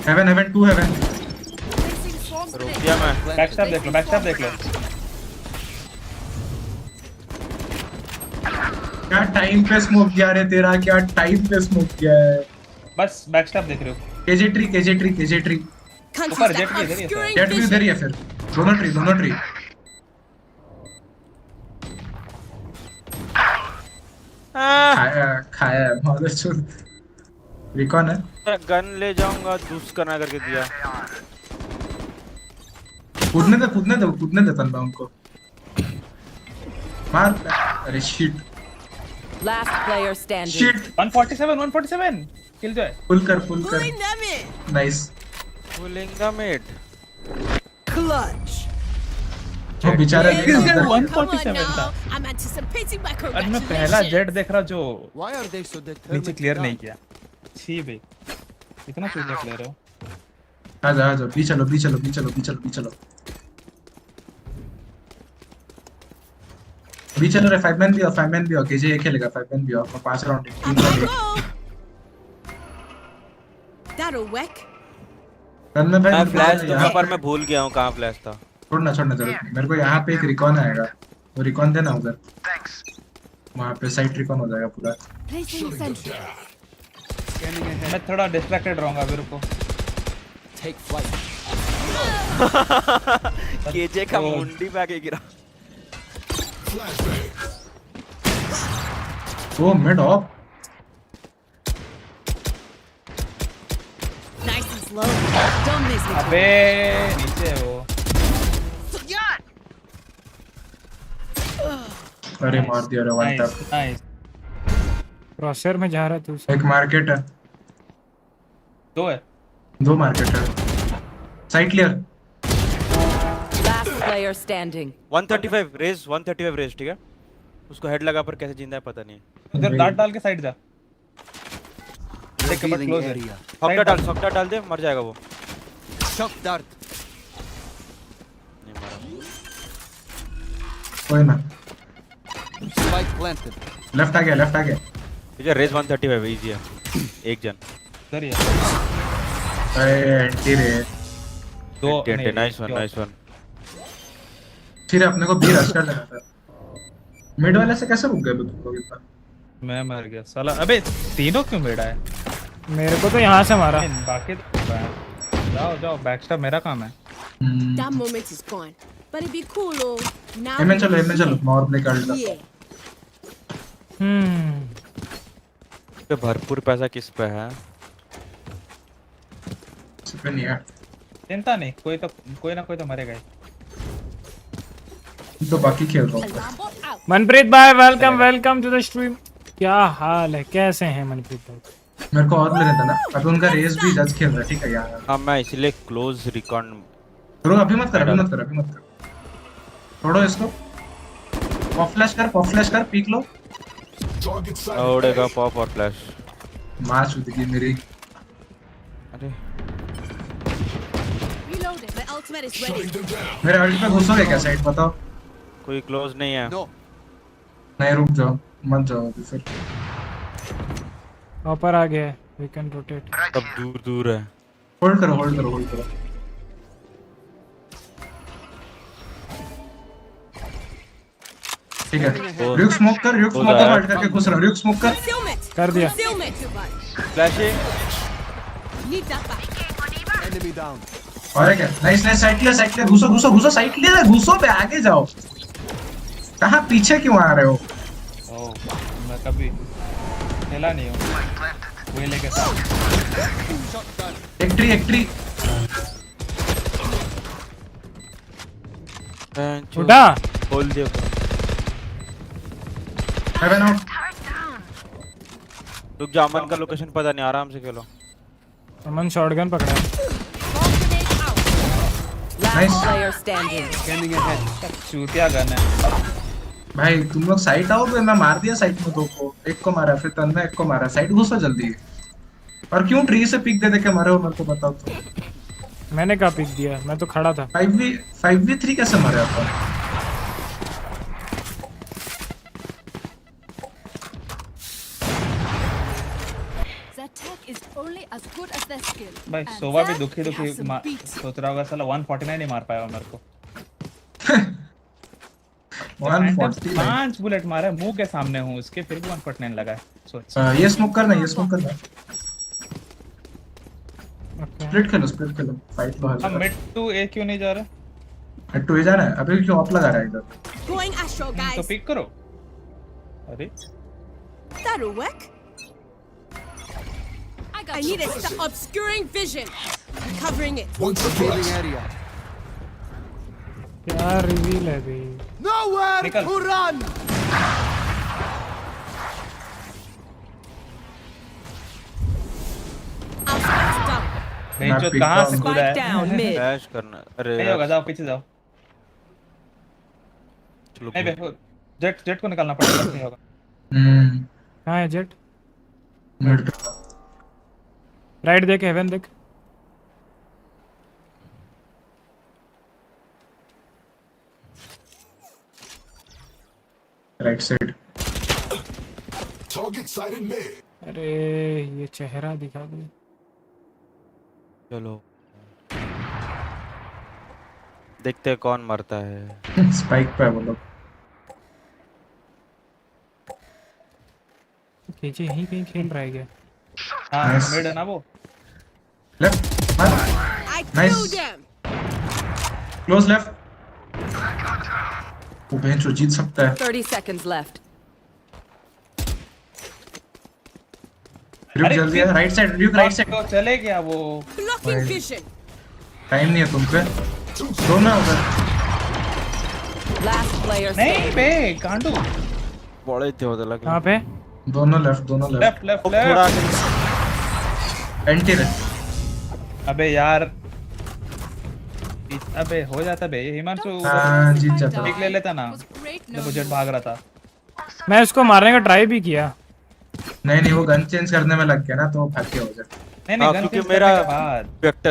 Haven 2 Haven. रुक गया मैं। बैकस्टैप देख लो। क्या टाइम पे स्मोक किया रे तेरा, क्या टाइम पे स्मोक किया है। बस बैकस्टैप देख रहे हो। केजे ट्री ऊपर जेट भी इधर ही है। जेट भी इधर ही है फिर। दोनों ट्री खाया मदर चोद। रिकॉन है। गन ले जाऊंगा, दूस करना करके दिया। कूदने दे तन्ना उनको। मार। अरे shit. Last player standing. Shit 147 किल जो है। पुल कर। Pulling them in. Nice. Pulling the mid. Clutch. वो बेचारा Come on 147 था। I'm anticipating my और मैं पहला जेट देख रहा जो Why are they so determined? नीचे क्लियर नहीं किया। छी बे, इतना चूतिया प्लेयर हो। आजा बी चलो। बी चलो रे। 5 मैन भी हो केजे खेलेगा। 5 मैन भी हो। 5 राउंड That'll work. रन में भाई मैं फ्लैश दूंगा पर मैं भूल गया हूँ कहाँ फ्लैश था। छोड़ना चलो। मेरे को यहाँ पे एक रिकॉन आएगा, वो रिकॉन देना उधर। वहाँ पे साइड रिकॉन हो जाएगा पूरा। Placing sentry. मैं थोड़ा डिस्ट्रैक्टेड रहूंगा मेरे को। Take flight. केजे का मुंडी पे आके गिरा। वो mid of. Nice and slow. Don't miss it. अबे नीचे है वो। अरे मार दिया रे वन टैप। नाइस। क्रॉसर में जा रहा तू। एक मार्केट है। 2 मार्केट है। Side clear. Last player standing. 135 Raze ठीक है। उसको हेड लगा पर कैसे जिंदा है पता नहीं। उधर डार्ट डाल के साइड जा। देख के बस क्लोज है। सॉफ्ट डाल दे, मर जाएगा वो। Shock dart. नहीं मारा। कोई ना। Spike planted. लेफ्ट आ गया। ये रेज 135 इजी है। एक जन इधर ही है। अरे एंटी रे। 2 नाइस वन। फिर अपने को बी रश कर लेना था। मिड वाले से कैसे रुक गए तुम लोग इतना? मैं मर गया साला। अबे तीनों क्यों मेरा है? मेरे को तो यहाँ से मारा। बाकी जाओ बैकस्टैप मेरा काम है। That moment is gone. But it'd be cool, oh. Now. एमएन चलो। मोर प्ले कर लेता। Yeah. पे भरपूर पैसा किस पे है? इस पे नहीं है। चिंता नहीं, कोई ना कोई तो मरेगा ही। तो बाकी खेल रहा हूँ। मनप्रीत भाई वेलकम टू द स्ट्रीम। क्या हाल है, कैसे हैं मनप्रीत भाई? मेरे को और लेने था ना, अभी उनका रेस भी जज खेल रहा है, ठीक है यार। हाँ मैं इसलिए क्लोज रिकॉन ब्रो अभी मत कर, छोड़ो इसको। पॉप फ्लैश कर, पीक लो। उड़ेगा पॉप और फ्लैश। मार चुकी थी मेरी। अरे मेरे अल्ट पे घुसोगे क्या साइड बताओ? कोई क्लोज नहीं है। नहीं रुक जाओ, मत जाओ अभी फिर। ऊपर आ गया है, वी कैन रोटेट। सब दूर दूर है। होल्ड करो। ठीक है, RyuK स्मोक कर, हल्ट करके घुस रहा है। RyuK स्मोक कर दिया। Flash enemy down. और क्या, नाइस साइड ले, घुसो साइड ले, घुसो पे आगे जाओ। कहां पीछे क्यों आ रहे हो? ओह मैं कभी खेला नहीं हूं वो लेके साथ। एक ट्री उठा खोल दिया। Haven out. रुक जा, अमन का लोकेशन पता नहीं, आराम से खेलो। अमन शॉटगन पकड़ा है। Nice Player standing. Scanning ahead. चूतिया गन है भाई, तुम लोग साइड आओ। मैं मार दिया साइड में दो को, एक को मारा, फिर तन्ने एक को मारा। साइड घुसो जल्दी। और क्यों ट्री से पिक दे के मारे हो मेरे को बताओ तो। मैंने कहा पिक दिया, मैं तो खड़ा था। 5v3 कैसे मारे आप? भाई सोवा भी दुखी सोच रहा होगा साला 149 ही मार पाया मेरे को। 5 बुलेट मारे मुंह के सामने हूँ उसके, फिर भी 149 लगा है। सोच ये स्मोक करना। स्प्लिट खेलो, फाइट लो। हम मिड टू ए क्यों नहीं जा रहे? मिड टू ए जा रहा है, अभी क्यों ऑफ लगा रहा है इधर? Going astral, guys. तो पिक करो। अरे That'll work. I need to stop obscuring vision. Covering it. क्या रिवील है बे? Nowhere to run. बेंचो कहां से कूदा है? फ्लैश करना। अरे नहीं होगा, जाओ पीछे जाओ। नहीं बे, जेट को निकालना पड़ेगा, नहीं होगा। कहां है जेट? मिड राइट देख, हेवन देख। Right side. अरे ये चेहरा दिखा दे। चलो देखते हैं कौन मरता है। स्पाइक पे वो लोग। केजे यहीं कहीं खेल रहा है क्या? हां मिड है ना वो। Left nice. Close left. वो बेंचो जीत सकता है। 30 seconds left. RyuK जल्दी है, right side. RyuK right side. तो चले गया वो। Blocking vision. टाइम नहीं है तुम पे। दोनों उधर। Last player नहीं standing. बे गांडू। बड़े थे उधर लगे। कहां पे? दोनों लेफ्ट। थोड़ा एंटी रे। अबे यार, अबे हो जाता बे। ये हिमांशु जीत जाता। पिक ले लेता ना जब वो जेट भाग रहा था। मैं उसको मारने का ट्राई भी किया। नहीं वो गन चेंज करने में लग गया ना, तो भाग के हो जाए। नहीं गन क्योंकि मेरा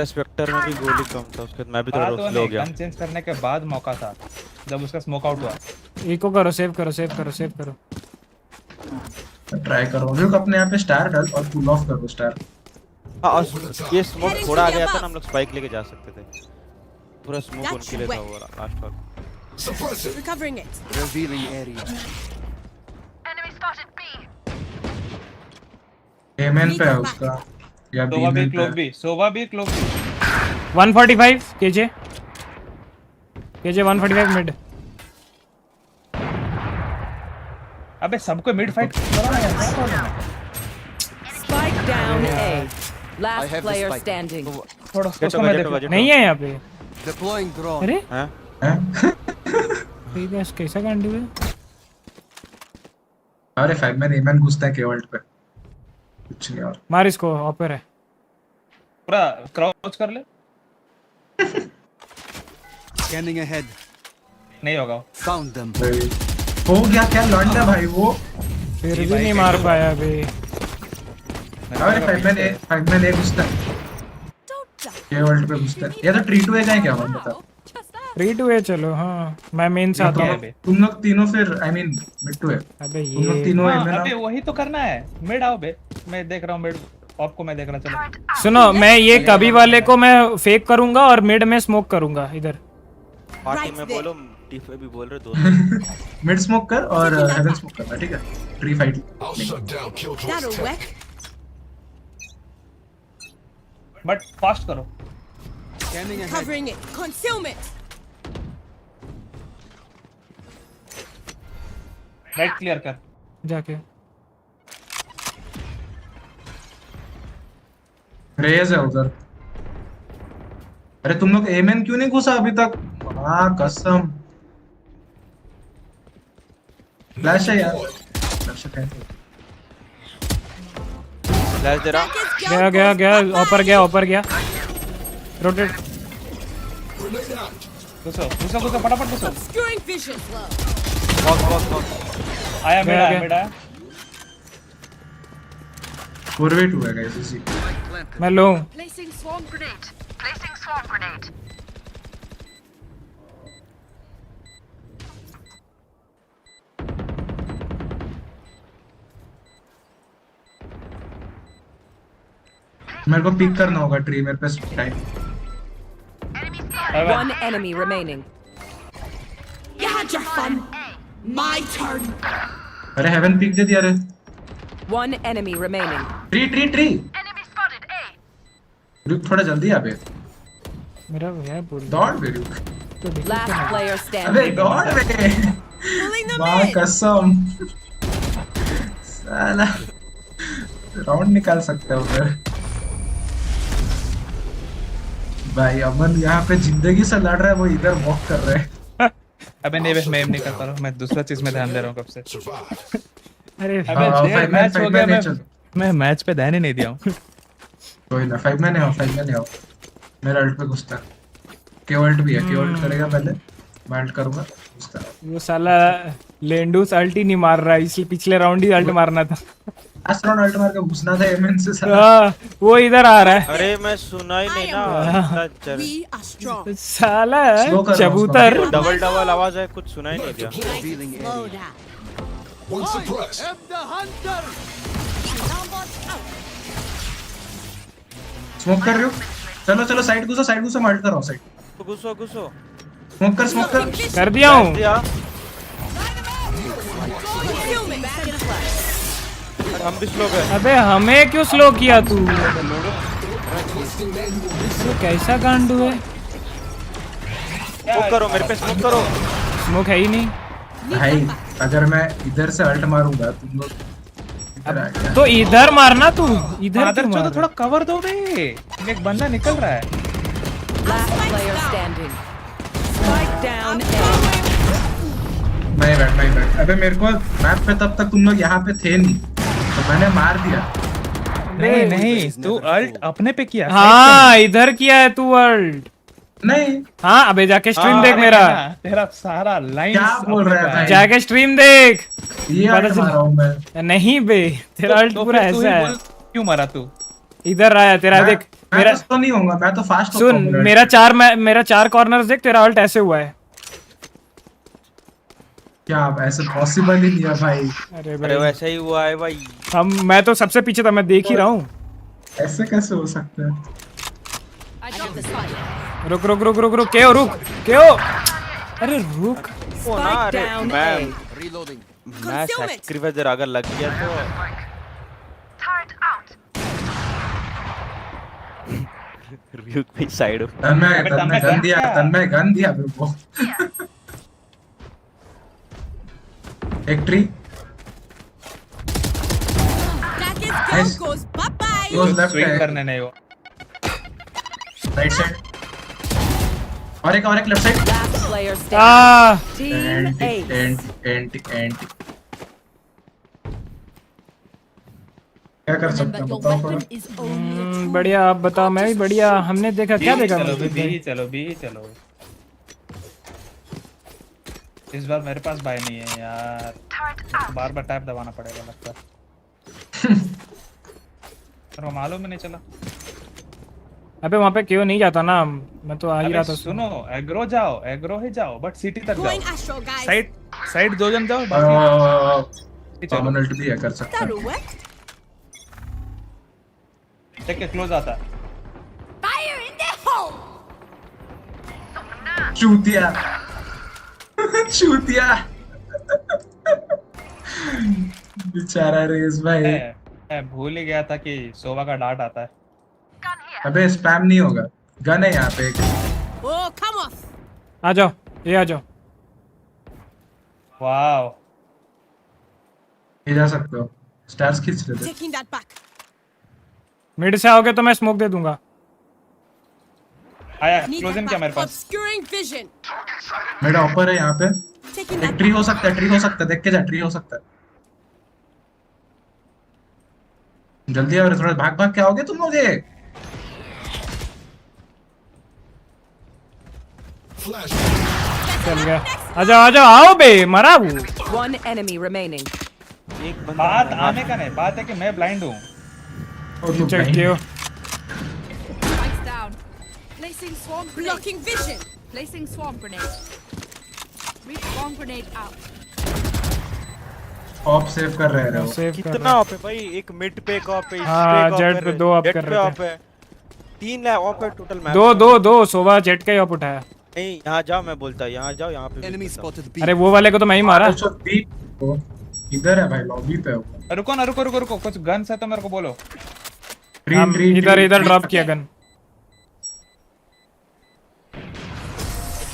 स्पेक्टर में भी गोली कम था, उसके बाद मैं भी थोड़ा स्लो हो गया। गन चेंज करने के बाद मौका था जब उसका स्मोक आउट हुआ। इको करो, सेव करो। ट्राई करो। RyuK अपने यहाँ पे स्टार डाल और पुल ऑफ करो स्टार। और ये स्मोक थोड़ा आ गया था ना, हम लोग स्पाइक लेके जा सकते थे। पूरा स्मोक उनके लिए था वो लास्ट बार। Recovering it. Revealing area. Enemy spotted B. एमएन पे है उसका या सोवा भी क्लोज भी 145 केजे 145 मिड। अबे सबको मिड फाइट कराना यार, क्या प्रॉब्लम है? Spike down A. Last player standing. थोड़ा उसको मैं देखो। नहीं है यहाँ पे। Deploying drone. अरे हैं? ठीक है, कैसा गांडू है? अरे 5 में एमएन घुसता है केवल्ट पे। कुछ नहीं और मार इसको, ऑपर है। पूरा क्राउच कर ले। Scanning ahead. नहीं होगा। Found them. हो गया क्या लौंडा भाई वो, फिर भी नहीं मार पाया अभी। अरे 5 मैन एक घुसता है, ये वर्ल्ड पे घुसता है। ये तो 3-2 का है क्या वन बता। 3-2 चलो। हाँ मैं मेन से आता हूँ। तुम लोग तीनों फिर आई मीन मिड टू है। अबे तुम लोग तीनों है अबे वही तो करना है। मिड आओ बे, मैं देख रहा हूँ मिड। आपको मैं देख रहा, चलो। सुनो, मैं ये कभी वाले को मैं फेक करूंगा और मिड में स्मोक करूंगा इधर। पार्टी में बोलो, टीफ भी बोल रहे दो। मिड स्मोक कर और हेवन स्मोक करना, ठीक है? Tree fight. बट फास्ट करो। Covering it. Concealment. Right clear कर जाके। रेज है उधर। अरे तुम लोग एमएन क्यों नहीं घुसा अभी तक? हाँ कसम। फ्लैश है यार। फ्लैश है। फ्लैश दे रहा। गया ऊपर गया। रोटेट। घुसो फटाफट घुसो। Obscuring vision. वॉक। आया मेरा। 4v2 है गाइस इसी। मैं लो। Placing swarm grenade. मेरे को पिक करना होगा ट्री, मेरे पास time. One enemy remaining. You had your fun. My turn. अरे हेवन पिक दे दिया रे। One enemy remaining. ट्री। रुक थोड़ा जल्दी आ बे। मेरा है बोल। दौड़ बे रुक। Last player अबे standing. दौड़ बे। वाह कसम। साला राउंड निकाल सकते हो उधर। भाई अमन यहाँ पे जिंदगी से लड़ रहा है, वो इधर वॉक कर रहे हैं। अबे नहीं, मैं नहीं करता रहा, मैं दूसरा चीज में ध्यान दे रहा हूँ कब से। अरे मैच हो गया, मैं मैच पे ध्यान ही नहीं दिया हूँ। कोई ना, 5 मैन आओ। मेरा अल्ट पे घुसता। के अल्ट भी है, के अल्ट करेगा पहले, मैं अल्ट करूंगा घुसता। वो साला लेंडूस अल्ट ही नहीं मार रहा, इसलिए पिछले राउंड ही अल्ट मारना था। लास्ट राउंड अल्ट मार के घुसना था एमएन से साला। वो इधर आ रहा है। अरे मैं सुना ही नहीं ना। We are strong. साला चबूतर। डबल आवाज है, कुछ सुना ही नहीं दिया। Slow down. One suppressed. Smoke कर रहे हो? चलो साइड घुसो, मैं अल्ट कर रहा हूं साइड। घुसो। स्मोक कर। कर दिया हूं। हम भी स्लो गए। अबे हमें क्यों स्लो किया तू? कैसा गांडू है? स्मोक करो, मेरे पे स्मोक करो। स्मोक है ही नहीं भाई। अगर मैं इधर से अल्ट मारूंगा तुम लोग तो इधर मारना तू। इधर क्यों मार? थोड़ा कवर दो बे, एक बंदा निकल रहा है। Last player standing. Spike down A. नहीं बैठ। अबे मेरे को मैप पे तब तक तुम लोग यहाँ पे थे नहीं, तो मैंने मार दिया। नहीं, तू अल्ट अपने पे किया। हाँ इधर किया है तू अल्ट। नहीं। हाँ अबे जाके स्ट्रीम देख मेरा। तेरा सारा लाइन क्या बोल रहा है भाई? जाके स्ट्रीम देख। ये अल्ट मार रहा हूँ मैं। नहीं बे, तेरा अल्ट पूरा ऐसा है। क्यों मारा तू? इधर आया तेरा, देख मेरा तो नहीं होगा, मैं तो फास्ट सुन, मेरा 4 कॉर्नर्स देख, तेरा अल्ट ऐसे हुआ है। क्या ऐसे पॉसिबल ही नहीं है भाई। अरे वैसा ही हुआ है भाई। मैं तो सबसे पीछे था, मैं देख ही रहा हूँ। ऐसे कैसे हो सकता है? रुक क्यों क्यों? अरे रुक। Spike down A. मैं सैक्रिफाइस अगर लग गया तो RyuK पे साइड हो। तन्मय गन दिया मेरे को। एक tree. Goes bye bye. Goes left swing करने नहीं हो। Right side. और एक left side. Last player standing. Team anti. क्या कर सकते हैं बताओ करो। बढ़िया, आप बताओ। मैं भी बढ़िया। हमने देखा क्या देखा? चलो बी चलो। इस बार मेरे पास बाय नहीं है यार, तो बार टैप दबाना पड़ेगा लगता है। पर मालूम ही नहीं चला। अबे वहाँ पे क्यों नहीं जाता ना? मैं तो आ ही रहा था। सुनो, एग्रो ही जाओ, बट सिटी तक जाओ। साइड दो जन जाओ। कॉमनल्ट भी है, कर सकता है। देख के क्लोज आता। चूतिया चूतिया बेचारा रेस भाई। मैं भूल ही गया था कि सोवा का डार्ट आता है। अबे स्पैम नहीं होगा, गन है यहाँ पे। Oh, come off. आ जाओ, ये आ जाओ। वाओ, ये जा सकते हो। स्टार्स खींच लेते। Taking that back. मिड से आओगे तो मैं स्मोक दे दूंगा। आया क्लोज इन क्या मेरे पास? Obscuring vision. मेरा ऑपर है यहाँ पे। एक ट्री हो सकता है, देख के जा, ट्री हो सकता है। जल्दी आओ, थोड़ा भाग के आओगे तुम लोग। चल गया। आ जाओ आओ बे, मरा हूँ। One enemy remaining. बात आने का नहीं, बात है कि मैं ब्लाइंड हूँ। चेक कियो। Spikes down. Placing swarm grenade. Blocking vision. Placing swarm grenade. Reach swarm grenade out. Op save कर रहे हो। कितना ऑप है भाई? एक मिड पे एक ऑप है, हाँ, जेट पे 2 ऑप कर रहे थे। 3 ऑप है टोटल मैच। दो सोवा जेट का ही ऑप उठाया। नहीं, यहाँ जाओ, मैं बोलता हूँ यहाँ जाओ, यहाँ पे। अरे वो वाले को तो मैं ही मारा। इधर है भाई, लॉबी पे हो। रुको ना, रुको, कुछ गन्स है तो मेरे को बोलो। इधर ड्रॉप किया गन।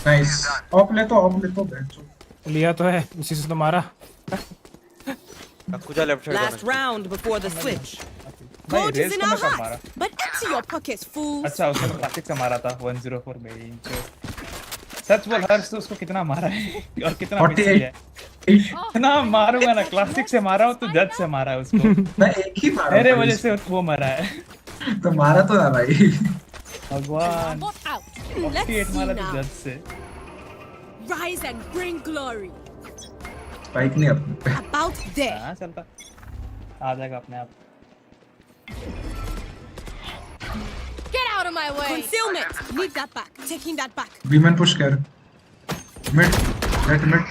नाइस, ऑप ले तो लिया तो है, उसी से तो मारा। Last round before the switch. Gold is in our heart, but empty your pockets, fools. अच्छा, उसने क्लासिक से मारा था 104 में। सच बोल हर्ष, तो उसको कितना मारा है और कितना मिस किया है? इतना मारूंगा ना, क्लासिक से मारा हूँ तो जज से मारा है उसको। मैं एक ही मारा, मेरे वजह से वो मरा है। तो मारा तो ना भाई। भगवान, 48 मारा तो जज से। Rise and bring glory. Spike नहीं अपने। About there. हाँ चलता, आ जाएगा अपने आप। Get out of my way. Concealment. Need that back. Taking that back. बीमन पुश कर। Mid, late mid.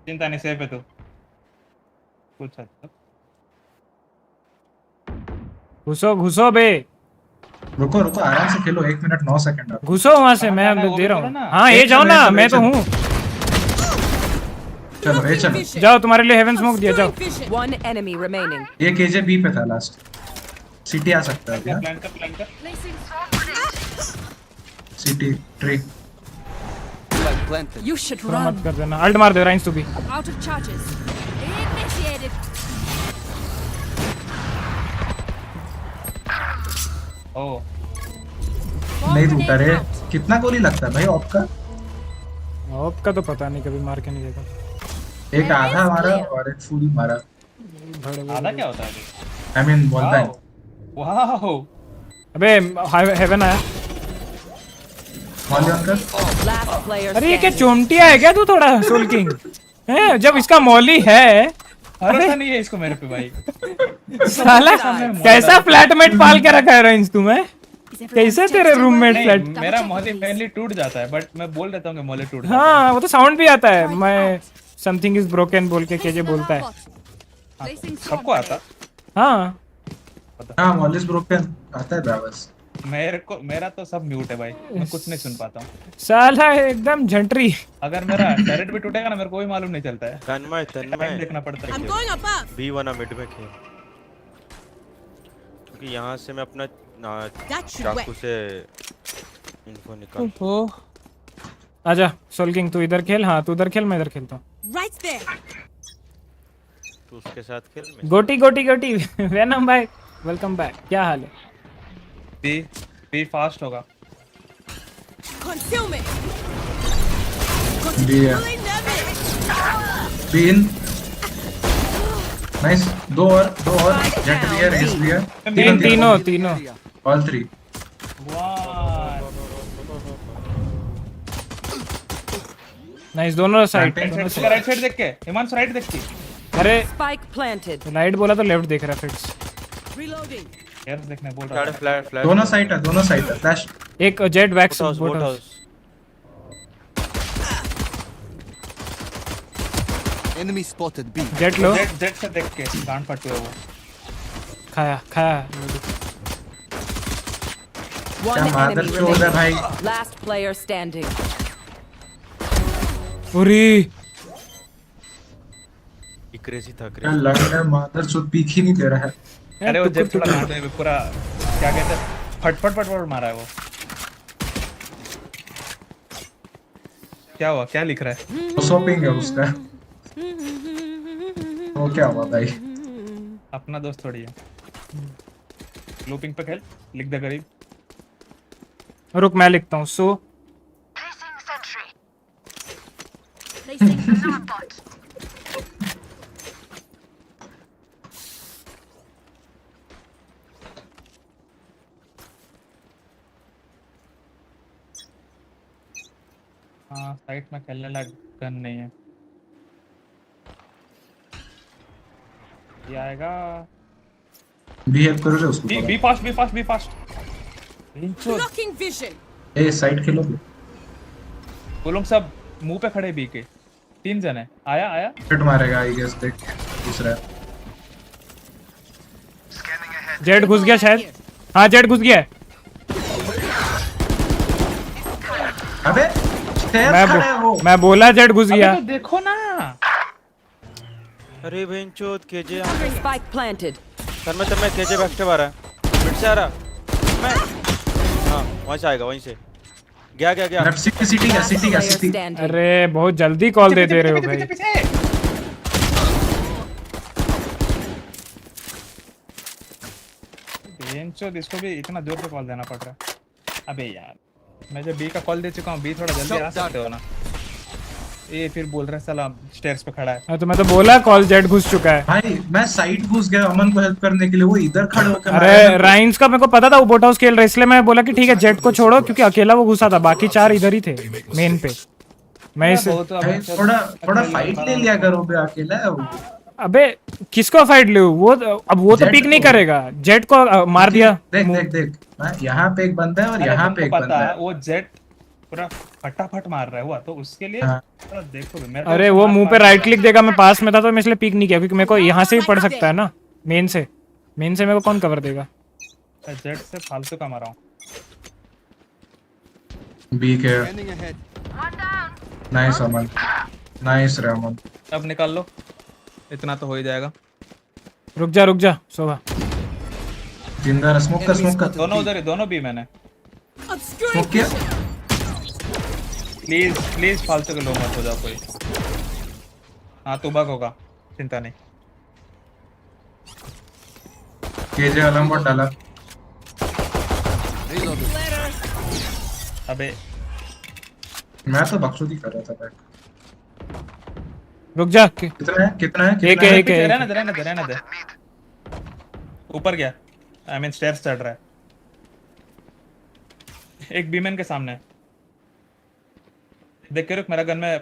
चिंता नहीं, सेफ है तू। कुछ घुसो बे। रुको आराम से खेलो, 1 मिनट 9 सेकंड। घुसो वहां से, मैं दे रहा हूँ। हाँ ये जाओ ना, मैं तो हूँ। चलो ये चलो, जाओ, तुम्हारे लिए हेवन स्मोक दिया, जाओ। One enemy remaining. ये केजे बी पे था लास्ट। सिटी आ सकता है क्या? प्लान कर। City tree. You should थोड़ा run. मत कर देना, अल्ट मार दे राइंस to B. Out of charges. Initiated. Oh, नहीं टूटा रे। कितना गोली लगता है भाई ऑप का? ऑप का तो पता नहीं, कभी मार के नहीं देखा। एक आधा मारा और एक फुल मारा। आधा क्या होता है? आई मीन बोलता है। वाओ, अबे हेवन आया। अरे ये क्या चोमटिया है क्या तू? थोड़ा सोल किंग है जब इसका मौली है। भरोसा नहीं है इसको मेरे पे भाई। साला कैसा फ्लैटमेट पाल के रखा है रेंज तुम्हें? कैसे तेरे रूममेट फ्लैट? मेरा मौली मेनली टूट जाता है, बट मैं बोल देता हूँ कि मौली टूट जाता है। हाँ, वो तो साउंड भी आता है। मैं समथिंग इज ब्रोकन बोल के केजे बोलता है। सबको आता? हाँ मौली इज ब्रोकन आता है बस। मेरा तो सब म्यूट है भाई, मैं कुछ नहीं सुन पाता हूँ। साला एकदम झंटरी। अगर मेरा टैरेट भी टूटेगा ना, मेरे को भी मालूम नहीं चलता है। तन्मय देखना पड़ता है। I'm going above. B1 mid में खेल, क्योंकि यहाँ से मैं अपना चाकू से इन्फो निकाल। आजा सोल किंग, तू इधर खेल। हाँ तू उधर खेल, मैं इधर खेलता हूँ। Right there. तू उसके साथ खेल। गोटी वेनम भाई। Welcome back. क्या हाल है? बी फास्ट होगा। Concealment. बी है। Be in. नाइस। दो और जेट भी है, रेस भी है। तीनों ऑल 3। नाइस। दोनों साइड। राइट साइड देख के हिमांशु, राइट देख के। अरे स्पाइक प्लांटेड। राइट बोला तो लेफ्ट देख रहा फिट्स। रीलोडिंग। यार देखने बोल रहा फ्लैश दोनों साइड है फ्लैश। एक Jett back boat house. Enemy spotted B. Jett लो। जेट से देख के गांड फटे हो वो। खाया। One मादर enemy चोद है भाई। remaining. Last player standing. Uri crazy था क्या लग रहा है मादर चोद पीक ही नहीं दे रहा है। अरे वो जेट थोड़ा गांड में पूरा क्या कहते हैं फट मारा है वो। क्या हुआ? क्या लिख रहा है? शॉपिंग है उसका। वो क्या हुआ भाई? अपना दोस्त थोड़ी है। लूपिंग पे खेल, लिख दे गरीब। रुक मैं लिखता हूँ। सो हाँ साइट में खेलने लायक गन नहीं है। ये आएगा। बी हेल्प करोगे उसको? B fast. Blocking vision. A side खेलोगे? वो लोग सब मुंह पे खड़े बी के। 3 जन है। आया हिट मारेगा आई गेस। देख दूसरा। जेट घुस गया शायद। हाँ जेट घुस गया। अबे मैं बोला जेट घुस गया। तो देखो ना। अरे बेंचोद केजे Spike planted. सर में तुम्हें केजे बैक से आ रहा है। मिड से आ रहा मैं। हाँ वहीं से आएगा, वहीं से गया लेफ्ट सिटी। अरे बहुत जल्दी कॉल दे रहे हो भाई। बेंचोद इसको भी इतना जोर से कॉल देना पड़ रहा है। अबे यार मैं जब बी का कॉल दे चुका हूँ। बी थोड़ा जल्दी आ सकते हो ना। ये फिर बोल रहे हैं साला स्टेयर्स पे खड़ा है। तो मैं तो बोला कॉल जेट घुस चुका है भाई। मैं साइड घुस गया अमन को हेल्प करने के लिए, वो इधर खड़े होकर। अरे राइन्स का मेरे को पता था वो बोट हाउस खेल रहा है, इसलिए मैं बोला कि ठीक है जेट को छोड़ो, क्योंकि अकेला वो घुसा था, बाकी 4 इधर ही थे मेन पे। मैं इसे थोड़ा फाइट ले लिया करो बे, अकेला है वो। अबे किसको फाइट ले? वो अब वो तो पिक नहीं करेगा। जेट को मार दिया। देख यहाँ पे एक बंदा है और यहाँ पे एक बंदा है। वो जेट पूरा फटाफट मार रहा है हुआ तो उसके लिए देखो। अरे वो मुंह पे राइट क्लिक देगा। मैं पास में था तो मैं इसलिए पिक नहीं किया, क्योंकि मेरे को यहाँ से भी पड़ सकता है ना। मेन से मेरे को कौन कवर देगा? जेट से फालतू का मारा हूँ। बी के नाइस अमन, नाइस रे अमन। अब निकाल लो, इतना तो हो ही जाएगा। रुक जा शोभा। जिंदा स्मोक कर। दोनों उधर है, दोनों भी मैंने स्मोक किया। प्लीज फालतू के लोग मत हो जाओ कोई। हाँ तो बग होगा, चिंता नहीं। केजे अलम बोट डाला। अबे मैं तो बकचोदी कर रहा था बैक। रुक जा। कितना है? एक रहने दे। ऊपर गया, आई मीन स्टेयर्स चढ़ रहा है। एक बीमन के सामने देख के रुक, मेरा गन में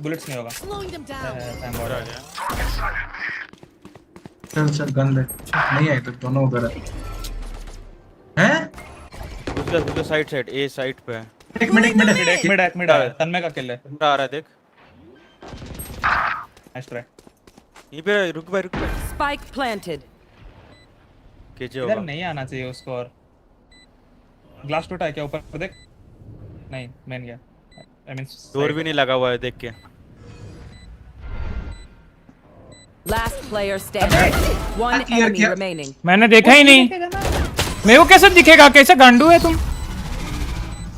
बुलेट्स नहीं होगा। चल गन ले। नहीं आए तो दोनों उधर है। उसका साइड ए साइड पे है। एक मिनट तन्मय का किल है। आ रहा है देख। Nice try. ये पे रुक भाई। Spike planted. केजे इधर होगा। नहीं आना चाहिए उसको। और ग्लास टूटा है क्या ऊपर देख? नहीं मैन गया। आई मीन डोर भी नहीं लगा हुआ है देख के। Last player standing. One enemy remaining. मैंने देखा ही नहीं। मेरे को कैसे दिखेगा? कैसे गांडू है तुम?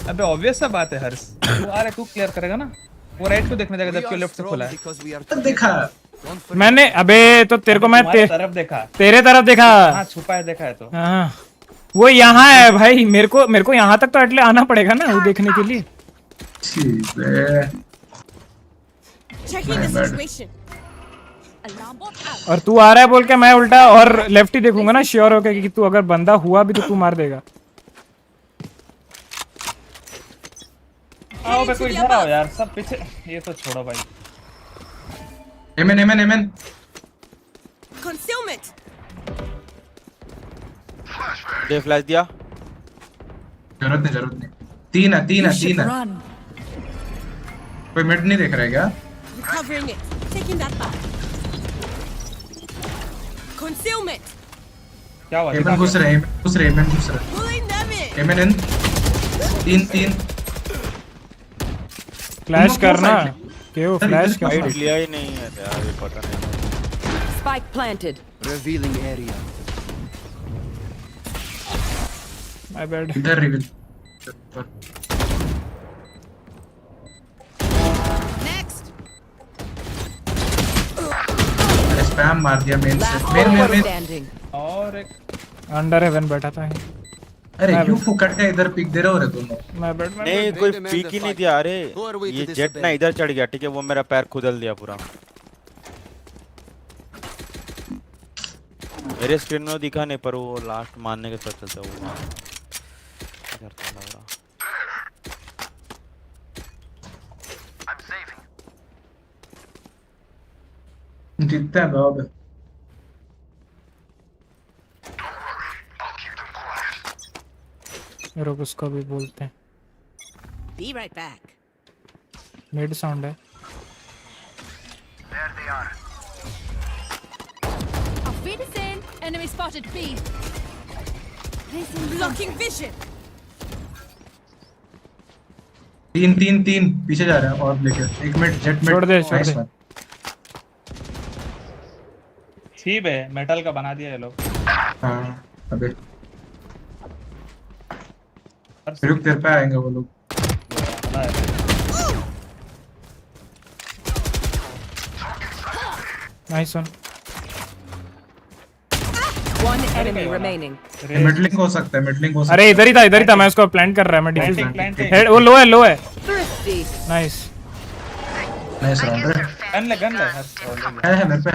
अबे ऑब्वियस सा बात है हर्ष। तू आ रहा है, तू क्लियर करेगा ना। वो राइट को देखने जाएगा जबकि लेफ्ट से खुला है। देखा मैंने अबे तो तेरे को मैं तरफ देखा, तेरे तरफ देखा। हाँ छुपा है, देखा है तो। हाँ वो यहाँ है भाई, मेरे को यहाँ तक तो एटले आना पड़ेगा ना वो देखने के लिए। Checking the situation. और तू आ रहा है बोल के मैं उल्टा और लेफ्ट ही देखूंगा ना, श्योर होके कि तू अगर बंदा हुआ भी तो तू मार देगा। आओ बे, कोई इधर आओ यार, सब पीछे। ये तो छोड़ो भाई। MN Concealment. दे फ्लैश दिया। जरूरत नहीं। तीन है। कोई मिड नहीं देख रहा है क्या? Recovering it. Taking that back. Concealment. क्या हुआ? एमएन घुस रहे। Pulling them in. एमएन इन। तीन। फ्लैश करना क्यों? फ्लैश कर लिया ही नहीं है यार, ये पता नहीं। Spike planted. Revealing area. My bad. इधर रिवील। Next. स्पैम मार दिया मेन से। मेन। और एक अंडर हेवन बैठा था। अरे क्यों फुकट के इधर पिक दे रहे हो रे तुम? नहीं कोई पिक ही नहीं दिया। अरे ये जेट ना इधर चढ़ गया, ठीक है, वो मेरा पैर खुदल दिया पूरा। मेरे स्क्रीन में दिखा नहीं, पर वो लास्ट मारने के साथ चलता वो जीतता है बाब। रुक, उसको भी बोलते हैं। Be right back. Mid sound है। Our feed is in. Enemy spotted B. Blocking vision. तीन पीछे जा रहा है और लेकर। एक मिनट जेट में छोड़ दे। ठीक है, मेटल का बना दिया ये लोग। हाँ अबे रुक, तेरे पे आएंगे वो लोग। Nice one. One enemy remaining. Middling हो सकता है। अरे इधर ही था मैं उसको प्लांट कर रहा है। मैं डिफेंस हेड वो लो है। नाइस राउंड है। गन ले है मेरे पे।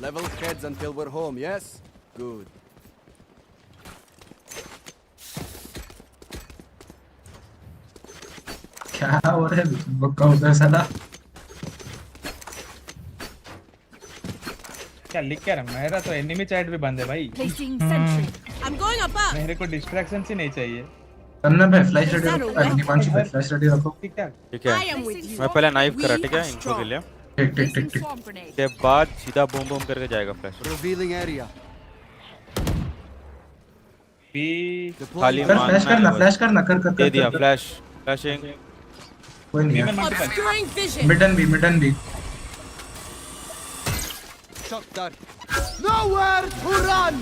Level heads until we're home, yes? Good. क्या हो रहा है बक्का उधर साला? क्या लिख क्या रहा? मेरा तो एनिमी चैट भी बंद है भाई। I'm going above. मेरे को डिस्ट्रैक्शन ही नहीं चाहिए। करना भाई, फ्लैश रेडी रखो। फ्लैश रेडी रखो। ठीक है, मैं पहले नाइफ करा, ठीक है, इनको के लिए। ठीक। के बाद सीधा बूम बूम करके जाएगा फ्लैश। Revealing area. खाली फ्लैश करना कर दे दिया फ्लैशिंग। कोई नहीं है। मिडन भी। Shot done. Nowhere to run.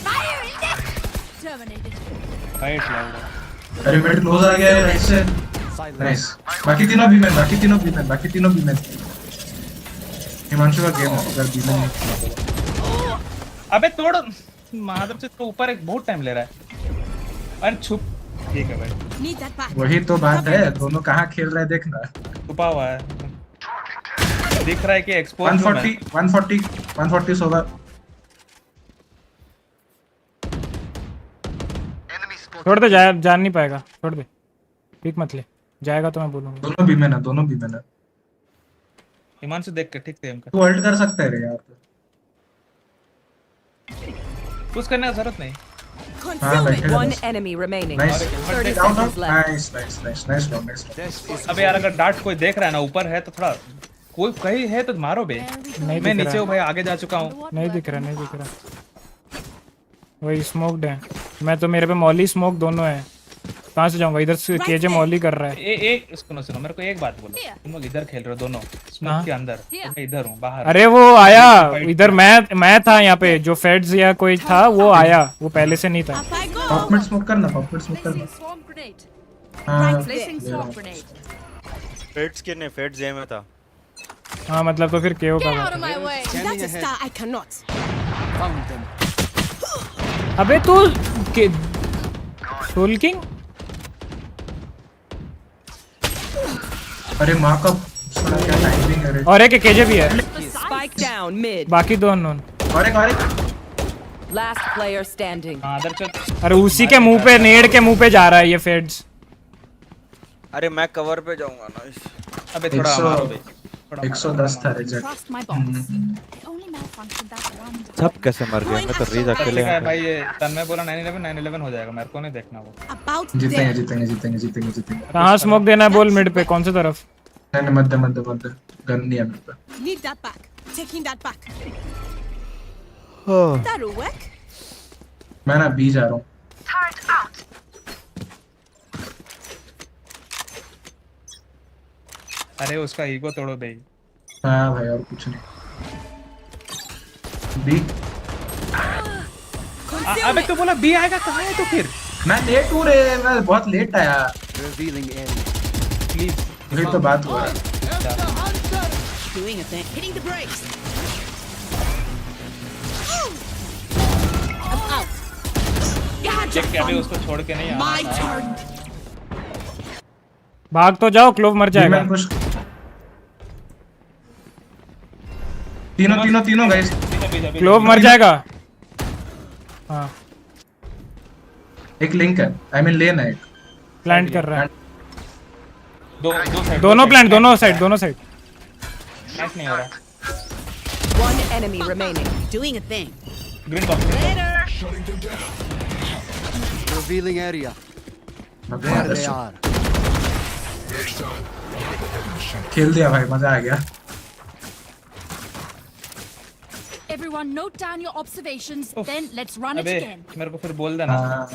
Fire in the terminated. Fight लाऊंगा। अरे मिड क्लोज आ गया है राइट से। नाइस। बाकी तीनों भी मैन। हिमांशु का गेम है, अगर भी मैन। अबे तोड़ माधव से तो ऊपर एक बहुत टाइम ले रहा है। अरे छुप। ठीक है भाई, वही तो बात है, दोनों कहाँ खेल रहे हैं देखना। छुपा हुआ है, दिख रहा है कि एक्सपोज 140 होगा। छोड़ दे, जान नहीं पाएगा, छोड़ दे, ठीक मत ले, जाएगा तो मैं बोलूंगा। दोनों भी मैंने हिमांशु देख के ठीक थे। तू अल्ट कर सकता है रे यार, कुछ करने की जरूरत नहीं। One enemy remaining. नाइस। अबे यार अगर डार्ट कोई देख रहा है ना, ऊपर है तो थोड़ा कोई कहीं है तो मारो बे। मैं नीचे हूँ भाई, आगे जा चुका हूँ। नहीं दिख रहा। वही स्मोक्ड है, मैं तो मेरे पे मॉली स्मोक दोनों है। कहाँ से जाऊंगा? इधर से केजे मॉली कर रहा है। एक सुनो मेरे को एक बात बोलो, तुम लोग इधर खेल रहे हो दोनों स्मोक के अंदर, मैं इधर हूँ बाहर। अरे वो आया इधर, मैं था यहाँ पे, जो फेड्स या कोई था वो आया, वो पहले से नहीं था। पॉपमेट स्मोक करना। Placing swap grenade. फेट्स के ने फेट्स जे में था। हाँ मतलब तो फिर केओ का Get out बात of my way. That's a star I cannot. अबे तू सोल किंग। अरे माँ का क्या टाइमिंग है रे। और एक केजे भी है। Spike down mid. बाकी दो अननोन। और एक Last player standing. अरे उसी के मुंह पे नेड के मुंह पे जा रहा है ये फेड्स। अरे मैं कवर पे जाऊंगा ना। अबे थोड़ा मारो बे। 110 था रिजेक्ट। सब कैसे मर गए? मैं तो रीज अकेले है भाई। ये तन्मय बोला 911 हो जाएगा, मेरे को नहीं देखना वो। जीतेंगे। कहाँ स्मोक देना है बोल मिड पे, कौन सी तरफ? नहीं मध्य गन नहीं है मेरे पे। Need that back. Taking that back. That'll work. मैं ना बी जा रहा हूँ। अरे उसका ईगो तोड़ो बे। हाँ भाई और कुछ नहीं। बी। अबे तो बोला बी आएगा, कहाँ है तो फिर? मैं लेट हूँ रे, मैं बहुत लेट आया। प्लीज वही तो बात हुआ। Doing a thing. Hitting the brakes. I'm out. देख के अबे उसको छोड़ के नहीं My आना। turn. भाग तो जाओ, क्लोव मर जाएगा। तीनों गाइस। क्लोव मर जाएगा। हाँ एक लिंक है, आई मीन लेन है। प्लांट कर रहा है। दोनों प्लांट, दोनों साइड। मैच नहीं हो रहा। One enemy remaining. Doing a thing. Green box. Revealing area. There they are. खेल दिया भाई, मजा आ गया। Everyone note down your observations, then let's run it अबे again. मेरे को फिर बोल देना।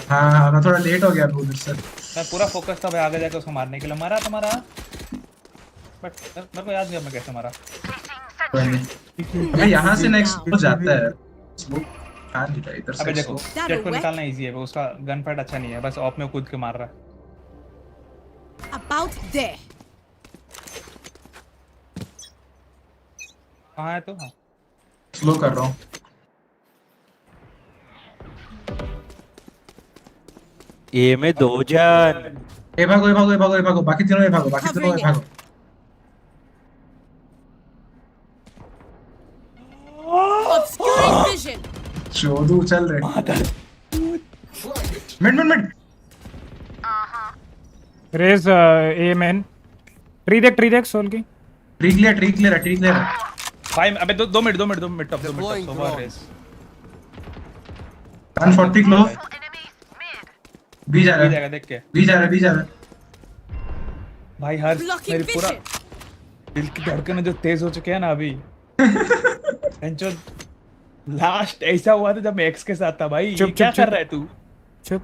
हाँ मैं थोड़ा लेट हो गया उधर से। मैं पूरा फोकस था भाई आगे जाके उसको मारने के लिए। मारा तुम्हारा, बट मेरे को याद नहीं अब मैं कैसे मारा। अबे यहाँ से नेक्स्ट वो जाता है। कहाँ नहीं था इधर से। अबे देखो जेट को निकालना इजी है, उसका गन फाइट अच्छा नहीं है, बस ऑफ में कूद के मार रहा है। About there. कहाँ है तो? हाँ स्लो कर रहा हूँ। ए में दो जन। ए भागो, बाकी तीनों भागो। Obscuring vision. चोदू चल रहे। Mid. Raze A man. Tree देख सोल की। ट्री क्लियर है। भाई अबे दो minute top over Raze. 140 Clove. B जा रहा है, देख के। बी जा रहा है। भाई हर मेरी पूरा दिल की धड़कन जो तेज हो चुके हैं ना अभी। जो लास्ट ऐसा हुआ था जब मैं एक्स के साथ था भाई। चुप क्या कर रहा है तू? चुप।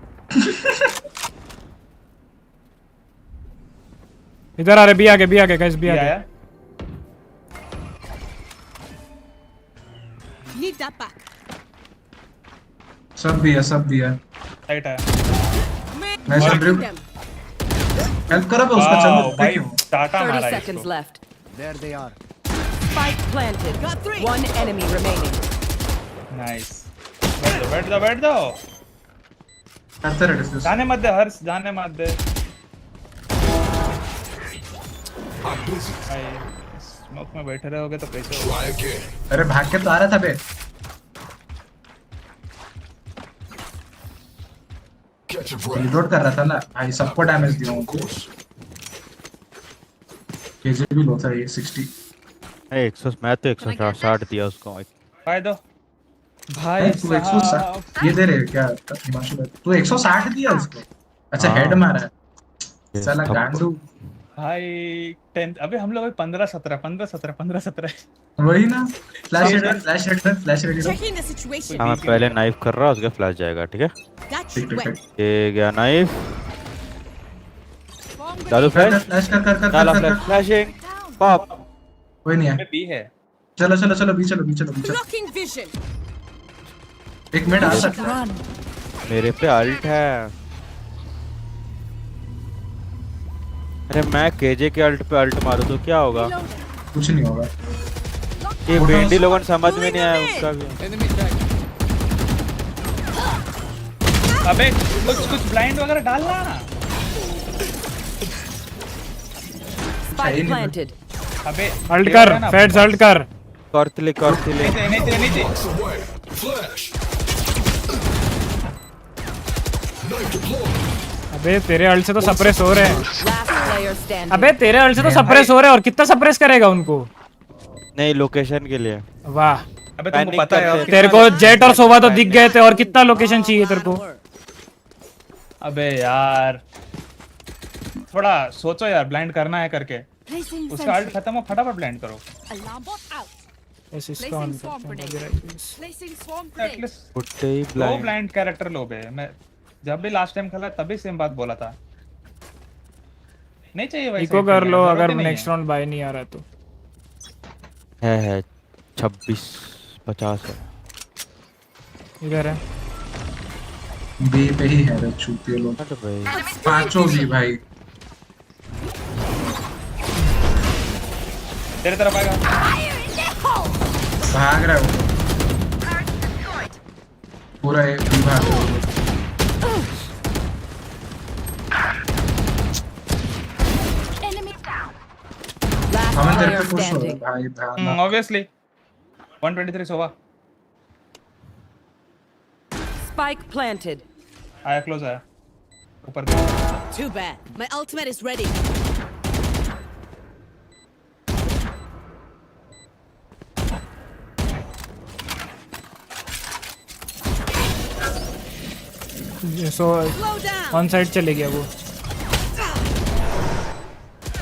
इधर आ रहे, बी आगे गाइस, बी आगे। Need that back. सब भी है। राइट है। मैं समझ हेल्प करो बे उसका। चल भाई टाटा 30 मारा seconds इसको। left. There they are. Spike planted. Got three. One enemy remaining. Nice. बैठ दो। करते रहे डिस्कस। जाने मत दे हर्ष, जाने मत दे। भाई स्मोक में बैठे रहोगे तो कैसे होगा? अरे भाग के तो आ रहा था बे। रिलोड कर रहा था ना भाई, सबको डैमेज दिया उनको। केजे भी लो था ये 60। मैं तो 160 दिया उसको। भाई दो भाई तू 160 ये दे रहे क्या? तू 160 दिया उसको? अच्छा हेड मारा है साला गांडू। भाई 10 अबे हम लोग 15-17 वही ना। Flash ready. Checking the situation. हाँ मैं पहले नाइफ कर रहा हूँ, उसके फ्लैश जाएगा। ठीक है ये गया नाइफ। डालो फ्लैश फ्लैशिंग पॉप। कोई नहीं है। बी है। चलो बी चलो। Blocking vision. एक मिनट आ सकता है। मेरे पे अल्ट है। अरे मैं केजे के अल्ट पे अल्ट मारूं तो क्या होगा? कुछ नहीं होगा। ये वेंडी लोगन समझ में नहीं आया उसका भी। अबे कुछ ब्लाइंड वगैरह डालना ना। Spike planted. अबे अल्ट कर, फेड्स अल्ट कर। करतले नीचे। अबे तेरे अल्ट से तो सप्रेस हो रहे हैं। Last player standing. अबे तेरे अल्ट से तो सप्रेस हो रहे हैं और कितना सप्रेस करेगा उनको? नहीं लोकेशन के लिए। वाह। अबे तुमको पता है तेरे को जेट और सोवा तो दिख गए थे और कितना लोकेशन चाहिए तेरे को? अबे यार थोड़ा सोचो यार, ब्लाइंड करना है करके। उसका अल्ट खत्म हो फटाफट ब्लाइंड करो। ऐसे इसका ऑन करते हैं। एटलीस्ट दो ब्लाइंड कैरेक्टर लो बे। मैं जब भी लास्ट टाइम खेला तभी सेम बात बोला था। नहीं चाहिए वैसे। इको कर लो अगर नेक्स्ट राउंड बाय नहीं आ रहा तो। है 26-50 है। इधर है। बी पे ही है रे छूते लोग। पांचों भी भाई। तेरे तरफ आएगा। भाग रहा है वो। पूरा एक भी भाग रहा है। Last player standing. Obviously 123 सोवा। Spike planted. आया क्लोज आया ऊपर। Too bad. My ultimate is ready. So on side चले गया वो।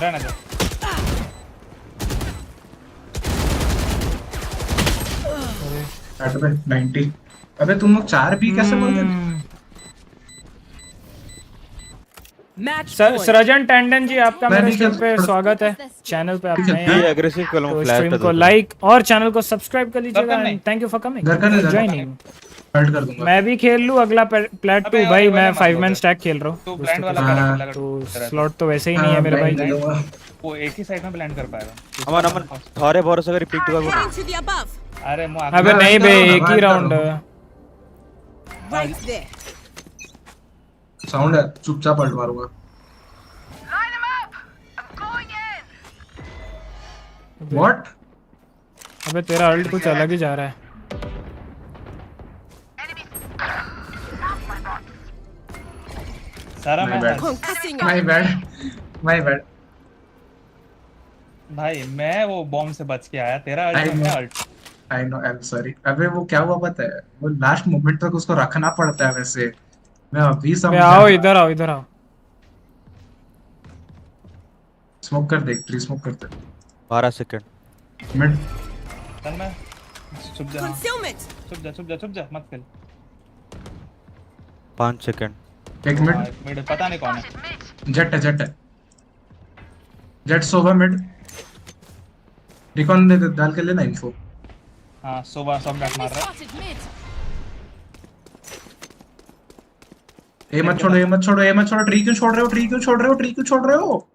रहने दो। अबे 90। अबे तुम लोग 4 बी कैसे बोल गए? सृजन टैंडन जी आपका मेरे स्ट्रीम पे स्वागत है। चैनल पे आप नए हैं एग्रेसिव करो, तो फ्लैश स्ट्रीम को लाइक और चैनल को सब्सक्राइब कर लीजिएगा। Thank you for coming joining. मैं भी खेल लूं अगला प्लेट 2 भाई। मैं 5 मैन स्टैक खेल रहा हूं तो स्लॉट तो वैसे ही नहीं है मेरे भाई। वो एक ही साइड में ब्लाइंड कर पाएगा। अमन थोड़े भरोसे कर रिपीट करो ना। अरे अबे नहीं बे एक ही राउंड। साउंड है चुपचाप पलट मारूंगा। व्हाट? अबे तेरा अल्ट कुछ अलग ही जा रहा है। सारा माय बैड भाई। मैं वो बॉम्ब से बच के आया। तेरा अल्ट है ult. I know I am sorry. अबे वो क्या हुआ पता है? वो लास्ट मोमेंट तक उसको रखना पड़ता है वैसे। मैं अभी समझ। आओ इधर आओ इधर आओ। स्मोक कर देख प्लीज। स्मोक करते 12 सेकंड मिड। चल मैं छुप जा मत खेल। 5 सेकंड। एक मिड पता नहीं कौन है। जेट है जेट सोवा मिड। रिकॉन दे डाल के लेना इन्फो। हां सोवा सब बैक मार रहा है। ए मत छोड़ो ट्री क्यों छोड़ रहे हो?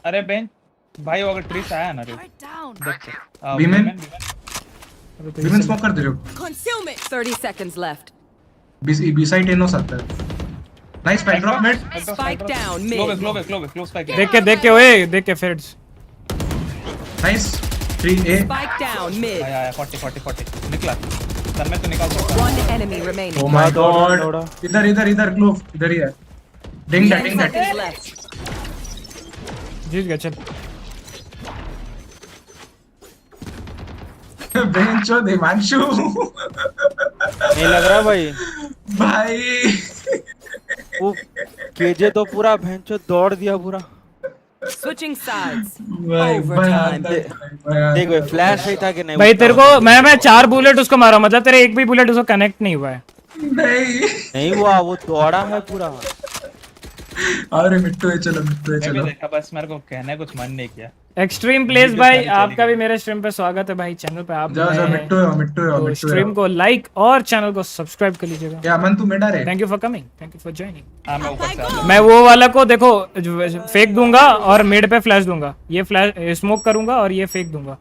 अरे बेंच भाई वो अगर ट्री से आया ना रे बीमेन स्मोक कर दे रहे हो। 30 seconds left. B side in हो सकता है। Nice spike drop mid. Spike down mid. Close spike. देख के ओए देख के fades. Nice 3A। Spike down mid. आया 40 निकला। सर मैं तो निकाल सकता हूं। One enemy remaining. Oh my god। इधर क्लोव इधर ही है। डिंग दैट। जीत गया चल। बेंचो देवांशु। नहीं लग रहा भाई। वो केजे तो पूरा भेंचो दौड़ दिया पूरा। Switching sides. Overtime. देखो फ्लैश सही था कि नहीं? भाई तेरे को मैं 4 बुलेट उसको मारा मतलब तेरे एक भी बुलेट उसको कनेक्ट नहीं हुआ है। नहीं हुआ वो दौड़ा है पूरा। अरे मिट्टू है, चलो मिट्टू है, मैं भी चलो। देखा, बस मेरे को कहने कुछ मन नहीं किया। एक्सट्रीम प्लेस वीडियो भाई, सारी चली आपका गई। भी मेरे स्ट्रीम पे स्वागत है भाई। चैनल पे आप जाओ जाओ, नए हैं मिट्टू है, मिट्टू है, तो मिट्टू है। स्ट्रीम को लाइक और चैनल को सब्सक्राइब कर लीजिएगा। क्या अमन तू मिडा रे? Thank you for coming, thank you for joining. हाँ मैं ऊपर से आ गया। मैं वो वाला को देखो फेंक दूंगा और मिड पे फ्लैश दूंगा। ये फ्लैश स्मोक करूंगा और ये फेंक दूंगा।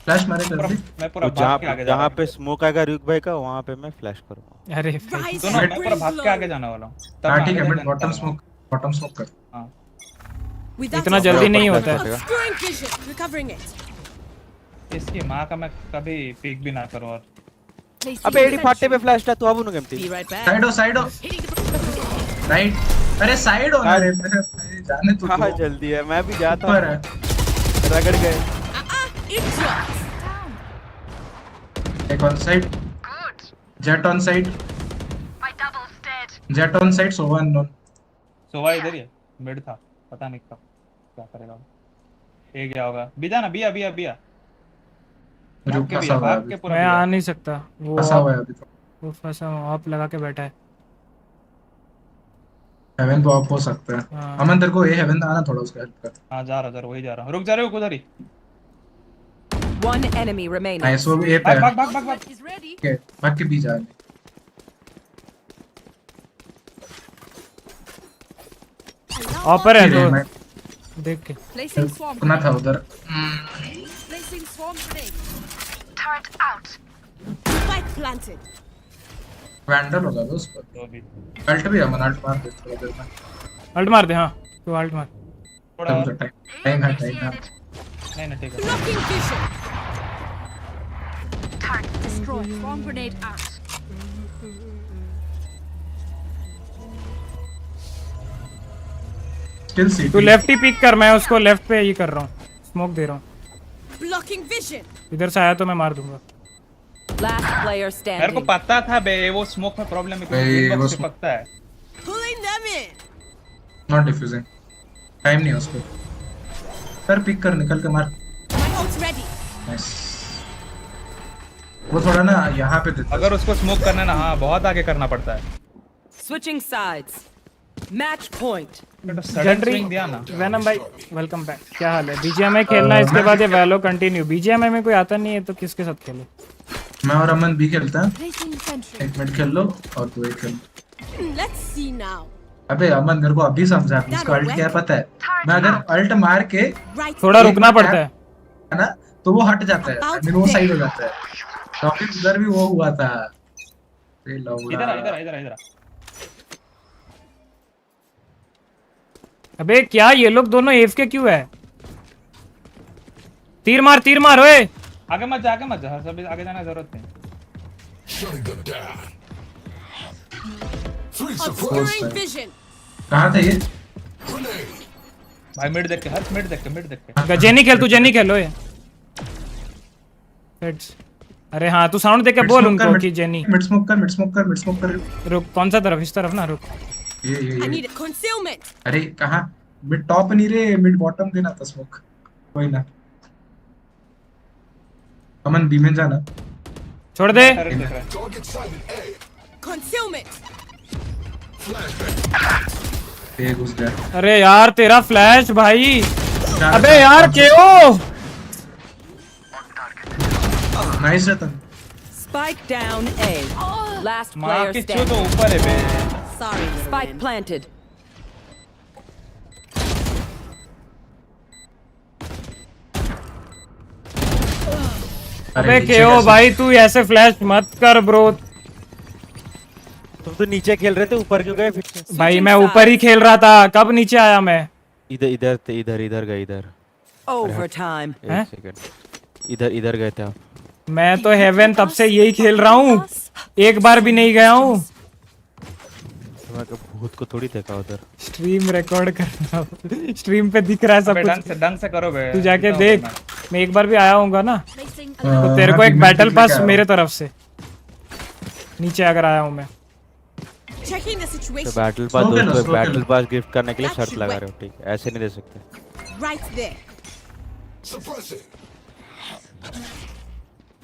फ्लैश मारे कर दे। मैं पूरा तो भाग के आगे जा रहा जहाँ हूँ। पे स्मोक आएगा RyuK भाई का, वहाँ पे मैं फ्लैश करूँगा। अरे सुनो, मैं पूरा भाग के आगे जाने वाला हूँ। तब हाँ मैं ठीक है, आगे मिड जाने बॉटम वाला हूँ। स्मोक, बॉटम स्मोक कर। हाँ। इतना जल्दी नहीं होता है। Obscuring vision. Recovering it. इसकी माँ का मैं कभी पिक भी ना करूँ। और अबे एडी फाटे पे फ्लैश था, तू अब उन्हें गेमती। साइड हो, साइड हो। राइट, अरे साइड हो ना रे, जाने तो हाँ दो। जल्दी है, मैं भी जाता ऊपर हूँ। है। रगड़ गए। एक on side, Jett on side, Jett on side, Sova unknown. Sova इधर ही है, मिड था, पता नहीं कब क्या करेगा। ए गया होगा, बिया ना, बिया बिया बिया। जो भाग के फंसा बिया, हुआ है भाग के पूरा मैं बिया। आ नहीं सकता, वो फंसा हुआ है अभी तो। वो फंसा ऑफ लगा के बैठा है। हेवन तो ऑफ हो सकता है। हाँ। अमन तेरे को ए हेवन आना, थोड़ा उसका हेल्प कर। हाँ जा रहा, वही जा रहा हूँ। रुक जा रहे हो उधर ही। One enemy remaining. नाइस, वो भी ए पे है। भाग भाग भाग भाग। ठीक है, भाग के बी जा। ऑपर है मैं तो देख के Placing swarm सुना था उधर। Placing swarm grenade. Turret out. Spike planted. Vandal होगा वो उस पर। अल्ट भी है, अमन अल्ट मार दे थोड़ा देर में। अल्ट मार दे। हाँ तू अल्ट मार। थोड़ा और। टाइम है, टाइम है। नहीं नहीं ठीक है। Blocking vision. Turret destroyed. Swarm grenade out. Still see. तू लेफ्ट ही पिक कर, मैं उसको लेफ्ट पे ही कर रहा हूँ, स्मोक दे रहा हूँ। Blocking vision. इधर से आया तो मैं मार दूंगा। Last player मेरे को standing. पता था बे, वो स्मोक में प्रॉब्लम है, बे, क्योंकि वो बॉक्स से पकता है। Pulling them in. Not defusing, time नहीं है उसको। कर पिक कर, निकल के मार। My ult's ready. नाइस। वो थोड़ा ना यहाँ पे देता है। अगर उसको स्मोक करना है ना, हाँ बहुत आगे करना पड़ता है। Switching sides. Match point. Sudden swing दिया ना। वैनम भाई वेलकम बैक, क्या हाल है? बीजीएमआई खेलना है, इसके बाद ये वैलो कंटिन्यू। बीजीएमआई में कोई आता नहीं है तो किसके साथ खेले? मैं और अमन भी खेलता है। Placing sentry. एक मिनट खेल लो और तू एक खेल। Let's see now. अबे अमन मेरे को अभी समझा, उसका अल्ट क्या है पता है? मैं अगर अल्ट मार के Right. थोड़ा रुकना पड़ता है है ना, तो वो हट जाता है, फिर वो साइड हो जाता है। तो अभी उधर भी वो हुआ था। इधर आ, इधर आ, इधर आ, इधर आ। अबे क्या ये लोग दोनों एफ के क्यों है? तीर मार ओए। आगे मत जा, आगे मत जा, सब आगे जाने की जरूरत नहीं। Obscuring vision. कहाँ था ये? भाई मिड देख के, हर मिड देख के, मिड देख के। जेनी खेल, तू जेनी खेल ओए। हेड्स। अरे हाँ तू साउंड दे के बोल उनको कि जेनी। मिड स्मोक कर, मिड स्मोक कर, मिड स्मोक कर। रुक, कौन सा तरफ? इस तरफ ना, रुक। ये I need a concealment. अरे कहाँ? मिड टॉप नहीं रे, मिड बॉटम देना था स्मोक। कोई ना। अमन बी में जाना। छोड़ दे। Concealment. ये घुस गया। अरे यार तेरा फ्लैश भाई। अबे यार क्यों? Nice Ratan. Spike down A. Last माँ player की चू standing. तो ऊपर है बे। Sorry. Spike planted. अबे क्यों भाई, तू ऐसे फ्लैश मत कर ब्रो। तुम तो नीचे खेल रहे थे, ऊपर क्यों गए फिर से? भाई मैं ऊपर ही खेल रहा था, कब नीचे आया मैं? इधर गए, इधर। Overtime. एक सेकंड, इधर गए थे आप। मैं तो हेवन तब से यही खेल रहा हूँ, एक बार भी नहीं गया हूँ। भूत को थोड़ी देखा उधर। स्ट्रीम रिकॉर्ड कर रहा हूँ, स्ट्रीम पे दिख रहा है सब कुछ। ढंग से करो बे। तू जाके देख, मैं एक बार भी आया हूँगा ना, तो तेरे को हाँ, एक बैटल पास मेरे तरफ से नीचे अगर आया हूँ मैं। Checking the तो situation. बैटल पास दोस्तों, बैटल पास गिफ्ट करने के लिए शर्त लगा रहे हो, ठीक है? ऐसे नहीं दे सकते। Right there.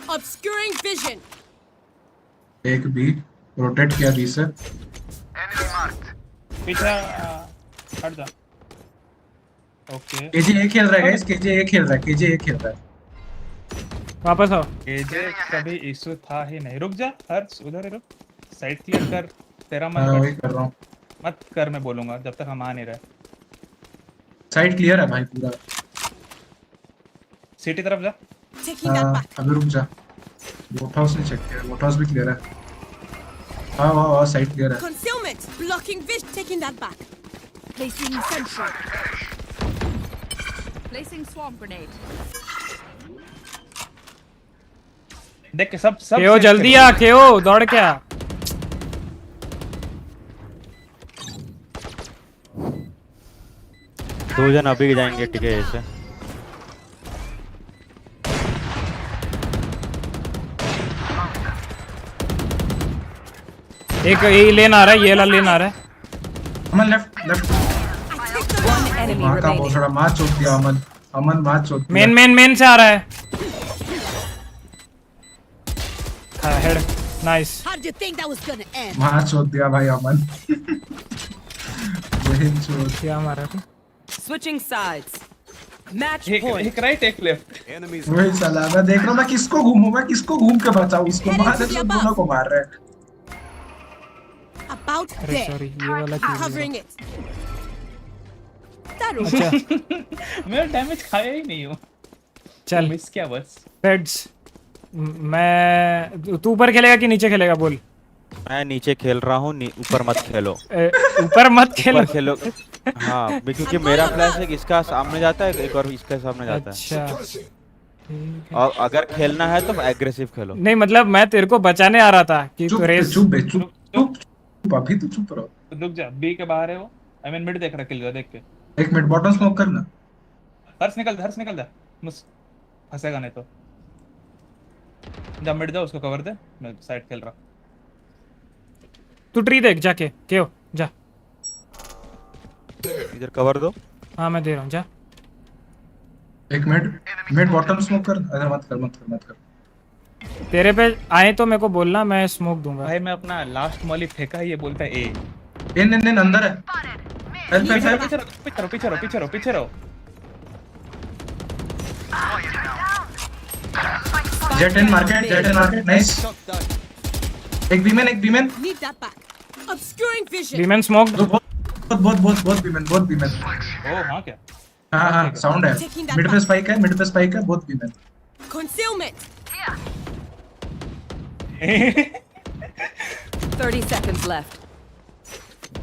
Obscuring vision. एक बी रोटेट किया बी से। पीछे हट जा। ओके केजे ए खेल रहा है गाइस, केजे ए खेल रहा है, केजे ए खेल रहा है। वापस आओ। केजे कभी इशू था ही नहीं। रुक जा हर्ष, उधर ही रुक। साइड क्लियर कर, तेरा मन हाँ, वही कर रहा हूँ। मत कर, मैं बोलूंगा जब तक हम आ नहीं रहे। साइड क्लियर है भाई पूरा। सिटी तरफ जा। हाँ, अभी रुक जा। वोट हाउस ने चेक किया, वोट हाउस भी क्लियर है। हाँ वाह वाह, साइड क्लियर है। Concealment, blocking vision, taking that back. Placing sentry. Placing swamp grenade. देख के सब केओ जल्दी आ, केओ दौड़ के आ। दो जन अभी जाएंगे ठीक है ऐसे। एक ये लेन आ रहा है, ये वाला लेन आ रहा है। अमन लेफ्ट लेफ्ट। माँ का भोसड़ा, माँ चोट दिया अमन। अमन माँ चोट दिया। मेन से आ रहा है। Head nice. How did you think that was gonna end? माँ चोट दिया भाई अमन। वही चोट। क्या मारा तू? Switching sides. Match एक point. एक राइट एक लेफ्ट। वही साला, मैं देख रहा हूँ मैं किसको घूमूं, मैं किसको घूम के बचाऊं। इसको मार दे, तो दोनों को मार रहे हैं। About अरे there. सॉरी, ये वाला क्यों? Covering it. That अच्छा मैं डैमेज खाया ही नहीं हूँ। चल मिस क्या बस। फेड्स, मैं तू ऊपर खेलेगा कि नीचे खेलेगा बोल। मैं नीचे खेल रहा हूँ, ऊपर मत खेलो। ऊपर मत खेलो। ऊपर खेलो। हाँ, क्योंकि मेरा फ्लैश एक इसका सामने जाता है, एक और इसके सामने जाता है। अच्छा और अगर खेलना है तो एग्रेसिव खेलो। नहीं मतलब मैं तेरे को बचाने आ रहा था कि चुप तू रेस। चुप चुप चुप, अभी तो चुप रहो। रुक जा, बी के बाहर है वो। आई मीन मिड देख रहा, किल देख के। एक मिनट, बॉटम स्मोक करना। हर्ष निकल जा, फंसेगा नहीं तो। जा मिड जा, उसको कवर दे, मैं साइड खेल रहा। तू ट्री देख जाके, क्यों जा। इधर कवर दो। हाँ मैं दे रहा हूँ, जा। एक मिनट बॉटम स्मोक कर। अरे मत कर। तेरे पे आए तो मेरे को बोलना, मैं स्मोक दूंगा। भाई मैं अपना लास्ट मॉली फेंका है, ये बोलता है ए। इन अंदर है। पीछे रहो। Jett in market, nice. एक बीमन। Need that back. Obscuring vision. बीमन स्मोक। बहुत बीमन। ओ हाँ क्या? हाँ साउंड है। मिड पे स्पाइक है, बहुत बीमन। Concealment. 30 seconds left.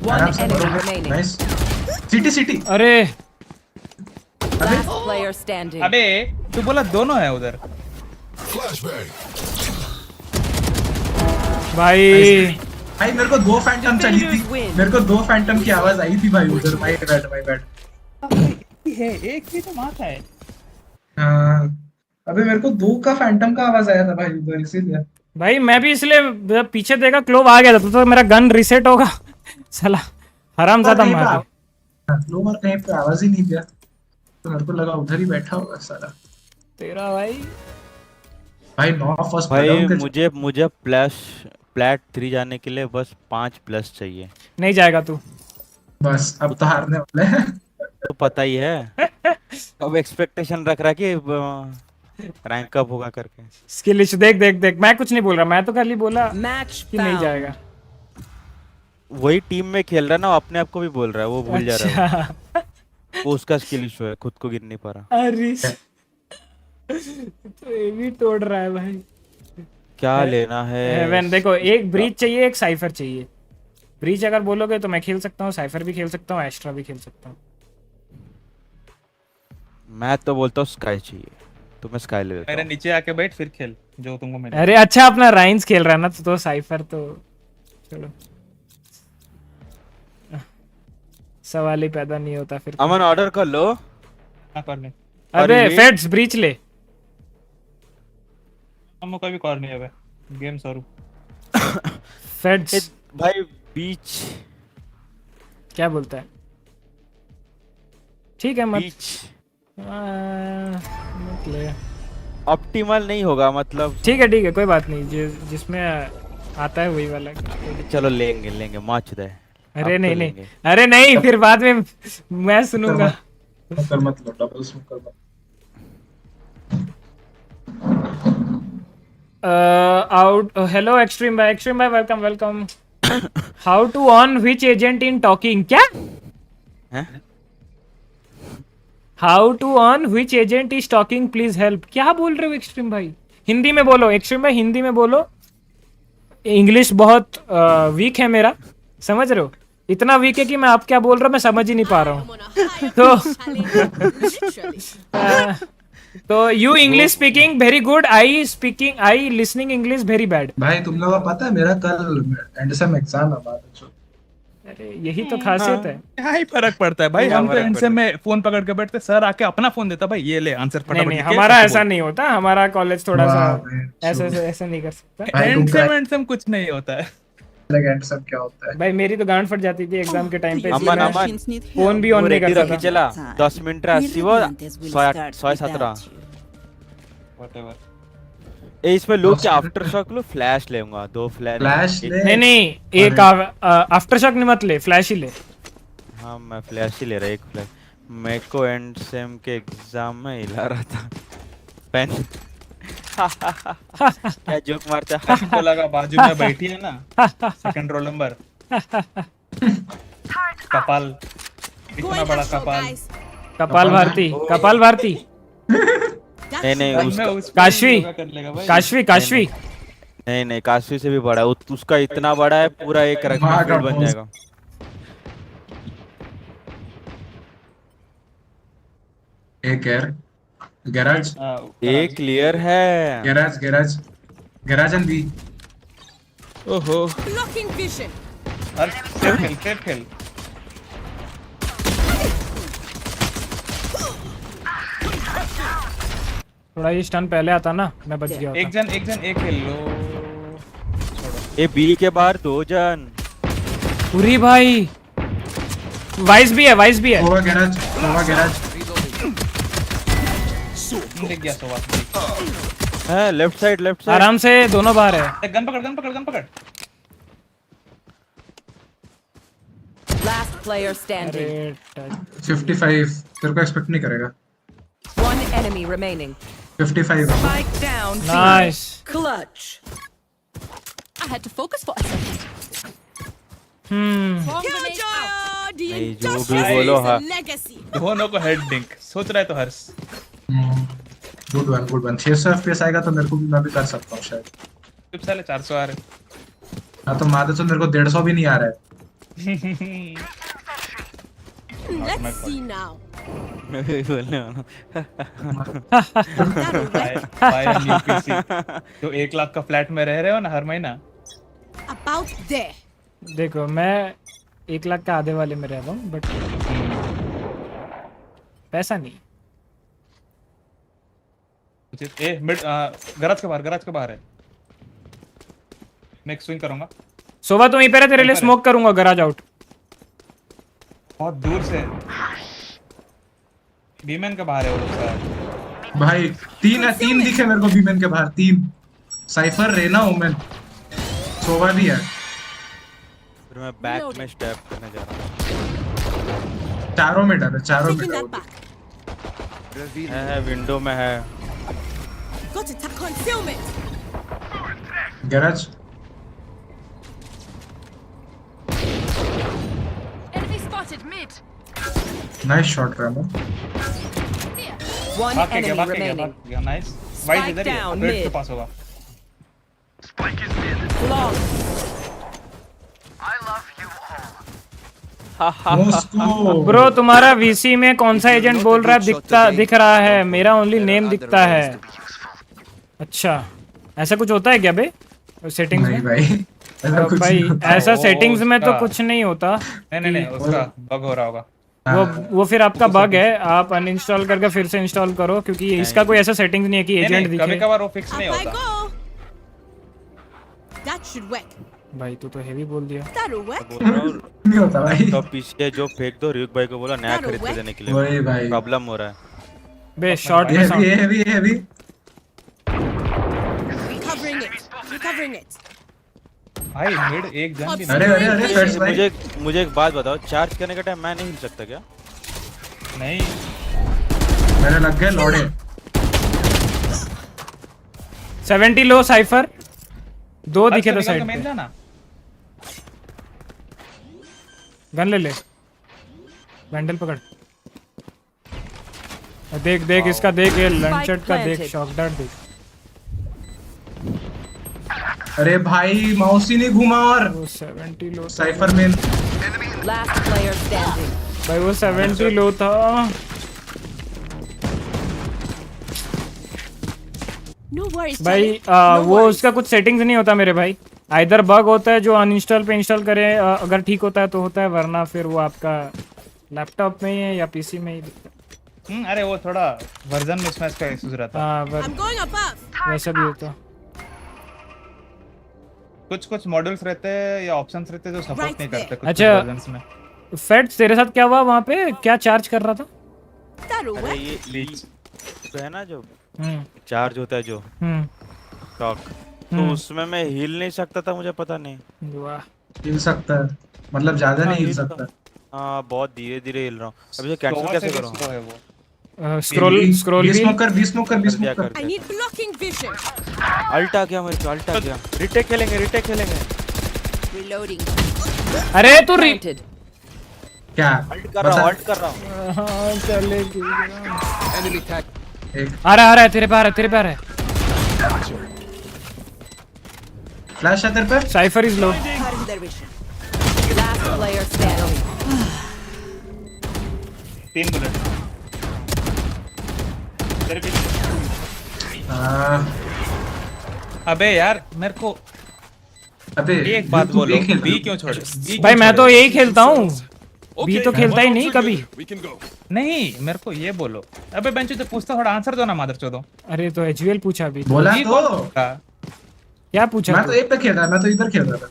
One enemy remaining. Nice. City. अरे Last player standing. अबे तू बोला दोनों है उधर। भाई मेरे को दो फैंटम चली थी, मेरे को दो फैंटम की आवाज आई थी भाई उधर। My bad. एक ही तो मार है। हाँ, अबे मेरे को दो का फैंटम का आवाज आया था भाई उधर, इसीलिए। भाई मैं भी इसलिए पीछे देखा, क्लोव आ गया था तो मेरा गन रीसेट होगा। साला हरामजादा मार। क्लोवर कहीं पे आवाज ही नहीं दिया, तो मेरे को लगा उधर ही बैठा होगा साला। तेरा भाई नो फर्स्ट भाई मुझे प्लैट 3 जाने के लिए बस 5+ चाहिए। नहीं जाएगा तू। बस अब तो हारने वाले हैं। तो पता ही है। अब एक्सपेक्टेशन रख रहा कि रैंक अप होगा करके। स्किल इशू देख मैं कुछ नहीं बोल रहा, मैं तो खाली बोला मैच कि नहीं जाएगा। वही टीम में खेल रहा है ना, अपने आप को भी बोल रहा है, वो भूल जा रहा है। वो उसका स्किल इशू है, खुद को गिर नहीं पा रहा। अरे तो ये भी तोड़ रहा है भाई। क्या लेना है? हेवन देखो, एक ब्रीच चाहिए, एक साइफर चाहिए। ब्रीच अगर बोलोगे तो मैं खेल सकता हूँ, साइफर भी खेल सकता हूँ, एस्ट्रा भी खेल सकता हूँ। मैं तो बोलता हूँ स्काई चाहिए, तो मैं स्काई ले लेता हूँ। मेरे नीचे आके बैठ फिर खेल जो तुमको मिले। अरे अच्छा, अपना राइन्स खेल रहा है ना, तो साइफर तो चलो सवाल ही पैदा नहीं होता फिर। अमन ऑर्डर कर लो। हाँ कर ले। अबे फेड्स ब्रीच ले। हम कोई भी कॉल नहीं है बे, गेम शुरू। फेड्स भाई बीच क्या बोलता है? ठीक है मत ले। ऑप्टिमल नहीं होगा मतलब। ठीक है कोई बात नहीं, जिसमें आता है वही वाला। चलो लेंगे माच दे। अरे नहीं नहीं, अरे नहीं, फिर बाद में मैं सुनूंगा। स्मोकर मत लो, डबल स्मोकर मत। Out. Hello, Extreme by, welcome. How to on which agent in talking? क्या? How to on which agent is talking? Please help. क्या बोल रहे हो एक्सट्रीम भाई? हिंदी में बोलो एक्सट्रीम भाई, हिंदी में बोलो। इंग्लिश बहुत वीक है मेरा, समझ रहे हो? इतना वीक है कि मैं आप क्या बोल रहा हूँ मैं समझ ही नहीं पा रहा हूँ। तो you English speaking very good, I listening English very bad. भाई तुम लोगों को पता है मेरा कल एंड सेम एग्जाम है बाद में। अरे यही तो खासियत है। क्या ही फर्क पड़ता है भाई, हम तो एंड सेम में फोन पकड़ के बैठते, सर आके अपना फोन देता भाई, ये ले आंसर फटाफट। नहीं, हमारा ऐसा नहीं होता, हमारा कॉलेज थोड़ा सा ऐसा नहीं कर सकता। एंड सेम कुछ नहीं होता है। एंड सेम क्या होता है भाई? मेरी तो गांड फट जाती थी एग्जाम के टाइम पे, अमन फोन भी ऑन नहीं कर सकता। चला 10 मिनट आसीबो 117 व्हाटएवर। ए इसमें लोग क्या आफ्टर शॉक लो, फ्लैश लेऊंगा, 2 फ्लैश ले। नहीं, एक आफ्टर शॉक नहीं मत ले, फ्लैश ही ले। हाँ मैं फ्लैश ही ले रहा, एक फ्लैश। मेरे को एंड सेम के एग्जाम में हिला रहा था पेन। क्या जोक मारता है? हमको लगा बाजू में बैठी है ना सेकंड रोल नंबर, कपाल, इतना बड़ा कपाल भारती। नहीं काशवी नहीं, काशवी से भी बड़ा है, उसका इतना बड़ा है पूरा एक रग्बी फील्ड बन जाएगा। एक गैराज, एक क्लियर है। Garage and B. ओहो Blocking vision. सेफ खेल। थोड़ा ये स्टन पहले आता ना, मैं बच गया होता। एक जन एक खेल लो। ए बी के बाहर 2 जन। पूरी भाई वाइस भी है। होगा गैराज। देख गया सोवा। है लेफ्ट साइड। आराम से दोनों बाहर है। गन पकड़। Last player standing. 55 तेरे को एक्सपेक्ट नहीं करेगा। One enemy remaining. 55 Spike down. Nice. Clutch. I had to focus for a second. नहीं जो भी बोलो हाँ। दोनों को हेड डिंक सोच रहा है तो हर्ष। गुड वन 600 FPS आएगा तो मेरे को भी, मैं भी कर सकता हूँ शायद। चुप साले 400 आ रहे। हाँ तो मादे तो मेरे को 150 भी नहीं आ रहा है। Let's see now. जो 1 लाख का फ्लैट में रह रहे हो ना हर महीना। About there. देखो मैं 1 लाख का आधे वाले में रह रहा हूँ, बट पैसा नहीं। गराज के बाहर है। मैं एक स्विंग करूंगा। सोवा तुम यहीं पे रह, तेरे लिए स्मोक करूंगा गराज आउट। बहुत दूर से बीमन के बाहर है वो लोग शायद। भाई 3 दिखे मेरे को बीमन के बाहर, 3 साइफर, रेना, ओमेन, सोवा भी है। फिर मैं बैक में स्टेप करने जा रहा हूं। चारों में डर है विंडो में है। Got it. Concealment. Garage. Enemy spotted mid. Nice shot रैमो। One enemy remaining. Nice. Wide इधर ही है, रेड के पास होगा। Spike is mid. Long. I love you all. Bro तुम्हारा वीसी में कौन सा एजेंट बोल रहा है दिख रहा है? मेरा ओनली नेम दिखता है। अच्छा ऐसा कुछ होता है क्या बे सेटिंग्स में? भाई ऐसा सेटिंग्स में तो कुछ नहीं होता। नहीं उसका बग हो रहा होगा। वो फिर आपका बग है, आप अनइंस्टॉल करके फिर से इंस्टॉल करो, क्योंकि इसका कोई ऐसा सेटिंग्स नहीं है कि एजेंट दिखे। कभी-कभार वो फिक्स नहीं होता। That should work. भाई तू तो हेवी बोल दिया। नहीं होता भाई। तो पीछे जो फेंक दो, RyuK भाई को बोला नया खरीद के देने के लिए। वही भाई प्रॉब्लम हो रहा है। बे शॉट हेवी। Recovering it. भाई मिड एक जन भी अरे अरे अरे फैट्स भाई मुझे एक बात बताओ, चार्ज करने के टाइम मैं नहीं हिल सकता क्या? नहीं, मेरे लग गए लोड़े। 70 लो साइफर, 2 दिखे तो साइड पे। जाना गन ले ले, बैंडल पकड़। देख देख इसका, देख ये लंचट का, देख शॉक डार्ट देख। अरे भाई माउस ही नहीं घुमा और 70 लो साइफर में। Last player standing. भाई वो 70 लो था। No worries, भाई Charlie. वो उसका कुछ सेटिंग्स नहीं होता मेरे भाई, आइदर बग होता है जो अनइंस्टॉल पे इंस्टॉल करे, अगर ठीक होता है तो होता है, वरना फिर वो आपका लैपटॉप में ही है या पीसी में ही दिखता है। अरे वो थोड़ा वर्जन मिसमैच का इशू रहता है। हाँ I'm going above. वैसा भी होता। कुछ मॉडल्स रहते हैं या ऑप्शंस रहते हैं जो सपोर्ट नहीं करते कुछ अच्छा वर्जन्स में। फेट तेरे साथ क्या हुआ वहाँ पे, क्या चार्ज कर रहा था? अरे ये लीच तो है ना जो चार्ज होता है जो शॉक, तो उसमें मैं हिल नहीं सकता था, मुझे पता नहीं। वाह, हिल सकता है मतलब ज्यादा नहीं हिल सकता। हाँ बहुत धीरे धीरे हिल रहा हूँ। अब ये कैंसिल कैसे करूँ? Scroll B smoker. I need blocking vision. Ult आ गया मेरे को, अल्ट आ गया। रिटेक खेलेंगे। Reloading. अरे तू क्या अल्ट कर रहा हूँ। हाँ चलेगी। Enemy tag. आ रहा है तेरे पे, आ रहा है। फ्लैश है तेरे पे। Cipher is low. Last player standing. 3 bullet तेरे पीछे। अबे यार मेरे को, अबे एक बात बोलो, बी क्यों छोड़े? भाई मैं तो यही खेलता हूँ, बी तो खेलता ही नहीं कभी। नहीं मेरे को ये बोलो। अबे बेंचो जो पूछता थोड़ा आंसर दो ना मादरचोदो। अरे तो एचवीएल पूछा अभी। बोला तो क्या पूछा? मैं तो ए पे खेल रहा, मैं तो इधर खेल रहा था।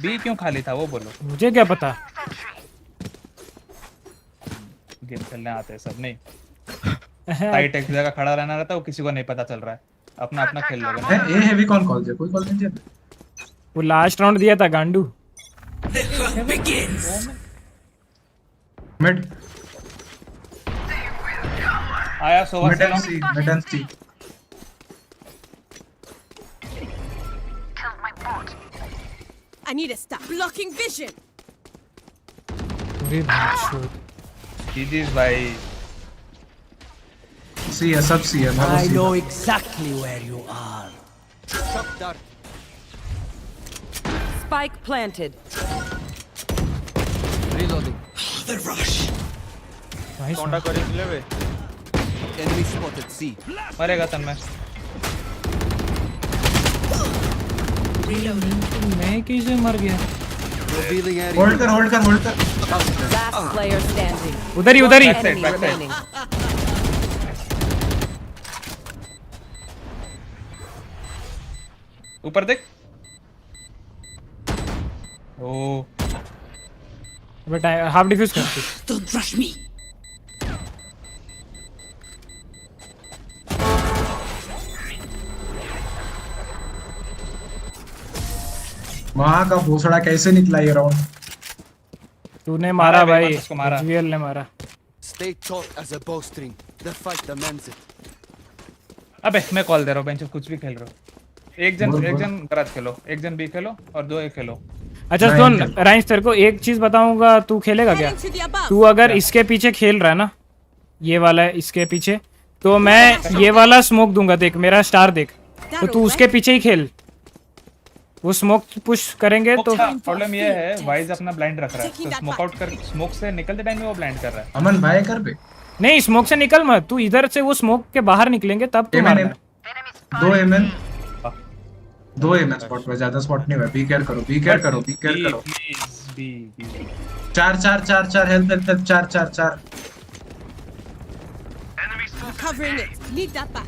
बी क्यों खाली था वो बोलो। मुझे क्या पता, गेम खेलने आते हैं सब नहीं। टाइट एक जगह खड़ा रहना रहता है, वो किसी को नहीं पता चल रहा है, अपना अपना खेल लोगे। ए हेवी कौन कॉल दिया? कोई कॉल नहीं दिया। वो लास्ट राउंड दिया था गांडू। मिड आया सोवा से mid and C. I need to stop blocking vision. अरे भाई जीजीस भाई। सी है, सब सी है। I know exactly where you are. Shot dart. Spike planted. Reloading. The rush. कौन करे ले बे? Enemy spotted. C. मरेगा तन्मय। मैं कैसे मर गया? Revealing area. होल्ड कर। Last player standing. उधर ही Enemy remaining. ऊपर देख। ओ बेटा हाफ डिफ्यूज कर। Don't rush me. वहां का भोसड़ा कैसे निकला ये राउंड? तूने मारा भाई, उसको मारा। एचवीएल ने मारा। Stay taut as a bowstring. The fight demands it. अबे मैं कॉल दे रहा हूँ बेंचो, कुछ भी खेल रहे हो। एक जन गराज खेलो, एक जन बी खेलो और 2 ए खेलो। अच्छा सुन राइंस, तेरे को एक चीज बताऊंगा, तू खेलेगा क्या? तू अगर इसके पीछे खेल रहा है ना, ये वाला है इसके पीछे, तो मैं ये वाला स्मोक दूंगा। देख मेरा स्टार देख, तो तू उसके पीछे ही खेल। वो स्मोक पुश करेंगे तो प्रॉब्लम ये है वाइज अपना ब्लाइंड रख रहा है, तो स्मोक आउट कर, स्मोक से निकलते टाइम में वो ब्लाइंड कर रहा है। अमन भाई कर बे। नहीं स्मोक से निकल मत, तू इधर से वो स्मोक के बाहर निकलेंगे तब तू मारना। 2 एमएन स्पॉट में, ज्यादा स्पॉट नहीं है। बी केयर करो। B 4 help 4 Covering it. Need that back.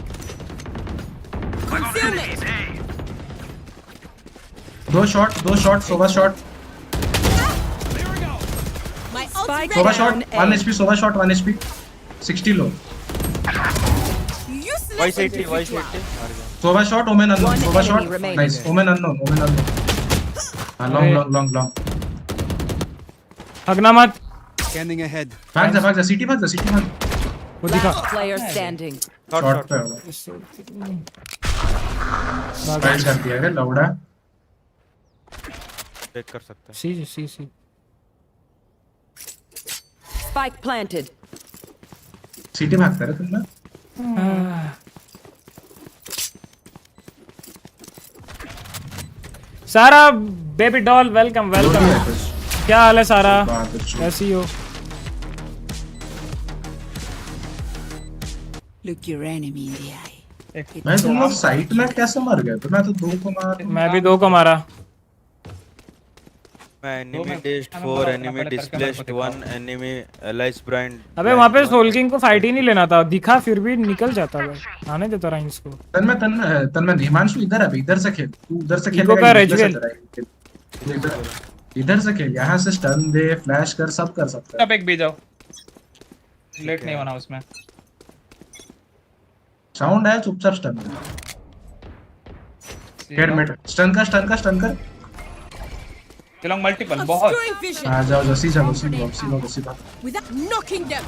Concealment. 2 shot Sova shot. My ult ready. Sova shot 1 HP, Sova shot 1 HP, 60 लो। वाइस 80 Sova shot, Omen unknown, Sova shot. Nice, Omen unknown. हाँ long. भागना मत। Scanning ahead. भाग जा city भाग जा। वो दिखा। Last player standing. शॉट पे होगा। स्पाइक कर दिया है लौड़ा। चेक कर सकते हैं। सी। Spike planted. सिटी भागता है तुम ना। सारा बेबी डॉल वेलकम। क्या हाल है सारा? कैसी हो? Look your enemy in the eye. मैं तुम लोग साइट में कैसे मर गए? तो मैं तो 2 को मारा। मैं भी 2 को मारा। मैं enemy डिस्ड 4 enemy displaced 1 enemy alias brand. अबे वहां पे सोल किंग को फाइट ही नहीं लेना था, दिखा फिर भी निकल जाता है। आने देता रहा इसको। तन में हिमांशु इधर है, इधर से खेल। तू उधर से खेल। इधर से खेल, यहाँ से स्टन दे, फ्लैश कर, सब कर सकता है। अब एक भी जाओ, लेट नहीं होना उसमें। साउंड है, चुपचाप स्टन कर। मिड स्टन कर। चलो मल्टीपल बहुत। आ जाओ सीधा। Without knocking them.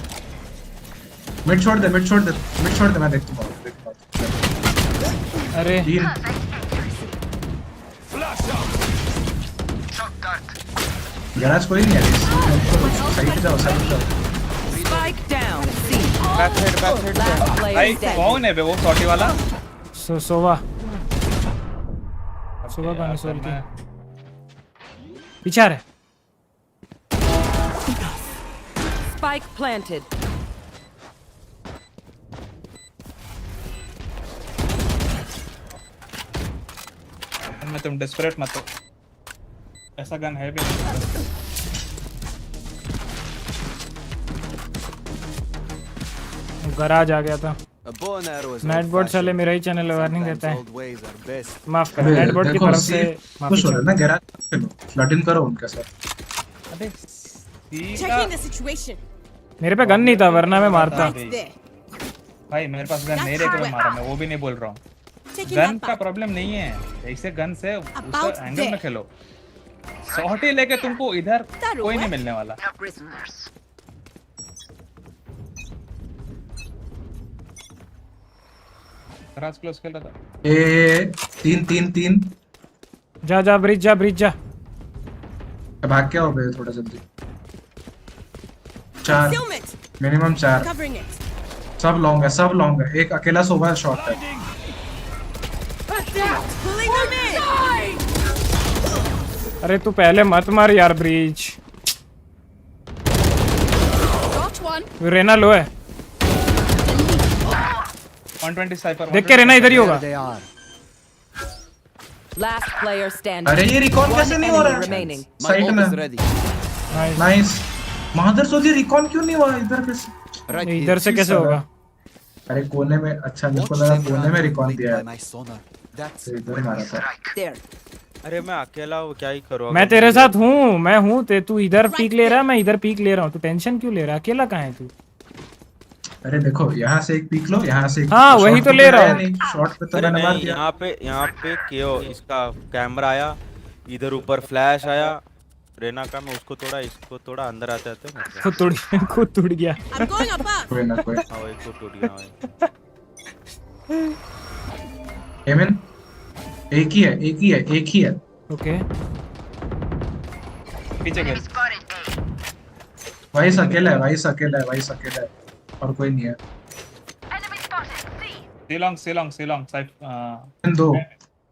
मिड छोड़ दे, मैं देखता हूं। अरे गैराज कोई नहीं है। साइड जाओ। Spike down. बैक हेड भाई कौन है बे वो शॉटी वाला? सोवा का निसोल के पीछे है। Spike planted. मैं तुम डेस्परेट मत हो, ऐसा गन है भी नहीं। गराज आ गया था। नेटबोर्ड चले मेरा ही चैनल वार्निंग देता है। माफ कर, नेटबोर्ड की तरफ से खुश हो रहे ना। गैराज फ्लड इन करो उनके साथ। अबे Checking the situation. मेरे पे गन नहीं था वरना मैं मारता। भाई मेरे पास गन नहीं रहकर मैं मारा, मैं वो भी नहीं बोल रहा हूँ। गन का प्रॉब्लम नहीं है, ऐसे गन से उस एंगल में खेलो। शॉटी लेके तुमको इधर कोई नहीं मिलने वाला। गराज क्लोज खेल रहा था। ए 3 जा ब्रिज जा। भाग क्या हो गए थोड़ा जल्दी। 4 मिनिमम 4। सब लॉन्ग है। एक अकेला सोवा शॉट है। अरे तू पहले मत मार यार ब्रिज। रेना लो है। 120 साइपर। देख के रेना इधर ही होगा। Last player standing. अरे ये रिकॉन कैसे नहीं हो रहा है? साइट में। नाइस। मादर सोची रिकॉन क्यों नहीं हुआ इधर कैसे? इधर से कैसे होगा? अरे कोने में, अच्छा मेरे को लगा कोने में रिकॉन दिया है। इधर मारा था। अरे मैं अकेला हूँ, क्या ही करूँ? मैं तेरे साथ हूँ, मैं हूँ। तू इधर पीक ले रहा है, मैं इधर पीक ले रहा हूँ। तू टेंशन क्यों ले रहा है? अकेला कहाँ है तू? अरे देखो, यहाँ से एक पीक लो, यहाँ से एक। हाँ वही तो ले रहा हूँ। शॉट पे तो मैंने मार दिया। यहाँ पे क्यों इसका कैमरा आया, इधर ऊपर फ्लैश आया, रेना का मैं उसको तोड़ा, इसको तोड़ा, अंदर आते आते खुद टूट गया। कोई ना कोई। हाँ वही खुद टूट गया। एमन एक ही है। ओके पीछे गए। वाइस अकेला है और कोई नहीं है। सिलोंग साइड। दो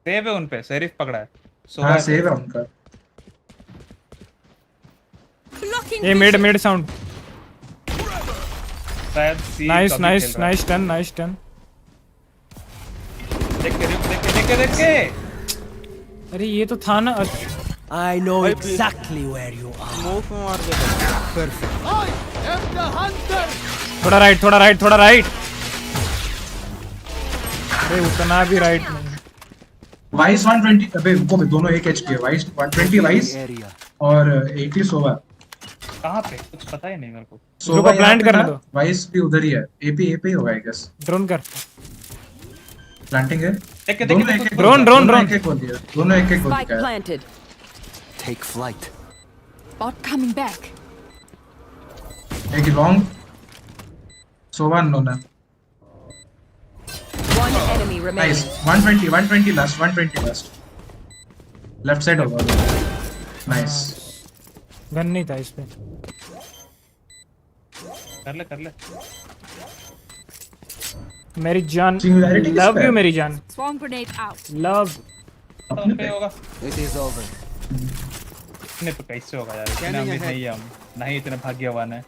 सेव है उन पे, शेरिफ पकड़ा है। हाँ सेव है उनका। ये मिड साउंड। शायद नाइस टर्न। देख के। अरे ये तो था ना। I know exactly where you are. Smoke मार के Perfect. I am the hunter. थोड़ा राइट। अरे उतना भी राइट नहीं। वाइस 120। अबे उनको भी दोनों एक एचपी है। वाइस 120 वाइस और 80 सोवा। कहाँ पे कुछ पता ही नहीं मेरे को। सोवा प्लांट करने दो। वाइस भी उधर ही है। एपी होगा आई गेस। ड्रोन कर। प्लांटिंग है। ड्रोन एक एक को दिया। दोनों एक एक को दिया। take flight. Bot coming back. Take it long. So one no na. One enemy remaining. Nice. 120 last. 120 last. Left side over. Nice. Gun नहीं था इस पे. कर ले. मेरी जान. Love you मेरी जान. Swarm grenade out. Love. पे होगा. It is over. इतने पे कैसे होगा यार? इतने अमीर नहीं है हम. नहीं इतने भाग्यवान है.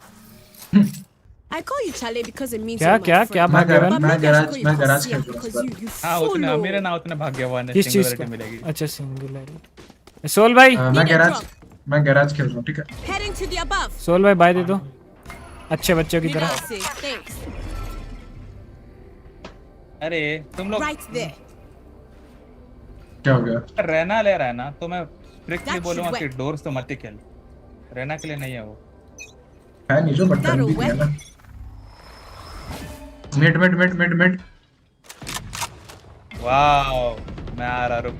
I call you Chale because it means क्या भाग्यवान? मैं गराज खेल रहा हूँ. हाँ उतने अमीर है ना उतने भाग्यवान है. किस चीज का? मिलेगी. अच्छा सिंगुलरिटी. सोल भाई. मैं गराज खेल रहा हूँ ठीक है. Heading to the above. सोल भाई बाय दे दो. अच्छे बच्चों की तरह. अरे तुम लोग Right there. क्या हो गया? रहना ले रहा है ना तो मैं स्ट्रिक्टली बोलूँगा कि डोर्स तो मत ही खेल. रहना के लिए नहीं है वो. है नहीं जो बटन भी दिया ना. मिड. वाओ मैं आ रहा रुक.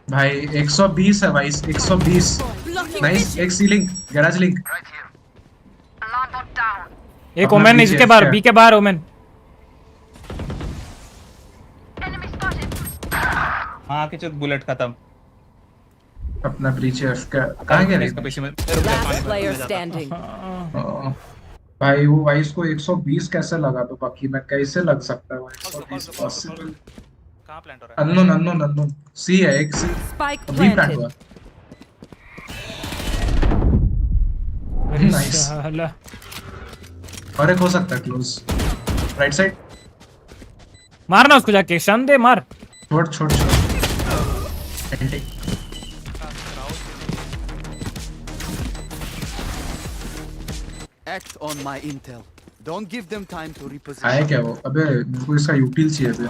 भाई 120 है भाई 120. नाइस. एक सीलिंग गैराज लिंक. एक ओमेन इसके बाहर बी के बाहर ओमेन. हाँ के चल बुलेट खत्म. अपना ब्रीच है उसका. कहाँ गया इसका पीछे में. Last player standing. भाई वो वाइस को 120 कैसे लगा तो बाकी मैं कैसे लग सकता है 120 पॉसिबल. कहाँ प्लांट हो रहा है? अननोन सी है एक सी. Spike बी प्लांट हुआ. नाइस. और एक हो सकता है क्लोज. Right side. मारना उसको जाके. शन दे मार. छोड़. Act on my intel. Don't give them time to reposition. आया क्या वो? अबे मेरे को इसका यूटिल चाहिए थे.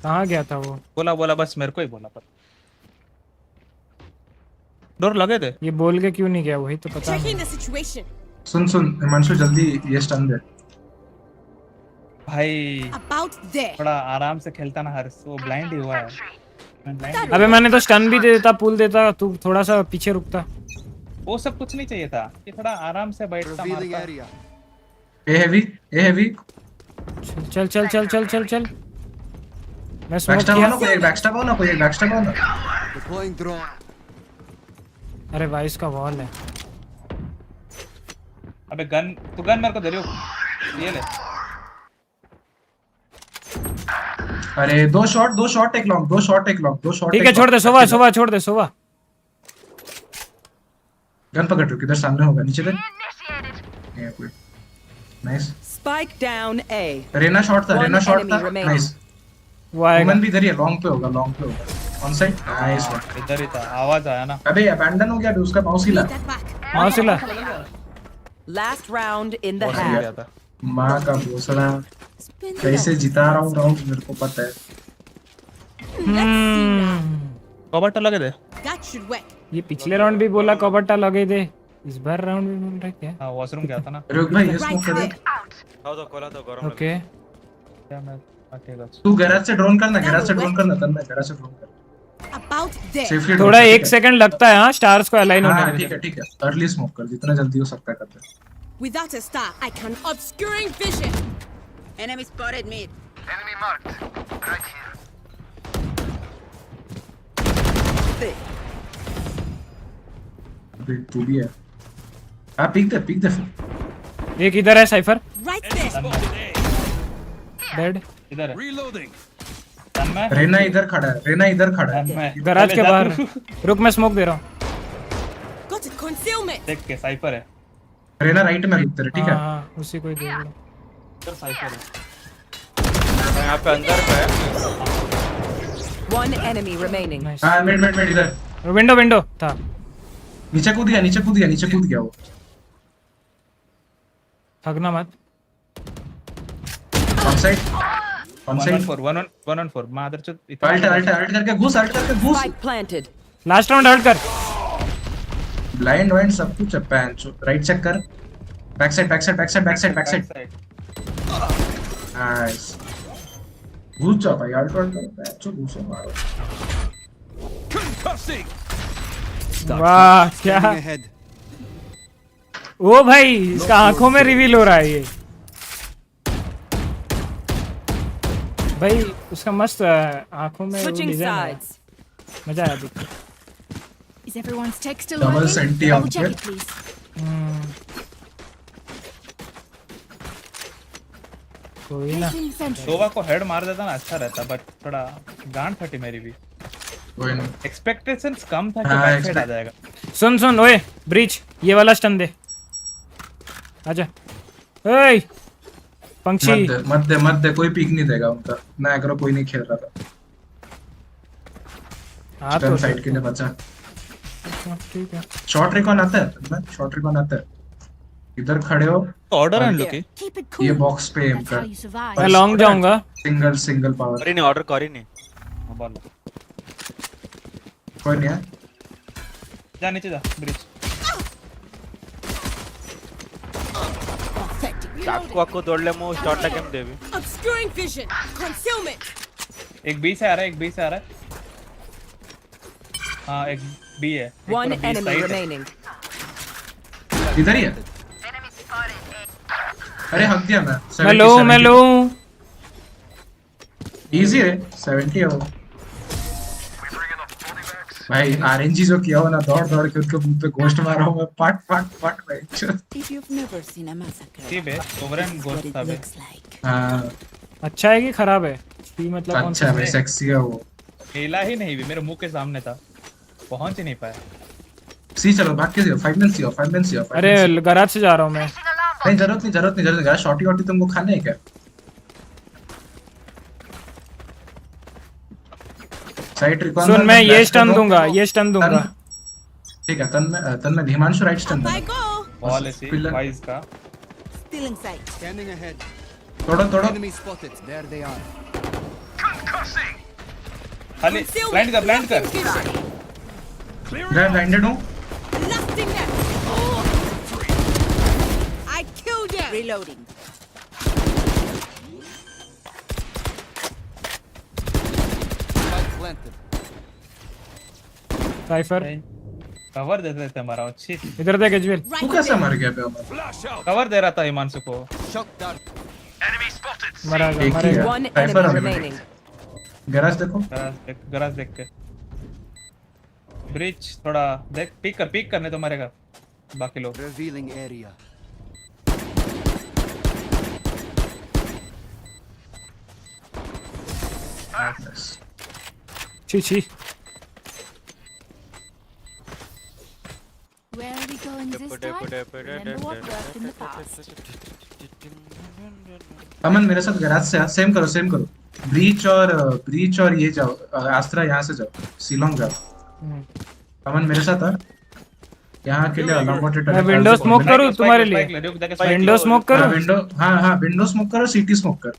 कहाँ गया था वो? बोला बस मेरे को ही बोला पर. डोर लगे थे. ये बोल के क्यों नहीं गया वही तो पता Checking नहीं. the situation. सुन हिमांशु जल्दी ये स्टन दे. भाई About there. थोड़ा आराम से खेलता ना हर्ष. वो ब्लाइंड ही हुआ है. अबे मैंने तो स्टन भी दे देता पुल देता. तू थोड़ा सा पीछे रुकता. वो सब कुछ नहीं चाहिए था. ये थोड़ा आराम से बैठता मारता. A heavy. चल. मैं स्मोक किया. बैकस्टैब हो ना कोई बैकस्टैब हो ना. Deploying drone. अरे वाइस का वॉल है. अबे गन मेरे को दे रही हो. ये ले. अरे दो शॉट एक लॉन्ग. ठीक है छोड़ दे. सोवा छोड़ दे. सोवा गन पकड़ रहा. किधर सामने होगा. नीचे दे. Nice. Spike down A. Reyna shot था. नाइस. वो आएगा. ओमन भी इधर ही है. लॉन्ग पे होगा. On side. नाइस. इधर ही था. आवाज आया ना. अबे अबैंडन हो गया अभी उसका. माउस हिला. Last round in the half. माँ का भोसड़ा. कैसे जिता रहा हूँ राउंड मेरे को पता है. कबट्टा लगे दे. That should work. ये पिछले राउंड भी बोला कबट्टा लगे दे. इस बार राउंड भी बोल रहा है क्या? हाँ वॉशरूम गया था ना. रुक भाई ये स्मोक कर दे. तो खोला तो गरम. ओके. क्या मैं अकेला. तू गैराज से ड्रोन करना तब मैं गैराज से ड्रोन कर. About there. थोड़ा 1 सेकंड लगता है. हाँ स्टार्स को अलाइन होने में. ठीक है. अर्ली स्मोक कर जितना जल्दी हो सकता है कर दे. Without a star, I can obscuring vision. Enemy spotted mid. Enemy marked. Right here. तू भी है. पिक दे. एक इधर है साइफर. Right there. डेड. इधर है. Reloading. रेना इधर खड़ा है. गैराज के बाहर. रुक मैं स्मोक दे रहा हूँ. Got a concealment. देख के साइफर है. रेना राइट में रुक तेरे. ठीक है. हाँ उसी को ही दे रहा. इधर साइफर है. यहाँ पे अंदर पे है. One enemy remaining. हाँ मिड इधर. विंडो था. नीचे कूद गया वो. थकना मत. On side. 114 मादर चो. अल्ट करके घुस. Spike planted. लास्ट राउंड हल्ट कर. ब्लाइंड वाइंड सब कुछ है. पैंचो राइट चेक कर. Back side. नाइस. घुस जाओ भाई, अल्ट करो, बैचो घुसो मारो। वाह क्या, ओ भाई इसका आंखों में रिवील हो रहा है ये भाई, उसका मस्त आंखों में डिजाइन है, मजा आया देख। Is everyone's text still Double working? senti Double out check here. it, please. कोई ना, सोवा को हेड मार देता ना अच्छा रहता, बट थोड़ा गांड फटी मेरी भी। कोई ना, एक्सपेक्टेशंस कम था कि बैक साइड आ जाएगा। सुन सुन ओए ब्रीच, ये वाला स्टन दे, आजा। ओए पंक्षी मत दे, कोई पीक नहीं देगा उनका ना, एग्रो कोई नहीं खेल रहा था। हाँ तो साइड के लिए बचा। ठीक है, शॉर्ट रिकॉन आता है ना, शॉर्ट रिकॉन आता है। इधर खड़े हो, ऑर्डर एंड लुक, ये बॉक्स पे एम कर। मैं लॉन्ग जाऊंगा। सिंगल पावर, करी नहीं, ऑर्डर करी नहीं। बोल कोई नहीं है, जा नीचे जा ब्रिज। चाकू को तोड़ ले, मुंह शॉट लगे हम देवी। Obscuring vision. Concealment. एक बी से आ रहा है, एक बी से आ रहा है। हाँ एक बी है, One enemy remaining. इधर ही है। अरे हक दिया मैं। मैं लो इजी है, 70 है वो। भाई आरएनजी जो किया हो ना, दौड़ के उसके मुंह पे गोश्त मारा हूं मैं, पट भाई। If you've never seen a massacre, ये बे ओवरन गोश्त था बे। हां अच्छा है कि खराब है? सी मतलब कौन सा अच्छा है, सेक्सी है वो। खेला ही नहीं भी, मेरे मुंह के सामने था, पहुंच ही नहीं पाया। सी चलो भाग के जाओ, 5 मिनट सी हो। अरे गराज से जा रहा हूं मैं। नहीं जरूरत नहीं, शॉटी तुमको खाने है क्या? साइड रिकॉन सुन, मैं ये स्टन दूंगा। ठीक है, तन में हिमांशु राइट स्टन दे। बॉल ऐसे वाइज का still in sight. Scanning ahead. तोड़ो Enemy spotted. There they are. खाली ब्लाइंड कर मैं ब्लाइंडेड हूं। Blasting them. I killed them. Reloading. Spike planted. Cypher cover दे देते हमारा। अच्छी इधर देख एजवेल, तू कैसे मर गया बे? कवर दे रहा था हिमांशु को। Shock dart. मरेगा। One enemy remaining. गैराज देखो, गराज देख के ब्रिज थोड़ा देख, पिक करने तो मरेगा बाकी लोग। Revealing area. छी Where are we going this time? Remember what worked in the past. अमन मेरे साथ गैराज से सेम करो। ब्रीच और ये जाओ, आस्त्रा यहाँ से जाओ, सीलोंग जाओ। अमन मेरे साथ आ, यहाँ के लिए अनअबॉटेड। मैं विंडो स्मोक करूं तुम्हारे लिए? विंडो स्मोक करूं? हाँ विंडो स्मोक करो, सिटी स्मोक कर।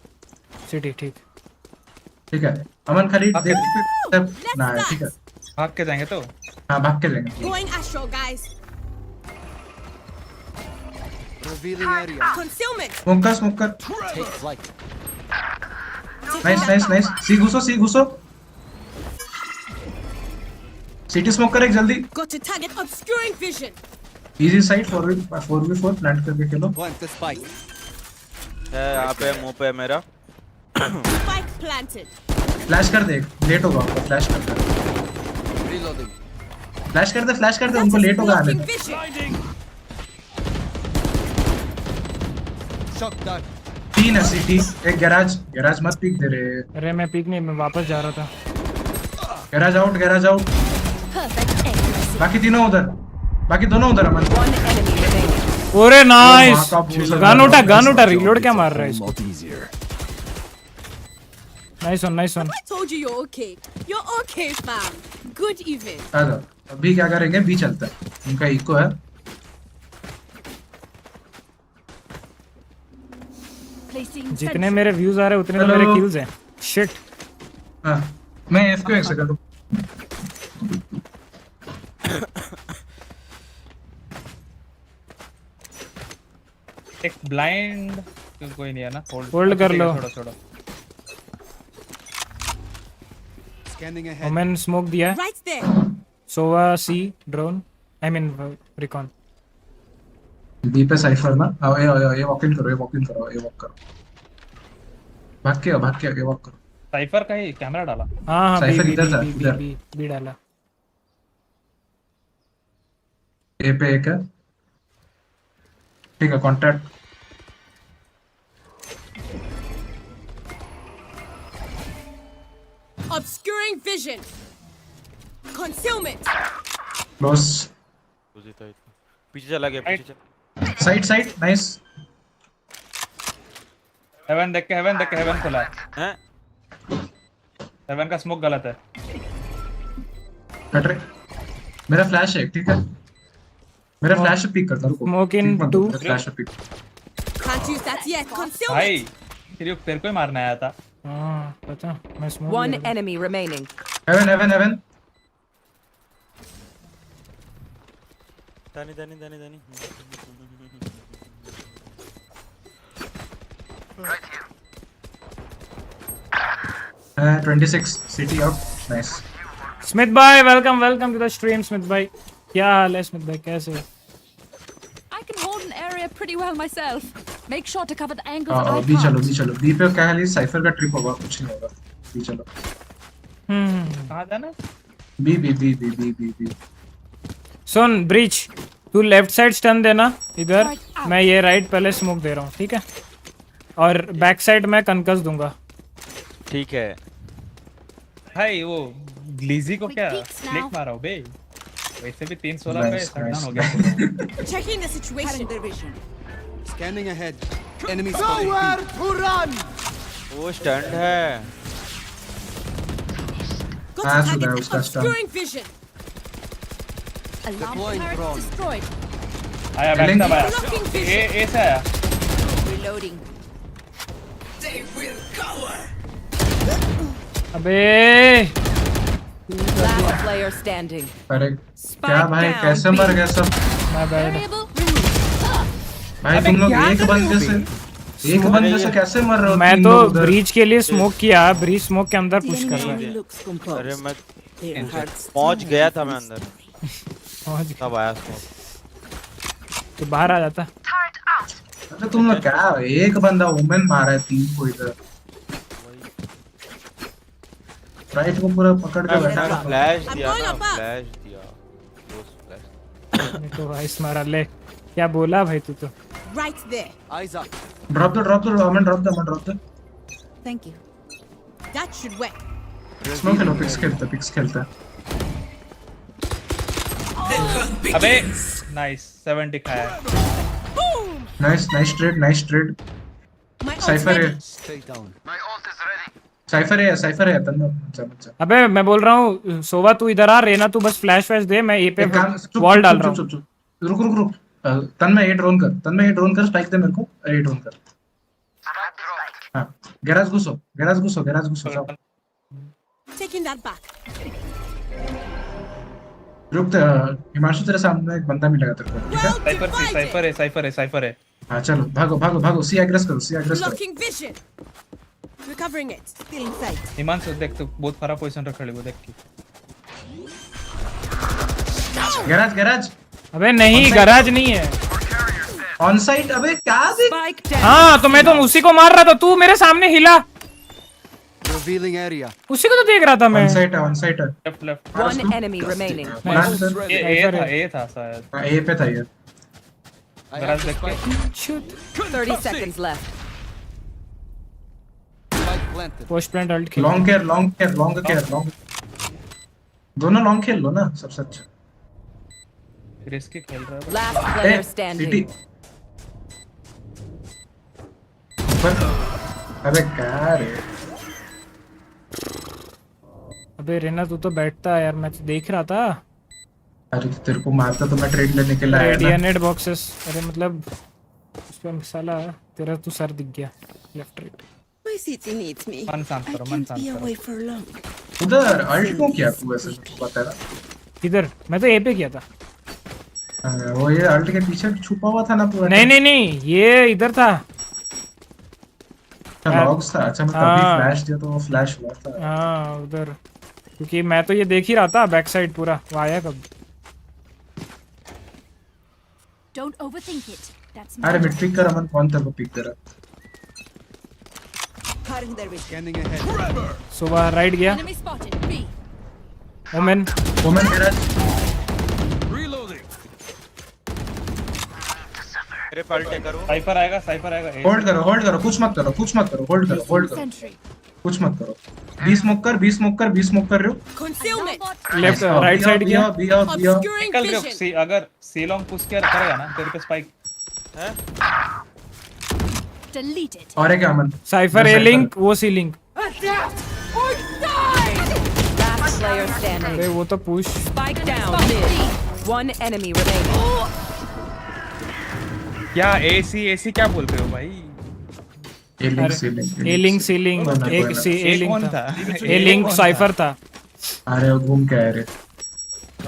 सिटी ठीक है। अमन खाली देख ना, ठीक है, भाग के जाएंगे तो। हाँ भाग के जाएंगे। Going astral, guys. Revealing area. Concealment. Smoke कर। Take flight. नाइस। सी घुसो। सिटी स्मोक कर एक जल्दी। Got to target obscuring vision. Easy side 4v4 plant करके खेलो। Plant the spike. यहाँ पे मुंह पे मेरा। Spike planted. फ्लैश कर दे, लेट होगा उनको। फ्लैश कर दे, Reloading. फ्लैश कर दे उनको, लेट होगा आने में। Shock dart. 3 है सिटी, एक गैराज मत पीक दे रहे। अरे मैं पीक नहीं, मैं वापस जा रहा था। Garage out. बाकी दोनों उधर अमन। ओरे नाइस, गन उठा, रिलोड क्या मार रहा है इसको? Nice one. I told you you're okay. You're okay, fam. Good evening. आ जाओ, अभी क्या करेंगे, बी चलता है, उनका इको है। जितने मेरे व्यूज आ रहे हैं उतने तो मेरे किल्स हैं। शिट। हाँ मैं एफ को 1 सेकंड। एक ब्लाइंड कोई नहीं है ना, होल्ड कर लो। थोड़ा ओमेन स्मोक दिया Right there. Sova C drone I mean recon B पे साइफर ना आओ ये वॉक इन करो ये वॉक इन करो ये वॉक करो भाग के ये वॉक करो साइफर का ही कैमरा डाला हाँ साइफर इधर था इधर बी डाला ए पे एक है ठीक है contact Obscuring vision. Concealment. Close पीछे चला गया पीछे साइड नाइस हेवन देख के हेवन खुला है हेवन का स्मोक गलत है कट रहे मेरा फ्लैश है ठीक है मेरा फ्लैश पिक करता रुको smoke in 2 flash pick Can't use that yet. Concealment. भाई तेरे को ही मारना आया था हां पता मैं smoke One enemy remaining. Haven दानी 26 सिटी आउट नाइस स्मिथ भाई welcome to the stream Smith भाई क्या हाल है स्मिथ भाई कैसे हो I can hold an area pretty well myself. Make sure to cover the angles I B can't. चलो बी पे क्या है साइफर का ट्रिप होगा कुछ नहीं होगा बी चलो कहां जाना बी सुन ब्रीच तू लेफ्ट साइड स्टन देना इधर मैं ये राइट पहले स्मोक दे रहा हूँ ठीक है और बैक साइड मैं कनकस दूंगा ठीक है भाई वो ग्लीजी को क्या क्लिक मारा हो बे वैसे भी 316 पे शटडाउन हो गया Checking the situation. Scanning ahead. Enemy spotted. Nowhere to run. वो स्टंट है Got to target. Obscuring vision. Alarm turret destroyed. आया बैठता भाई ए से आया Reloading. They will cover. अबे Last player standing. अरे क्या भाई कैसे मर गए सब भाई तुम लोग एक बंदे से कैसे मर रहे हो मैं तो ब्रीच के लिए स्मोक किया ब्रीच स्मोक के अंदर पुश कर रहा है अरे मैं पहुंच गया था मैं अंदर तब आया स्मोक तो बाहर आ जाता अरे तुम लोग क्या एक बंदा वुमेन मारा है 3 को इधर राइट को पूरा पकड़ के बैठा है फ्लैश दिया तो वाइस मारा ले क्या बोला भाई तू तो Right there. Eyes up. Drop दो अमन ड्रॉप दो Thank you. That should work. Smoke Khelo pics खेलता अबे नाइस 70 खाया नाइस ट्रेड साइफर है Stay down. साइफर है तन्नो अबे मैं बोल रहा हूँ सोवा तू इधर आ रेना तू बस फ्लैश दे मैं ए पे वॉल डाल रहा हूँ रुक तन में ए ड्रोन कर स्ट्राइक दे मेरे को ए ड्रोन कर हां गैराज घुसो जाओ Taking that back. रुक हिमांशु तेरे सामने एक बंदा मिलेगा तेरे को ठीक है साइफर है हां चलो भागो सी एग्रेस करो Blocking vision. Recovering it. Still in sight. Himanshu देख तो बहुत खराब पोजीशन रख ले वो देख के गैराज अबे नहीं गैराज नहीं है ऑन साइट अबे क्या हाँ तो मैं तो उसी को मार रहा था तू मेरे सामने हिला Revealing area. उसी को तो देख रहा था मैं on site left One enemy remaining. ए था शायद ए पे था ये गैराज देख के Shoot. 30 seconds left. Post plant ult खेल लॉन्ग केयर दोनों लॉन्ग खेल लो ना सबसे अच्छा रिस्की खेल रहा है Last player standing. अबे क्या रे अबे रेना तू तो बैठता है यार मैं तो देख रहा था अरे तेरे को मारता तो मैं ट्रेड लेने के लिए आया ना रेडियनेट बॉक्सेस अरे मतलब उस पे मसाला तेरा तू सर दिख गया left right My city needs me. मन शांत करो Away for long. उधर अल्ट क्यों किया तू ऐसे पता है ना किधर मैं तो ए पे किया था वो ये अल्ट के पीछे छुपा हुआ था ना पूरा नहीं ये इधर था लॉग्स था अच्छा मैं तभी फ्लैश दिया तो वो फ्लैश हुआ था हां उधर क्योंकि मैं तो ये देख ही रहा था बैक साइड पूरा, वो आया कब? Don't overthink it. That's अरे मिड पिक कर अमन, कौन तेरे को पिक कर रहा? Scanning ahead. सुबह राइट गया। enemy spotted. B. ओमेन वुमेन गैराज। मेरे पलटे करो। साइफर आएगा, साइफर आएगा। होल्ड करो, कुछ मत करो, होल्ड करो, कुछ मत करो। 20 स्मोक कर रहे हो। Concealment. लेफ्ट राइट साइड गया। Obscuring निकल रहे हो। vision. सी अगर सी लॉन्ग पुश किया करेगा ना तेरे पे स्पाइक हैं? Deleted. और है क्या अमन? साइफर ए लिंक, वो सी लिंक। Last player standing. अरे वो तो push. Spike down mid. One enemy remaining. क्या एसी क्या बोल रहे हो भाई? ए लिंक सी लिंक एक सी ए लिंक था। ए लिंक साइफर था। अरे वो घूम के आए रे।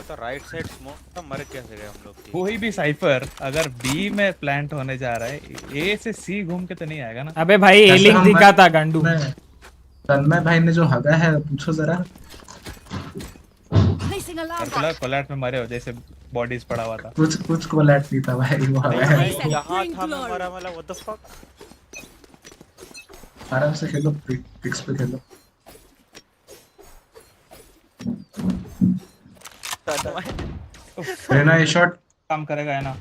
तो राइट साइड स्मोक तो मर कैसे गए हम लोग? कोई भी साइफर अगर बी में प्लांट होने जा रहा है, ए से सी घूम के तो नहीं आएगा ना। अबे भाई ए लिंक दिखा था गांडू। तन्मय भाई ने जो हगा है पूछो जरा। Placing alarm. कोलैट में मरे हो जैसे बॉडीज पड़ा हुआ था। कुछ कोलैट नहीं था भाई, वो हगा है। यहाँ था मैं मरा, मतलब व्हाट द फक। आराम से खेलो, पिक्स पे खेलो। रेना ये शॉट काम करेगा है ना?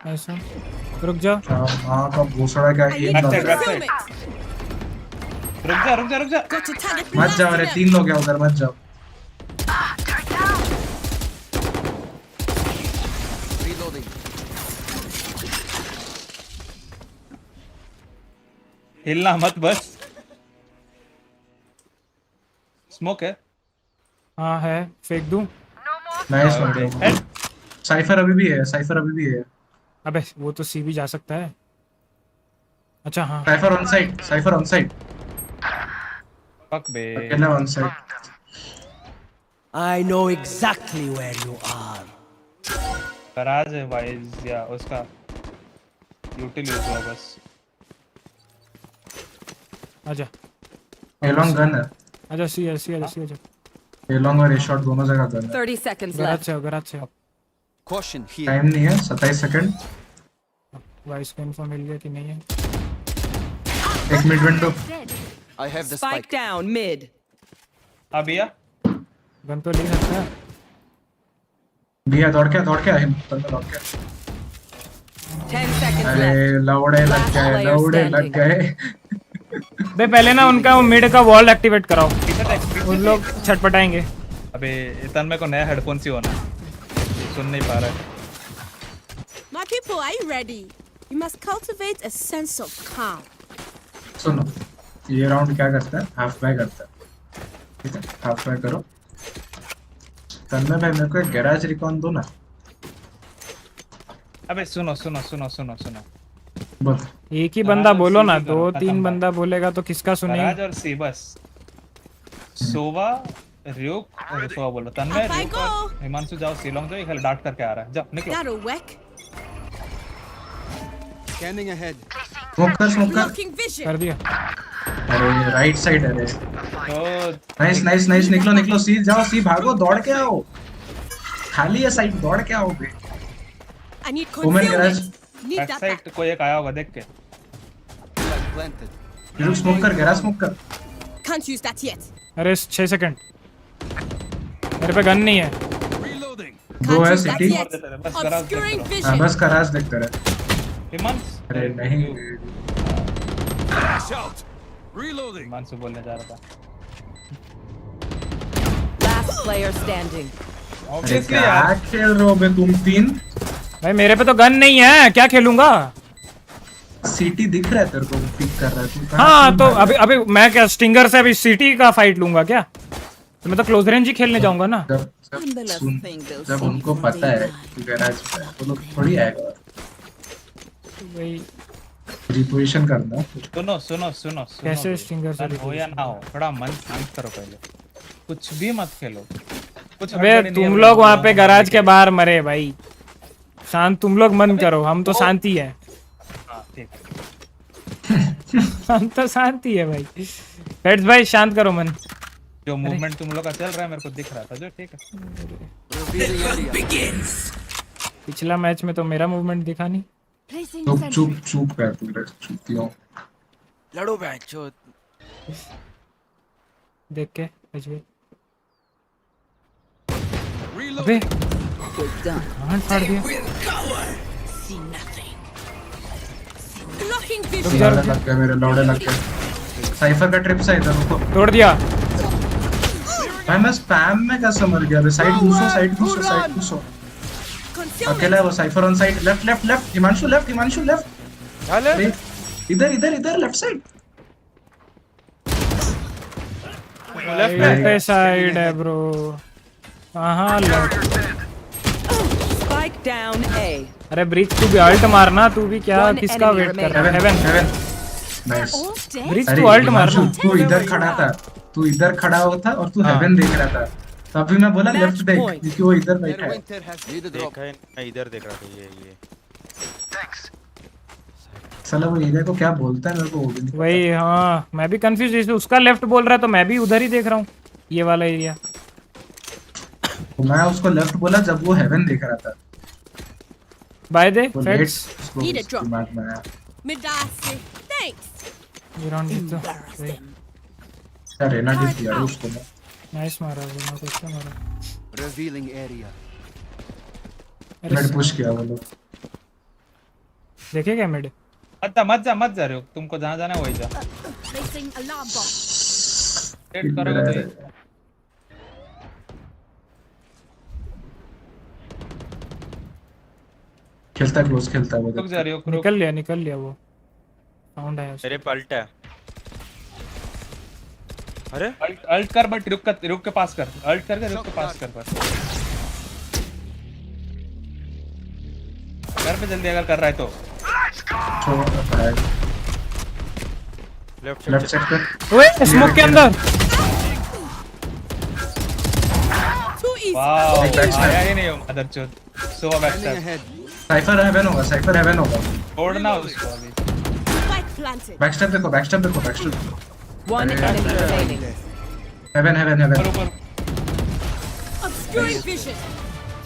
ऐसा रुक जा। मां का भूसड़ा क्या ये बैक साइड। रुक जा। मत जाओ रे, 3 लोग हैं उधर, मत जाओ। हिलना मत बस। स्मोक है? हाँ है, फेंक दूं? Nice one. साइफर अभी भी है। अबे वो तो सी भी जा सकता है। अच्छा हाँ। Cipher on side. फक बे। अकेला on side. I know exactly where you are. Garage है वाइज या उसका यूटिल यूज हुआ बस। आजा। ए लॉन्ग गन है। आजा सी आजा। ए लॉन्ग और ए शॉट दोनों जगह गन है। 30 seconds गराज left. से। Caution here. टाइम नहीं है, 27 सेकंड। वाइस को इन्फॉर्म मिल गया कि नहीं है? एक mid window. I have the Spike spike. down mid. अबिया गन तो ले सकता है। बिया दौड़ के दौड़ के 10 seconds अरे left. लौड़े लग गए। बे पहले ना उनका वो मिड का वॉल एक्टिवेट कराओ, उन लोग छटपटाएंगे। अबे तन्मय को नया हेडफोन सी होना, सुन नहीं पा रहा है। My people, are you ready? You must cultivate a sense of calm. सुनो, ये राउंड क्या करता है? हाफ बाय करता है, ठीक है? हाफ बाय करो। तन्मय भाई मेरे को एक गैराज रिकॉन दो ना। अबे सुनो बोल। एक ही बंदा बोलो ना, 2-3 बंदा बोलेगा तो किसका सुनेगा? गराज और सी बस। सोवा RyuK और सोवा बोलो। तन्मय RyuK और हिमांशु जाओ सी लॉन्ग, जो ये खाली डार्ट करके आ रहा है। जाओ निकलो। That'll work. Scanning ahead. Smoke Blocking vision. कर दिया। अरे राइट साइड है रे। तो नाइस निकलो सी जाओ, सी भागो, दौड़ के आओ। खाली है साइड, दौड़ के आओ बे। I need women garage. concealment. Need back that back. Side कोई एक आया होगा देख के। Planted. RyuK स्मोक कर, गैराज स्मोक कर। Can't use that yet. अरे 6 सेकंड, मेरे पे गन नहीं है। दो है Can't use that city. yet. Obscuring हाँ vision. बस गैराज देखते रहे। हिमांशु अरे नहीं, हिमांशु बोलने जा रहा था। Last player standing. अरे क्या खेल रहे हो बे तुम तीन? भाई मेरे पे तो गन नहीं है, क्या खेलूंगा? सिटी दिख रहा है तेरे को, पिक कर रहा है तू। हाँ तो अभी मैं क्या स्टिंगर से अभी सिटी का फाइट लूंगा क्या? तो मैं तो क्लोज रेंज ही खेलने जाऊंगा ना। जब उनको पता है कि गैराज पे है, तो लोग थोड़ी आएगा। भाई रिपोजिशन करना। सुनो कैसे स्टिंगर से हो या ना हो, थोड़ा मन शांत करो पहले, कुछ भी मत खेलो। कुछ अबे तुम लोग वहाँ पे गैराज के बाहर मरे भाई, शांत तुम लोग मन करो, हम तो शांति है। हाँ ठीक है। हम तो शांति है भाई। फेड्स भाई शांत करो मन। जो मूवमेंट तुम लोग का चल रहा है मेरे को दिख रहा था जो ठीक है। पिछला मैच में तो मेरा मूवमेंट दिखा नहीं। चुप चुप चुप कर तू रे, चुपतियों। लड़ो बहनचोद। देख के अजय। अबे कहां फाड़ दिया? लौड़े लग गए मेरे, लौड़े लग गए। साइफर का ट्रिप से इधर रुको। तोड़ दिया भाई मैं स्पैम में कैसे मर गया? साइड घुसो, साइड घुसो, साइड घुसो। अकेला है वो। Cypher on side. Left left left. Himanshu left, Himanshu left. इधर इधर इधर लेफ्ट साइड। लेफ्ट पे साइड है ब्रो। कहां लेफ्ट? Spike down A. अरे ब्रिज तू भी अल्ट मारना। तू भी क्या किसका वेट कर रहा है? Heaven heaven. नाइस। ब्रिज तू अल्ट मारना। तू इधर खड़ा था, तू इधर खड़ा हुआ था और तू हेवन देख रहा था। तभी मैं बोला लेफ्ट देख, क्योंकि वो इधर बैठा है। देखा है, मैं इधर देख रहा था। ये साला वो एरिया को क्या बोलता है मेरे को वो भी नहीं। वही हाँ, मैं भी कंफ्यूज। जैसे उसका लेफ्ट बोल रहा है तो मैं भी उधर ही देख रहा हूँ, ये वाला एरिया। मैं उसको लेफ्ट बोला जब वो हेवन देख रहा था। By the fades Need a drop. Midasi. Thanks. ये राउंड जीत तो यार रेना जीत दिया उसको। नाइस मारा वो, मैं कुछ मारा। Revealing area. मिड पुश किया वो लोग। देखे क्या मिड? मत जा रहे हो। तुमको जहाँ जाना है वही जा। Placing alarm bomb. सेट करोगे तो खेलता क्लोज खेलता है वो। रुक जा रही हो। निकल लिया वो। साउंड आया मेरे पलटा है। अरे अल्ट कर बट रुक के पास कर। अल्ट करके रुक के पास कर बस। कर पे जल्दी अगर कर रहा है तो। लेफ्ट साइड पे। ओए स्मोक के अंदर। वाओ आया ही नहीं हो मदरचोद। So back step. Cypher heaven होगा, साइफर हेवन होगा। छोड़ना उसको अभी। बैक स्टेप देखो, बैक स्टेप देखो, back step. One enemy remaining. Heaven heaven heaven. Obscuring vision.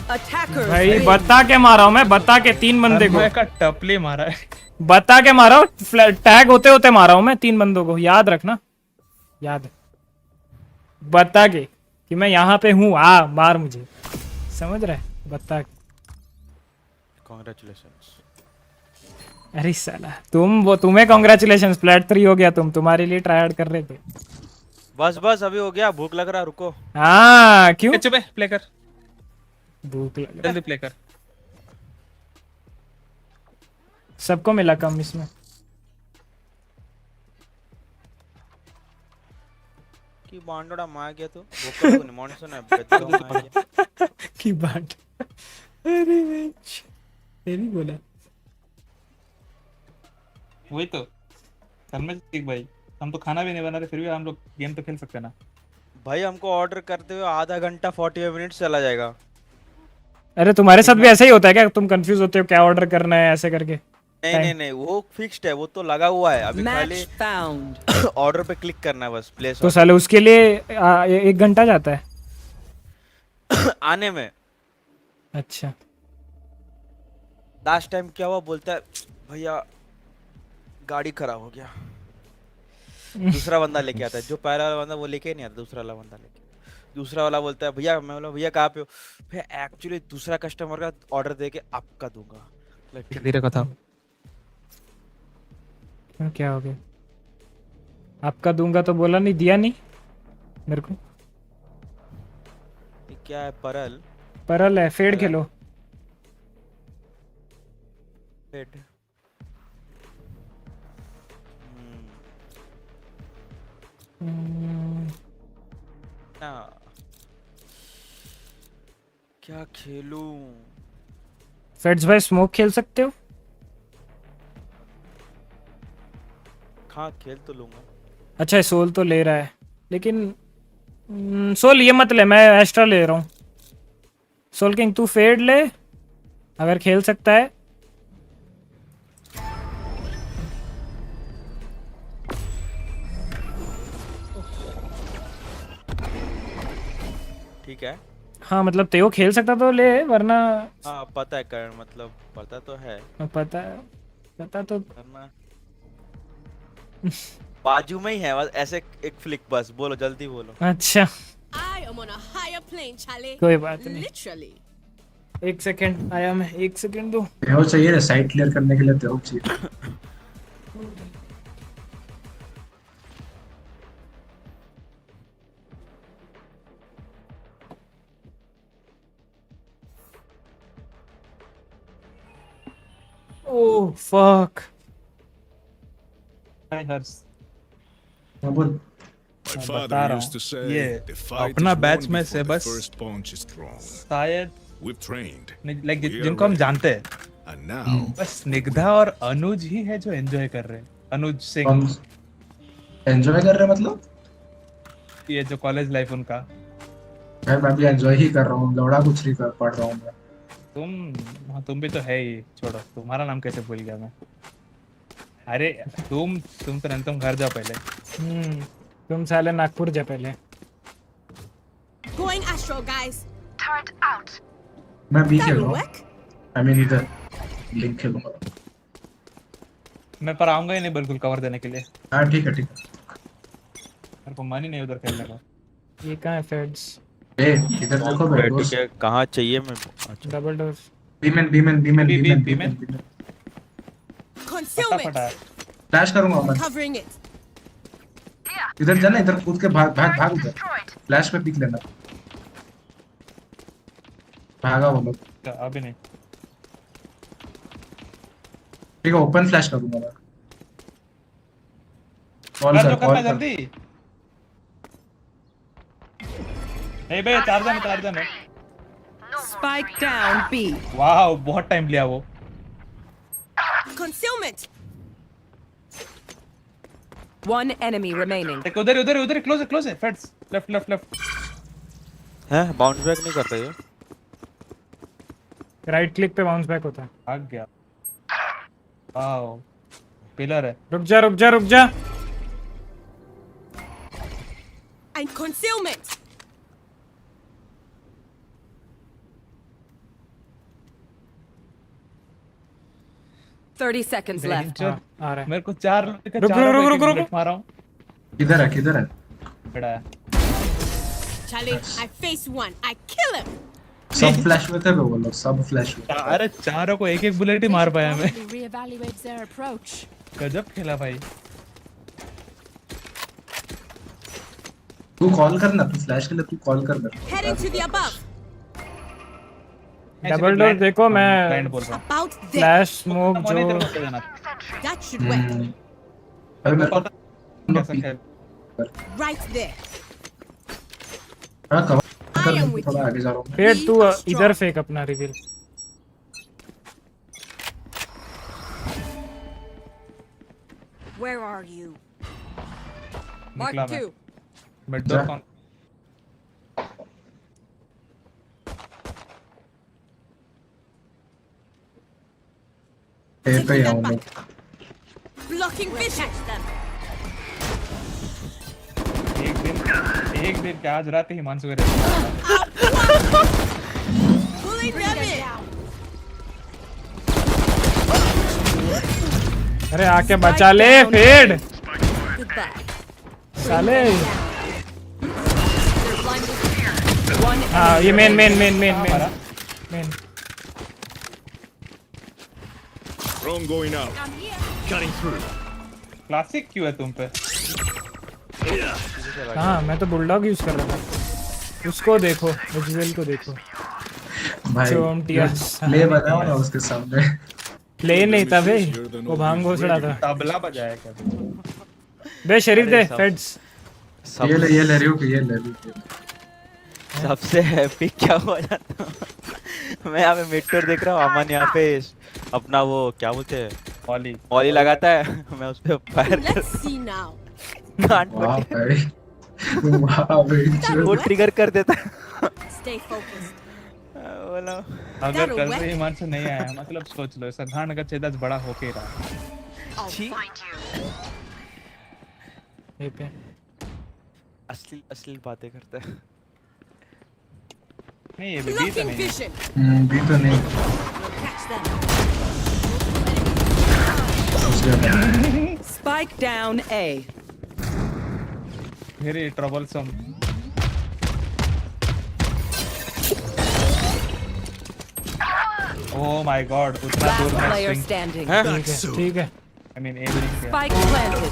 Attackers. भाई बता के मारा हूँ मैं, बता के 3 बंदे को। मैं का टपली मारा है। बता के मारा हूँ, टैग होते होते मारा हूँ मैं 3 बंदों को। याद रखना, याद बता के कि मैं यहाँ पे हूँ, आ मार मुझे। समझ रहे? बता के। कांग्रेचुलेशंस। अरे साला तुम्हें कांग्रेचुलेशंस। फ्लैट 3 हो गया। तुम्हारे लिए ट्राई कर रहे थे। बस अभी हो गया। भूख लग रहा, रुको। हाँ क्यों? चुप है, प्ले कर। भूख लग जल्दी प्ले कर। सबको मिला कम इसमें। की बांडोड़ा मार गया तो भूख को नहीं मॉन्सून है बेतो मार गया की बांड। अरे ये नहीं बोला। वही तो करना ठीक भाई। हम तो खाना भी नहीं बना रहे फिर भी हम लोग गेम तो खेल सकते ना भाई। हमको ऑर्डर करते हुए आधा घंटा 45 मिनट्स चला जाएगा। अरे तुम्हारे साथ भी ऐसा ही होता है क्या? तुम कंफ्यूज होते हो क्या ऑर्डर करना है ऐसे करके? नहीं वो फिक्स्ड है, वो तो लगा हुआ है। अभी खाली ऑर्डर पे क्लिक करना है बस। प्लेस तो साले उसके लिए 1 घंटा जाता है आने में। अच्छा लास्ट टाइम क्या हुआ, बोलता है भैया गाड़ी खराब हो गया। दूसरा बंदा लेके आता है। जो पहला वाला बंदा वो लेके नहीं आता, दूसरा वाला बंदा लेके। दूसरा वाला बोलता है भैया, मैं बोला भैया कहाँ पे हो? भैया एक्चुअली दूसरा कस्टमर का ऑर्डर देके आपका दूंगा। धीरे कथा। क्या हो गया? आपका दूंगा तो बोला नहीं, दिया नहीं मेरे को। ये क्या है? परल है। फेड खेलो। फेड क्या खेलूं? फेड्स भाई स्मोक खेल सकते हो? हाँ खेल तो लूंगा। अच्छा सोल तो ले रहा है लेकिन सोल ये मत ले, मैं एक्स्ट्रा ले रहा हूँ। सोल किंग तू फेड ले अगर खेल सकता है। ठीक है। हाँ मतलब तेओ खेल सकता तो ले, वरना हाँ पता है करण, मतलब पता तो है। पता तो बाजू में ही है, बस ऐसे एक फ्लिक, बस बोलो जल्दी बोलो। अच्छा I am on a higher plane, Charlie. कोई बात नहीं। Literally. 1 सेकंड आया मैं, 1 सेकंड दो। तेओ चाहिए साइट क्लियर करने के लिए, तेओ चाहिए। Oh fuck. मैं बता रहा हूँ ये अपना बैच में से बस शायद लाइक जिनको हम जानते हैं बस स्निग्धा और अनुज ही है जो एंजॉय कर रहे हैं। अनुज सिंह एंजॉय कर रहे हैं मतलब ये जो कॉलेज लाइफ उनका। मैं भी एंजॉय ही कर रहा हूँ, लौड़ा कुछ नहीं कर पढ़ रहा हूँ मैं। तुम भी तो है ही, छोड़ो तुम्हारा नाम कैसे भूल गया मैं। अरे तुम तो तुम घर जाओ पहले। तुम साले नागपुर जा पहले। Going astral, guys. Turret out. मैं भी खेल रहा हूँ। I mean इधर लिंक खेलूंगा। मैं पर आऊंगा ही नहीं बिल्कुल कवर देने के लिए। हाँ ठीक है ठीक है। मेरे को मन ही नहीं उधर खेलने का। ये कहाँ है फेड्स? इधर देखो मेरे दोस्त। ठीक है कहाँ चाहिए मैं? Double door. बीमन। Concealment. फ्लैश करूंगा मैं। Covering it. इधर जाना, इधर कूद के भाग उधर। फ्लैश पे पिक लेना। भागा वो लोग। अभी नहीं। ठीक है ओपन फ्लैश करूंगा मैं। कॉल कर जल्दी। ए बे चार जन है। Spike down B. वाओ बहुत टाइम लिया वो। Concealment. One enemy remaining. एक उधर क्लोज है फेड्स लेफ्ट। हैं बाउंस बैक नहीं करता ये? राइट क्लिक पे बाउंस बैक होता है। भाग गया। वाओ पिलर है। रुक जा। And concealment. Thirty seconds left. आ रहा है। मेरे को चार रुक मार रहा हूँ। किधर है? बड़ा है। Charlie, I face one. I kill him. सब फ्लैश में थे वो लोग, सब फ्लैश में। अरे चारों को एक बुलेट ही मार पाया मैं। Reevaluate their approach. गजब खेला भाई। तू कॉल करना, तू फ्लैश के लिए तू कॉल करना। Heading to the above. Double door देखो मैं About फ्लैश स्मोक जो that should work. अरे मेरे को Right there. हाँ I am with थोड़ा आगे जा रहा हूँ। फिर तू इधर फेंक अपना reveal. Where are you? Mark 2. Mid door कौन? पे आऊँ मैं। Blocking vision. एक दिन क्या आज रात ही हिमांशु करे। Pulling them in. अरे आके बचा ले फेड साले। हाँ ये main Drone going out. Cutting through. Classic क्यों है तुम पे? हाँ मैं तो बुलडॉग यूज कर रहा था। उसको देखो, विजुअल को देखो भाई। ले बनाओ ना उसके सामने। प्ले नहीं था बे, वो भांग घोसड़ा था। तबला बजाया क्या? बे शरीफ दे फेड्स। ये ले RyuK। सबसे हैप्पी क्या हो जाता मैं यहाँ पे मिड टूर देख रहा हूँ, अमन यहाँ पे अपना वो क्या बोलते हैं मॉली लगाता है, मैं उस पे फायर वो ट्रिगर कर देता बोला अगर कल से हिमांशु नहीं आया मतलब सोच लो ऐसा घाण का छेद बड़ा होके रहा। असली बातें करता है। नहीं ये भी तो नहीं है। भी तो नहीं। Spike down A. Very troublesome. Oh my God! उतना दूर Last में player swing. standing. ठीक है I mean aim नहीं किया। Spike planted.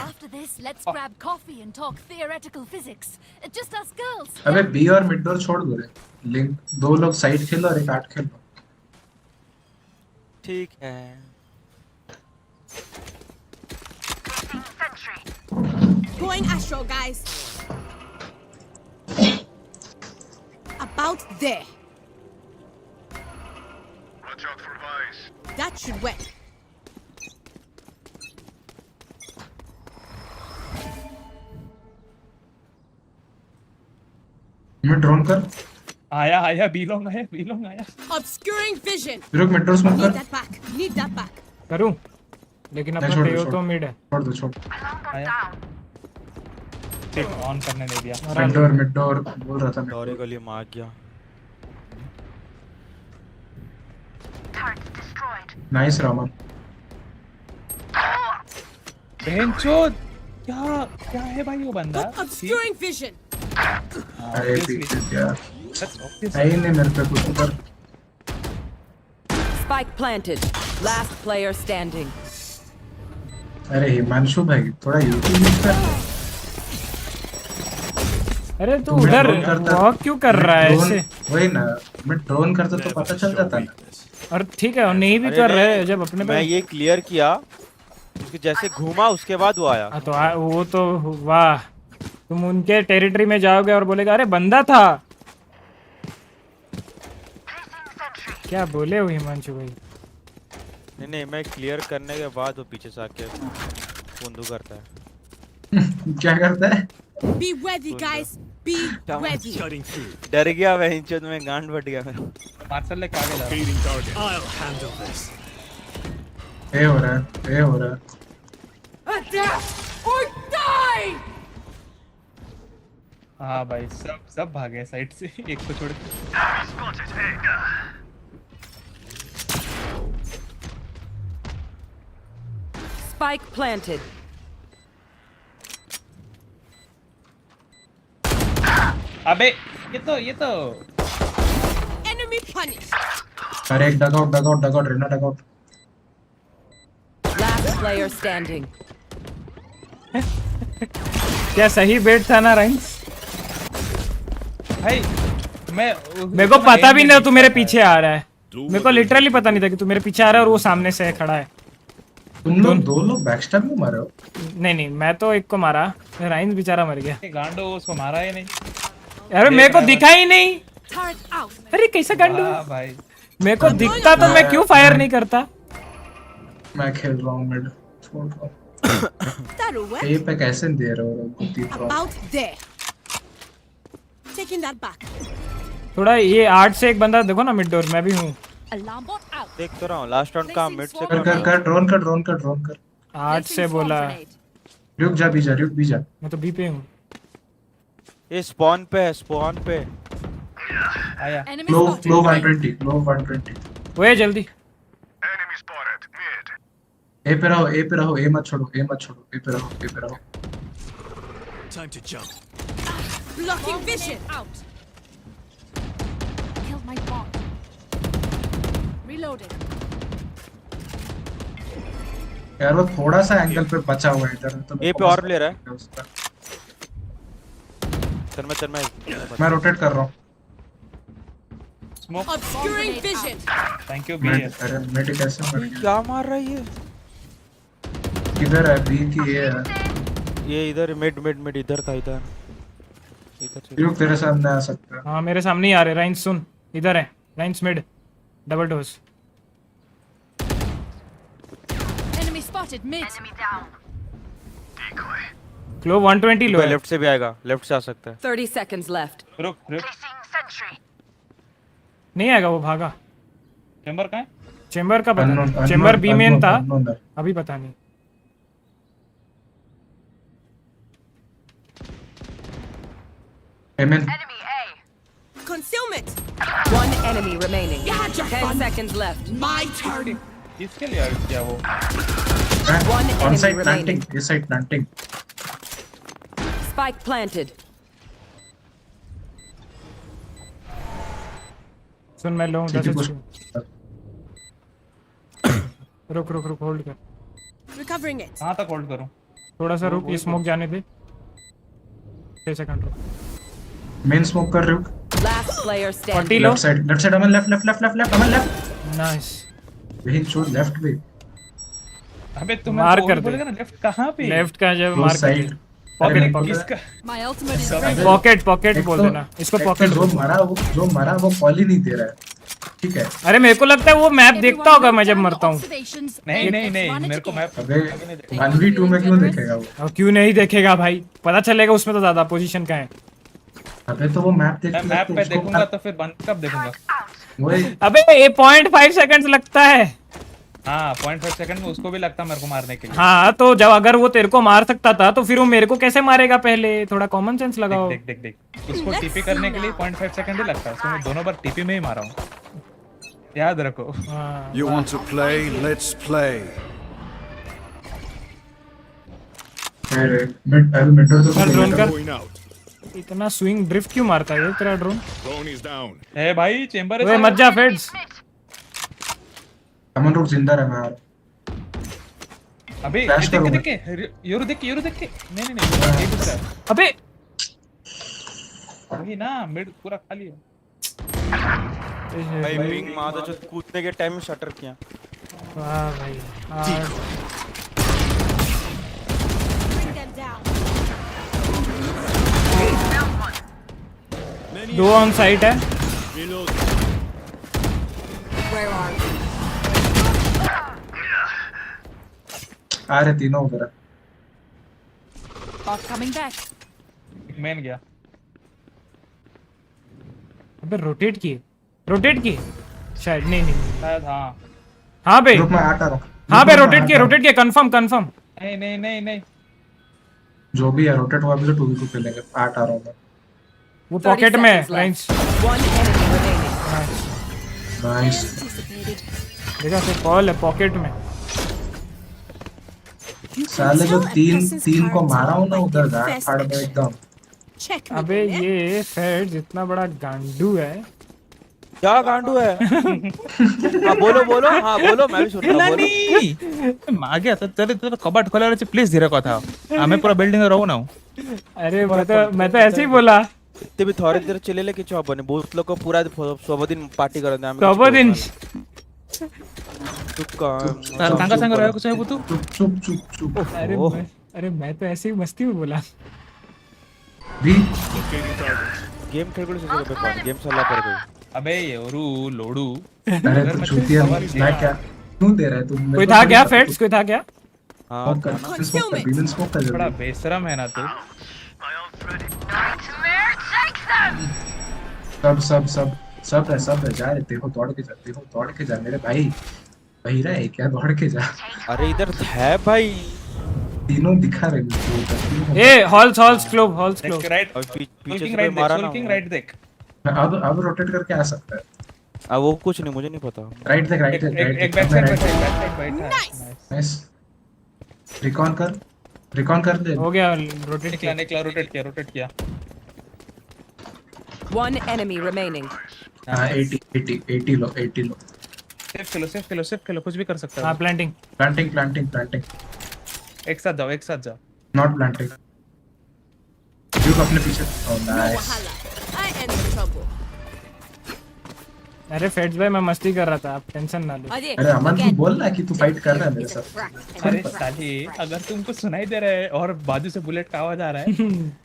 After this, let's grab coffee and talk theoretical physics. Just us girls. अबे बी और मिड डोर छोड़ दो रे। लिंक 2 लोग साइड खेलो और एक 8 खेलो। ठीक है। Going Astro, guys. About there. Watch out for Vice. That should work. मैं ड्रोन कर। आया बीलोंग आया। Obscuring vision. रुक मिड डोर स्मोक Need कर। that back. Need that back. करूं लेकिन अपना टेयो तो मिड है। छोड़ दो छोड़। आया। ठीक ऑन करने नहीं दिया। मिड डोर बोल रहा था मैं। डोरी गली मार गया। नाइस रामन। बहनचोद क्या है भाई वो बंदा? Obscuring vision. अरे पीछे क्या? नहीं मेरे पे कुछ ऊपर। Spike planted. Last player standing. अरे हिमांशु भाई थोड़ा यूट्यूब यूज कर। अरे तू उधर वॉक क्यों कर रहा है ऐसे? वही ना मैं ड्रोन करता तो पता चल जाता ना। और ठीक है और नहीं भी कर रहे जब अपने मैं ये क्लियर किया उसके जैसे घूमा उसके बाद वो आया। तो वो तो वाह तुम उनके टेरिटरी में जाओगे और बोलेगा अरे बंदा था। क्या बोले हो हिमांशु भाई? नहीं मैं क्लियर करने के बाद वो पीछे से आके कुंदू करता है। क्या करता है? Be ready, guys. Be ready. डर गया बहनचोद में गांड फट गया मेरा। मार्शल लेके आगे ला। I'll handle this. ये हो रहा है। Adapt or die. हाँ भाई सब भागे साइड से एक को छोड़ के। Spike planted. अबे ये तो Enemy punished. अरे एक डगआउट रेना डगआउट। Last player standing. क्या सही बेट था ना राइंस? भाई मेरे को पता भी नहीं तू मेरे पीछे आ रहा है। मेरे को लिटरली पता नहीं था कि तू मेरे पीछे आ रहा है और वो सामने से खड़ा है। तुम लोग दो लोग बैकस्टैब में मारे हो? नहीं मैं तो एक को मारा। राइंस बेचारा मर गया। गांडो उसको मारा ही नहीं। अरे मेरे को दिखा ही नहीं। अरे कैसा गांडो? भाई मेरे को दिखता तो मैं क्यों फायर नहीं करता? मैं खेल रहा हूँ मिड। छोड़ दो। ये पे कैसे दे रहे हो? About there. Taking that back. थोड़ा ये 8 से एक बंदा देखो ना मिड डोर। मैं भी हूँ। देख तो रहा हूँ लास्ट राउंड का मिड से कर ड्रोन कर 8 से बोला। रुक जा भी जा। मैं तो बी पे हूँ। ये स्पॉन पे आया। लो 120 ओए जल्दी। ए पे रहो ए मत छोड़ो ए पे रहो। Time to jump. Blocking vision. Out. Killed my bot. Reloading. यार वो थोड़ा सा एंगल पे बचा हुआ है इधर तो ए पे और प्लेयर है। चल मैं रोटेट कर रहा हूँ। Smoke. Obscuring vision. Thank you बी। अरे मिड कैसे मर गया? क्या मार रहा है ये? किधर है बी की? ये इधर मिड इधर था इधर रुक तेरे सामने आ सकता है। हाँ मेरे सामने ही आ रहे। राइंस सुन इधर है। राइंस मिड डबल डोज। Enemy spotted mid. Enemy down. क्लो 120 लो है। लेफ्ट से भी आएगा। लेफ्ट से आ सकता है। 30 seconds left. रुक नहीं आएगा वो भागा। चेंबर कहाँ है? चेंबर का पता नहीं। चेंबर बी में था अभी पता नहीं। Amen. Concealment. One enemy remaining. Yeah, 10 seconds left. My turn. किसके लिए आउट किया वो? One On enemy site remaining. planting. This side planting. Spike planted. सुन मैं लूँ ठीक है, 10 push. रुक रुक रुक होल्ड कर। Recovering it. कहाँ तक होल्ड करूँ? थोड़ा सा रुक, ये स्मोक जाने दे। 6 सेकंड रुक। Main smoke कर रहे हो? Last player 40 standing. लो। Left side. Aman left. Aman left. Nice. वही छोड़ left पे. अबे तुम मार कर दे। बोलेगा ना लेफ्ट कहाँ पे? लेफ्ट का जब Close मार कर side. दे। पॉकेट किसका? My ultimate is ready. Pocket बोल देना। इसको पॉकेट जो मरा वो कॉल ही नहीं दे रहा है। ठीक है। अरे मेरे को लगता है वो मैप देखता होगा मैं जब मरता हूँ। नहीं मेरे को मैप अबे 1v2 में क्यों देखेगा वो? और क्यों नहीं देखेगा भाई? पता चलेगा उसमें तो ज्यादा पोजीशन का है। अबे तो वो मैप मैं मैप पे देखूंगा तो फिर बंद कब देखूंगा? वही। अबे ये 0.5 सेकंड्स लगता है। हाँ 0.5 सेकंड में उसको भी लगता मेरे को मारने के लिए। हाँ तो जब अगर वो तेरे को मार सकता था तो फिर वो मेरे को कैसे मारेगा? पहले थोड़ा कॉमन सेंस लगाओ। देख उसको टीपी करने के लिए 0.5 सेकंड ही लगता है। उसको मैं दोनों बार टीपी में ही मारा हूँ, याद रखो। You want to play? Let's play. Drone का इतना स्विंग ड्रिफ्ट क्यों मारता है तेरा ड्रोन? ए भाई चेंबर ओए मत जा फेड्स। अमन रुक, जिंदा रह मैं। अबे देख योरू देख के नहीं ये दूसरा। अबे वही ना मिड पूरा खाली है। भाई पिंग मार जो कूदने के टाइम में शटर किया। वाह भाई। दो ऑन साइट है। Where are you? आ रहे तीनों उधर। Bot coming back. मैन गया। अबे रोटेट किए शायद। नहीं शायद हाँ बे। रुक मैं आता रहा हूँ। हाँ बे रोटेट किए कंफर्म। नहीं जो भी है रोटेट हुआ भी तो 2v2 खेलेंगे। आ रहा हूँ मैं। वो पॉकेट में है। नाइस। देखा तो कॉल है पॉकेट में। साले जो तीन को मारा हूँ ना उधर फाड़ में एकदम। अबे ये फेड जितना बड़ा गांडू है। क्या गांडू है? हाँ बोलो मैं भी सुन रहा हूँ। मागे आता तेरे कबाट खोला रहे प्लीज धीरे कथा हमें पूरा बिल्डिंग में रहू ना। अरे मैं तो ऐसे ही बोला। इतने भी थोड़े देर चले ले किचु अपन बहुत लोग को पूरा 100 दिन पार्टी कर दे। 100 दिन तांगा संग रहा कुछ है वो तू चुप। अरे मैं तो ऐसे ही मस्ती में बोला। भी गेम खेल को सोचो बे गेम चला पर गई। अबे योरू लोडू। अरे तू चूतिया मैं क्या क्यों दे रहा है तू? कोई था क्या फेड्स? कोई था क्या? हां स्मोक कर बड़ा बेशरम है ना तू। सब है। जा रहे देखो दौड़ के जा मेरे भाई। बहिरा है क्या? दौड़ के जा। अरे इधर है भाई। तीनों दिखा रहे। ए हॉल्स क्लोब राइट पीछे राइट देख। अब रोटेट करके आ सकता है। अब वो कुछ नहीं मुझे नहीं पता। राइट देख एक बैक साइड बैठा है। नाइस। रिकॉन कर ले। हो गया रोटेट किया। One enemy remaining. 80 लो। सेफ खेलो कुछ भी कर सकता है। हां प्लांटिंग। एक साथ जाओ। Not planting. RyuK अपने पीछे। Oh nice. I end trouble. अरे फेड्स भाई मैं मस्ती कर रहा था, आप टेंशन ना लो। अरे अमन तू बोल ना कि तू फाइट कर रहा है मेरे साथ। अरे साली अगर तुमको सुनाई दे रहा है और बाजू से बुलेट का आवाज आ रहा है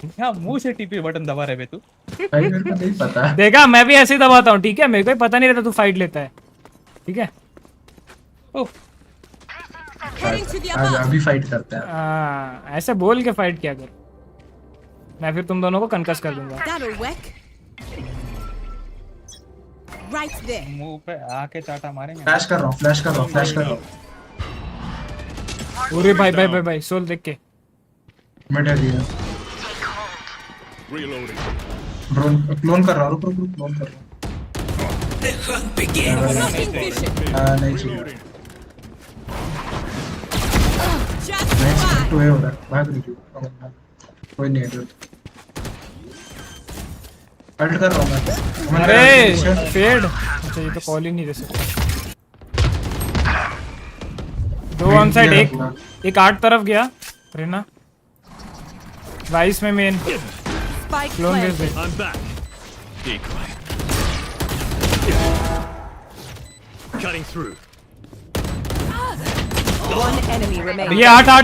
क्या मुंह से टीपी बटन दबा रहे बे तू? भाई मेरे को नहीं पता। देखा मैं भी ऐसे ही दबाता हूँ, ठीक है मेरे को पता नहीं रहता तू फाइट लेता है, ठीक है। अभी फाइट करते हैं। हाँ ऐसे बोल के फाइट किया कर, मैं फिर तुम दोनों को कंकस कर दूंगा। Right there. मुंह पे आके चाटा मारेंगे। फ्लैश कर रहा हूँ। अरे भाई सोल देख के मिड है दिया। ड्रोन क्लोन कर रहा हूँ, रुक क्लोन कर रहा हूँ। नहीं चाहिए। नेक्स्ट टू हो रहा है, भाग रही हूँ। कोई नहीं है। अल्ट कर रहा हूँ मैं। अरे फेड, अच्छा ये तो कॉल ही नहीं दे सकता। दो ऑन साइड, एक 8 तरफ गया रेना, 22 में मेन क्लोन भेज दे। Cutting through. One enemy remaining. ये 8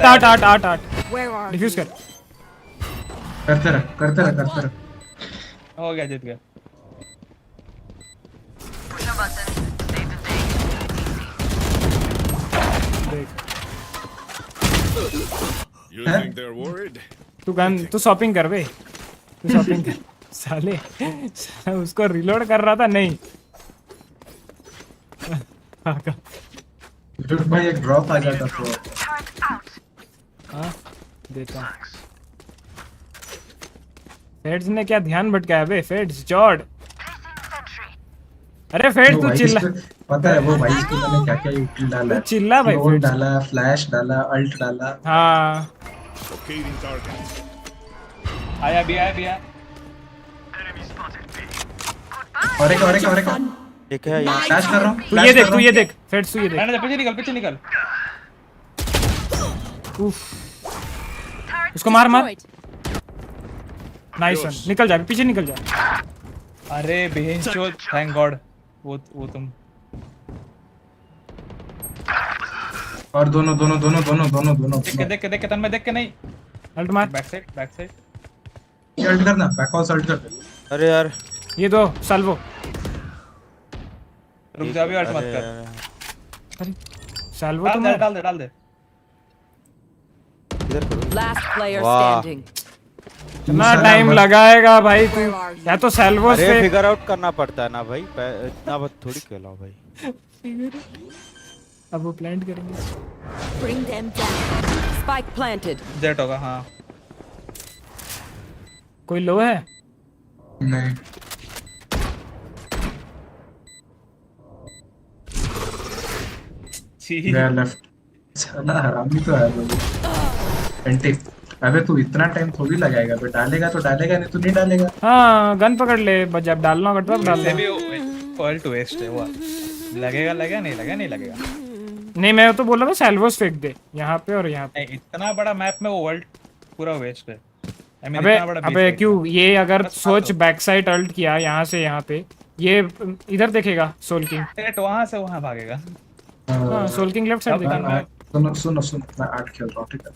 डिफ्यूज कर। करते रह। हो गया, जीत गया। तू शॉपिंग कर बे, तू शॉपिंग कर। साले उसको रिलोड कर रहा था, नहीं भाई एक ड्रॉप आ जाता तो। हाँ देता। फेड्स ने क्या ध्यान भटकाया बे, फेड्स जॉर्ड। अरे फेड्स तू चिल्ला, पता है वो भाई इसको मैंने क्या यूटिल डाला है। चिल्ला भाई, फ्लोर डाला, फ्लैश डाला, अल्ट डाला। हाँ आया भी। और एक एक है ये। फ्लैश कर रहा हूँ। तू ये देख फेड्स, तू ये देख। पीछे निकल। उफ, उसको मार। नाइस वन, निकल जा पीछे, निकल जा। अरे बेंचो, थैंक गॉड वो तुम। और दोनों देख के तन में देख के नहीं। अल्ट मार, बैक साइड अल्ट करना, बैक ऑल अल्ट कर। अरे यार ये दो साल्वो। रुक जा, अभी अल्ट मत कर। अरे साल्वो तो डाल दे। Last player standing. इतना टाइम लगाएगा भाई तू, या तो साल्वो से फिगर आउट करना पड़ता है ना भाई, इतना बात थोड़ी खेलो भाई। अब वो प्लांट करेंगे। Bring them down. Spike planted. Jet होगा। हाँ कोई लो है? नहीं। गया लेफ्ट। साला हरामी तो है वो। एंटी, अबे तू इतना टाइम थोड़ी लगाएगा बे, डालेगा तो डालेगा, नहीं तो नहीं डालेगा। हाँ गन पकड़ ले, जब डालना होगा तब डाल दे। ऑल टू वेस्ट है वो, लगेगा नहीं लगेगा। नहीं मैं तो बोल रहा था सैल्वोस फेंक दे यहाँ पे और यहाँ पे। इतना बड़ा मैप में वो वर्ल्ड पूरा वेस्ट है। अबे क्यों, ये अगर सोच बैक साइड अल्ट किया यहाँ से यहाँ पे, ये इधर देखेगा सोल किंग, वहाँ से वहाँ भागेगा। हाँ सोल किंग लेफ्ट साइड देखेगा। सुनो मैं 8 खेल रहा हूँ, ठीक है?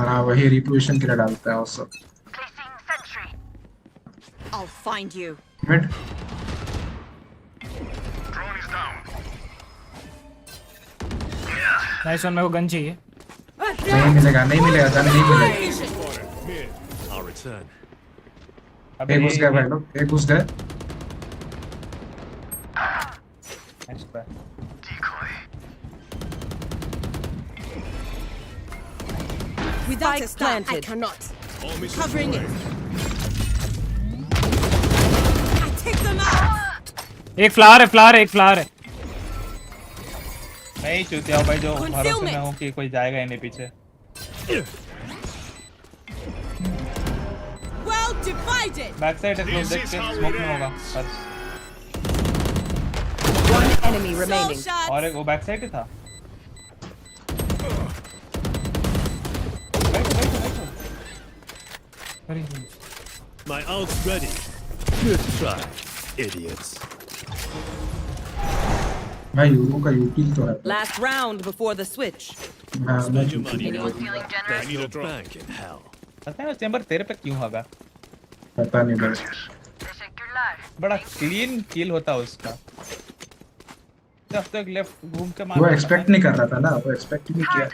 हाँ वही रिपोजिशन के लिए डालता है वो सब। I'll find you. Mid nice one, मेरे को गन चाहिए। नहीं मिलेगा गन नहीं मिलेगा। एक घुस गया भाई लोग, एक घुस गए। Without a stun, I cannot. Covering it. I take them out. एक फ्लावर है। नहीं चूतिया भाई, जो भरोसे में हूँ कि कोई जाएगा ही नहीं पीछे। Well divided. बैक साइड है, देख के स्मोक में होगा। One enemy remaining. और एक वो बैक साइड ही था। My ult's ready. Good try, idiots. भाई यूरो का यूटिल तो है। Last round before the switch. Spend your money. I need a bank in hell. पता है चैम्बर तेरे पे क्यों होगा? पता नहीं भाई। बड़ा क्लीन किल होता उसका। जब तक लेफ्ट घूम के मार। वो एक्सपेक्ट नहीं कर रहा था ना, वो एक्सपेक्ट नहीं किया।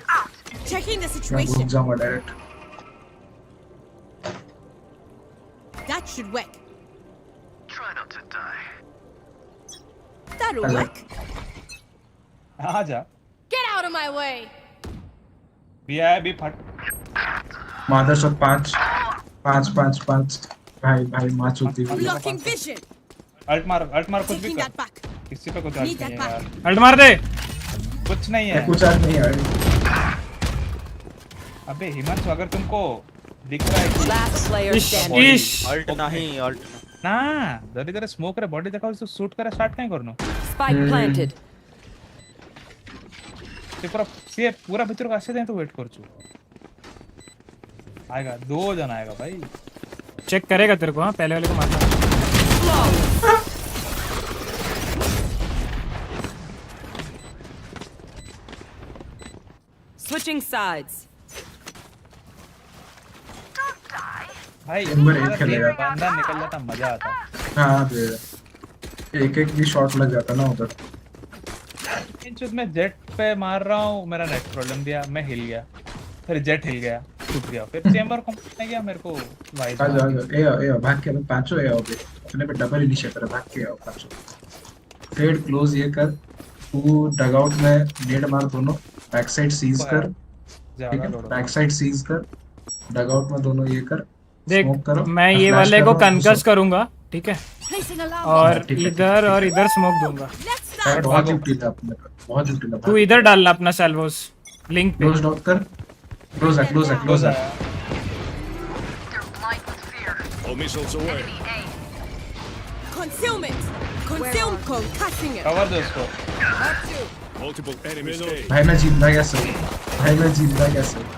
Checking the मैं situation. घूम जाऊंगा direct. That should work. Try not to die. That'll work. आजा। Get out of my way. भी आया भी फट। मादरचोद 5। 5 भाई भाई मार चुकी है। Blocking vision. अल्ट मार कुछ भी Taking कर। that back. किसी पे कुछ Need अल्ट that नहीं है back. यार। अल्ट मार दे। कुछ नहीं है। कुछ अल्ट नहीं है। अबे हिमांशु अगर तुमको दिख रहा है कि Last player standing. अल्ट नहीं अल्ट ना जल्दी करे स्मोक करे बॉडी दिखाओ तो शूट करे स्टार्ट नहीं करनो। Spike planted. ते पूरा भीतर को आसे दें तो वेट कर चु। आएगा 2 जन आएगा भाई। चेक करेगा तेरे को हाँ पहले वाले को मारना। Switching sides. नंबर भाई 1 खेलेगा। बंदा निकल जाता मजा आता। हाँ बे एक भी शॉट लग जाता ना उधर। इंचुद में जेट पे मार रहा हूँ मेरा नेट प्रॉब्लम दिया मैं हिल गया फिर जेट हिल गया टूट गया फिर चेंबर कंप्लीट नहीं गया मेरे को वाइड आ जा ए भाग के पांचों ए आओगे अपने पे डबल इनिशिएटर भाग के आओ पांचों। फेड क्लोज ये कर तू डगआउट में नेड मार दोनों बैक साइड सीज कर ठीक है बैक साइड सीज कर डगआउट में दोनों ये कर देख स्मोक करो मैं ये वाले को कनकस करूंगा ठीक है Placing alarm. और इधर स्मोक दूंगा। बहुत ड्यूटी था अपने पे बहुत ड्यूटी था। तू इधर डालना अपना सेल्वोस लिंक पे। क्लोज डॉट कर क्लोज है All missiles away. Concealment. Concussing it. Cover दो इसको। Multiple enemies A. भाई मैं जिंदा कैसे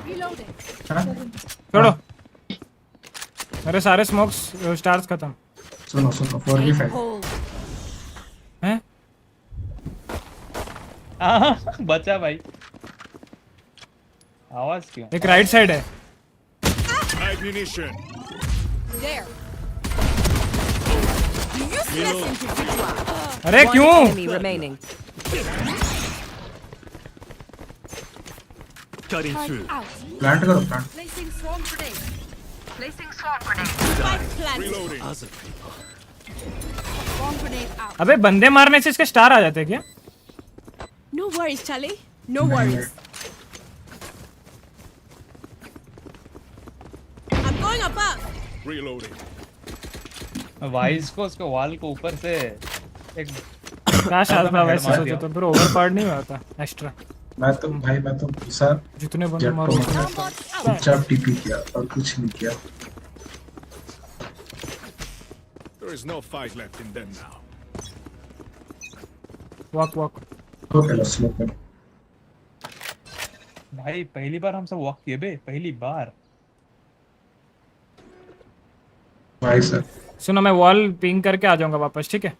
Reloading. छोड़ो मेरे सारे स्मोक्स स्टार्स खत्म। सुनो 4v5 हैं बचा भाई आवाज क्यों एक राइट साइड है। Ignition. There. Useless individual. अरे क्यों? Enemy remaining. Cutting through. Plant करो plant. Placing swarm grenade. Spike planted. Reloading. Swarm grenade out. अबे बंदे मारने से इसके स्टार आ जाते हैं क्या? No worries, Charlie. No worries. I'm going above. Reloading. Vice को उसको वॉल को ऊपर से एक काश आता वैसे सोचो तो फिर ओवर पार्ट नहीं होता एक्स्ट्रा। मैं तो घुसा जितने बंदे मारो चुपचाप टीपी किया और कुछ नहीं किया। There is no fight left in them now. Walk okay slow कर भाई पहली बार हम सब वॉक किए बे पहली बार। भाई सर सुनो मैं वॉल पिंग करके आ जाऊंगा वापस ठीक है।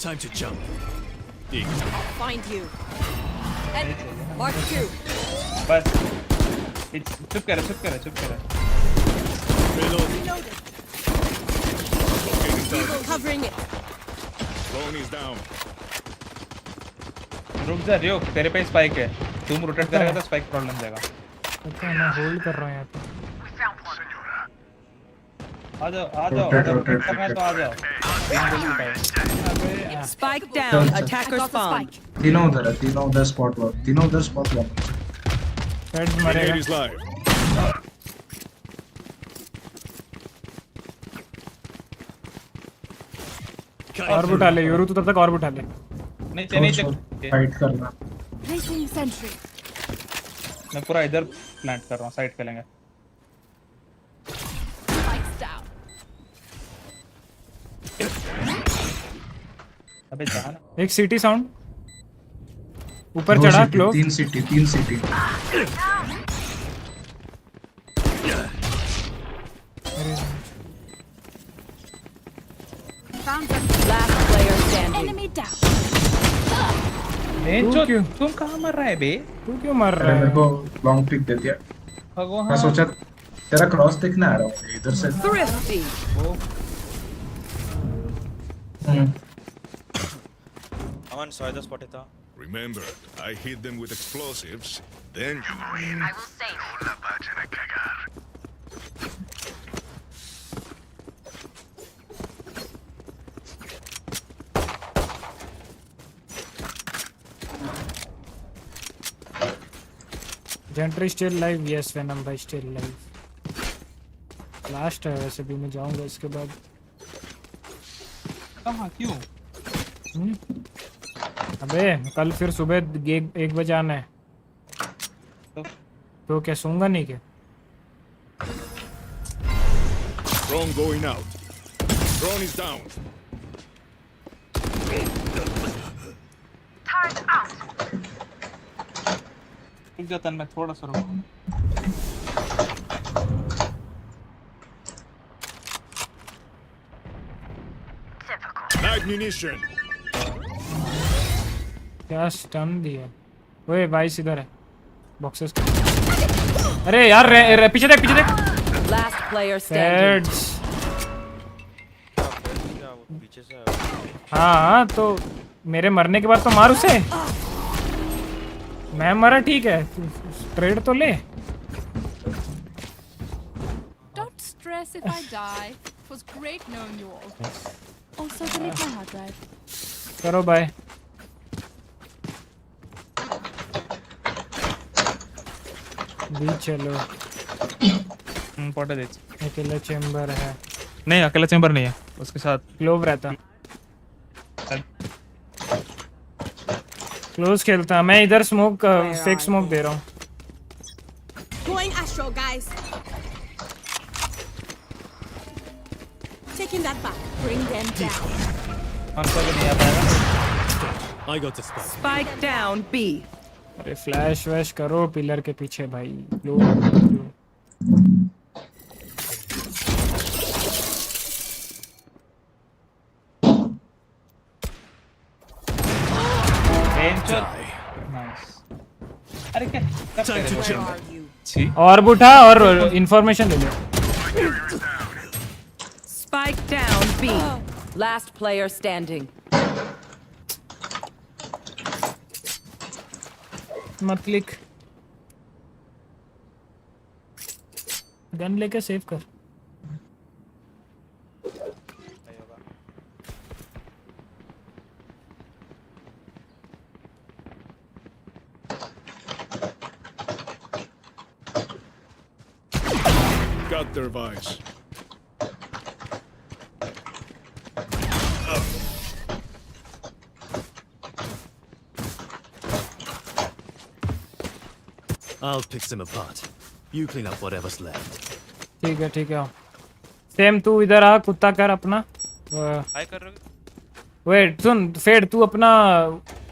Time to jump. Find you. And Mark 2. बस चुप करे Reloaded. Covering it. Drone is down. रुक जा रियो तेरे पे स्पाइक है तुम रोटेट करेगा तो स्पाइक प्रॉब्लम देगा। ओके मैं होल्ड कर रहा हूं यहां पे। आ जाओ रोटेट करना है तो आ जाओ। Spike down. Attacker spawn. तीनों उधर स्पॉट वर हेड्स मरेगा। Grenade is live. और उठा ले योरू तू तब तक और उठा ले। नहीं फाइट करना। Placing sentry. मैं पूरा इधर प्लांट कर रहा हूँ साइड खेलेंगे। Spikes down. अबे जाना एक सीटी साउंड ऊपर चढ़ा cloak. 3 CT Found them. Last player standing. Enemy down. तुम कहाँ मर रहा है बे? तू क्यों मर रहा है? मेरे को लॉन्ग पिक दे दिया। मैं सोचा तेरा क्रॉस देखने आ रहा हूँ इधर से। Thrifty. अमन सोयदा स्पॉट था। Remember, I hit them with explosives. Then you win. I will save Gentry still live? Yes, Venom bhai still live. Last है वैसे भी, मैं जाऊंगा इसके बाद। कहाँ क्यों? अबे कल फिर सुबह 1 बजे आना है। तो क्या सोऊंगा नहीं क्या? Drone going out. Drone is down. Turret out. रुक जा तन, मैं थोड़ा सा रुक। Live munition. क्या स्टन दिया? ओए भाई इधर है बॉक्सेस। अरे यार पीछे देख पीछे देख। Last player standing. हाँ तो मेरे मरने के बाद तो मार उसे। मैं मरा ठीक है, ट्रेड तो ले। Don't stress if I die. It was great knowing you all. Also, delete my hard drive. करो बाय। भी चलो। पॉट दे। अकेला चेंबर है। नहीं अकेला चैम्बर नहीं है, उसके साथ ग्लोव रहता। क्लोज खेलता मैं इधर। स्मोक फेक स्मोक दे रहा हूँ। Going Astro, guys. Taking that back. Bring them down. I got the spike. Spike down B. अरे फ्लैश वैश करो पिलर के पीछे भाई। लो अरे क्या और उठा और इंफॉर्मेशन ले लो। Spike down B. Last player standing. मत क्लिक। गन लेके सेव कर। Got their vice. I'll pick them apart. You clean up whatever's left. ठीक है। सेम तू इधर आ, कुत्ता कर अपना। हाय कर रहे हो? वेट सुन फेड, तू अपना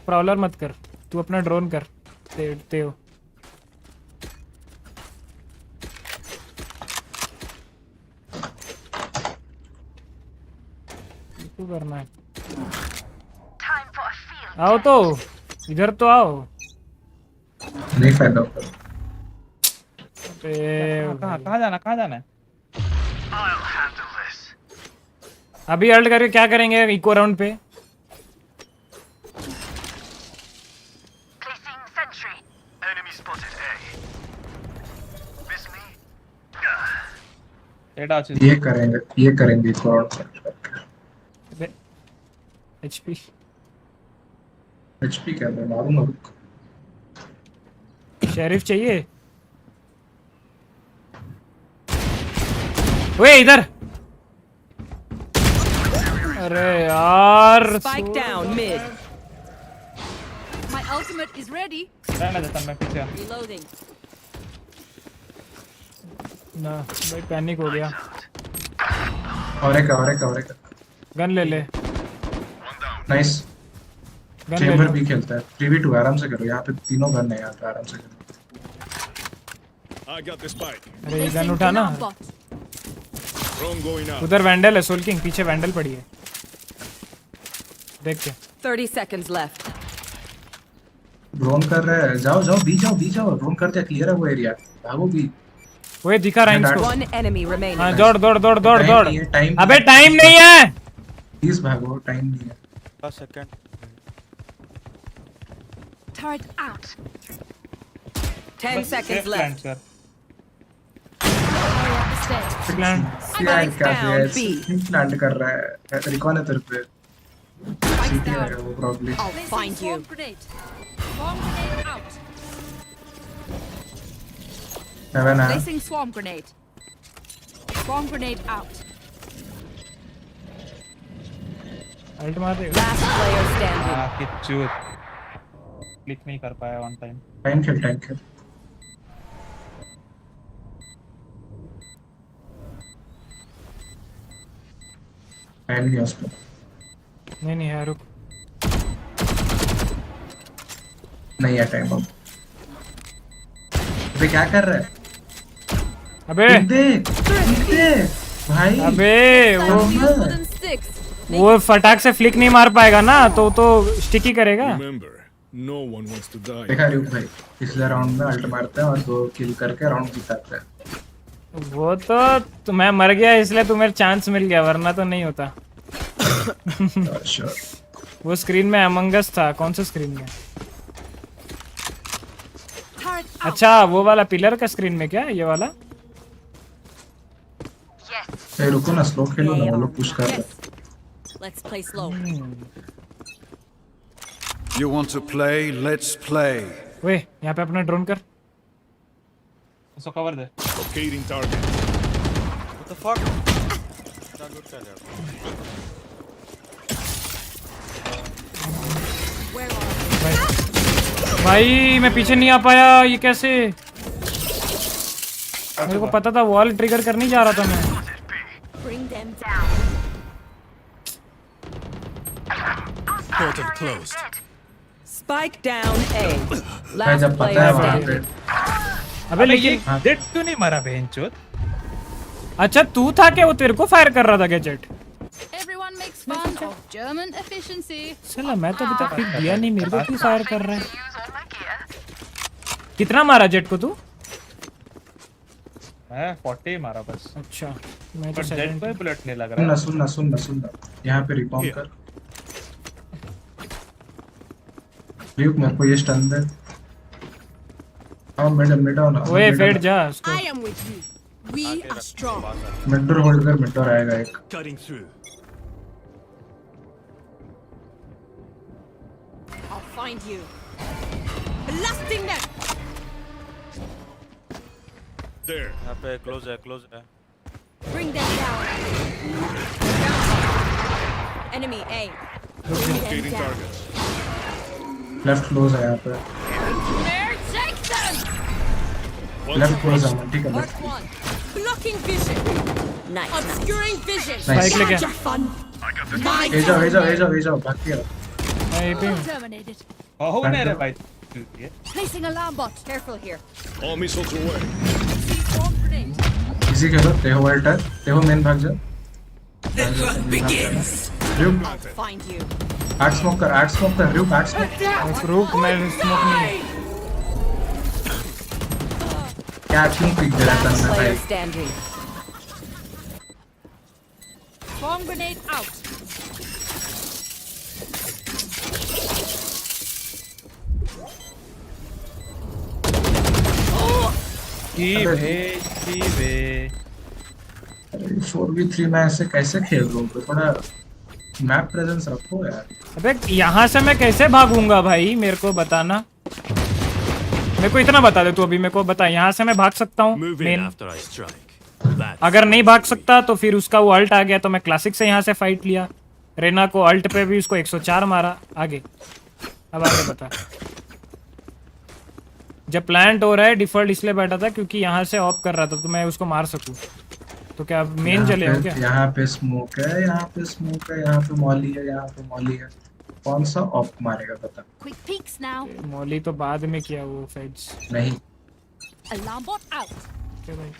प्रॉलर मत कर, तू अपना ड्रोन कर। ते हो तू करना है। आओ तो इधर तो आओ। नहीं फायदा। कहाँ जाना है? अभी अल्ट करके क्या करेंगे इको राउंड पे? ये करेंगे इको राउंड। एचपी क्या है? मारूंगा। शेरिफ चाहिए? वे इधर। अरे यार। Spike down mid. My ultimate is ready. मैं पीछे। Reloading. ना भाई पैनिक हो गया। और एक गन ले ले। नाइस। चेंबर भी खेलता है। 3v2 आराम से करो, यहाँ पे तीनों गन है, यहाँ पे आराम से करो। I got the spike. अरे ये गन उठाना। Drone going out. उधर वैंडल है, सोल किंग पीछे वैंडल पड़ी है, देख के। 30 seconds left. ड्रोन कर रहा है। जाओ बी जाओ। ड्रोन कर दिया, क्लियर है वो एरिया। भागो बी। वो दिखा रहा है इसको। One enemy remaining. हाँ दौड़। अबे टाइम नहीं है। प्लीज भागो, टाइम नहीं है। 10 second. Turret out. 10 seconds left. Plant कर रहा है। रिकॉन है तेरे पे। सीटी है वो probably. I'll find you. Swarm grenade out. Placing swarm grenade. Bomb grenade out. अल्ट मार दे। Last player standing. Kichchu click नहीं कर पाया ऑन टाइम। टाइम खेल टाइम नहीं उस पर। नहीं है, रुक। नहीं है टाइम अब। अबे क्या कर रहा है? अबे देख भाई। अबे वो फटाक से फ्लिक नहीं मार पाएगा ना, तो स्टिकी करेगा। देखा RyuK भाई, पिछले राउंड में अल्ट मारते हैं और 2 किल करके राउंड जिताते हैं। वो तो मैं मर गया इसलिए तुम्हें चांस मिल गया, वरना तो नहीं होता। वो स्क्रीन में अमंग अस था। कौन सा स्क्रीन में? अच्छा वो वाला पिलर का स्क्रीन में क्या? ये वाला? रुको ना, स्लो खेलो ना, वो लोग पुश कर रहे हैं। Let's play slow. You want to play? Let's play. वे यहाँ पे अपना ड्रोन कर। उसको cover they. Locating target. What the fuck? भाई मैं पीछे नहीं आ पाया, ये कैसे? मेरे को पता था वॉल ट्रिगर करने जा रहा था मैं। Bring them down. Portal closed. Spike down A. जब Last पता player है वहाँ standing. पे। अबे लेकिन जेट क्यों नहीं मारा बहनचोद? अच्छा तू था क्या? वो तेरे को फायर कर रहा था क्या jet? Everyone makes fun of German efficiency. चला मैं तो अभी तक पिक दिया नहीं, मेरे को क्यों फायर कर रहा है? कितना मारा जेट को तू? मैं 40 मारा बस। अच्छा मैं तो जेट पे बुलेट नहीं लग रहा। सुन यहाँ पे रिकॉम कर। RyuK मेरे को ये स्टन दे। Mid on. ओए फेड जा उसको। I am with you. We are strong. Mid hold कर, मिड आएगा एक। Cutting through. I'll find you. Blasting them. There. यहाँ पे क्लोज है। Bring them down. Enemy A. Locating target. Left close है यहाँ पे। There, take them. Left close है, ठीक है। Mark one. Blocking vision. Nice. Obscuring vision. Nice. Not your fun. ए जाओ भाग के। Terminated. हो नहीं रे भाई। Placing alarm bot. Careful here. All missiles away. Bomb grenade. इसी खेलो, तेहो अल्ट है, तेहो मेन भाग जा। The hunt begins. RyuK I'll find you. Art smoke कर RyuK आर्ट स्मोक। रुक मैं स्मोक नहीं। क्या क्यों पिक दे रहा था Last मैं player भाई? standing. Bomb grenade out. की वे। 4v3 में ऐसे कैसे खेल रहा हूँ? थोड़ा मैप प्रेजेंस रखो यार। अबे यहाँ से मैं कैसे भागूंगा भाई? मेरे को बताना। मेरे को इतना बता दे तू, अभी मेरे को बता, यहाँ से मैं भाग सकता हूँ मेन? अगर नहीं भाग सकता तो फिर उसका वो अल्ट आ गया तो मैं क्लासिक से यहाँ से फाइट लिया। रेना को अल्ट पे भी उसको 104 मारा। आगे अब आगे बता। जब प्लांट हो रहा है डिफॉल्ट इसलिए बैठा था क्योंकि यहाँ से ऑफ कर रहा था तो मैं उसको मार सकूं। तो क्या मेन चले हो क्या? यहाँ पे स्मोक है, यहाँ पे स्मोक है, यहाँ पे मॉली है, यहाँ पे मॉली है। कौन सा ऑफ मारेगा बता? Quick peeks now. मॉली तो बाद में किया वो फेड्स। नहीं Alarm bot out. क्या भाई?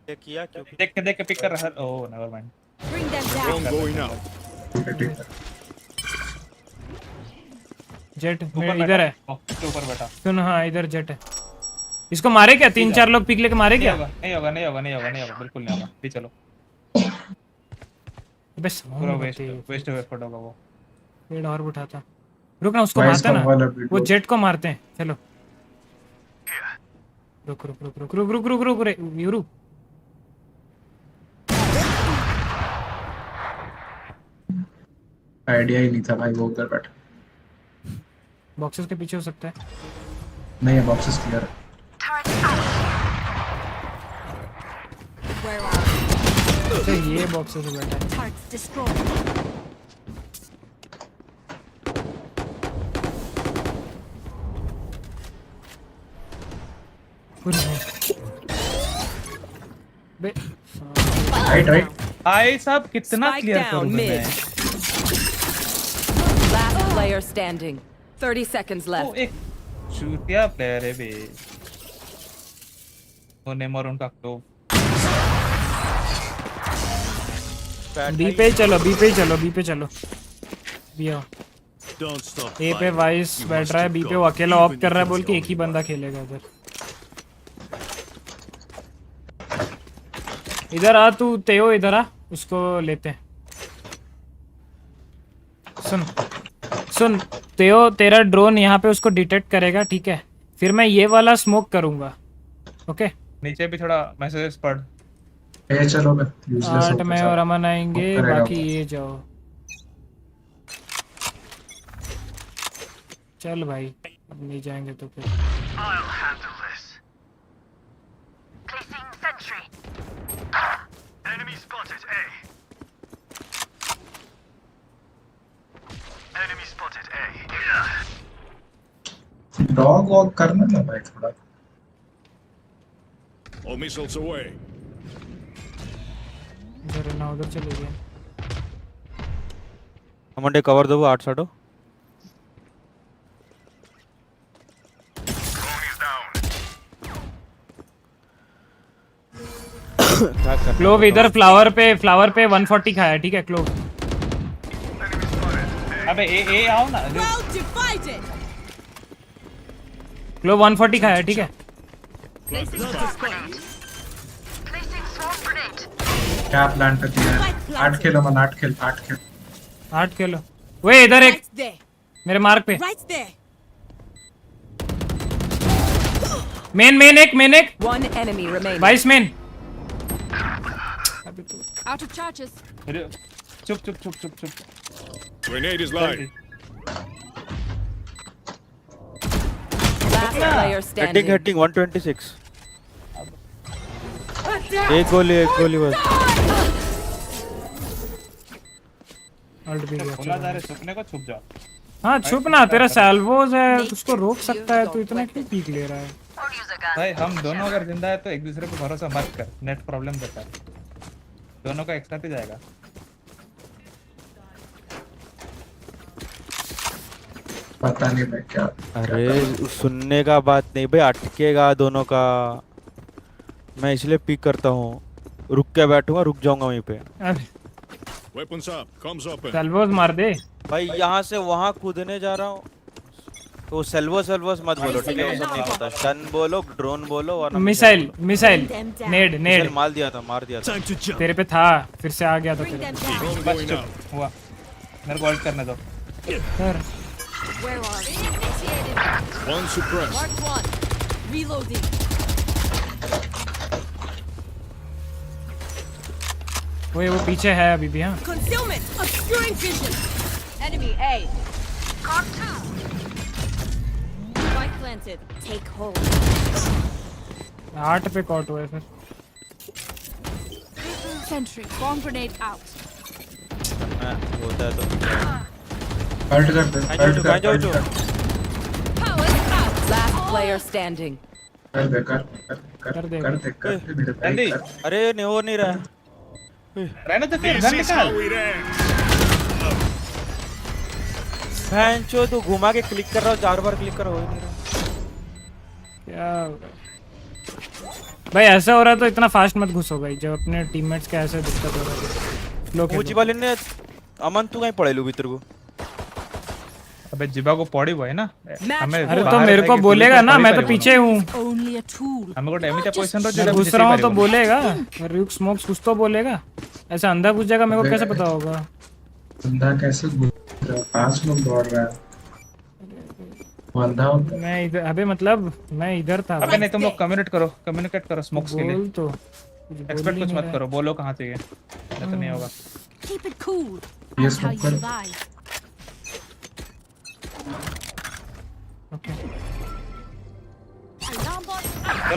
ये किया क्यों? देख के पिक कर रहा है। Oh never mind. Bring them down. Going out. Jett इधर है। ऊपर बैठा। सुन हाँ इधर जेट है। इसको मारे क्या? 3-4 लोग पिक लेके मारे क्या? नहीं होगा बिल्कुल नहीं होगा। भी चलो। अबे पूरा वेस्ट एफर्ट होगा वो। पेड़ और उठाता। रुक ना, उसको मारते हैं ना, वो जेट को मारते हैं। चलो रुक रे यूरू। आइडिया ही नहीं था भाई, वो उधर बैठा। बॉक्सेस के पीछे हो सकता है। नहीं है, बॉक्सेस क्लियर है। Where are you? अच्छा ये बॉक्स से बैठा है। Targets destroyed. राइट भाई साहब कितना Spike क्लियर down करूं mid. मैं? Last player standing. 30 seconds वो left. एक चूतिया प्लेयर है बे। वो नेमर उनका क्लोव। बी पे चलो, बी पे चलो, बी पे चलो। बी आओ। Don't stop ए पे fighting. वाइस You बैठ must रहा है, keep बी पे going, वो अकेला ऑफ even कर if रहा है, it's बोल के एक over. ही बंदा खेलेगा इधर। इधर आ तू, तेओ इधर आ, उसको लेते हैं। सुन सुन तेओ, तेरा ड्रोन यहाँ पे उसको डिटेक्ट करेगा, ठीक है? फिर मैं ये वाला स्मोक करूंगा, ओके? नीचे भी थोड़ा मैसेजेस पढ़। ए चलो बे, यूजलेस 8 में और अमन आएंगे, करेगा बाकी वो। ये जाओ। चल भाई, अब नहीं जाएंगे तो फिर I'll handle this. Placing sentry. Enemy spotted A. Enemy spotted A. Dog walk करना ना भाई थोड़ा। All missiles away. इधर ना उधर चले गए। अमंडे कवर दो 8 साडो। क्लोव इधर फ्लावर पे 140 खाया, ठीक है क्लोव? अबे ए आओ ना। Well divided. क्लोव 140 खाया, ठीक है? Placing swarm grenade. Placing swarm grenade. क्या प्लान कर दिया है? 8 खेलो मन, 8 खेल 8 खेलो। वे इधर एक Right there. मेरे मार्क पे। Right there. मेन एक। One enemy remaining. 22 main. Out of charges. चुप। Grenade is live. Last player standing. Heading 126. एक गोली बस। अल्ट भी गया। बोला जा रहे छुपने को, छुप जाओ। हाँ छुप ना, तेरा सैल्वोज है, उसको रोक सकता है, तू इतना क्यों पीक ले रहा है? भाई हम दोनों अगर जिंदा है तो एक दूसरे पे भरोसा मत कर, नेट प्रॉब्लम देता है। दोनों का एक साथ ही जाएगा। पता नहीं मैं क्या। अरे सुनने का बात नहीं भाई, अटकेगा दोनों का। मैं इसलिए पिक करता हूँ, रुक के बैठूंगा, रुक जाऊंगा वहीं पे। Weapons up. Comms open. सैल्वोज मार दे भाई यहाँ से वहाँ कूदने जा रहा हूँ तो सेल्वोस मत बोलो, ठीक है? वो सब नहीं पता। स्टन बोलो, ड्रोन बोलो और मिसाइल नेड मार दिया था। तेरे पे था, फिर से आ गया था तेरे पे। बस चुप हुआ, मेरे को अल्ट करने दो। Sir Where are we? One suppressed. Mark 1. Reloading. वो पीछे है अभी भी। हाँ Concealment. Obscuring vision. Enemy A. Got 2. Spike planted. Take hold. 8 पे कॉट हुआ है फिर। Sentry. Bomb grenade out. होता है तो अल्ट कर दे। Last player standing. कर दे मेरे भाई। अरे नहीं हो नहीं रहा। रहने तो फिर गन निकाल। भैंचो तू घुमा के क्लिक कर रहा हो, 4 बार क्लिक कर रहा हो ही नहीं रहा। क्या भाई ऐसा हो रहा है तो इतना फास्ट मत घुसो भाई, जब अपने टीममेट्स के ऐसे दिक्कत हो रहा है। ऊंची वाले ने अमन तू कहीं पड़े लू भीतर को। अबे जिबा को पड़ी हुआ है ना हमें। अरे तो मेरे को बोलेगा ना, मैं तो पीछे हूँ। Only a tool. हमें को डैमेज पोजीशन मैं घुस रहा हूँ तो बोलेगा, RyuK स्मोक्स कुछ तो बोलेगा। ऐसा अंधा घुस जाएगा, मेरे को कैसे पता होगा? अंधा कैसे घुस रहा है? 5 लोग दौड़ रहा है। अंधा होता है। मैं इधर, अबे मतलब मैं इधर था। अबे नहीं, तुम लोग कम्युनिकेट करो स्मोक्स के लिए। बोल तो एक्सपेक्ट कुछ मत करो, बोलो कहाँ चाहिए, नहीं तो नहीं होगा। Keep it cool. ये That's how स्मोक you कर। survive. ओके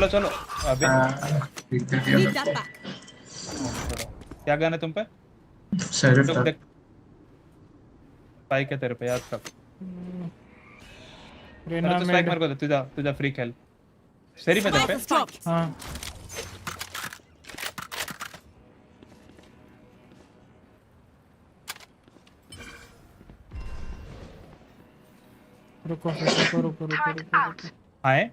चलो अबे ठीक है Need that back. क्या गन है तुम पे? Sheriff तुम था। देख स्पाइक है तेरे पे, याद रख। अरे तो स्पाइक मेरे को दे, तुझा तुझा फ्री खेल। सेरी पे तेरे पे। हाँ रुको रुको रुको रुको रुको। आए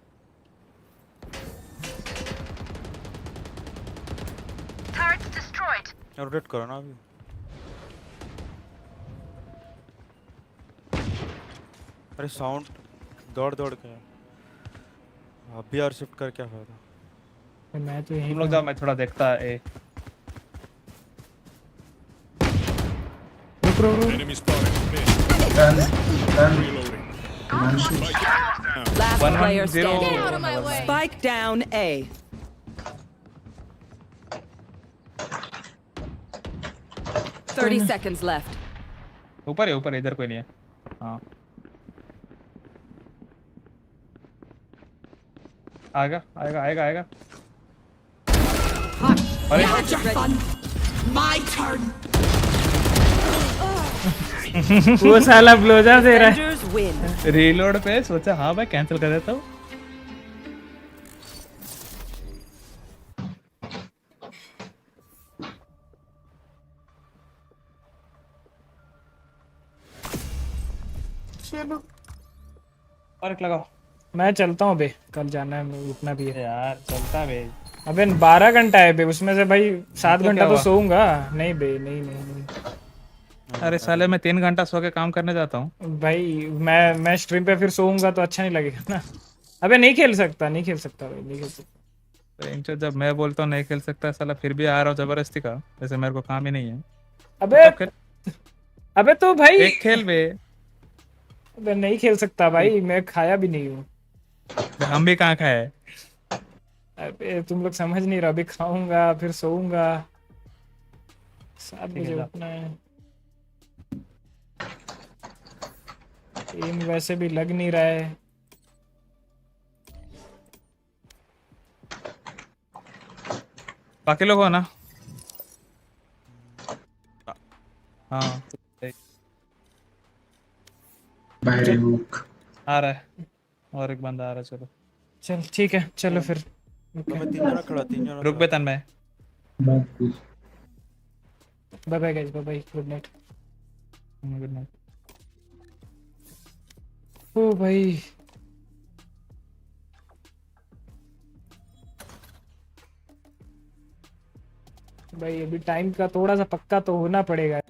Turrets destroyed. रोटेट करो ना अभी। अरे साउंड दौड़ दौड़ के अभी और शिफ्ट कर क्या फायदा। मैं तो यहीं तुम लोग जाओ, मैं थोड़ा देखता ए। Enemy spotted. Run. Reloading. Last One, player zero. standing. Get out of my way. Spike down A. 30 seconds left. ऊपर है, ऊपर है, इधर कोई नहीं है। हाँ आएगा आएगा आएगा आएगा। अरे My turn. वो साला ब्लोजा दे रहा है। Defenders win. रीलोड पे सोचा हाँ भाई कैंसिल कर देता हूँ। चलो और लगाओ। मैं चलता हूँ बे, कल जाना है, मुझे उठना भी है यार। चलता बे। अबे 12 घंटा है बे, उसमें से भाई 7 तो घंटा क्या तो हुआ? सोऊंगा। नहीं बे, नहीं नहीं नहीं अरे साले मैं 3 घंटा सो के काम करने जाता हूँ भाई, मैं स्ट्रीम पे फिर सोऊंगा तो अच्छा नहीं लगेगा ना। अबे नहीं खेल सकता, नहीं खेल सकता भाई, नहीं खेल सकता। तो जब मैं बोलता हूँ नहीं खेल सकता साला फिर भी आ रहा हूँ जबरदस्ती का, जैसे मेरे को काम ही नहीं है। अबे अबे तो भाई एक खेल बे। अबे नहीं खेल सकता भाई, मैं खाया भी नहीं हूँ। हम भी कहाँ खाए। अबे तुम लोग समझ नहीं रहे, अभी खाऊंगा फिर सोऊंगा, 7 बजे उठना है। एम वैसे भी लग नहीं रहा है। बाकी लोग हो ना? हाँ By RyuK. आ रहा है, और एक बंदा आ रहा है। चलो चल ठीक है, चलो फिर। तो मैं 3 जना खड़ा, 3 जना रुक बे तन में। Bye bye guys, bye bye, good night. Good night. Oh भाई भाई अभी टाइम का थोड़ा सा पक्का तो होना पड़ेगा,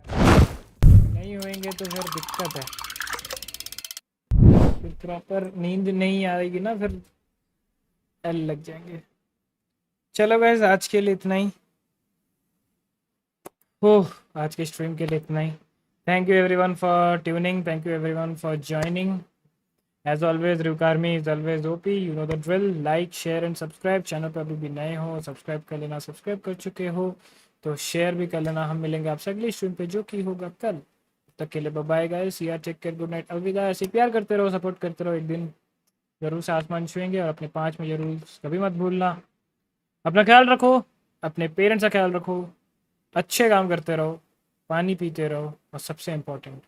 नहीं होएंगे तो फिर दिक्कत है, फिर प्रॉपर नींद नहीं आएगी ना, फिर एल लग जाएंगे। चलो गाइस आज के लिए इतना ही। ओह आज के स्ट्रीम के लिए इतना ही। Thank you everyone for tuning, thank you everyone for joining. As always RyuK army is always OP, you know the drill. Like share and subscribe. Channel पर अभी भी नए हो सब्सक्राइब कर लेना, सब्सक्राइब कर चुके हो तो शेयर भी कर लेना। हम मिलेंगे आपसे अगली स्ट्रीम पे जो कि होगा कल। तब तक के लिए बाय बाय गाइस, यार टेक केयर, गुड नाइट, अलविदा। ऐसे प्यार करते रहो, सपोर्ट करते रहो, एक दिन जरूर से आसमान छुएंगे। और अपने 5 में जरूर कभी मत भूलना, अपना ख्याल रखो, अपने पेरेंट्स का ख्याल रखो, अच्छे काम करते रहो, पानी पीते रहो, और सबसे इम्पोर्टेंट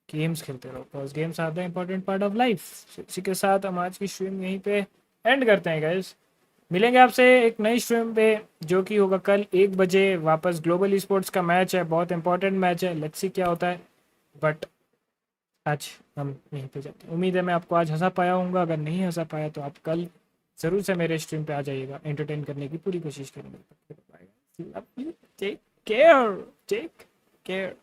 गेम्स खेलते रहो, because games are the important part of life. इसी के साथ हम आज की स्ट्रीम यहीं पे एंड करते हैं गाइस। मिलेंगे आपसे एक नई स्ट्रीम पे जो कि होगा कल 1 बजे वापस। ग्लोबल स्पोर्ट्स का मैच है, बहुत इंपॉर्टेंट मैच है, लेट्स सी क्या होता है। बट आज हम यहीं पे जाते हैं। उम्मीद है मैं आपको आज हंसा पाया हूँगा, अगर नहीं हंसा पाया तो आप कल ज़रूर से मेरे स्ट्रीम पे आ जाइएगा, एंटरटेन करने की पूरी कोशिश करेंगे। Take care, take care.